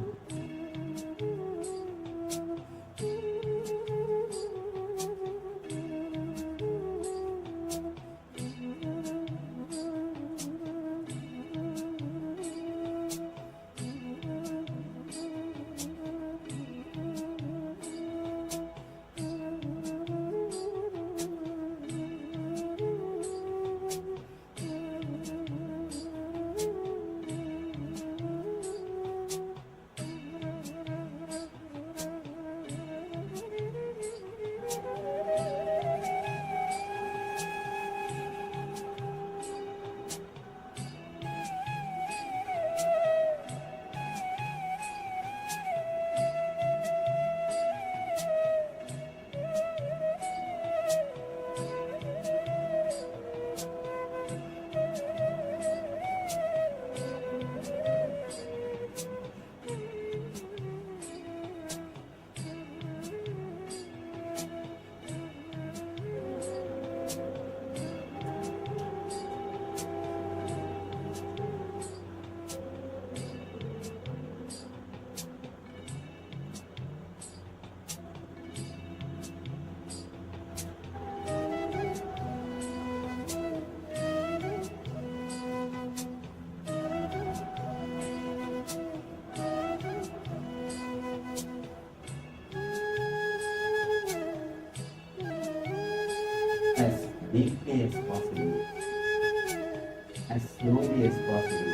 deeply as possible, as slowly as possible,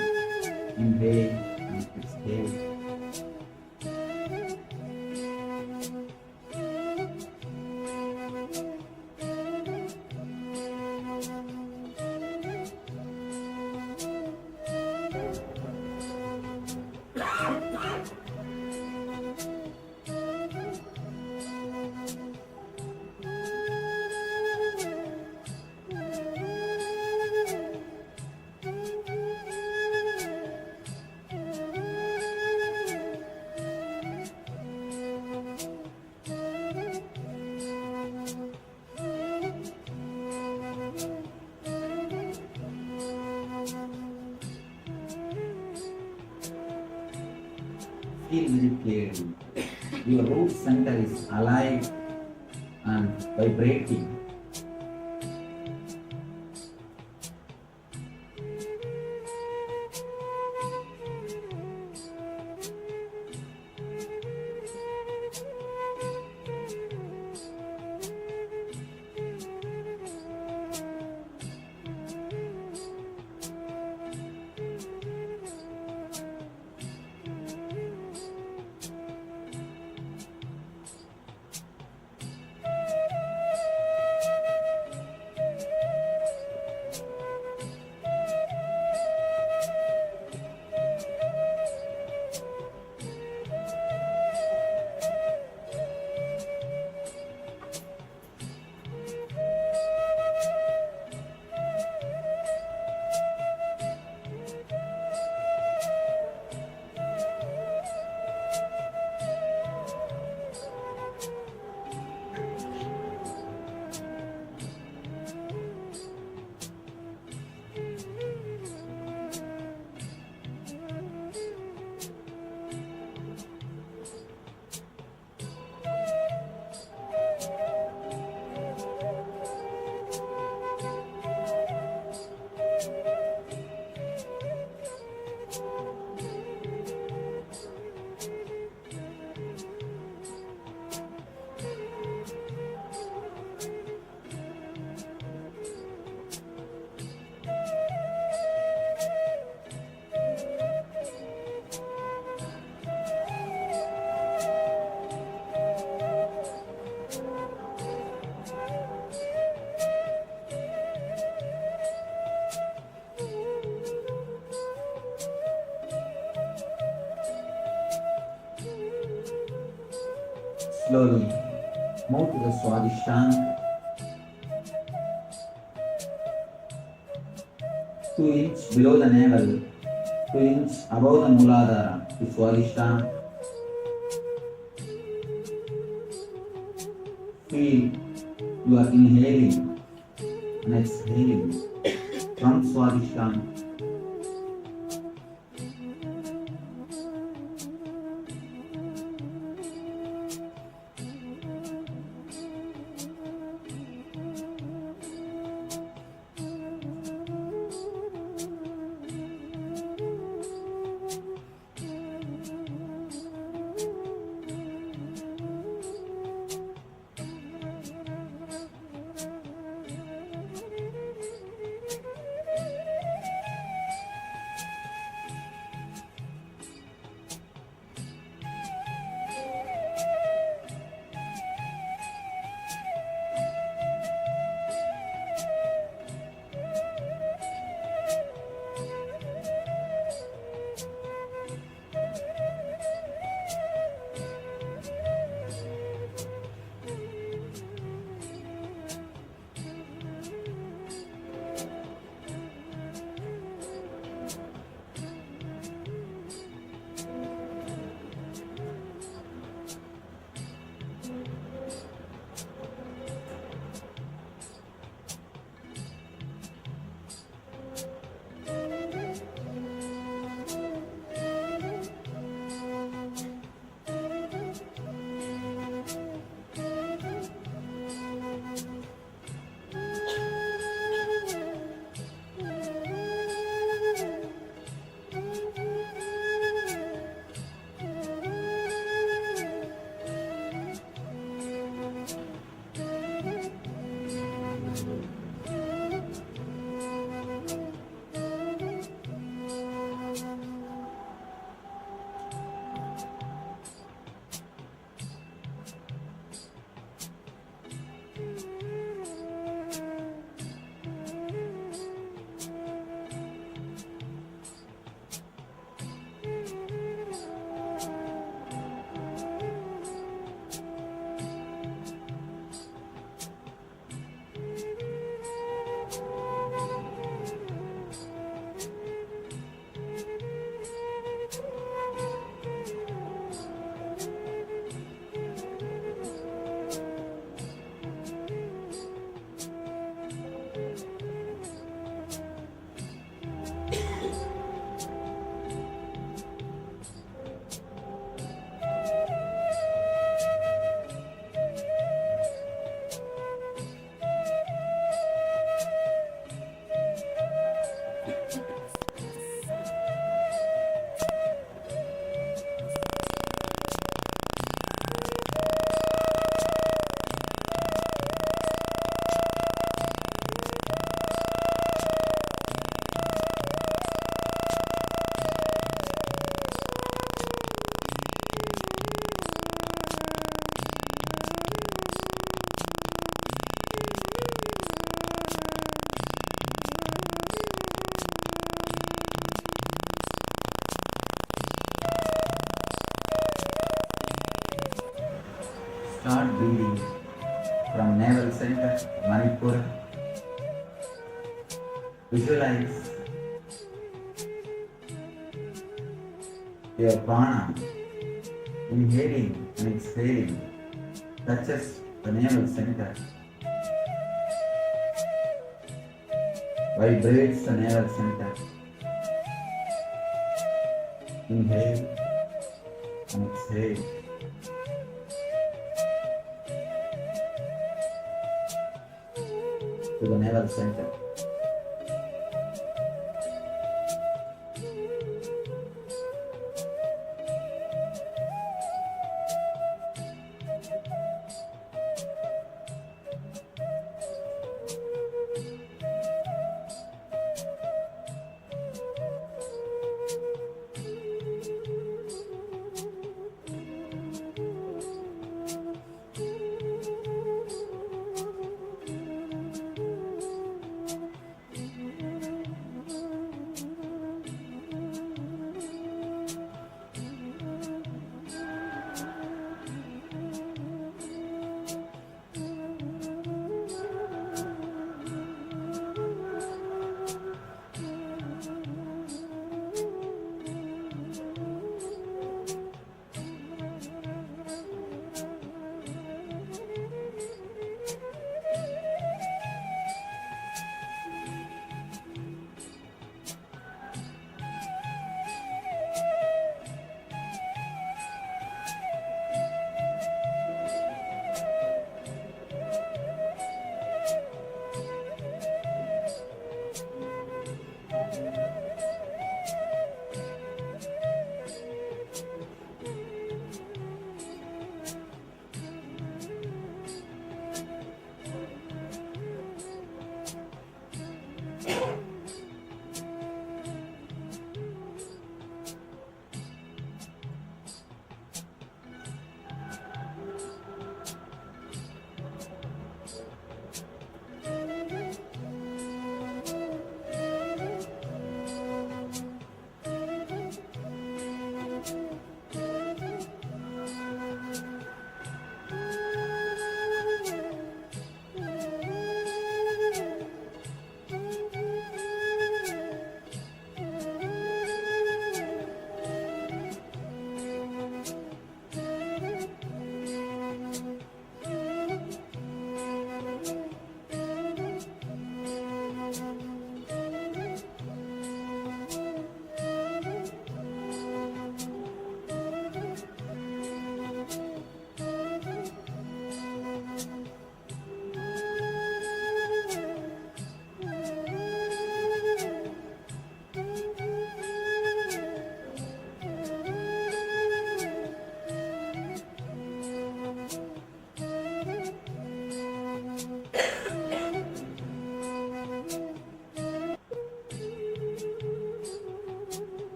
inhale and exhale. Feel very clearly. Your root center is alive and vibrating. Slowly move to the Swadhisthana, 2 inches below the navel, 2 inches above the Muladhara to Swadhisthana. Feel you are inhaling and exhaling from Swadhisthana. start breathing from navel center, Manipura. Visualize your prana inhaling and exhaling touches the navel center, vibrates the navel center. Inhale and exhale. To the navel center.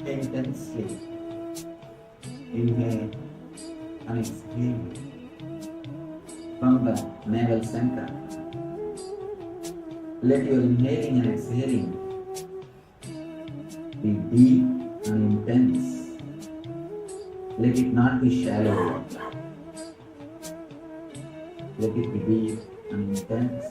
Intensely inhale and exhale from the navel center. Let your inhaling and exhaling be deep and intense. Let it not be shallow. Let it be deep and intense.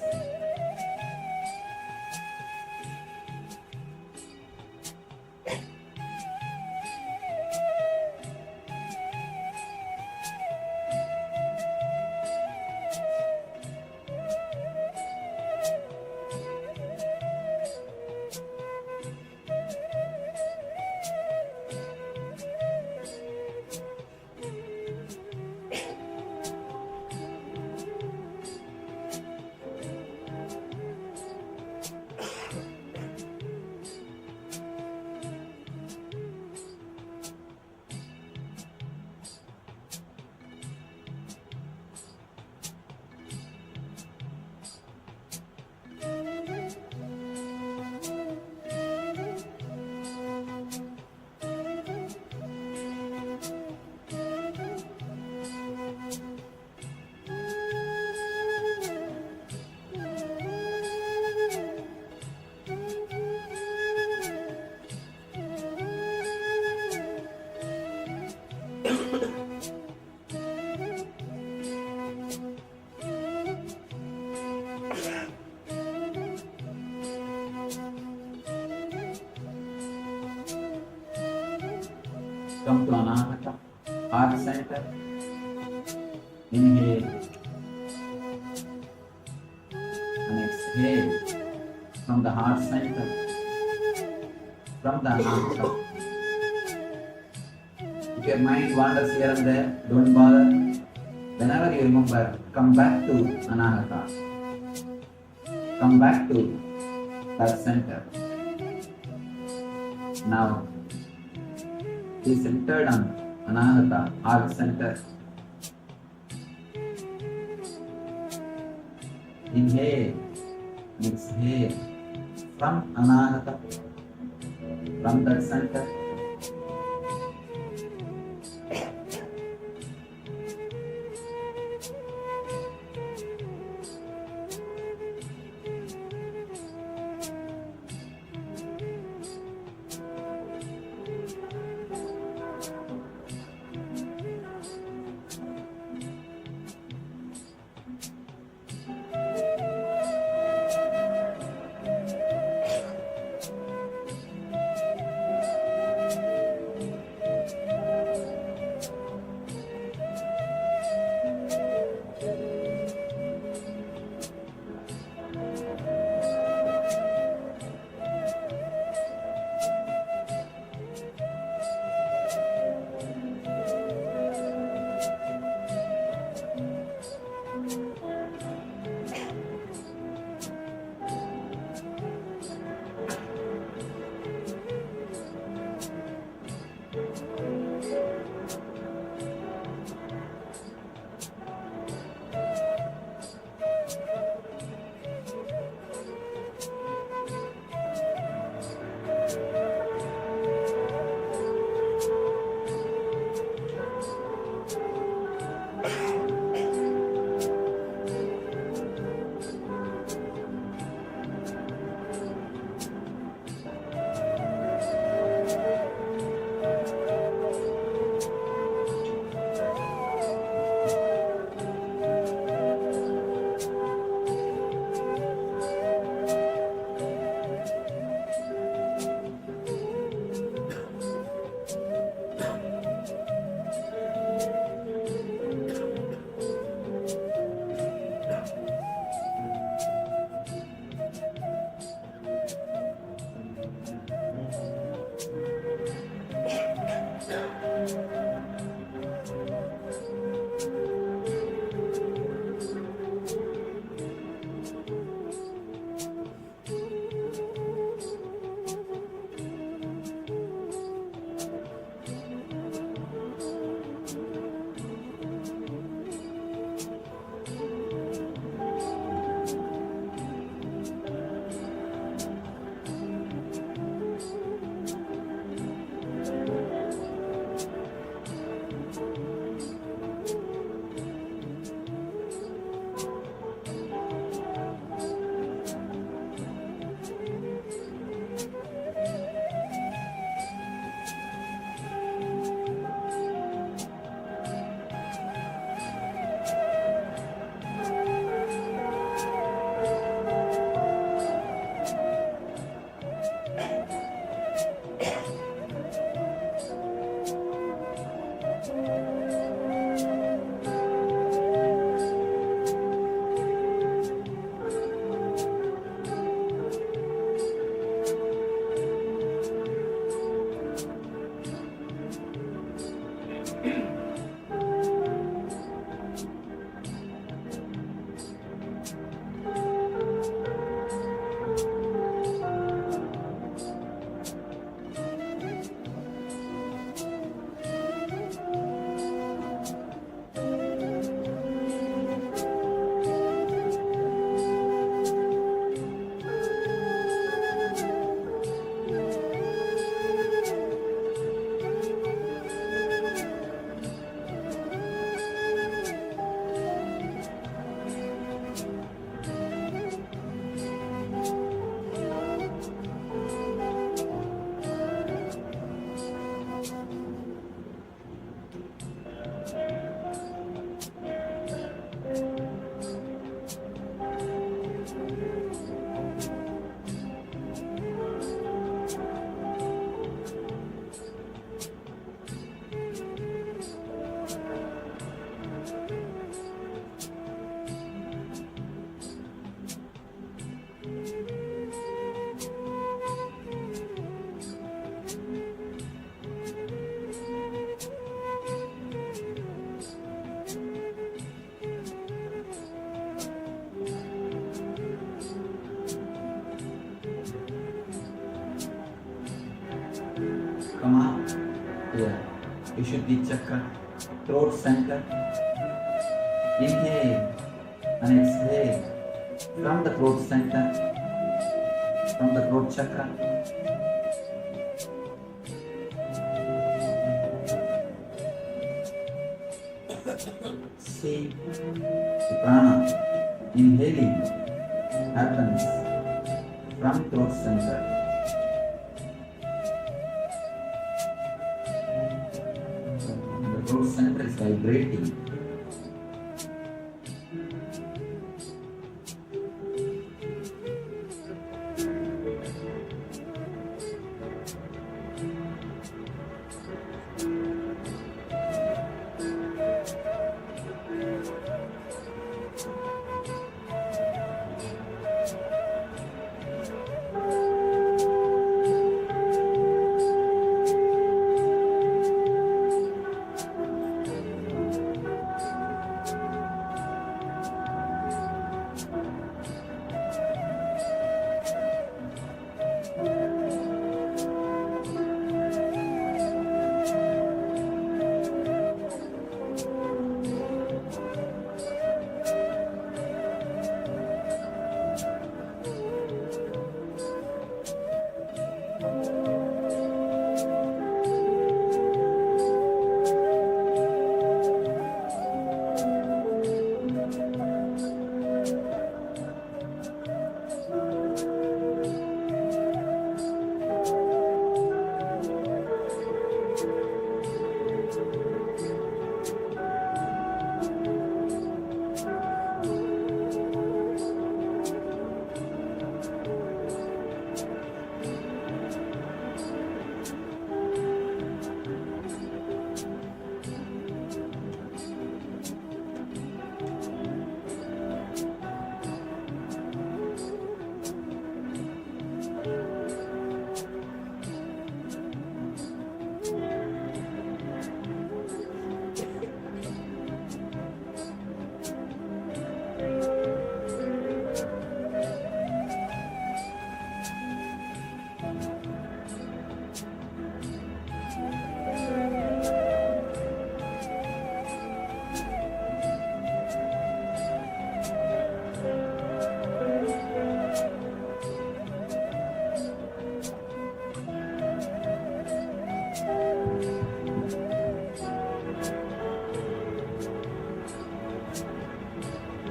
come to Anahata, heart center. Inhale and exhale from the heart center, from the Anahata. If your mind wanders here and there, don't bother. Whenever you remember, come back to Anahata. Come back to that center. Now, be centered on Anahata, heart center. Inhale and exhale from Anahata, from that center. Come on. Here. Vishuddhi chakra. Throat center. Inhale and exhale from the throat center, from the throat chakra. See the prana inhaling happens from throat center. The throat center is vibrating.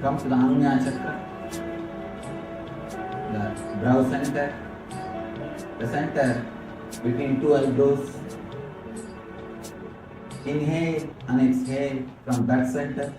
Comes to the Arogya chakra, the brow center, the center between two eyebrows. Inhale and exhale from that center.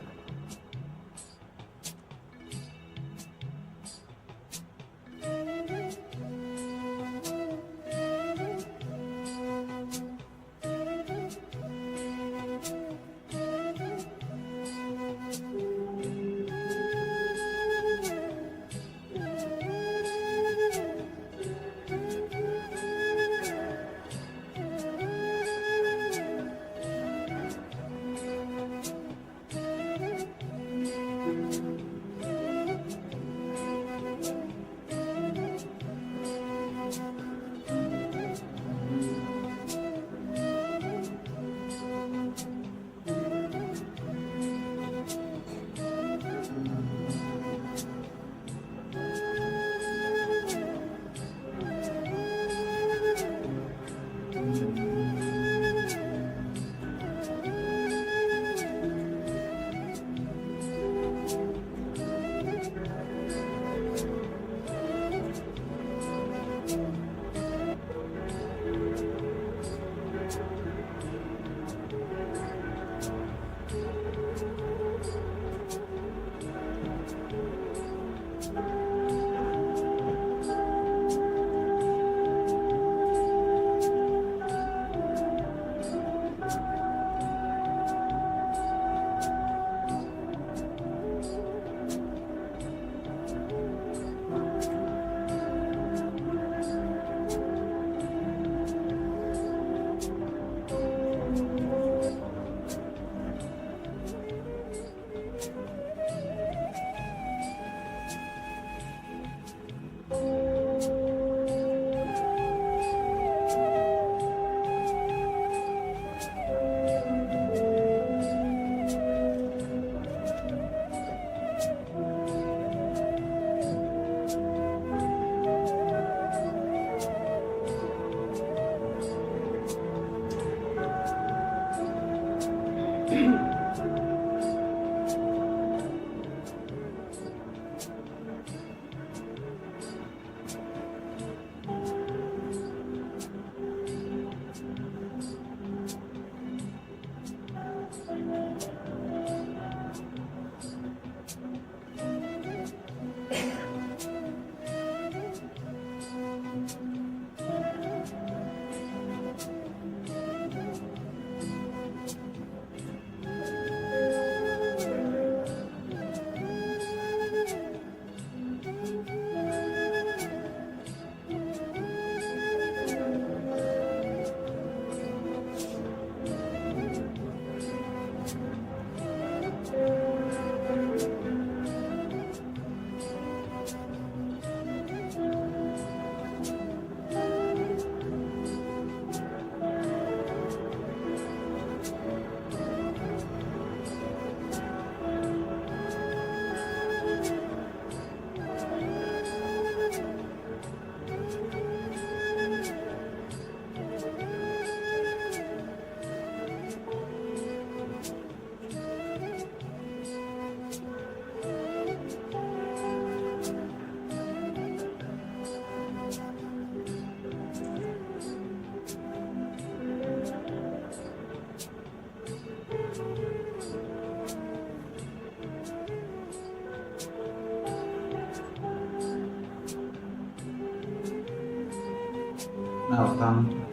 Now come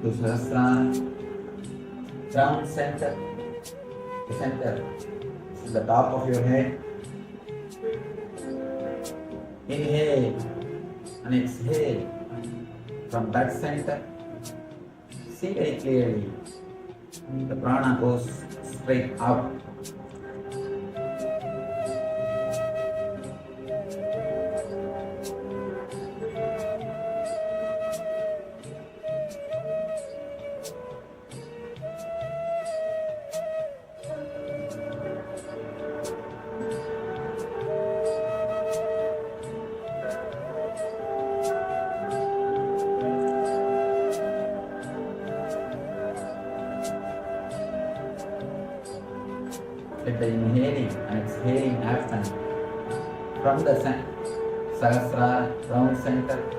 to Sahasrara, crown center, the center. This is the top of your head. Inhale and exhale from that center. See very clearly. The prana goes straight out. Let the inhaling and exhaling happen from the Sahasrara round center.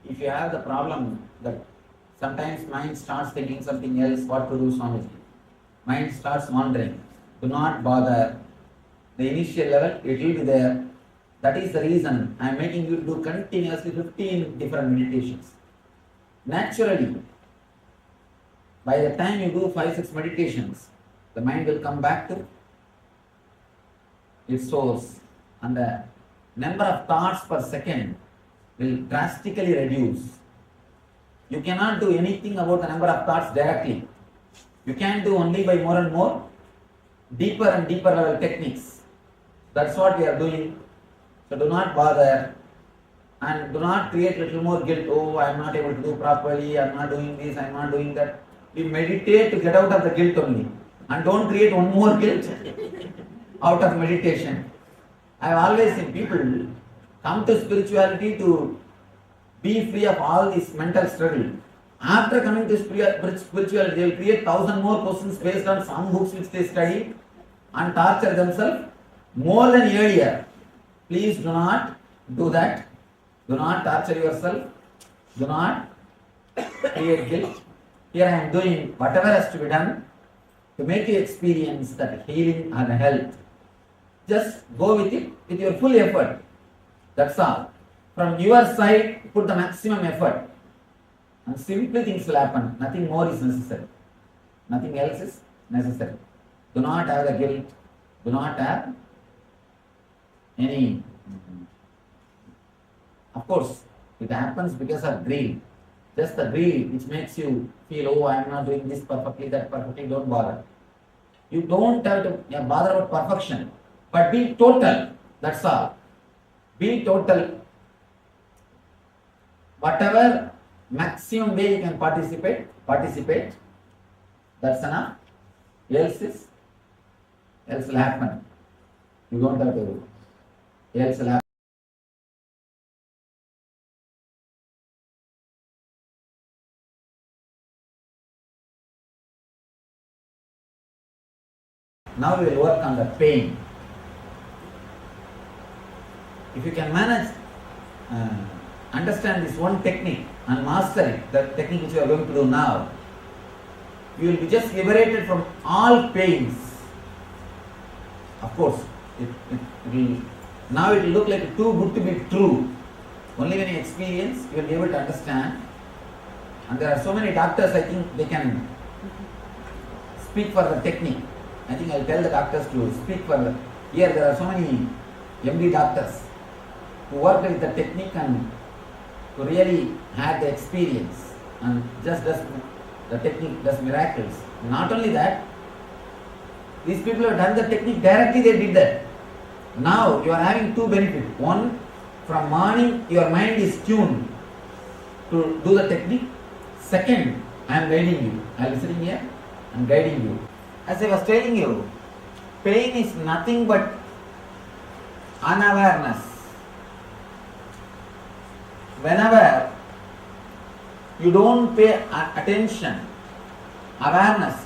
If you have the problem that sometimes mind starts thinking something else, what to do, Swamiji? Mind starts wandering. Do not bother. The initial level, it will be there. That is the reason I am making you do continuously 15 different meditations. Naturally, by the time you do 5-6 meditations, the mind will come back to its source, and the number of thoughts per second will drastically reduce. You cannot do anything about the number of thoughts directly. You can do only by more and more deeper and deeper level techniques. That's what we are doing. So do not bother and do not create little more guilt. Oh, I am not able to do properly, I am not doing this, I am not doing that. We meditate to get out of the guilt only. And don't create one more guilt out of meditation. I have always seen people come to spirituality to be free of all this mental struggle. After coming to spirituality, they will create 1,000 more questions based on some books which they study and torture themselves more than earlier. Please do not do that. Do not torture yourself. Do not create guilt. Here I am doing whatever has to be done to make you experience that healing and health. Just go with it with your full effort. That's all. From your side, put the maximum effort. And simply things will happen. Nothing more is necessary. Nothing else is necessary. Do not have the guilt. Do not have any. Of course, it happens because of greed. Just the greed which makes you feel, oh, I am not doing this perfectly, that perfectly. Don't bother. You don't have to bother about perfection. But be total. That's all. Be total. Whatever maximum way you can participate. That's enough. Else will happen. You don't have to do. Else will happen. Now we will work on the pain. If you can manage, understand this one technique and master it, the technique which you are going to do now, you will be just liberated from all pains. Of course, it will, now it will look like too good to be true. Only when you experience, you will be able to understand. And there are so many doctors, I think they can speak for the technique. I think I'll tell the doctors to speak for the, here there are so many MD doctors who work with the technique and who really had the experience and just does, the technique does miracles. Not only that, these people have done the technique directly, they did that. Now you are having two benefits. One, from morning your mind is tuned to do the technique. Second, I am guiding you. I am listening here, I am guiding you. As I was telling you, pain is nothing but unawareness. Whenever you don't pay attention, awareness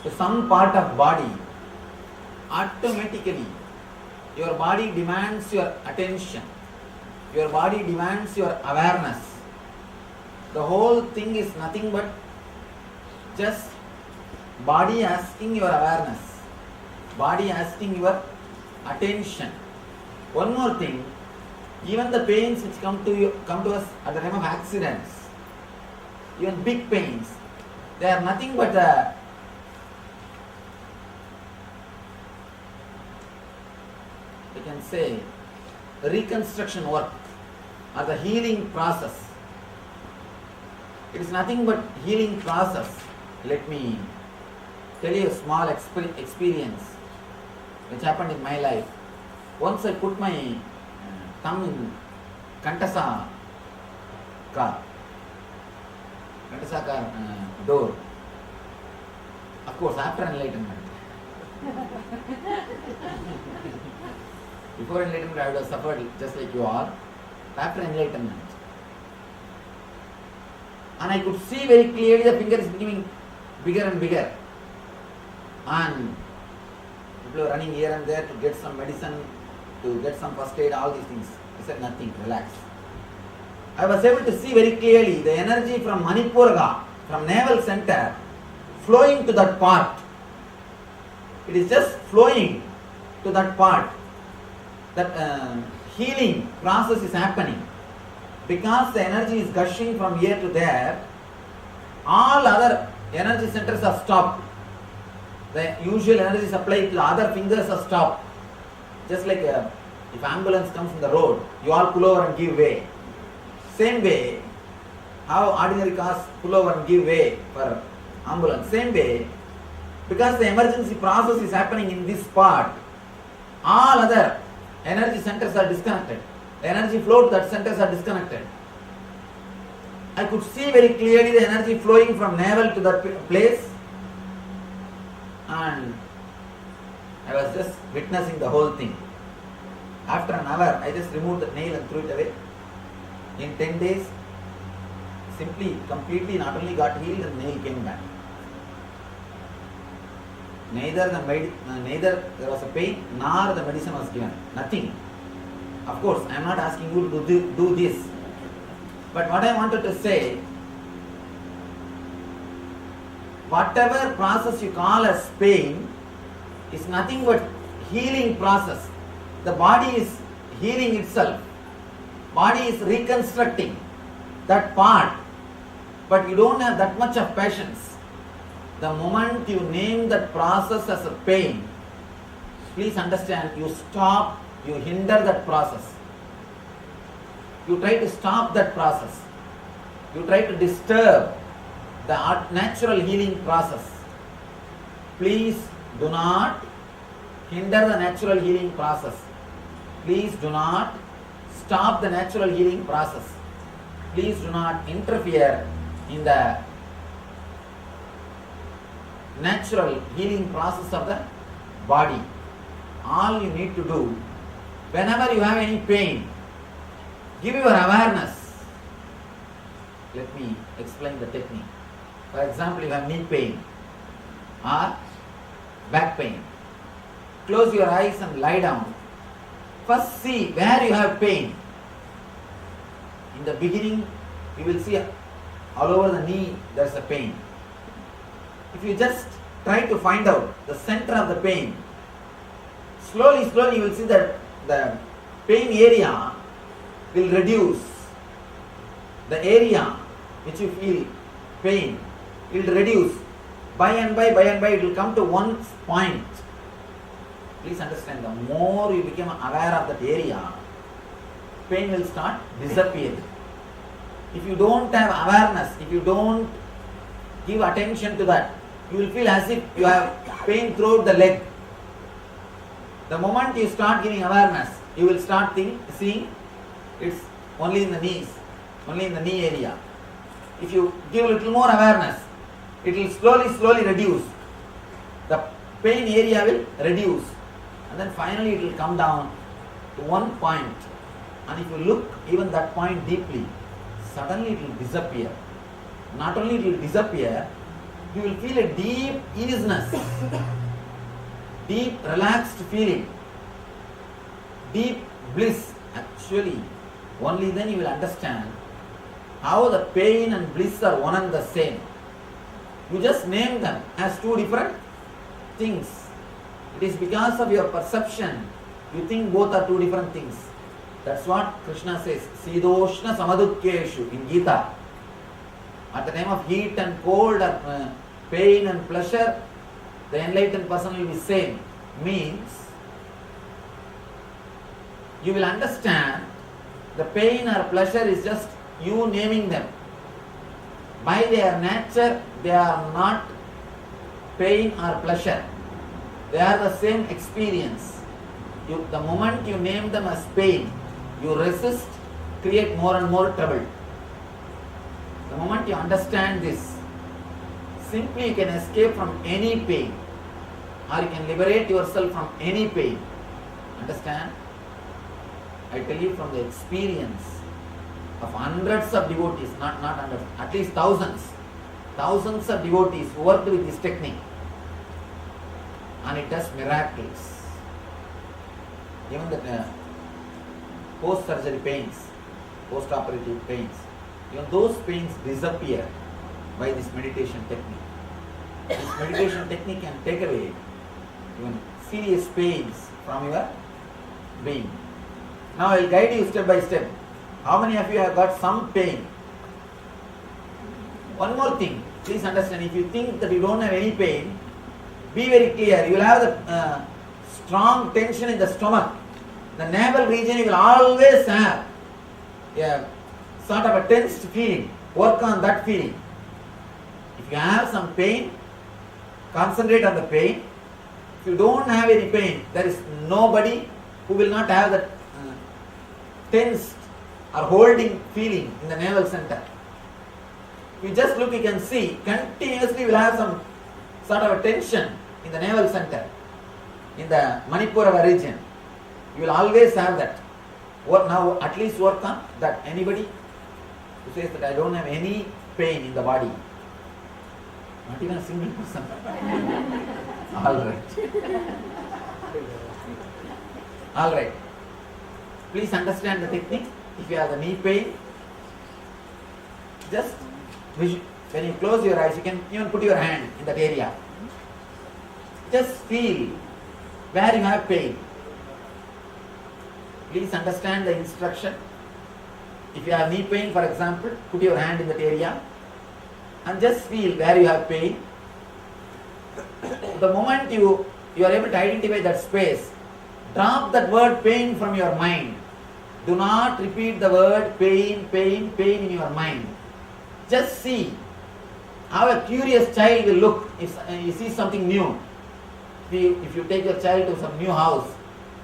to some part of body, automatically your body demands your attention. Your body demands your awareness. The whole thing is nothing but just body asking your awareness, body asking your attention. One more thing, even the pains which come to us at the time of accidents, even big pains, they are nothing but we can say reconstruction work or the healing process. It is nothing but healing process. Let me tell you a small experience which happened in my life. Once I put my thumb in KAILASA car door. Of course, after enlightenment. Before enlightenment, I would have suffered just like you all. After enlightenment, and I could see very clearly the finger is becoming bigger and bigger, and people were running here and there to get some medicine, to get some first aid, all these things. I said nothing, relax. I was able to see very clearly the energy from Manipuraga, from navel center, flowing to that part. It is just flowing to that part. That healing process is happening. Because the energy is gushing from here to there, all other energy centers are stopped. The usual energy supply to the other fingers are stopped. Just like if ambulance comes from the road, you all pull over and give way. Same way, how ordinary cars pull over and give way for ambulance. Same way, because the emergency process is happening in this part, all other energy centers are disconnected. The energy flow to that centers are disconnected. I could see very clearly the energy flowing from navel to that place, and I was just witnessing the whole thing. After an hour, I just removed the nail and threw it away. In 10 days, simply, completely, not only got healed, the nail came back. Neither there was a pain, nor the medicine was given. Nothing. Of course, I am not asking you to do this. But what I wanted to say, whatever process you call as pain is nothing but healing process. The body is healing itself. Body is reconstructing that part. But you don't have that much of patience. The moment you name that process as a pain, please understand, you stop, you hinder that process. You try to stop that process. You try to disturb the natural healing process. Please do not hinder the natural healing process. Please do not stop the natural healing process. Please do not interfere in the natural healing process of the body. All you need to do, whenever you have any pain, give your awareness. Let me explain the technique. For example, you have knee pain or back pain. Close your eyes and lie down. First see where you have pain. In the beginning, you will see all over the knee there is a pain. If you just try to find out the center of the pain, slowly you will see that the pain area will reduce. The area which you feel pain will reduce. By and by it will come to one point. Please understand, the more you become aware of that area, pain will start disappearing. If you don't have awareness, if you don't give attention to that, you will feel as if you have pain throughout the leg. The moment you start giving awareness, you will start seeing it's only in the knees, only in the knee area. If you give a little more awareness, it will slowly reduce. The pain area will reduce, and then finally it will come down to one point. And if you look even that point deeply, suddenly it will disappear. Not only it will disappear, you will feel a deep easiness, deep relaxed feeling, deep bliss. Actually, only then you will understand how the pain and bliss are one and the same. You just name them as two different things. It is because of your perception you think both are two different things. That's what Krishna says, Sidoshna Samadukkeshu in Gita. At the name of heat and cold, or pain and pleasure, the enlightened person will be same. Means you will understand the pain or pleasure is just you naming them. By their nature, they are not pain or pleasure. They are the same experience. The moment you name them as pain, you resist, create more and more trouble. The moment you understand this, simply you can escape from any pain, or you can liberate yourself from any pain. Understand? I tell you from the experience of hundreds of devotees, not hundreds, at least thousands of devotees who worked with this technique, and it does miracles. Even the post-surgery pains, post-operative pains, even those pains disappear by this meditation technique. This meditation technique can take away even serious pains from your being. Now I will guide you step by step. How many of you have got some pain? One more thing, please understand, if you think that you don't have any pain, be very clear. You will have the strong tension in the stomach. The navel region, you will always have a sort of a tensed feeling. Work on that feeling. If you have some pain, concentrate on the pain. If you don't have any pain, there is nobody who will not have that tensed or holding feeling in the navel center. If you just look, you can see continuously will have some sort of a tension in the navel center, in the Manipura region. You will always have that. Now at least work on that. Anybody who says that I don't have any pain in the body? Not even a single person. All right. Please understand the technique. If you have the knee pain, just when you close your eyes, you can even put your hand in that area. Just feel where you have pain. Please understand the instruction. If you have knee pain, for example, put your hand in that area and just feel where you have pain. The moment you are able to identify that space, drop that word pain from your mind. Do not repeat the word pain in your mind. Just see how a curious child will look if he sees something new. If you take your child to some new house,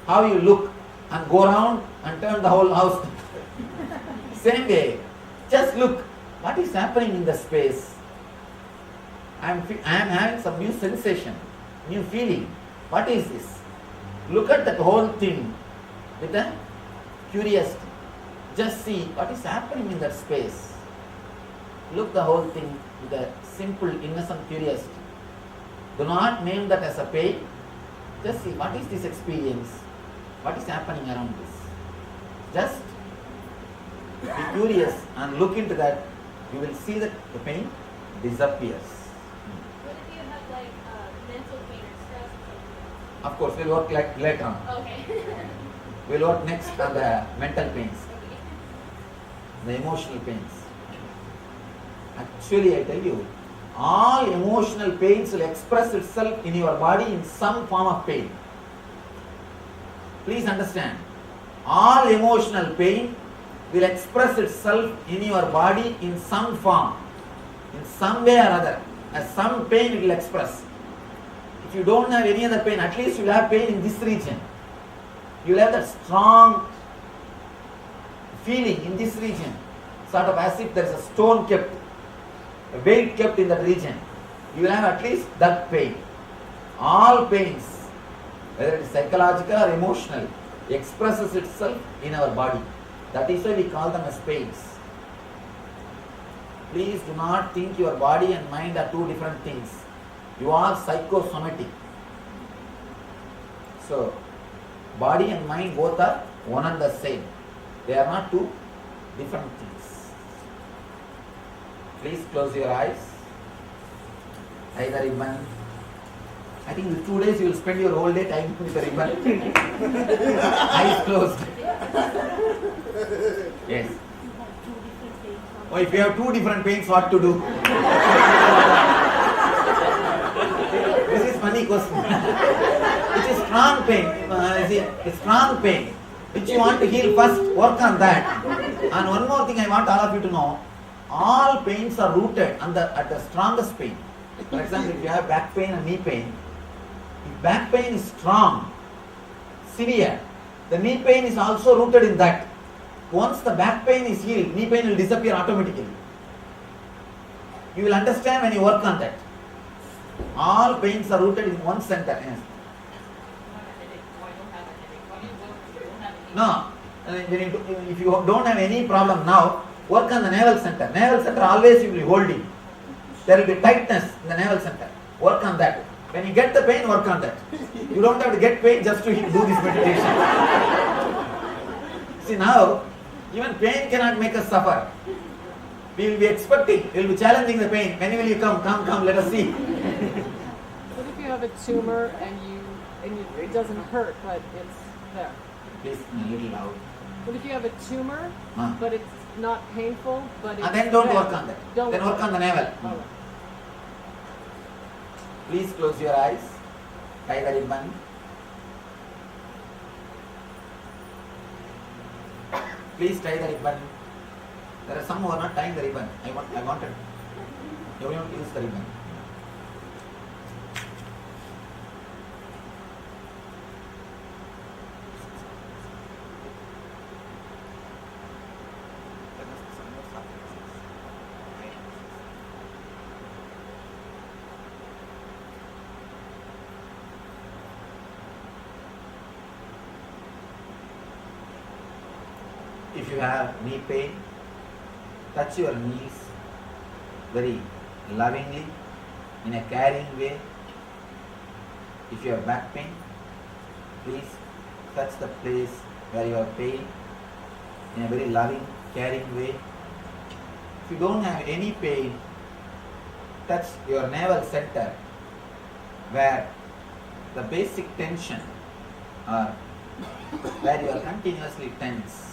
how you look and go around and turn the whole house. Same way, just look what is happening in the space. I am having some new sensation, new feeling. What is this? Look at that whole thing with a curiosity. Just see what is happening in that space. Look the whole thing with a simple, innocent curiosity. Do not name that as a pain. Just see what is this experience. What is happening around this? Just be curious and look into that. You will see that the pain disappears. What if you have like mental pain or stress or something? Of course, we'll work later on. Okay. We'll work next on the mental pains, the emotional pains. Actually, I tell you, all emotional pains will express itself in your body in some form of pain. Please understand, all emotional pain will express itself in your body in some form, in some way or other. As some pain it will express. If you don't have any other pain, at least you will have pain in this region. You will have that strong feeling in this region, sort of as if there is a stone kept, a weight kept in that region. You will have at least that pain. All pains, whether it is psychological or emotional, expresses itself in our body. That is why we call them as pains. Please do not think your body and mind are two different things. You are psychosomatic. So, body and mind both are one and the same. They are not two different things. Please close your eyes. Tie the ribbon. I think in 2 days you will spend your whole day tying with the ribbon. Eyes closed. Yes. Oh, if you have two different pains, what to do? This is funny question. It is strong pain. It's strong pain. Which you want to heal first, work on that. And one more thing I want all of you to know. All pains are rooted at the strongest pain. For example, if you have back pain and knee pain, if back pain is strong, severe, the knee pain is also rooted in that. Once the back pain is healed, knee pain will disappear automatically. You will understand when you work on that. All pains are rooted in one center. Yes. No, if you don't have any problem now, work on the navel center. Navel center always you will be holding. There will be tightness in the navel center. Work on that. When you get the pain, work on that. You don't have to get pain just to do this meditation. See now, even pain cannot make us suffer. We will be expecting, we will be challenging the pain. When will you come? Come, let us see. What if you have a tumor and it doesn't hurt, but it's there? Please, a little loud. What if you have a tumor, but it's not painful, but it's And then don't there? work on that. Don't Then work on the navel. All right. Please close your eyes. Tie the ribbon. Please tie the ribbon. There are some who are not tying the ribbon. I wanted everyone to use the ribbon. If you have knee pain, touch your knees very lovingly, in a caring way. If you have back pain, please touch the place where you have pain in a very loving, caring way. If you don't have any pain, touch your navel center where the basic tension or where you are continuously tense.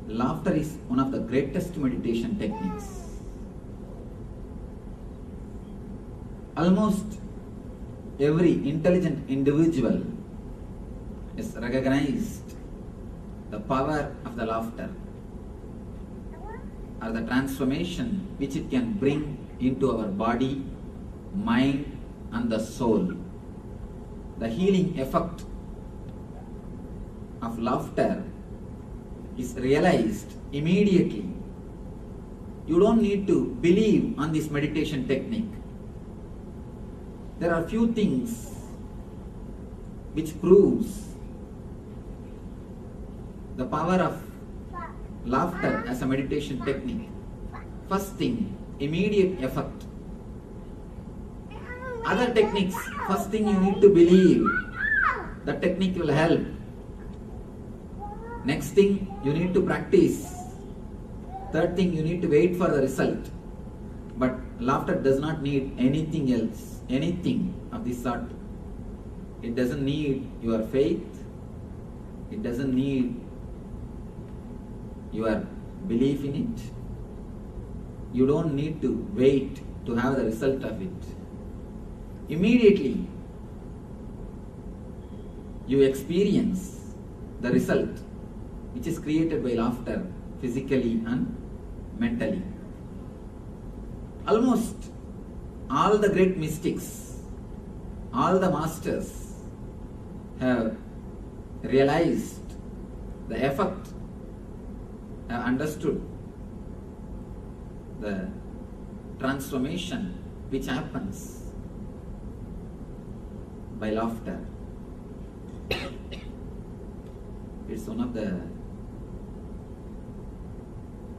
laughter is one of the greatest meditation techniques. Almost every intelligent individual has recognized the power of the laughter or the transformation which it can bring into our body, mind and the soul. The healing effect of laughter is realized immediately. You don't need to believe on this meditation technique. There are few things which proves the power of laughter as a meditation technique. First thing, immediate effect. Other techniques, first thing you need to believe the technique will help. Next thing, you need to practice. Third thing, you need to wait for the result. But laughter does not need anything else, anything of this sort. It doesn't need your faith. It doesn't need your belief in it. You don't need to wait to have the result of it. Immediately, you experience the result which is created by laughter physically and mentally. Almost all the great mystics, all the masters have realized the effect, have understood the transformation which happens by laughter. It's one of the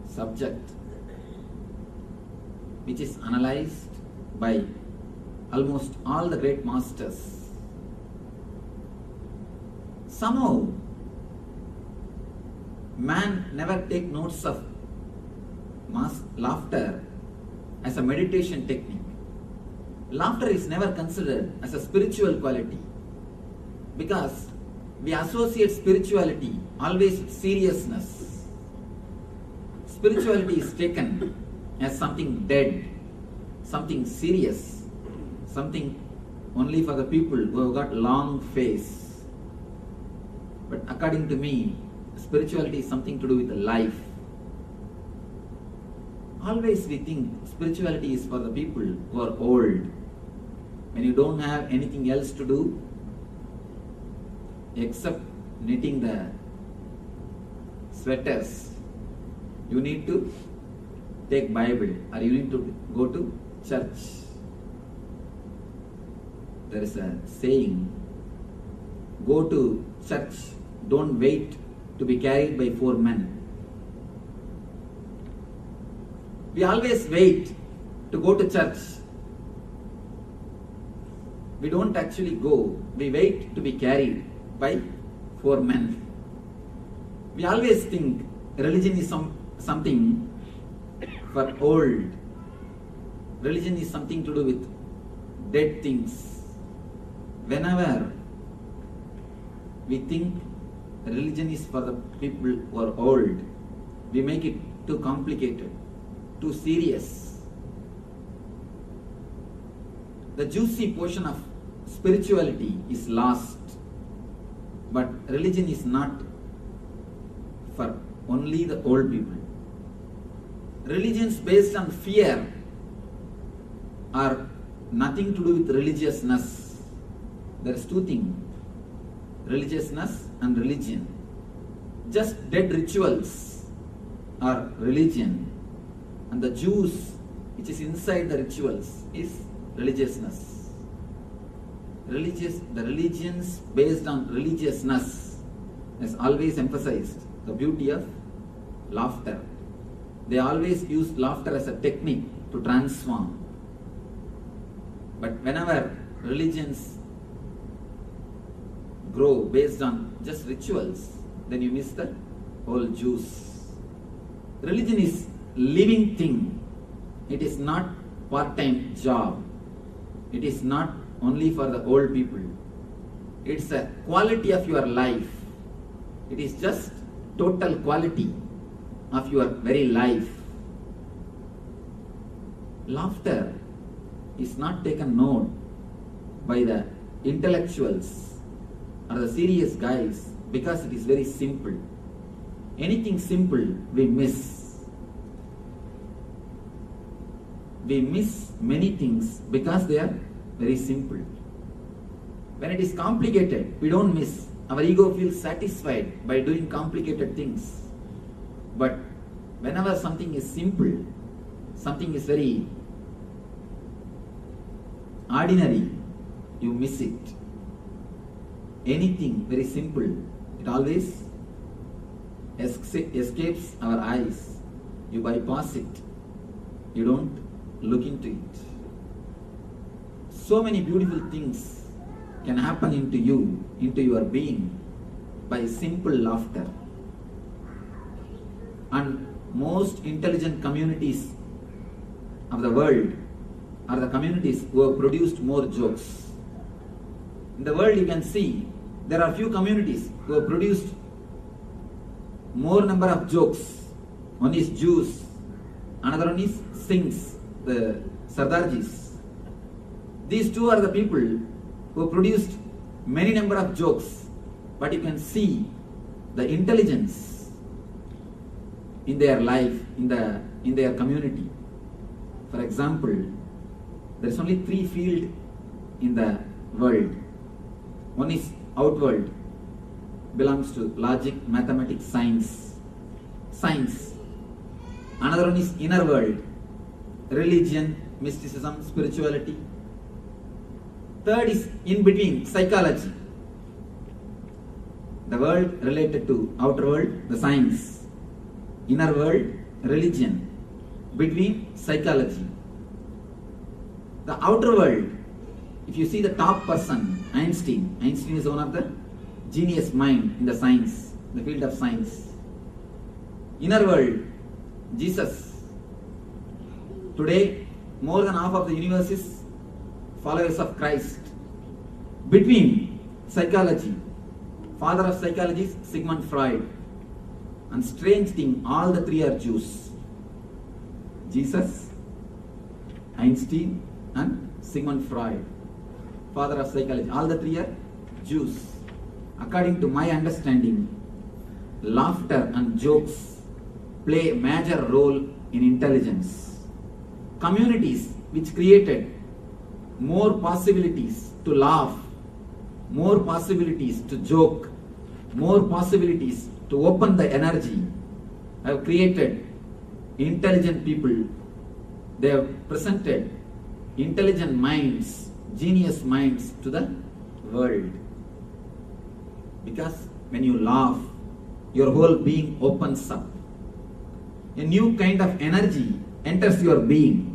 subject which is analyzed by almost all the great masters. Somehow, man never take notes of laughter as a meditation technique. Laughter is never considered as a spiritual quality because we associate spirituality always with seriousness. Spirituality is taken as something dead, something serious, something only for the people who have got long face. But according to me, spirituality is something to do with life. Always we think spirituality is for the people who are old. When you don't have anything else to do except knitting the sweaters, you need to take Bible or you need to go to church. There is a saying, go to church, don't wait to be carried by 4 men. We always wait to go to church. We don't actually go, we wait to be carried by 4 men. We always think religion is something for old. Religion is something to do with dead things. Whenever we think religion is for the people who are old, we make it too complicated, too serious. The juicy portion of spirituality is lost, but religion is not for only the old people. Religions based on fear are nothing to do with religiousness. There is 2 things, religiousness and religion. Just dead rituals are religion, and the juice which is inside the rituals is religiousness. The religions based on religiousness has always emphasized the beauty of laughter. They always use laughter as a technique to transform. But whenever religions grow based on just rituals, then you miss the whole juice. Religion is living thing. It is not part-time job. It is not only for the old people. It's a quality of your life. It is just total quality of your very life. Laughter is not taken note by the intellectuals or the serious guys because it is very simple. Anything simple we miss. We miss many things because they are very simple. When it is complicated, we don't miss. Our ego feels satisfied by doing complicated things. But whenever something is simple, something is very ordinary, you miss it. Anything very simple, it always escapes our eyes. You bypass it. You don't look into it. So many beautiful things can happen into you, into your being, by simple laughter. And most intelligent communities of the world are the communities who have produced more jokes. In the world you can see there are few communities who have produced more number of jokes. One is Jews, another one is Singhs, the Sardarjis. These two are the people who have produced many number of jokes, but you can see the intelligence in their life, in their community. For example, there is only 3 fields in the world. One is outward, belongs to logic, mathematics, science. Another one is inner world, religion, mysticism, spirituality. Third is in between, psychology. The world related to outer world, the science. Inner world, religion. Between, psychology. The outer world, if you see the top person, Einstein is one of the genius mind in the science, the field of science. Inner world, Jesus. Today, more than half of the universe is followers of Christ. Between, psychology. Father of psychology is Sigmund Freud. And strange thing, all the 3 are Jews. Jesus, Einstein and Sigmund Freud. Father of psychology. All the 3 are Jews. According to my understanding, laughter and jokes play a major role in intelligence. Communities which created more possibilities to laugh, more possibilities to joke, more possibilities to open the energy, have created intelligent people. They have presented intelligent minds, genius minds to the world. Because when you laugh, your whole being opens up. A new kind of energy enters your being.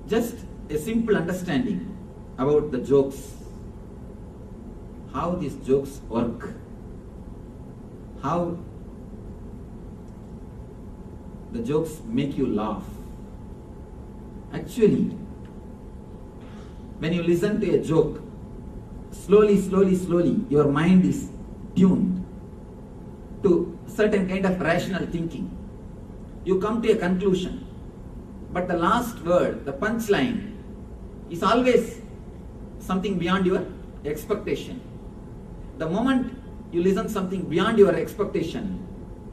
Just a simple understanding about the jokes, how these jokes work, how the jokes make you laugh. Actually, when you listen to a joke, slowly, your mind is tuned to certain kind of rational thinking. You come to a conclusion, but the last word, the punchline, is always something beyond your expectation. The moment you listen something beyond your expectation,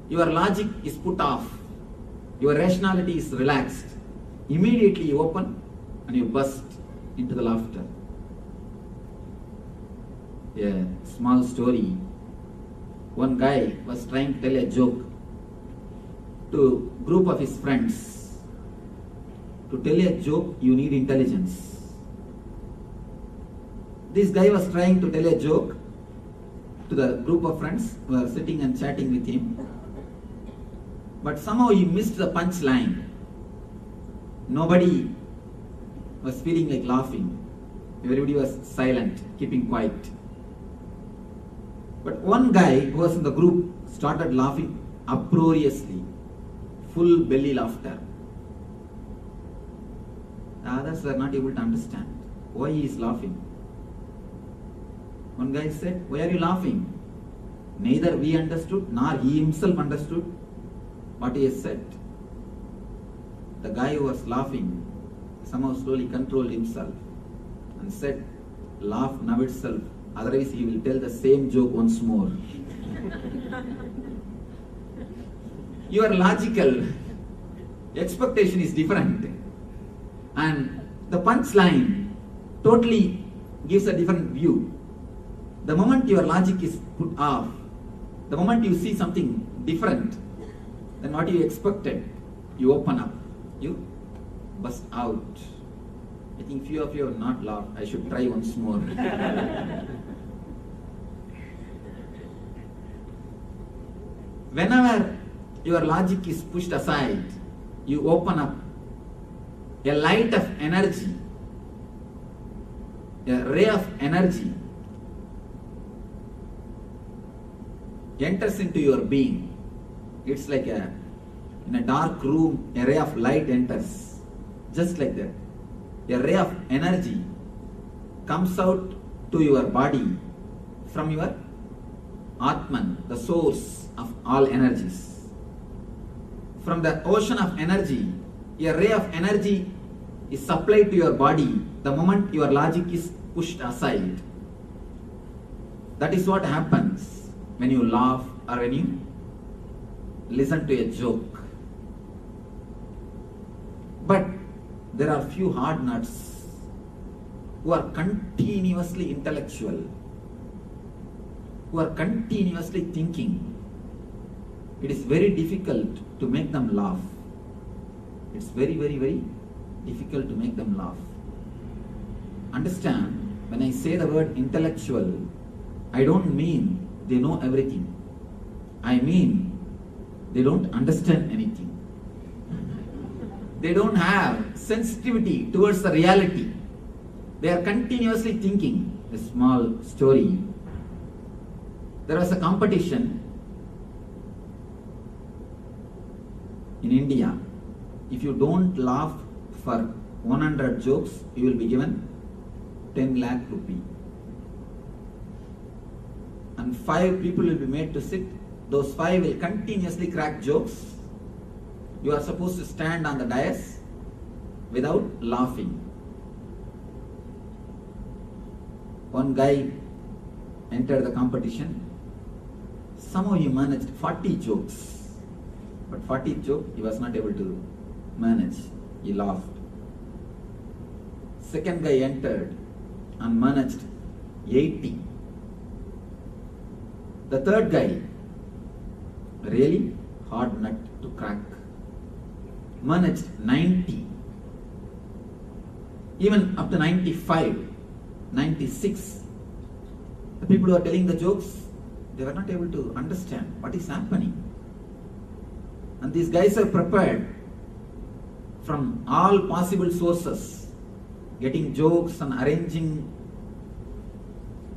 your logic is put off, your rationality is relaxed. Immediately you open and you burst into the laughter. A small story. One guy was trying to tell a joke to a group of his friends. To tell a joke, you need intelligence. This guy was trying to tell a joke to the group of friends who were sitting and chatting with him. But somehow he missed the punchline. Nobody was feeling like laughing. Everybody was silent, keeping quiet. But one guy who was in the group started laughing uproariously, full belly laughter. The others were not able to understand why he is laughing. One guy said, "Why are you laughing?" Neither we understood nor he himself understood what he has said. The guy who was laughing somehow slowly controlled himself and said, laugh now itself, otherwise he will tell the same joke once more. Your logical expectation is different, and the punchline totally gives a different view. The moment your logic is put off, the moment you see something different than what you expected, you open up, you burst out. I think few of you have not laughed. I should try once more. Whenever your logic is pushed aside, you open up. A light of energy, a ray of energy enters into your being. It's like in a dark room, a ray of light enters. Just like that. A ray of energy comes out to your body from your Atman, the source of all energies. From the ocean of energy, a ray of energy is supplied to your body the moment your logic is pushed aside. That is what happens when you laugh or when you listen to a joke. But there are few hard nuts who are continuously intellectual, who are continuously thinking. It is very difficult to make them laugh. It's very, very, very difficult to make them laugh. Understand, when I say the word intellectual, I don't mean they know everything. I mean they don't understand anything. They don't have sensitivity towards the reality. They are continuously thinking. A small story. There was a competition in India. If you don't laugh for 100 jokes, you will be given 10 lakh rupee. And 5 people will be made to sit. Those 5 will continuously crack jokes. You are supposed to stand on the dais without laughing. One guy entered the competition. Somehow he managed 40 jokes. But 40 joke he was not able to manage. He laughed. Second guy entered and managed 80. The third guy, really hard nut to crack, managed 90. Even up to 95, 96. The people who are telling the jokes, they were not able to understand what is happening. And these guys are prepared from all possible sources, getting jokes and arranging.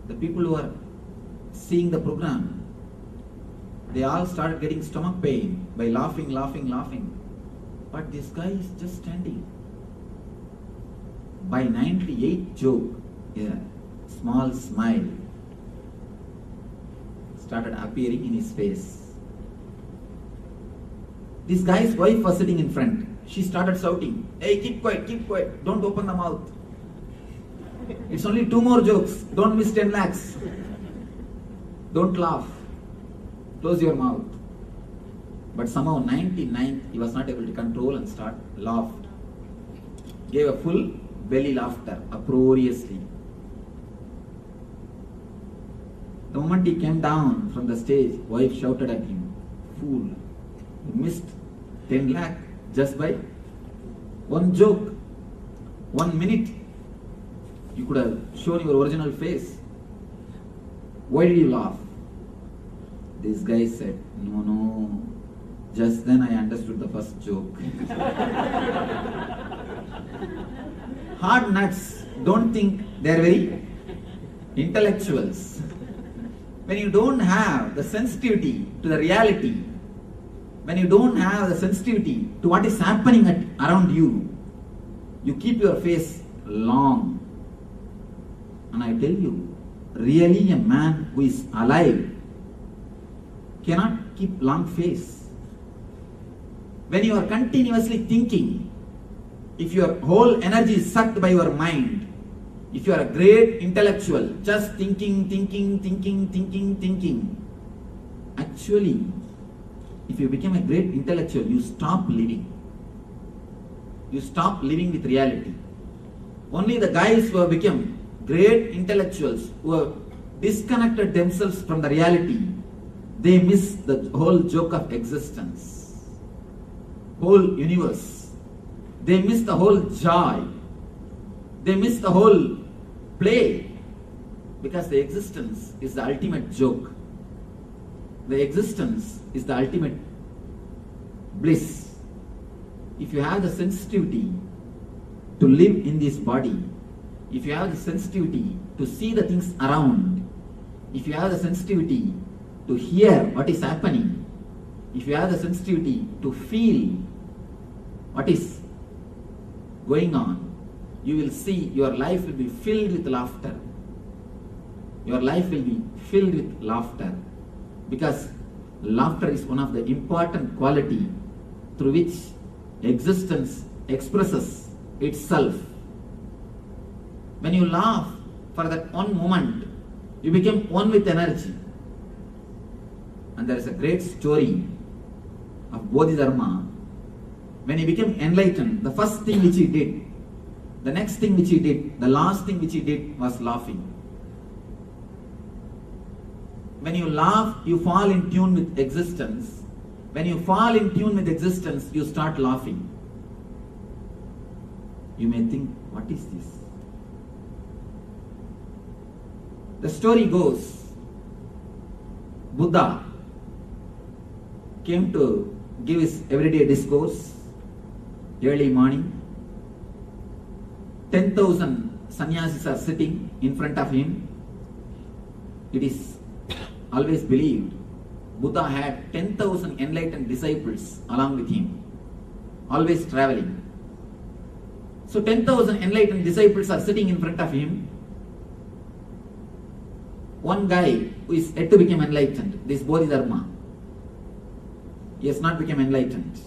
The people who are seeing the program, they all started getting stomach pain by laughing. But this guy is just standing. By 98 joke, a small smile started appearing in his face. This guy's wife was sitting in front. She started shouting, "Hey, keep quiet, don't open the mouth. It's only 2 more jokes, don't miss 10 lakhs. Don't laugh, close your mouth." But somehow 99th, he was not able to control and laughed. Gave a full belly laughter, uproariously. The moment he came down from the stage, wife shouted at him, "Fool, you missed 10 lakh just by one joke. 1 minute, you could have shown your original face. Why did you laugh?" This guy said, No, just then I understood the first joke. Hard nuts don't think they are very intellectuals. When you don't have the sensitivity to the reality, when you don't have the sensitivity to what is happening around you, you keep your face long. And I tell you, really a man who is alive cannot keep long face. When you are continuously thinking, if your whole energy is sucked by your mind, if you are a great intellectual, just thinking, actually, if you become a great intellectual, you stop living. You stop living with reality. Only the guys who have become great intellectuals, who have disconnected themselves from the reality, they miss the whole joke of existence, whole universe. They miss the whole joy. They miss the whole play, because the existence is the ultimate joke. The existence is the ultimate bliss. If you have the sensitivity to live in this body, if you have the sensitivity to see the things around, if you have the sensitivity to hear what is happening, if you have the sensitivity to feel what is going on, you will see your life will be filled with laughter. Your life will be filled with laughter, because laughter is one of the important quality through which existence expresses itself. When you laugh for that one moment, you become one with energy. And there is a great story of Bodhidharma. When he became enlightened, the first thing which he did, the next thing which he did, the last thing which he did was laughing. When you laugh, you fall in tune with existence. When you fall in tune with existence, you start laughing. You may think, what is this? The story goes, Buddha came to give his everyday discourse early morning. 10,000 sannyasis are sitting in front of him. It is always believed Buddha had 10,000 enlightened disciples along with him, always traveling. So 10,000 enlightened disciples are sitting in front of him. One guy who is yet to become enlightened, this Bodhidharma, he has not become enlightened.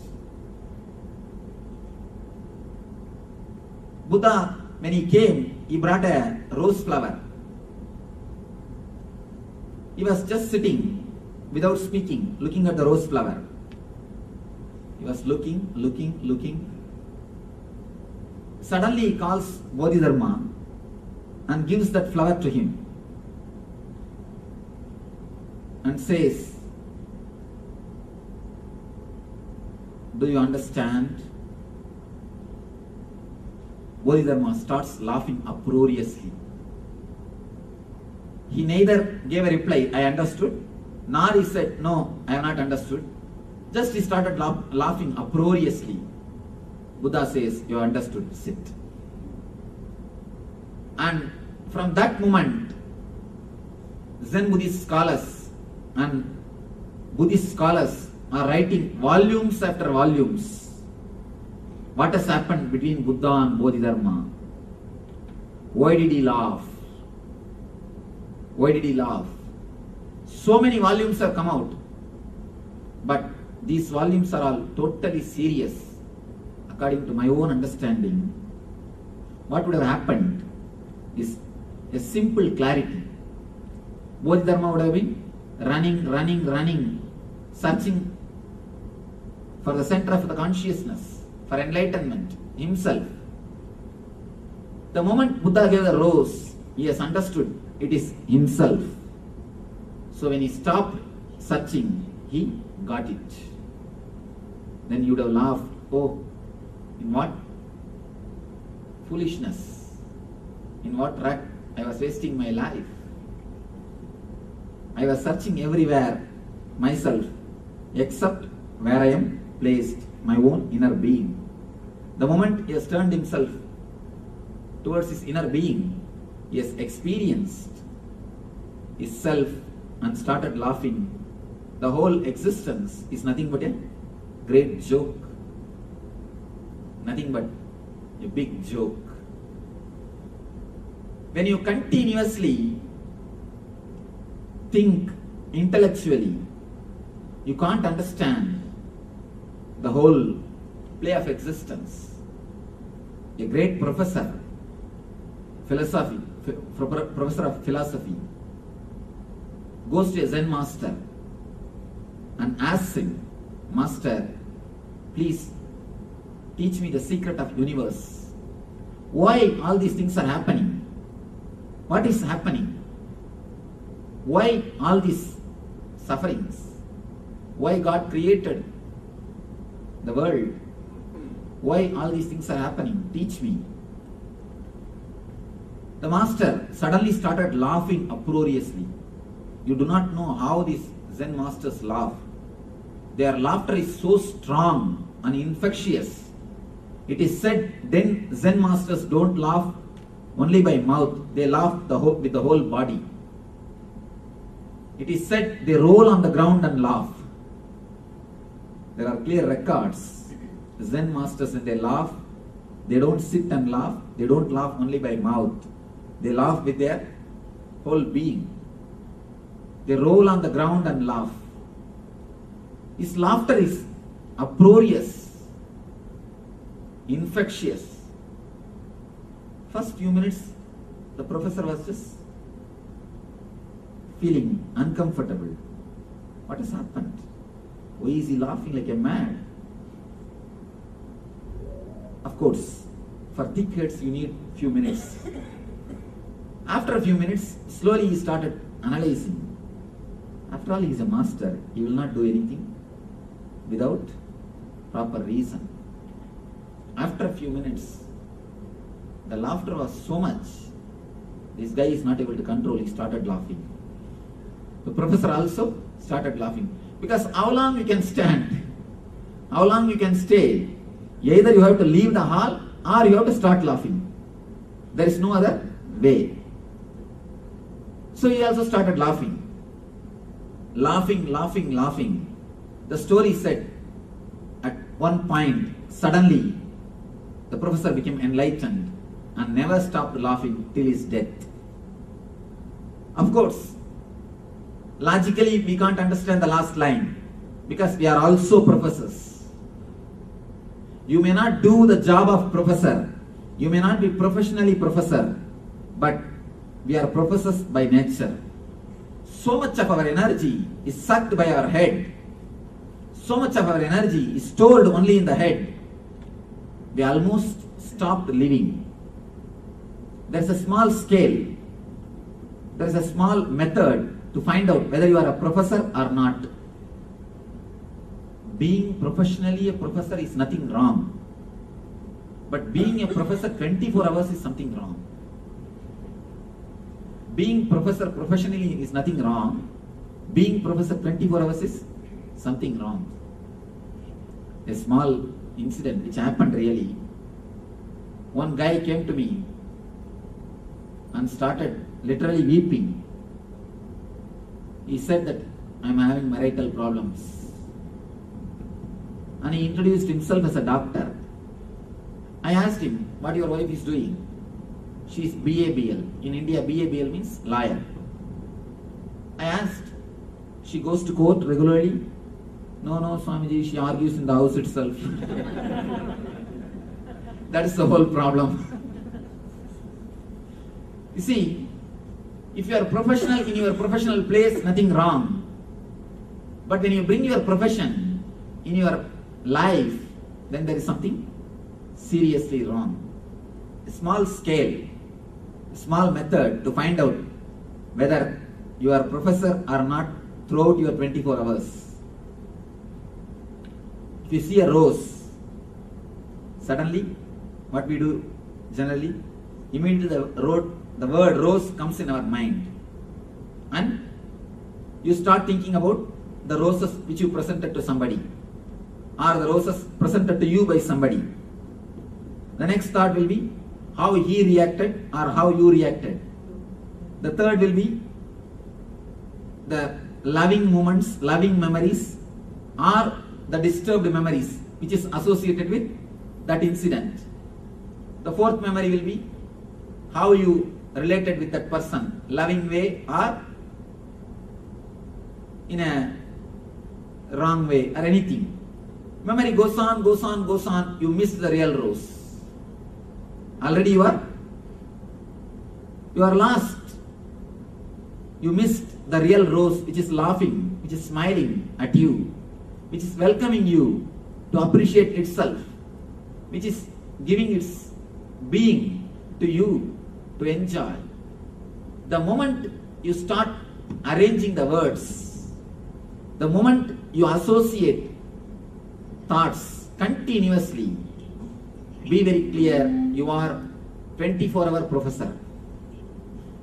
Buddha, when he came, he brought a rose flower. He was just sitting without speaking, looking at the rose flower. He was looking. Suddenly he calls Bodhidharma and gives that flower to him and says, do you understand? Bodhidharma starts laughing uproariously. He neither gave a reply, I understood, nor he said, no, I have not understood. Just he started laughing uproariously. Buddha says, you understood, sit. And from that moment, Zen Buddhist scholars and Buddhist scholars are writing volumes after volumes. What has happened between Buddha and Bodhidharma? Why did he laugh? Why did he laugh? So many volumes have come out, but these volumes are all totally serious. According to my own understanding, what would have happened is a simple clarity. Bodhidharma would have been running, searching for the center of the consciousness, for enlightenment himself. The moment Buddha gave the rose, he has understood it is himself. So when he stopped searching, he got it. Then you would have laughed, oh, in what foolishness, in what rut I was wasting my life. I was searching everywhere myself, except where I am placed, my own inner being. The moment he has turned himself towards his inner being, he has experienced his self and started laughing. The whole existence is nothing but a great joke. Nothing but a big joke. When you continuously think intellectually, you can't understand the whole play of existence. A great professor, professor of philosophy, goes to a Zen master and asks him, Master, please teach me the secret of universe. Why all these things are happening? What is happening? Why all these sufferings? Why God created the world? Why all these things are happening? Teach me. The master suddenly started laughing uproariously. You do not know how these Zen masters laugh. Their laughter is so strong and infectious. It is said then Zen masters don't laugh only by mouth, they laugh with the whole body. It is said they roll on the ground and laugh. There are clear records. Zen masters, when they laugh, they don't sit and laugh, they don't laugh only by mouth, they laugh with their whole being. They roll on the ground and laugh. His laughter is uproarious, infectious. First few minutes, the professor was just feeling uncomfortable. What has happened? Why is he laughing like a mad? Of course, for thick heads you need few minutes. After a few minutes, slowly he started analyzing. After all, he is a master. He will not do anything without proper reason. After a few minutes, the laughter was so much, this guy is not able to control, he started laughing. The professor also started laughing. Because how long you can stand? How long you can stay? Either you have to leave the hall or you have to start laughing. There is no other way. So he also started laughing. Laughing, laughing, laughing. The story said, at one point, suddenly, the professor became enlightened and never stopped laughing till his death. Of course, logically we can't understand the last line because we are also professors. You may not do the job of professor, you may not be professionally professor, but we are professors by nature. So much of our energy is sucked by our head. So much of our energy is stored only in the head. We almost stopped living. There is a small scale. There is a small method to find out whether you are a professor or not. Being professionally a professor is nothing wrong. But being a professor 24 hours is something wrong. Being professor professionally is nothing wrong. Being professor 24 hours is something wrong. A small incident which happened really. One guy came to me and started literally weeping. He said that I am having marital problems. And he introduced himself as a doctor. I asked him what your wife is doing. She is BABL. In India, BABL means lawyer. I asked, she goes to court regularly? No, Swamiji, she argues in the house itself. That is the whole problem. You see, if you are professional in your professional place, nothing wrong. But when you bring your profession in your life, then there is something seriously wrong. A small scale, a small method to find out whether you are a professor or not throughout your 24 hours. If you see a rose, suddenly what we do generally, immediately the word rose comes in our mind. And you start thinking about the roses which you presented to somebody or the roses presented to you by somebody. The next thought will be how he reacted or how you reacted. The third will be the loving moments, loving memories or the disturbed memories which is associated with that incident. The fourth memory will be how you related with that person, loving way or in a wrong way or anything. Memory goes on, goes on, goes on. You miss the real rose. Already you are lost. You missed the real rose which is laughing, which is smiling at you, which is welcoming you to appreciate itself, which is giving its being to you to enjoy. The moment you start arranging the words, the moment you associate thoughts continuously, be very clear, you are 24-hour professor.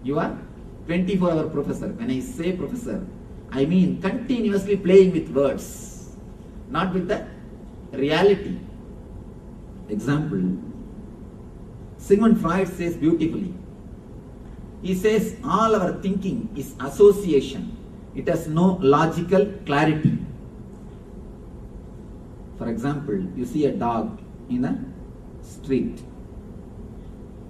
You are 24-hour professor. When I say professor, I mean continuously playing with words, not with the reality. Example, Sigmund Freud says beautifully. He says all our thinking is association. It has no logical clarity. For example, you see a dog in a street.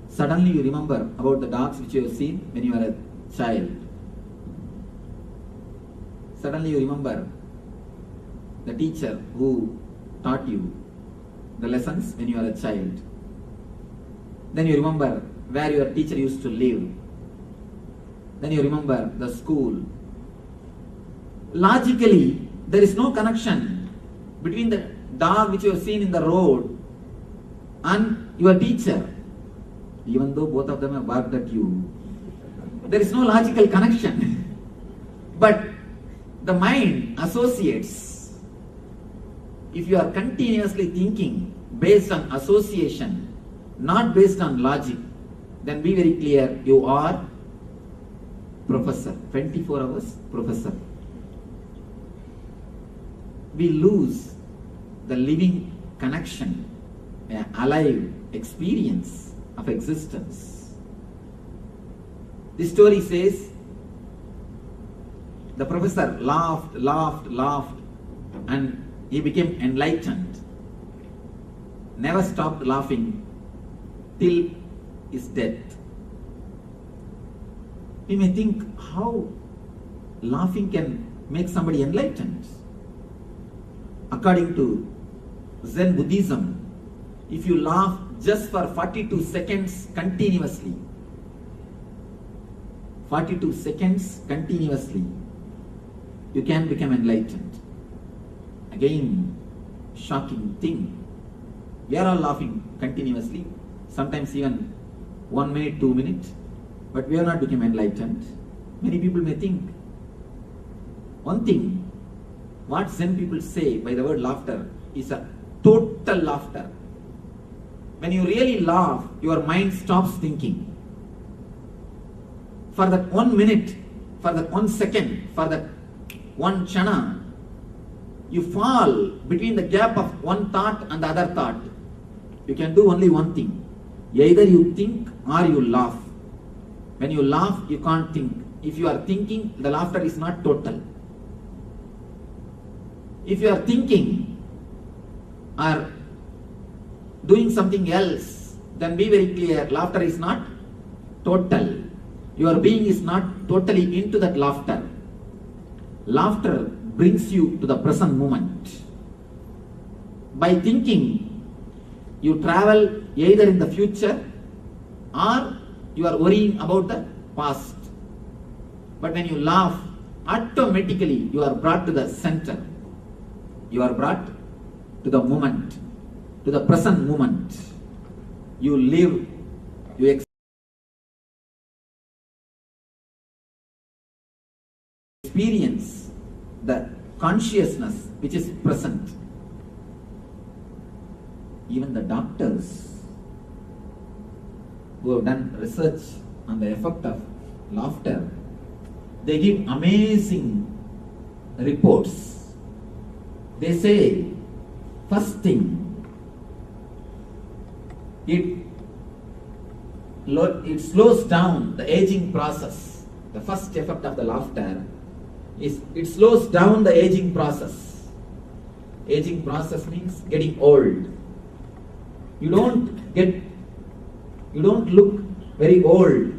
Suddenly you remember about the dogs which you have seen when you were a child. Suddenly you remember the teacher who taught you the lessons when you were a child. Then you remember where your teacher used to live. Then you remember the school. Logically, there is no connection between the dog which you have seen in the road and your teacher. Even though both of them have barked at you, there is no logical connection. But the mind associates. If you are continuously thinking based on association, not based on logic, then be very clear, you are professor, 24 hours professor. We lose the living connection, alive experience of existence. The story says the professor laughed, and he became enlightened. Never stopped laughing till his death. We may think how laughing can make somebody enlightened. According to Zen Buddhism, if you laugh just for 42 seconds continuously, 42 seconds continuously, you can become enlightened. Again, shocking thing. We are all laughing continuously, sometimes even 1 minute, 2 minutes, but we are not become enlightened. Many people may think. One thing, what Zen people say by the word laughter is a total laughter. When you really laugh, your mind stops thinking. For that 1 minute, for that 1 second, for that 1 chana, you fall between the gap of one thought and the other thought. You can do only one thing. Either you think or you laugh. When you laugh, you can't think. If you are thinking, the laughter is not total. If you are thinking or doing something else, then be very clear, laughter is not total. Your being is not totally into that laughter. Laughter brings you to the present moment. By thinking, you travel either in the future or you are worrying about the past. But when you laugh, automatically you are brought to the center. You are brought to the moment, to the present moment. You live, you experience the consciousness which is present. Even the doctors who have done research on the effect of laughter, they give amazing reports. They say, first thing, it slows down the aging process. The first effect of the laughter is it slows down the aging process. Aging process means getting old. You don't look very old.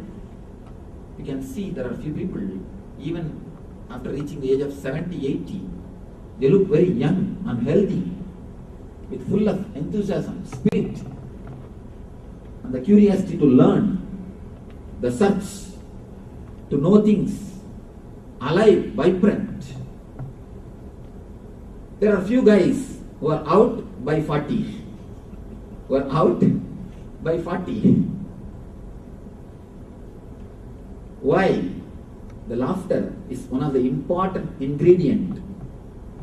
You can see there are few people, even after reaching the age of 70, 80, They look very young and healthy, with full of enthusiasm, spirit, and the curiosity to learn, the search to know things, alive, vibrant. There are few guys who are out by 40. Who are out by 40. Why? The laughter is one of the important ingredient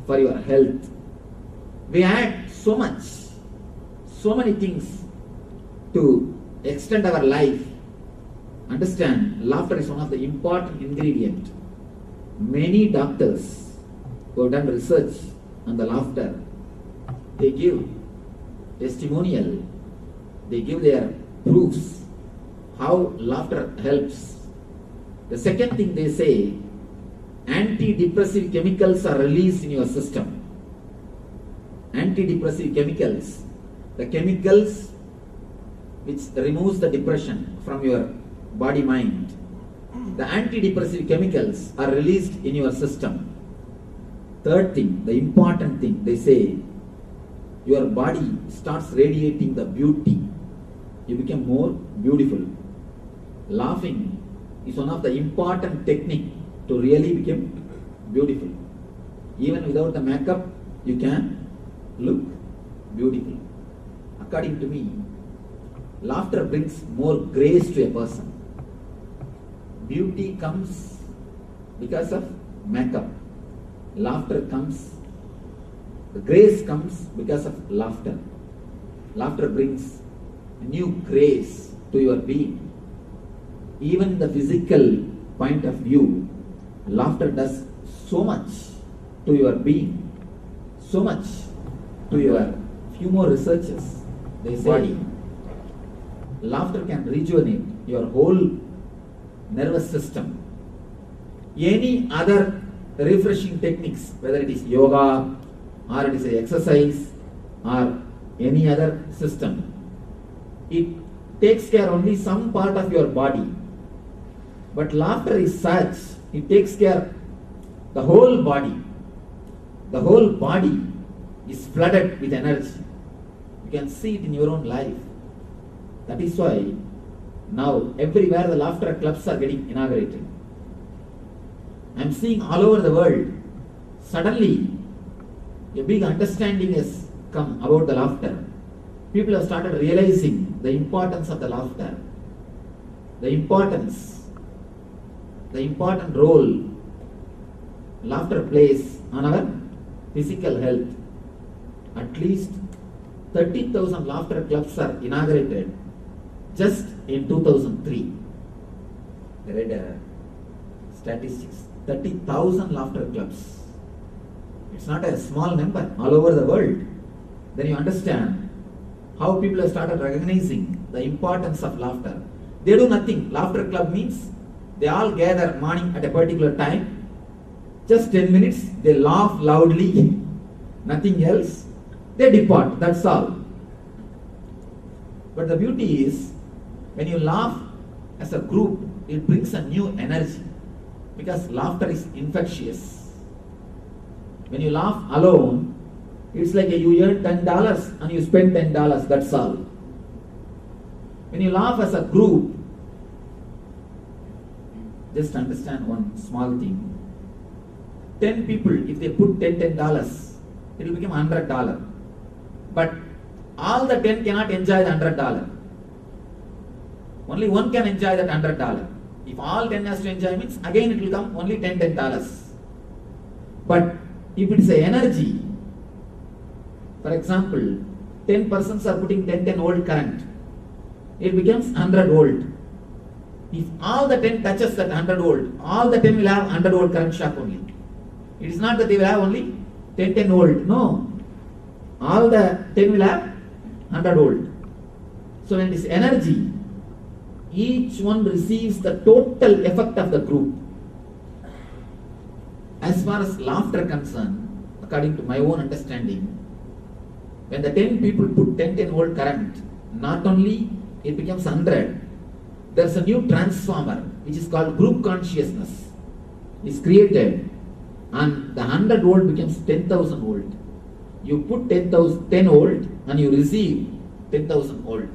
for your health. We add so much, so many things to extend our life. Understand, laughter is one of the important ingredient. Many doctors who have done research on the laughter, they give testimonial, they give their proofs how laughter helps. The second thing they say, antidepressive chemicals are released in your system. Antidepressive chemicals, the chemicals which removes the depression from your body mind. The antidepressive chemicals are released in your system. Third thing, the important thing, they say, your body starts radiating the beauty. You become more beautiful. Laughing is one of the important technique to really become beautiful. Even without the makeup, you can look beautiful. According to me, laughter brings more grace to a person. Beauty comes because of makeup. Laughter comes, the grace comes because of laughter. Laughter brings new grace to your being. Even the physical point of view, laughter does so much to your being, so much to your, few more researchers, they say, laughter can rejuvenate your whole nervous system. Any other refreshing techniques, whether it is yoga or it is a exercise or any other system, it takes care only some part of your body. But laughter is such, it takes care the whole body. The whole body is flooded with energy. You can see it in your own life. That is why now everywhere the laughter clubs are getting inaugurated. I am seeing all over the world, suddenly a big understanding has come about the laughter. People have started realizing the importance of the laughter, the important role laughter plays on our physical health. At least 30,000 laughter clubs are inaugurated just in 2003. I read statistics. 30,000 laughter clubs. It's not a small number all over the world. Then you understand how people have started recognizing the importance of laughter. They do nothing. Laughter club means they all gather morning at a particular time. Just 10 minutes, they laugh loudly, nothing else. They depart, that's all. But the beauty is, when you laugh as a group, it brings a new energy. Because laughter is infectious. When you laugh alone, it's like you earn $10 and you spend $10, that's all. When you laugh as a group, just understand one small thing. 10 people, if they put $10, it will become $100. But all the 10 cannot enjoy the $100. Only one can enjoy that $100. If all 10 has to enjoy means, again it will come only $10. But if it is a energy, for example, 10 persons are putting 10 volt current, it becomes 100 volt. If all the 10 touches that 100 volt, all the 10 will have 100 volt current shock only. It is not that they will have only 10 volt, no. All the 10 will have 100 volt. So when it is energy, each one receives the total effect of the group. As far as laughter concerned, according to my own understanding, when the 10 people put 10 volt current, not only it becomes 100, there is a new transformer which is called group consciousness is created. and the 100 volt becomes 10,000 volt. You put 10 volt and you receive 10,000 volt.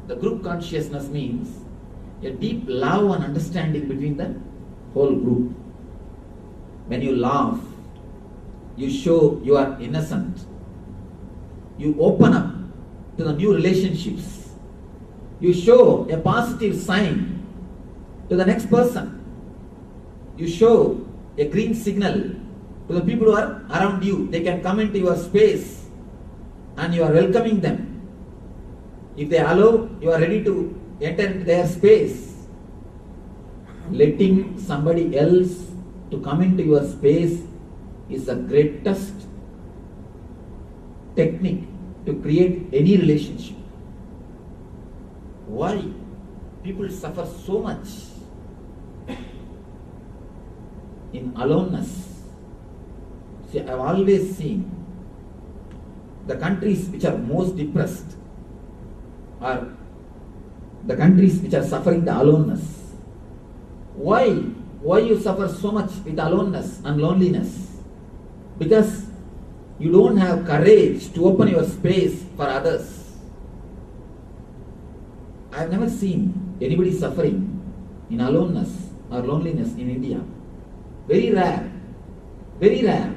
The group consciousness means a deep love and understanding between the whole group. When you laugh, you show you are innocent. You open up to the new relationships. You show a positive sign to the next person. You show a green signal to the people who are around you. They can come into your space and you are welcoming them. If they allow, you are ready to enter into their space. Letting somebody else to come into your space is the greatest technique to create any relationship. Why people suffer so much in aloneness? See, I have always seen the countries which are most depressed are the countries which are suffering the aloneness. Why you suffer so much with aloneness and loneliness? Because you don't have courage to open your space for others. I have never seen anybody suffering in aloneness or loneliness in India. Very rare. Very rare.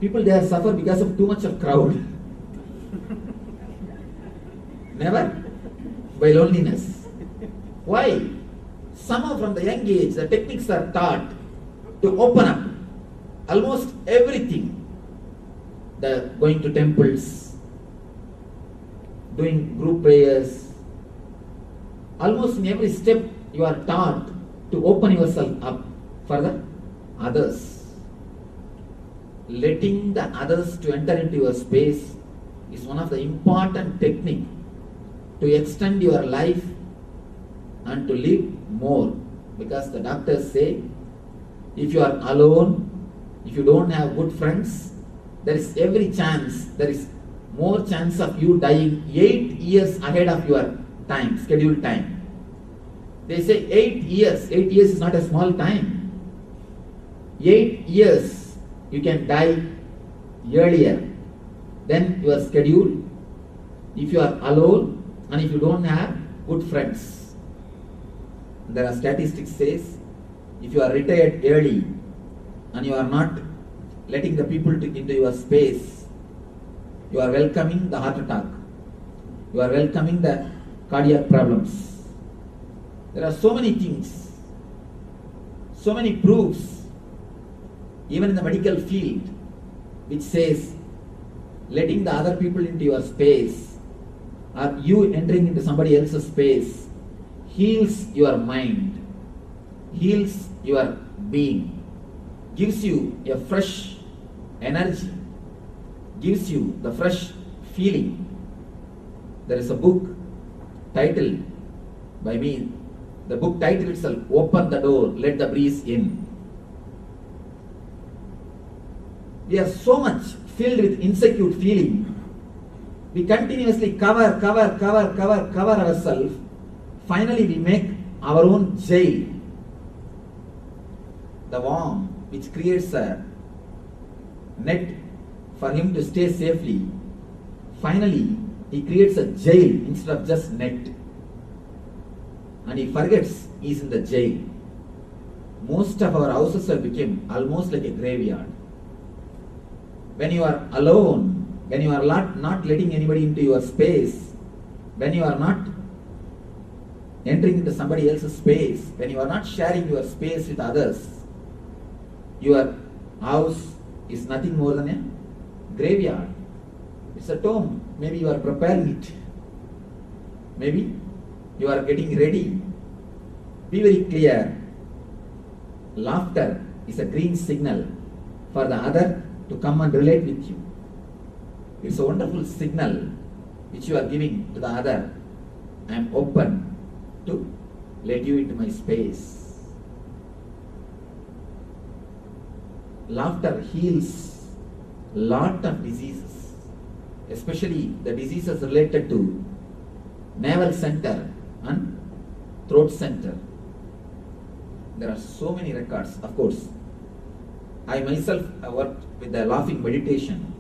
People there suffer because of too much of crowd. Never by loneliness. Why? Somehow from the young age, the techniques are taught to open up almost everything. The going to temples, doing group prayers, almost in every step you are taught to open yourself up for the others. Letting the others to enter into your space is one of the important techniques to extend your life and to live more. Because the doctors say, if you are alone, if you don't have good friends, there is every chance, there is more chance of you dying 8 years ahead of your time, scheduled time. They say 8 years. 8 years is not a small time. 8 years you can die earlier than your schedule if you are alone and if you don't have good friends. There are statistics says if you are retired early and you are not letting the people into your space, you are welcoming the heart attack, you are welcoming the cardiac problems. There are so many things, so many proofs, even in the medical field, which says letting the other people into your space or you entering into somebody else's space heals your mind, heals your being, gives you a fresh energy, gives you the fresh feeling. There is a book titled by me, the book title itself, Open the Door, Let the Breeze In. We are so much filled with insecure feeling. We continuously cover ourselves. Finally, we make our own jail. The worm, which creates a net for him to stay safely, finally, he creates a jail instead of just net. And he forgets he is in the jail. Most of our houses have become almost like a graveyard. When you are alone, when you are not letting anybody into your space, when you are not entering into somebody else's space, when you are not sharing your space with others, your house is nothing more than a graveyard. It's a tomb. Maybe you are preparing it. Maybe you are getting ready. Be very clear. Laughter is a green signal for the other to come and relate with you. It's a wonderful signal which you are giving to the other. I am open to let you into my space. Laughter heals a lot of diseases, especially the diseases related to navel center and throat center. There are so many records. Of course, I myself have worked with the laughing meditation.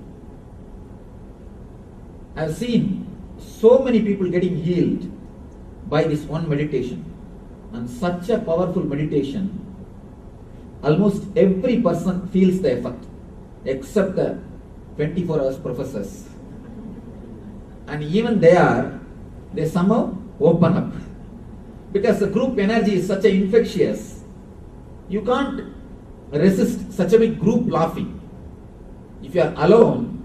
I have seen so many people getting healed by this one meditation. And such a powerful meditation, almost every person feels the effect, except the 24 hours professors. And even they somehow open up. Because the group energy is such a infectious, you can't resist such a big group laughing. If you are alone,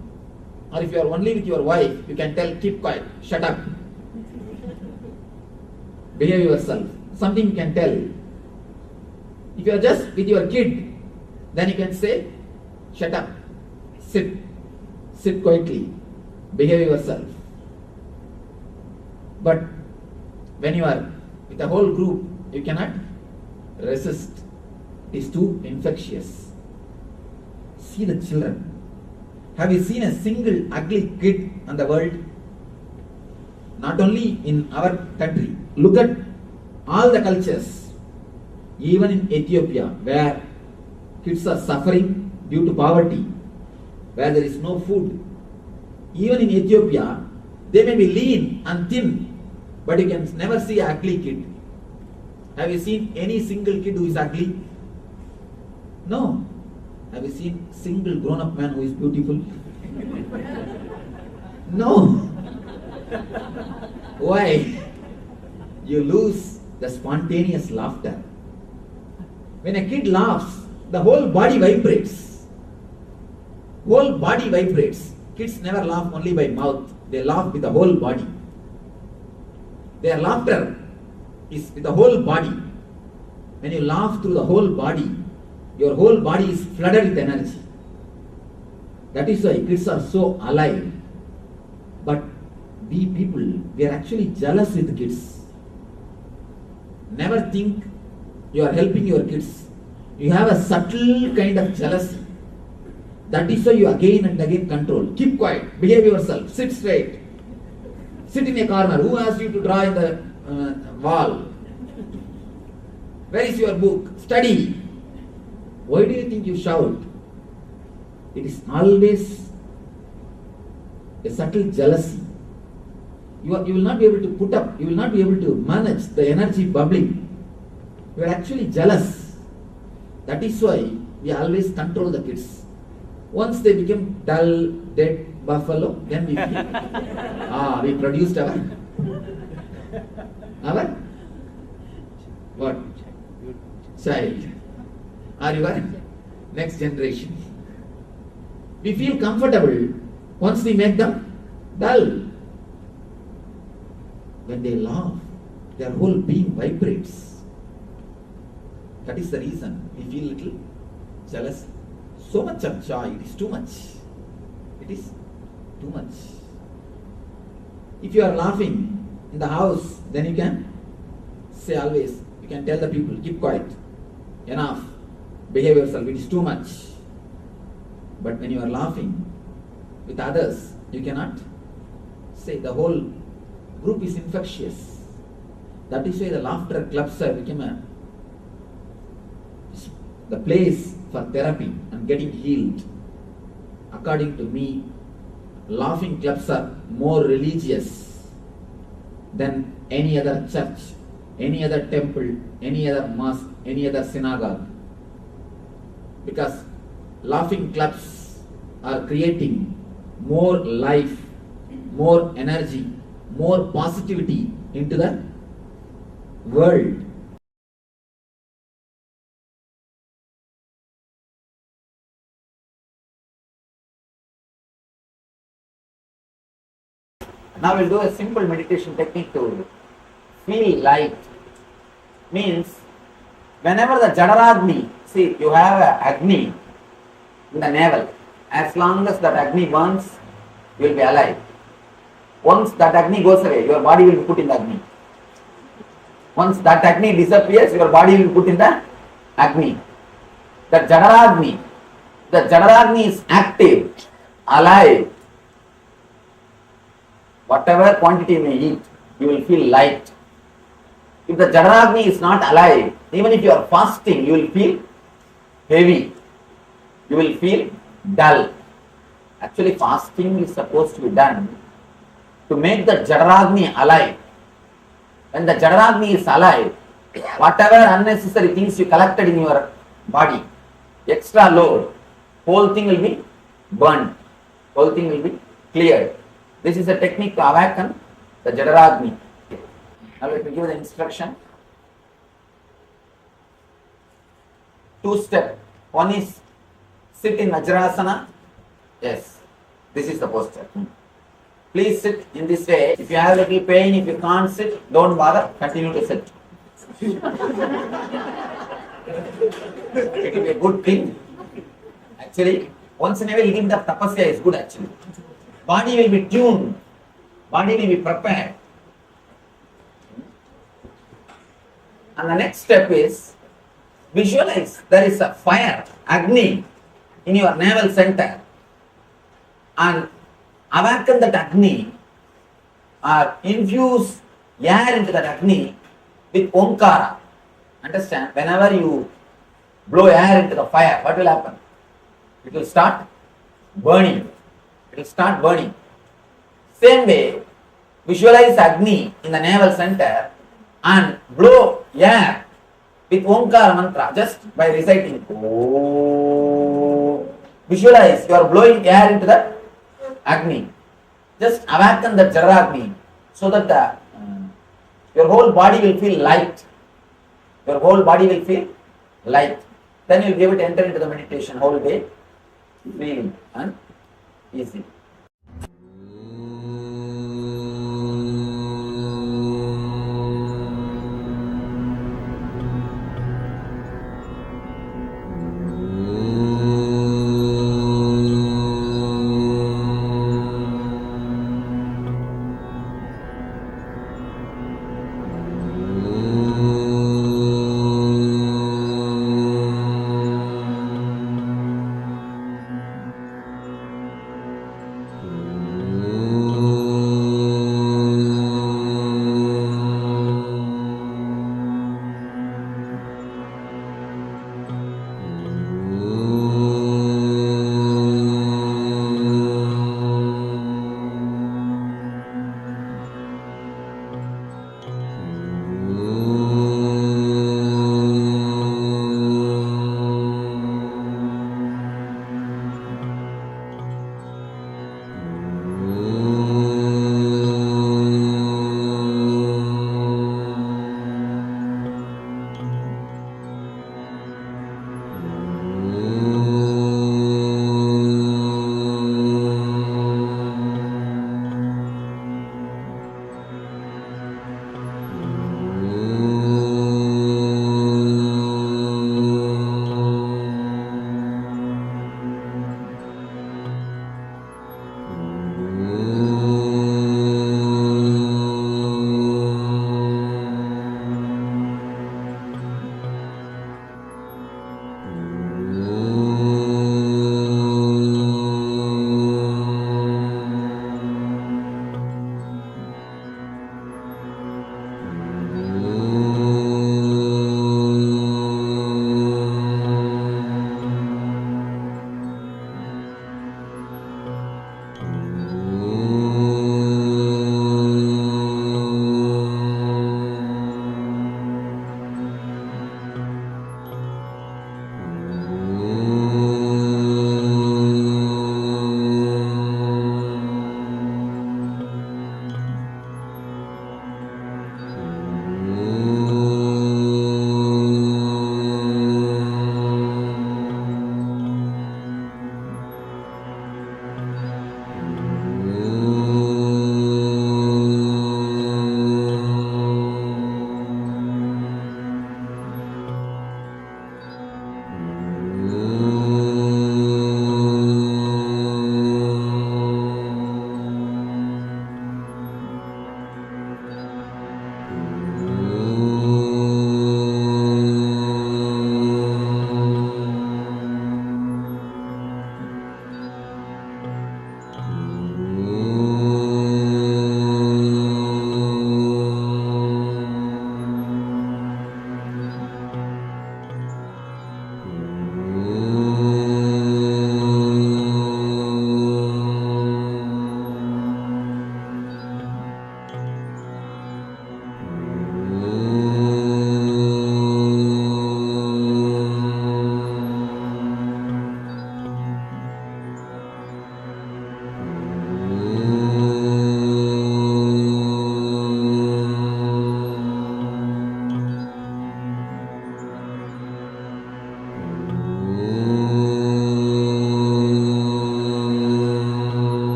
or if you are only with your wife, you can tell, keep quiet, shut up, behave yourself. Something you can tell. If you are just with your kid, then you can say, shut up, sit quietly, behave yourself. But when you are with a whole group, you cannot resist. It is too infectious. See the children. Have you seen a single ugly kid in the world? Not only in our country. Look at all the cultures. Even in Ethiopia, where kids are suffering due to poverty, where there is no food. Even in Ethiopia, they may be lean and thin, but you can never see an ugly kid. Have you seen any single kid who is ugly? No. Have you seen single grown-up man who is beautiful? No. Why? You lose the spontaneous laughter. When a kid laughs, the whole body vibrates. Whole body vibrates. Kids never laugh only by mouth. They laugh with the whole body. Their laughter is with the whole body. When you laugh through the whole body, your whole body is flooded with energy. That is why kids are so alive. But we people, we are actually jealous with kids. Never think you are helping your kids. You have a subtle kind of jealousy. That is why you again and again control. Keep quiet, behave yourself, sit straight. Sit in a corner. Who asked you to draw in the wall? Where is your book? Study. Why do you think you shout? It is always a subtle jealousy. You will not be able to put up, you will not be able to manage the energy bubbling. You are actually jealous. That is why we always control the kids. Once they become dull, dead buffalo, then we feel, we produced our what? Child. Or your next generation. We feel comfortable once we make them dull. When they laugh, their whole being vibrates. That is the reason we feel little jealous. So much of joy, it is too much. It is too much. If you are laughing in the house, then you can say always, you can tell the people, keep quiet, enough, behave yourself, it is too much. But when you are laughing with others, you cannot say. The whole group is infectious. That is why the laughter clubs have become the place for therapy and getting healed. According to me, laughing clubs are more religious than any other church, any other temple, any other mosque, any other synagogue. Because laughing clubs are creating more life, more energy, more positivity into the world. Now we'll do a simple meditation technique to feel light. Means, whenever the Jadaragni, see, you have a Agni in the navel. As long as that Agni burns, you will be alive. Once that Agni goes away, your body will be put in the Agni. Once that Agni disappears, your body will be put in the Agni. The Jadaragni is active, alive. Whatever quantity you may eat, you will feel light. If the Jadaragni is not alive, even if you are fasting, you will feel heavy. you will feel dull. Actually, fasting is supposed to be done to make the Jadaragni alive. When the Jadaragni is alive, whatever unnecessary things you collected in your body, extra load, whole thing will be burned, whole thing will be cleared. This is a technique to awaken the Jadaragni. Now let me give the instruction. 2-step. One is sit in Vajrasana. Yes, this is the posture. Please sit in this way. If you have a little pain, if you can't sit, don't bother, continue to sit. It will be a good thing. Actually, once in a while, little bit of tapasya is good actually. Body will be tuned, body will be prepared. And the next step is visualize there is a fire, Agni, in your navel center, and awaken that Agni or infuse air into that Agni with Omkara. Understand? Whenever you blow air into the fire, what will happen? It will start burning. It will start burning. Same way, visualize Agni in the navel center and blow air with Omkara mantra just by reciting Om. Visualize you are blowing air into the Agni. Just awaken the Jadaragni so that your whole body will feel light. Your whole body will feel light. Then you will be able to enter into the meditation whole day, freely and easy.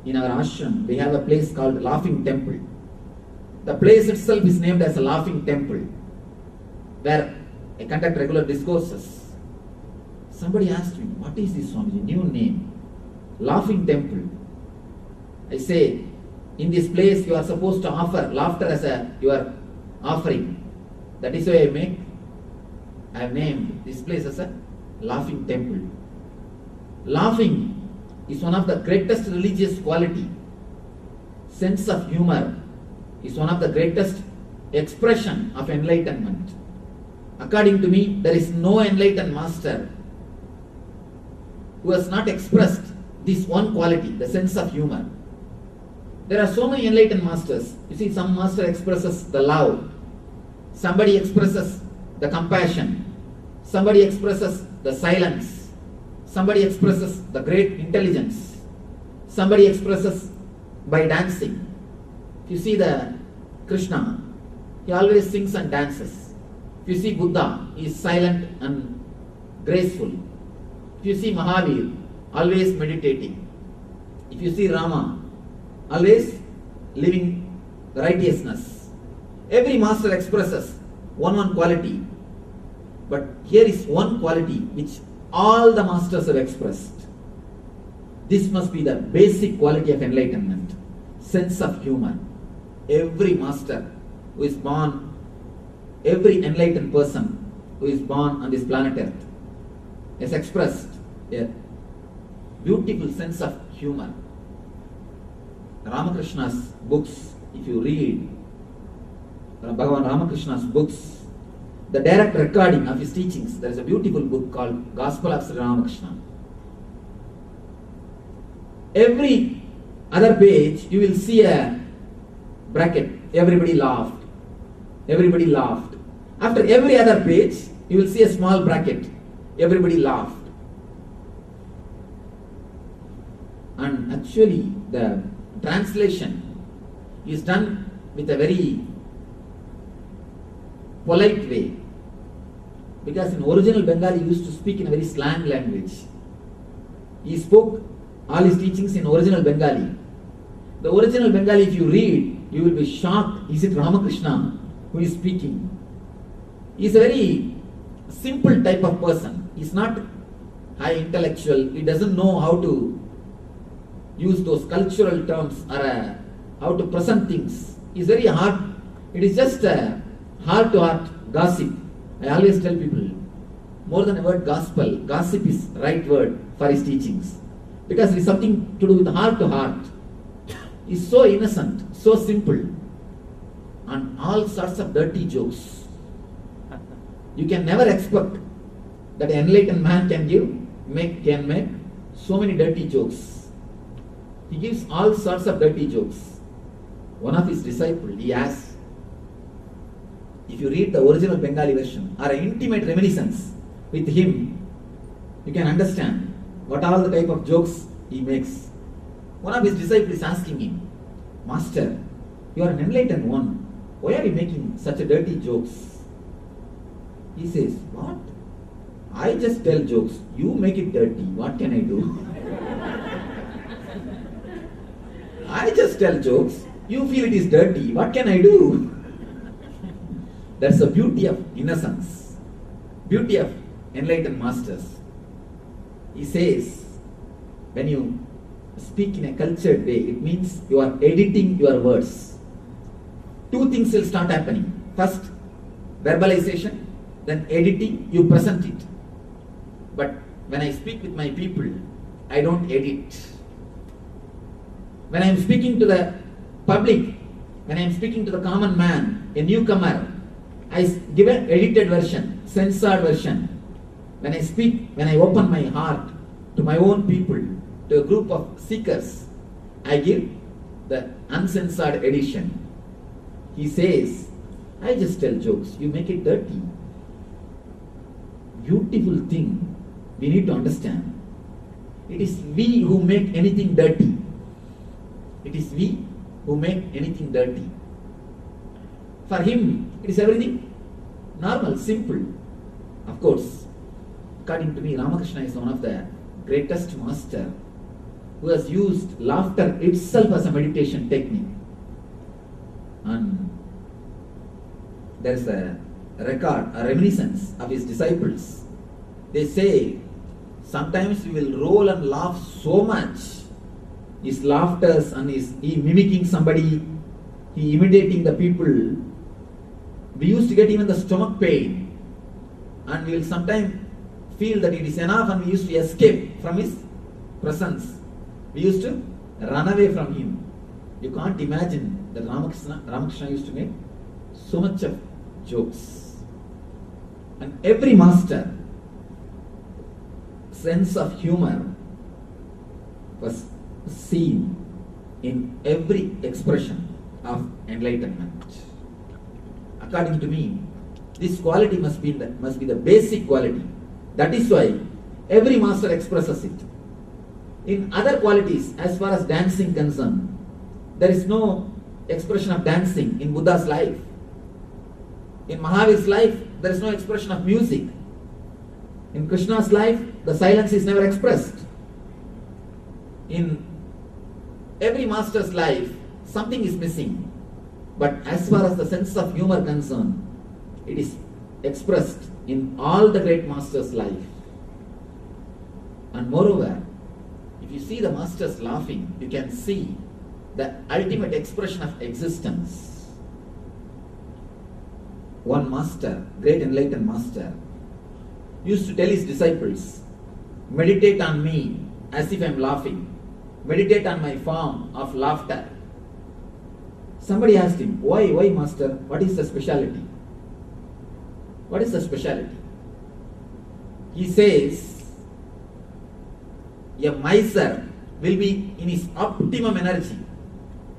In our ashram, we have a place called Laughing Temple. The place itself is named as a Laughing Temple, where I conduct regular discourses. Somebody asked me, what is this Swamiji, new name? Laughing Temple. I say, in this place you are supposed to offer laughter as your offering. That is why I have named this place as a Laughing Temple. Laughing is one of the greatest religious quality. Sense of humor is one of the greatest expression of enlightenment. According to me, there is no enlightened master who has not expressed this one quality, the sense of humor. There are so many enlightened masters. You see, some master expresses the love, somebody expresses the compassion, somebody expresses the silence, somebody expresses the great intelligence, somebody expresses by dancing. If you see the Krishna, he always sings and dances. If you see Buddha, he is silent and graceful. If you see Mahavir, always meditating. If you see Rama, always living righteousness. Every master expresses one quality. But here is one quality which all the masters have expressed. This must be the basic quality of enlightenment. Sense of humor. Every master who is born, every enlightened person who is born on this planet Earth has expressed a beautiful sense of humor. Ramakrishna's books, if you read Bhagavan Ramakrishna's books, the direct recording of his teachings, there is a beautiful book called Gospel of Sri Ramakrishna. Every other page, you will see a bracket. Everybody laughed. Everybody laughed. After every other page, you will see a small bracket. Everybody laughed. And actually, the translation is done with a very polite way. Because in original Bengali, he used to speak in a very slang language. He spoke all his teachings in original Bengali. The original Bengali, if you read, you will be shocked. Is it Ramakrishna who is speaking? He is a very simple type of person. He is not high intellectual. He doesn't know how to use those cultural terms or how to present things. He is very hard. It is just a heart-to-heart gossip. I always tell people, more than a word gospel, gossip is the right word for his teachings. Because it is something to do with heart-to-heart. He is so innocent, so simple, and all sorts of dirty jokes. You can never expect that an enlightened man can make so many dirty jokes. He gives all sorts of dirty jokes. One of his disciples, he asked, if you read the original Bengali version or an intimate reminiscence with him, you can understand what all the type of jokes he makes. One of his disciples is asking him, Master, you are an enlightened one. Why are you making such a dirty jokes? He says, what? I just tell jokes. You make it dirty. What can I do? I just tell jokes. You feel it is dirty. What can I do? That's the beauty of innocence. Beauty of enlightened masters. He says, when you speak in a cultured way, it means you are editing your words. Two things will start happening. First, verbalization, then editing, you present it. But when I speak with my people, I don't edit. When I am speaking to the public, when I am speaking to the common man, a newcomer, I give an edited version, censored version. When I speak, when I open my heart to my own people, to a group of seekers, I give the uncensored edition. He says, I just tell jokes, you make it dirty. Beautiful thing we need to understand. It is we who make anything dirty. It is we who make anything dirty. For him, it is everything normal, simple. Of course, according to me, Ramakrishna is one of the greatest master who has used laughter itself as a meditation technique. And there is a record, a reminiscence of his disciples. They say, sometimes we will roll and laugh so much. His laughters and he mimicking somebody, he imitating the people. We used to get even the stomach pain. And we will sometimes feel that it is enough and we used to escape from his presence. We used to run away from him. You can't imagine that Ramakrishna used to make so much of jokes. And every master sense of humor was seen in every expression of enlightenment. According to me, this quality must be the basic quality. That is why every master expresses it. In other qualities, as far as dancing concerned, there is no expression of dancing in Buddha's life. In Mahavir's life, there is no expression of music. In Krishna's life, the silence is never expressed. In every master's life, something is missing. But as far as the sense of humor concerned, it is expressed in all the great masters' life. And moreover, if you see the masters laughing, you can see the ultimate expression of existence. One master, great enlightened master, used to tell his disciples, meditate on me as if I am laughing. Meditate on my form of laughter. Somebody asked him, why master? What is the speciality? What is the speciality? He says, a miser will be in his optimum energy.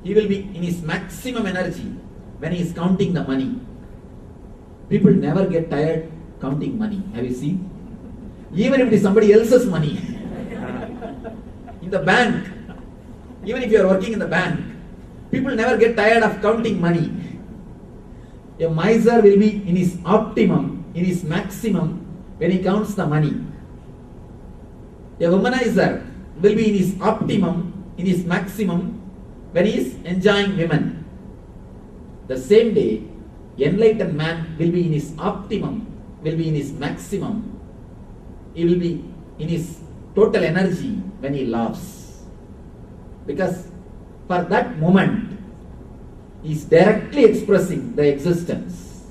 He will be in his maximum energy when he is counting the money. People never get tired counting money. Have you seen? Even if it is somebody else's money. In the bank, even if you are working in the bank, people never get tired of counting money. A miser will be in his optimum, in his maximum when he counts the money. A womanizer will be in his optimum, in his maximum when he is enjoying women. The same day, enlightened man will be in his optimum, will be in his maximum. He will be in his total energy when he laughs. Because for that moment, he is directly expressing the existence.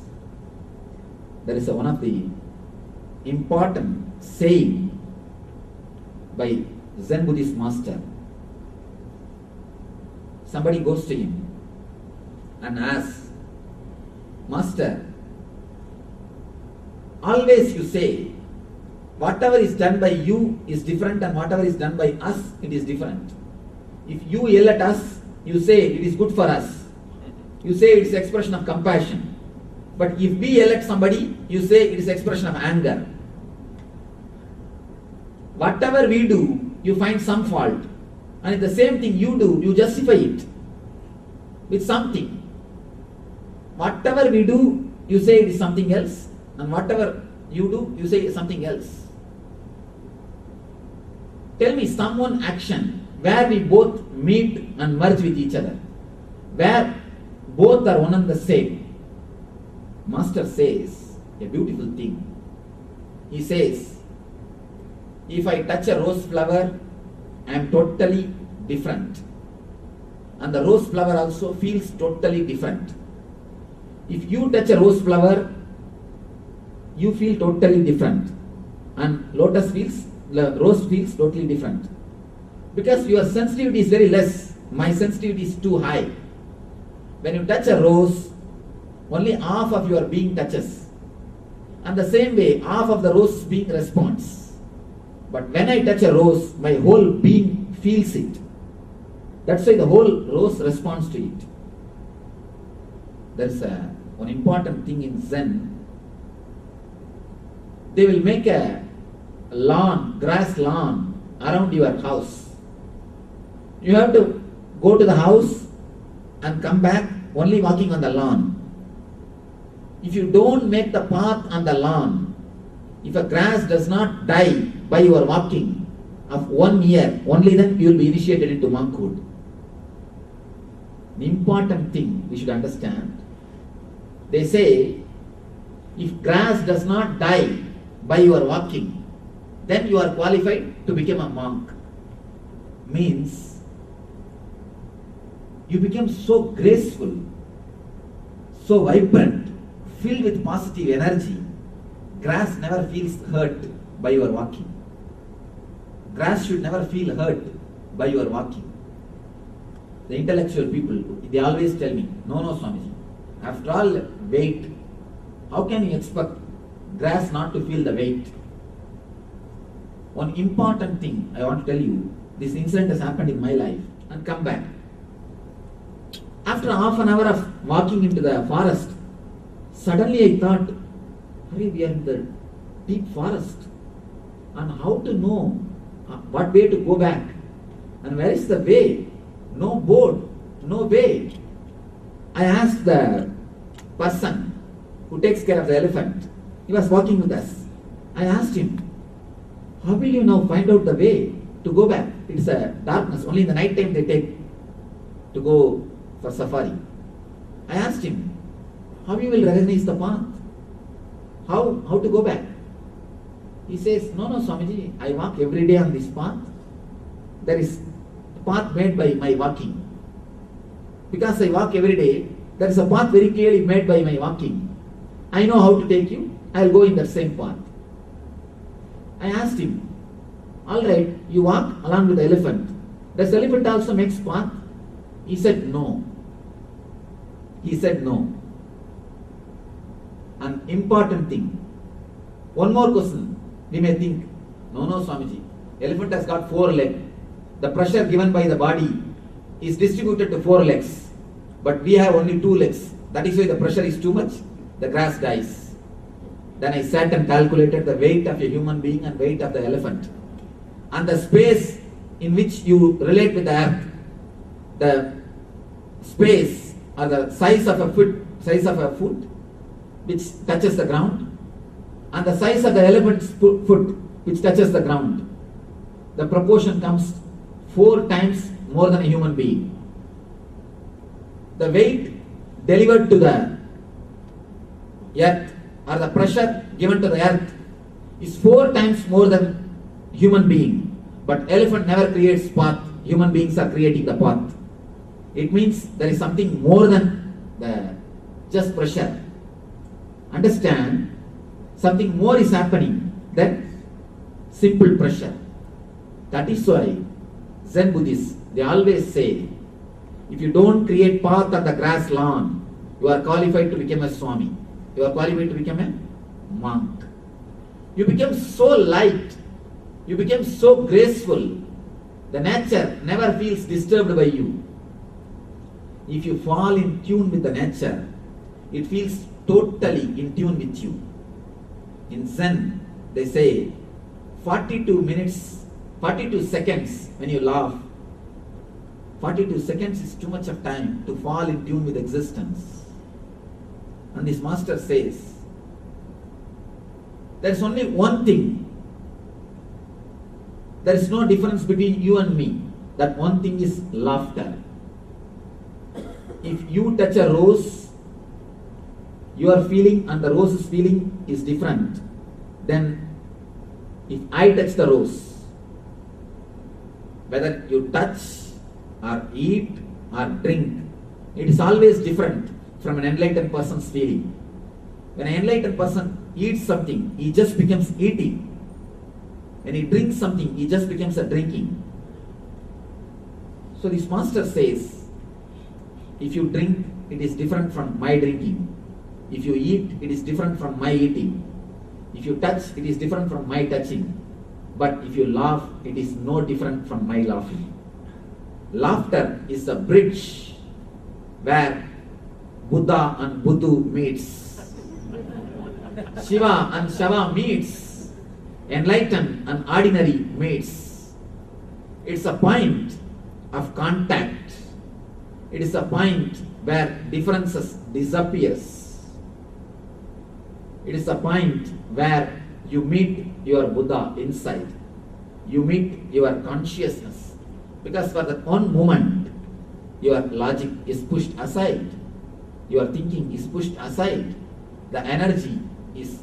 There is one of the important saying by Zen Buddhist master. Somebody goes to him and asks, Master, always you say, whatever is done by you is different and whatever is done by us, it is different. If you yell at us, you say it is good for us. You say it is expression of compassion. But if we yell at somebody, you say it is expression of anger. Whatever we do, you find some fault. And the same thing you do, you justify it with something. Whatever we do, you say it is something else. And whatever you do, you say it is something else. Tell me someone action where we both meet and merge with each other, where both are one and the same. Master says a beautiful thing. He says, if I touch a rose flower, I am totally different. And the rose flower also feels totally different. If you touch a rose flower, you feel totally different. And rose feels totally different. Because your sensitivity is very less, my sensitivity is too high. When you touch a rose, only half of your being touches. And the same way, half of the rose being responds. But when I touch a rose, my whole being feels it. That's why the whole rose responds to it. There's one important thing in Zen. They will make a lawn, grass lawn around your house. You have to go to the house and come back only walking on the lawn. If you don't make the path on the lawn, if a grass does not die by your walking of 1 year, only then you will be initiated into monkhood. The important thing we should understand, they say, if grass does not die by your walking, then you are qualified to become a monk. Means, you become so graceful, so vibrant, filled with positive energy. Grass never feels hurt by your walking. Grass should never feel hurt by your walking. The intellectual people, they always tell me, no, Swamiji, after all weight, how can you expect grass not to feel the weight? One important thing I want to tell you, this incident has happened in my life, and come back. After half an hour of walking into the forest, suddenly I thought, we are in the deep forest, and how to know what way to go back, and where is the way? No board, no way. I asked the person who takes care of the elephant, he was walking with us. I asked him, how will you now find out the way to go back? It's a darkness, only in the night time they take to go for safari. I asked him, how you will recognize the path? How to go back? He says, no, Swamiji, I walk every day on this path. There is a path made by my walking. Because I walk every day, there is a path very clearly made by my walking. I know how to take you, I will go in that same path. I asked him, all right, you walk along with the elephant. Does the elephant also make path? He said no. He said no. An important thing. One more question. We may think, no, Swamiji, elephant has got 4 legs. The pressure given by the body is distributed to 4 legs. But we have only 2 legs. That is why the pressure is too much, the grass dies. Then I sat and calculated the weight of a human being and weight of the elephant. And the space in which you relate with the earth, the space or the size of a foot which touches the ground, and the size of the elephant's foot which touches the ground, the proportion comes 4 times more than a human being. The weight delivered to the earth or the pressure given to the earth is 4 times more than human being. But elephant never creates path. Human beings are creating the path. It means there is something more than the just pressure. Understand, something more is happening than simple pressure. That is why Zen Buddhists, they always say, if you don't create path on the grass lawn, you are qualified to become a Swami. You are qualified to become a monk. You become so light, you become so graceful, the nature never feels disturbed by you. If you fall in tune with the nature, it feels totally in tune with you. In Zen, they say 42 seconds when you laugh. 42 seconds is too much of time to fall in tune with existence. And this master says, there is only one thing. There is no difference between you and me. That one thing is laughter. If you touch a rose, your feeling and the rose's feeling is different. Then if I touch the rose, whether you touch or eat or drink, it is always different from an enlightened person's feeling. When an enlightened person eats something, he just becomes eating. When he drinks something, he just becomes a drinking. So this master says, if you drink, it is different from my drinking. If you eat, it is different from my eating. If you touch, it is different from my touching. But if you laugh, it is no different from my laughing. Laughter is a bridge where Buddha and Buddhu meets. Shiva and Shava meets. Enlightened and ordinary meets. It's a point of contact. It is a point where differences disappears. It is a point where you meet your Buddha inside. You meet your consciousness. Because for that one moment, your logic is pushed aside. Your thinking is pushed aside. The energy is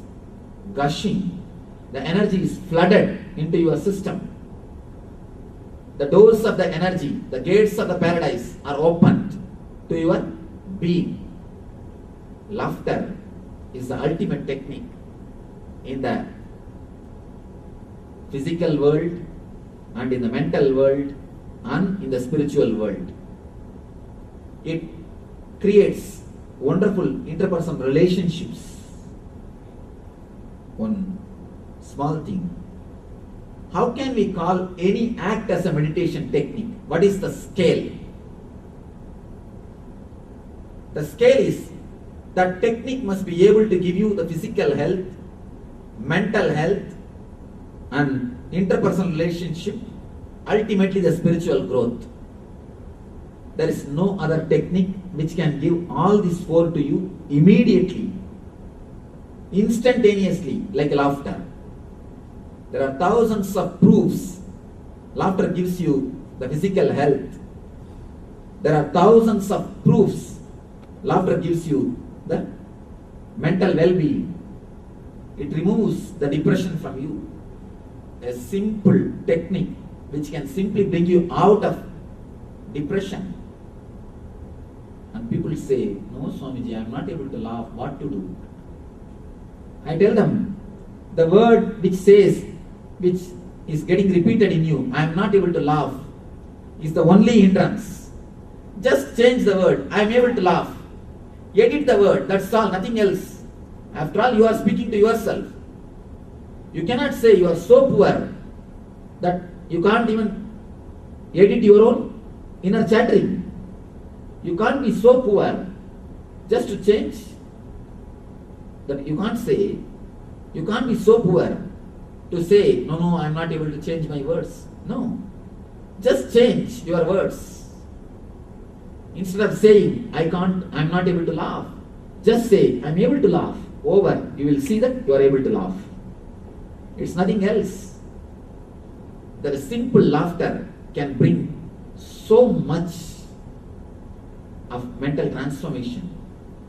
gushing. The energy is flooded into your system. The doors of the energy, the gates of the paradise are opened to your being. Laughter is the ultimate technique in the physical world and in the mental world and in the spiritual world. It creates wonderful interpersonal relationships. One small thing. How can we call any act as a meditation technique? What is the scale? The scale is that technique must be able to give you the physical health, mental health, and interpersonal relationship, ultimately the spiritual growth. There is no other technique which can give all these four to you immediately, instantaneously, like laughter. There are thousands of proofs. Laughter gives you the physical health. There are thousands of proofs. Laughter gives you the mental well-being. It removes the depression from you. A simple technique which can simply bring you out of depression. And people say, no Swamiji, I am not able to laugh, what to do? I tell them, the word which says, which is getting repeated in you, I am not able to laugh, is the only hindrance. Just change the word, I am able to laugh. Edit the word, that's all, nothing else. After all, you are speaking to yourself. You cannot say you are so poor that you can't even edit your own inner chattering. You can't be so poor just to change. That you can't say, you can't be so poor to say, no, I am not able to change my words. No. Just change your words. Instead of saying, I am not able to laugh, just say, I am able to laugh. Over. You will see that you are able to laugh. It's nothing else. That a simple laughter can bring so much of mental transformation.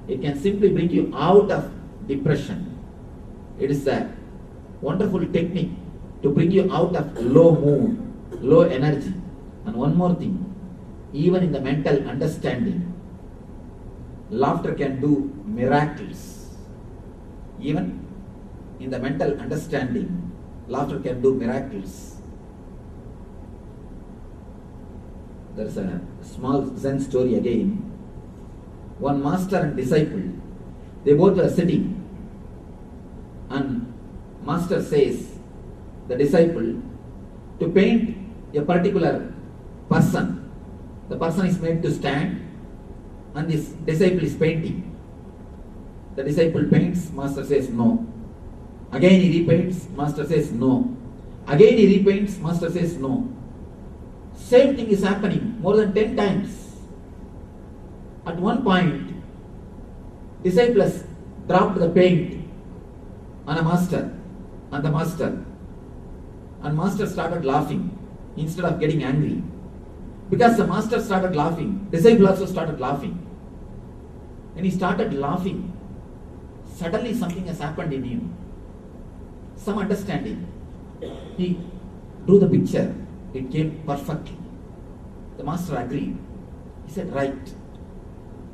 It can simply bring you out of depression. It is a wonderful technique to bring you out of low mood, low energy. And one more thing, even in the mental understanding, laughter can do miracles. Even in the mental understanding, laughter can do miracles. There is a small Zen story again. One master and disciple, they both were sitting, and master says, the disciple, to paint a particular person. The person is made to stand, and this disciple is painting. The disciple paints, master says no. Again he repaints, master says no. Again he repaints, master says no. Same thing is happening more than 10 times. At one point, disciple has dropped the paint on a master, on the master. And master started laughing instead of getting angry. Because the master started laughing, disciple also started laughing. When he started laughing, suddenly something has happened in him. Some understanding. He drew the picture. It came perfectly. The master agreed. He said, right.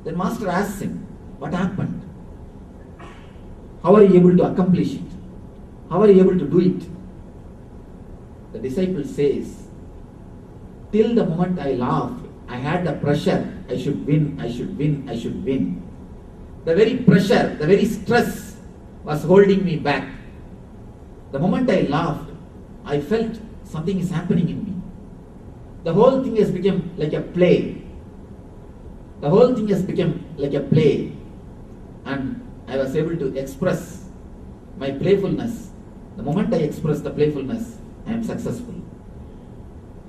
Then master asked him, what happened? How are you able to accomplish it? How are you able to do it? The disciple says, till the moment I laughed, I had the pressure. I should win, I should win, I should win. The very pressure, the very stress was holding me back. The moment I laughed, I felt something is happening in me. The whole thing has become like a play. The whole thing has become like a play. And I was able to express my playfulness. The moment I express the playfulness, I am successful.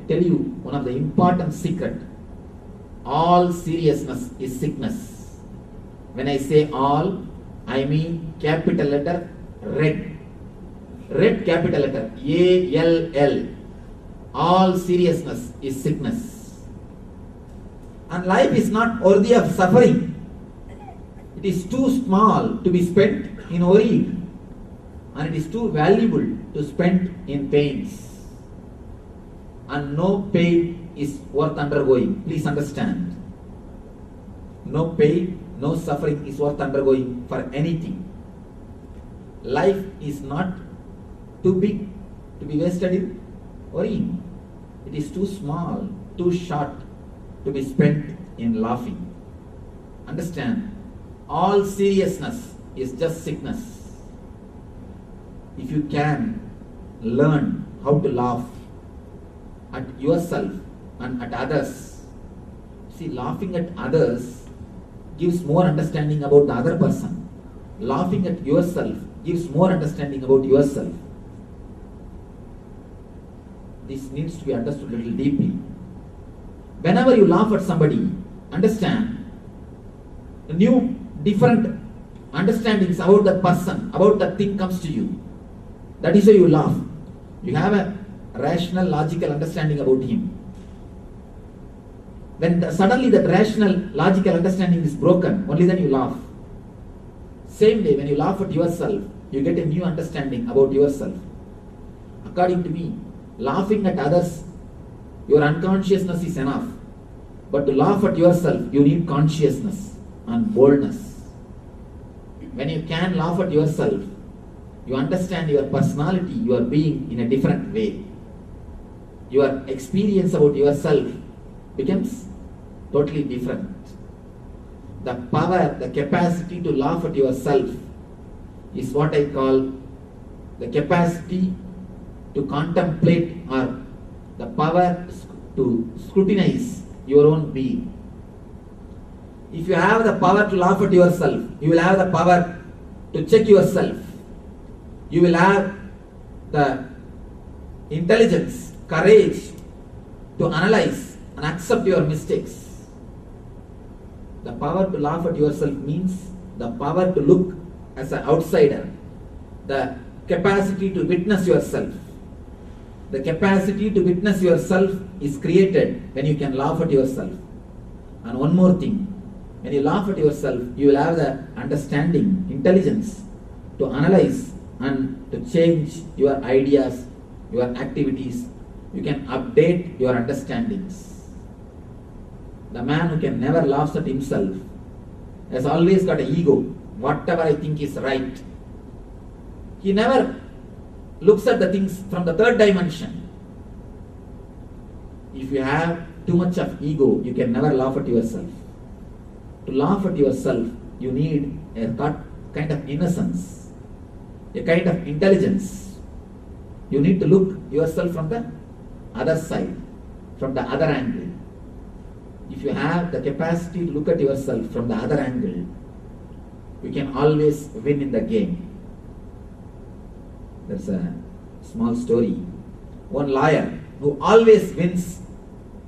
I tell you, one of the important secret, all seriousness is sickness. When I say all, I mean capital letter red. Red capital letter A-L-L. All seriousness is sickness. And life is not worthy of suffering. It is too small to be spent in worry, and it is too valuable to spend in pains. And no pain is worth undergoing. Please understand. No pain, no suffering is worth undergoing for anything. Life is not too big to be wasted in worrying. It is too small, too short to be spent in laughing. Understand, all seriousness is just sickness. If you can learn how to laugh at yourself and at others, see, laughing at others gives more understanding about the other person. Laughing at yourself gives more understanding about yourself. This needs to be understood a little deeply. Whenever you laugh at somebody, understand, new, different understandings about that person, about that thing comes to you. That is why you laugh. You have a rational, logical understanding about him. When suddenly that rational, logical understanding is broken, only then you laugh. Same way, when you laugh at yourself, you get a new understanding about yourself. According to me, laughing at others, your unconsciousness is enough. But to laugh at yourself, you need consciousness and boldness. When you can laugh at yourself, you understand your personality, your being in a different way. Your experience about yourself becomes totally different. The power, the capacity to laugh at yourself is what I call the capacity to contemplate, or the power to scrutinize your own being. If you have the power to laugh at yourself, you will have the power to check yourself. You will have the intelligence, courage to analyze and accept your mistakes. The power to laugh at yourself means the power to look as an outsider, the capacity to witness yourself. The capacity to witness yourself is created when you can laugh at yourself. And one more thing, when you laugh at yourself, you will have the understanding, intelligence to analyze and to change your ideas, your activities. You can update your understandings. The man who can never laugh at himself has always got an ego. Whatever I think is right. He never looks at the things from the third dimension. If you have too much of ego, you can never laugh at yourself. To laugh at yourself, you need a kind of innocence, a kind of intelligence. You need to look yourself from the other side, from the other angle. If you have the capacity to look at yourself from the other angle, you can always win in the game. There's a small story. One lawyer who always wins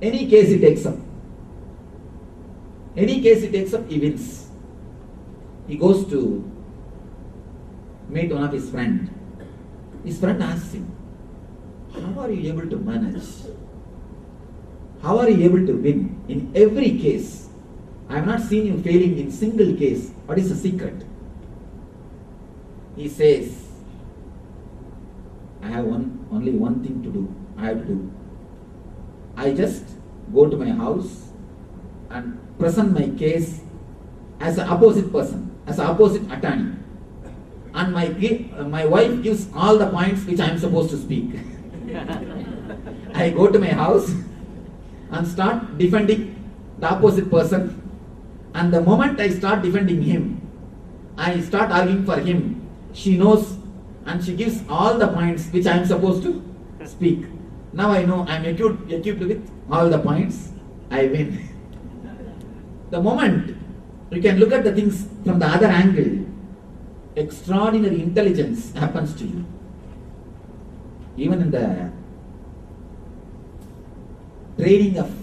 any case he takes up. Any case he takes up, he wins. He goes to meet one of his friends. His friend asks him, how are you able to manage? How are you able to win in every case? I have not seen you failing in single case. What is the secret? He says, I have only one thing to do. I have to do. I just go to my house and present my case as an opposite person, as an opposite attorney. And my wife gives all the points which I am supposed to speak. I go to my house and start defending the opposite person. And the moment I start defending him, I start arguing for him. She knows and she gives all the points which I am supposed to speak. Now I know I am equipped with all the points, I win. The moment you can look at the things from the other angle, extraordinary intelligence happens to you. Even in the training of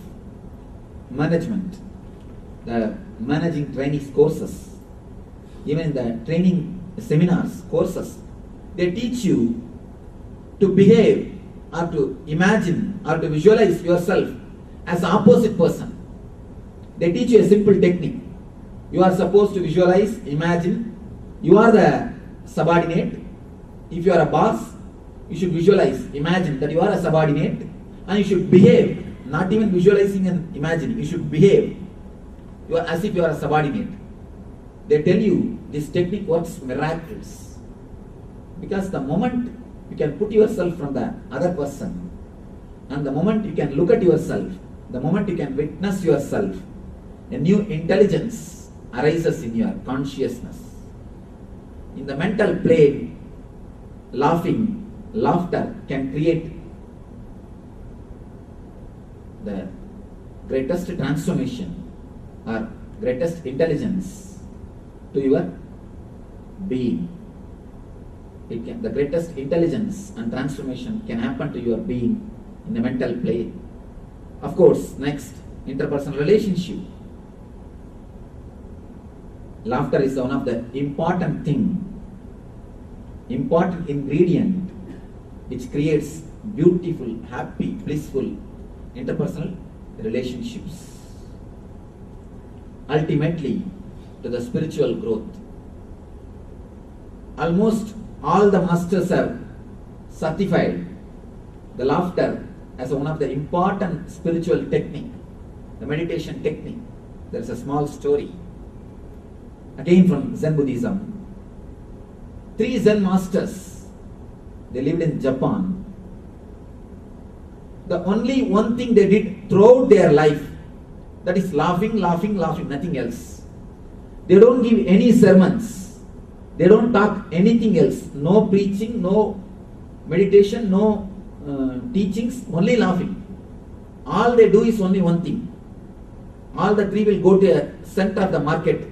management, the managing trainees courses, even in the training seminars, courses, they teach you to behave or to imagine or to visualize yourself as the opposite person. They teach you a simple technique. You are supposed to visualize, imagine, you are the subordinate. If you are a boss, you should visualize, imagine that you are a subordinate, and you should behave, not even visualizing and imagining, you should behave you are as if you are a subordinate. They tell you this technique works miracles. Because the moment you can put yourself from the other person, and the moment you can look at yourself, the moment you can witness yourself, a new intelligence arises in your consciousness. In the mental plane, laughter can create the greatest transformation or greatest intelligence to your being. The greatest intelligence and transformation can happen to your being in the mental plane. Of course, next, interpersonal relationship. Laughter is one of the important ingredient which creates beautiful, happy, blissful interpersonal relationships. Ultimately, to the spiritual growth. Almost all the masters have certified the laughter as one of the important spiritual technique, the meditation technique. There is a small story, again from Zen Buddhism. 3 Zen masters, they lived in Japan. The only one thing they did throughout their life, that is laughing, nothing else. They don't give any sermons. They don't talk anything else. No preaching, no meditation, no teachings, only laughing. All they do is only one thing. All the 3 will go to a center of the market.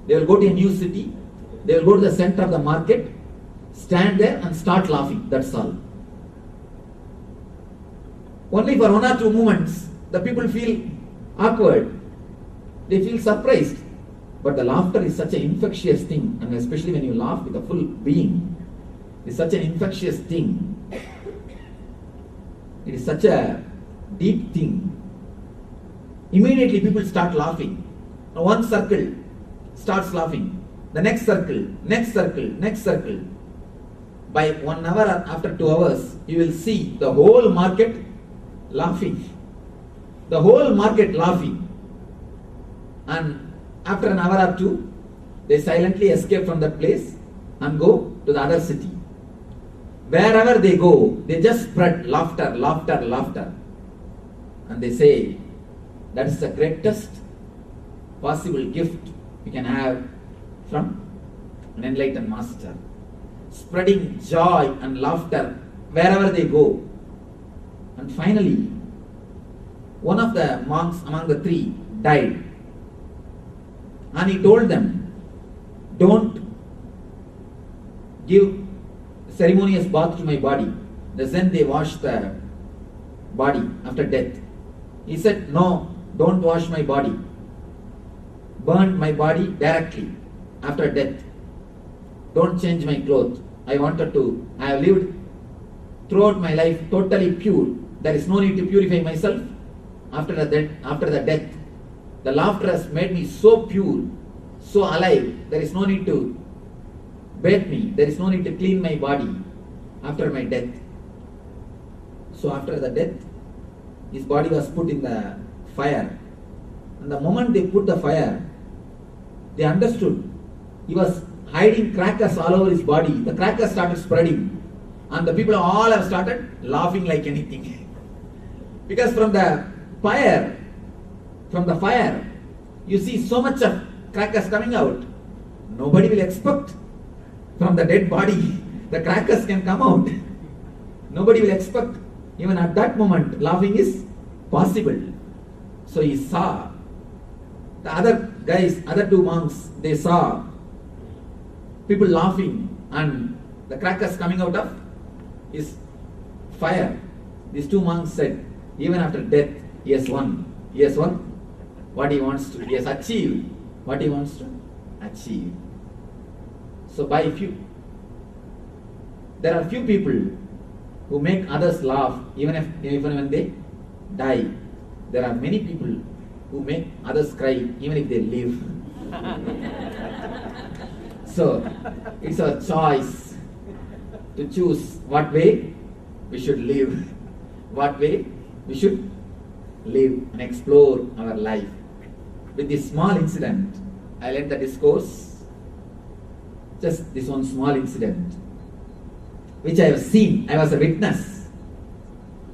They will go to a new city. They will go to the center of the market, stand there and start laughing. That's all. Only for 1 or 2 moments, the people feel awkward. They feel surprised. But the laughter is such an infectious thing, and especially when you laugh with a full being, it's such an infectious thing. It is such a deep thing. Immediately people start laughing. Now one circle starts laughing. The next circle, next circle, next circle. By 1 hour or after 2 hours, you will see the whole market laughing. The whole market laughing. And after an hour or 2, they silently escape from that place and go to the other city. Wherever they go, they just spread laughter. And they say, that is the greatest possible gift you can have from an enlightened master. Spreading joy and laughter wherever they go. And finally, one of the monks among the 3 died. And he told them, don't give ceremonious bath to my body. The Zen, they wash the body after death. He said, no, don't wash my body. Burn my body directly after death. Don't change my clothes. I have lived throughout my life totally pure. There is no need to purify myself after the death. The laughter has made me so pure, so alive. There is no need to bathe me. There is no need to clean my body after my death. So after the death, his body was put in the fire. And the moment they put the fire, they understood. He was hiding crackers all over his body. The crackers started spreading. And the people all have started laughing like anything. Because from the fire, you see so much of crackers coming out. Nobody will expect from the dead body the crackers can come out. Nobody will expect. Even at that moment, laughing is possible. So he saw. The other guys, other two monks, they saw people laughing and the crackers coming out of his fire. These two monks said, even after death, he has won. He has won what he wants to. He has achieved what he wants to achieve. So there are few people who make others laugh even when they die. There are many people who make others cry even if they live. So it's a choice to choose what way we should live, what way we should live and explore our life. With this small incident, I'll end the discourse. Just this one small incident, which I have seen, I was a witness.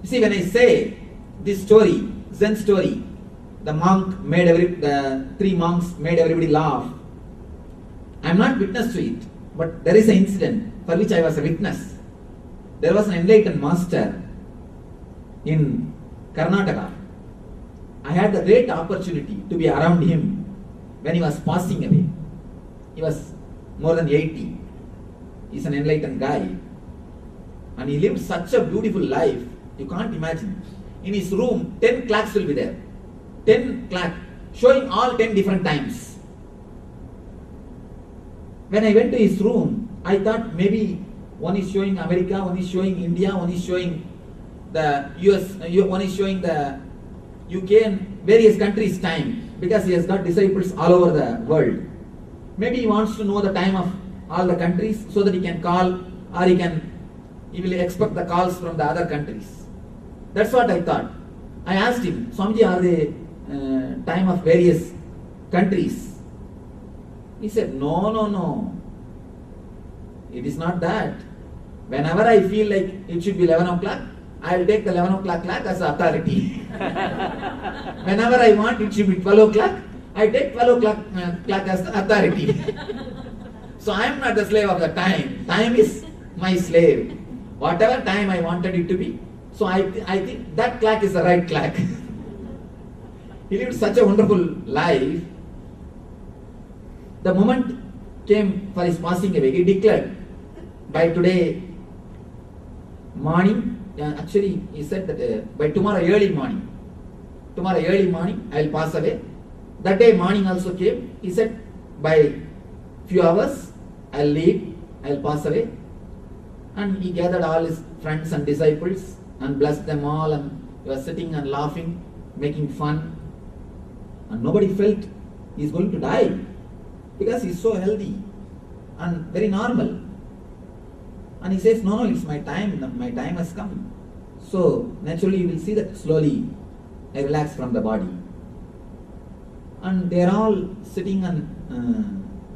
You see, when I say this story, Zen story, the three monks made everybody laugh. I am not witness to it, but there is an incident for which I was a witness. There was an enlightened master in Karnataka. I had the great opportunity to be around him when he was passing away. He was more than 80. He's an enlightened guy. And he lived such a beautiful life, you can't imagine. In his room, 10 clocks will be there. 10 clocks, showing all 10 different times. When I went to his room, I thought maybe one is showing America, one is showing India, one is showing the US, one is showing the UK and various countries' time, because he has got disciples all over the world. Maybe he wants to know the time of all the countries so that he can call, or he will expect the calls from the other countries. That's what I thought. I asked him, Swamiji, are they time of various countries? He said, no. It is not that. Whenever I feel like it should be 11 o'clock, I will take the 11 o'clock clock as authority. Whenever I want it should be 12 o'clock, I take 12 o'clock clock as the authority. So I am not the slave of the time. Time is my slave. Whatever time I wanted it to be. So I think that clock is the right clock. He lived such a wonderful life. The moment came for his passing away. He declared, by today morning, actually he said that by tomorrow early morning I will pass away. That day morning also came. He said, by few hours I will leave, I will pass away. And he gathered all his friends and disciples and blessed them all, and he was sitting and laughing, making fun. And nobody felt he is going to die, because he is so healthy and very normal. And he says, no, it's my time has come. So naturally you will see that slowly I relax from the body. And they are all sitting and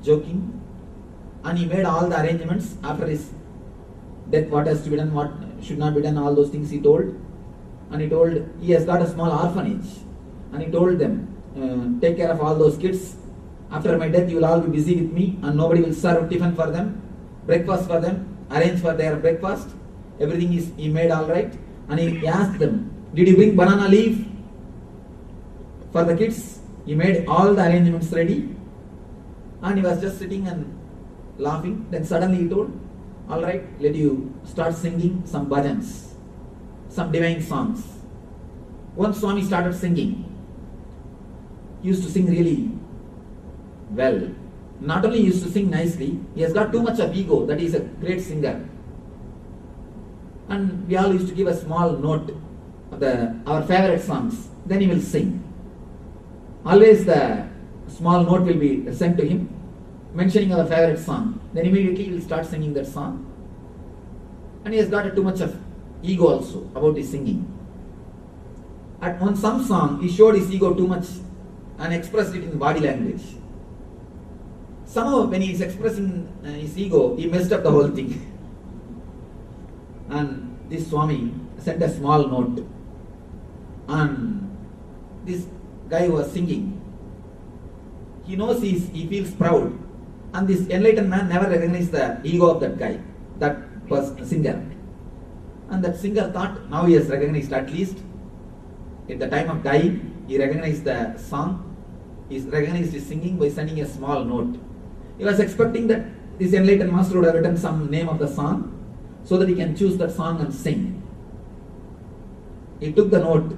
joking. And he made all the arrangements after his death, what has to be done, what should not be done, all those things he told. And he told, he has got a small orphanage. And he told them, take care of all those kids. After my death, you will all be busy with me, and nobody will serve tiffin for them, breakfast for them, arrange for their breakfast. Everything he made all right. And he asked them, did you bring banana leaf for the kids? He made all the arrangements ready. And he was just sitting and laughing. Then suddenly he told, all right, let you start singing some bhajans, some divine songs. Once Swami started singing, he used to sing really well. Not only he used to sing nicely, he has got too much of ego that he is a great singer. And we all used to give a small note of our favorite songs. Then he will sing. Always the small note will be sent to him, mentioning our favorite song. Then immediately he will start singing that song. And he has got too much of ego also about his singing. On some song, he showed his ego too much and expressed it in body language. Somehow when he is expressing his ego, he messed up the whole thing. And this Swami sent a small note. And this guy who was singing, he knows he feels proud. And this enlightened man never recognized the ego of that guy. that singer. And that singer thought, now he has recognized, at least at the time of dying, he recognized the song, he recognized his singing by sending a small note. He was expecting that this enlightened master would have written some name of the song so that he can choose that song and sing. He took the note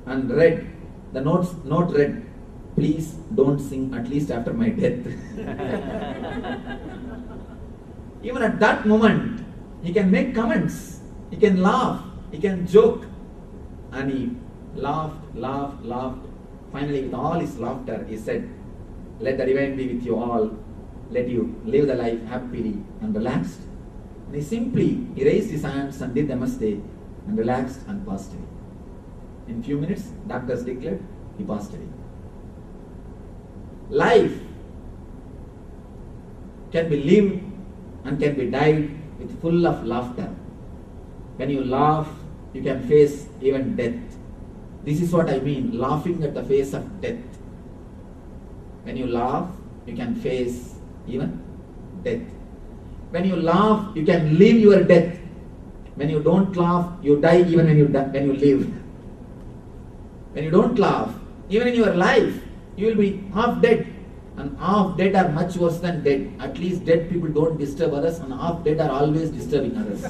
and read. The note read, please don't sing at least after my death. Even at that moment, he can make comments, he can laugh, he can joke. And he laughed. Finally, with all his laughter, he said, let the divine be with you all. Let you live the life happily and relaxed. And he raised his hands and did namaste and relaxed and passed away. In few minutes, doctors declared he passed away. Life can be lived and can be died with full of laughter. When you laugh, you can face even death. This is what I mean, laughing at the face of death. When you laugh, you can face even death. When you laugh, you can live your death. When you don't laugh, you die even when you live. When you don't laugh, even in your life, you will be half dead. And half dead are much worse than dead. At least dead people don't disturb others, and half dead are always disturbing others.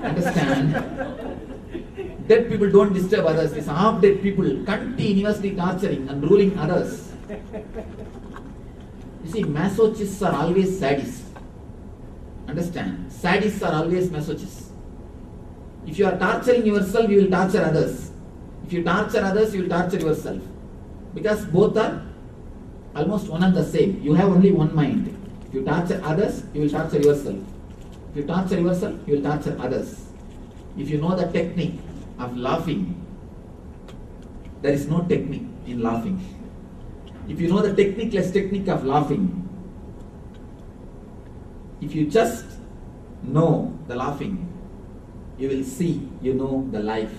Understand? Dead people don't disturb others. These half dead people continuously torturing and ruling others. You see, masochists are always sadists. Understand? Sadists are always masochists. If you are torturing yourself, you will torture others. If you torture others, you will torture yourself. Because both are almost one and the same. You have only one mind. If you torture others, you will torture yourself. If you torture yourself, you will torture others. If you know the technique of laughing, there is no technique in laughing. If you know the techniqueless technique of laughing, if you just know the laughing, you will see, you know the life.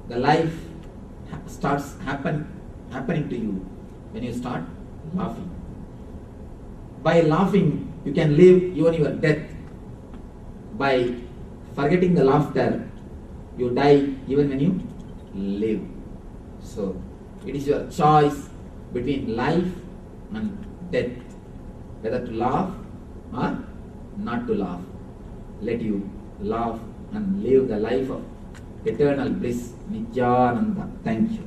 The life starts happening to you when you start laughing. By laughing, you can live even your death. By forgetting the laughter, you die even when you live. So, it is your choice between life and death, whether to laugh or not to laugh. Let you laugh and live the life of eternal bliss. Nithyananda. Thank you.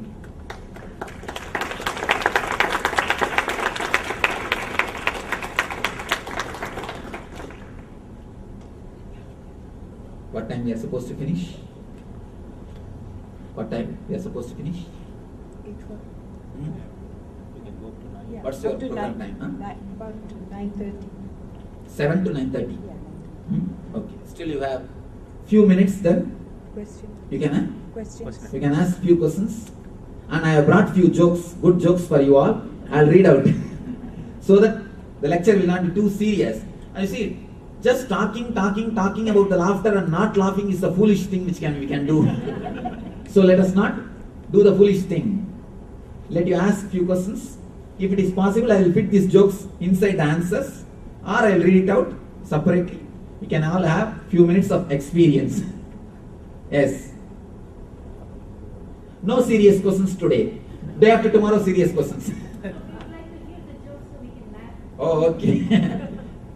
What time we are supposed to finish? What time we are supposed to finish? 8:00. Yeah, What's your up to program 9, time? Huh? about 9:30. 7 to 9:30. Yeah. Okay. Still you have few minutes then. Question. You can Questions. you can ask few questions. And I have brought few jokes, good jokes for you all. I'll read out so that the lecture will not be too serious. And you see, just talking about the laughter and not laughing is a foolish thing which we can do. So let us not do the foolish thing. Let you ask few questions. If it is possible, I will fit these jokes inside the answers, or I will read it out separately. We can all have few minutes of experience. Yes. No serious questions today. Day after tomorrow, serious questions. Oh, okay.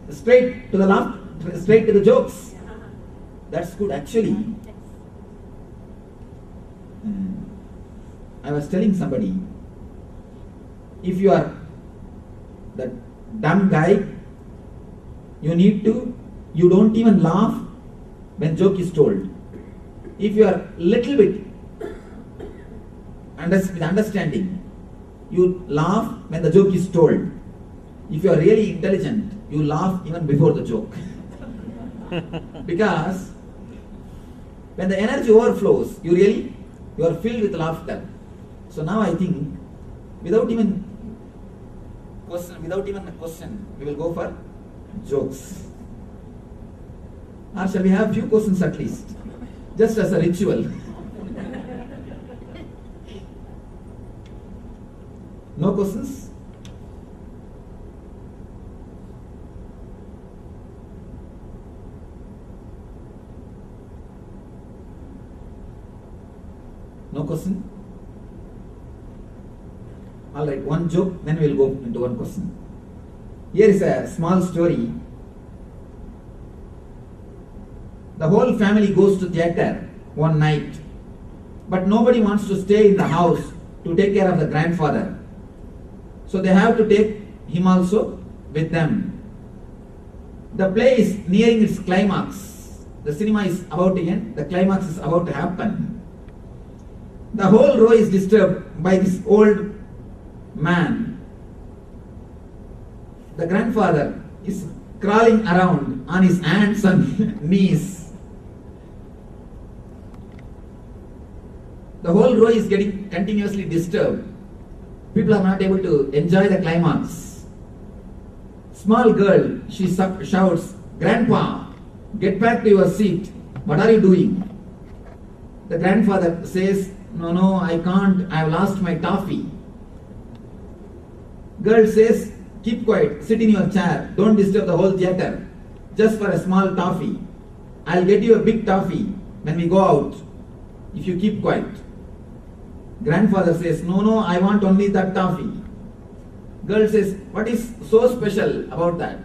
Straight to the laugh, straight to the jokes. That's good, actually. I was telling somebody, if you are the dumb guy, you don't even laugh when joke is told. If you are little bit with understanding, you laugh when the joke is told. If you are really intelligent, you laugh even before the joke. Because when the energy overflows, you are filled with laughter. So now I think, without even a question, we will go for jokes. Or shall we have few questions at least? Just as a ritual. No questions? No question? Alright, one joke, then we'll go into one question. Here is a small story. The whole family goes to theatre one night, but nobody wants to stay in the house to take care of the grandfather. So they have to take him also with them. The play is nearing its climax. The cinema is about to end. The climax is about to happen. The whole row is disturbed by this old man. The grandfather is crawling around on his hands and knees. The whole row is getting continuously disturbed. People are not able to enjoy the climax. Small girl, she shouts, "Grandpa, get back to your seat. What are you doing?" The grandfather says, No, I can't. I have lost my toffee." Girl says, "Keep quiet. Sit in your chair. Don't disturb the whole theatre. Just for a small toffee. I'll get you a big toffee when we go out, if you keep quiet." Grandfather says, No, I want only that toffee." Girl says, "What is so special about that?"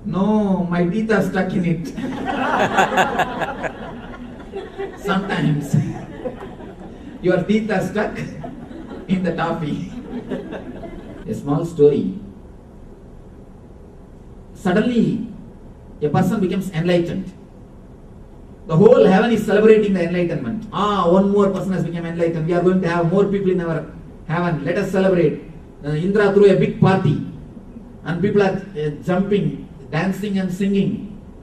"No, my teeth are stuck in it." Sometimes your teeth are stuck in the toffee. A small story. Suddenly, a person becomes enlightened. The whole heaven is celebrating the enlightenment. One more person has become enlightened. We are going to have more people in our heaven. Let us celebrate. Indra threw a big party, and people are jumping, dancing and singing.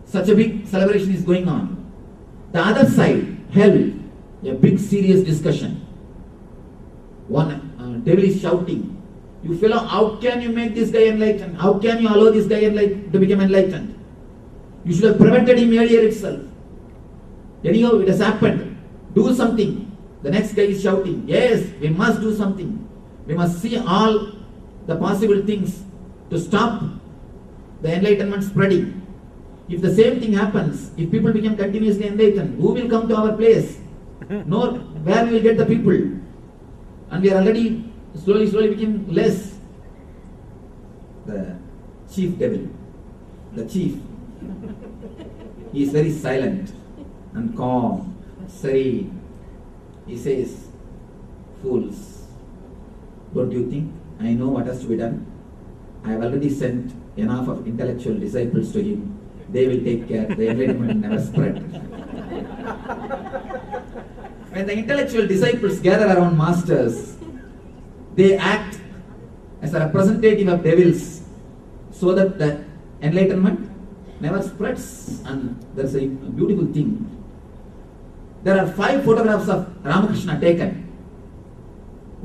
Such a big celebration is going on. The other side, hell, a big serious discussion. One devil is shouting, "You fellow, how can you make this guy enlightened? How can you allow this guy to become enlightened? You should have prevented him earlier itself. Anyhow, it has happened. Do something." The next guy is shouting, "Yes, we must do something. We must see all the possible things to stop the enlightenment spreading. If the same thing happens, if people become continuously enlightened, who will come to our place? No, where we will get the people? And we are already slowly becoming less." The chief devil, the chief, he is very silent and calm, serene. He says, "Fools, don't you think I know what has to be done? I have already sent enough of intellectual disciples to him. They will take care. The enlightenment never spread." When the intellectual disciples gather around masters, they act as a representative of devils so that the enlightenment never spreads. And there's a beautiful thing. There are 5 photographs of Ramakrishna taken.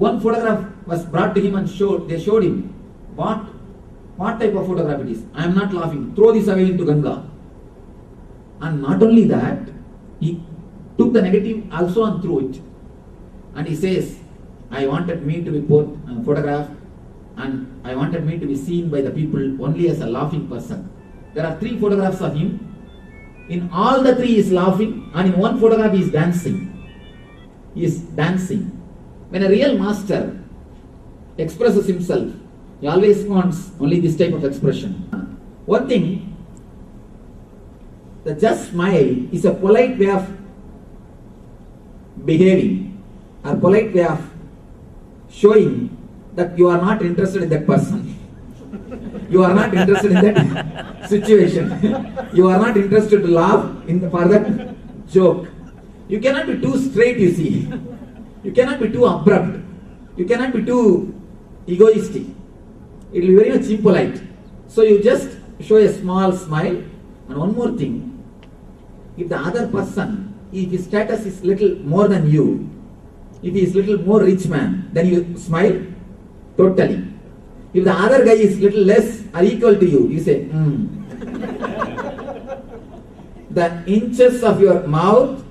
One photograph was brought to him and they showed him what type of photograph it is. "I am not laughing. Throw this away into Ganga." And not only that, he took the negative also and threw it. And he says, "I wanted me to be photographed, and I wanted me to be seen by the people only as a laughing person." There are 3 photographs of him. In all the 3 he is laughing, and in one photograph he is dancing. He is dancing. When a real master expresses himself, he always wants only this type of expression. One thing, the just smile is a polite way of behaving, or polite way of showing that you are not interested in that person. You are not interested in that situation. You are not interested to laugh for that joke. You cannot be too straight, you see. You cannot be too abrupt. You cannot be too egoistic. It will be very much impolite. So you just show a small smile. And one more thing, if the other person, if his status is little more than you, if he is little more rich man, then you smile totally. If the other guy is little less or equal to you, you say, The inches of your mouth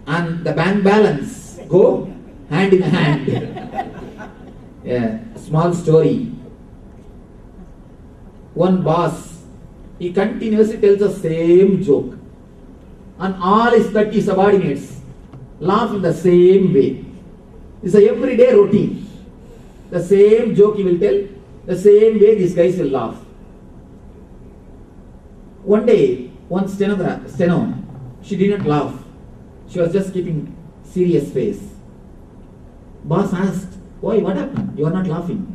and the bank balance go hand in hand. A small story. One boss, he continuously tells the same joke, and all his 30 subordinates laugh in the same way. It's a everyday routine. The same joke he will tell, the same way these guys will laugh. One day, one steno, she didn't laugh. She was just keeping serious face. Boss asked, "Why, what happened? You are not laughing."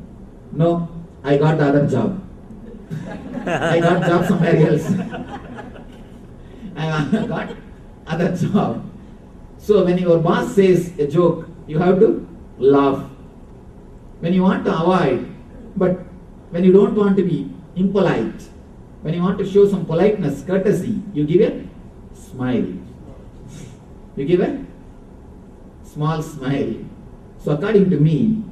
"No, I got the other job. I got job somewhere else." I got other job. So when your boss says a joke, you have to laugh. When you want to avoid, but when you don't want to be impolite, when you want to show some politeness, courtesy, you give a smile. You give a small smile. So according to me,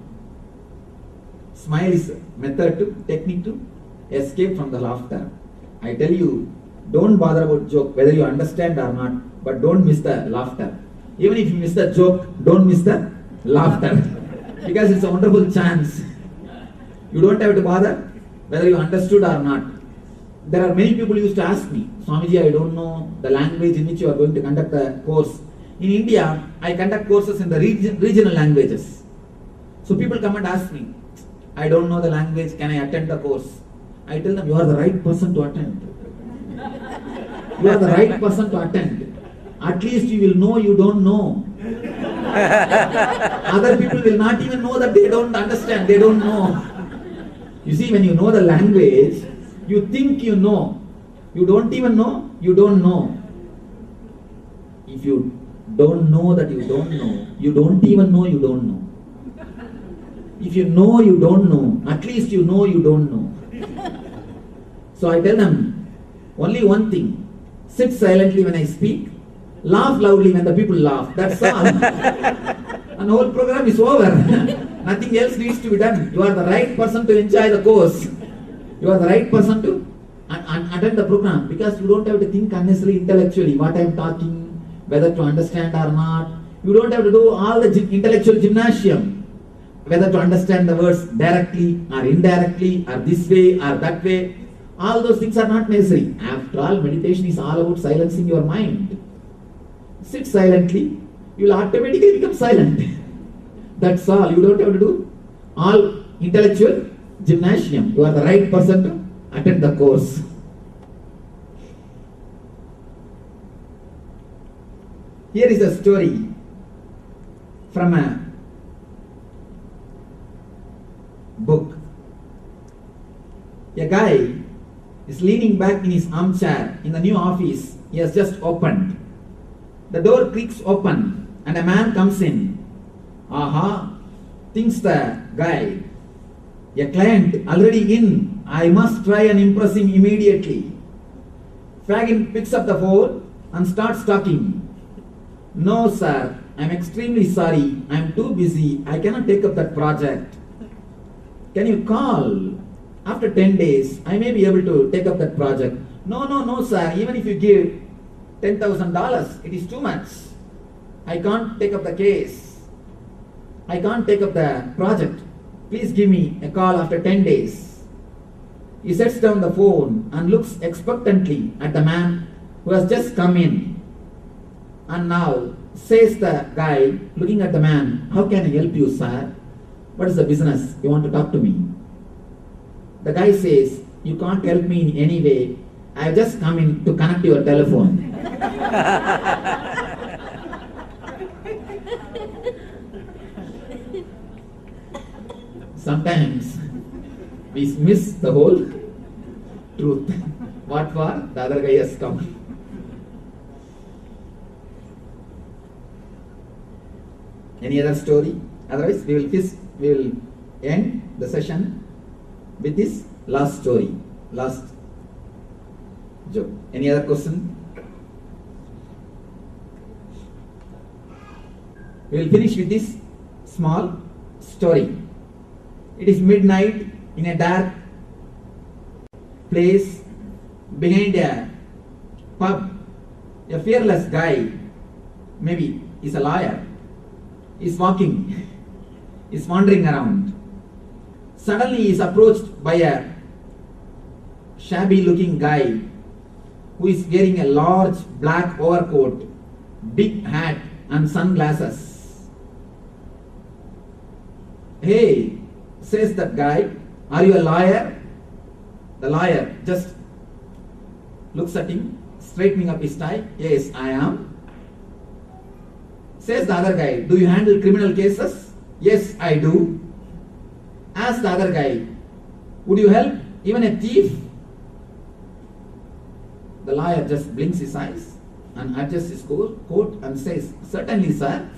smile is a method to, technique to escape from the laughter. I tell you, don't bother about joke, whether you understand or not, but don't miss the laughter. Even if you miss the joke, don't miss the laughter. Because it's a wonderful chance. You don't have to bother whether you understood or not. There are many people used to ask me, "Swamiji, I don't know the language in which you are going to conduct the course." In India, I conduct courses in the regional languages. So people come and ask me, "I don't know the language, can I attend the course?" I tell them, "You are the right person to attend. You are the right person to attend. At least you will know you don't know. Other people will not even know that they don't understand, they don't know." You see, when you know the language, you think you know. You don't even know, you don't know. If you don't know that you don't know, you don't even know you don't know. If you know you don't know, at least you know you don't know. So I tell them only one thing: sit silently when I speak, laugh loudly when the people laugh. That's all. And the whole program is over. Nothing else needs to be done. You are the right person to enjoy the course. You are the right person to attend the program, because you don't have to think unnecessarily intellectually what I am talking, whether to understand or not. You don't have to do all the intellectual gymnasium, whether to understand the words directly or indirectly or this way or that way. All those things are not necessary. After all, meditation is all about silencing your mind. Sit silently, you will automatically become silent. That's all. You don't have to do all intellectual gymnasium. You are the right person to attend the course. Here is a story from a book. A guy is leaning back in his armchair in the new office he has just opened. The door creaks open and a man comes in. "Aha," thinks the guy. "A client already in. I must try and impress him immediately." Fagin picks up the phone and starts talking. "No, sir, I'm extremely sorry. I'm too busy. I cannot take up that project. Can you call? After 10 days, I may be able to take up that project." No, sir. Even if you give $10,000, it is too much. I can't take up the case. I can't take up the project. Please give me a call after 10 days. He sets down the phone and looks expectantly at the man who has just come in. And now, says the guy, looking at the man, "How can I help you, sir? What is the business? You want to talk to me?" The guy says, "You can't help me in any way. I have just come in to connect your telephone." Sometimes we miss the whole truth. What for? The other guy has come. Any other story? Otherwise, we will end the session with this last story, last joke. Any other question? We will finish with this small story. It is midnight in a dark place behind a pub. A fearless guy, maybe he's a lawyer, is walking, is wandering around. Suddenly he is approached by a shabby looking guy who is wearing a large black overcoat, big hat and sunglasses. Hey, says that guy, are you a lawyer? The lawyer just looks at him, straightening up his tie. Yes, I am. Says the other guy, do you handle criminal cases? Yes, I do. Asks the other guy, would you help even a thief? The lawyer just blinks his eyes and adjusts his coat and says, certainly, sir.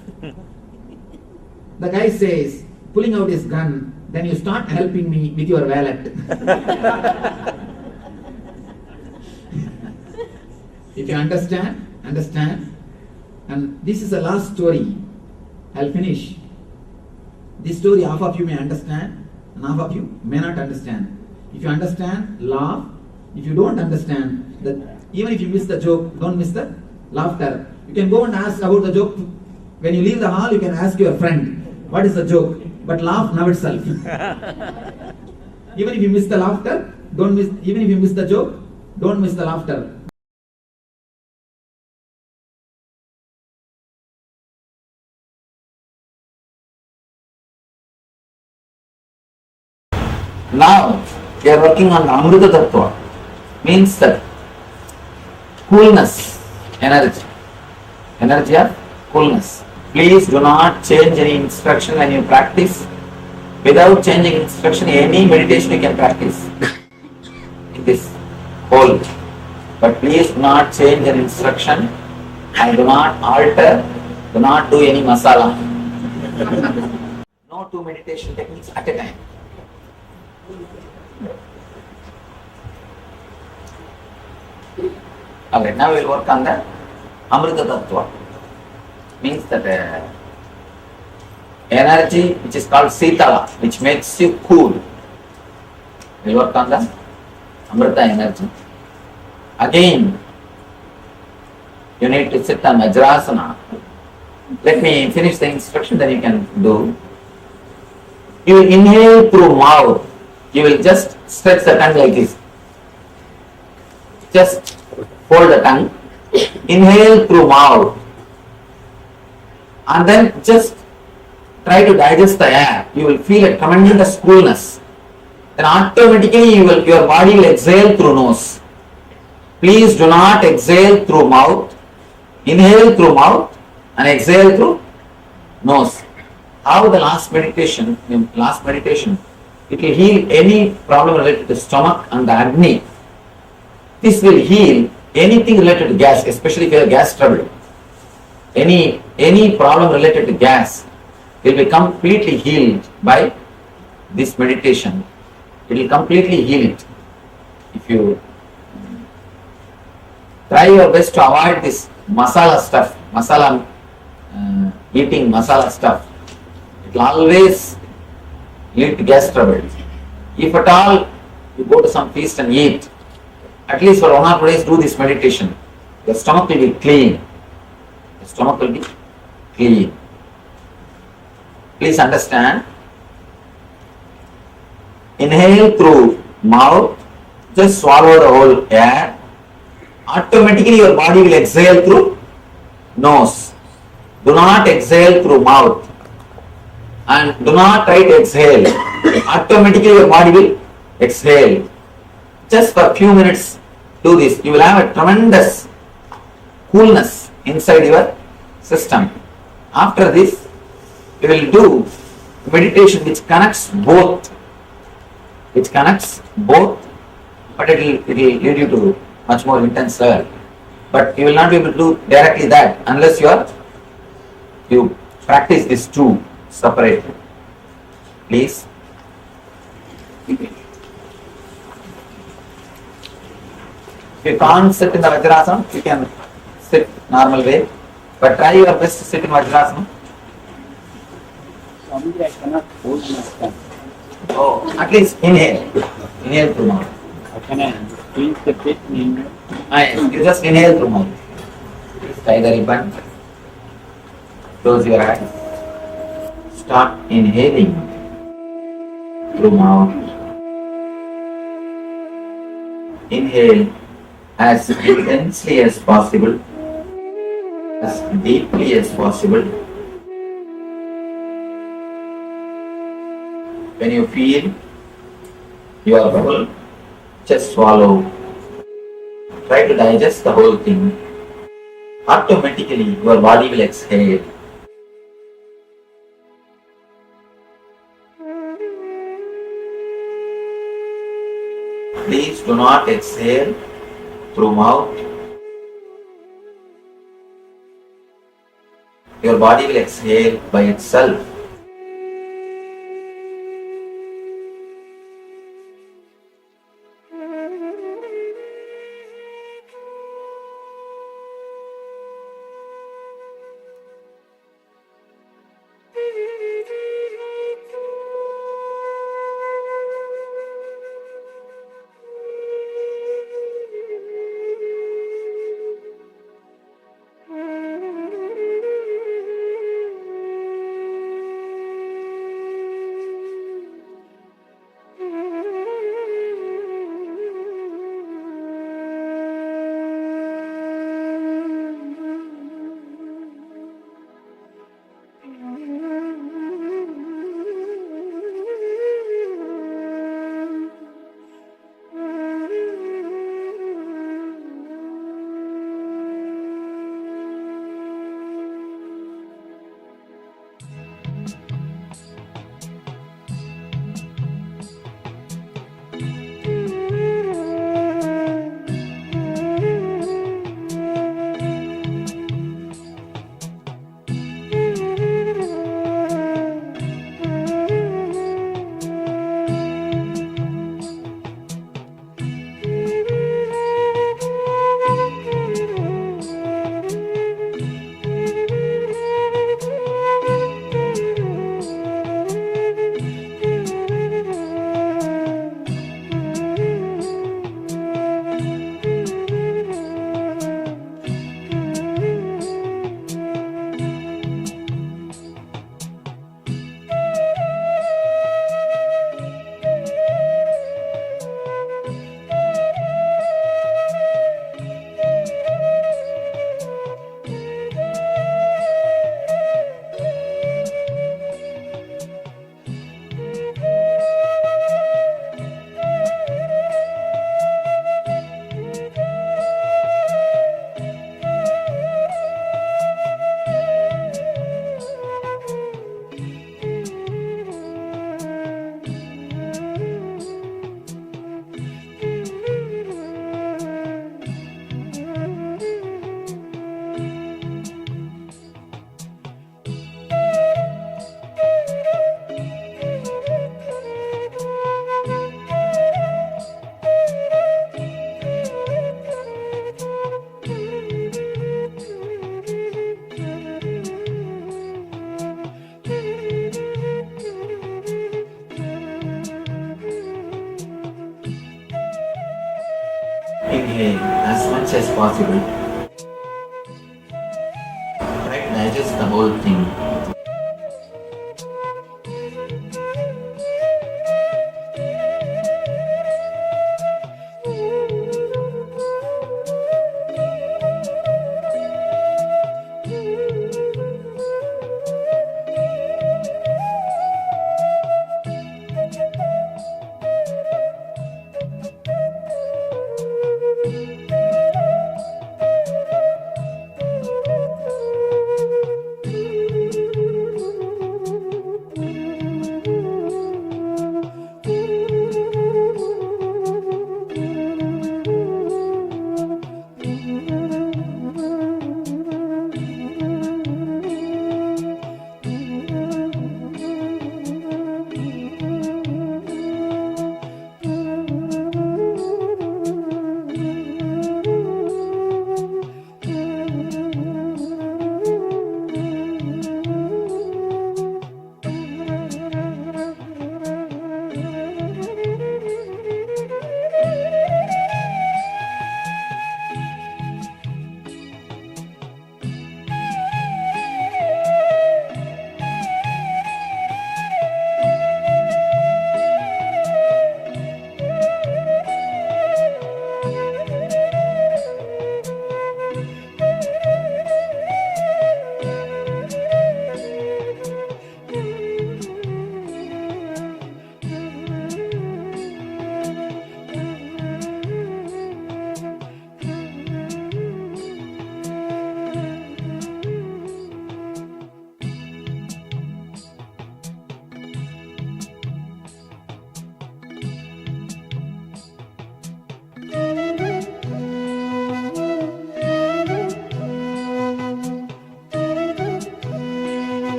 The guy says, pulling out his gun, then you start helping me with your wallet. If you understand. And this is the last story. I'll finish. This story half of you may understand and half of you may not understand. If you understand, laugh. If you don't understand, even if you miss the joke, don't miss the laughter. You can go and ask about the joke. When you leave the hall, you can ask your friend, what is the joke? But laugh now itself. Even if you miss the laughter, even if you miss the joke, don't miss the laughter. Now, we are working on the Amrita Tattva. Means that coolness, energy of coolness. Please do not change any instruction when you practice. Without changing instruction, any meditation you can practice in this whole. But please do not change an instruction and do not alter, do not do any masala. No two meditation techniques at a time. Alright, now we will work on the Amrita Tattva. Means that energy which is called Sitala, which makes you cool. We will work on the Amrita energy. Again, you need to sit on Vajrasana. Let me finish the instruction, then you can do. You will inhale through mouth. You will just stretch the tongue like this. Just hold the tongue. Inhale through mouth. And then just try to digest the air. You will feel a tremendous coolness. Then automatically your body will exhale through nose. Please do not exhale through mouth. Inhale through mouth and exhale through nose. How the last meditation, it will heal any problem related to stomach and the Agni. This will heal anything related to gas, especially if you have gas trouble. Any problem related to gas will be completely healed by this meditation. It will completely heal it. If you try your best to avoid this masala stuff, eating masala stuff, it will always lead to gas trouble. If at all you go to some feast and eat, at least for 1 or 2 days do this meditation. Your stomach will be clean. Your stomach will be clean. Please understand. Inhale through mouth. Just swallow the whole air. Automatically your body will exhale through nose. Do not exhale through mouth. And do not try to exhale. Automatically your body will exhale. Just for a few minutes do this. You will have a tremendous coolness inside your system. After this, you will do meditation which connects both. But it will lead you to much more intense level. But you will not be able to do directly that unless you practice these two separately. Please. If you can't sit in the Vajrasana, you can sit normal way. But try your best to sit in Vajrasana. I cannot hold my tongue. Oh, at least inhale. Inhale through mouth. Can I squeeze the pit in? Yes, you just inhale through mouth. Tie the ribbon. Close your eyes. Start inhaling through mouth. Inhale as intensely as possible, as deeply as possible. When you feel you are full, just swallow. Try to digest the whole thing. Automatically your body will exhale. Please do not exhale through mouth. Your body will exhale by itself. Inhale as much as possible. Try to digest the whole thing.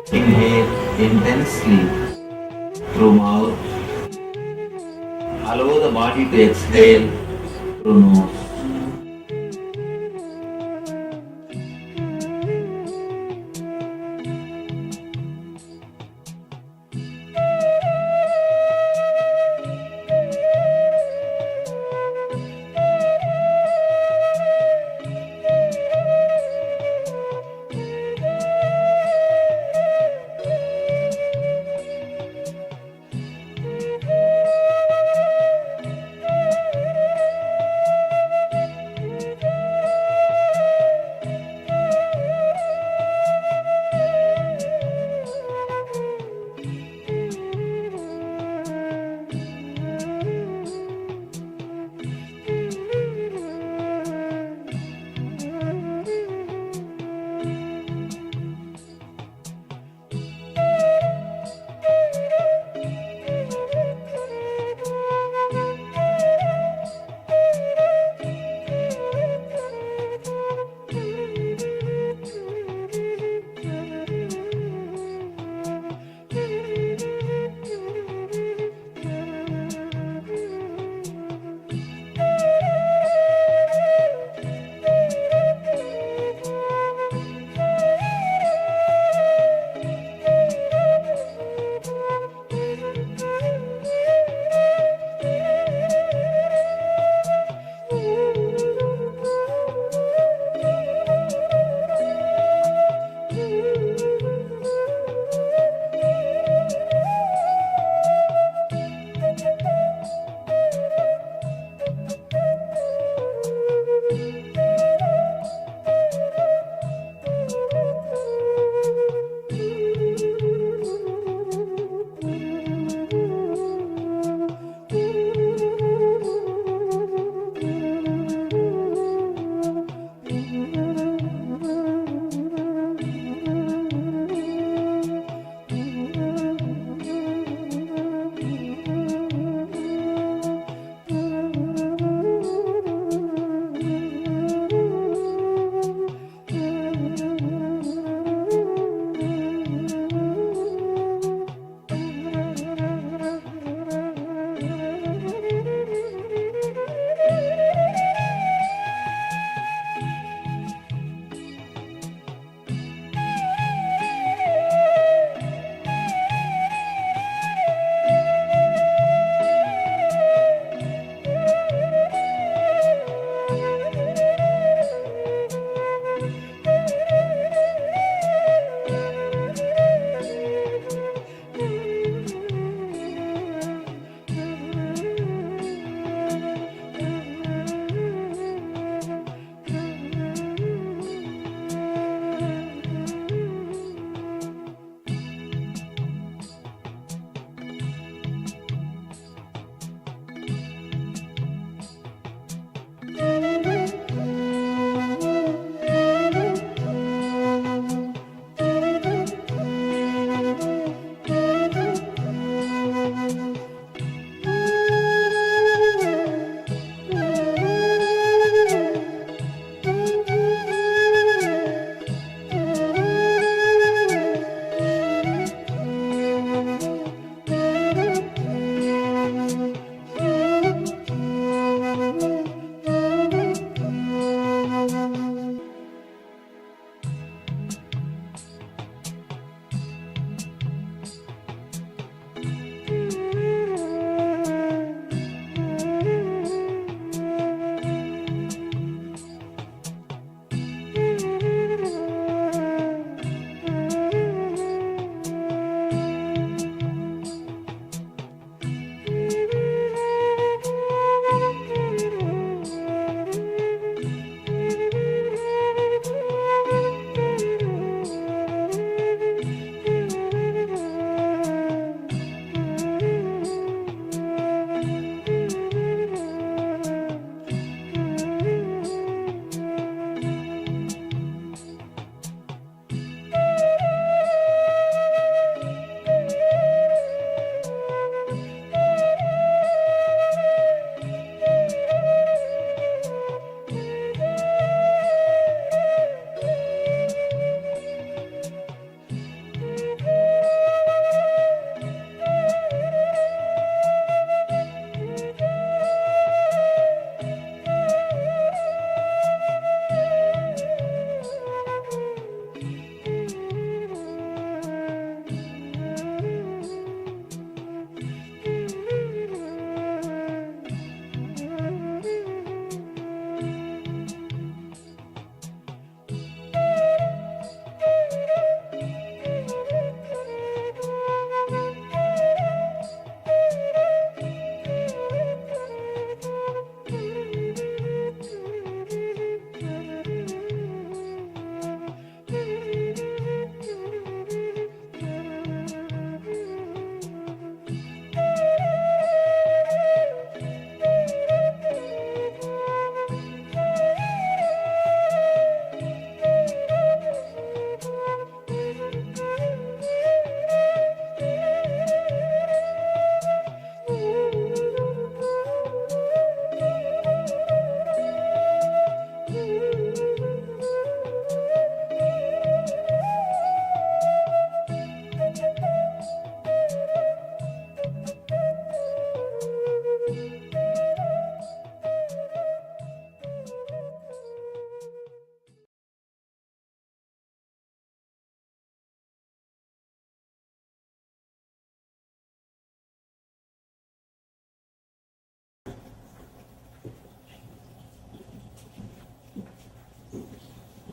Inhale intensely through mouth. Allow the body to exhale through nose.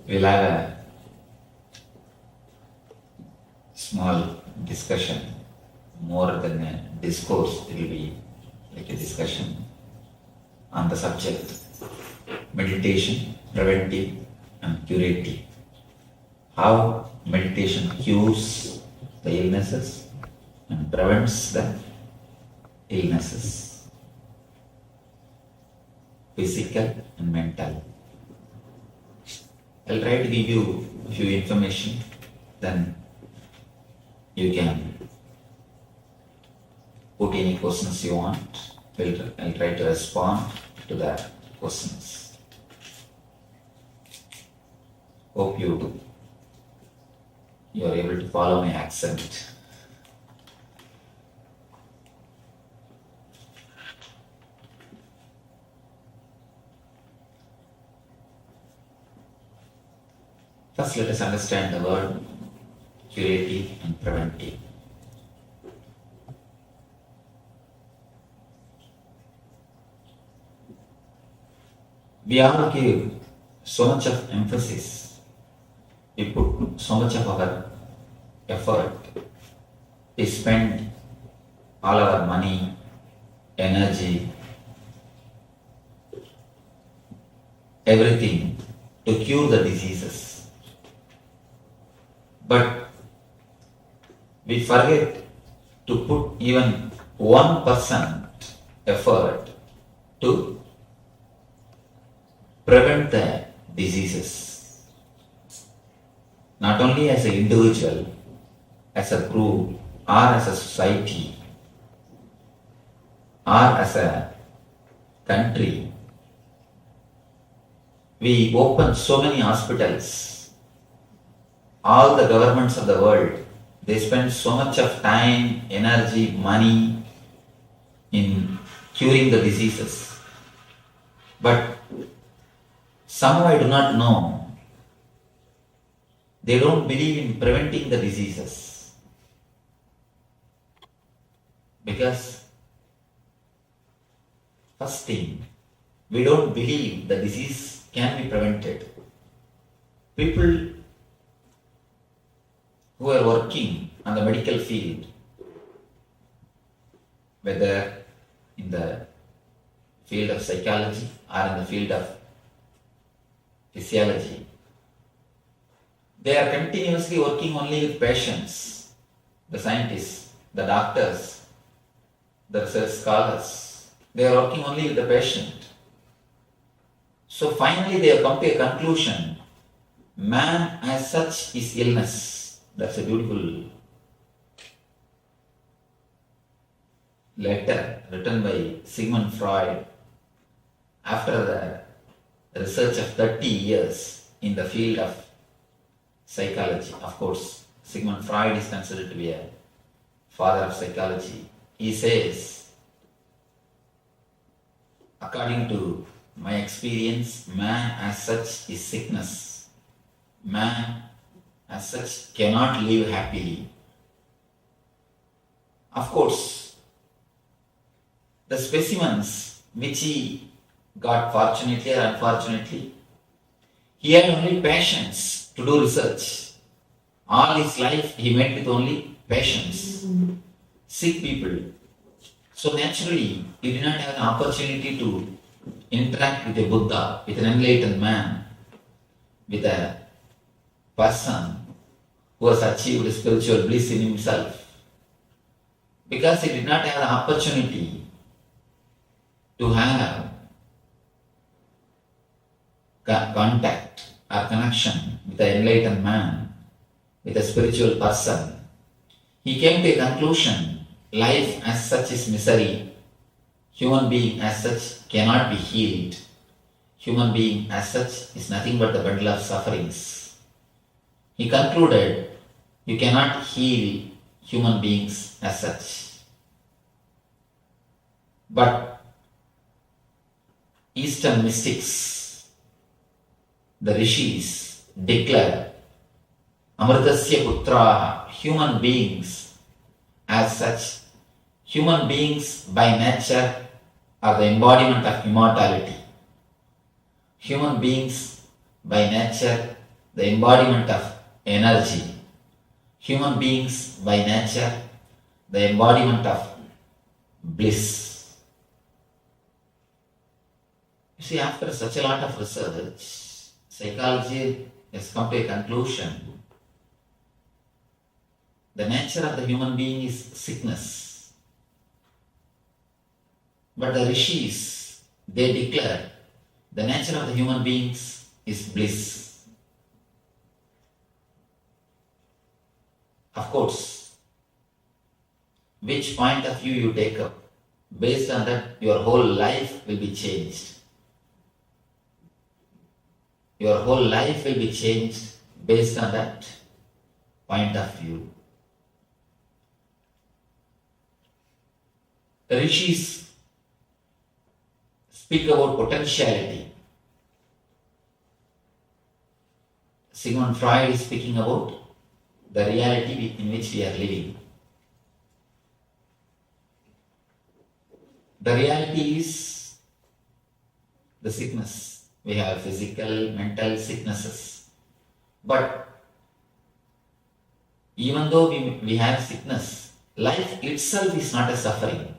we'll have a small discussion, more than a discourse. It will be like a discussion on the subject meditation, preventive and curative. How meditation cures the illnesses and prevents the illnesses, physical and mental. I'll try to give you a few information, then you can put any questions you want. I'll try to respond to the questions. Hope you are able to follow my accent. First, let us understand the word curative and preventive. We all give so much of emphasis, we put so much of our effort, we spend all our money, energy, everything to cure the diseases. But we forget to put even 1% effort to prevent the diseases. Not only as an individual, as a group, or as a society, or as a country. We open so many hospitals. All the governments of the world, they spend so much of time, energy, money in curing the diseases. But somehow I do not know, they don't believe in preventing the diseases. Because first thing, we don't believe the disease can be prevented. People who are working on the medical field, whether in the field of psychology or in the field of physiology, they are continuously working only with patients, the scientists, the doctors, the research scholars. They are working only with the patient. So finally they have come to a conclusion, man as such is illness. That's a beautiful letter written by Sigmund Freud after the research of 30 years in the field of psychology. Of course, Sigmund Freud is considered to be a father of psychology. He says, according to my experience, man as such is sickness. Man as such cannot live happily. Of course, the specimens which he got, fortunately or unfortunately, he had only patience to do research. All his life he met with only patients, sick people. So naturally, he did not have an opportunity to interact with a Buddha, with an enlightened man, with a person who has achieved spiritual bliss in himself. Because he did not have the opportunity to have contact or connection with an enlightened man, with a spiritual person, he came to a conclusion, life as such is misery. Human being as such cannot be healed. Human being as such is nothing but the bundle of sufferings. He concluded, you cannot heal human beings as such. But Eastern mystics, the rishis, declare, Amritasya Putraha, human beings as such, human beings by nature are the embodiment of immortality. Human beings by nature the embodiment of energy. Human beings by nature, the embodiment of bliss. You see, after such a lot of research, psychology has come to a conclusion. The nature of the human being is sickness. But the rishis, they declare the nature of the human beings is bliss. Of course, which point of view you take up, based on that your whole life will be changed. Your whole life will be changed based on that point of view. The rishis speak about potentiality. Sigmund Freud is speaking about the reality in which we are living. The reality is the sickness. We have physical, mental sicknesses. But even though we have sickness, life itself is not a suffering.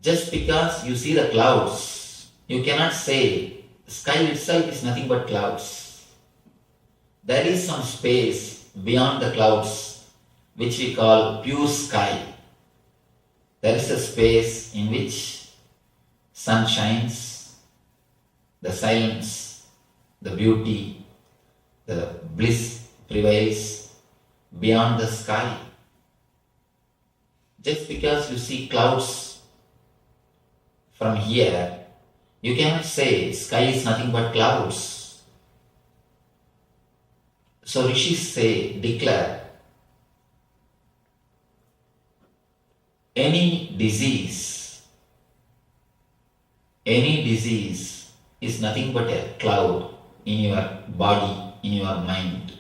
Just because you see the clouds, you cannot say sky itself is nothing but clouds. There is some space beyond the clouds which we call pure sky. There is a space in which sun shines, the silence, the beauty, the bliss prevails beyond the sky. Just because you see clouds from here, you cannot say sky is nothing but clouds. So rishis declare, any disease is nothing but a cloud in your body, in your mind.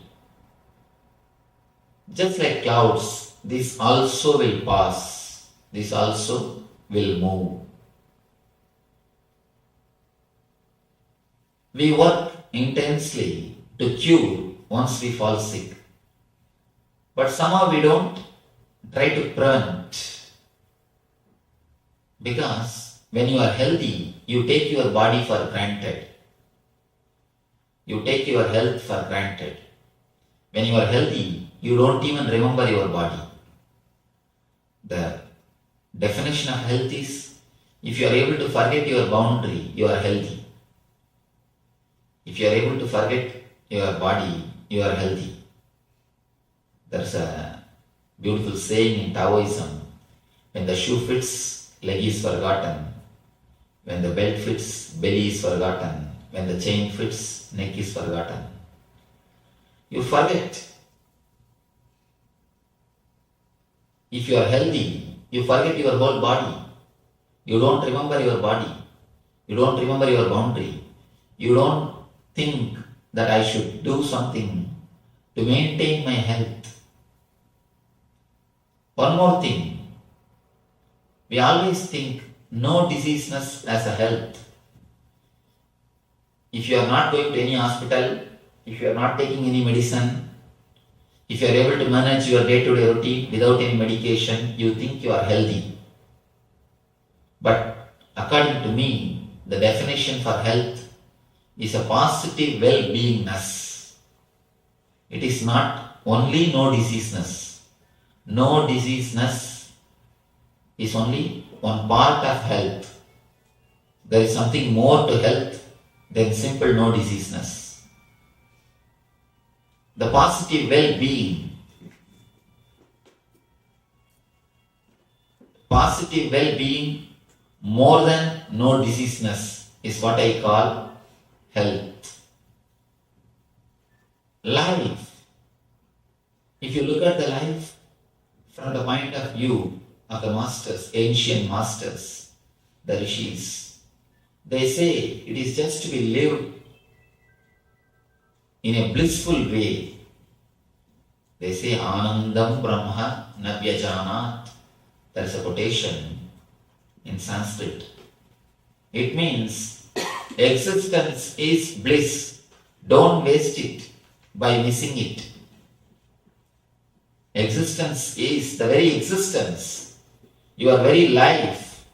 Just like clouds, this also will pass, this also will move. We work intensely to cure once we fall sick. But somehow we don't try to prevent. Because when you are healthy, you take your body for granted. You take your health for granted. When you are healthy, you don't even remember your body. The definition of health is, if you are able to forget your boundary, you are healthy. If you are able to forget your body, you are healthy. There's a beautiful saying in Taoism, when the shoe fits, leg is forgotten. When the belt fits, belly is forgotten. When the chain fits, neck is forgotten. You forget. If you are healthy, you forget your whole body. You don't remember your body. You don't remember your boundary. You don't think that I should do something to maintain my health. One more thing. We always think no diseaseness as a health. If you are not going to any hospital, if you are not taking any medicine, if you are able to manage your day-to-day routine without any medication, you think you are healthy. But according to me, the definition for health is a positive well-beingness. It is not only no diseaseness. No diseaseness is only one part of health. There is something more to health than simple no diseaseness. The positive well-being. Positive well-being more than no diseaseness is what I call health. Life. If you look at the life from the point of view of the masters, ancient masters, the rishis, they say it is just to be lived in a blissful way. They say Anandam Brahma Navyajanat. There is a quotation in Sanskrit. It means existence is bliss Don't waste it by missing it. Existence is the very existence. Your very life,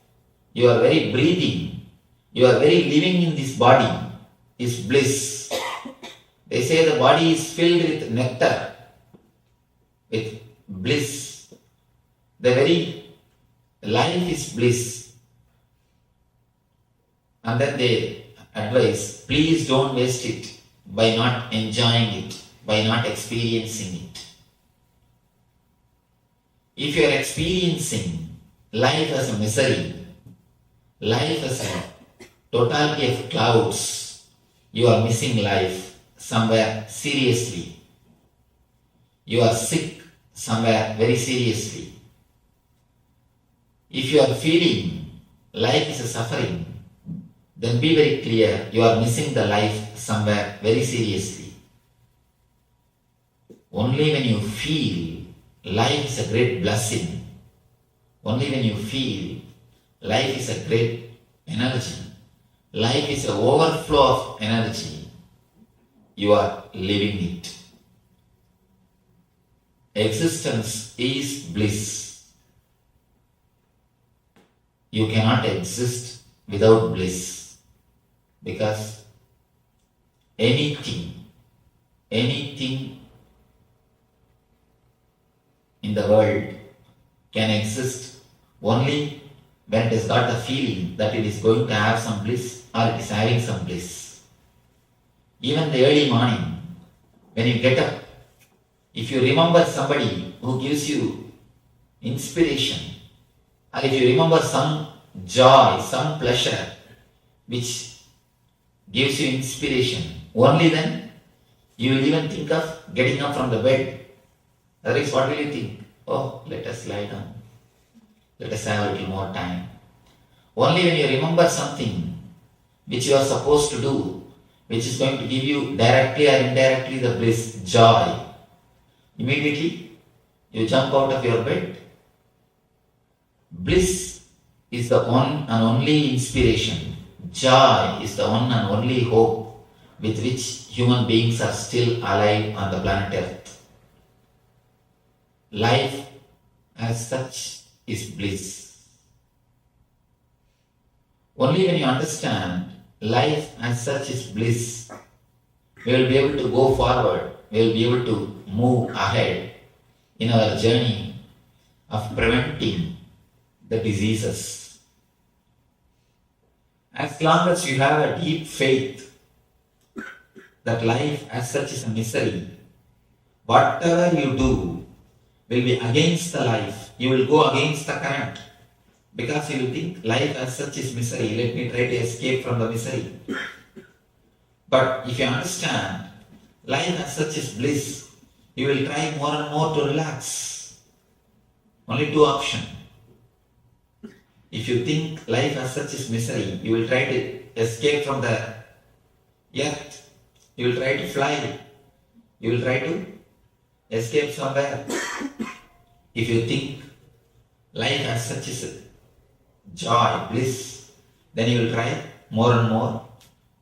your very breathing, your very living in this body is bliss. They say the body is filled with nectar, with bliss. The very life is bliss. And then they advise, please don't waste it by not enjoying it, by not experiencing it. If you are experiencing life as a misery, life as a totality of clouds, you are missing life somewhere seriously. You are sick somewhere very seriously. If you are feeling life is a suffering, then be very clear, you are missing the life somewhere very seriously. Only when you feel life is a great blessing, only when you feel life is a great energy, life is an overflow of energy, you are living it. Existence is bliss. You cannot exist without bliss, because anything in the world can exist only when it has got the feeling that it is going to have some bliss or it is having some bliss. Even the early morning, when you get up, if you remember somebody who gives you inspiration, or if you remember some joy, some pleasure which gives you inspiration, only then you will even think of getting up from the bed. Otherwise, what will you think? Oh, let us lie down. Let us have a little more time. Only when you remember something which you are supposed to do, which is going to give you directly or indirectly the bliss, joy, immediately you jump out of your bed. Bliss is the one and only inspiration. Joy is the one and only hope with which human beings are still alive on the planet Earth. Life as such is bliss. Only when you understand life as such is bliss, we will be able to go forward, we will be able to move ahead in our journey of preventing the diseases. As long as you have a deep faith that life as such is a misery, whatever you do will be against the life. You will go against the current, because you will think life as such is misery. Let me try to escape from the misery. But if you understand life as such is bliss, you will try more and more to relax. Only two options. If you think life as such is misery, you will try to escape from the earth. You will try to fly. You will try to escape somewhere. If you think life as such is joy, bliss, then you will try more and more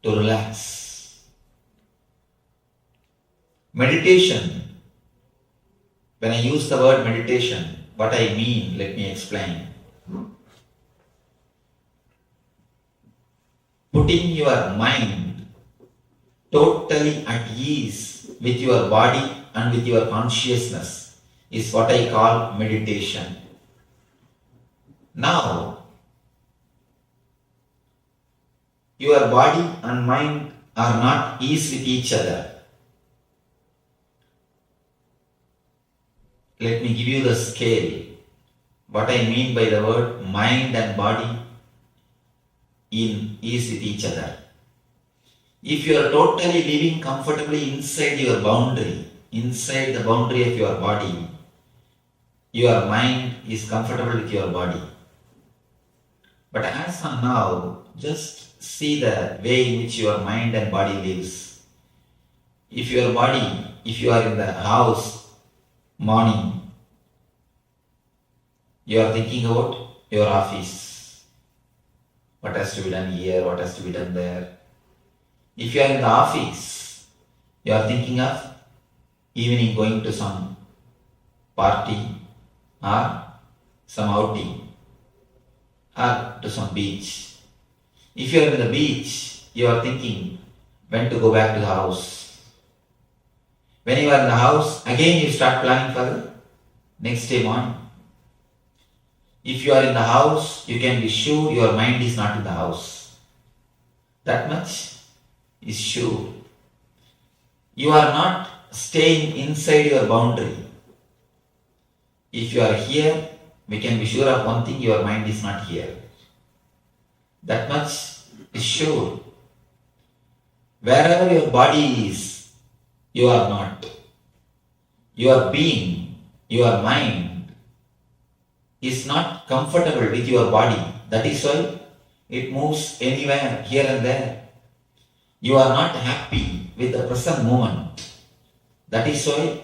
to relax. Meditation. When I use the word meditation, what I mean, let me explain. Putting your mind totally at ease with your body and with your consciousness is what I call meditation. Now, your body and mind are not ease with each other. Let me give you the scale. What I mean by the word mind and body in ease with each other. If you are totally living comfortably inside your boundary, inside the boundary of your body, your mind is comfortable with your body. But as of now, just see the way in which your mind and body lives. If your body, if you are in the house morning, you are thinking about your office. What has to be done here, what has to be done there. If you are in the office, You are thinking of evening going to some party or some outing or to some beach. If you are in the beach, you are thinking when to go back to the house. When you are in the house, again you start planning for the next day morning. If you are in the house, you can be sure your mind is not in the house. That much is sure. You are not staying inside your boundary. If you are here, we can be sure of one thing, your mind is not here. That much is sure. Wherever your body is, you are not. Your being, your mind is not comfortable with your body. That is why it moves anywhere, here and there. You are not happy with the present moment. That is why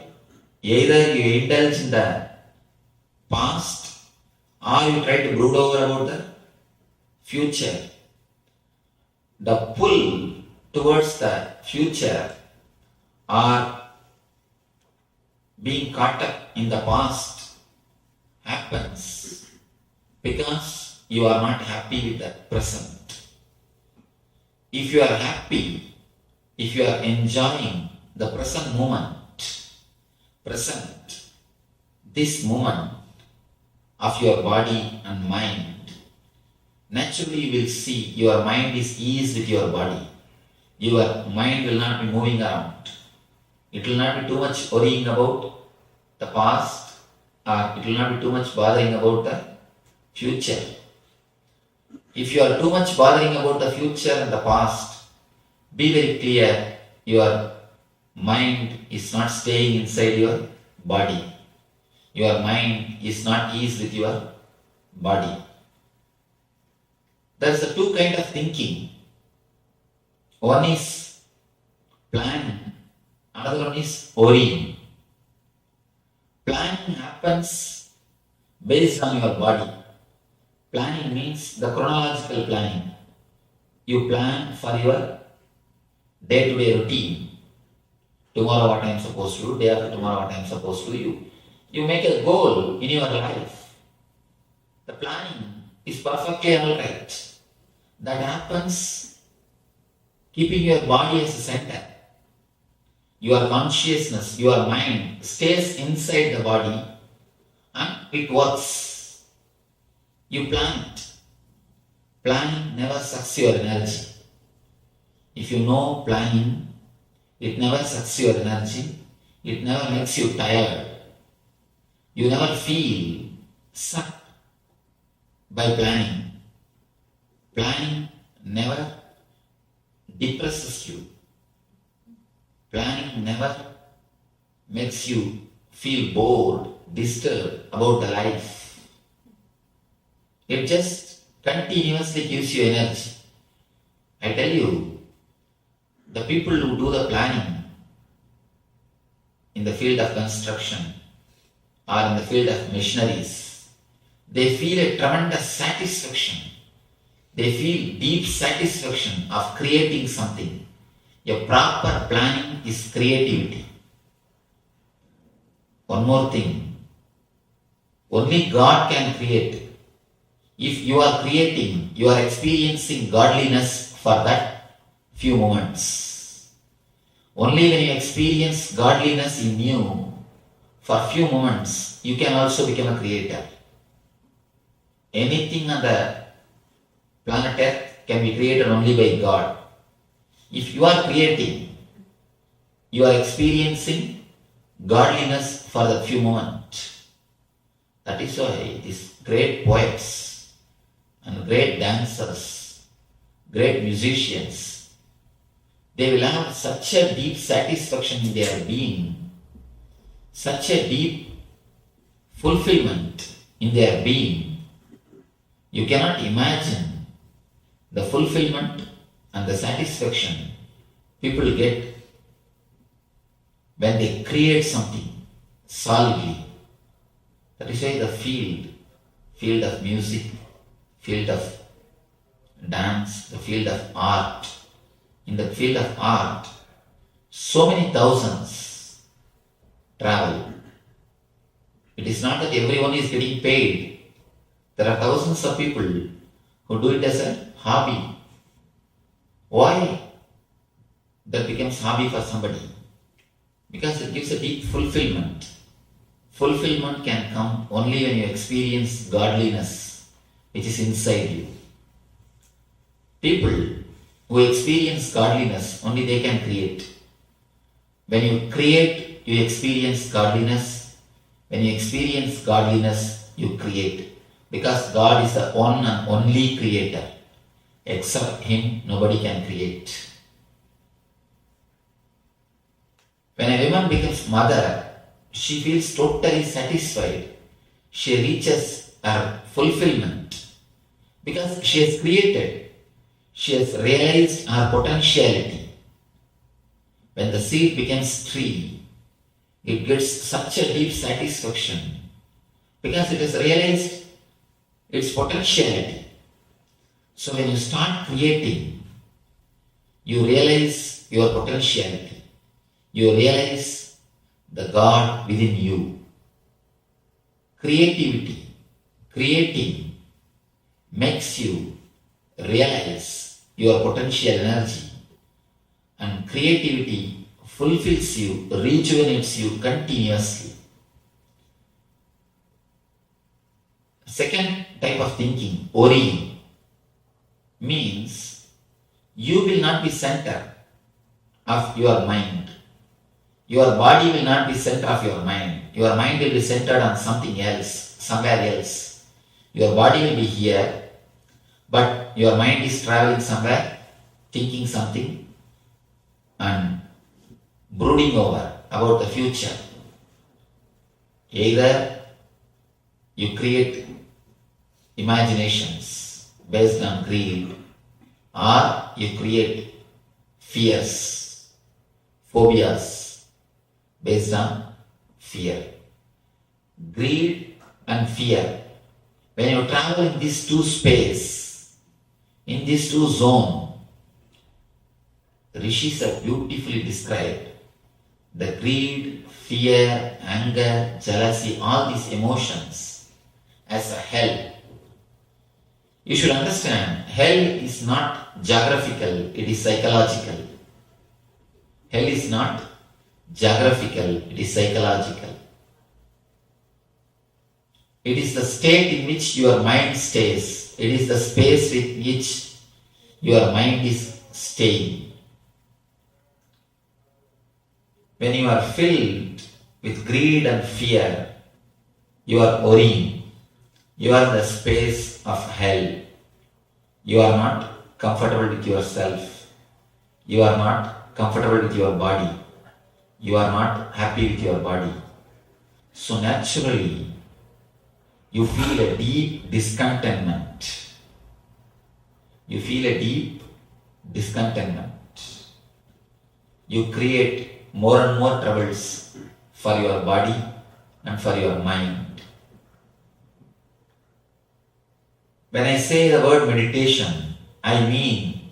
either you indulge in the past or you try to brood over about the future. The pull towards the future or being caught up in the past happens because you are not happy with the present. If you are happy, if you are enjoying the present moment, this moment of your body and mind, naturally you will see your mind is eased with your body. Your mind will not be moving around. It will not be too much worrying about the past, or it will not be too much bothering about the future. If you are too much bothering about the future and the past, be very clear, your mind is not staying inside your body. Your mind is not eased with your body. There is the two kind of thinking. One is planning, another one is worrying. Planning happens based on your body. Planning means the chronological planning. You plan for your day-to-day routine. Tomorrow what I am supposed to do, day after tomorrow what I am supposed to do. You make a goal in your life. The planning is perfectly alright. That happens keeping your body as a center. Your consciousness, your mind stays inside the body and it works. You plan it. Planning never sucks your energy. If you know planning, it never sucks your energy. It never makes you tired. You never feel sucked by planning. Planning never depresses you. Planning never makes you feel bored, disturbed about the life. It just continuously gives you energy. I tell you, the people who do the planning in the field of construction or in the field of machineries, they feel a tremendous satisfaction. They feel deep satisfaction of creating something. A proper planning is creativity. One more thing. Only God can create. If you are creating, you are experiencing godliness for that few moments. Only when you experience godliness in you for few moments, you can also become a creator. Anything on the planet Earth can be created only by God. If you are creating, you are experiencing godliness for the few moments. That is why these great poets and great dancers, great musicians, they will have such a deep satisfaction in their being, such a deep fulfillment in their being. You cannot imagine the fulfillment and the satisfaction people get when they create something solidly. That is why the field of music, field of dance, the field of art. In the field of art, So many thousands travel. It is not that everyone is getting paid. There are thousands of people who do it as a hobby. Why that becomes hobby for somebody? Because it gives a deep fulfillment. Fulfillment can come only when you experience godliness, which is inside you. People who experience godliness, only they can create. When you create, you experience godliness. When you experience godliness, you create. Because God is the one and only creator. Except Him, nobody can create. When a woman becomes mother, she feels totally satisfied. She reaches her fulfillment because she has created. She has realized her potentiality. When the seed becomes tree, it gets such a deep satisfaction because it has realized its potentiality. So when you start creating, you realize your potentiality. You realize the God within you. Creating makes you realize your potential energy, and creativity fulfills you, rejuvenates you continuously. Second type of thinking, worrying, means you will not be center of your mind. Your body will not be center of your mind. Your mind will be centered on something else, somewhere else. Your body will be here, but your mind is traveling somewhere, thinking something and brooding over about the future. Either you create imaginations based on greed, or you create fears, phobias based on fear. Greed and fear. When you travel in these two space, in these two zones, Rishis have beautifully described the greed, fear, anger, jealousy, all these emotions as a hell. You should understand, hell is not geographical, it is psychological. Hell is not geographical, it is psychological. It is the state in which your mind stays. It is the space with which your mind is staying. When you are filled with greed and fear, you are worrying. You are in the space of hell. You are not comfortable with yourself. You are not comfortable with your body. You are not happy with your body. So naturally, you feel a deep discontentment. You feel a deep discontentment. You create more and more troubles for your body and for your mind. When I say the word meditation, I mean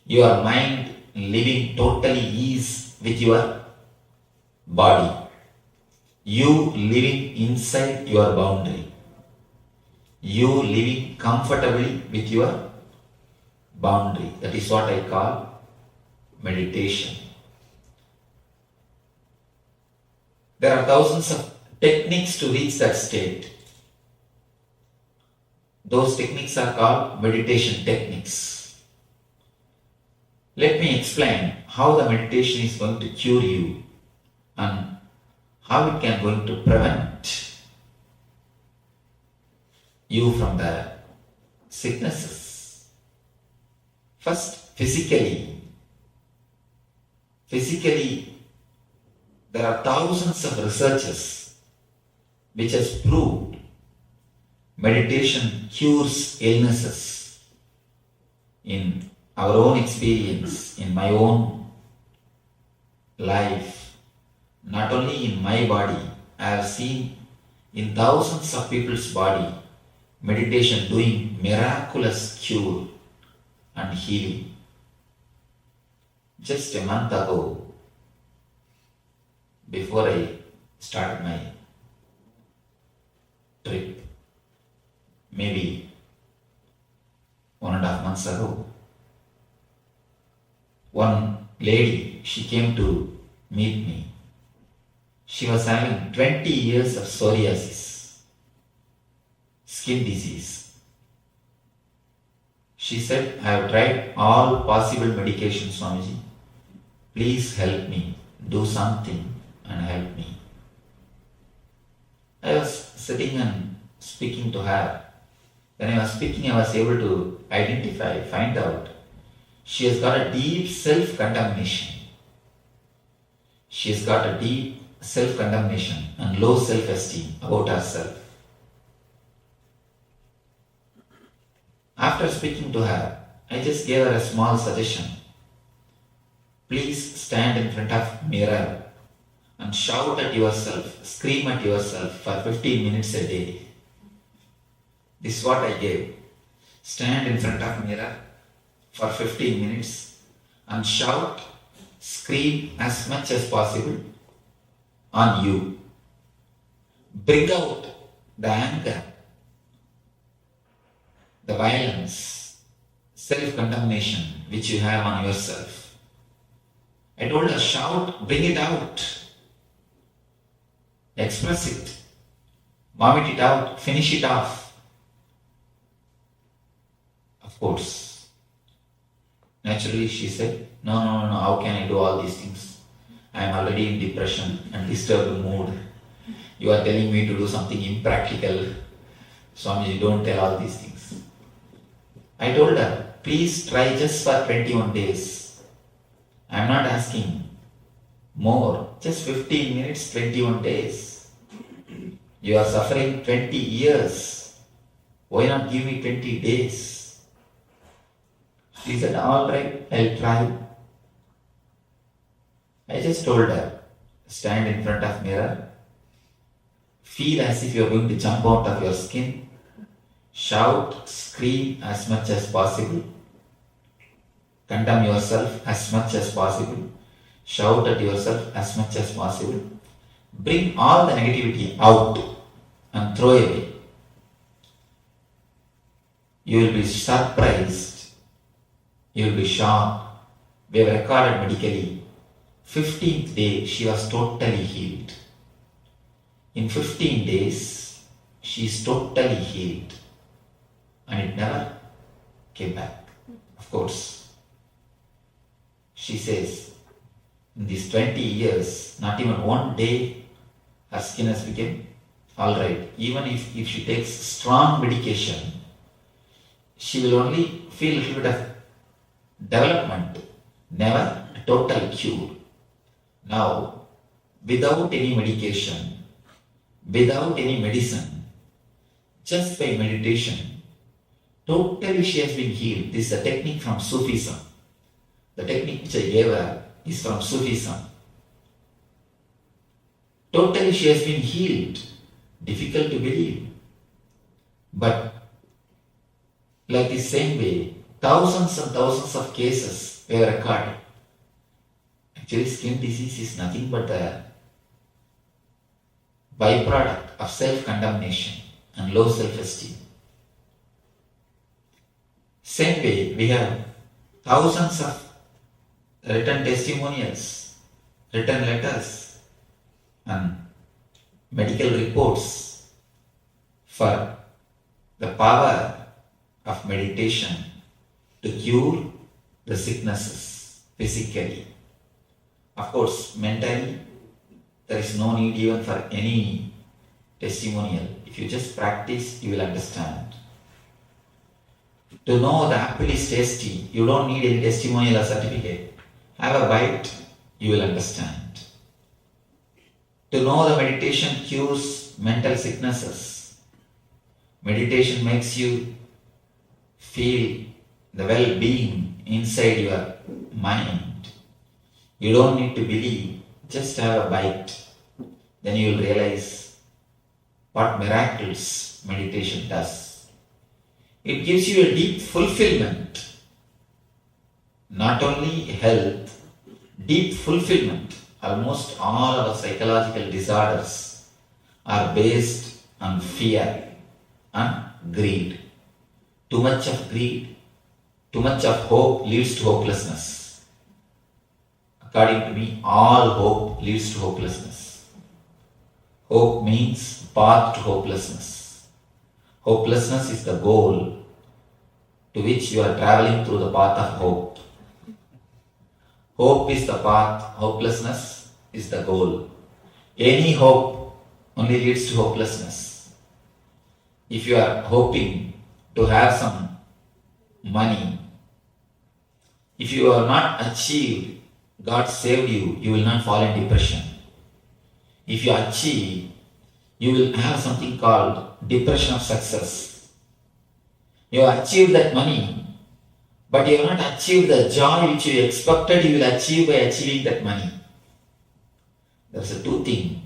your mind living totally ease with your body. You living inside your boundary. You living comfortably with your boundary. That is what I call meditation. There are thousands of techniques to reach that state. Those techniques are called meditation techniques. Let me explain how the meditation is going to cure you and how it can going to prevent you from the sicknesses. First, physically, there are thousands of researches which has proved meditation cures illnesses. In our own experience, in my own life, not only in my body, I have seen in thousands of people's body, meditation doing miraculous cure and healing. Just a month ago, before I started my trip, maybe 1.5 months ago, one lady, she came to meet me. She was having 20 years of psoriasis, skin disease. She said, I have tried all possible medications, Swamiji. Please help me, do something and help me. I was sitting and speaking to her. When I was speaking, I was able to find out she has got a deep self-condemnation. She has got a deep self-condemnation and low self-esteem about herself. After speaking to her, I just gave her a small suggestion. Please stand in front of mirror and shout at yourself, scream at yourself for 15 minutes a day. This is what I gave. Stand in front of mirror for 15 minutes and shout, scream as much as possible on you. Bring out the anger, the violence, self-condemnation which you have on yourself. I told her, shout, bring it out, express it, vomit it out, finish it off. Of course, naturally she said, no, how can I do all these things? I am already in depression and disturbed mood. You are telling me to do something impractical. Swamiji, don't tell all these things. I told her, please try just for 21 days. I am not asking more, just 15 minutes, 21 days. You are suffering 20 years. Why not give me 20 days? She said, all right, I'll try. I just told her, stand in front of mirror, feel as if you are going to jump out of your skin, shout, scream as much as possible, condemn yourself as much as possible, shout at yourself as much as possible, bring all the negativity out and throw away. You will be surprised, you will be shocked. We have recorded medically, 15th day she was totally healed. In 15 days, she is totally healed. And it never came back. Of course, she says, in these 20 years, not even one day her skin has become alright. Even if she takes strong medication, she will only feel a little bit of development, never a total cure. Now, without any medication, without any medicine, just by meditation, totally she has been healed. This is a technique from Sufism. The technique which I gave her is from Sufism. Totally she has been healed. Difficult to believe. But like the same way, thousands and thousands of cases were recorded. Actually, skin disease is nothing but the byproduct of self-condemnation and low self-esteem. Same way, we have thousands of written testimonials, written letters, and medical reports for the power of meditation to cure the sicknesses physically. Of course, mentally, there is no need even for any testimonial. If you just practice, you will understand. To know the apple is tasty, you don't need any testimonial or certificate. Have a bite, you will understand. To know the meditation cures mental sicknesses. Meditation makes you feel the well-being inside your mind. You don't need to believe, just have a bite. Then you will realize what miracles meditation does. It gives you a deep fulfillment. Not only health, deep fulfillment almost all our psychological disorders are based on fear and greed. Too much of greed, too much of hope leads to hopelessness. According to me, all hope leads to hopelessness. Hope means path to hopelessness. Hopelessness is the goal to which you are traveling through the path of hope. Hope is the path, hopelessness is the goal. Any hope only leads to hopelessness. If you are hoping to have some money, if you have not achieved, God saved you, you will not fall in depression. If you achieve, you will have something called depression of success. You have achieved that money, but you have not achieved the joy which you expected you will achieve by achieving that money. There's a two thing.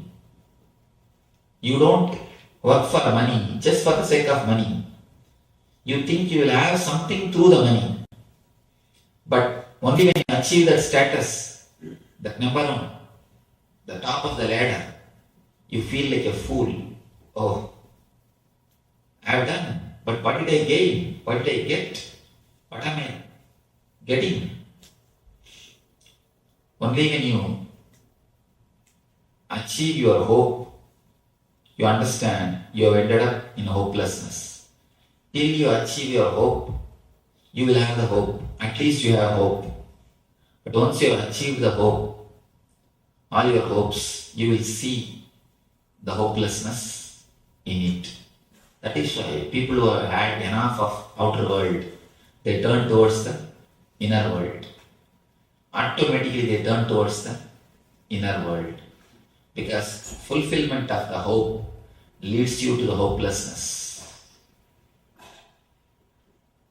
You don't work for money just for the sake of money. You think you will have something through the money. But only when you achieve that status, that number one, the top of the ladder, you feel like a fool. Oh, I have done, but what did I gain? What did I get? What am I getting? Only when you achieve your hope, you understand you have ended up in hopelessness. Till you achieve your hope, you will have the hope. At least you have hope. But once you have achieved the hope, all your hopes, you will see the hopelessness in it. That is why people who have had enough of outer world, they turn towards the inner world. Automatically they turn towards the inner world. Because fulfillment of the hope leads you to the hopelessness.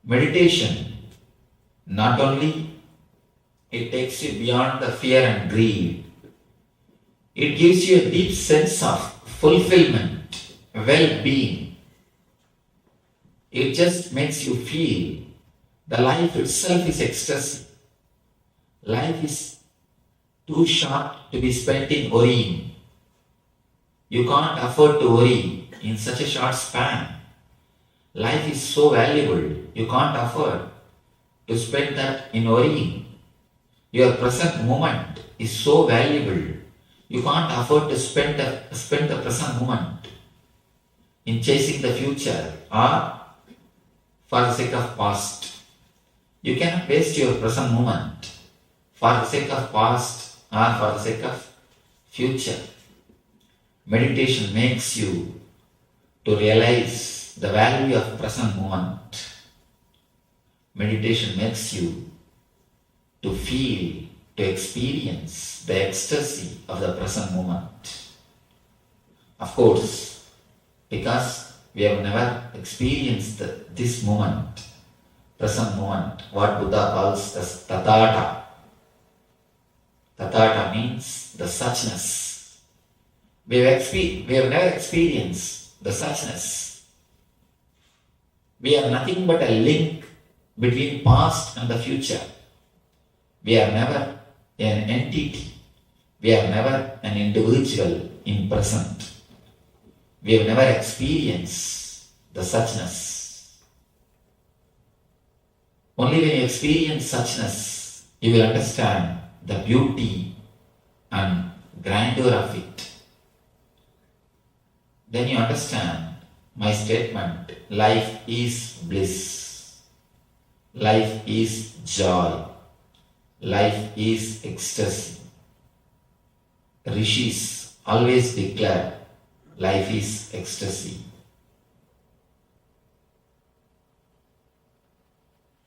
Meditation, not only it takes you beyond the fear and greed, it gives you a deep sense of fulfillment, well-being. It just makes you feel the life itself is ecstasy. Life is too short to be spent in worrying. You can't afford to worry in such a short span. Life is so valuable, you can't afford to spend that in worrying. Your present moment is so valuable, you can't afford to spend the present moment in chasing the future or for the sake of past. You cannot waste your present moment for the sake of past or for the sake of future. Meditation makes you to realize the value of present moment. Meditation makes you to feel, to experience the ecstasy of the present moment. Of course, because we have never experienced this moment, present moment, what Buddha calls as tathata. Tathata means the suchness. We have never experienced the suchness. We are nothing but a link between past and the future. We are never an entity. We are never an individual in present. We have never experienced the suchness. Only when you experience suchness, you will understand the beauty and grandeur of it. Then you understand my statement, life is bliss, life is joy, life is ecstasy. Rishis always declare life is ecstasy.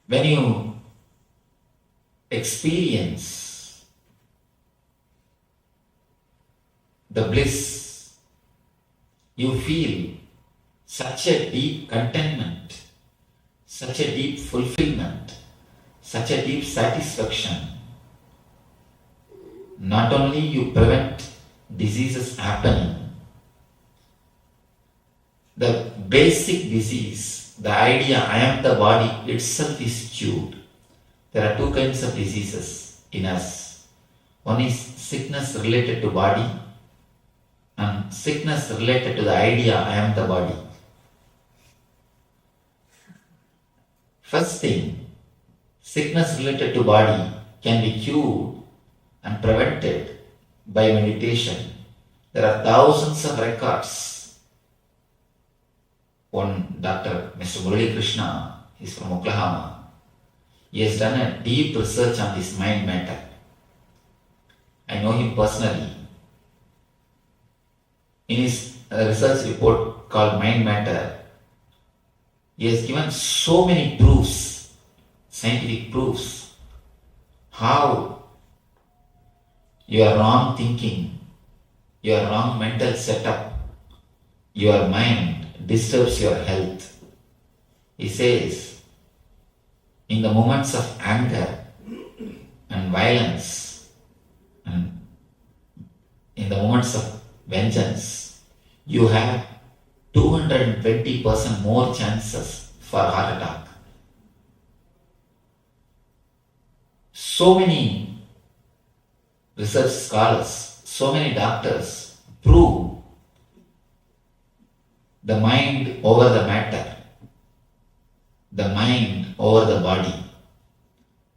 When you experience the bliss, you feel such a deep contentment, such a deep fulfillment, such a deep satisfaction. Not only you prevent diseases happening, the basic disease, the idea I am the body itself is cured. There are two kinds of diseases in us. One is sickness related to body and sickness related to the idea I am the body. First thing, sickness related to body can be cured and prevented by meditation. There are thousands of records. One doctor, Mr. Murali Krishna, is from Oklahoma. He has done a deep research on this mind matter. I know him personally. In his research report called Mind Matter, he has given so many proofs, scientific proofs, how your wrong thinking, your wrong mental setup, your mind disturbs your health. He says, in the moments of anger and violence, and in the moments of vengeance, you have 220% more chances for heart attack. So many research scholars, so many doctors prove the mind over the matter, the mind over the body.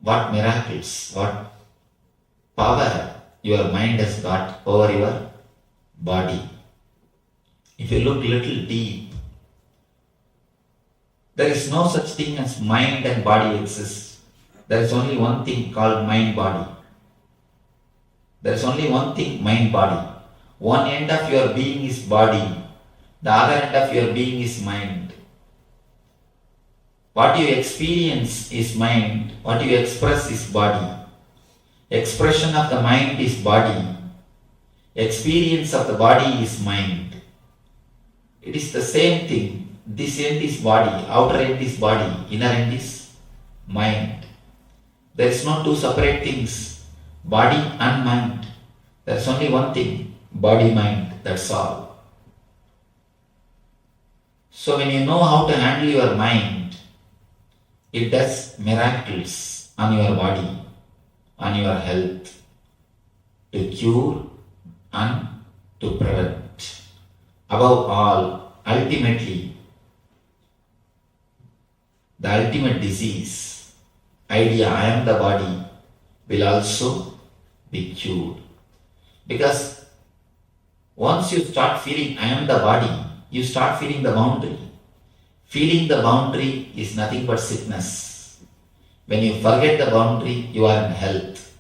What miracles, what power your mind has got over your body. If you look little deep, there is no such thing as mind and body exists. There is only one thing called mind-body. There is only one thing, mind-body. One end of your being is body, the other end of your being is mind. What you experience is mind, what you express is body. Expression of the mind is body. Experience of the body is mind. It is the same thing. This end is body, outer end is body, inner end is mind. There is no two separate things, body and mind. There is only one thing, body, mind, that's all. So when you know how to handle your mind, it does miracles on your body, on your health, to cure and to prevent. Above all, ultimately, the ultimate disease, idea I am the body, will also be cured. Because once you start feeling I am the body, you start feeling the boundary. Feeling the boundary is nothing but sickness. When you forget the boundary, you are in health.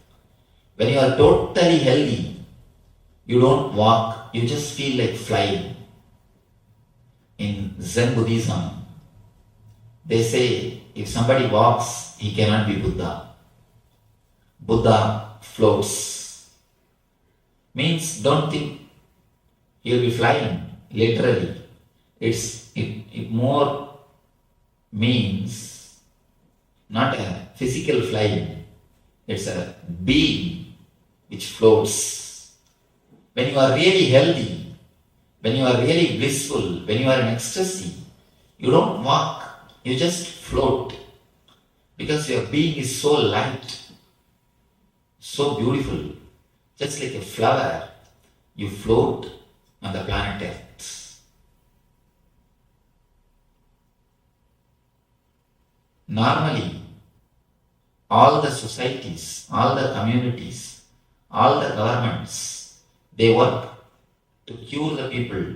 When you are totally healthy, you don't walk, you just feel like flying. In Zen Buddhism, they say if somebody walks, he cannot be Buddha. Buddha floats. Means don't think he'll be flying, literally. It more means not a physical flying, it's a being which floats. When you are really healthy, when you are really blissful, when you are in ecstasy, you don't walk, you just float. Because your being is so light, so beautiful, just like a flower, you float on the planet Earth. Normally, all the societies, all the communities, all the governments, they work to cure the people,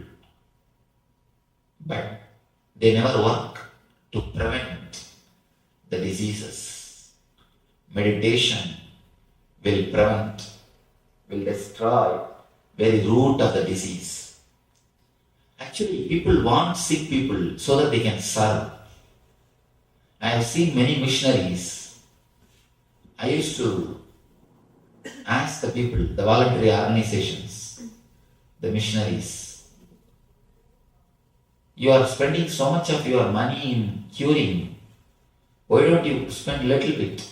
but they never work to prevent the diseases. Meditation will prevent, will destroy very root of the disease. Actually, people want sick people so that they can serve. I have seen many missionaries. I used to ask the people, the voluntary organizations, the missionaries, you are spending so much of your money in curing, why don't you spend a little bit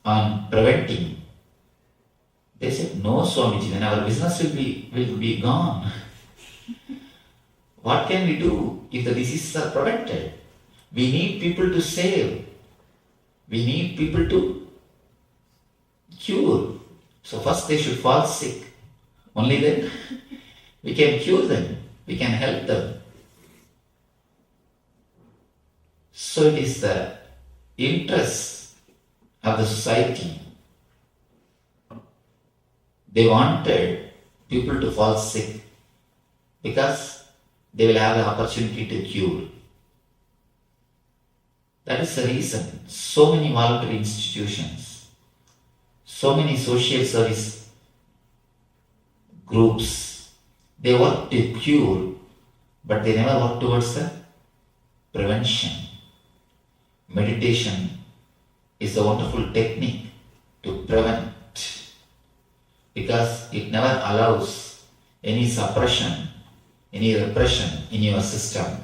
on preventing? They said, no, Swamiji, then our business will be gone. What can we do if the diseases are prevented? We need people to save. We need people to cure. So first they should fall sick. Only then we can cure them, we can help them. So it is the interest of the society. They wanted people to fall sick because they will have the opportunity to cure. That is the reason so many voluntary institutions, so many social service groups, they work to cure, but they never work towards the prevention. Meditation is a wonderful technique to prevent, because it never allows any suppression, any repression in your system.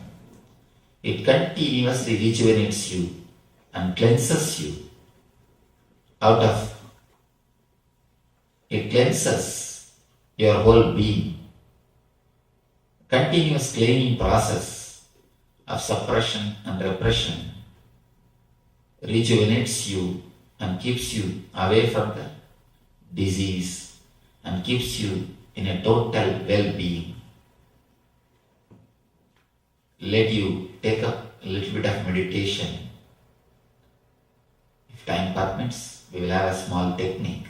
It continuously rejuvenates you and cleanses you out of, it cleanses your whole being. Continuous cleaning process of suppression and repression rejuvenates you and keeps you away from the disease and keeps you in a total well-being. Let you take up a little bit of meditation. If time permits, we will have a small technique.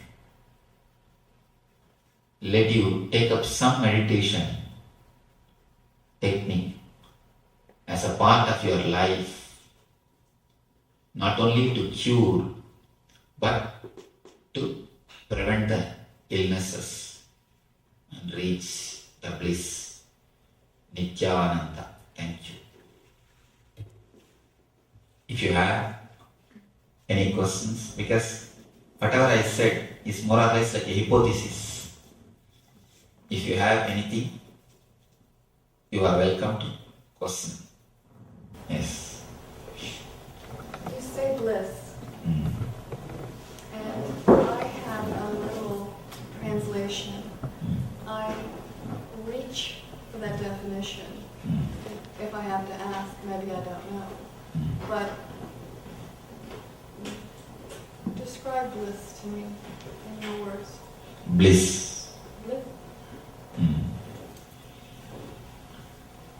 Let you take up some meditation technique as a part of your life, not only to cure, but to prevent the illnesses and reach the bliss. Nithyananda. Thank you. If you have any questions, because whatever I said is more or less like a hypothesis. If you have anything, you are welcome to question. Yes. You say bliss, and I have a little translation. I reach for that definition. If I have to ask, maybe I don't know. But describe bliss to me in your words. Bliss. Bliss?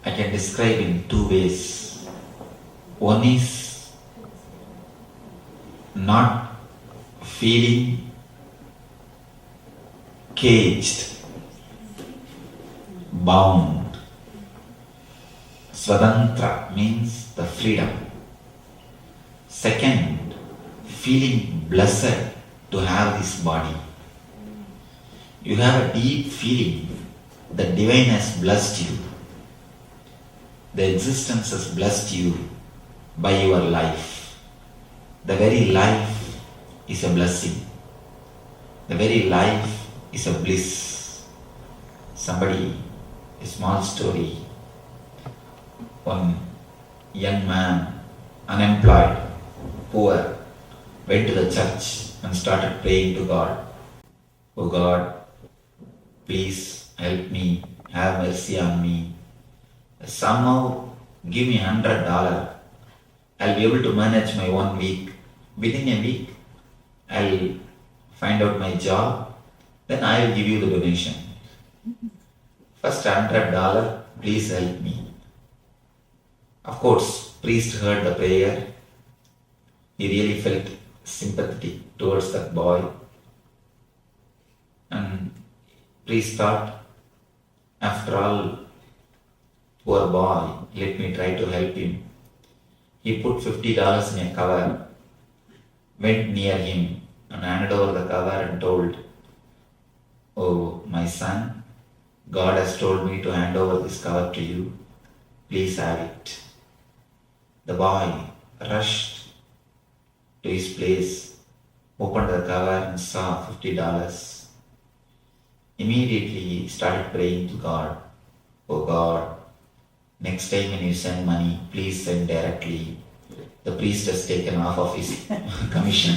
I can describe in two ways. One is not feeling caged, bound. Swatantra means the freedom. Second, feeling blessed to have this body. You have a deep feeling that divine has blessed you. The existence has blessed you by your life. The very life is a blessing. The very life is a bliss. Somebody, a small story. One young man, unemployed, poor, went to the church and started praying to God. Oh God, please help me, have mercy on me. Somehow give me $100. I'll be able to manage my 1 week. Within a week, I'll find out my job, then I'll give you the donation. First $100, please help me. Of course, priest heard the prayer. He really felt sympathetic towards that boy. And priest thought, after all, poor boy, let me try to help him. He put $50 in a cover, went near him and handed over the cover and told, "Oh, my son, God has told me to hand over this cover to you. Please have it." The boy rushed to his place, opened the cover and saw $50. Immediately he started praying to God, "Oh God, next time when you send money, please send directly." The priest has taken off of his commission.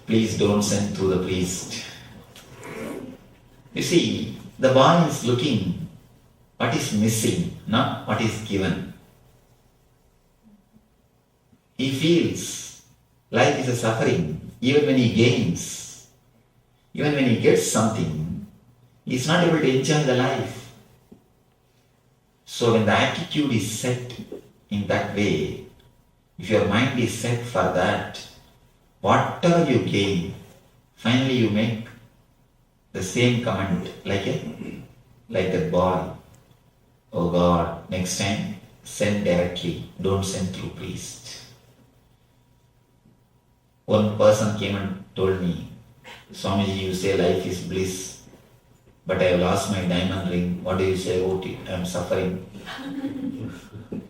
Please don't send through the priest. You see, the boy is looking what is missing, not what is given. He feels life is a suffering. even when he gains, even when he gets something, he is not able to enjoy the life. So when the attitude is set in that way, if your mind is set for that, whatever you gain, finally you make the same comment like that boy. Oh God, next time send directly, don't send through priest. One person came and told me, Swamiji, you say life is bliss, but I have lost my diamond ring. What do you say about it? I am suffering.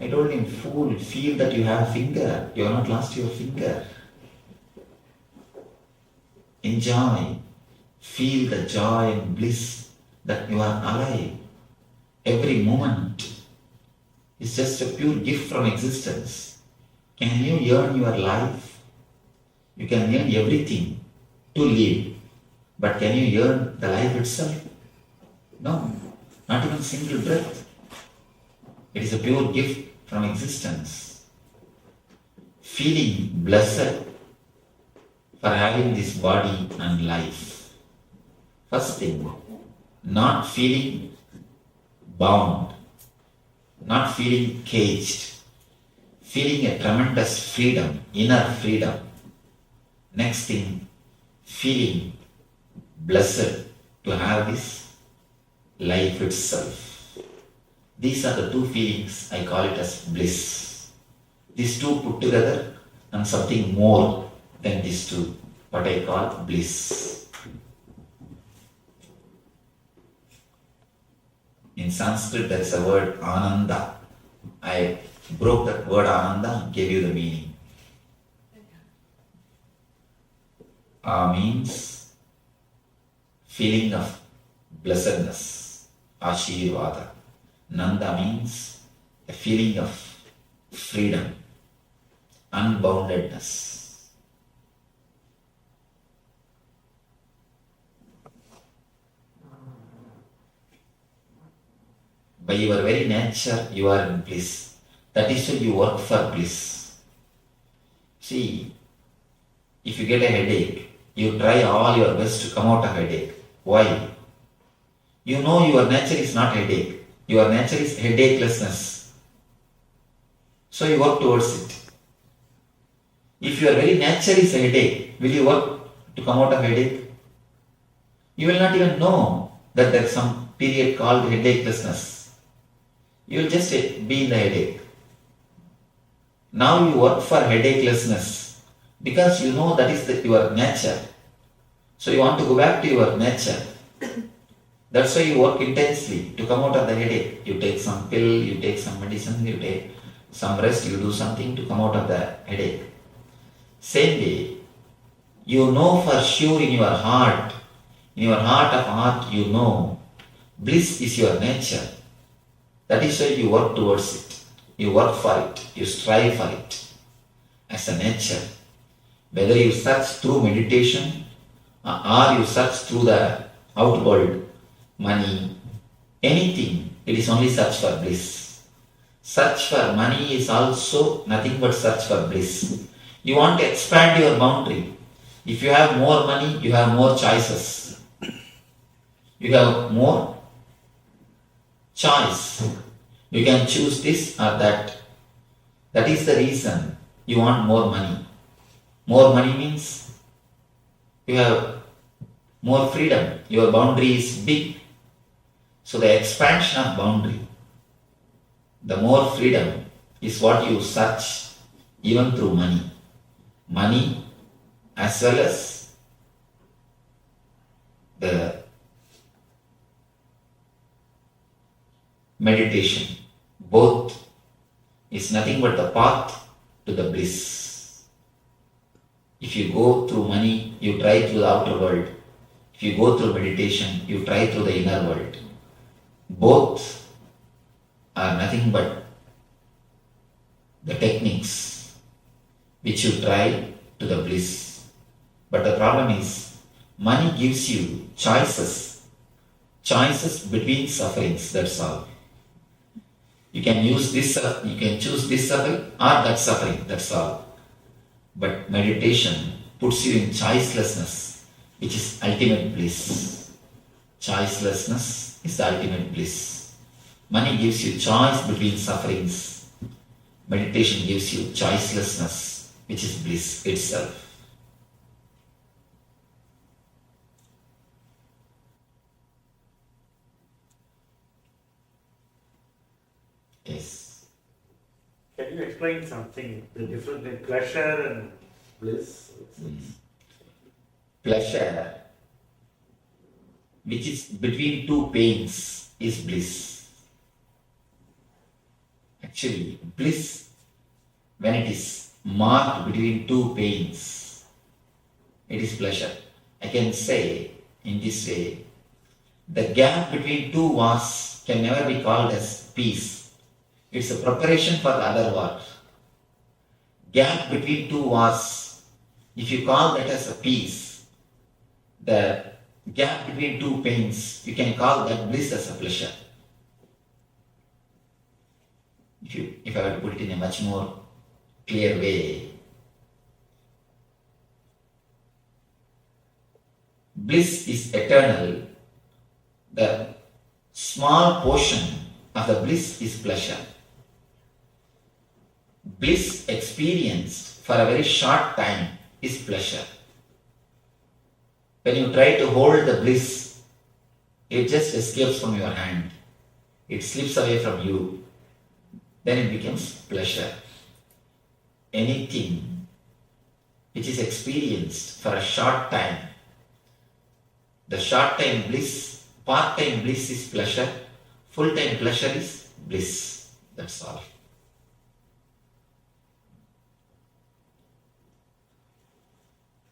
I told him, fool, feel that you have a finger. You have not lost your finger. Enjoy. Feel the joy and bliss that you are alive. Every moment is just a pure gift from existence. Can you earn your life? You can earn everything to live. But can you earn the life itself? No, not even a single breath. It is a pure gift from existence. Feeling blessed for having this body and life. First thing, not feeling bound, not feeling caged, feeling a tremendous freedom, inner freedom. Next thing, feeling blessed to have this life itself. These are the two feelings, I call it as bliss. These two put together and something more than these two, what I call bliss. In Sanskrit there is a word ananda. I broke that word ananda and gave you the meaning. Means feeling of blessedness, ashirvada. Nanda means a feeling of freedom, unboundedness. By your very nature, you are in bliss. That is why you work for bliss. See, if you get a headache, you try all your best to come out of headache. Why? You know your nature is not headache. Your nature is headachelessness. So you work towards it. If your very nature is a headache, will you work to come out of headache? You will not even know that there is some period called headachelessness. You will just be in the headache. Now you work for headachelessness because you know that is your nature. So you want to go back to your nature. That's why you work intensely to come out of the headache. You take some pill, you take some medicine, you take some rest, you do something to come out of the headache. Same way, you know for sure in your heart of heart, you know bliss is your nature. That is why you work towards it. You work for it. You strive for it as a nature. Whether you search through meditation or you search through the outworld, money, anything, it is only search for bliss. Search for money is also nothing but search for bliss. You want to expand your boundary. If you have more money, you have more choices. You have more choice. You can choose this or that. That is the reason you want more money. More money means you have more freedom. Your boundary is big. So the expansion of boundary, the more freedom is what you search even through money. Money as well as the meditation. Both is nothing but the path to the bliss. If you go through money, you try through the outer world. If you go through meditation, you try through the inner world. Both are nothing but the techniques which you try to the bliss. But the problem is, money gives you choices between sufferings, that's all. You can use this, you can choose this suffering or that suffering, that's all. But meditation puts you in choicelessness, which is ultimate bliss. Choicelessness is the ultimate bliss. Money gives you choice between sufferings. Meditation gives you choicelessness, which is bliss itself. Yes. Can you explain something, the difference between pleasure and bliss? Pleasure, which is between two pains, is bliss. Actually, bliss, when it is marked between two pains, it is pleasure. I can say in this way, the gap between two wars can never be called as peace. It's a preparation for the other war. Gap between two wars, if you call that as a peace, the gap between two pains, you can call that bliss as a pleasure. If I were to put it in a much more clear way, bliss is eternal. The small portion of the bliss is pleasure. Bliss experienced for a very short time is pleasure. When you try to hold the bliss, it just escapes from your hand. It slips away from you. Then it becomes pleasure. Anything which is experienced for a short time, the short time bliss, part time bliss is pleasure, full time pleasure is bliss. That's all.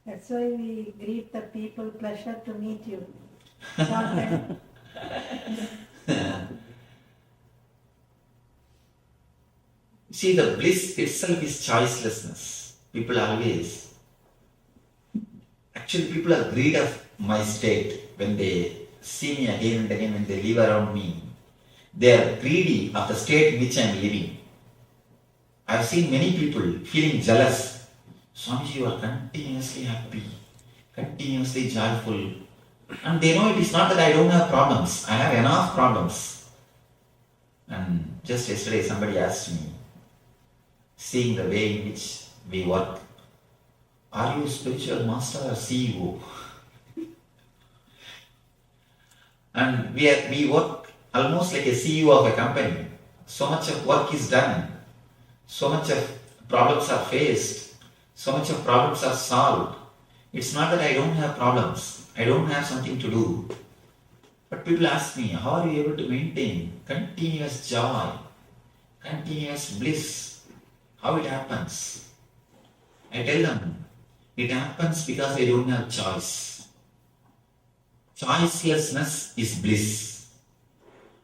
That's why we greet the people, pleasure to meet you. See, the bliss itself is choicelessness. People always, actually people are greedy of my state. When they see me again and again, when they live around me, they are greedy of the state in which I am living. I have seen many people feeling jealous. Swamiji, you are continuously happy, continuously joyful. And they know it is not that I don't have problems. I have enough problems. And just yesterday somebody asked me, seeing the way in which we work, are you spiritual master or CEO? And we work almost like a CEO of a company. So much of work is done. So much of problems are faced. So much of problems are solved. It's not that I don't have problems. I don't have something to do. But people ask me, how are you able to maintain continuous joy, continuous bliss? How it happens? I tell them, it happens because they don't have choice. Choicelessness is bliss.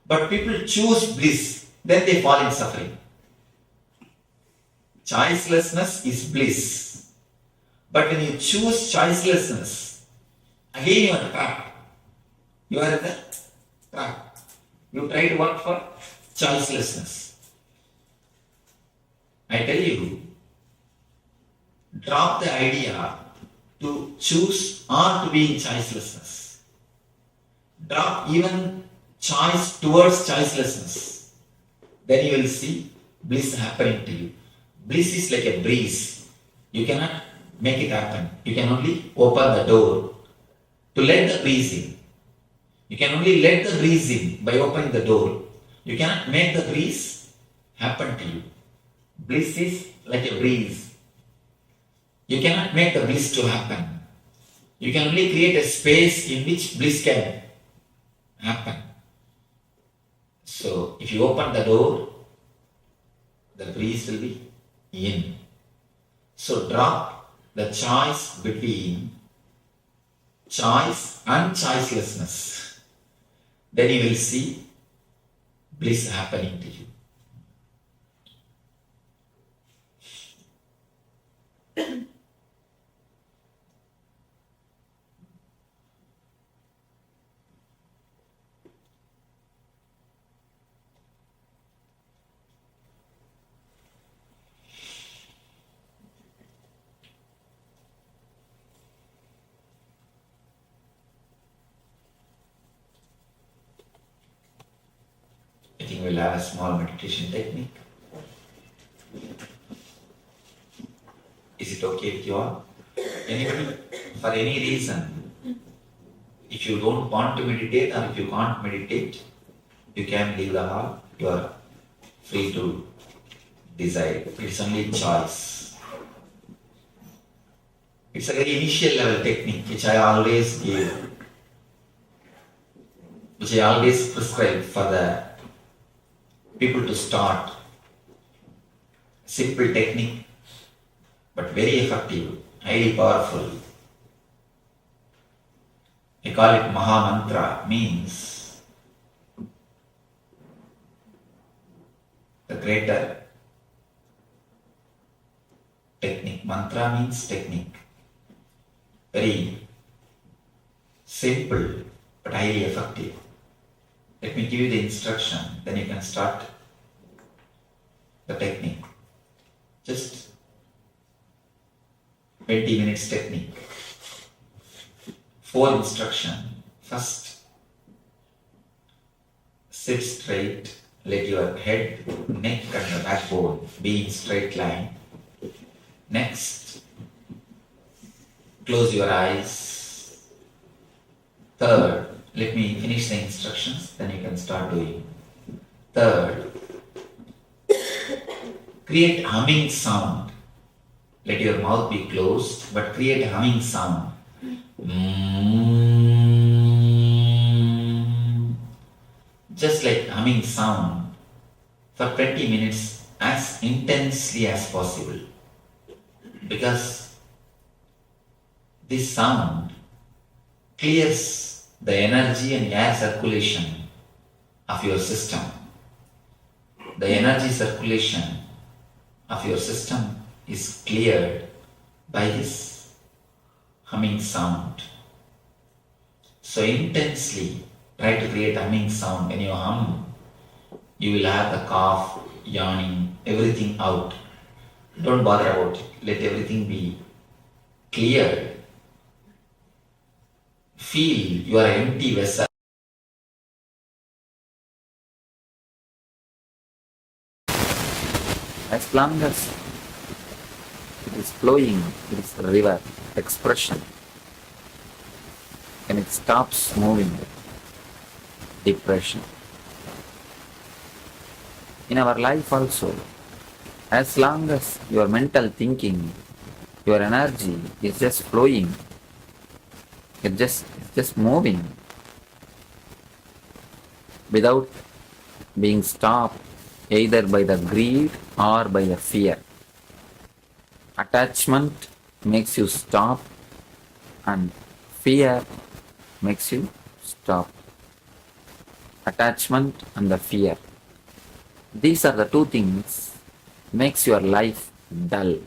But people choose bliss, then they fall in suffering. Choicelessness is bliss. But when you choose choicelessness, again you are trapped. You are in the trap. You try to work for choicelessness. I tell you, drop the idea to choose or to be in choicelessness. Drop even choice towards choicelessness. Then you will see bliss happening to you. Bliss is like a breeze. You cannot make it happen. You can only open the door to let the breeze in. You can only let the breeze in by opening the door. You cannot make the breeze happen to you. Bliss is like a breeze. You cannot make the bliss to happen. You can only create a space in which bliss can happen. So, if you open the door, the breeze will be in. So, drop the choice between choice and choicelessness. Then you will see bliss happening to you. beginning we'll have a small meditation technique. Is it okay with you all? Anybody, for any reason, if you don't want to meditate or if you can't meditate, you can leave the hall. You are free to decide. It's only choice. It's a very initial level technique which I always give, which I always prescribe for the people to start. Simple technique, but very effective, highly powerful. I call it Maha Mantra, means the greater technique. Mantra means technique. Very simple but highly effective. Let me give you the instruction, then you can start the technique. Just 20 minutes technique. 4 instruction. First, sit straight, let your head, neck and the backbone be in straight line. Next, close your eyes. Third, let me finish the instructions, then you can start doing. Third, create humming sound. Let your mouth be closed, but create a humming sound. Just like humming sound for 20 minutes as intensely as possible. Because this sound clears the energy and air circulation of your system. The energy circulation of your system is cleared by this humming sound. So intensely try to create humming sound. When you hum, you will have the cough, yawning, everything out. Don't bother about it. Let everything be cleared. Feel you are an empty vessel. As long as it is flowing, it is a river, expression. When it stops moving, depression. In our life also, as long as your mental thinking, your energy is just flowing, it's just moving without being stopped either by the greed or by the fear. Attachment makes you stop and fear makes you stop. Attachment and the fear. These are the two things makes your life dull.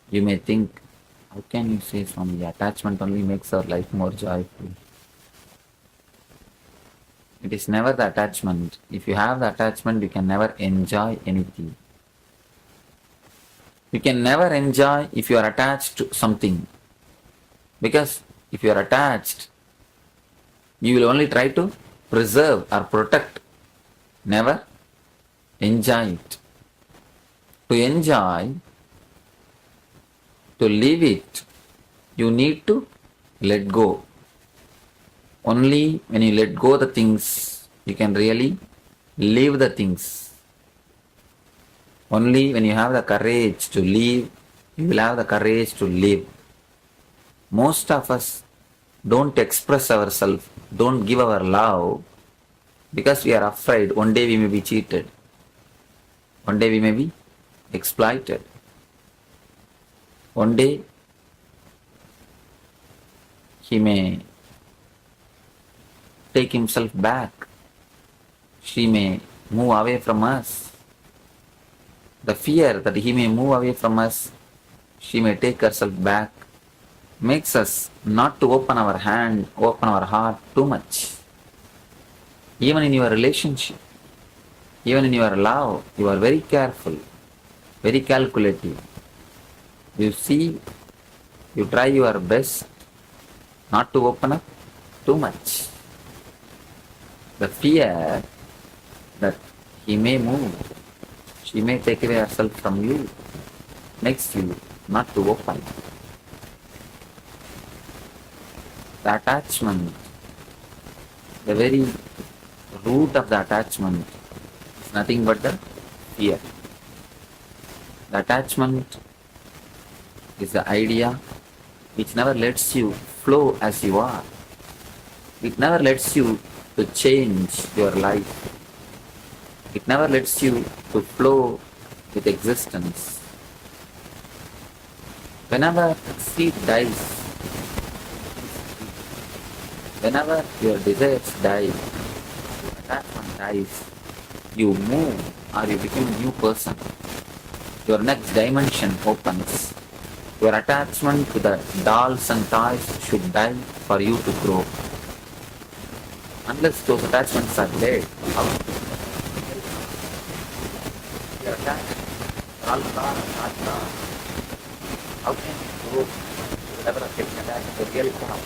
You may think, how can you say Swami, attachment only makes our life more joyful? It is never the attachment. If you have the attachment, you can never enjoy anything. You can never enjoy if you are attached to something. Because if you are attached, you will only try to preserve or protect, never enjoy it. To enjoy, to live it, you need to let go. Only when you let go the things, you can really live the things. Only when you have the courage to live, you will have the courage to live. Most of us don't express ourselves, don't give our love, because we are afraid one day we may be cheated. One day we may be exploited. One day he may take himself back. She may move away from us. The fear that he may move away from us, she may take herself back, makes us not to open our hand, open our heart too much. Even in your relationship, even in your love, you are very careful, very calculative. You see, you try your best not to open up too much. The fear that he may move, she may take away herself from you, makes you not to open. The attachment, the very root of the attachment is nothing but the fear. The attachment is the idea which never lets you flow as you are. It never lets you to change your life. It never lets you to flow with existence. Whenever seed dies, whenever your desires die, your attachment dies, you move or you become a new person. Your next dimension opens. Your attachment to the dolls and toys should die for you to grow. Unless those attachments are dead, how your attachment, all how can you grow to the level of getting attached to a real car?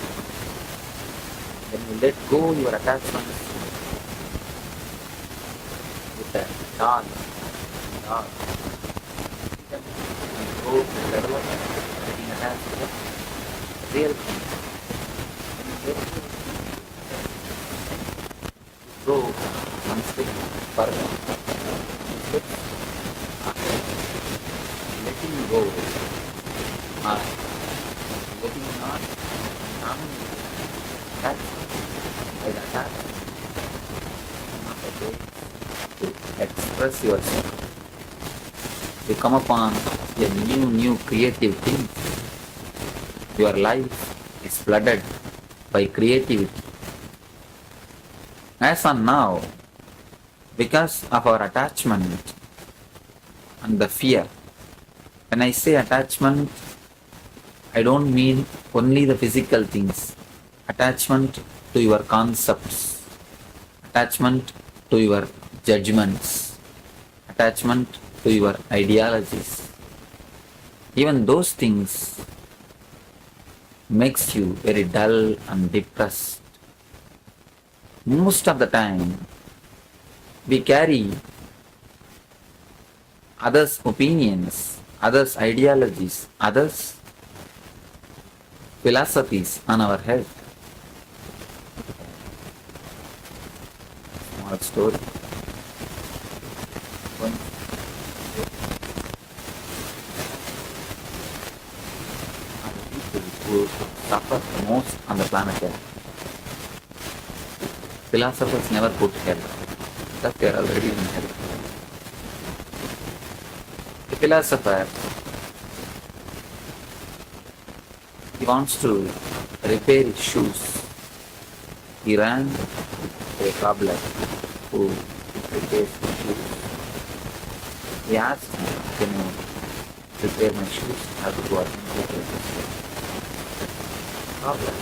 When you let go your attachments with the doll, then you grow to the level of getting attached to the real thing. When you let go, you grow one step further. Letting go or letting not by the attachment, not a way to express yourself. You come upon a new creative thing. Your life is flooded by creativity. As on now, because of our attachment and the fear. When I say attachment, I don't mean only the physical things. Attachment to your concepts, attachment to your judgments, attachment to your ideologies. Even those things makes you very dull and depressed. Most of the time, we carry others' opinions, others' ideologies, others' philosophies on our head. Small story. One are the people who suffer the most on the planet Earth. Philosophers never put hell, because they are already in hell. The philosopher, he wants to repair his shoes. He ran to a cobbler who repairs his shoes. He asked him, "Can you repair my shoes? I have to go out and repair my shoes." Cobbler,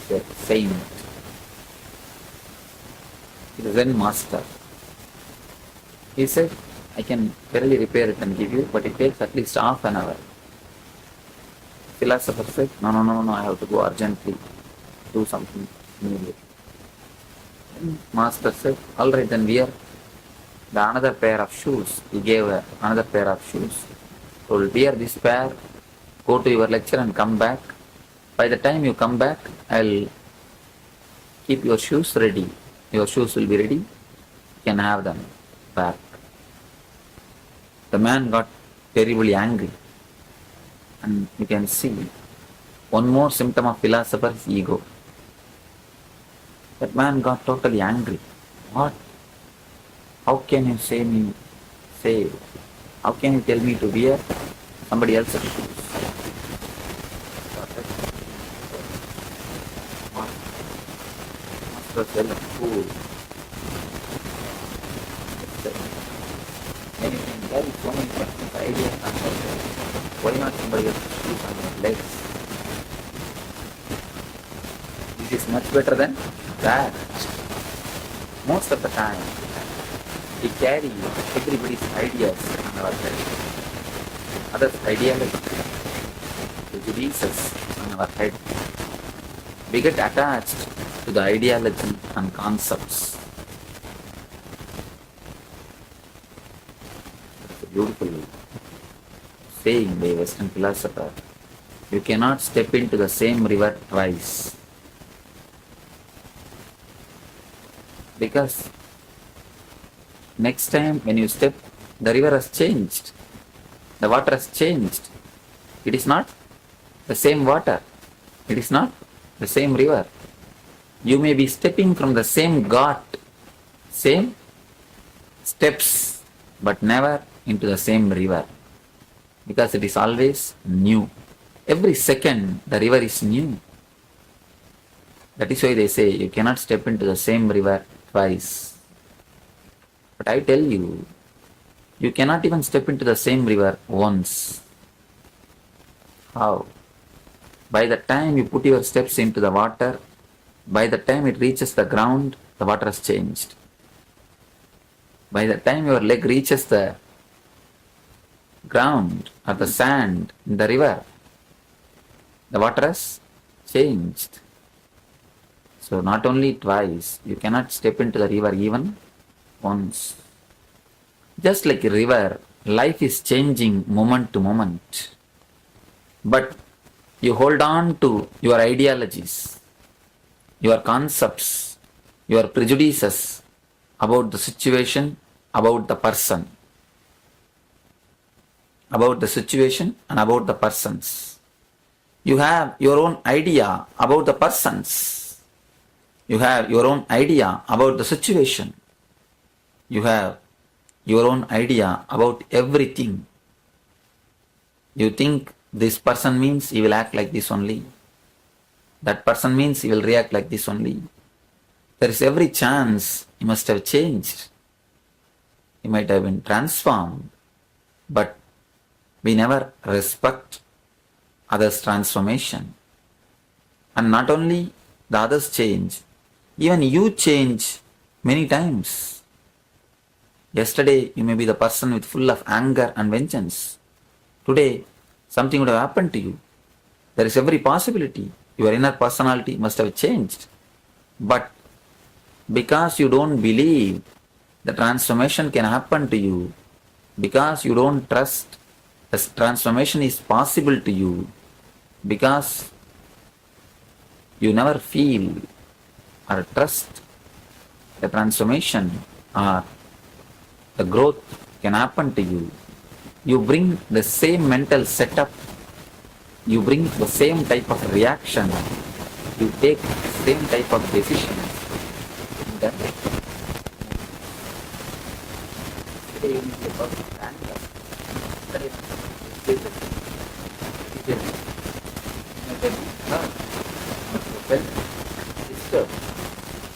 the saint, the Zen master. He said, "I can barely repair it and give you, but it takes at least half an hour." Philosopher said, No, I have to go urgently, do something immediately. And master said, "All right, then wear another pair of shoes." He gave another pair of shoes. Told, "Wear this pair, go to your lecture and come back. By the time you come back, I'll keep your shoes ready. Your shoes will be ready. You can have them back." The man got terribly angry. And you can see one more symptom of philosopher's ego. That man got totally angry. What? How can you say, how can you tell me to wear somebody else's shoes? Master said, "Fool. When you can carry so many person's ideas on your head, why not somebody else's shoes on your legs? This is much better than that." Most of the time, we carry everybody's ideas on our head, others' ideology, prejudices on our head. We get attached to the ideology and concepts. beautiful saying by a Western philosopher. You cannot step into the same river twice. Because next time when you step, the river has changed. The water has changed. It is not the same water. It is not the same river. You may be stepping from the same ghat, same steps, but never into the same river. Because it is always new. Every second the river is new. That is why they say you cannot step into the same river twice. But I tell you, you cannot even step into the same river once. How? By the time you put your steps into the water, by the time it reaches the ground, the water has changed. By the time your leg reaches the ground or the sand in the river, the water has changed. So not only twice, you cannot step into the river even once. Just like a river, life is changing moment to moment. But you hold on to your ideologies, your concepts, your prejudices about the situation, about the person. About the situation and about the persons. You have your own idea about the persons. You have your own idea about the situation. You have your own idea about everything. You think this person means he will act like this only. That person means he will react like this only. There is every chance he must have changed. He might have been transformed. But we never respect others' transformation. And not only the others change, even you change many times. Yesterday you may be the person with full of anger and vengeance. Today something would have happened to you. There is every possibility. Your inner personality must have changed. But because you don't believe the transformation can happen to you, because you don't trust the transformation is possible to you, because you never feel or trust the transformation or the growth can happen to you, you bring the same mental setup, you bring the same type of reaction, you take the same type of decisions. Today you need a perfect anger.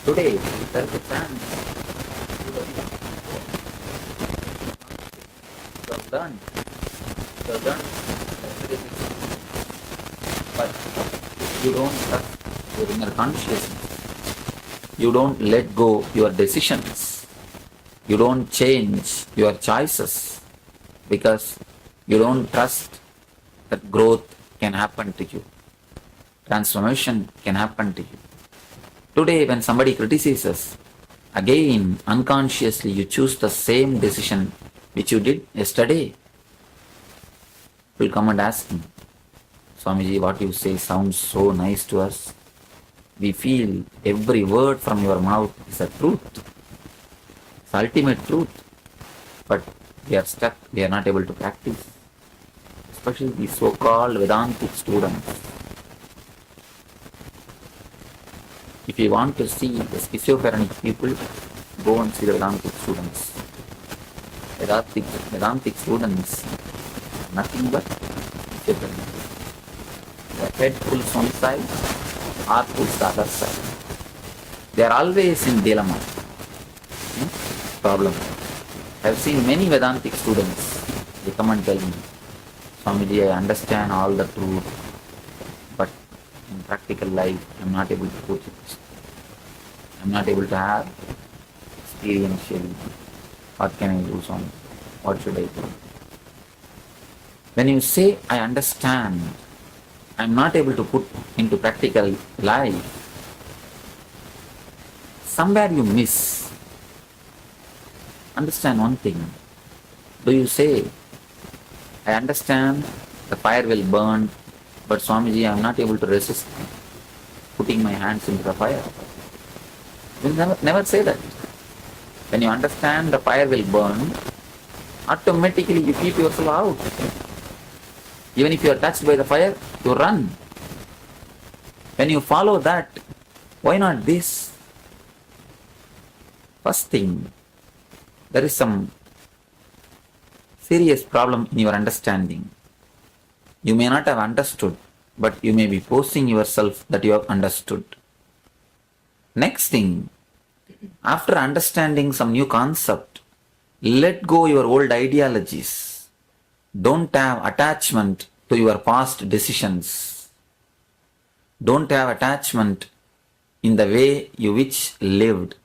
Today there is a chance you have learned. But you don't trust your inner consciousness. You don't let go your decisions. You don't change your choices because you don't trust that growth can happen to you. Transformation can happen to you. Today when somebody criticizes, again unconsciously you choose the same decision which you did yesterday. Will come and ask me, Swamiji, what you say sounds so nice to us. We feel every word from your mouth is a truth. It's ultimate truth. But we are stuck, we are not able to practice. Especially the so-called Vedantic students. If you want to see the schizophrenic people, go and see the Vedantic students. Vedantic students are nothing but schizophrenic. Their head pulls one side, heart pulls the other side. They are always in dilemma. Problem. I have seen many Vedantic students. They come and tell me, Swamiji, I understand all the truth, but in practical life, I am not able to put it. I am not able to have experiential. What can I do, Swami? What should I do? When you say, I understand, I am not able to put into practical life, somewhere you miss. Understand one thing. Do you say, I understand the fire will burn, but Swamiji, I am not able to resist putting my hands into the fire? You will never say that. When you understand the fire will burn, automatically you keep yourself out. Even if you are touched by the fire, you run. When you follow that, why not this? First thing, there is some serious problem in your understanding. You may not have understood, but you may be posing yourself that you have understood. Next thing, after understanding some new concept, let go your old ideologies. Don't have attachment to your past decisions. Don't have attachment in the way you which lived.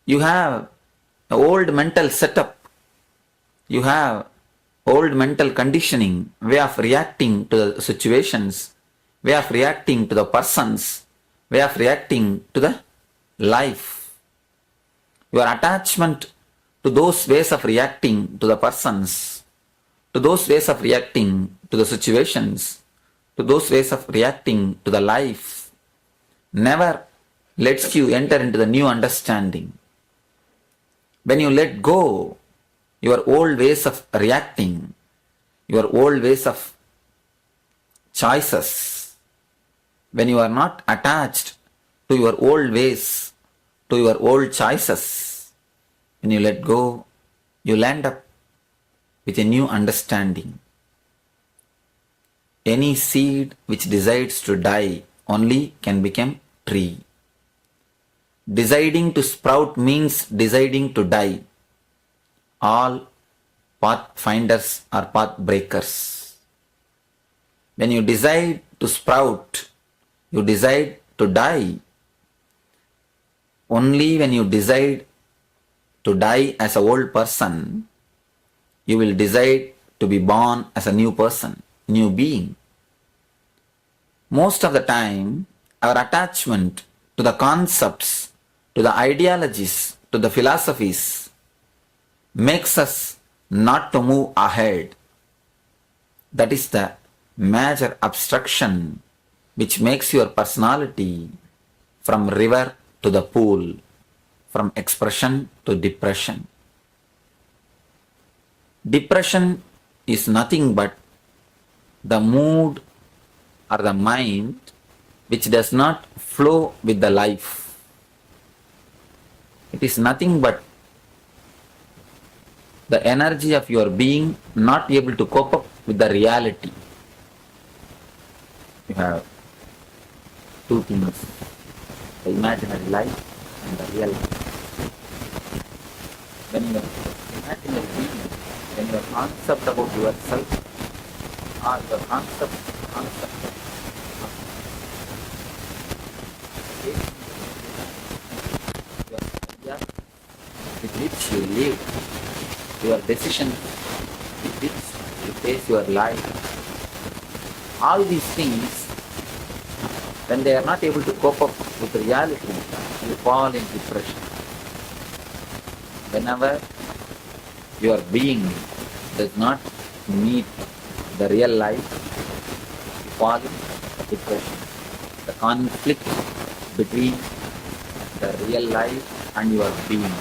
You have an old mental setup. You have old mental conditioning, way of reacting to the situations, way of reacting to the persons, way of reacting to the life. Your attachment to those ways of reacting to the persons, to those ways of reacting to the situations, to those ways of reacting to the life, never lets you enter into the new understanding. When you let go your old ways of reacting, your old ways of choices, when you are not attached to your old ways, to your old choices, when you let go, you land up with a new understanding. Any seed which decides to die only can become tree. Deciding to sprout means deciding to die. All pathfinders are path breakers. When you decide to sprout, you decide to die. Only when you decide to die as an old person, you will decide to be born as a new person, new being. Most of the time, our attachment to the concepts, to the ideologies, to the philosophies makes us not to move ahead. That is the major obstruction which makes your personality from river to the pool, from expression to depression. Depression is nothing but the mood or the mind which does not flow with the life. It is nothing but the energy of your being not able to cope up with the reality. You have two things, the imaginary life and the real life. When your imaginary being, when your concept about yourself or your concept with which you live, your decision with which you face your life, all these things, when they are not able to cope up with reality, you fall in depression. Whenever your being does not meet the real life, you fall in depression. The conflict between the real life and your being,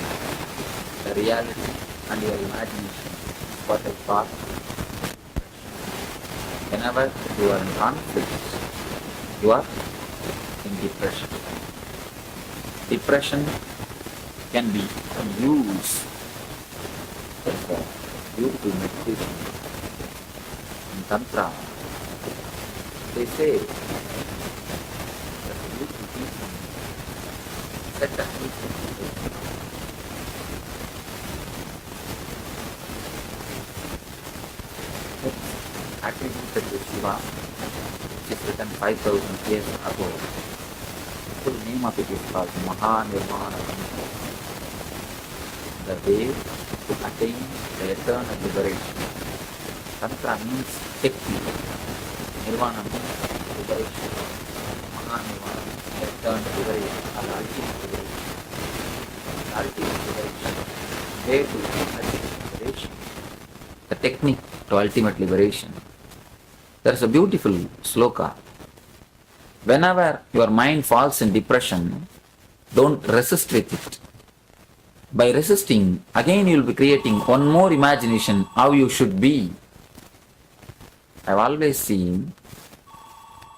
the reality and your imagination is what I call depression. Whenever you are in conflict, you are in depression. Depression can be used as a beautiful meditation. In Tantra, they say that the beautiful teaching set a attributed to Shiva, which is written 5,000 years ago. The full name of it is called Mahanirvana, the way to attain the eternal liberation. Tantra means Shakti, Nirvana means liberation, Mahanirvana means eternal liberation, or ultimate liberation. The ultimate liberation, way to ultimate liberation technique to ultimate liberation. There is a beautiful sloka. Whenever your mind falls in depression, don't resist with it. By resisting, again you will be creating one more imagination how you should be. I've always seen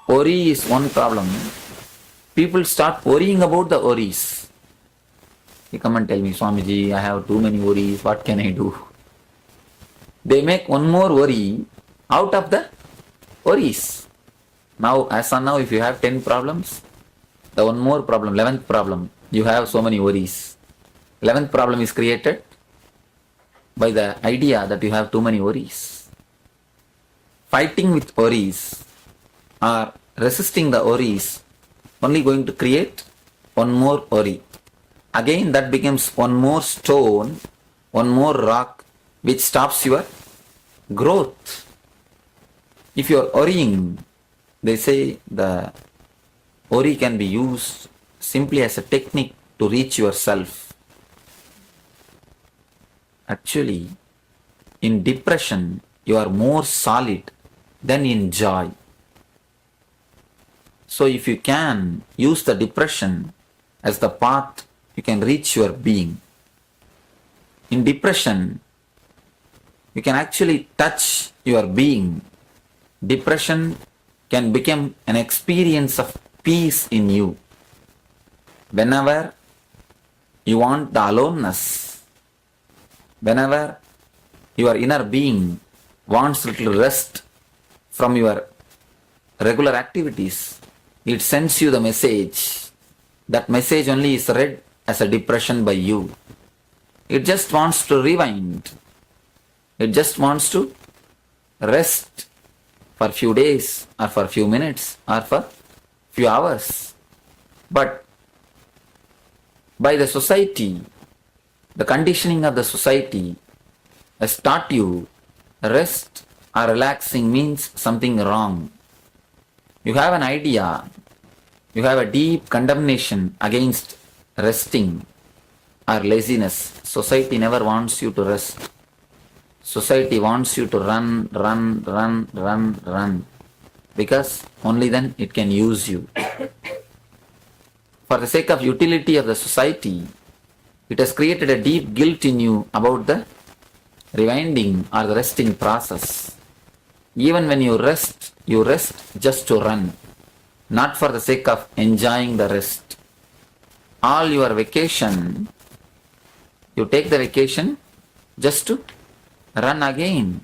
worry is one problem. People start worrying about the worries. You come and tell me, Swamiji, I have too many worries, what can I do? They make one more worry out of the worries. Now, as on now, if you have 10 problems, the one more problem, 11th problem, you have so many worries. 11th problem is created by the idea that you have too many worries. Fighting with worries or resisting the worries only going to create one more worry. Again that becomes one more stone, one more rock which stops your growth. If you are worrying, they say the worry can be used simply as a technique to reach yourself. Actually, in depression, you are more solid than in joy. So if you can use the depression as the path, you can reach your being. In depression, you can actually touch your being. Depression can become an experience of peace in you. Whenever you want the aloneness, whenever your inner being wants little rest from your regular activities, it sends you the message. That message only is read as a depression by you. It just wants to rewind. It just wants to rest for few days or for few minutes or for few hours. But by the society, the conditioning of the society has taught you rest or relaxing means something wrong. You have an idea, you have a deep condemnation against resting or laziness. Society never wants you to rest. Society wants you to run, because only then it can use you. For the sake of utility of the society, it has created a deep guilt in you about the rewinding or the resting process. Even when you rest just to run, not for the sake of enjoying the rest. All your vacation, you take the vacation just to run again.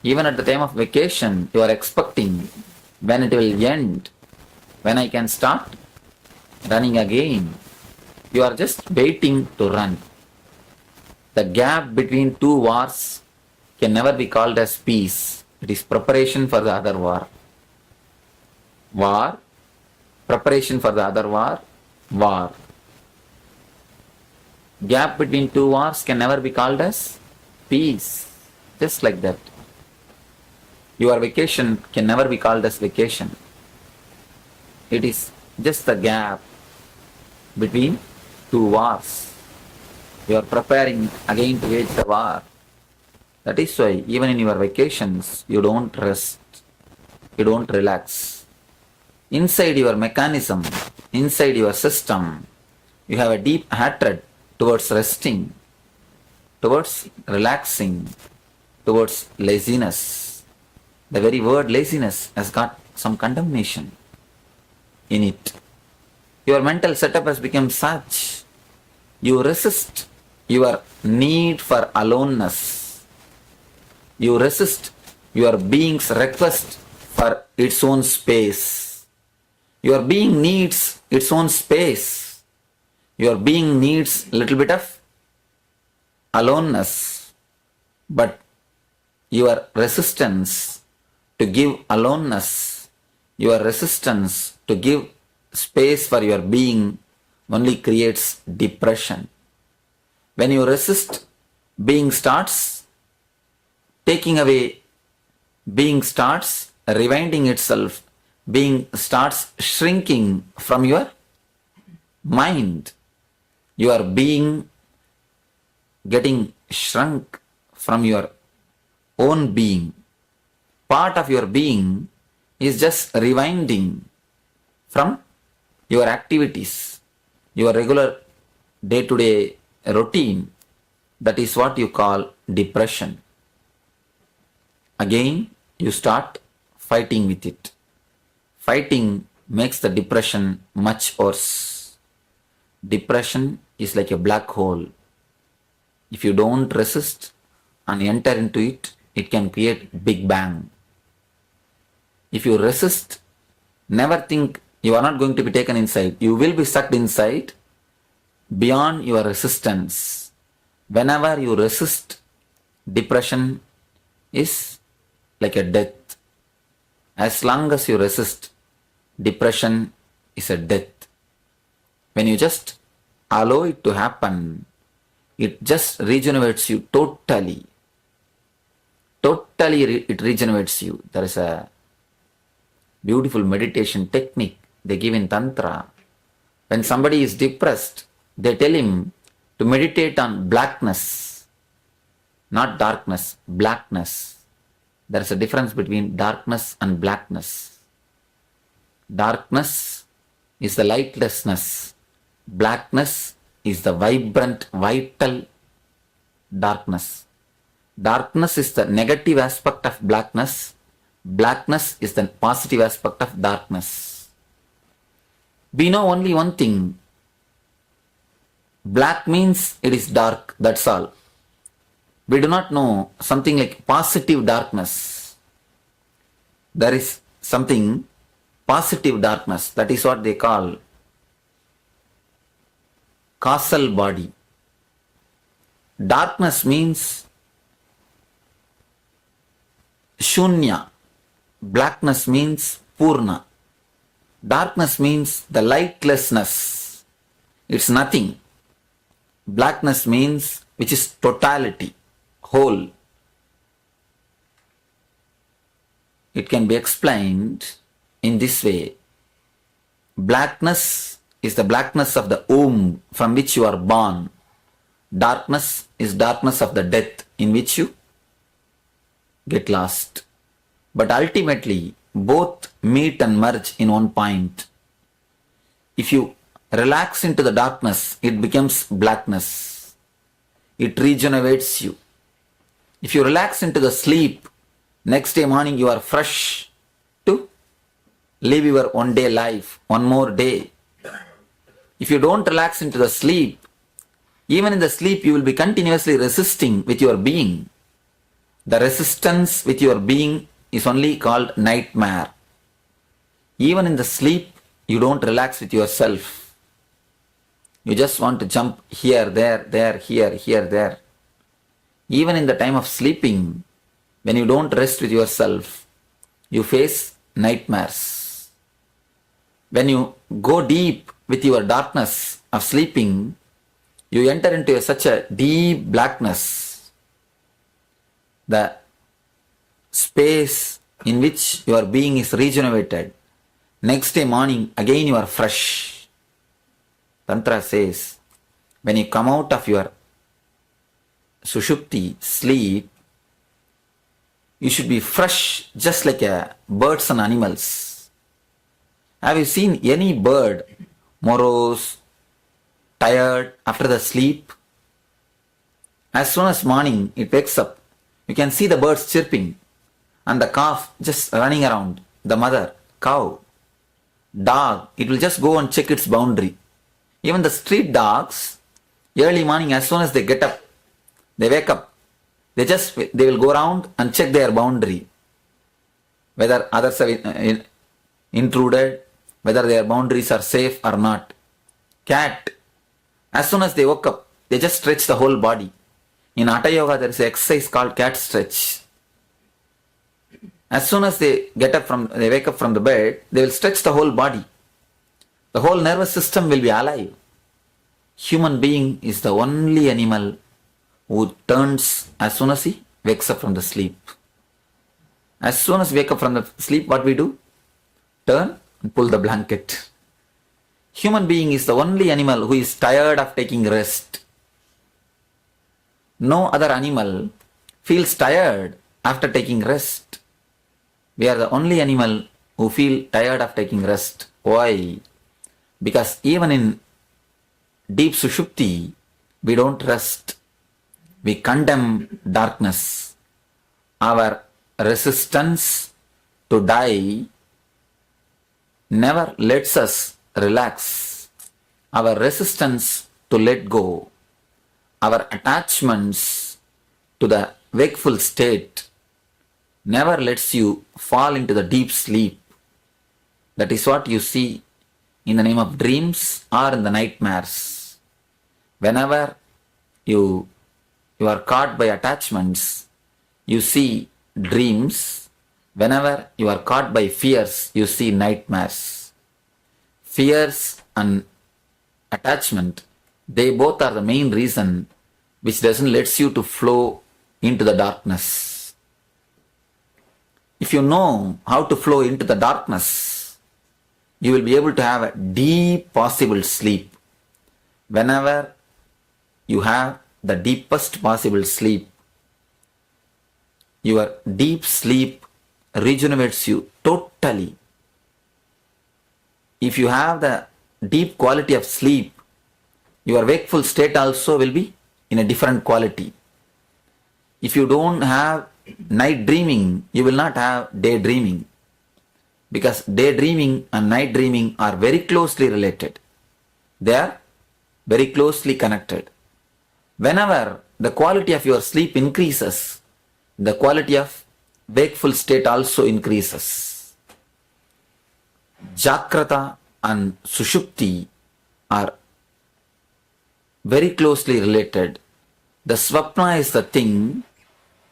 Even at the time of vacation, you are expecting when it will end, when I can start running again. You are just waiting to run. The gap between two wars can never be called as peace. It is preparation for the other war. War, preparation for the other war, war. Gap between two wars can never be called as peace. Just like that. Your vacation can never be called as vacation. It is just the gap between two wars. You are preparing again to wage the war. That is why even in your vacations, you don't rest. You don't relax. Inside your mechanism, inside your system, you have a deep hatred towards resting, towards relaxing, towards laziness. The very word laziness has got some condemnation in it. Your mental setup has become such. You resist your need for aloneness. You resist your being's request for its own space. Your being needs its own space. Your being needs a little bit of aloneness. But your resistance to give aloneness, your resistance to give space for your being only creates depression. When you resist, being starts taking away, being starts rewinding itself, being starts shrinking from your mind. Your being getting shrunk from your own being. Part of your being is just rewinding from your activities, your regular day-to-day routine. That is what you call depression. Again, you start fighting with it. Fighting makes the depression much worse. Depression is like a black hole. If you don't resist and enter into it, it can create Big Bang. If you resist, never think you are not going to be taken inside. You will be sucked inside beyond your resistance. Whenever you resist, depression is like a death. As long as you resist, depression is a death. When you just allow it to happen, it just regenerates you totally. It regenerates you. There is a beautiful meditation technique they give in Tantra. When somebody is depressed, they tell him to meditate on blackness, not darkness, blackness. There is a difference between darkness and blackness. Darkness is the lightlessness. Blackness is the vibrant, vital darkness. Darkness is the negative aspect of blackness. Blackness is the positive aspect of darkness. We know only one thing. Black means it is dark, that's all. We do not know something like positive darkness. There is something positive darkness. That is what they call causal body. Darkness means shunya. Blackness means purna. Darkness means the lightlessness. It's nothing. Blackness means which is totality, whole. It can be explained in this way. Blackness is the blackness of the womb from which you are born. Darkness is darkness of the death in which you get lost. But ultimately, both meet and merge in one point. If you relax into the darkness, it becomes blackness. It regenerates you. If you relax into the sleep, next day morning you are fresh to live your one day life, one more day. If you don't relax into the sleep, even in the sleep you will be continuously resisting with your being. The resistance with your being is only called nightmare. Even in the sleep, you don't relax with yourself. You just want to jump here, there, here, there. Even in the time of sleeping, when you don't rest with yourself, you face nightmares. When you go deep with your darkness of sleeping, you enter into such a deep blackness. The space in which your being is regenerated. Next day morning, again you are fresh. Tantra says, when you come out of your sushupti, sleep, you should be fresh just like birds and animals. Have you seen any bird morose, tired after the sleep? As soon as morning it wakes up, you can see the birds chirping and the calf just running around, the mother, cow, dog, it will just go and check its boundary. Even the street dogs, early morning as soon as they get up, they wake up, they will go around and check their boundary, whether others have intruded, whether their boundaries are safe or not. Cat, as soon as they woke up, they just stretch the whole body. In Hatha Yoga, there is an exercise called cat stretch. As soon as they wake up from the bed, they will stretch the whole body. The whole nervous system will be alive. Human being is the only animal who turns as soon as he wakes up from the sleep. As soon as we wake up from the sleep, what we do? Turn and pull the blanket. Human being is the only animal who is tired of taking rest. No other animal feels tired after taking rest. We are the only animal who feel tired of taking rest. Why? Because even in deep sushupti, we don't rest. We condemn darkness. Our resistance to die never lets us relax. Our resistance to let go, our attachments to the wakeful state never lets you fall into the deep sleep. That is what you see in the name of dreams or in the nightmares. Whenever you are caught by attachments, you see dreams. Whenever you are caught by fears, you see nightmares. Fears and attachment, they both are the main reason which doesn't let you to flow into the darkness. If you know how to flow into the darkness, you will be able to have a deep possible sleep. Whenever you have the deepest possible sleep, your deep sleep regenerates you totally. If you have the deep quality of sleep, your wakeful state also will be in a different quality. If you don't have night dreaming, you will not have daydreaming. Because daydreaming and night dreaming are very closely related. They are very closely connected. Whenever the quality of your sleep increases, the quality of wakeful state also increases. Jagrata and Sushupti are very closely related. The Swapna is the thing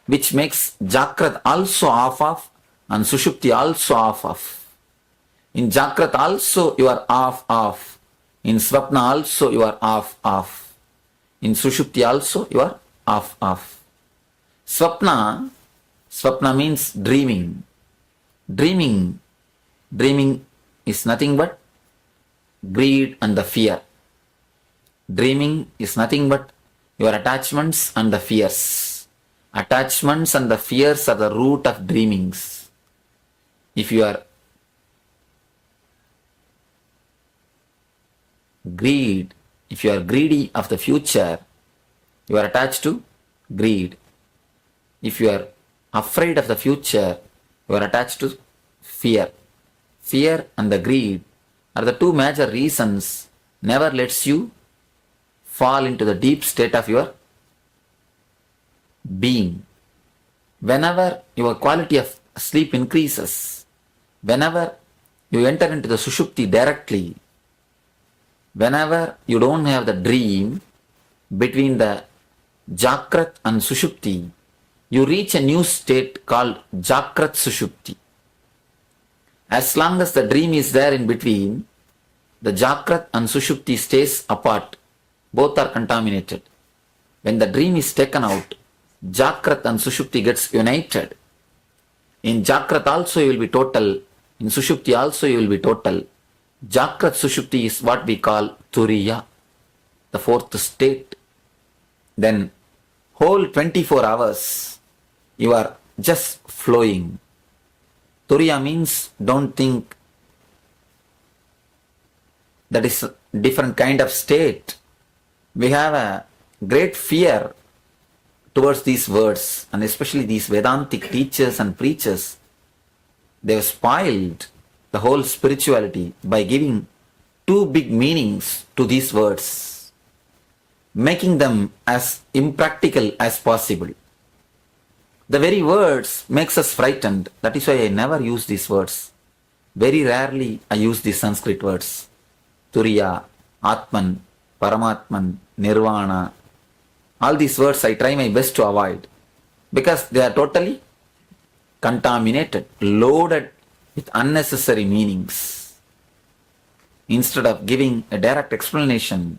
which makes Jagrat also off and Sushupti also off. In Jagrat also you are off. In Swapna also you are off. In Sushupti also you are off. Swapna means dreaming. Dreaming is nothing but greed and the fear. Dreaming is nothing but your attachments and the fears. Attachments and the fears are the root of dreamings. If you are greedy of the future, you are attached to greed. If you are afraid of the future, you are attached to fear. Fear and the greed are the two major reasons never lets you fall into the deep state of your being. Whenever your quality of sleep increases, whenever you enter into the Sushupti directly, whenever you don't have the dream between the Jagrat and Sushupti, you reach a new state called Jagrat Sushupti. As long as the dream is there in between, the Jagrat and Sushupti stays apart. Both are contaminated. When the dream is taken out, Jagrat and Sushupti gets united. In Jagrat also you will be total. In Sushupti also you will be total. Jagrat Sushupti is what we call Turiya, the fourth state. Then whole 24 hours you are just flowing. Turiya means don't think. That is a different kind of state. We have a great fear towards these words, and especially these Vedantic teachers and preachers. They have spoiled the whole spirituality by giving two big meanings to these words, making them as impractical as possible. The very words makes us frightened. That is why I never use these words. Very rarely I use these Sanskrit words. Turiya, Atman, Paramatman, Nirvana. All these words I try my best to avoid because they are totally contaminated, loaded with unnecessary meanings. Instead of giving a direct explanation,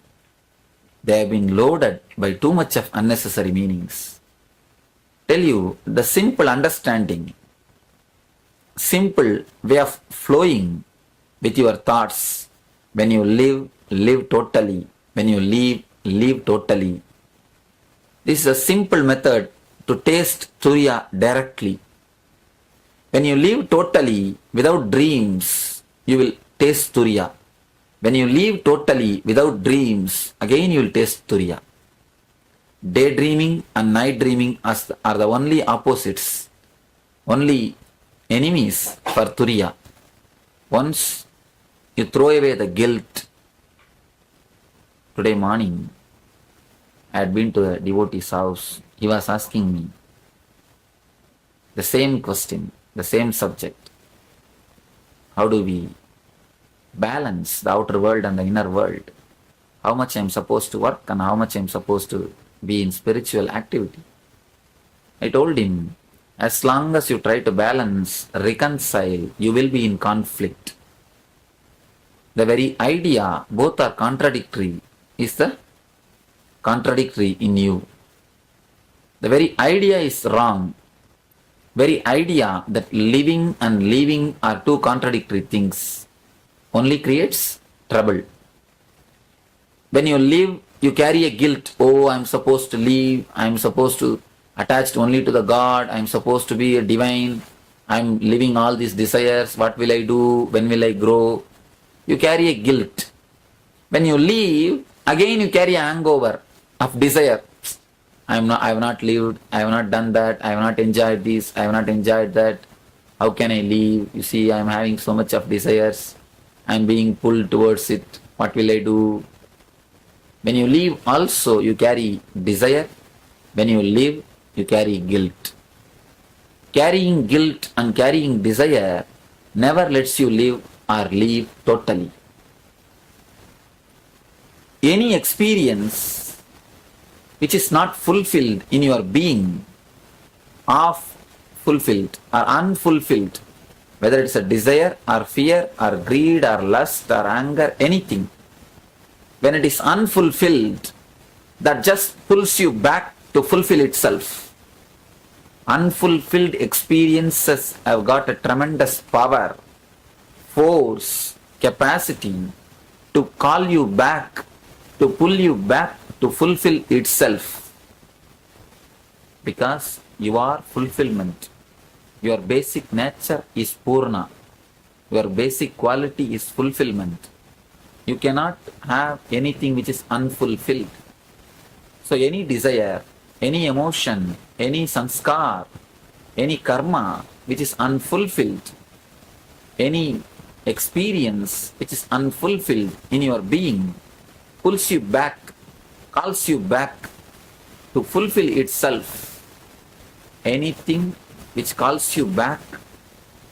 they have been loaded by too much of unnecessary meanings. Tell you the simple understanding, simple way of flowing with your thoughts. When you live totally. When you leave totally. This is a simple method to taste Turiya directly. When you live totally without dreams, you will taste Turiya. When you live totally without dreams, again you will taste Turiya. Daydreaming and night dreaming are the only opposites, only enemies for Turiya. Once you throw away the guilt. Today morning, I had been to a devotee's house. He was asking me the same question, the same subject. How do we balance the outer world and the inner world? How much I am supposed to work and how much I am supposed to be in spiritual activity? I told him, as long as you try to balance, reconcile, you will be in conflict. The very idea, both are contradictory, is the contradictory in you. The very idea is wrong. Very idea that living and leaving are two contradictory things only creates trouble. When you live, you carry a guilt. Oh, I am supposed to live. I am supposed to attached only to the God. I am supposed to be a divine. I am living all these desires. What will I do? When will I grow? You carry a guilt. When you leave, again you carry a hangover of desire. I have not lived. I have not done that. I have not enjoyed this. I have not enjoyed that. How can I leave? You see, I am having so much of desires. I am being pulled towards it. What will I do? When you leave also, you carry desire. When you live, you carry guilt. Carrying guilt and carrying desire never lets you live or leave totally. Any experience which is not fulfilled in your being, half fulfilled or unfulfilled, whether it's a desire or fear or greed or lust or anger, anything, when it is unfulfilled, that just pulls you back to fulfill itself. Unfulfilled experiences have got a tremendous power, force, capacity to call you back, to pull you back to fulfill itself. Because you are fulfillment. Your basic nature is Purna. Your basic quality is fulfillment. You cannot have anything which is unfulfilled. So any desire, any emotion, any sanskar, any karma which is unfulfilled, any experience which is unfulfilled in your being, pulls you back, calls you back to fulfill itself. Anything which calls you back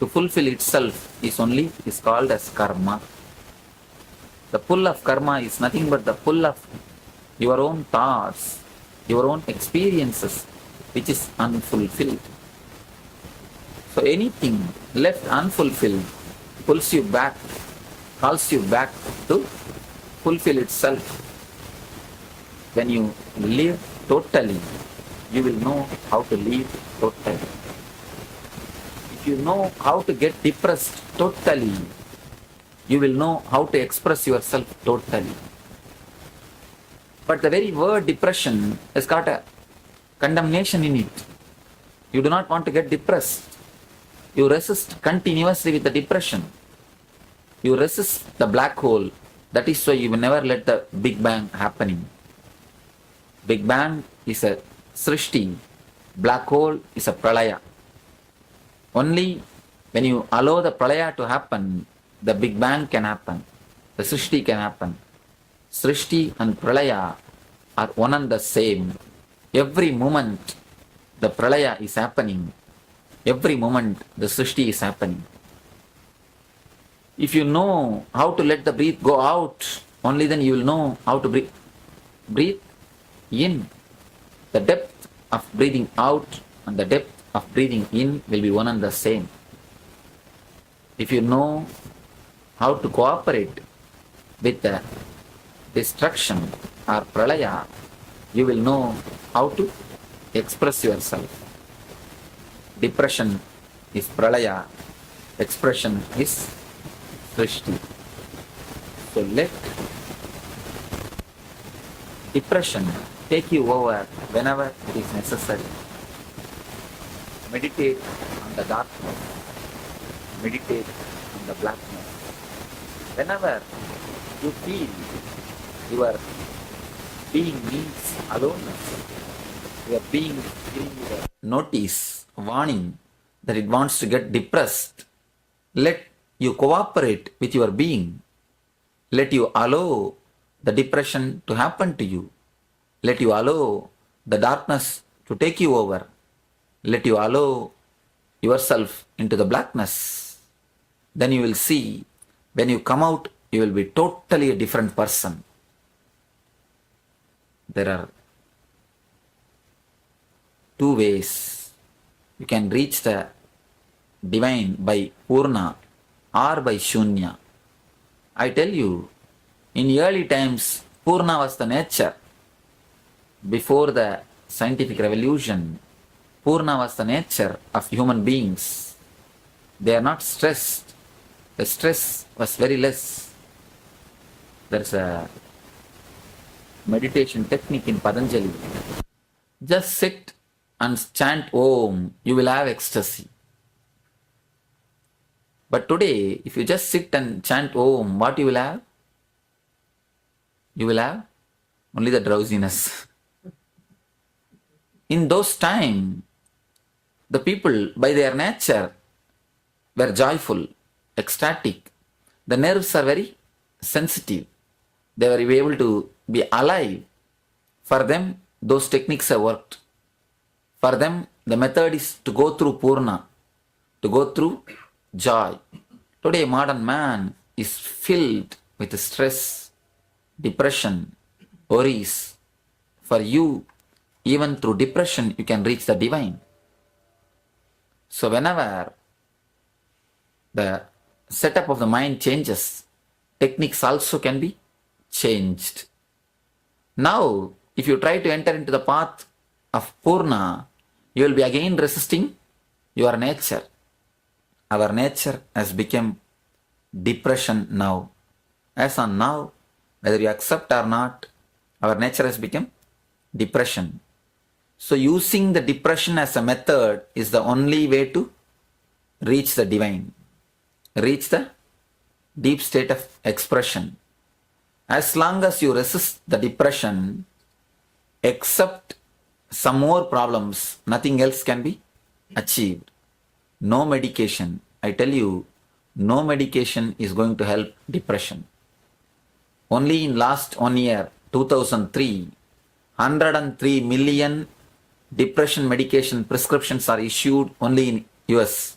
to fulfill itself is called as karma. The pull of karma is nothing but the pull of your own thoughts, your own experiences, which is unfulfilled. So anything left unfulfilled pulls you back, calls you back to fulfill itself. When you live totally, you will know how to live totally. If you know how to get depressed totally, you will know how to express yourself totally. But the very word depression has got a condemnation in it. You do not want to get depressed. You resist continuously with the depression. You resist the black hole. That is why you will never let the Big Bang happening. Big Bang is a Srishti. Black hole is a Pralaya. Only when you allow the Pralaya to happen, the Big Bang can happen. The Srishti can happen. Srishti and Pralaya are one and the same. Every moment the Pralaya is happening. Every moment the Srishti is happening. If you know how to let the breath go out, only then you will know how to breathe. Breathe in. The depth of breathing out and the depth of breathing in will be one and the same. If you know how to cooperate with the destruction or pralaya, you will know how to express yourself. Depression is pralaya, expression is srishti. So let depression take you over whenever it is necessary. meditate on the darkness, meditate on the blackness. Whenever you feel your being needs aloneness, your being is giving you a notice, warning that it wants to get depressed, let you cooperate with your being. Let you allow the depression to happen to you. Let you allow the darkness to take you over. Let you allow yourself into the blackness. Then you will see, when you come out, you will be totally a different person. There are two ways. You can reach the divine by Purna or by Shunya. I tell you, in early times, Purna was the nature. Before the scientific revolution, Purna was the nature of human beings. They are not stressed. The stress was very less. There's a meditation technique in Patanjali. Just sit and chant Om, you will have ecstasy. But today, if you just sit and chant Om, what you will have? You will have only the drowsiness. In those times, the people, by their nature, were joyful, ecstatic. The nerves are very sensitive. They were able to be alive. For them, those techniques have worked. For them, the method is to go through Purna, to go through joy. Today, modern man is filled with stress, depression, worries. For you, even through depression, you can reach the divine. So whenever the setup of the mind changes, techniques also can be changed. Now, if you try to enter into the path of Purna, you will be again resisting your nature. Our nature has become depression now. As on now, whether you accept or not, our nature has become depression. So using the depression as a method is the only way to reach the divine, reach the deep state of expression. As long as you resist the depression, accept some more problems, nothing else can be achieved. No medication. I tell you, no medication is going to help depression. Only in last 1 year, 2003, 103 million depression medication prescriptions are issued only in US.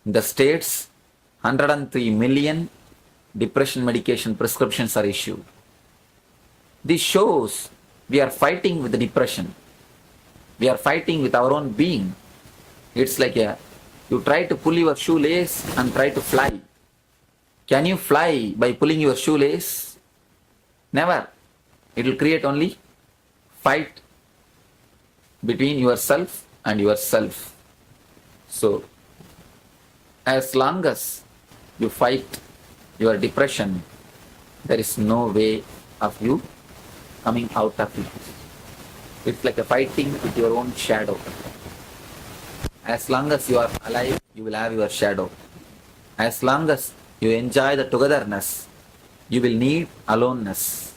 In the States, 103 million depression medication prescriptions are issued. This shows we are fighting with the depression. We are fighting with our own being. It's like you try to pull your shoelace and try to fly. Can you fly by pulling your shoelace? Never. It will create only fight between yourself and yourself. So, as long as you fight your depression, there is no way of you coming out of it. It's like a fighting with your own shadow. As long as you are alive, you will have your shadow. As long as you enjoy the togetherness, you will need aloneness.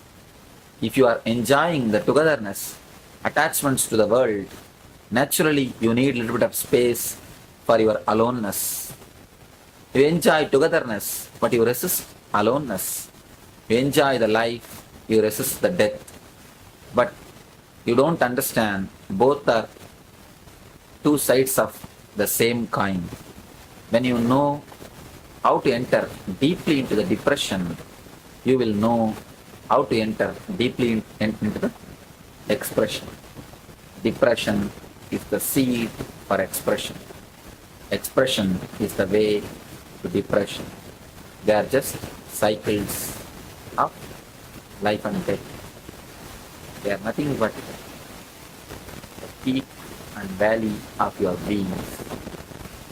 If you are enjoying the togetherness, attachments to the world, naturally you need a little bit of space for your aloneness. You enjoy togetherness, but you resist aloneness. You enjoy the life, you resist the death. But you don't understand, both are two sides of the same coin. When you know how to enter deeply into the depression, you will know how to enter deeply into the expression. Depression is the seed for expression. Expression is the way to depression. They are just cycles of life and death. They are nothing but the peak and valley of your being.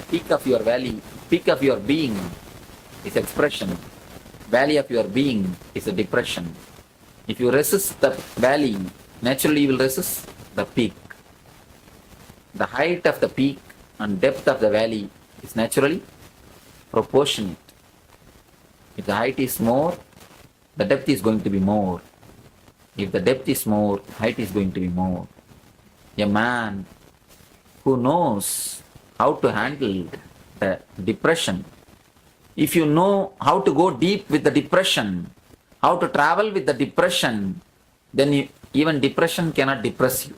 Peak of your valley, peak of your being is expression. Valley of your being is a depression. If you resist the valley, naturally you will resist the peak. the height of the peak and depth of the valley is naturally proportionate. If the height is more, the depth is going to be more. If the depth is more, height is going to be more. A man who knows how to handle the depression, if you know how to go deep with the depression, how to travel with the depression, then even depression cannot depress you.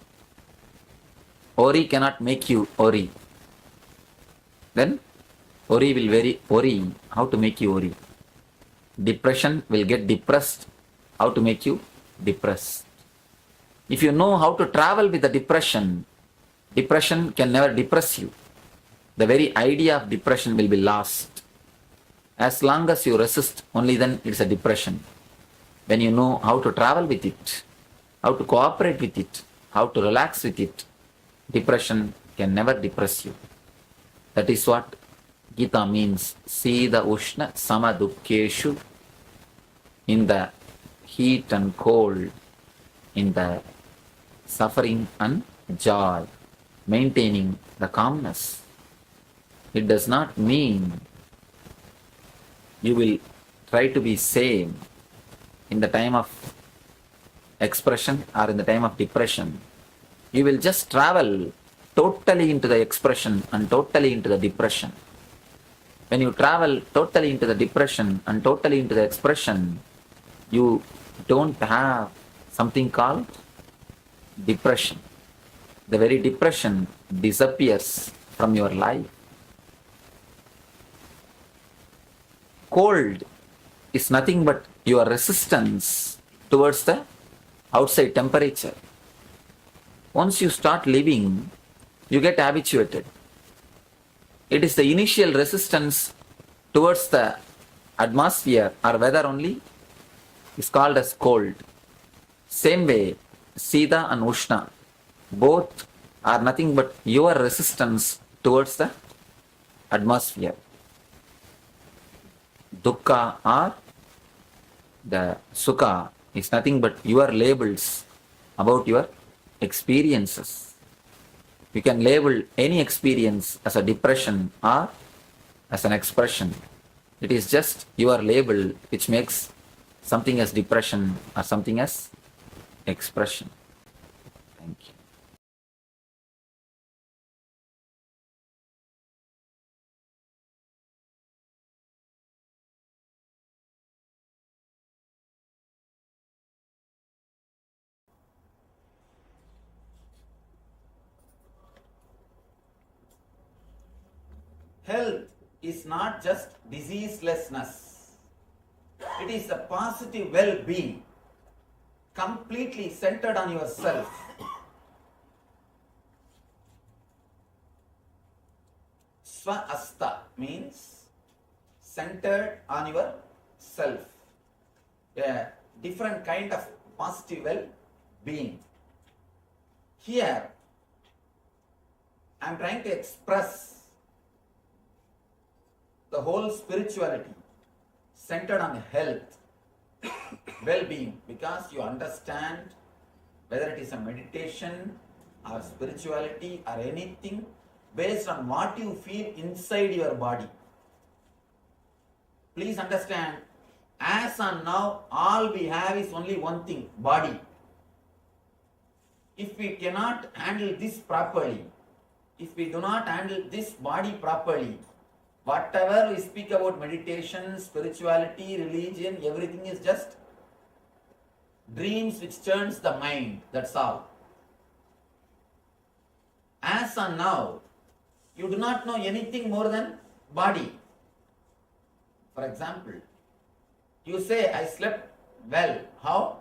Worry cannot make you worry. Then worry will worry how to make you worry. Depression will get depressed, how to make you depressed. If you know how to travel with the depression, depression can never depress you. The very idea of depression will be lost. As long as you resist, only then it's a depression. When you know how to travel with it, how to cooperate with it, how to relax with it, depression can never depress you. That is what Gita means. Sida Ushna Samadukkeshu. In the heat and cold, in the suffering and joy, maintaining the calmness. It does not mean you will try to be same in the time of expression or in the time of depression. You will just travel totally into the expression and totally into the depression. When you travel totally into the depression and totally into the expression, you don't have something called depression. The very depression disappears from your life. Cold is nothing but your resistance towards the outside temperature. Once you start living, you get habituated. It is the initial resistance towards the atmosphere or weather only is called as cold. Same way, Sida and Ushna, both are nothing but your resistance towards the atmosphere. Dukkha or the Sukha is nothing but your labels about your experiences. You can label any experience as a depression or as an expression. It is just your label which makes something as depression or something as expression. Thank you. Health is not just diseaselessness. It is a positive well-being, completely centered on yourself. Swa-asta means centered on yourself. A different kind of positive well-being. Here, I am trying to express the whole spirituality centered on health, well-being, because you understand whether it is a meditation or spirituality or anything based on what you feel inside your body. Please understand, as on now, all we have is only one thing, body. If we cannot handle this properly, if we do not handle this body properly, whatever we speak about meditation, spirituality, religion, everything is just dreams which turns the mind, that's all. As on now, you do not know anything more than body. For example, you say, I slept well. How?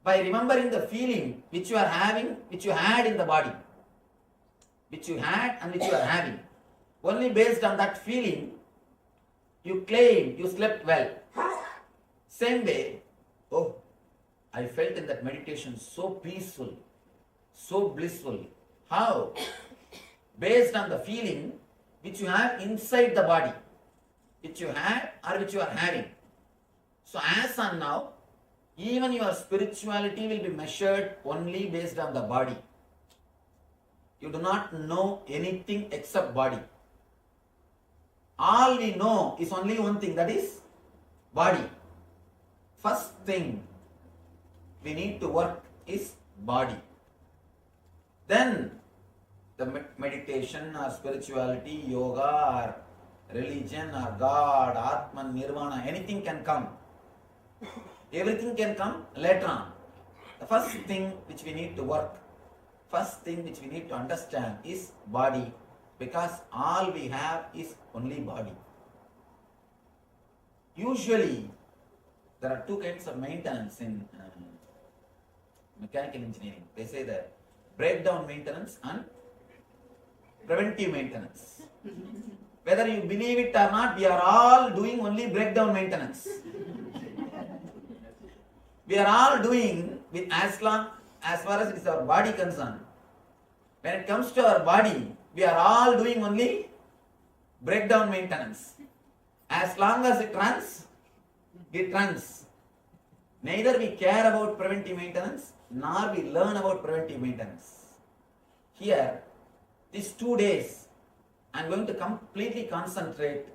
By remembering the feeling which you are having, which you had in the body. Which you had and which you are having. Only based on that feeling, you claim you slept well. Same way, oh, I felt in that meditation so peaceful, so blissful. How? Based on the feeling which you have inside the body, which you had or which you are having. So as on now, even your spirituality will be measured only based on the body. you do not know anything except body. All we know is only one thing, that is body. First thing we need to work is body. Then the meditation or spirituality, yoga or religion or God, Atman, Nirvana, anything can come. Everything can come later on. The first thing which we need to work, first thing which we need to understand is body, because all we have is only body. Usually, there are two kinds of maintenance in mechanical engineering. They say that breakdown maintenance and preventive maintenance. Whether you believe it or not, we are all doing only breakdown maintenance. We are all doing with as far as it is our body concerned. When it comes to our body, we are all doing only breakdown maintenance. As long as it runs, it runs. Neither we care about preventive maintenance, nor we learn about preventive maintenance. Here, these 2 days, I am going to completely concentrate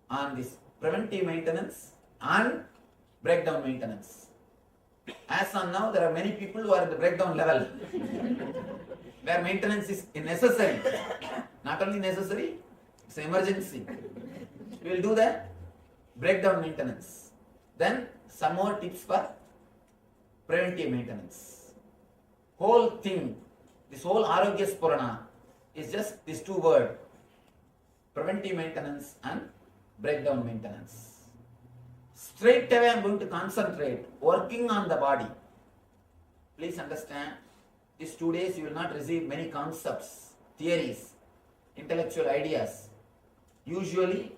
on this preventive maintenance and breakdown maintenance. As on now, there are many people who are at the breakdown level, where maintenance is necessary. Not only necessary, it's an emergency. We will do the breakdown maintenance. Then some more tips for preventive maintenance. Whole thing, this whole Arogya Spurana is just these 2 words, preventive maintenance and breakdown maintenance. Straight away I am going to concentrate working on the body. Please understand, these 2 days you will not receive many concepts, theories, intellectual ideas. Usually,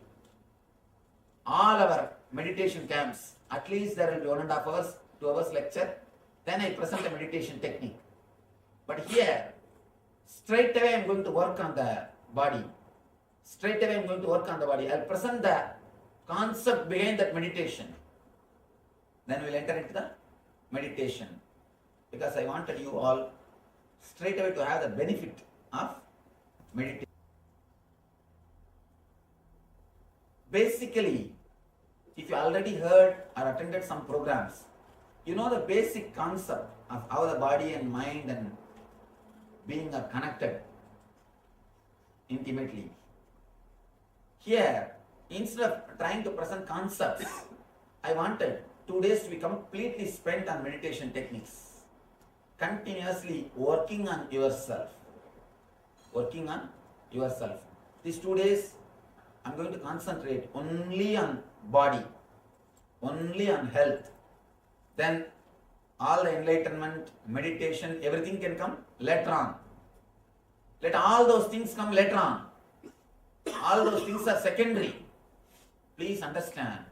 all our meditation camps, at least there will be 1.5 hours, 2 hours lecture, then I present a meditation technique. But here, straight away I am going to work on the body. Straight away I am going to work on the body. I will present the concept behind that meditation. Then we will enter into the meditation. Because I wanted you all straight away to have the benefit of meditation. Basically, if you already heard or attended some programs, you know the basic concept of how the body and mind and being are connected intimately. Here, instead of trying to present concepts, I wanted 2 days to be completely spent on meditation techniques. Continuously working on yourself. Working on yourself. These 2 days, I am going to concentrate only on body, only on health. Then all the enlightenment, meditation, everything can come later on. Let all those things come later on. All those things are secondary. Please understand.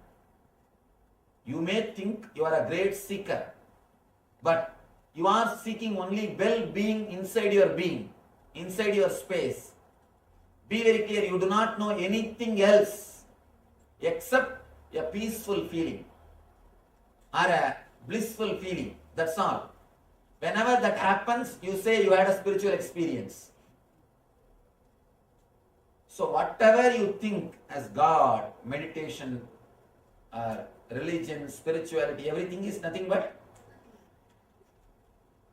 You may think you are a great seeker, but you are seeking only well-being inside your being, inside your space. Be very clear, you do not know anything else except a peaceful feeling or a blissful feeling. That's all. Whenever that happens, you say you had a spiritual experience. So whatever you think as God, meditation, religion, spirituality, everything is nothing but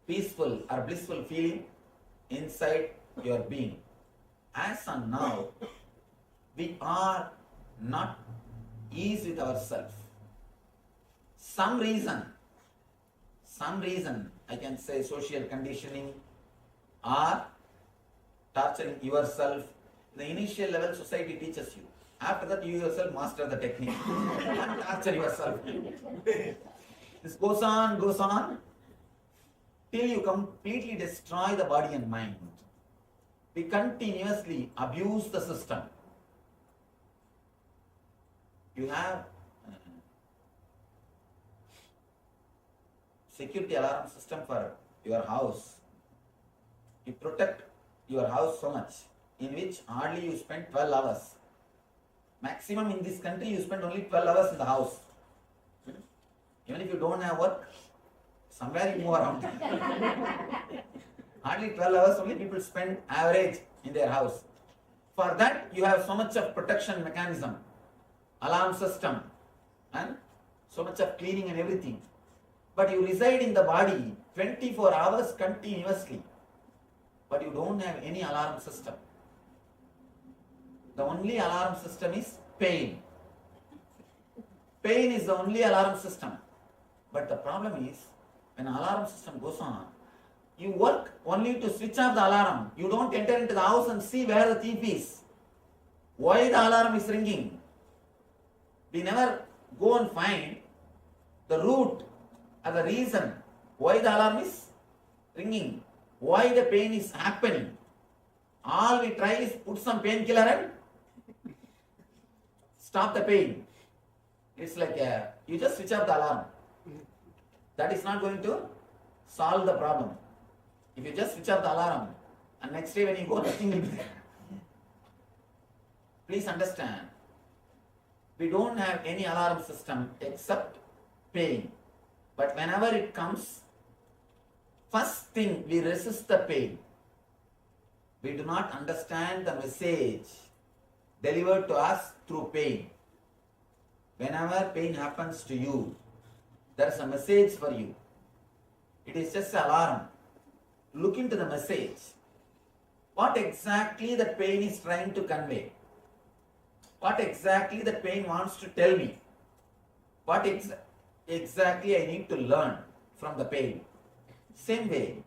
peaceful or blissful feeling inside your being. As on now, we are not easy with ourselves. Some reason, I can say social conditioning or torturing yourself. The initial level society teaches you. After that you yourself master the technique and torture yourself. This goes on till you completely destroy the body and mind. We continuously abuse the system. You have security alarm system for your house. You protect your house so much, in which hardly you spend 12 hours. Maximum in this country you spend only 12 hours in the house. Even if you don't have work, somewhere you move around. Hardly 12 hours only people spend average in their house. For that, you have so much of protection mechanism, alarm system, and so much of cleaning and everything. But you reside in the body 24 hours continuously, but you don't have any alarm system. The only alarm system is pain. Pain is the only alarm system. But the problem is, when alarm system goes on, you work only to switch off the alarm. You don't enter into the house and see where the thief is. Why the alarm is ringing? We never go and find the root or the reason why the alarm is ringing, why the pain is happening. All we try is put some painkiller and stop the pain. It's like you just switch off the alarm. That is not going to solve the problem. If you just switch off the alarm and next day when you go, nothing will be there. Please understand, we don't have any alarm system except pain. But whenever it comes, first thing we resist the pain. We do not understand the message delivered to us through pain. Whenever pain happens to you, there is a message for you. It is just an alarm. Look into the message. What exactly the pain is trying to convey? What exactly the pain wants to tell me? What exactly I need to learn from the pain? Same way,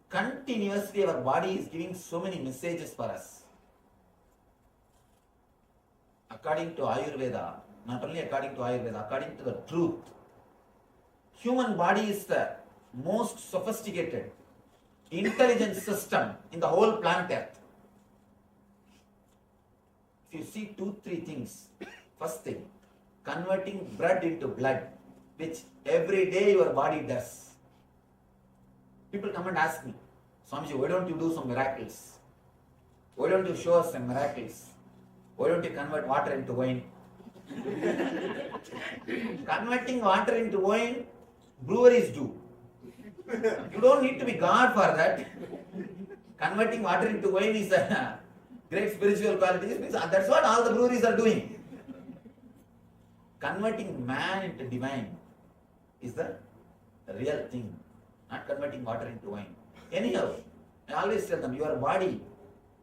continuously our body is giving so many messages for us. According to Ayurveda, not only according to Ayurveda, according to the truth, human body is the most sophisticated, intelligent system in the whole planet Earth. If you see 2-3 things, first thing, converting blood into blood, which every day your body does. People come and ask me, Swamiji, why don't you do some miracles? Why don't you show us some miracles? Why don't you convert water into wine? Converting water into wine, breweries do. You don't need to be God for that. Converting water into wine is a great spiritual quality. That's what all the breweries are doing. Converting man into divine is the real thing, not converting water into wine. Anyhow, I always tell them, your body,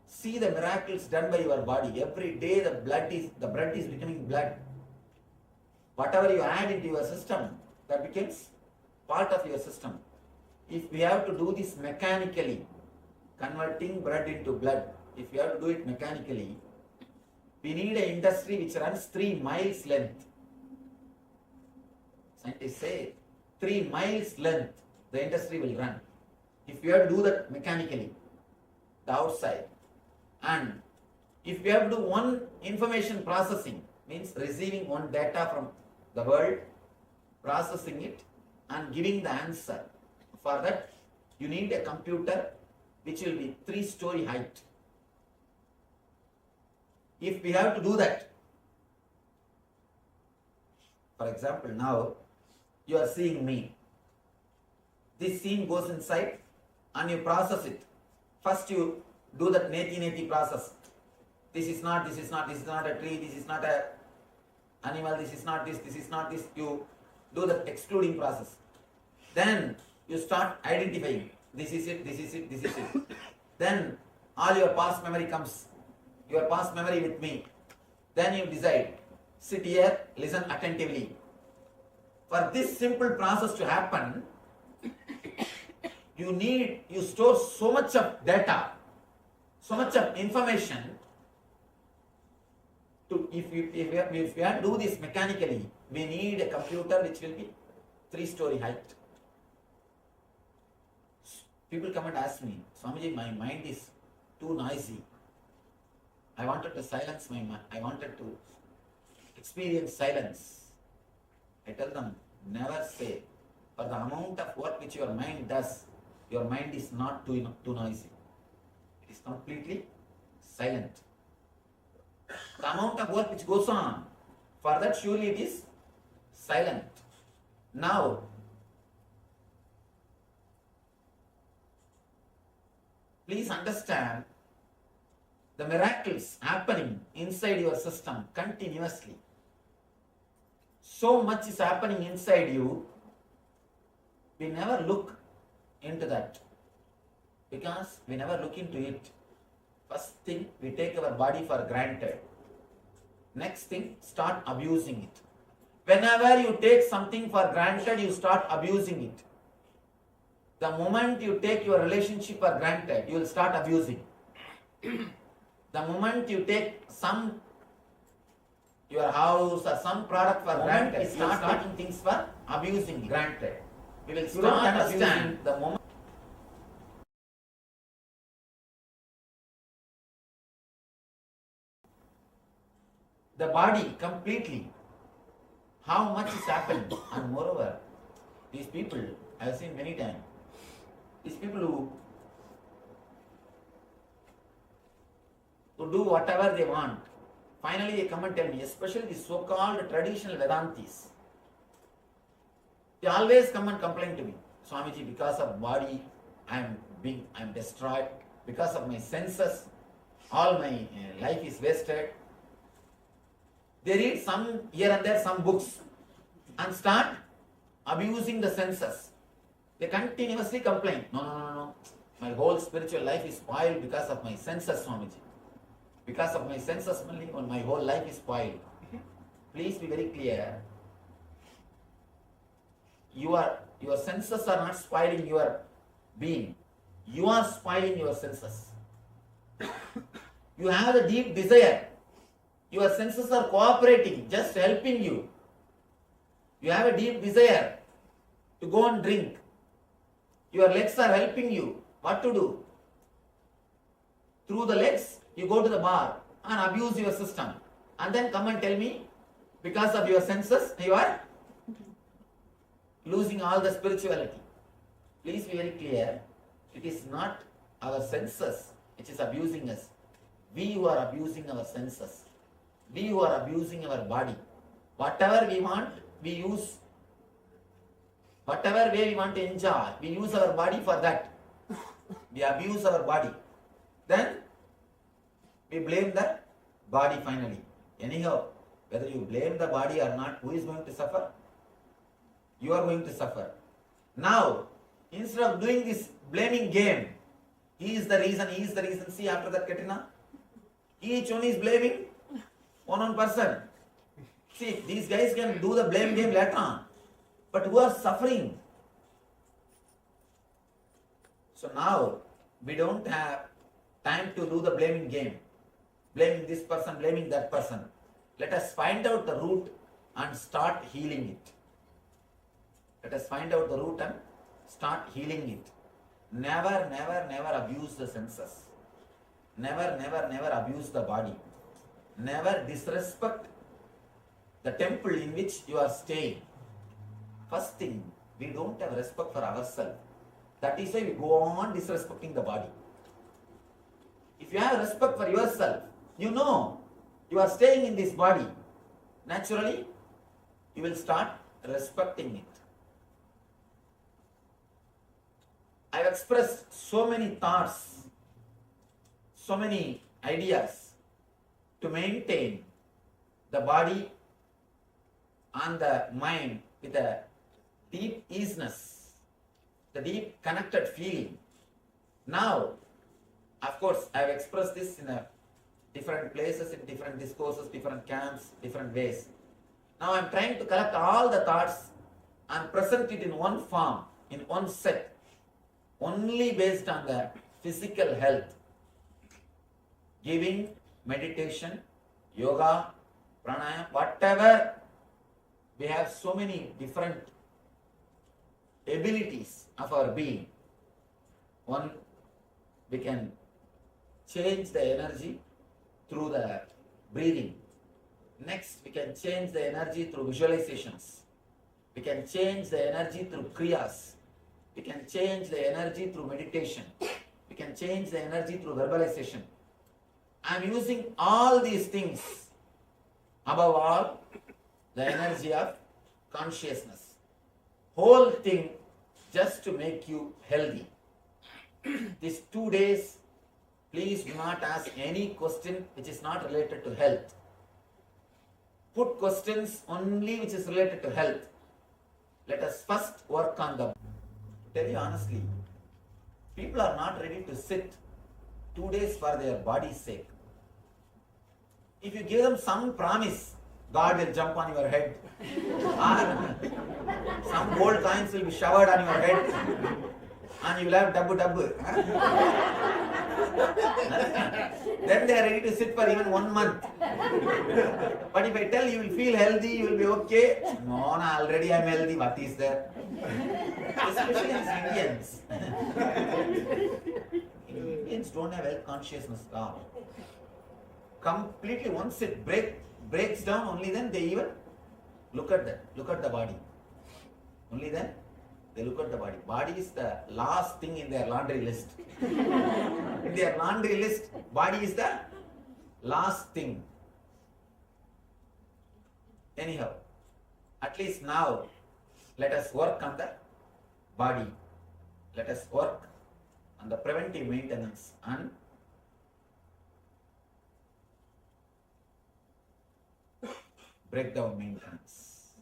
see the miracles done by your body. Every day the blood is becoming blood. Whatever you add into your system, that becomes part of your system. If we have to do this mechanically, converting blood into blood, if we have to do it mechanically, we need an industry which runs 3 miles length. Scientists say 3 miles length the industry will run. If we have to do that mechanically, the outside, and if we have to do one information processing, means receiving one data from the world, processing it and giving the answer. For that, you need a computer which will be 3-story height. If we have to do that, for example, now you are seeing me. This scene goes inside and you process it. First you do that neti process. This is not a tree, this is not a animal, this is not this. You do the excluding process. Then you start identifying. This is it. Then all your past memory comes. Your past memory with me. Then you decide. Sit here, listen attentively. For this simple process to happen, you store so much of data, so much of information. If we have to do this mechanically, we need a computer which will be 3-story height. People come and ask me, Swamiji, my mind is too noisy. I wanted to silence my mind. I wanted to experience silence. I tell them, never say, for the amount of work which your mind does, your mind is not too noisy. It is completely silent. The amount of work which goes on, for that surely it is silent. Now, Please understand the miracles happening inside your system continuously. So much is happening inside you, we never look into that because we never look into it. First thing, we take our body for granted. Next thing, start abusing it. Whenever you take something for granted, you start abusing it. The moment you take your relationship for granted, you will start abusing. The moment you take your house or some product for granted, you start taking things for abusing granted. We will start understand the moment. The body completely, how much is happening, and moreover, these people I have seen many times. These people who do whatever they want, finally they come and tell me, especially the so-called traditional Vedantis, they always come and complain to me, Swamiji, because of body, I am destroyed, because of my senses, all my life is wasted. They read some here and there some books and start abusing the senses. They continuously complain, no, my whole spiritual life is spoiled because of my senses, Swamiji. Because of my senses only, my whole life is spoiled. Please be very clear. Your senses are not spoiling your being. You are spoiling your senses. You have a deep desire. Your senses are cooperating, just helping you. You have a deep desire to go and drink. Your legs are helping you. What to do? Through the legs, you go to the bar and abuse your system. And then come and tell me, because of your senses, you are losing all the spirituality. Please be very clear. It is not our senses which is abusing us. We who are abusing our senses. We who are abusing our body. Whatever we want, we use. Whatever way we want to enjoy, we use our body for that. We abuse our body. Then we blame the body finally. Anyhow, whether you blame the body or not, who is going to suffer? You are going to suffer. Now, instead of doing this blaming game, he is the reason, see after that Katrina, each one is blaming one person. See, these guys can do the blame game later on, but who are suffering? So now, we don't have time to do the blaming game. Blaming this person, blaming that person. Let us find out the root and start healing it. Let us find out the root and start healing it. Never, never, never abuse the senses. Never, never, never abuse the body. Never disrespect the temple in which you are staying. First thing, we don't have respect for ourselves. That is why we go on disrespecting the body. If you have respect for yourself, you know you are staying in this body. Naturally, you will start respecting it. I have expressed so many thoughts, so many ideas to maintain the body and the mind with a deep easiness, the deep connected feeling. Now, of course, I have expressed this in different places, in different discourses, different camps, different ways. Now I am trying to collect all the thoughts and present it in one form, in one set, only based on the physical health. Giving, meditation, yoga, pranayama, whatever. We have so many different abilities of our being. One, we can change the energy through the breathing. Next, we can change the energy through visualizations. We can change the energy through kriyas. We can change the energy through meditation. We can change the energy through verbalization. I am using all these things, above all, the energy of consciousness. Whole thing just to make you healthy. These 2 days, please do not ask any question which is not related to health. Put questions only which is related to health. Let us first work on them. To tell you honestly, people are not ready to sit 2 days for their body's sake. If you give them some promise, God will jump on your head, or some gold coins will be showered on your head, and you will have dabbu. Then they are ready to sit for even 1 month. But if I tell you will feel healthy, you will be okay. No, already I am healthy. What is there? Especially as Indians. Indians don't have health consciousness at all. Completely, once it breaks down, only then they even look at the body. Only then they look at the body. Body is the last thing in their laundry list. In their laundry list, body is the last thing. Anyhow, at least now, let us work on the body. Let us work on the preventive maintenance and breakdown maintenance.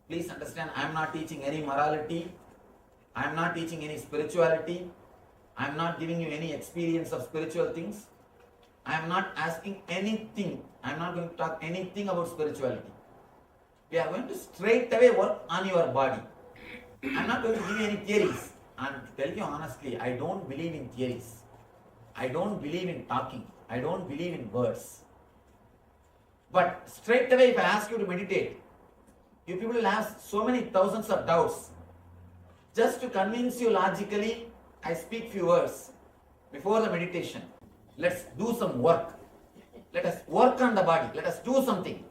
Please understand, I am not teaching any morality. I am not teaching any spirituality. I am not giving you any experience of spiritual things. I am not asking anything. I am not going to talk anything about spirituality. We are going to straight away work on your body. I am not going to give you any theories. And to tell you honestly, I don't believe in theories. I don't believe in talking. I don't believe in words. But straight away, if I ask you to meditate, you people will have so many thousands of doubts. Just to convince you logically, I speak few words before the meditation. Let's do some work. Let us work on the body. Let us do something.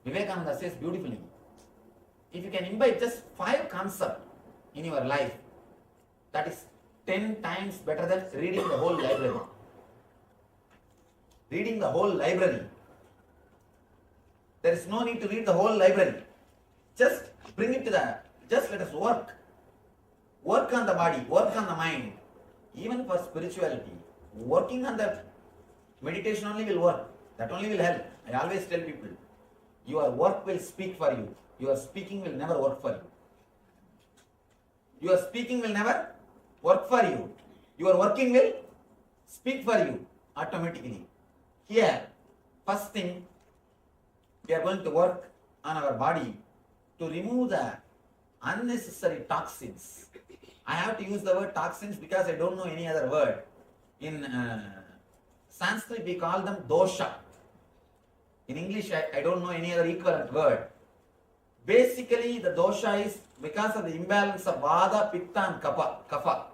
Vivekananda says beautifully, if you can imbibe just 5 concepts in your life, that is 10 times better than reading the whole library. Reading the whole library. There is no need to read the whole library. Just bring it to just let us work. Work on the body, work on the mind. Even for spirituality, working on the meditation only will work. That only will help. I always tell people, your work will speak for you. Your speaking will never work for you. Your speaking will never work for you. Your working will speak for you automatically. Here, first thing, we are going to work on our body to remove the unnecessary toxins. I have to use the word toxins because I don't know any other word. In Sanskrit, we call them dosha. In English, I don't know any other equivalent word. Basically, the dosha is because of the imbalance of vada, pitta and kapha.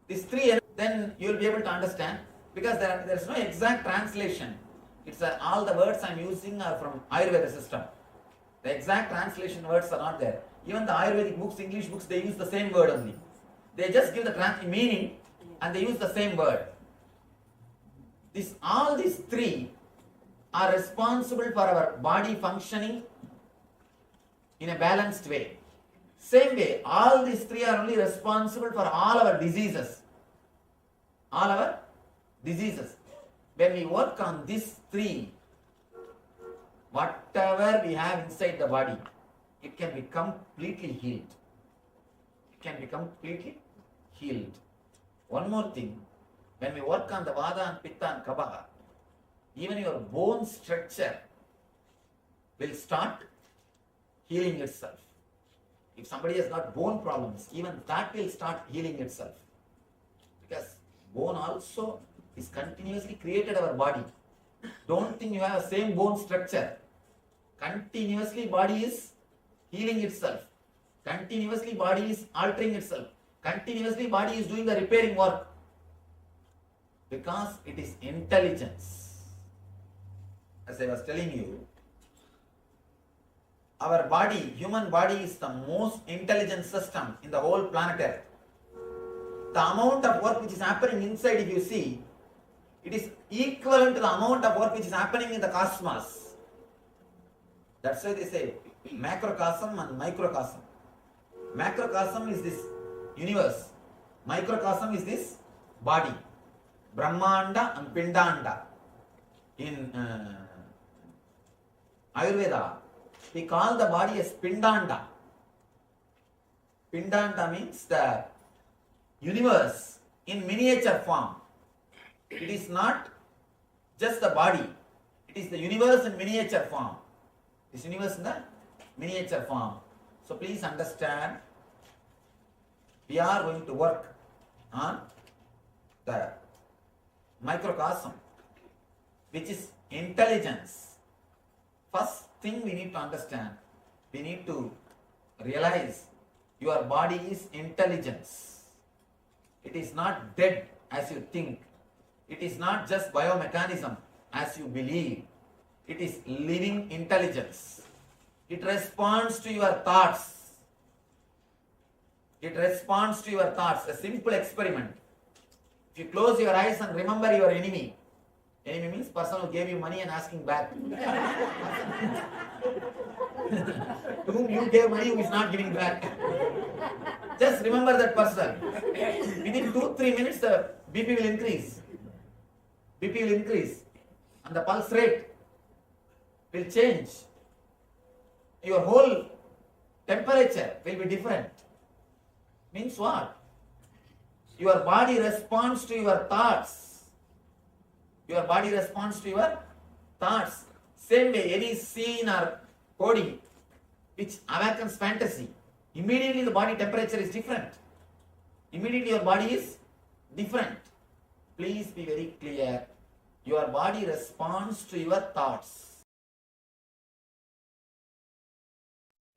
These 3, then you will be able to understand, because there is no exact translation. It's all the words I am using are from Ayurveda system. The exact translation words are not there. Even the Ayurvedic books, English books, they use the same word only. They just give the meaning and they use the same word. All these 3 are responsible for our body functioning in a balanced way. Same way, all these 3 are only responsible for all our diseases. All our diseases. When we work on these 3, whatever we have inside the body, it can be completely healed. It can be completely healed. One more thing, when we work on the vada and pitta and kapha, even your bone structure will start healing itself. If somebody has got bone problems, even that will start healing itself. Because bone also is continuously created our body. Don't think you have the same bone structure. Continuously body is healing itself. Continuously body is altering itself. Continuously body is doing the repairing work. Because it is intelligence. As I was telling you, our body, human body is the most intelligent system in the whole planet Earth. The amount of work which is happening inside, if you see, it is equivalent to the amount of work which is happening in the cosmos. That's why they say macrocosm and microcosm. Macrocosm is this universe. Microcosm is this body. Brahmanda and Pindanda. In Ayurveda, we call the body as Pindanda. Pindanda means the universe in miniature form. It is not just the body. It is the universe in miniature form. This universe in the miniature form. So please understand, we are going to work on the microcosm, which is intelligence. First thing we need to understand, we need to realize your body is intelligence. It is not dead as you think. It is not just biomechanism as you believe. It is living intelligence. It responds to your thoughts. It responds to your thoughts. A simple experiment. If you close your eyes and remember your enemy, enemy means person who gave you money and asking back. To whom you gave money who is not giving back. Just remember that person. Within 2-3 minutes the BP will increase. BP will increase. And the pulse rate will change. Your whole temperature will be different. Means what? Your body responds to your thoughts. Your body responds to your thoughts. Same way, any scene or coding which awakens fantasy, immediately the body temperature is different. Immediately your body is different. Please be very clear. Your body responds to your thoughts.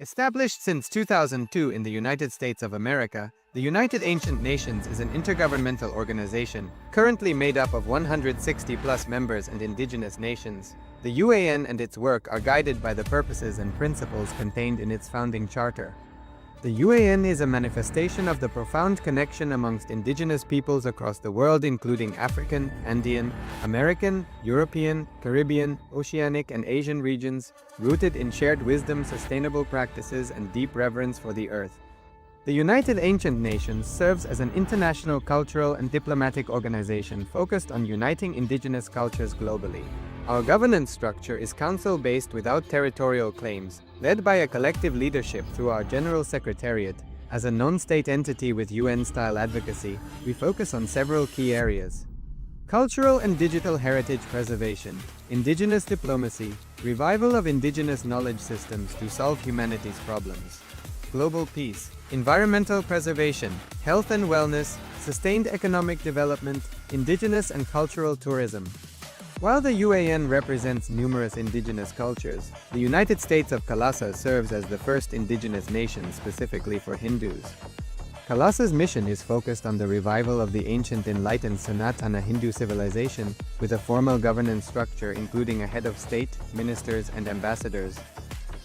Established since 2002 in the United States of America, the United Ancient Nations is an intergovernmental organization currently made up of 160+ members and indigenous nations. The UAN and its work are guided by the purposes and principles contained in its founding charter. The UAN is a manifestation of the profound connection amongst indigenous peoples across the world, including African, Andean, American, European, Caribbean, Oceanic, and Asian regions, rooted in shared wisdom, sustainable practices, and deep reverence for the earth. The United Ancient Nations serves as an international cultural and diplomatic organization focused on uniting indigenous cultures globally. Our governance structure is council-based without territorial claims, led by a collective leadership through our General Secretariat. As a non-state entity with UN-style advocacy, we focus on several key areas: cultural and digital heritage preservation, indigenous diplomacy, revival of indigenous knowledge systems to solve humanity's problems, global peace, environmental preservation, health and wellness, sustained economic development, indigenous and cultural tourism. While the UAN represents numerous indigenous cultures, the United States of KAILASA serves as the first indigenous nation specifically for Hindus. KAILASA's mission is focused on the revival of the ancient enlightened Sanatana Hindu civilization with a formal governance structure including a head of state, ministers, and ambassadors.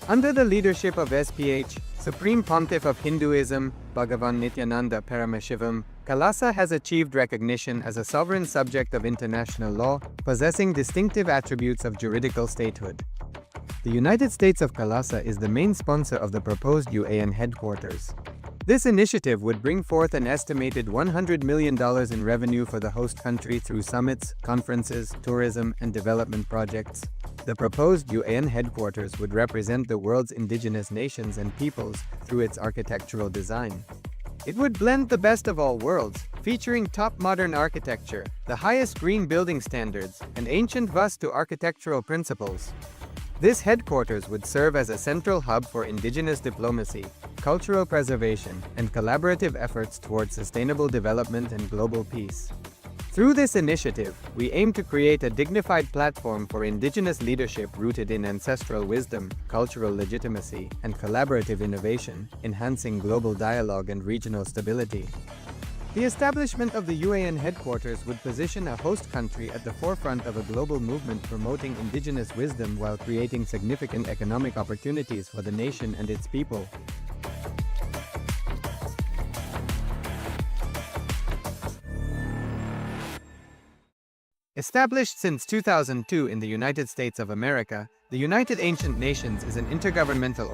Under the leadership of SPH, Supreme Pontiff of Hinduism, Bhagavan Nithyananda Paramashivoham, KAILASA has achieved recognition as a sovereign subject of international law, possessing distinctive attributes of juridical statehood. The United States of KAILASA is the main sponsor of the proposed UAN headquarters. This initiative would bring forth an estimated $100 million in revenue for the host country through summits, conferences, tourism, and development projects. The proposed UAN headquarters would represent the world's indigenous nations and peoples through its architectural design. It would blend the best of all worlds, featuring top modern architecture, the highest green building standards, and ancient Vastu architectural principles. This headquarters would serve as a central hub for indigenous diplomacy, cultural preservation, and collaborative efforts towards sustainable development and global peace. Through this initiative, we aim to create a dignified platform for indigenous leadership rooted in ancestral wisdom, cultural legitimacy, and collaborative innovation, enhancing global dialogue and regional stability. The establishment of the UAN headquarters would position a host country at the forefront of a global movement promoting indigenous wisdom while creating significant economic opportunities for the nation and its people. Established since 2002 in the United States of America, the United Ancient Nations is an intergovernmental